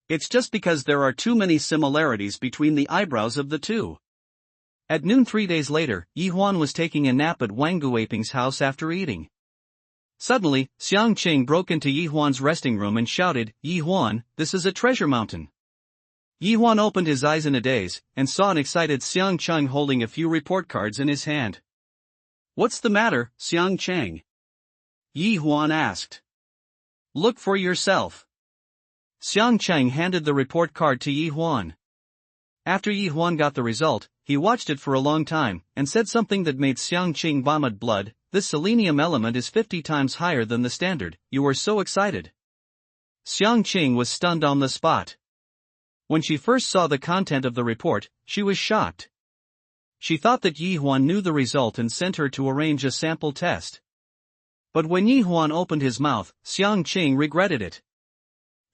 It's just because there are too many similarities between the eyebrows of the two. At noon 3 days later, Yi Huan was taking a nap at Wang Guiping's house after eating. Suddenly, Xiang Qing broke into Yi Huan's resting room and shouted, "Yi Huan, this is a treasure mountain." Yi Huan opened his eyes in a daze, and saw an excited Xiang Qing holding a few report cards in his hand. "What's the matter, Xiang Qing?" Yi Huan asked. "Look for yourself." Xiang Qing handed the report card to Yi Huan. After Yi Huan got the result, he watched it for a long time, and said something that made Xiang Qing vomit blood. "This selenium element is 50 times higher than the standard, you are so excited." Xiang Qing was stunned on the spot. When she first saw the content of the report, she was shocked. She thought that Yi Huan knew the result and sent her to arrange a sample test. But when Yi Huan opened his mouth, Xiang Qing regretted it.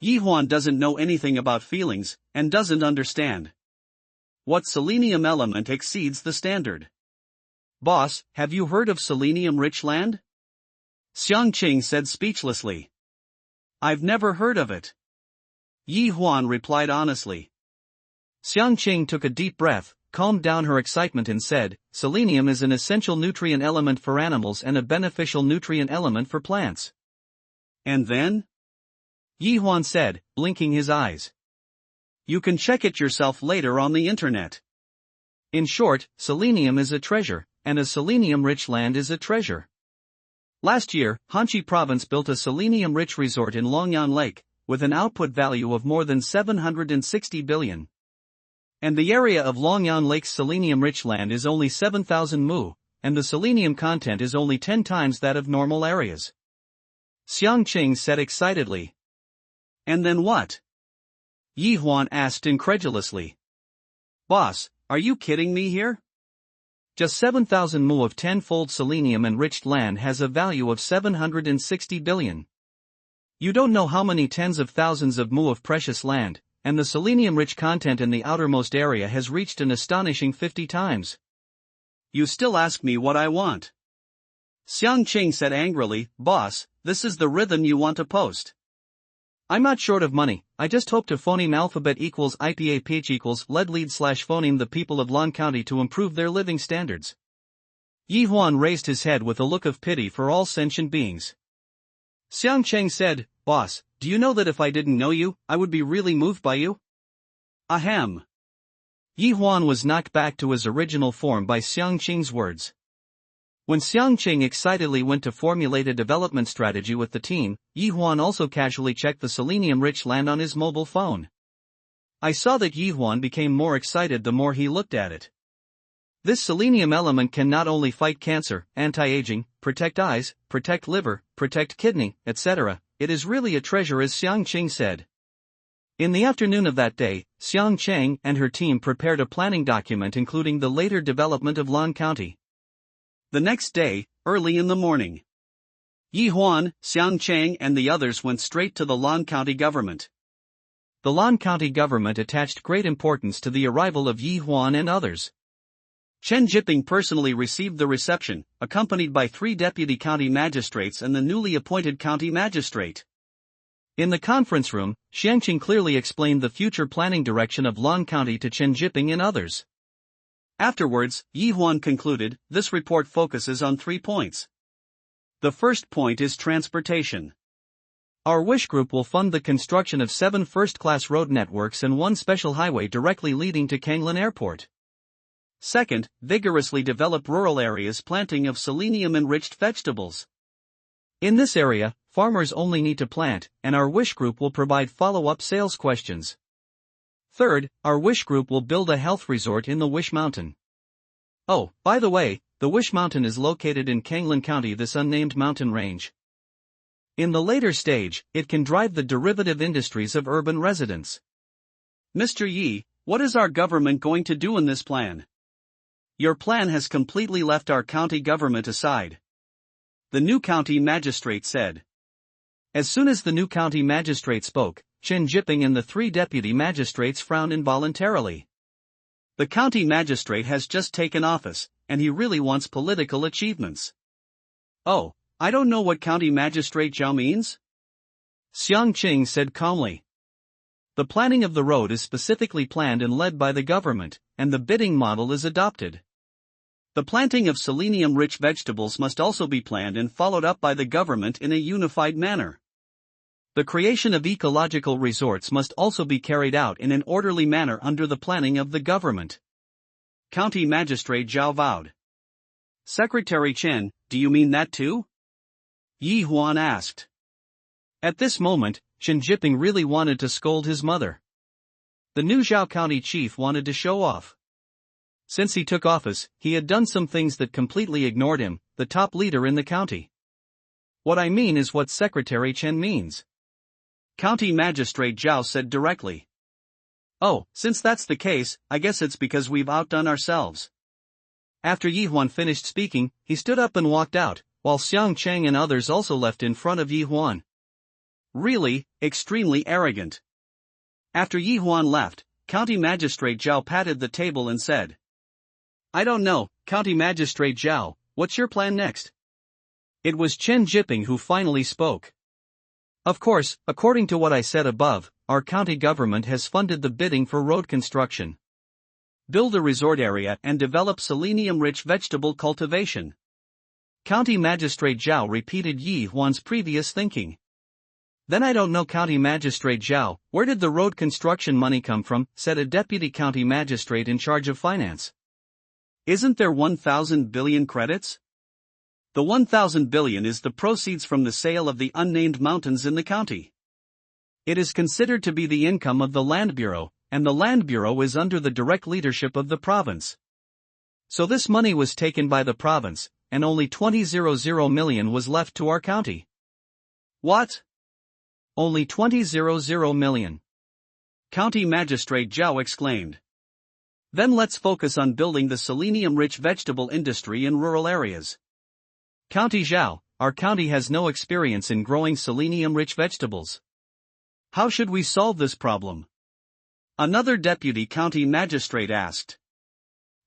Yi Huan doesn't know anything about feelings, and doesn't understand. What selenium element exceeds the standard? "Boss, have you heard of selenium-rich land?" Xiang Qing said speechlessly. "I've never heard of it." Yi Huan replied honestly. Xiang Qing took a deep breath, calmed down her excitement and said, "Selenium is an essential nutrient element for animals and a beneficial nutrient element for plants." "And then?" Yi Huan said, blinking his eyes. "You can check it yourself later on the internet." In short, selenium is a treasure, and a selenium-rich land is a treasure. Last year, Hanxi Province built a selenium-rich resort in Longyan Lake, with an output value of more than 760 billion. And the area of Longyan Lake's selenium-rich land is only 7,000 mu, and the selenium content is only 10 times that of normal areas. Xiang Qing said excitedly. "And then what?" Yi Huan asked incredulously. "Boss, are you kidding me here? Just 7,000 mu of 10-fold selenium-enriched land has a value of 760 billion. You don't know how many tens of thousands of mu of precious land, and the selenium-rich content in the outermost area has reached an astonishing 50 times. You still ask me what I want." Xiang Qing said angrily, "Boss, this is the rhythm you want to post. I'm not short of money, I just hope to phoneme alphabet equals IPA ph equals lead lead / phoneme the people of Lan County to improve their living standards." Yi Huan raised his head with a look of pity for all sentient beings. Xiang Qing said, "Boss, do you know that if I didn't know you, I would be really moved by you?" Ahem. Yi Huan was knocked back to his original form by Xiang Qing's words. When Xiang Qing excitedly went to formulate a development strategy with the team, Yi Huan also casually checked the selenium-rich land on his mobile phone. I saw that Yi Huan became more excited the more he looked at it. This selenium element can not only fight cancer, anti-aging, protect eyes, protect liver, protect kidney, etc., it is really a treasure, as Xiang Qing said. In the afternoon of that day, Xiang Qing and her team prepared a planning document including the later development of Lan County. The next day, early in the morning, Yi Huan, Xiang Qing and the others went straight to the Lan County government. The Lan County government attached great importance to the arrival of Yi Huan and others. Chen Jiping personally received the reception, accompanied by 3 deputy county magistrates and the newly appointed county magistrate. In the conference room, Xiangqing clearly explained the future planning direction of Lan County to Chen Jiping and others. Afterwards, Yi Huan concluded, this report focuses on 3 points. The first point is transportation. Our wish group will fund the construction of 7 first-class road networks and 1 special highway directly leading to Kanglan Airport. Second, vigorously develop rural areas planting of selenium-enriched vegetables. In this area, farmers only need to plant, and our wish group will provide follow-up sales questions. Third, our wish group will build a health resort in the Wish Mountain. Oh, by the way, the Wish Mountain is located in Kanglan County, this unnamed mountain range. In the later stage, it can drive the derivative industries of urban residents. Mr. Yi, what is our government going to do in this plan? Your plan has completely left our county government aside. The new county magistrate said. As soon as the new county magistrate spoke, Chen Jiping and the 3 deputy magistrates frowned involuntarily. The county magistrate has just taken office, and he really wants political achievements. Oh, I don't know what county magistrate Zhao means? Xiangqing said calmly. The planning of the road is specifically planned and led by the government, and the bidding model is adopted. The planting of selenium-rich vegetables must also be planned and followed up by the government in a unified manner. The creation of ecological resorts must also be carried out in an orderly manner under the planning of the government. County Magistrate Zhao vowed. Secretary Chen, do you mean that too? Yi Huan asked. At this moment, Chen Jiping really wanted to scold his mother. The new Zhao County chief wanted to show off. Since he took office, he had done some things that completely ignored him, the top leader in the county. What I mean is what Secretary Chen means. County Magistrate Zhao said directly. Oh, since that's the case, I guess it's because we've outdone ourselves. After Yi Huan finished speaking, he stood up and walked out, while Xiang Cheng and others also left in front of Yi Huan. Really, extremely arrogant. After Yi Huan left, County Magistrate Zhao patted the table and said, I don't know, County Magistrate Zhao, what's your plan next? It was Chen Jiping who finally spoke. Of course, according to what I said above, our county government has funded the bidding for road construction. Build a resort area and develop selenium-rich vegetable cultivation. County Magistrate Zhao repeated Yi Huan's previous thinking. Then I don't know, County Magistrate Zhao, where did the road construction money come from, said a deputy county magistrate in charge of finance. Isn't there 1,000 billion credits? The 1,000 billion is the proceeds from the sale of the unnamed mountains in the county. It is considered to be the income of the Land Bureau, and the Land Bureau is under the direct leadership of the province. So this money was taken by the province, and only 20,000 million was left to our county. What? Only 20,000 million. County Magistrate Zhao exclaimed. Then let's focus on building the selenium-rich vegetable industry in rural areas. County Zhao, our county has no experience in growing selenium-rich vegetables. How should we solve this problem? Another deputy county magistrate asked.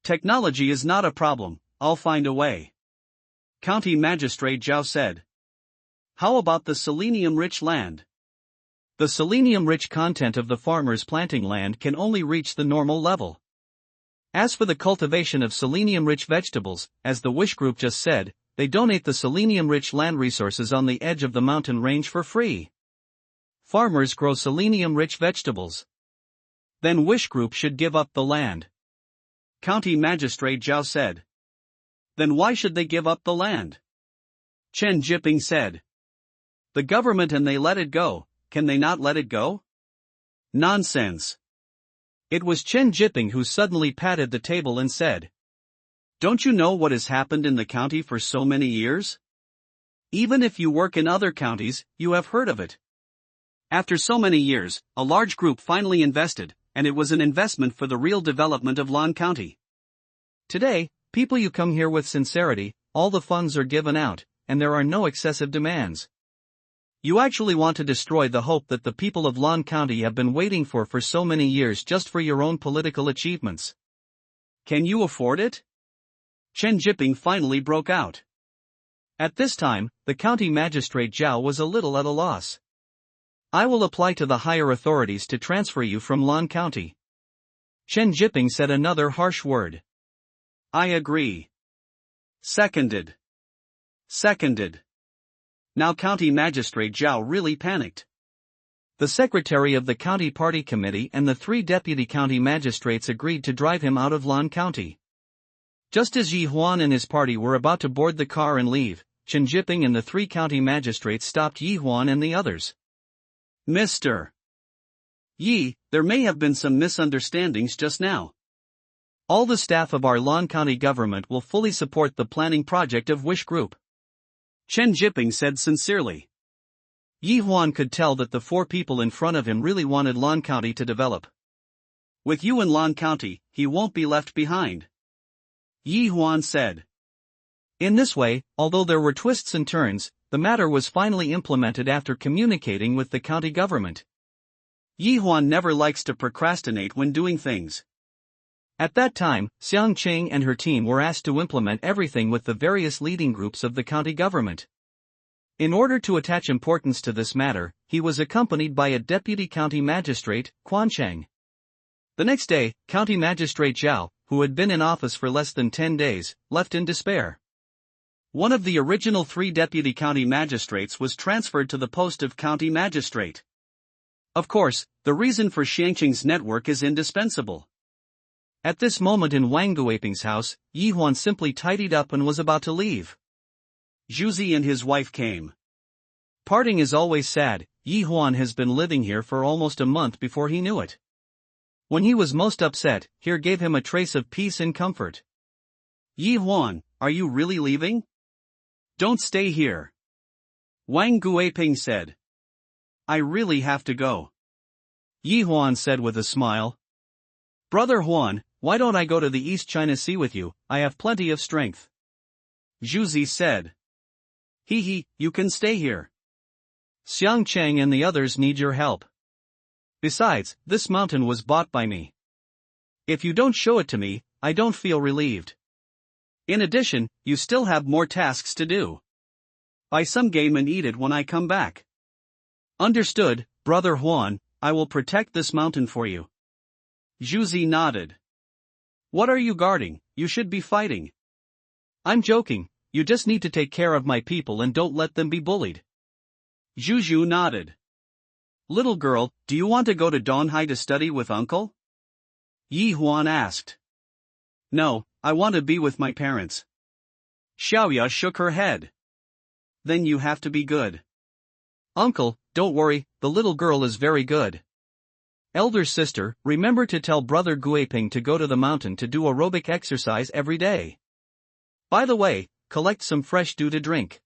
Technology is not a problem, I'll find a way. County Magistrate Zhao said. How about the selenium-rich land? The selenium-rich content of the farmers planting land can only reach the normal level. As for the cultivation of selenium-rich vegetables, as the Wish Group just said, they donate the selenium-rich land resources on the edge of the mountain range for free. Farmers grow selenium-rich vegetables. Then Wish Group should give up the land. County Magistrate Zhao said. Then why should they give up the land? Chen Jiping said. The government and they let it go, can they not let it go? Nonsense. It was Chen Jiping who suddenly patted the table and said. Don't you know what has happened in the county for so many years? Even if you work in other counties, you have heard of it. After so many years, a large group finally invested, and it was an investment for the real development of Lan County. Today, people you come here with sincerity, all the funds are given out, and there are no excessive demands. You actually want to destroy the hope that the people of Lan County have been waiting for so many years just for your own political achievements. Can you afford it? Chen Jiping finally broke out. At this time, the county magistrate Zhao was a little at a loss. I will apply to the higher authorities to transfer you from Lan County. Chen Jiping said another harsh word. I agree. Seconded. Seconded. Now County Magistrate Zhao really panicked. The secretary of the county party committee and the 3 deputy county magistrates agreed to drive him out of Lan County. Just as Yi Huan and his party were about to board the car and leave, Chen Jiping and the 3 county magistrates stopped Yi Huan and the others. Mr. Yi, there may have been some misunderstandings just now. All the staff of our Lan County government will fully support the planning project of Wish Group. Chen Jiping said sincerely. Yi Huan could tell that the 4 people in front of him really wanted Lan County to develop. With you in Lan County, he won't be left behind. Yi Huan said. In this way, although there were twists and turns, the matter was finally implemented after communicating with the county government. Yi Huan never likes to procrastinate when doing things. At that time, Xiang Qing and her team were asked to implement everything with the various leading groups of the county government. In order to attach importance to this matter, he was accompanied by a deputy county magistrate, Quan Cheng. The next day, County Magistrate Zhao, who had been in office for less than 10 days, left in despair. One of the original 3 deputy county magistrates was transferred to the post of county magistrate. Of course, the reason for Xiangqing's network is indispensable. At this moment in Wang Guiping's house, Yi Huan simply tidied up and was about to leave. Zhuzi and his wife came. Parting is always sad. Yi Huan has been living here for almost a month before he knew it. When he was most upset, here gave him a trace of peace and comfort. Yi Huan, are you really leaving? Don't stay here. Wang Guiping said. I really have to go. Yi Huan said with a smile. Brother Huan, why don't I go to the East China Sea with you? I have plenty of strength. Zhuzi said. You can stay here. Xiang Cheng and the others need your help. Besides, this mountain was bought by me. If you don't show it to me, I don't feel relieved. In addition, you still have more tasks to do. Buy some game and eat it when I come back. Understood, Brother Huan, I will protect this mountain for you. Zhuzi nodded. What are you guarding? You should be fighting. I'm joking, you just need to take care of my people and don't let them be bullied. Zhu nodded. Little girl, do you want to go to Donghai to study with uncle? Yi Huan asked. No, I want to be with my parents. Xiaoya shook her head. Then you have to be good. Uncle, don't worry, the little girl is very good. Elder sister, remember to tell Brother Guiping to go to the mountain to do aerobic exercise every day. By the way, collect some fresh dew to drink.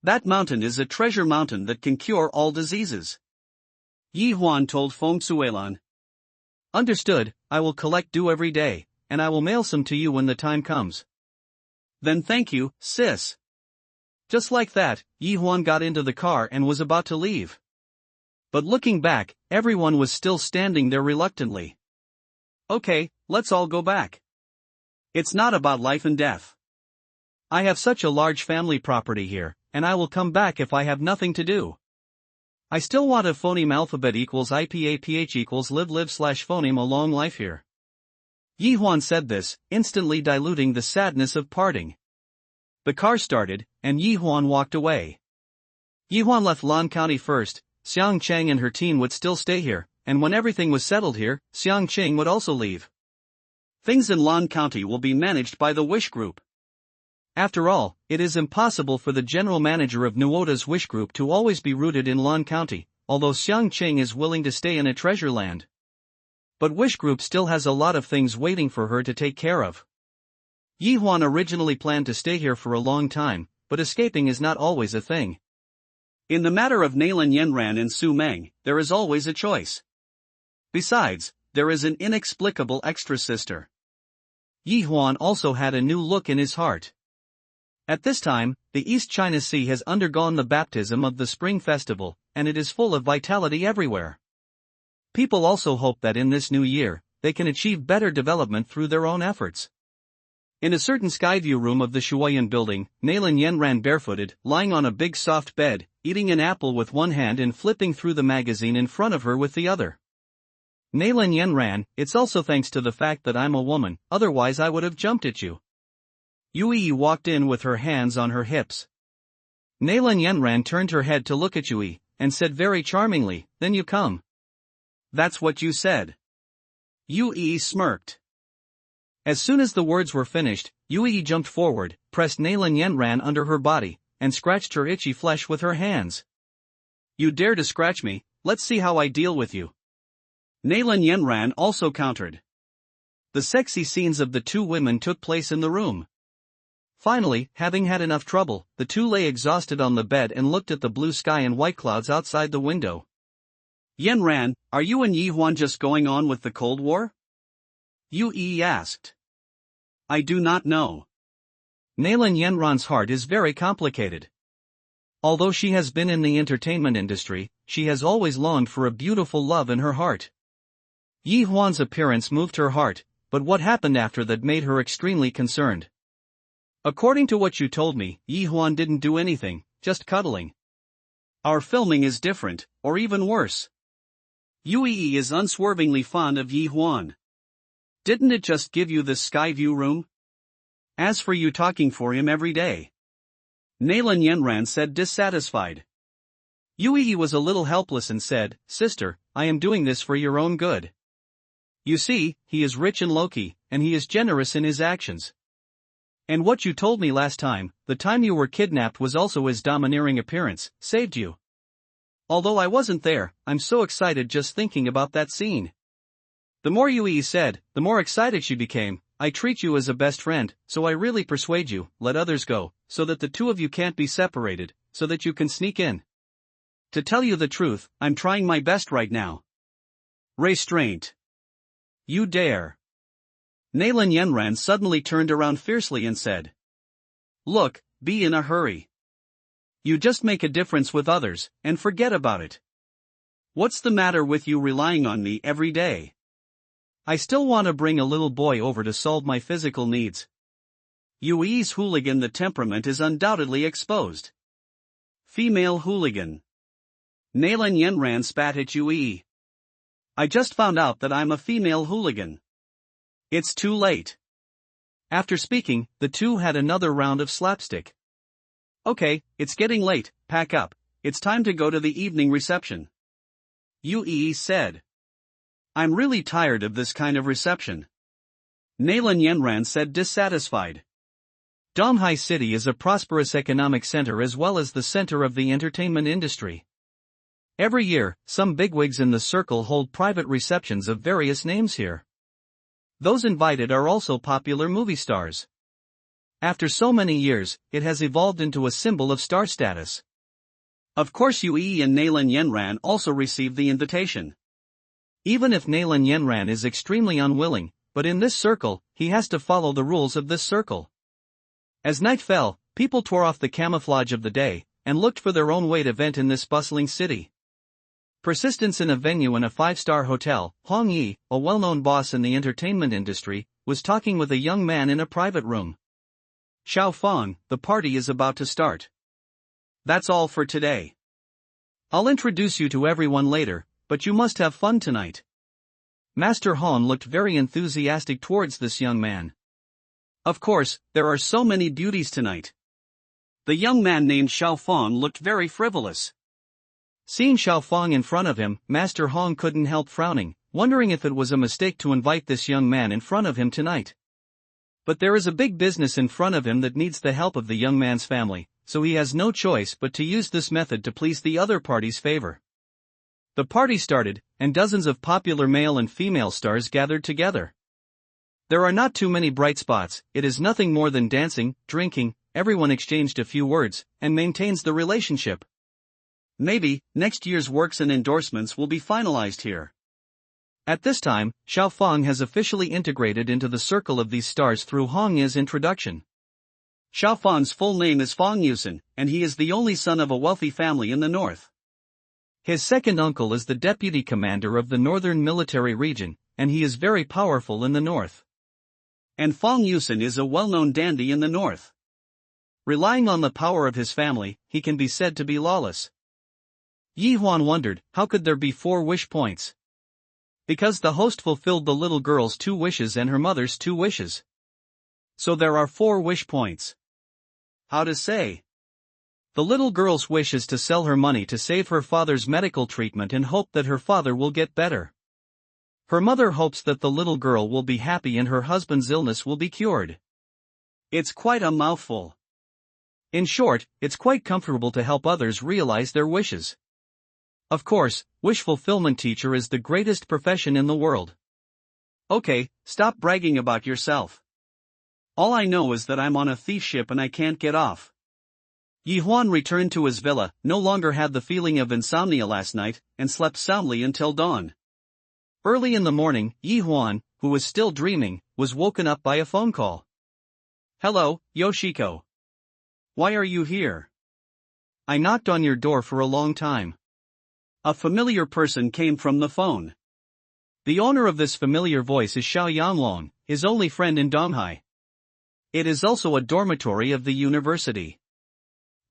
That mountain is a treasure mountain that can cure all diseases. Yi Huan told Feng Suilan. Understood, I will collect dew every day, and I will mail some to you when the time comes. Then thank you, sis. Just like that, Yi Huan got into the car and was about to leave. But looking back, everyone was still standing there reluctantly. Okay, let's all go back. It's not about life and death. I have such a large family property here, and I will come back if I have nothing to do. I still want a phoneme alphabet equals IPAPH equals live/phoneme a long life here. Yi Huan said this, instantly diluting the sadness of parting. The car started, and Yi Huan walked away. Yi Huan left Lan County first. Xiang Cheng and her team would still stay here, and when everything was settled here, Xiang Cheng would also leave. Things in Lan County will be managed by the Wish Group. After all, it is impossible for the general manager of Nuota's Wish Group to always be rooted in Lan County, although Xiang Cheng is willing to stay in a treasure land. But Wish Group still has a lot of things waiting for her to take care of. Yi Huan originally planned to stay here for a long time, but escaping is not always a thing. In the matter of Nailan Yenran and Su Meng, there is always a choice. Besides, there is an inexplicable extra sister. Yi Huan also had a new look in his heart. At this time, the East China Sea has undergone the baptism of the Spring Festival, and it is full of vitality everywhere. People also hope that in this new year, they can achieve better development through their own efforts. In a certain skyview room of the Shuoyan building, Nalan Yen ran barefooted, lying on a big soft bed, eating an apple with one hand and flipping through the magazine in front of her with the other. Nalan Yen ran, it's also thanks to the fact that I'm a woman, otherwise I would have jumped at you. Yui walked in with her hands on her hips. Nalan Yenran turned her head to look at Yui, and said very charmingly, then you come. That's what you said. Yui smirked. As soon as the words were finished, Yui jumped forward, pressed Nalan Yenran under her body, and scratched her itchy flesh with her hands. You dare to scratch me, let's see how I deal with you. Nalan Yenran also countered. The sexy scenes of the two women took place in the room. Finally, having had enough trouble, the two lay exhausted on the bed and looked at the blue sky and white clouds outside the window. Yenran, are you and Yi Huan just going on with the Cold War? Yui asked. I do not know. Nalan Yenran's heart is very complicated. Although she has been in the entertainment industry, she has always longed for a beautiful love in her heart. Yi Huan's appearance moved her heart, but what happened after that made her extremely concerned. According to what you told me, Yi Huan didn't do anything, just cuddling. Our filming is different, or even worse. Yui is unswervingly fond of Yi Huan. Didn't it just give you this skyview room? As for you talking for him every day. Nalan Yenran said dissatisfied. Yui was a little helpless and said, Sister, I am doing this for your own good. You see, he is rich and low-key, and he is generous in his actions. And what you told me last time, the time you were kidnapped was also his domineering appearance, saved you. Although I wasn't there, I'm so excited just thinking about that scene. The more Yui said, the more excited she became. I treat you as a best friend, so I really persuade you, let others go, so that the two of you can't be separated, so that you can sneak in. To tell you the truth, I'm trying my best right now. Restraint. You dare. Nalan Yenran suddenly turned around fiercely and said. Look, be in a hurry. You just make a difference with others, and forget about it. What's the matter with you relying on me every day? I still want to bring a little boy over to solve my physical needs. Yui's hooligan the temperament is undoubtedly exposed. Female hooligan. Nalan Yenran spat at Yui. I just found out that I'm a female hooligan. It's too late. After speaking, the two had another round of slapstick. Okay, it's getting late, pack up, it's time to go to the evening reception. Yui said. I'm really tired of this kind of reception. Nalan Yenran said dissatisfied. Donghai City is a prosperous economic center as well as the center of the entertainment industry. Every year, some bigwigs in the circle hold private receptions of various names here. Those invited are also popular movie stars. After so many years, it has evolved into a symbol of star status. Of course Yui and Nalan Yenran also received the invitation. Even if Nalan Yenran is extremely unwilling, but in this circle, he has to follow the rules of this circle. As night fell, people tore off the camouflage of the day, and looked for their own way to vent in this bustling city. Persistence in a venue in a 5-star hotel, Hong Yi, a well-known boss in the entertainment industry, was talking with a young man in a private room. Xiao Feng, the party is about to start. That's all for today. I'll introduce you to everyone later, but you must have fun tonight. Master Han looked very enthusiastic towards this young man. Of course, there are so many beauties tonight. The young man named Xiao Feng looked very frivolous. Seeing Xiao Feng in front of him, Master Hong couldn't help frowning, wondering if it was a mistake to invite this young man in front of him tonight. But there is a big business in front of him that needs the help of the young man's family, so he has no choice but to use this method to please the other party's favor. The party started, and dozens of popular male and female stars gathered together. There are not too many bright spots, it is nothing more than dancing, drinking, everyone exchanged a few words, and maintains the relationship. Maybe, next year's works and endorsements will be finalized here. At this time, Xiao Feng has officially integrated into the circle of these stars through Hong Yi's introduction. Xiao Feng's full name is Feng Yusen, and he is the only son of a wealthy family in the north. His second uncle is the deputy commander of the northern military region, and he is very powerful in the north. And Fong Yusen is a well-known dandy in the north. Relying on the power of his family, he can be said to be lawless. Yi Huan wondered, how could there be 4 wish points? Because the host fulfilled the little girl's 2 wishes and her mother's 2 wishes. So there are 4 wish points. How to say? The little girl's wish is to sell her money to save her father's medical treatment and hope that her father will get better. Her mother hopes that the little girl will be happy and her husband's illness will be cured. It's quite a mouthful. In short, it's quite comfortable to help others realize their wishes. Of course, wish fulfillment teacher is the greatest profession in the world. Okay, stop bragging about yourself. All I know is that I'm on a thief ship and I can't get off. Yi Huan returned to his villa, no longer had the feeling of insomnia last night, and slept soundly until dawn. Early in the morning, Yi Huan, who was still dreaming, was woken up by a phone call. Hello, Yoshiko. Why are you here? I knocked on your door for a long time. A familiar person came from the phone. The owner of this familiar voice is Xiao Yanlong, his only friend in Donghai. It is also a dormitory of the university.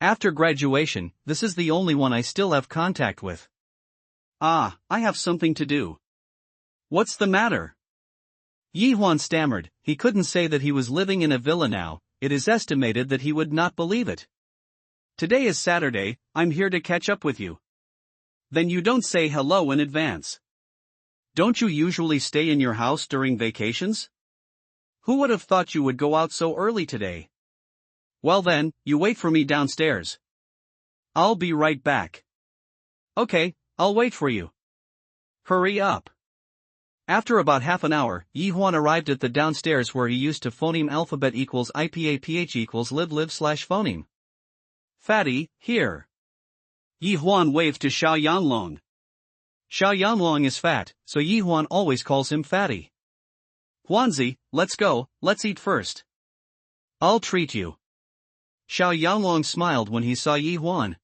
After graduation, this is the only one I still have contact with. I have something to do. What's the matter? Yi Huan stammered. He couldn't say that he was living in a villa now. It is estimated that he would not believe it. Today is Saturday, I'm here to catch up with you. Then you don't say hello in advance. Don't you usually stay in your house during vacations? Who would have thought you would go out so early today? Well then, you wait for me downstairs. I'll be right back. Okay, I'll wait for you. Hurry up. After about half an hour, Yi Huan arrived at the downstairs where he used to phoneme alphabet equals IPAPH equals live/phoneme. Fatty, here. Yi Huan waved to Xiao Yanlong. Xiao Yanlong is fat, so Yi Huan always calls him Fatty. Huanzi, let's go, let's eat first. I'll treat you. Xiao Yanlong smiled when he saw Yi Huan.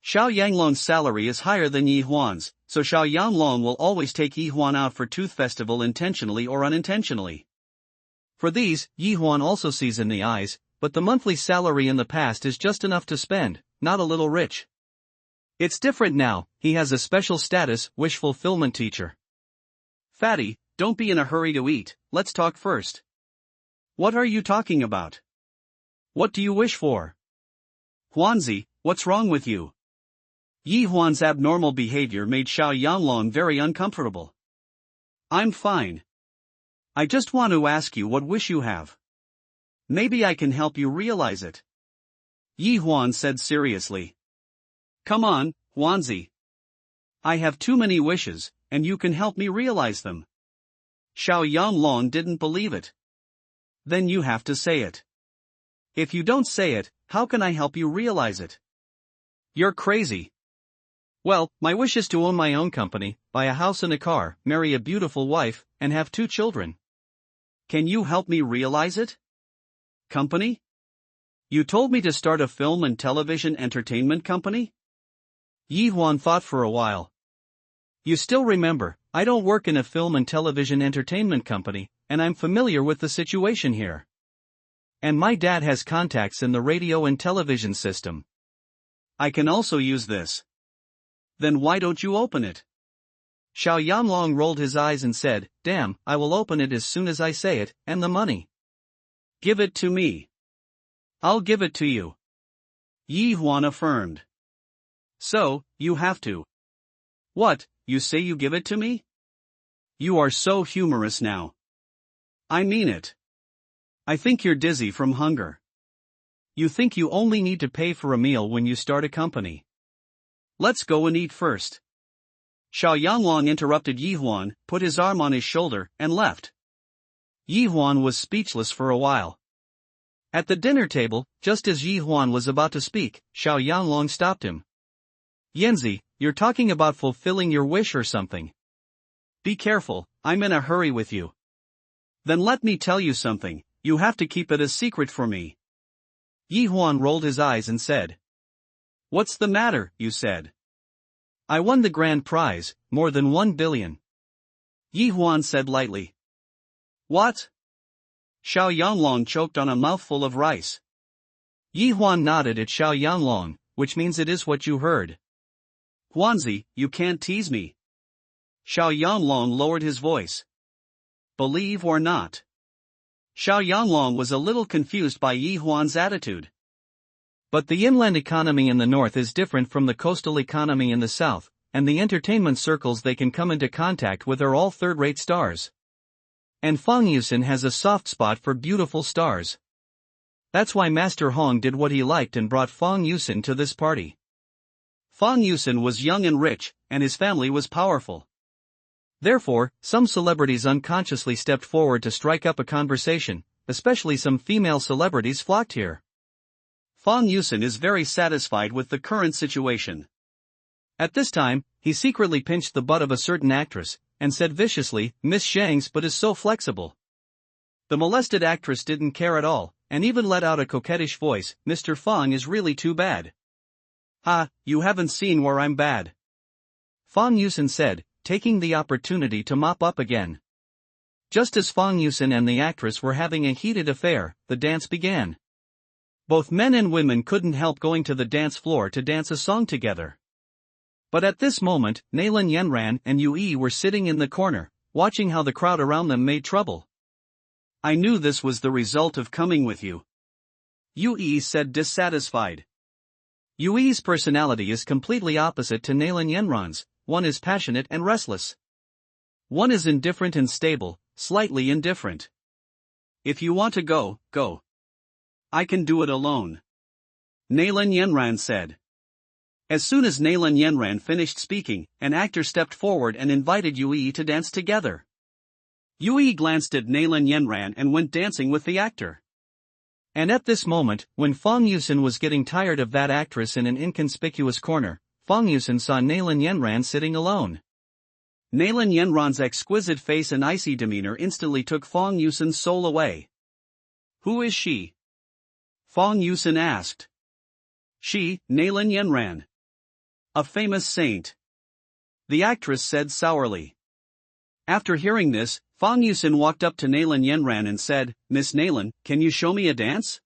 Xiao Yanglong's salary is higher than Yi Huan's, so Xiao Yanlong will always take Yi Huan out for Tooth Festival intentionally or unintentionally. For these, Yi Huan also sees in the eyes, but the monthly salary in the past is just enough to spend, not a little rich. It's different now, he has a special status, wish fulfillment teacher. Fatty, don't be in a hurry to eat, let's talk first. What are you talking about? What do you wish for? Huanzi, what's wrong with you? Yi Huan's abnormal behavior made Xiao Yanlong very uncomfortable. I'm fine. I just want to ask you what wish you have. Maybe I can help you realize it. Yi Huan said seriously. Come on, Huanzi. I have too many wishes, and you can help me realize them. Xiao Yanlong didn't believe it. Then you have to say it. If you don't say it, how can I help you realize it? You're crazy. Well, my wish is to own my own company, buy a house and a car, marry a beautiful wife, and have 2 children. Can you help me realize it? Company? You told me to start a film and television entertainment company? Yi Huan thought for a while. You still remember, I don't work in a film and television entertainment company, and I'm familiar with the situation here. And my dad has contacts in the radio and television system. I can also use this. Then why don't you open it? Xiao Yanlong rolled his eyes and said, damn, I will open it as soon as I say it, and the money. Give it to me. I'll give it to you. Yi Huan affirmed. So, you have to. What, you say you give it to me? You are so humorous now. I mean it. I think you're dizzy from hunger. You think you only need to pay for a meal when you start a company. Let's go and eat first. Xiao Yanlong interrupted Yi Huan, put his arm on his shoulder, and left. Yi Huan was speechless for a while. At the dinner table, just as Yi Huan was about to speak, Xiao Yanlong stopped him. Yanzi, you're talking about fulfilling your wish or something. Be careful, I'm in a hurry with you. Then let me tell you something, you have to keep it a secret for me. Yi Huan rolled his eyes and said. What's the matter, you said? I won the grand prize, more than 1 billion. Yi Huan said lightly. What? Xiao Yanlong choked on a mouthful of rice. Yi Huan nodded at Xiao Yanlong, which means it is what you heard. Huanzi, you can't tease me. Xiao Yanlong lowered his voice. Believe or not. Xiao Yanlong was a little confused by Yi Huan's attitude. But the inland economy in the north is different from the coastal economy in the south, and the entertainment circles they can come into contact with are all third-rate stars. And Fang Yusen has a soft spot for beautiful stars. That's why Master Hong did what he liked and brought Fang Yusen to this party. Fang Yusen was young and rich, and his family was powerful. Therefore, some celebrities unconsciously stepped forward to strike up a conversation, especially some female celebrities flocked here. Fang Yusen is very satisfied with the current situation. At this time, he secretly pinched the butt of a certain actress, and said viciously, "Miss Shang's butt is so flexible." The molested actress didn't care at all, and even let out a coquettish voice, "Mr. Fang is really too bad." "Ha, you haven't seen where I'm bad," Fang Yusen said, taking the opportunity to mop up again. Just as Fang Yusen and the actress were having a heated affair, the dance began. Both men and women couldn't help going to the dance floor to dance a song together. But at this moment, Nalin Yenran and Yui were sitting in the corner, watching how the crowd around them made trouble. "I knew this was the result of coming with you," Yui said dissatisfied. Yui's personality is completely opposite to Nalin Yenran's. One is passionate and restless. One is indifferent and stable, slightly indifferent. "If you want to go, go. I can do it alone," Nalin Yenran said. As soon as Nalin Yenran finished speaking, an actor stepped forward and invited Yui to dance together. Yui glanced at Nalin Yenran and went dancing with the actor. And at this moment, when Fang Yusen was getting tired of that actress in an inconspicuous corner, Fang Yusen saw Nalin Yenran sitting alone. Nalin Yenran's exquisite face and icy demeanor instantly took Fang Yusen's soul away. "Who is she?" Fang Yusen asked. "She, Nalin Yenran. A famous saint," the actress said sourly. After hearing this, Fang Yusen walked up to Nalin Yenran and said, "Miss Nalin, can you show me a dance?"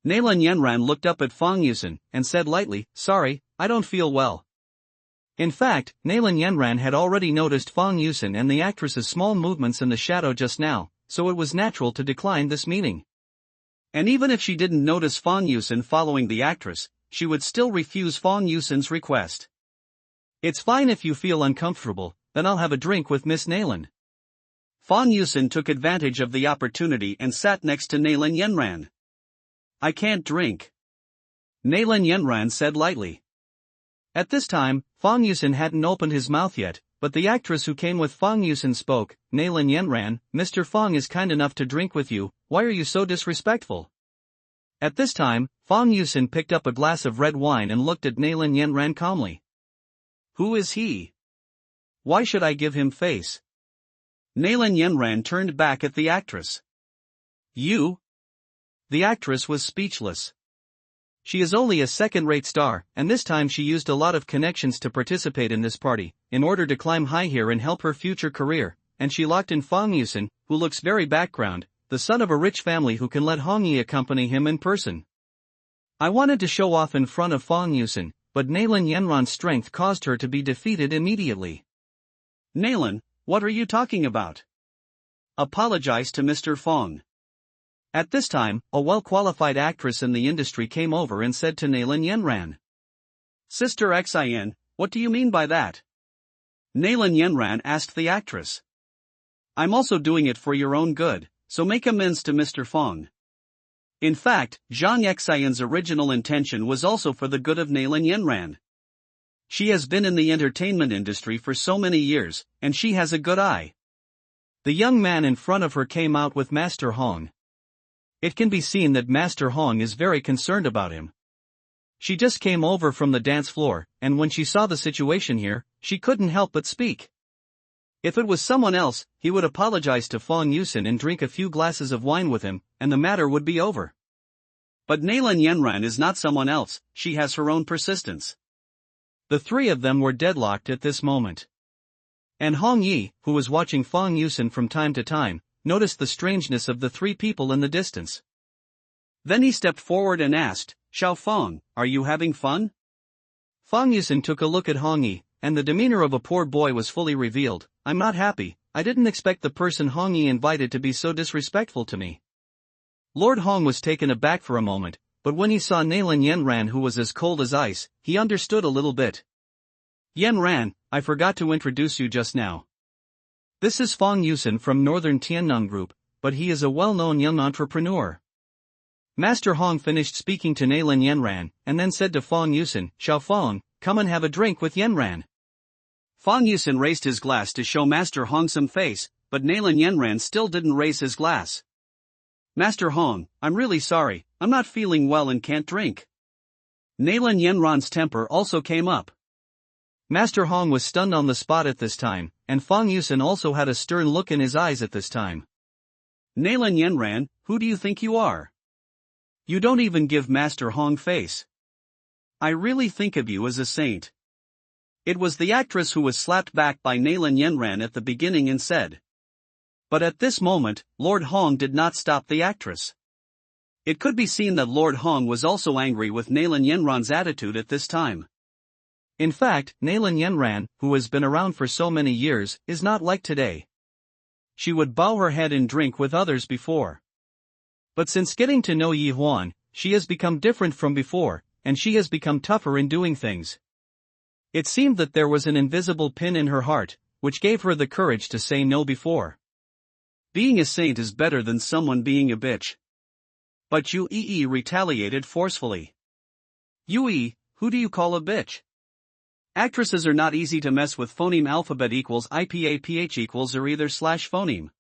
Nalin Yenran looked up at Fang Yusen and said lightly, "Sorry, I don't feel well." In fact, Nalin Yenran had already noticed Fang Yusen and the actress's small movements in the shadow just now, so it was natural to decline this meeting. And even if she didn't notice Fang Yusen following the actress, she would still refuse Fang Yusen's request. "It's fine if you feel uncomfortable, then I'll have a drink with Miss Nalin." Fang Yusen took advantage of the opportunity and sat next to Nalin Yenran. "I can't drink," Nalin Yenran said lightly. At this time, Fang Yusen hadn't opened his mouth yet, but the actress who came with Fang Yusen spoke, "Nalin Yenran, Mr. Fang is kind enough to drink with you, why are you so disrespectful?" At this time, Fang Yusen picked up a glass of red wine and looked at Nalin Yenran calmly. "Who is he? Why should I give him face?" Nalin Yenran turned back at the actress. "You?" The actress was speechless. She is only a second-rate star, and this time she used a lot of connections to participate in this party, in order to climb high here and help her future career, and she locked in Fang Yusen, who looks very background, the son of a rich family who can let Hong Yi accompany him in person. I wanted to show off in front of Fang Yusen, but Nalin Yenran's strength caused her to be defeated immediately. "Nalin, what are you talking about? Apologize to Mr. Fang." At this time, a well-qualified actress in the industry came over and said to Nalin Yenran, "Sister Xin, what do you mean by that?" Nalin Yenran asked the actress. "I'm also doing it for your own good, so make amends to Mr. Fang." In fact, Zhang Xin's original intention was also for the good of Nalin Yenran. She has been in the entertainment industry for so many years, and she has a good eye. The young man in front of her came out with Master Hong. It can be seen that Master Hong is very concerned about him. She just came over from the dance floor, and when she saw the situation here, she couldn't help but speak. If it was someone else, he would apologize to Fang Yusen and drink a few glasses of wine with him, and the matter would be over. But Nalin Yenran is not someone else, she has her own persistence. The three of them were deadlocked at this moment. And Hong Yi, who was watching Fang Yusen from time to time, noticed the strangeness of the three people in the distance. Then he stepped forward and asked, "Xiao Feng, are you having fun?" Fang Yusen took a look at Hong Yi, and the demeanor of a poor boy was fully revealed. "I'm not happy. I didn't expect the person Hong Yi invited to be so disrespectful to me." Lord Hong was taken aback for a moment, but when he saw Nalan Yenran, who was as cold as ice, he understood a little bit. "Yenran, I forgot to introduce you just now. This is Fang Yusen from Northern Tiannong Group, but he is a well-known young entrepreneur." Master Hong finished speaking to Nalan Yenran, and then said to Fang Yusen, "Xiao Feng, come and have a drink with Yenran." Fang Yusen raised his glass to show Master Hong some face, but Nalan Yenran still didn't raise his glass. "Master Hong, I'm really sorry, I'm not feeling well and can't drink." Nalan Yenran's temper also came up. Master Hong was stunned on the spot at this time, and Fang Yusen also had a stern look in his eyes at this time. "Nalan Yenran, who do you think you are? You don't even give Master Hong face. I really think of you as a saint." It was the actress who was slapped back by Nalan Yenran at the beginning and said. But at this moment, Lord Hong did not stop the actress. It could be seen that Lord Hong was also angry with Nalan Yenran's attitude at this time. In fact, Nalan Yenran, who has been around for so many years, is not like today. She would bow her head and drink with others before. But since getting to know Yi Huan, she has become different from before, and she has become tougher in doing things. It seemed that there was an invisible pin in her heart, which gave her the courage to say no before. Being a saint is better than someone being a bitch. But Yue retaliated forcefully. "Yue, who do you call a bitch? Actresses are not easy to mess with. Phoneme alphabet equals IPAPH equals or either slash phoneme.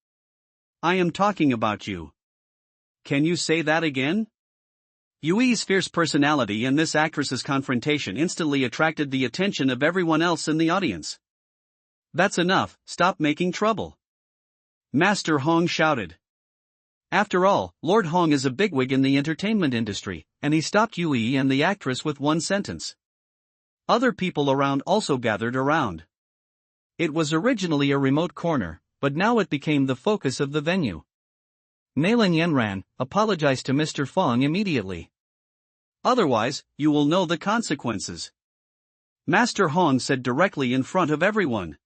I am talking about you. Can you say that again?" Yui's fierce personality and this actress's confrontation instantly attracted the attention of everyone else in the audience. "That's enough, stop making trouble," Master Hong shouted. After all, Lord Hong is a bigwig in the entertainment industry, and he stopped Yue and the actress with one sentence. Other people around also gathered around. It was originally a remote corner, but now it became the focus of the venue. Nalan Yenran, apologized to Mr. Fong immediately. "Otherwise, you will know the consequences," Master Hong said directly in front of everyone.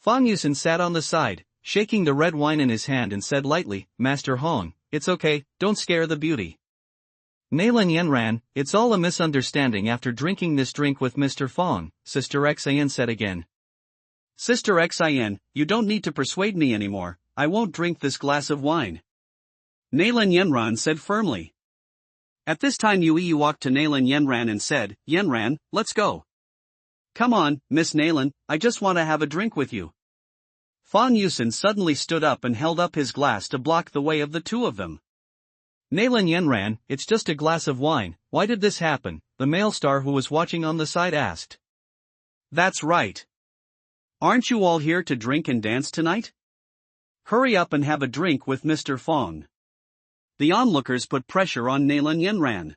Fang Yusen sat on the side, shaking the red wine in his hand and said lightly, "Master Hong, it's okay, don't scare the beauty." Nalan Yenran, "It's all a misunderstanding after drinking this drink with Mr. Fong," Sister Xin said again. "Sister Xin, you don't need to persuade me anymore, I won't drink this glass of wine," Nalan Yenran said firmly. At this time Yue walked to Nalan Yenran and said, "Yenran, let's go. Come on, Miss Nalan, I just want to have a drink with you." Fang Yusen suddenly stood up and held up his glass to block the way of the two of them. "Nalan Yenran, it's just a glass of wine, why did this happen?" the male star who was watching on the side asked. "That's right. Aren't you all here to drink and dance tonight? Hurry up and have a drink with Mr. Fong." The onlookers put pressure on Nalan Yenran.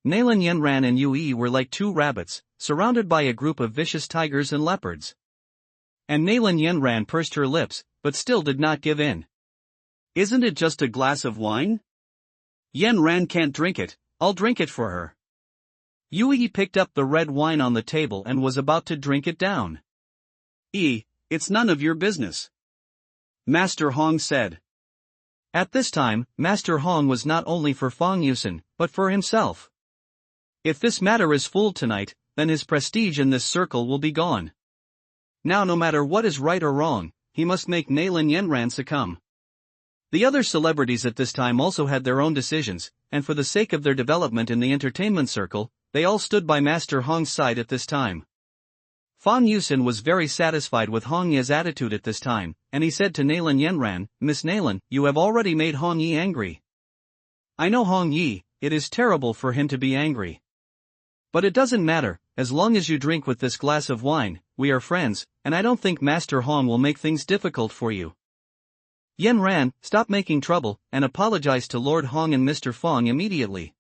Nalan Yenran and Yue were like two rabbits, surrounded by a group of vicious tigers and leopards. And Nalan Yenran pursed her lips, but still did not give in. "Isn't it just a glass of wine? Yenran can't drink it, I'll drink it for her." Yue picked up the red wine on the table and was about to drink it down. It's none of your business," Master Hong said. At this time, Master Hong was not only for Fang Yusen, but for himself. If this matter is fooled tonight, then his prestige in this circle will be gone. Now no matter what is right or wrong, he must make Nalan Yenran succumb. The other celebrities at this time also had their own decisions, and for the sake of their development in the entertainment circle, they all stood by Master Hong's side at this time. Fang Yusen was very satisfied with Hong Yi's attitude at this time, and he said to Nalan Yenran, "Miss Nalan, you have already made Hong Yi angry. I know Hong Yi, it is terrible for him to be angry. But it doesn't matter, as long as you drink with this glass of wine, we are friends, and I don't think Master Hong will make things difficult for you. Yenran, stop making trouble, and apologize to Lord Hong and Mr. Fong immediately.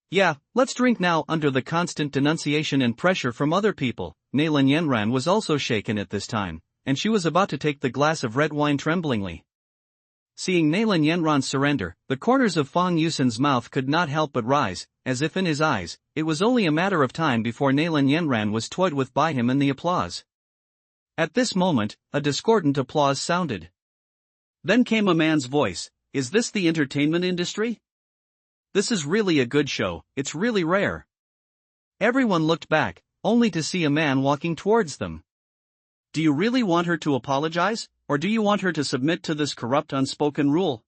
Yeah, let's drink now." Under the constant denunciation and pressure from other people, Nalan Yenran was also shaken at this time, and she was about to take the glass of red wine tremblingly. Seeing Nalan Yenran surrender, the corners of Fang Yusin's mouth could not help but rise, as if in his eyes, it was only a matter of time before Nalan Yenran was toyed with by him and the applause. At this moment, a discordant applause sounded. Then came a man's voice, "Is this the entertainment industry? This is really a good show, it's really rare." Everyone looked back, only to see a man walking towards them. "Do you really want her to apologize, or do you want her to submit to this corrupt unspoken rule?"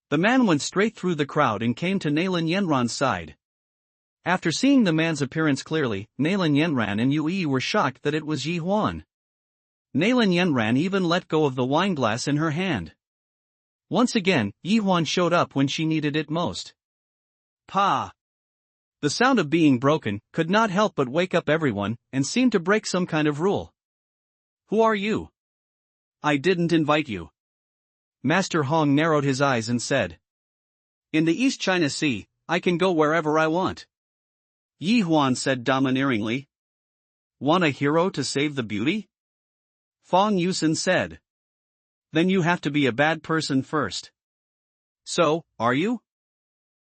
The man went straight through the crowd and came to Nalan Yenran's side. After seeing the man's appearance clearly, Nalan Yenran and Yue were shocked that it was Yi Huan. Nalan Yenran even let go of the wineglass in her hand. Once again, Yi Huan showed up when she needed it most. Pa! The sound of being broken could not help but wake up everyone, and seemed to break some kind of rule. "Who are you? I didn't invite you." Master Hong narrowed his eyes and said, "In the East China Sea, I can go wherever I want." Yi Huan said domineeringly. "Want a hero to save the beauty?" Fang Yusin said. "Then you have to be a bad person first." "So, are you?"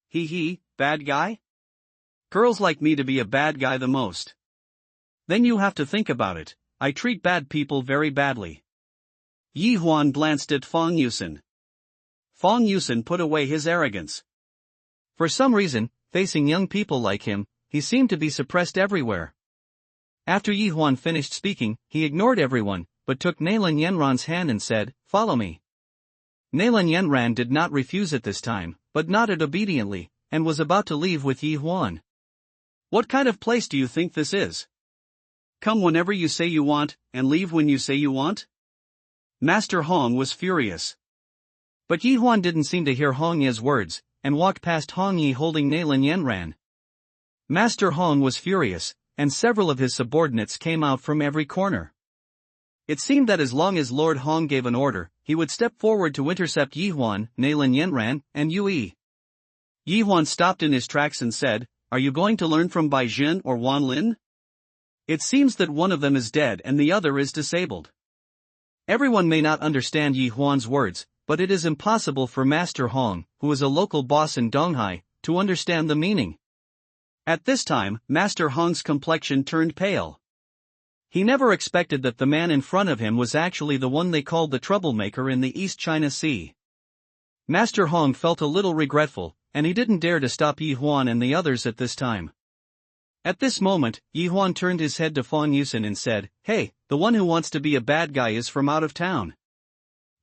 He, bad guy? Girls like me to be a bad guy the most. Then you have to think about it, I treat bad people very badly. Yi Huan glanced at Fang Yusin. Fang Yusin put away his arrogance. For some reason, facing young people like him, he seemed to be suppressed everywhere. After Yi Huan finished speaking, he ignored everyone, but took Nalan Yenran's hand and said, "Follow me." Nalan Yenran did not refuse at this time, but nodded obediently, and was about to leave with Yi Huan. "What kind of place do you think this is? Come whenever you say you want, and leave when you say you want?" Master Hong was furious. But Yi Huan didn't seem to hear Hong Ye's words, and walked past Hong Yi holding Nalan Yenran. Master Hong was furious, and several of his subordinates came out from every corner. It seemed that as long as Lord Hong gave an order, he would step forward to intercept Yi Huan, Nalan Yenran, and Yue. Yi Huan stopped in his tracks and said, "Are you going to learn from Bai Jin or Wan Lin? It seems that one of them is dead and the other is disabled." Everyone may not understand Yi Huan's words, but it is impossible for Master Hong, who is a local boss in Donghai, to understand the meaning. At this time, Master Hong's complexion turned pale. He never expected that the man in front of him was actually the one they called the troublemaker in the East China Sea. Master Hong felt a little regretful, and he didn't dare to stop Yi Huan and the others at this time. At this moment, Yi Huan turned his head to Fang Yusin and said, "Hey, the one who wants to be a bad guy is from out of town.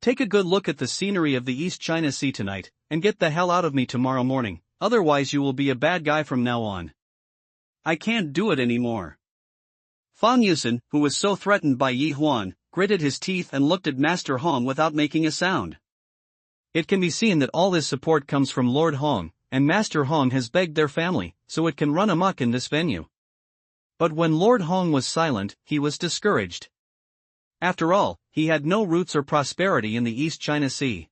Take a good look at the scenery of the East China Sea tonight, and get the hell out of me tomorrow morning, otherwise you will be a bad guy from now on." "I can't do it anymore." Fang Yusin, who was so threatened by Yi Huan, gritted his teeth and looked at Master Hong without making a sound. It can be seen that all his support comes from Lord Hong, and Master Hong has begged their family, so it can run amok in this venue. But when Lord Hong was silent, he was discouraged. After all, he had no roots or prosperity in the East China Sea.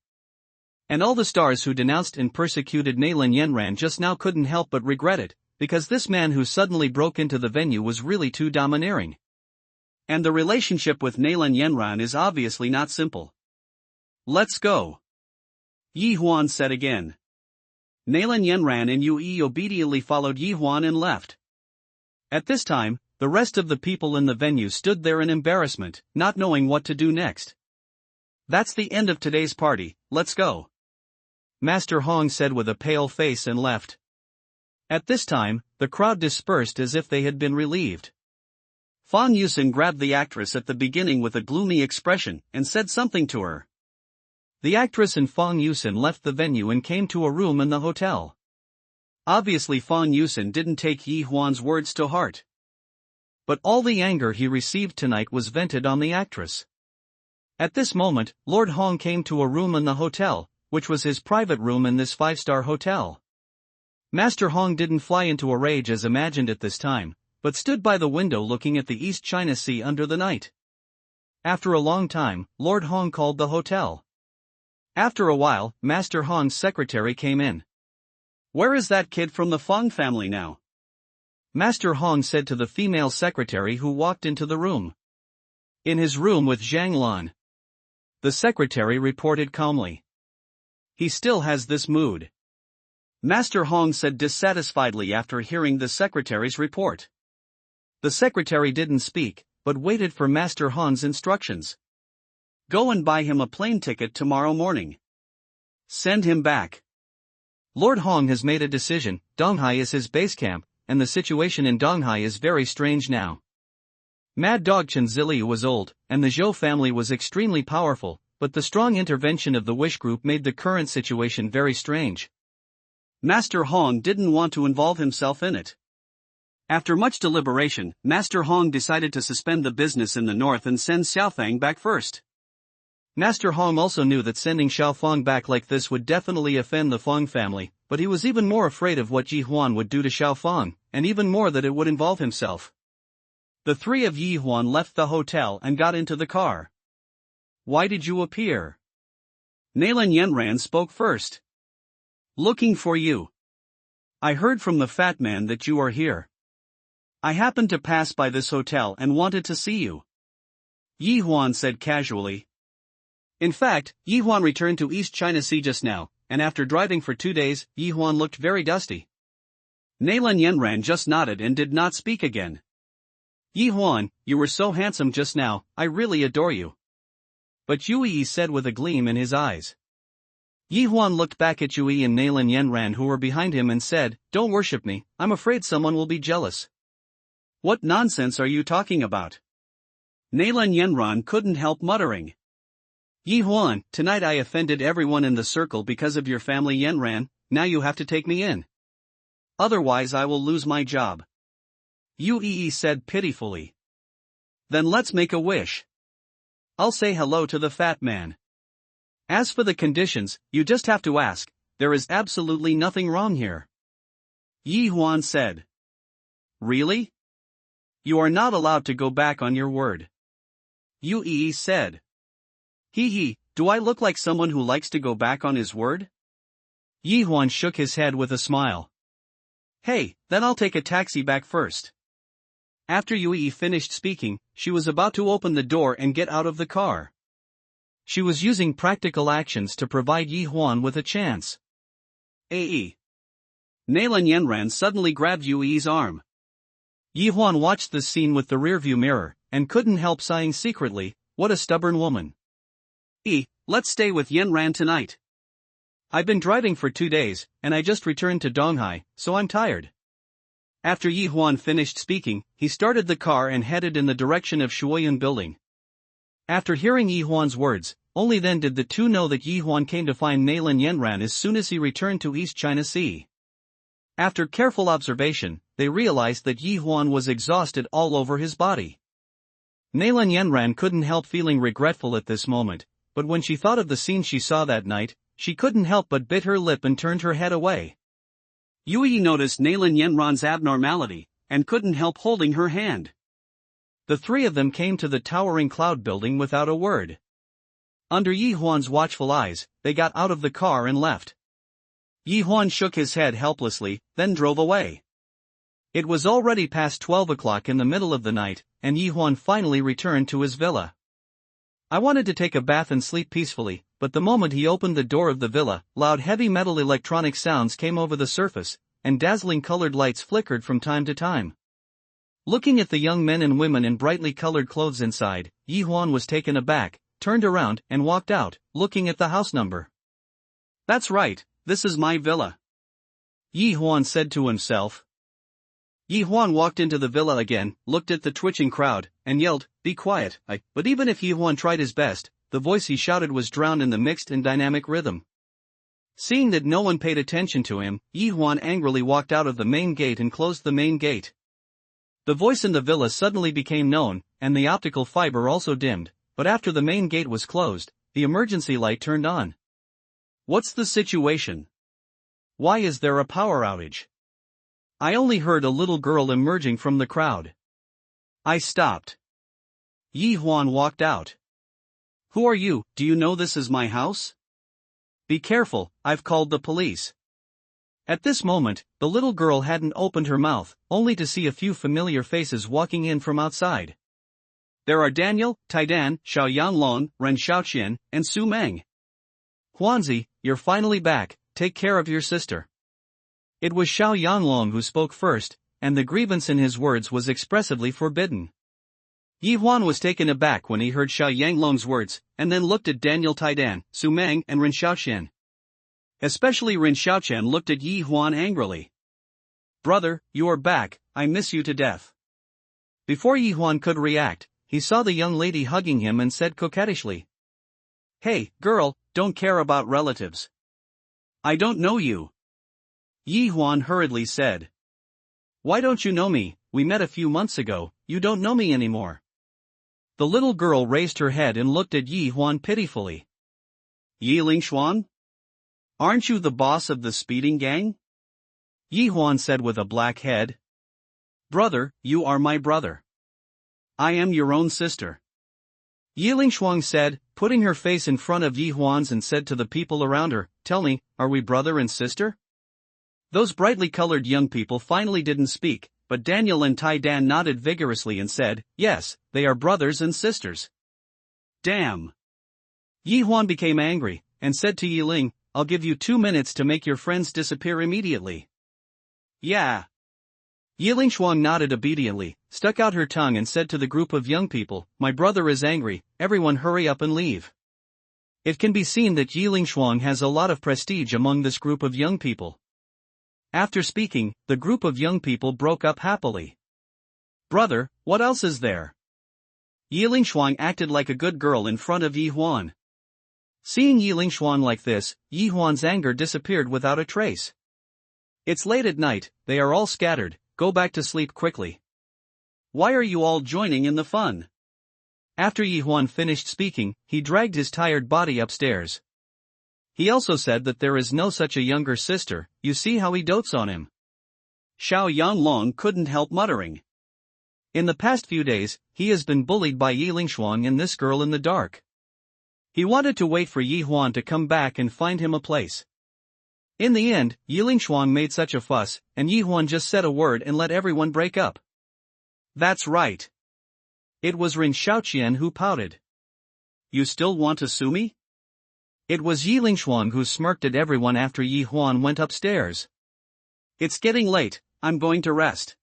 And all the stars who denounced and persecuted Nalan Yenran just now couldn't help but regret it, because this man who suddenly broke into the venue was really too domineering. And the relationship with Nalan Yenran is obviously not simple. "Let's go," Yi Huan said again. Nalan Yenran and Yue obediently followed Yi Huan and left. At this time, the rest of the people in the venue stood there in embarrassment, not knowing what to do next. "That's the end of today's party, let's go," Master Hong said with a pale face and left. At this time, the crowd dispersed as if they had been relieved. Fang Yusin grabbed the actress at the beginning with a gloomy expression and said something to her. The actress and Fang Yusin left the venue and came to a room in the hotel. Obviously Fang Yusin didn't take Yi Huan's words to heart. But all the anger he received tonight was vented on the actress. At this moment, Lord Hong came to a room in the hotel, which was his private room in this five-star hotel. Master Hong didn't fly into a rage as imagined at this time, but stood by the window looking at the East China Sea under the night. After a long time, Lord Hong called the hotel. After a while, Master Hong's secretary came in. "Where is that kid from the Fong family now?" Master Hong said to the female secretary who walked into the room. "In his room with Zhang Lan," the secretary reported calmly. He still has this mood. Master Hong said dissatisfiedly after hearing the secretary's report. The secretary didn't speak, but waited for Master Hong's instructions. Go and buy him a plane ticket tomorrow morning. Send him back. Lord Hong has made a decision. Donghai is his base camp, and the situation in Donghai is very strange now. Mad Dog Chen Zili was old, and the Zhou family was extremely powerful, but the strong intervention of the Wish Group made the current situation very strange. Master Hong didn't want to involve himself in it. After much deliberation, Master Hong decided to suspend the business in the north and send Xiaofang back first. Master Hong also knew that sending Xiaofang back like this would definitely offend the Feng family, but he was even more afraid of what Yi Huan would do to Xiaofang, and even more that it would involve himself. The three of Yi Huan left the hotel and got into the car. Why did you appear? Naylan Yanran spoke first. Looking for you. I heard from the fat man that you are here. I happened to pass by this hotel and wanted to see you. Yi Huan said casually. In fact, Yi Huan returned to East China Sea just now, and after driving for 2 days, Yi Huan looked very dusty. Naylan Yanran just nodded and did not speak again. Yi Huan, you were so handsome just now, I really adore you. But Yui said with a gleam in his eyes. Yi Huan looked back at Yui and Naylan Yanran who were behind him and said, Don't worship me, I'm afraid someone will be jealous. What nonsense are you talking about? Naylan Yanran couldn't help muttering. Yi Huan, tonight I offended everyone in the circle because of your family Yanran, now you have to take me in. Otherwise I will lose my job. Yui said pitifully. Then let's make a wish. I'll say hello to the fat man. As for the conditions, you just have to ask, there is absolutely nothing wrong here. Yi Huan said. Really? You are not allowed to go back on your word. Yui said. Hee, do I look like someone who likes to go back on his word? Yi Huan shook his head with a smile. Hey, then I'll take a taxi back first. After Yui finished speaking, she was about to open the door and get out of the car. She was using practical actions to provide Yi Huan with a chance. Naylan Yanran suddenly grabbed Yui's arm. Yi Huan watched the scene with the rearview mirror, and couldn't help sighing secretly, what a stubborn woman. Let's stay with Yanran tonight. I've been driving for 2 days, and I just returned to Donghai, so I'm tired. After Yi Huan finished speaking, he started the car and headed in the direction of Shuoyun building. After hearing Yi Huan's words, only then did the two know that Yi Huan came to find Naylan Yanran as soon as he returned to East China Sea. After careful observation, they realized that Yi Huan was exhausted all over his body. Naylan Yanran couldn't help feeling regretful at this moment, but when she thought of the scene she saw that night, she couldn't help but bit her lip and turned her head away. Yui noticed Naylan Yanran's abnormality, and couldn't help holding her hand. The three of them came to the towering cloud building without a word. Under Yi Huan's watchful eyes, they got out of the car and left. Yi Huan shook his head helplessly, then drove away. It was already past 12 o'clock in the middle of the night, and Yi Huan finally returned to his villa. I wanted to take a bath and sleep peacefully, but the moment he opened the door of the villa, loud heavy metal electronic sounds came over the surface, and dazzling colored lights flickered from time to time. Looking at the young men and women in brightly colored clothes inside, Yi Huan was taken aback, turned around, and walked out, looking at the house number. That's right, this is my villa. Yi Huan said to himself. Yi Huan walked into the villa again, looked at the twitching crowd, and yelled, Be quiet, But even if Yi Huan tried his best, the voice he shouted was drowned in the mixed and dynamic rhythm. Seeing that no one paid attention to him, Yi Huan angrily walked out of the main gate and closed the main gate. The voice in the villa suddenly became known, and the optical fiber also dimmed, but after the main gate was closed, the emergency light turned on. What's the situation? Why is there a power outage? I only heard a little girl emerging from the crowd. I stopped. Yi Huan walked out. Who are you? Do you know this is my house? Be careful, I've called the police. At this moment, the little girl hadn't opened her mouth, only to see a few familiar faces walking in from outside. There are Daniel, Taidan, Xiao Yanlong, Ren Xiaoqian, and Su Meng. Huanzi, you're finally back, take care of your sister. It was Xiao Yanglong who spoke first, and the grievance in his words was expressively forbidden. Yi Huan was taken aback when he heard Xiao Yanglong's words, and then looked at Daniel Taidan, Su Meng and Ren Xiaoqian. Especially Ren Xiaoqian looked at Yi Huan angrily. Brother, you are back, I miss you to death. Before Yi Huan could react, he saw the young lady hugging him and said coquettishly. Hey, girl, don't care about relatives. I don't know you. Yi Huan hurriedly said. Why don't you know me? We met a few months ago, you don't know me anymore. The little girl raised her head and looked at Yi Huan pitifully. Yi Lingshuan? Aren't you the boss of the speeding gang? Yi Huan said with a black head. Brother, you are my brother. I am your own sister. Yi Lingshuang said, putting her face in front of Yi Huan's and said to the people around her, tell me, are we brother and sister? Those brightly colored young people finally didn't speak, but Daniel and Tai Dan nodded vigorously and said, yes, they are brothers and sisters. Damn. Yi Huan became angry, and said to Yi Ling, I'll give you 2 minutes to make your friends disappear immediately. Yeah. Yi Lingshuang nodded obediently, stuck out her tongue and said to the group of young people, my brother is angry, everyone hurry up and leave. It can be seen that Yi Lingshuang has a lot of prestige among this group of young people. After speaking, the group of young people broke up happily. Brother, what else is there? Yi Lingshuang acted like a good girl in front of Yi Huan. Seeing Yi Lingshuang like this, Yi Huan's anger disappeared without a trace. It's late at night, they are all scattered, go back to sleep quickly. Why are you all joining in the fun? After Yi Huan finished speaking, he dragged his tired body upstairs. He also said that there is no such a younger sister, you see how he dotes on him. Xiao Yanglong couldn't help muttering. In the past few days, he has been bullied by Yi Lingshuang and this girl in the dark. He wanted to wait for Yi Huan to come back and find him a place. In the end, Yi Lingshuang made such a fuss, and Yi Huan just said a word and let everyone break up. That's right. It was Ren Xiaoqian who pouted. You still want to sue me? It was Yi Lingshuang who smirked at everyone after Yi Huan went upstairs. It's getting late, I'm going to rest.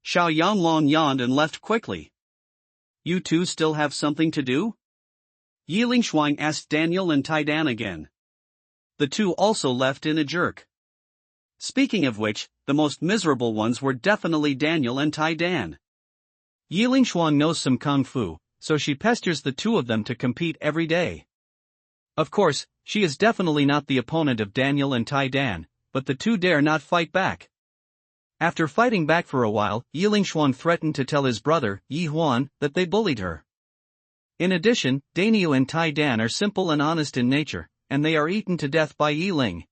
Xiao Yanglong yawned and left quickly. You two still have something to do? Yi Lingshuang asked Daniel and Tai Dan again. The two also left in a jerk. Speaking of which, the most miserable ones were definitely Daniel and Tai Dan. Yi Lingshuang knows some kung fu, so she pesters the two of them to compete every day. Of course, she is definitely not the opponent of Daniel and Tai Dan, but the two dare not fight back. After fighting back for a while, Yi Lingshuang threatened to tell his brother, Yi Huan, that they bullied her. In addition, Daniel and Tai Dan are simple and honest in nature, and they are eaten to death by Yi Ling.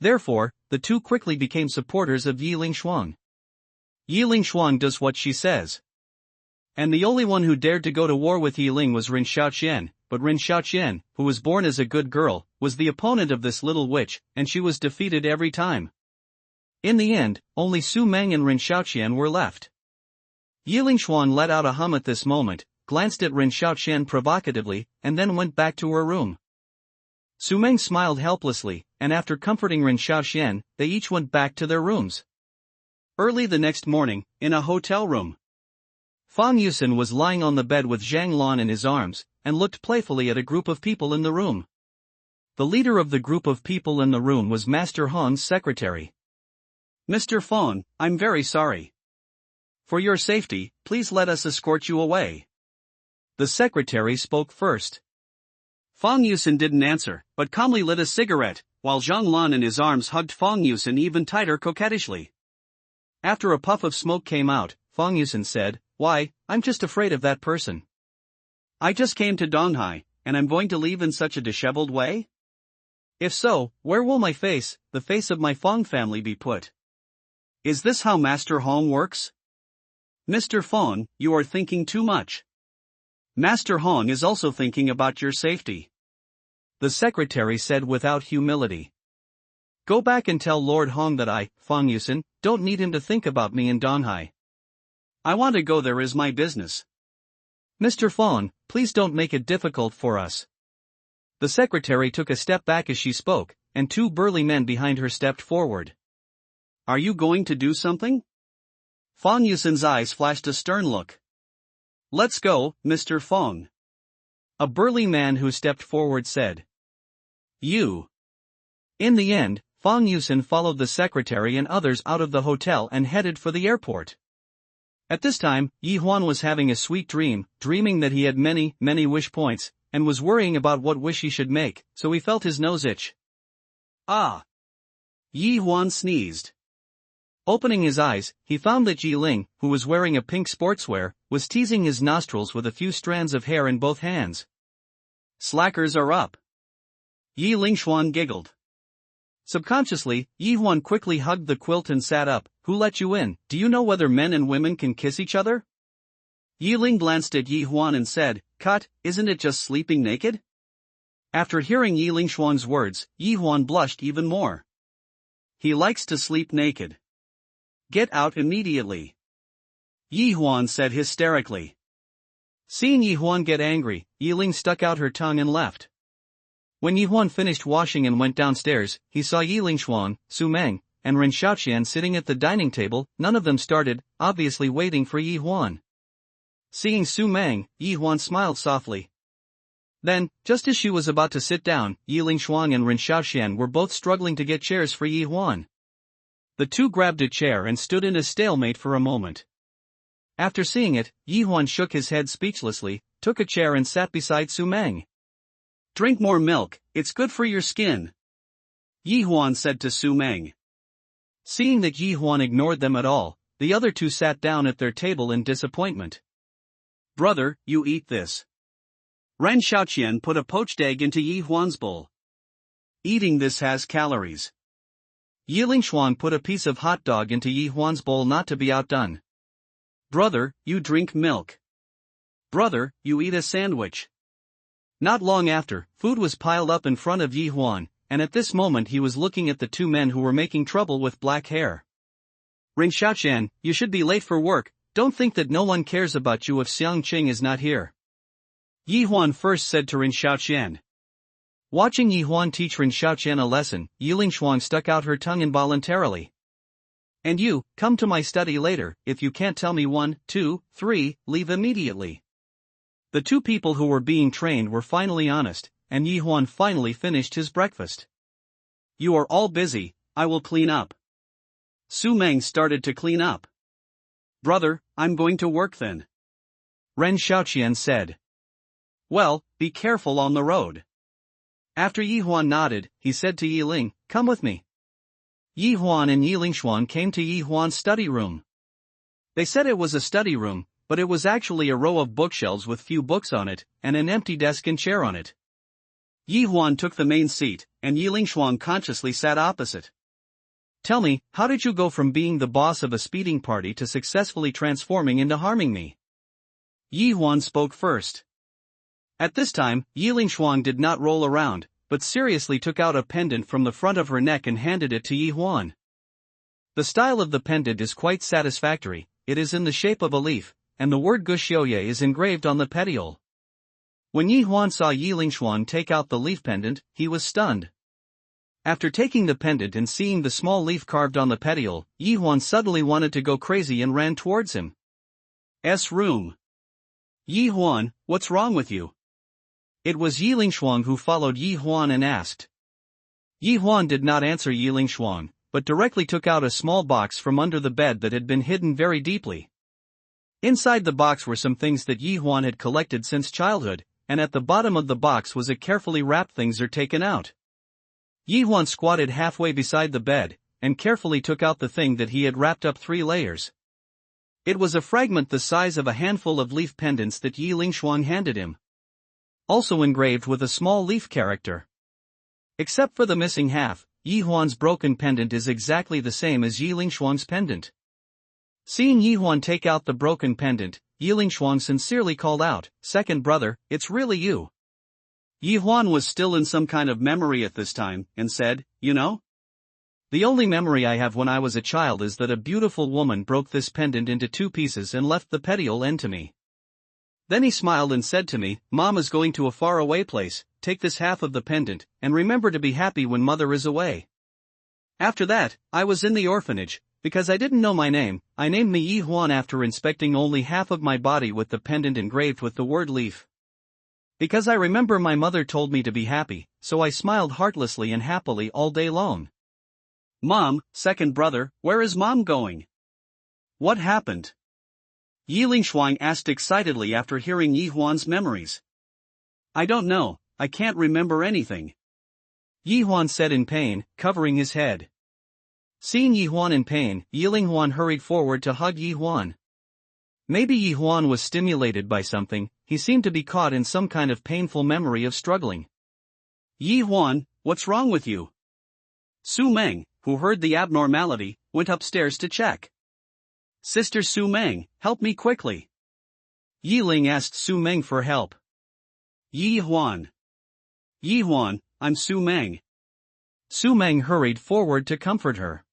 Therefore, the two quickly became supporters of Yi Lingshuang. Yi Lingshuang does what she says. And the only one who dared to go to war with Yi Ling was Ren Xiaoqian, but Ren Xiaoqian, who was born as a good girl, was the opponent of this little witch, and she was defeated every time. In the end, only Su Meng and Ren Xiaoqian were left. Yi Lingshuang let out a hum at this moment, glanced at Ren Xiaoqian provocatively, and then went back to her room. Su Meng smiled helplessly, and after comforting Ren Xiaoqian, they each went back to their rooms. Early the next morning, in a hotel room, Fang Yusen was lying on the bed with Zhang Lan in his arms, and looked playfully at a group of people in the room. The leader of the group of people in the room was Master Hong's secretary. Mr. Fang, I'm very sorry. For your safety, please let us escort you away. The secretary spoke first. Fang Yusen didn't answer, but calmly lit a cigarette, while Zhang Lan in his arms hugged Fang Yusen even tighter coquettishly. After a puff of smoke came out, Fang Yusen said, Why, I'm just afraid of that person. I just came to Donghai, and I'm going to leave in such a disheveled way? If so, where will my face, the face of my Fang family be put? Is this how Master Hong works? Mr. Fang, you are thinking too much. Master Hong is also thinking about your safety. The secretary said without humility. Go back and tell Lord Hong that I, Fang Yusen, don't need him to think about me in Donghai. I want to go there is my business. Mr. Fang, please don't make it difficult for us. The secretary took a step back as she spoke, and two burly men behind her stepped forward. Are you going to do something? Fong Yusin's eyes flashed a stern look. Let's go, Mr. Fong. A burly man who stepped forward said. You. In the end, Fong Yusin followed the secretary and others out of the hotel and headed for the airport. At this time, Yi Huan was having a sweet dream, dreaming that he had many wish points, and was worrying about what wish he should make, so he felt his nose itch. Ah! Yi Huan sneezed. Opening his eyes, he found that Ji Ling, who was wearing a pink sportswear, was teasing his nostrils with a few strands of hair in both hands. Slackers are up. Yi Lingshuan giggled. Subconsciously, Yi Huan quickly hugged the quilt and sat up. Who let you in? Do you know whether men and women can kiss each other? Yi Ling glanced at Yi Huan and said, Cut, isn't it just sleeping naked? After hearing Yi Lingshuan's words, Yi Huan blushed even more. He likes to sleep naked. Get out immediately. Yi Huan said hysterically. Seeing Yi Huan get angry, Yi Ling stuck out her tongue and left. When Yi Huan finished washing and went downstairs, he saw Yi Lingshuan, Su Meng, and Ren Xiaoqian sitting at the dining table. None of them started, obviously waiting for Yi Huan. Seeing Su Meng, Yi Huan smiled softly. Then, just as she was about to sit down, Yi Lingshuan and Ren Xiaoqian were both struggling to get chairs for Yi Huan. The two grabbed a chair and stood in a stalemate for a moment. After seeing it, Yi Huan shook his head speechlessly, took a chair and sat beside Su Meng. Drink more milk, it's good for your skin. Yi Huan said to Su Meng. Seeing that Yi Huan ignored them at all, the other two sat down at their table in disappointment. Brother, you eat this. Ren Xiaoqian put a poached egg into Yi Huan's bowl. Eating this has calories. Yi Lingshuan put a piece of hot dog into Yi Huan's bowl not to be outdone. Brother, you drink milk. Brother, you eat a sandwich. Not long after, food was piled up in front of Yi Huan, and at this moment he was looking at the two men who were making trouble with black hair. Ren Xiaoqian, you should be late for work, don't think that no one cares about you if Xiang Qing is not here. Yi Huan first said to Ren Xiaoqian. Watching Yi Huan teach Ren Xiaoqian a lesson, Yi Lingshuan stuck out her tongue involuntarily. And you, come to my study later, if you can't tell me 1, 2, 3, leave immediately. The two people who were being trained were finally honest, and Yi Huan finally finished his breakfast. You are all busy, I will clean up. Su Meng started to clean up. Brother, I'm going to work then. Ren Xiaoqian said. Well, be careful on the road. After Yi Huan nodded, he said to Yi Ling, come with me. Yi Huan and Yi Lingshuan came to Yi Huan's study room. They said it was a study room, but it was actually a row of bookshelves with few books on it, and an empty desk and chair on it. Yi Huan took the main seat, and Yi Lingshuan consciously sat opposite. Tell me, how did you go from being the boss of a speeding party to successfully transforming into harming me? Yi Huan spoke first. At this time, Yi Lingshuan did not roll around, but seriously took out a pendant from the front of her neck and handed it to Yi Huan. The style of the pendant is quite satisfactory, it is in the shape of a leaf, and the word Guxiuye is engraved on the petiole. When Yi Huan saw Yi Lingshuan take out the leaf pendant, he was stunned. After taking the pendant and seeing the small leaf carved on the petiole, Yi Huan suddenly wanted to go crazy and ran towards him. Room. Yi Huan, what's wrong with you? It was Yi Lingshuan who followed Yi Huan and asked. Yi Huan did not answer Yi Lingshuan, but directly took out a small box from under the bed that had been hidden very deeply. Inside the box were some things that Yi Huan had collected since childhood, and at the bottom of the box was a carefully wrapped things are taken out. Yi Huan squatted halfway beside the bed, and carefully took out the thing that he had wrapped up 3 layers. It was a fragment the size of a handful of leaf pendants that Yi Lingshuan handed him. Also engraved with a small leaf character. Except for the missing half, Yi Huan's broken pendant is exactly the same as Yi Lingshuan's pendant. Seeing Yi Huan take out the broken pendant, Yi Lingshuan sincerely called out, "Second brother, it's really you." Yi Huan was still in some kind of memory at this time, and said, "You know? The only memory I have when I was a child is that a beautiful woman broke this pendant into 2 pieces and left the petiole end to me. Then he smiled and said to me, "Mom is going to a faraway place, take this half of the pendant, and remember to be happy when mother is away." After that, I was in the orphanage. Because I didn't know my name, I named me Yi Huan after inspecting only half of my body with the pendant engraved with the word leaf. Because I remember my mother told me to be happy, so I smiled heartlessly and happily all day long. "Mom, second brother, where is Mom going? What happened?" Yi Lingshuang asked excitedly after hearing Yi Huan's memories. "I don't know, I can't remember anything," Yi Huan said in pain, covering his head. Seeing Yi Huan in pain, Yi Linghuan hurried forward to hug Yi Huan. Maybe Yi Huan was stimulated by something, he seemed to be caught in some kind of painful memory of struggling. "Yi Huan, what's wrong with you?" Su Meng, who heard the abnormality, went upstairs to check. "Sister Su Meng, help me quickly." Yi Ling asked Su Meng for help. "Yi Huan. Yi Huan, I'm Su Meng." Su Meng hurried forward to comfort her.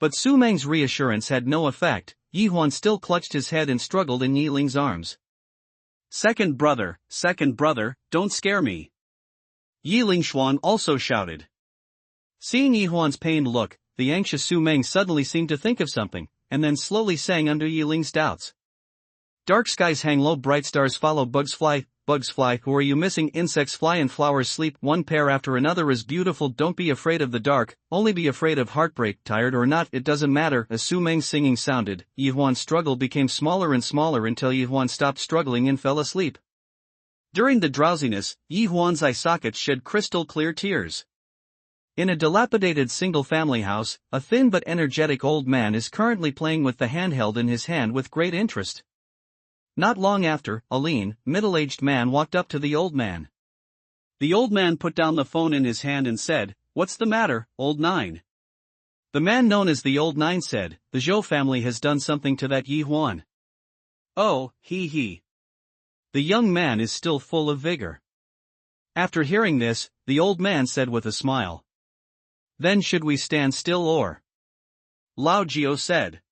But Su Meng's reassurance had no effect. Yi Huan still clutched his head and struggled in Yi Ling's arms. Second brother, don't scare me," Yi Lingshuan also shouted. Seeing Yi Huan's pained look, the anxious Su Meng suddenly seemed to think of something, and then slowly sang under Yi Ling's doubts. "Dark skies hang low, bright stars follow, bugs fly, who are you missing? Insects fly and flowers sleep, one pair after another is beautiful, don't be afraid of the dark, only be afraid of heartbreak, tired or not, it doesn't matter." As Su Meng's singing sounded, Yi Huan's struggle became smaller and smaller until Yi Huan stopped struggling and fell asleep. During the drowsiness, Yi Huan's eye sockets shed crystal clear tears. In a dilapidated single-family house, a thin but energetic old man is currently playing with the handheld in his hand with great interest. Not long after, a lean, middle-aged man walked up to the old man. The old man put down the phone in his hand and said, "What's the matter, old nine?" The man known as the old nine said, "The Zhou family has done something to that Yi Huan." "Oh, he. The young man is still full of vigor." After hearing this, the old man said with a smile, "Then should we stand still or?" Lao Jiao said,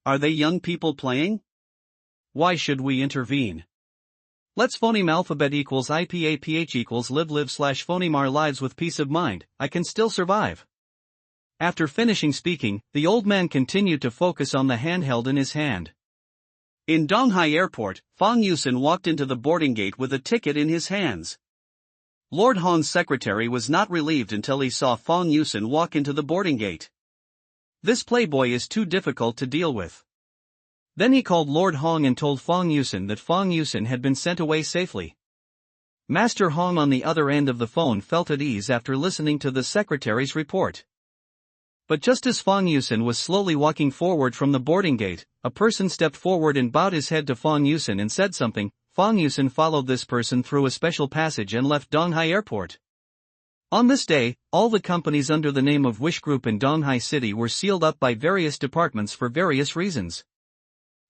"Are they young people playing? Why should we intervene? Let's phoneme alphabet equals IPAPH equals live/phoneme our lives with peace of mind, I can still survive." After finishing speaking, the old man continued to focus on the handheld in his hand. In Donghai Airport, Fang Yusen walked into the boarding gate with a ticket in his hands. Lord Hong's secretary was not relieved until he saw Fang Yusen walk into the boarding gate. This playboy is too difficult to deal with. Then he called Lord Hong and told Fang Yusen that Fang Yusen had been sent away safely. Master Hong on the other end of the phone felt at ease after listening to the secretary's report. But just as Fang Yusen was slowly walking forward from the boarding gate, a person stepped forward and bowed his head to Fang Yusen and said something. Fang Yusen followed this person through a special passage and left Donghai Airport. On this day, all the companies under the name of Wish Group in Donghai City were sealed up by various departments for various reasons.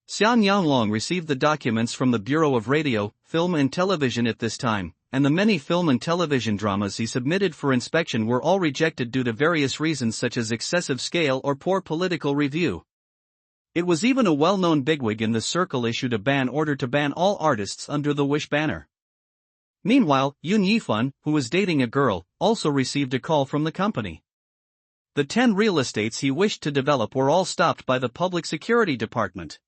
Xian Yanglong received the documents from the Bureau of Radio, Film and Television at this time, and the many film and television dramas he submitted for inspection were all rejected due to various reasons such as excessive scale or poor political review. It was even a well-known bigwig in the circle issued a ban order to ban all artists under the Wish banner. Meanwhile, Yun Yifan, who was dating a girl, also received a call from the company. The 10 real estates he wished to develop were all stopped by the Public Security Department.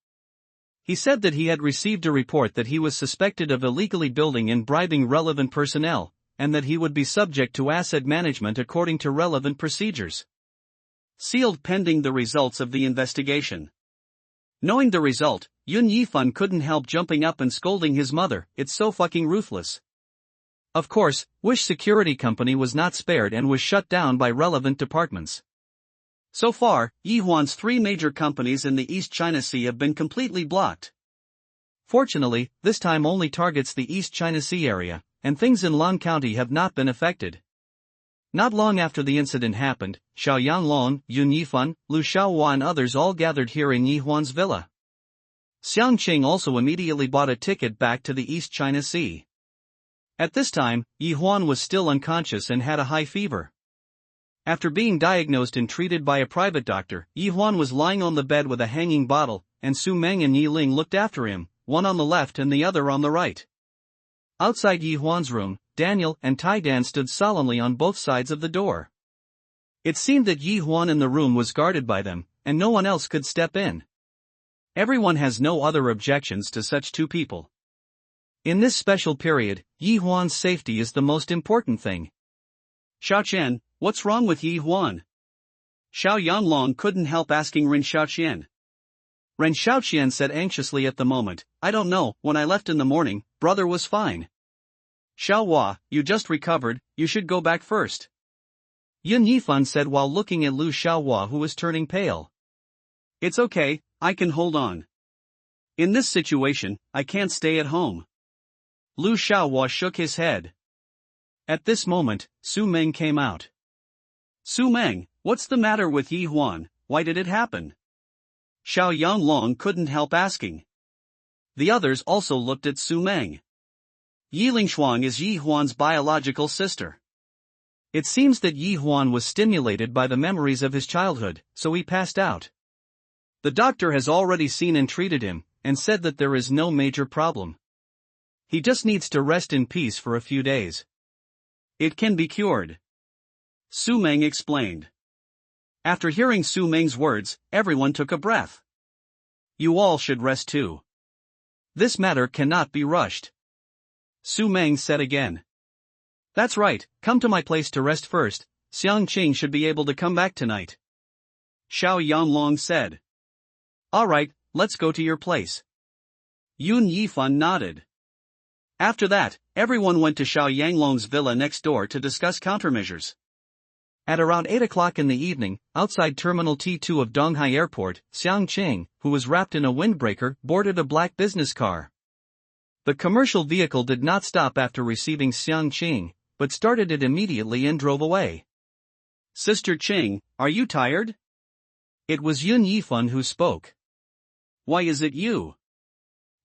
He said that he had received a report that he was suspected of illegally building and bribing relevant personnel, and that he would be subject to asset management according to relevant procedures. Sealed pending the results of the investigation. Knowing the result, Yun Yifan couldn't help jumping up and scolding his mother, "It's so fucking ruthless." Of course, Wish Security Company was not spared and was shut down by relevant departments. So far, Yi Huan's 3 major companies in the East China Sea have been completely blocked. Fortunately, this time only targets the East China Sea area, and things in Lan County have not been affected. Not long after the incident happened, Xiao Yanglong, Yun Yifan, Lu Xiaohua and others all gathered here in Yi Huan's villa. Xiang Qing also immediately bought a ticket back to the East China Sea. At this time, Yi Huan was still unconscious and had a high fever. After being diagnosed and treated by a private doctor, Yi Huan was lying on the bed with a hanging bottle, and Su Meng and Yi Ling looked after him, one on the left and the other on the right. Outside Yi Huan's room, Daniel and Tai Dan stood solemnly on both sides of the door. It seemed that Yi Huan in the room was guarded by them, and no one else could step in. Everyone has no other objections to such two people. In this special period, Yi Huan's safety is the most important thing. Xiao Qian, what's wrong with Yi Huan? Xiao Yanglong couldn't help asking Ren Xiaoqian. Ren Xiaoqian said anxiously at the moment, I don't know, when I left in the morning, brother was fine. Xiao Hua, you just recovered, you should go back first. Yun Yifan said while looking at Lu Xiaohua who was turning pale. It's okay, I can hold on. In this situation, I can't stay at home. Lu Xiaohua shook his head. At this moment, Su Meng came out. Su Meng, what's the matter with Yi Huan, why did it happen? Xiao Yanglong couldn't help asking. The others also looked at Su Meng. Yi Lingshuang is Yi Huan's biological sister. It seems that Yi Huan was stimulated by the memories of his childhood, so he passed out. The doctor has already seen and treated him, and said that there is no major problem. He just needs to rest in peace for a few days. It can be cured. Su Meng explained. After hearing Su Meng's words, everyone took a breath. You all should rest too. This matter cannot be rushed. Su Meng said again. That's right, come to my place to rest first, Xiang Qing should be able to come back tonight. Xiao Yanglong said. Alright, let's go to your place. Yun Yifan nodded. After that, everyone went to Xiao Yanglong's villa next door to discuss countermeasures. At around 8 o'clock in the evening, outside Terminal T2 of Donghai Airport, Xiang Qing, who was wrapped in a windbreaker, boarded a black business car. The commercial vehicle did not stop after receiving Xiang Qing, but started it immediately and drove away. Sister Qing, are you tired? It was Yun Yifan who spoke. Why is it you?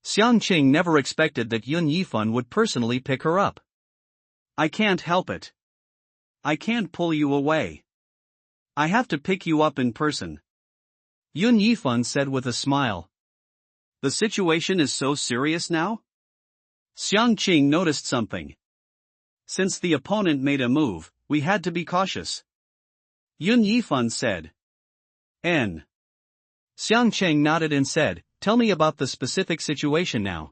Xiang Qing never expected that Yun Yifan would personally pick her up. I can't help it. I can't pull you away. I have to pick you up in person. Yun Yifan said with a smile. The situation is so serious now? Xiang Qing noticed something. Since the opponent made a move, we had to be cautious. Yun Yifan said. N. Xiang Qing nodded and said, tell me about the specific situation now.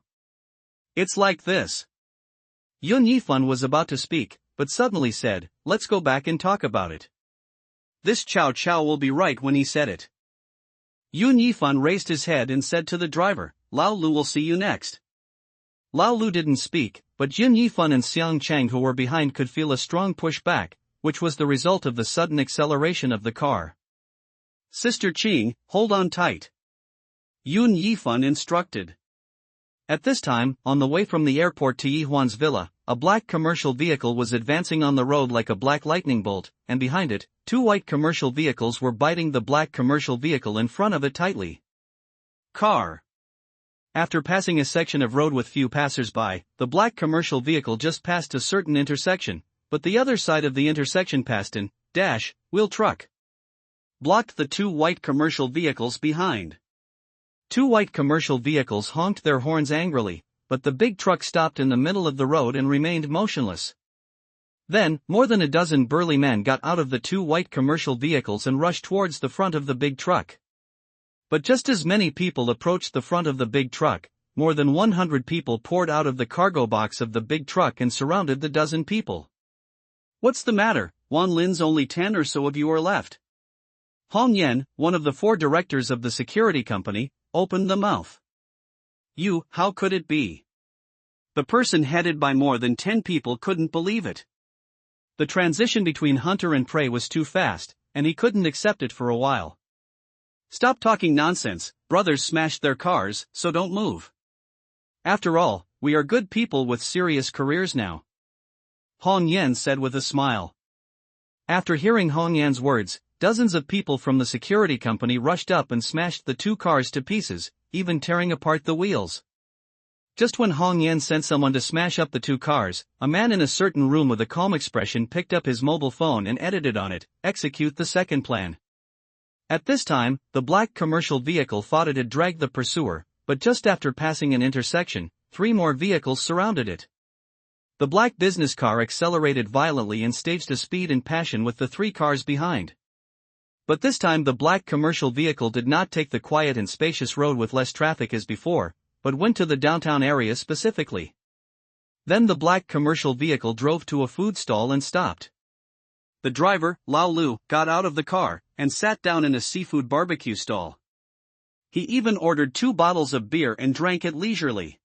It's like this. Yun Yifan was about to speak, but suddenly said, let's go back and talk about it. This Chow Chow will be right when he said it. Yun Yifan raised his head and said to the driver, Lao Lu will see you next. Lao Lu didn't speak, but Yun Yifan and Xiang Chang who were behind could feel a strong push back, which was the result of the sudden acceleration of the car. Sister Qing, hold on tight. Yun Yifan instructed. At this time, on the way from the airport to Yi Huan's villa, a black commercial vehicle was advancing on the road like a black lightning bolt, and behind it, two white commercial vehicles were biting the black commercial vehicle in front of it tightly. Car. After passing a section of road with few passers-by, the black commercial vehicle just passed a certain intersection, but the other side of the intersection passed an wheel truck. Blocked the two white commercial vehicles behind. Two white commercial vehicles honked their horns angrily, but the big truck stopped in the middle of the road and remained motionless. Then, more than a dozen burly men got out of the two white commercial vehicles and rushed towards the front of the big truck. But just as many people approached the front of the big truck, more than 100 people poured out of the cargo box of the big truck and surrounded the dozen people. What's the matter, Wan Lin's only 10 or so of you are left. Hong Yen, one of the 4 directors of the security company, opened the mouth. You, how could it be? The person headed by more than 10 people couldn't believe it. The transition between hunter and prey was too fast, and he couldn't accept it for a while. Stop talking nonsense, brothers smashed their cars, so don't move. After all, we are good people with serious careers now. Hong Yen said with a smile. After hearing Hong Yan's words, dozens of people from the security company rushed up and smashed the 2 cars to pieces, even tearing apart the wheels. Just when Hong Yan sent someone to smash up the 2 cars, a man in a certain room with a calm expression picked up his mobile phone and edited on it, execute the second plan. At this time, the black commercial vehicle thought it had dragged the pursuer, but just after passing an intersection, 3 more vehicles surrounded it. The black business car accelerated violently and staged a speed and passion with the 3 cars behind. But this time the black commercial vehicle did not take the quiet and spacious road with less traffic as before, but went to the downtown area specifically. Then the black commercial vehicle drove to a food stall and stopped. The driver, Lao Lu, got out of the car and sat down in a seafood barbecue stall. He even ordered 2 bottles of beer and drank it leisurely.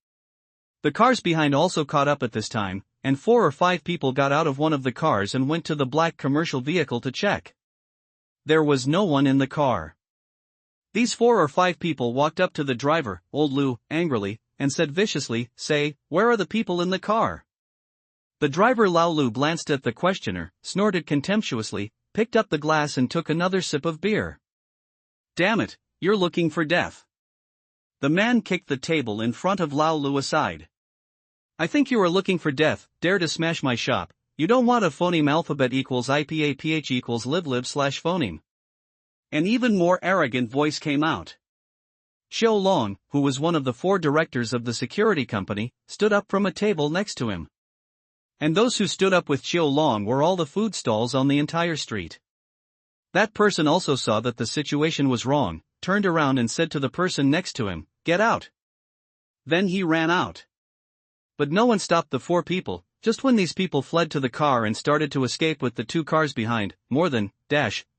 The cars behind also caught up at this time, and 4 or 5 people got out of one of the cars and went to the black commercial vehicle to check. There was no one in the car. These 4 or 5 people walked up to the driver, old Lu, angrily, and said viciously, "Say, where are the people in the car?" The driver Lao Lu glanced at the questioner, snorted contemptuously, picked up the glass and took another sip of beer. "Damn it, you're looking for death." The man kicked the table in front of Lao Lu aside. "I think you are looking for death, dare to smash my shop. You don't want a phoneme alphabet equals IPAPH equals live/phoneme. An even more arrogant voice came out. Xiao Long, who was one of the 4 directors of the security company, stood up from a table next to him. And those who stood up with Xiao Long were all the food stalls on the entire street. That person also saw that the situation was wrong, turned around and said to the person next to him, "Get out." Then he ran out. But no one stopped the 4 people. Just when these people fled to the car and started to escape with the 2 cars behind, more than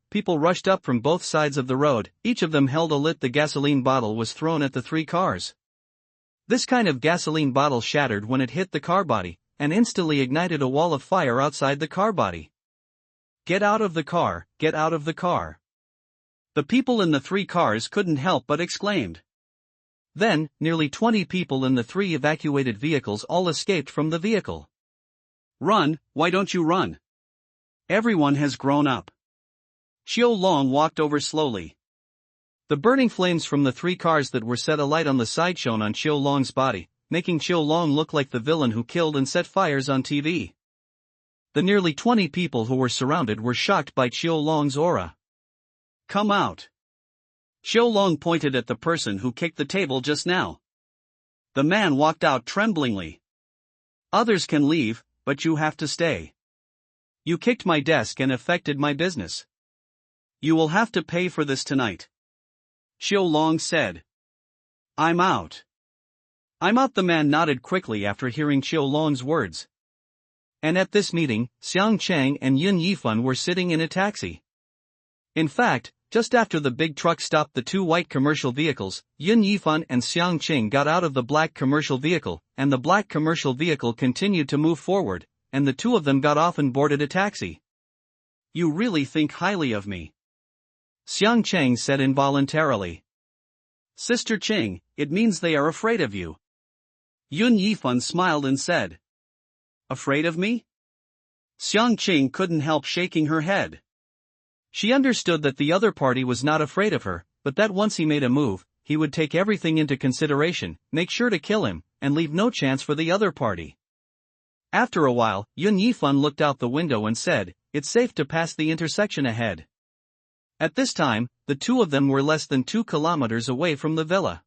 people rushed up from both sides of the road. Each of them held a lit. The gasoline bottle was thrown at the 3 cars. This kind of gasoline bottle shattered when it hit the car body, and instantly ignited a wall of fire outside the car body. "Get out of the car, get out of the car." The people in the 3 cars couldn't help but exclaimed. Then, nearly 20 people in the 3 evacuated vehicles all escaped from the vehicle. "Run, why don't you run? Everyone has grown up." Xiao Long walked over slowly. The burning flames from the 3 cars that were set alight on the side shone on Xiao Long's body, making Xiao Long look like the villain who killed and set fires on TV. The nearly 20 people who were surrounded were shocked by Xiao Long's aura. "Come out." Xiao Long pointed at the person who kicked the table just now. The man walked out tremblingly. "Others can leave, but you have to stay. You kicked my desk and affected my business. You will have to pay for this tonight." Xiao Long said. "I'm out." "I'm out." The man nodded quickly after hearing Xiao Long's words. And at this meeting, Xiang Cheng and Yun Yifan were sitting in a taxi. In fact, just after the big truck stopped the 2 white commercial vehicles, Yun Yifan and Xiang Cheng got out of the black commercial vehicle, and the black commercial vehicle continued to move forward, and the 2 of them got off and boarded a taxi. "You really think highly of me," Xiang Cheng said involuntarily. "Sister Cheng, it means they are afraid of you." Yun Yifan smiled and said. "Afraid of me?" Xiang Cheng couldn't help shaking her head. She understood that the other party was not afraid of her, but that once he made a move, he would take everything into consideration, make sure to kill him, and leave no chance for the other party. After a while, Yun Yifan looked out the window and said, "It's safe to pass the intersection ahead." At this time, the 2 of them were less than 2 kilometers away from the villa.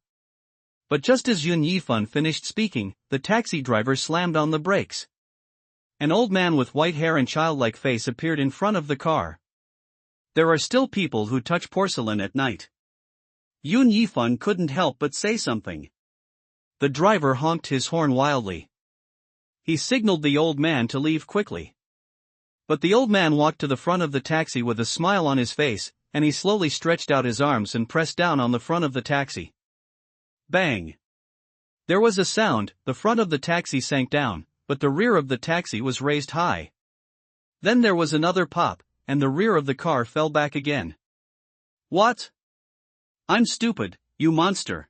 But just as Yun Yifan finished speaking, the taxi driver slammed on the brakes. An old man with white hair and childlike face appeared in front of the car. There are still people who touch porcelain at night. Yun Yifan couldn't help but say something. The driver honked his horn wildly. He signaled the old man to leave quickly. But the old man walked to the front of the taxi with a smile on his face, and he slowly stretched out his arms and pressed down on the front of the taxi. Bang! There was a sound. The front of the taxi sank down, but the rear of the taxi was raised high. Then there was another pop, and the rear of the car fell back again. "What? I'm stupid, you monster."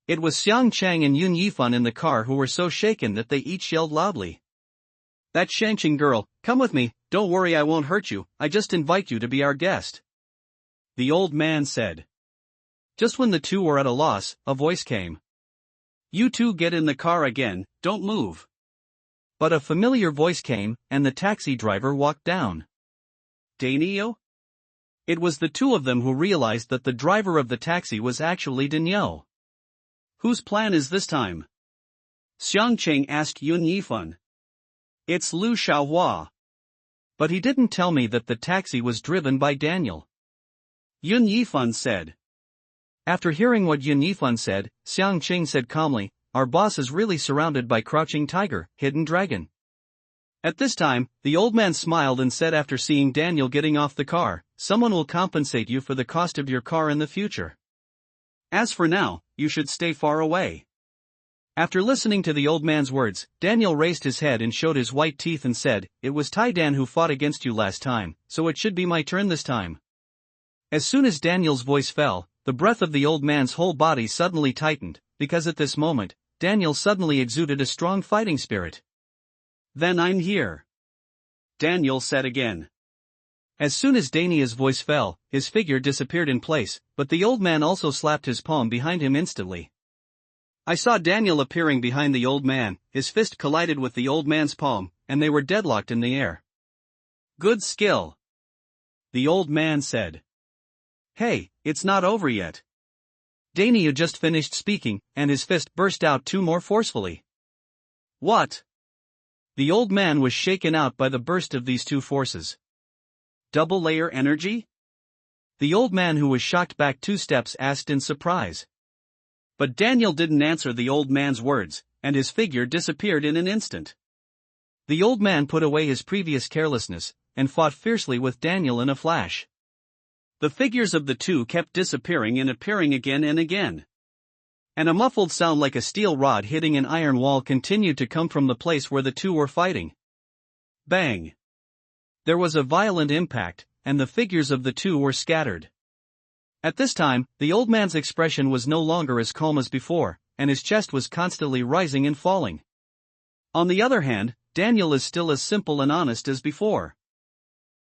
It was Xiang Cheng and Yun Yifan in the car who were so shaken that they each yelled loudly. "That Shangqing girl, come with me, don't worry, I won't hurt you, I just invite you to be our guest," the old man said. Just when the 2 were at a loss, a voice came. "You 2 get in the car again, don't move." But a familiar voice came, and the taxi driver walked down. Dainio? It was the 2 of them who realized that the driver of the taxi was actually Dainio. Whose plan is this time? Xiangqing asked Yun Yifan. It's Lu Xiaohua. But he didn't tell me that the taxi was driven by Daniel. Yun Yifan said. After hearing what Yun Yifan said, Xiangqing said calmly, our boss is really surrounded by crouching tiger, hidden dragon. At this time, the old man smiled and said after seeing Daniel getting off the car, someone will compensate you for the cost of your car in the future. As for now, you should stay far away. After listening to the old man's words, Daniel raised his head and showed his white teeth and said, it was Tai Dan who fought against you last time, so it should be my turn this time. As soon as Daniel's voice fell, the breath of the old man's whole body suddenly tightened, because at this moment, Daniel suddenly exuded a strong fighting spirit. Then I'm here. Daniel said again. As soon as Daniel's voice fell, his figure disappeared in place, but the old man also slapped his palm behind him instantly. I saw Daniel appearing behind the old man, his fist collided with the old man's palm, and they were deadlocked in the air. Good skill. The old man said. Hey, it's not over yet. Daniel just finished speaking, and his fist burst out two more forcefully. What? The old man was shaken out by the burst of these two forces. Double layer energy? The old man, who was shocked back 2 steps, asked in surprise. But Daniel didn't answer the old man's words, and his figure disappeared in an instant. The old man put away his previous carelessness, and fought fiercely with Daniel in a flash. The figures of the two kept disappearing and appearing again and again. And a muffled sound like a steel rod hitting an iron wall continued to come from the place where the two were fighting. Bang! There was a violent impact, and the figures of the two were scattered. At this time, the old man's expression was no longer as calm as before, and his chest was constantly rising and falling. On the other hand, Daniel is still as simple and honest as before.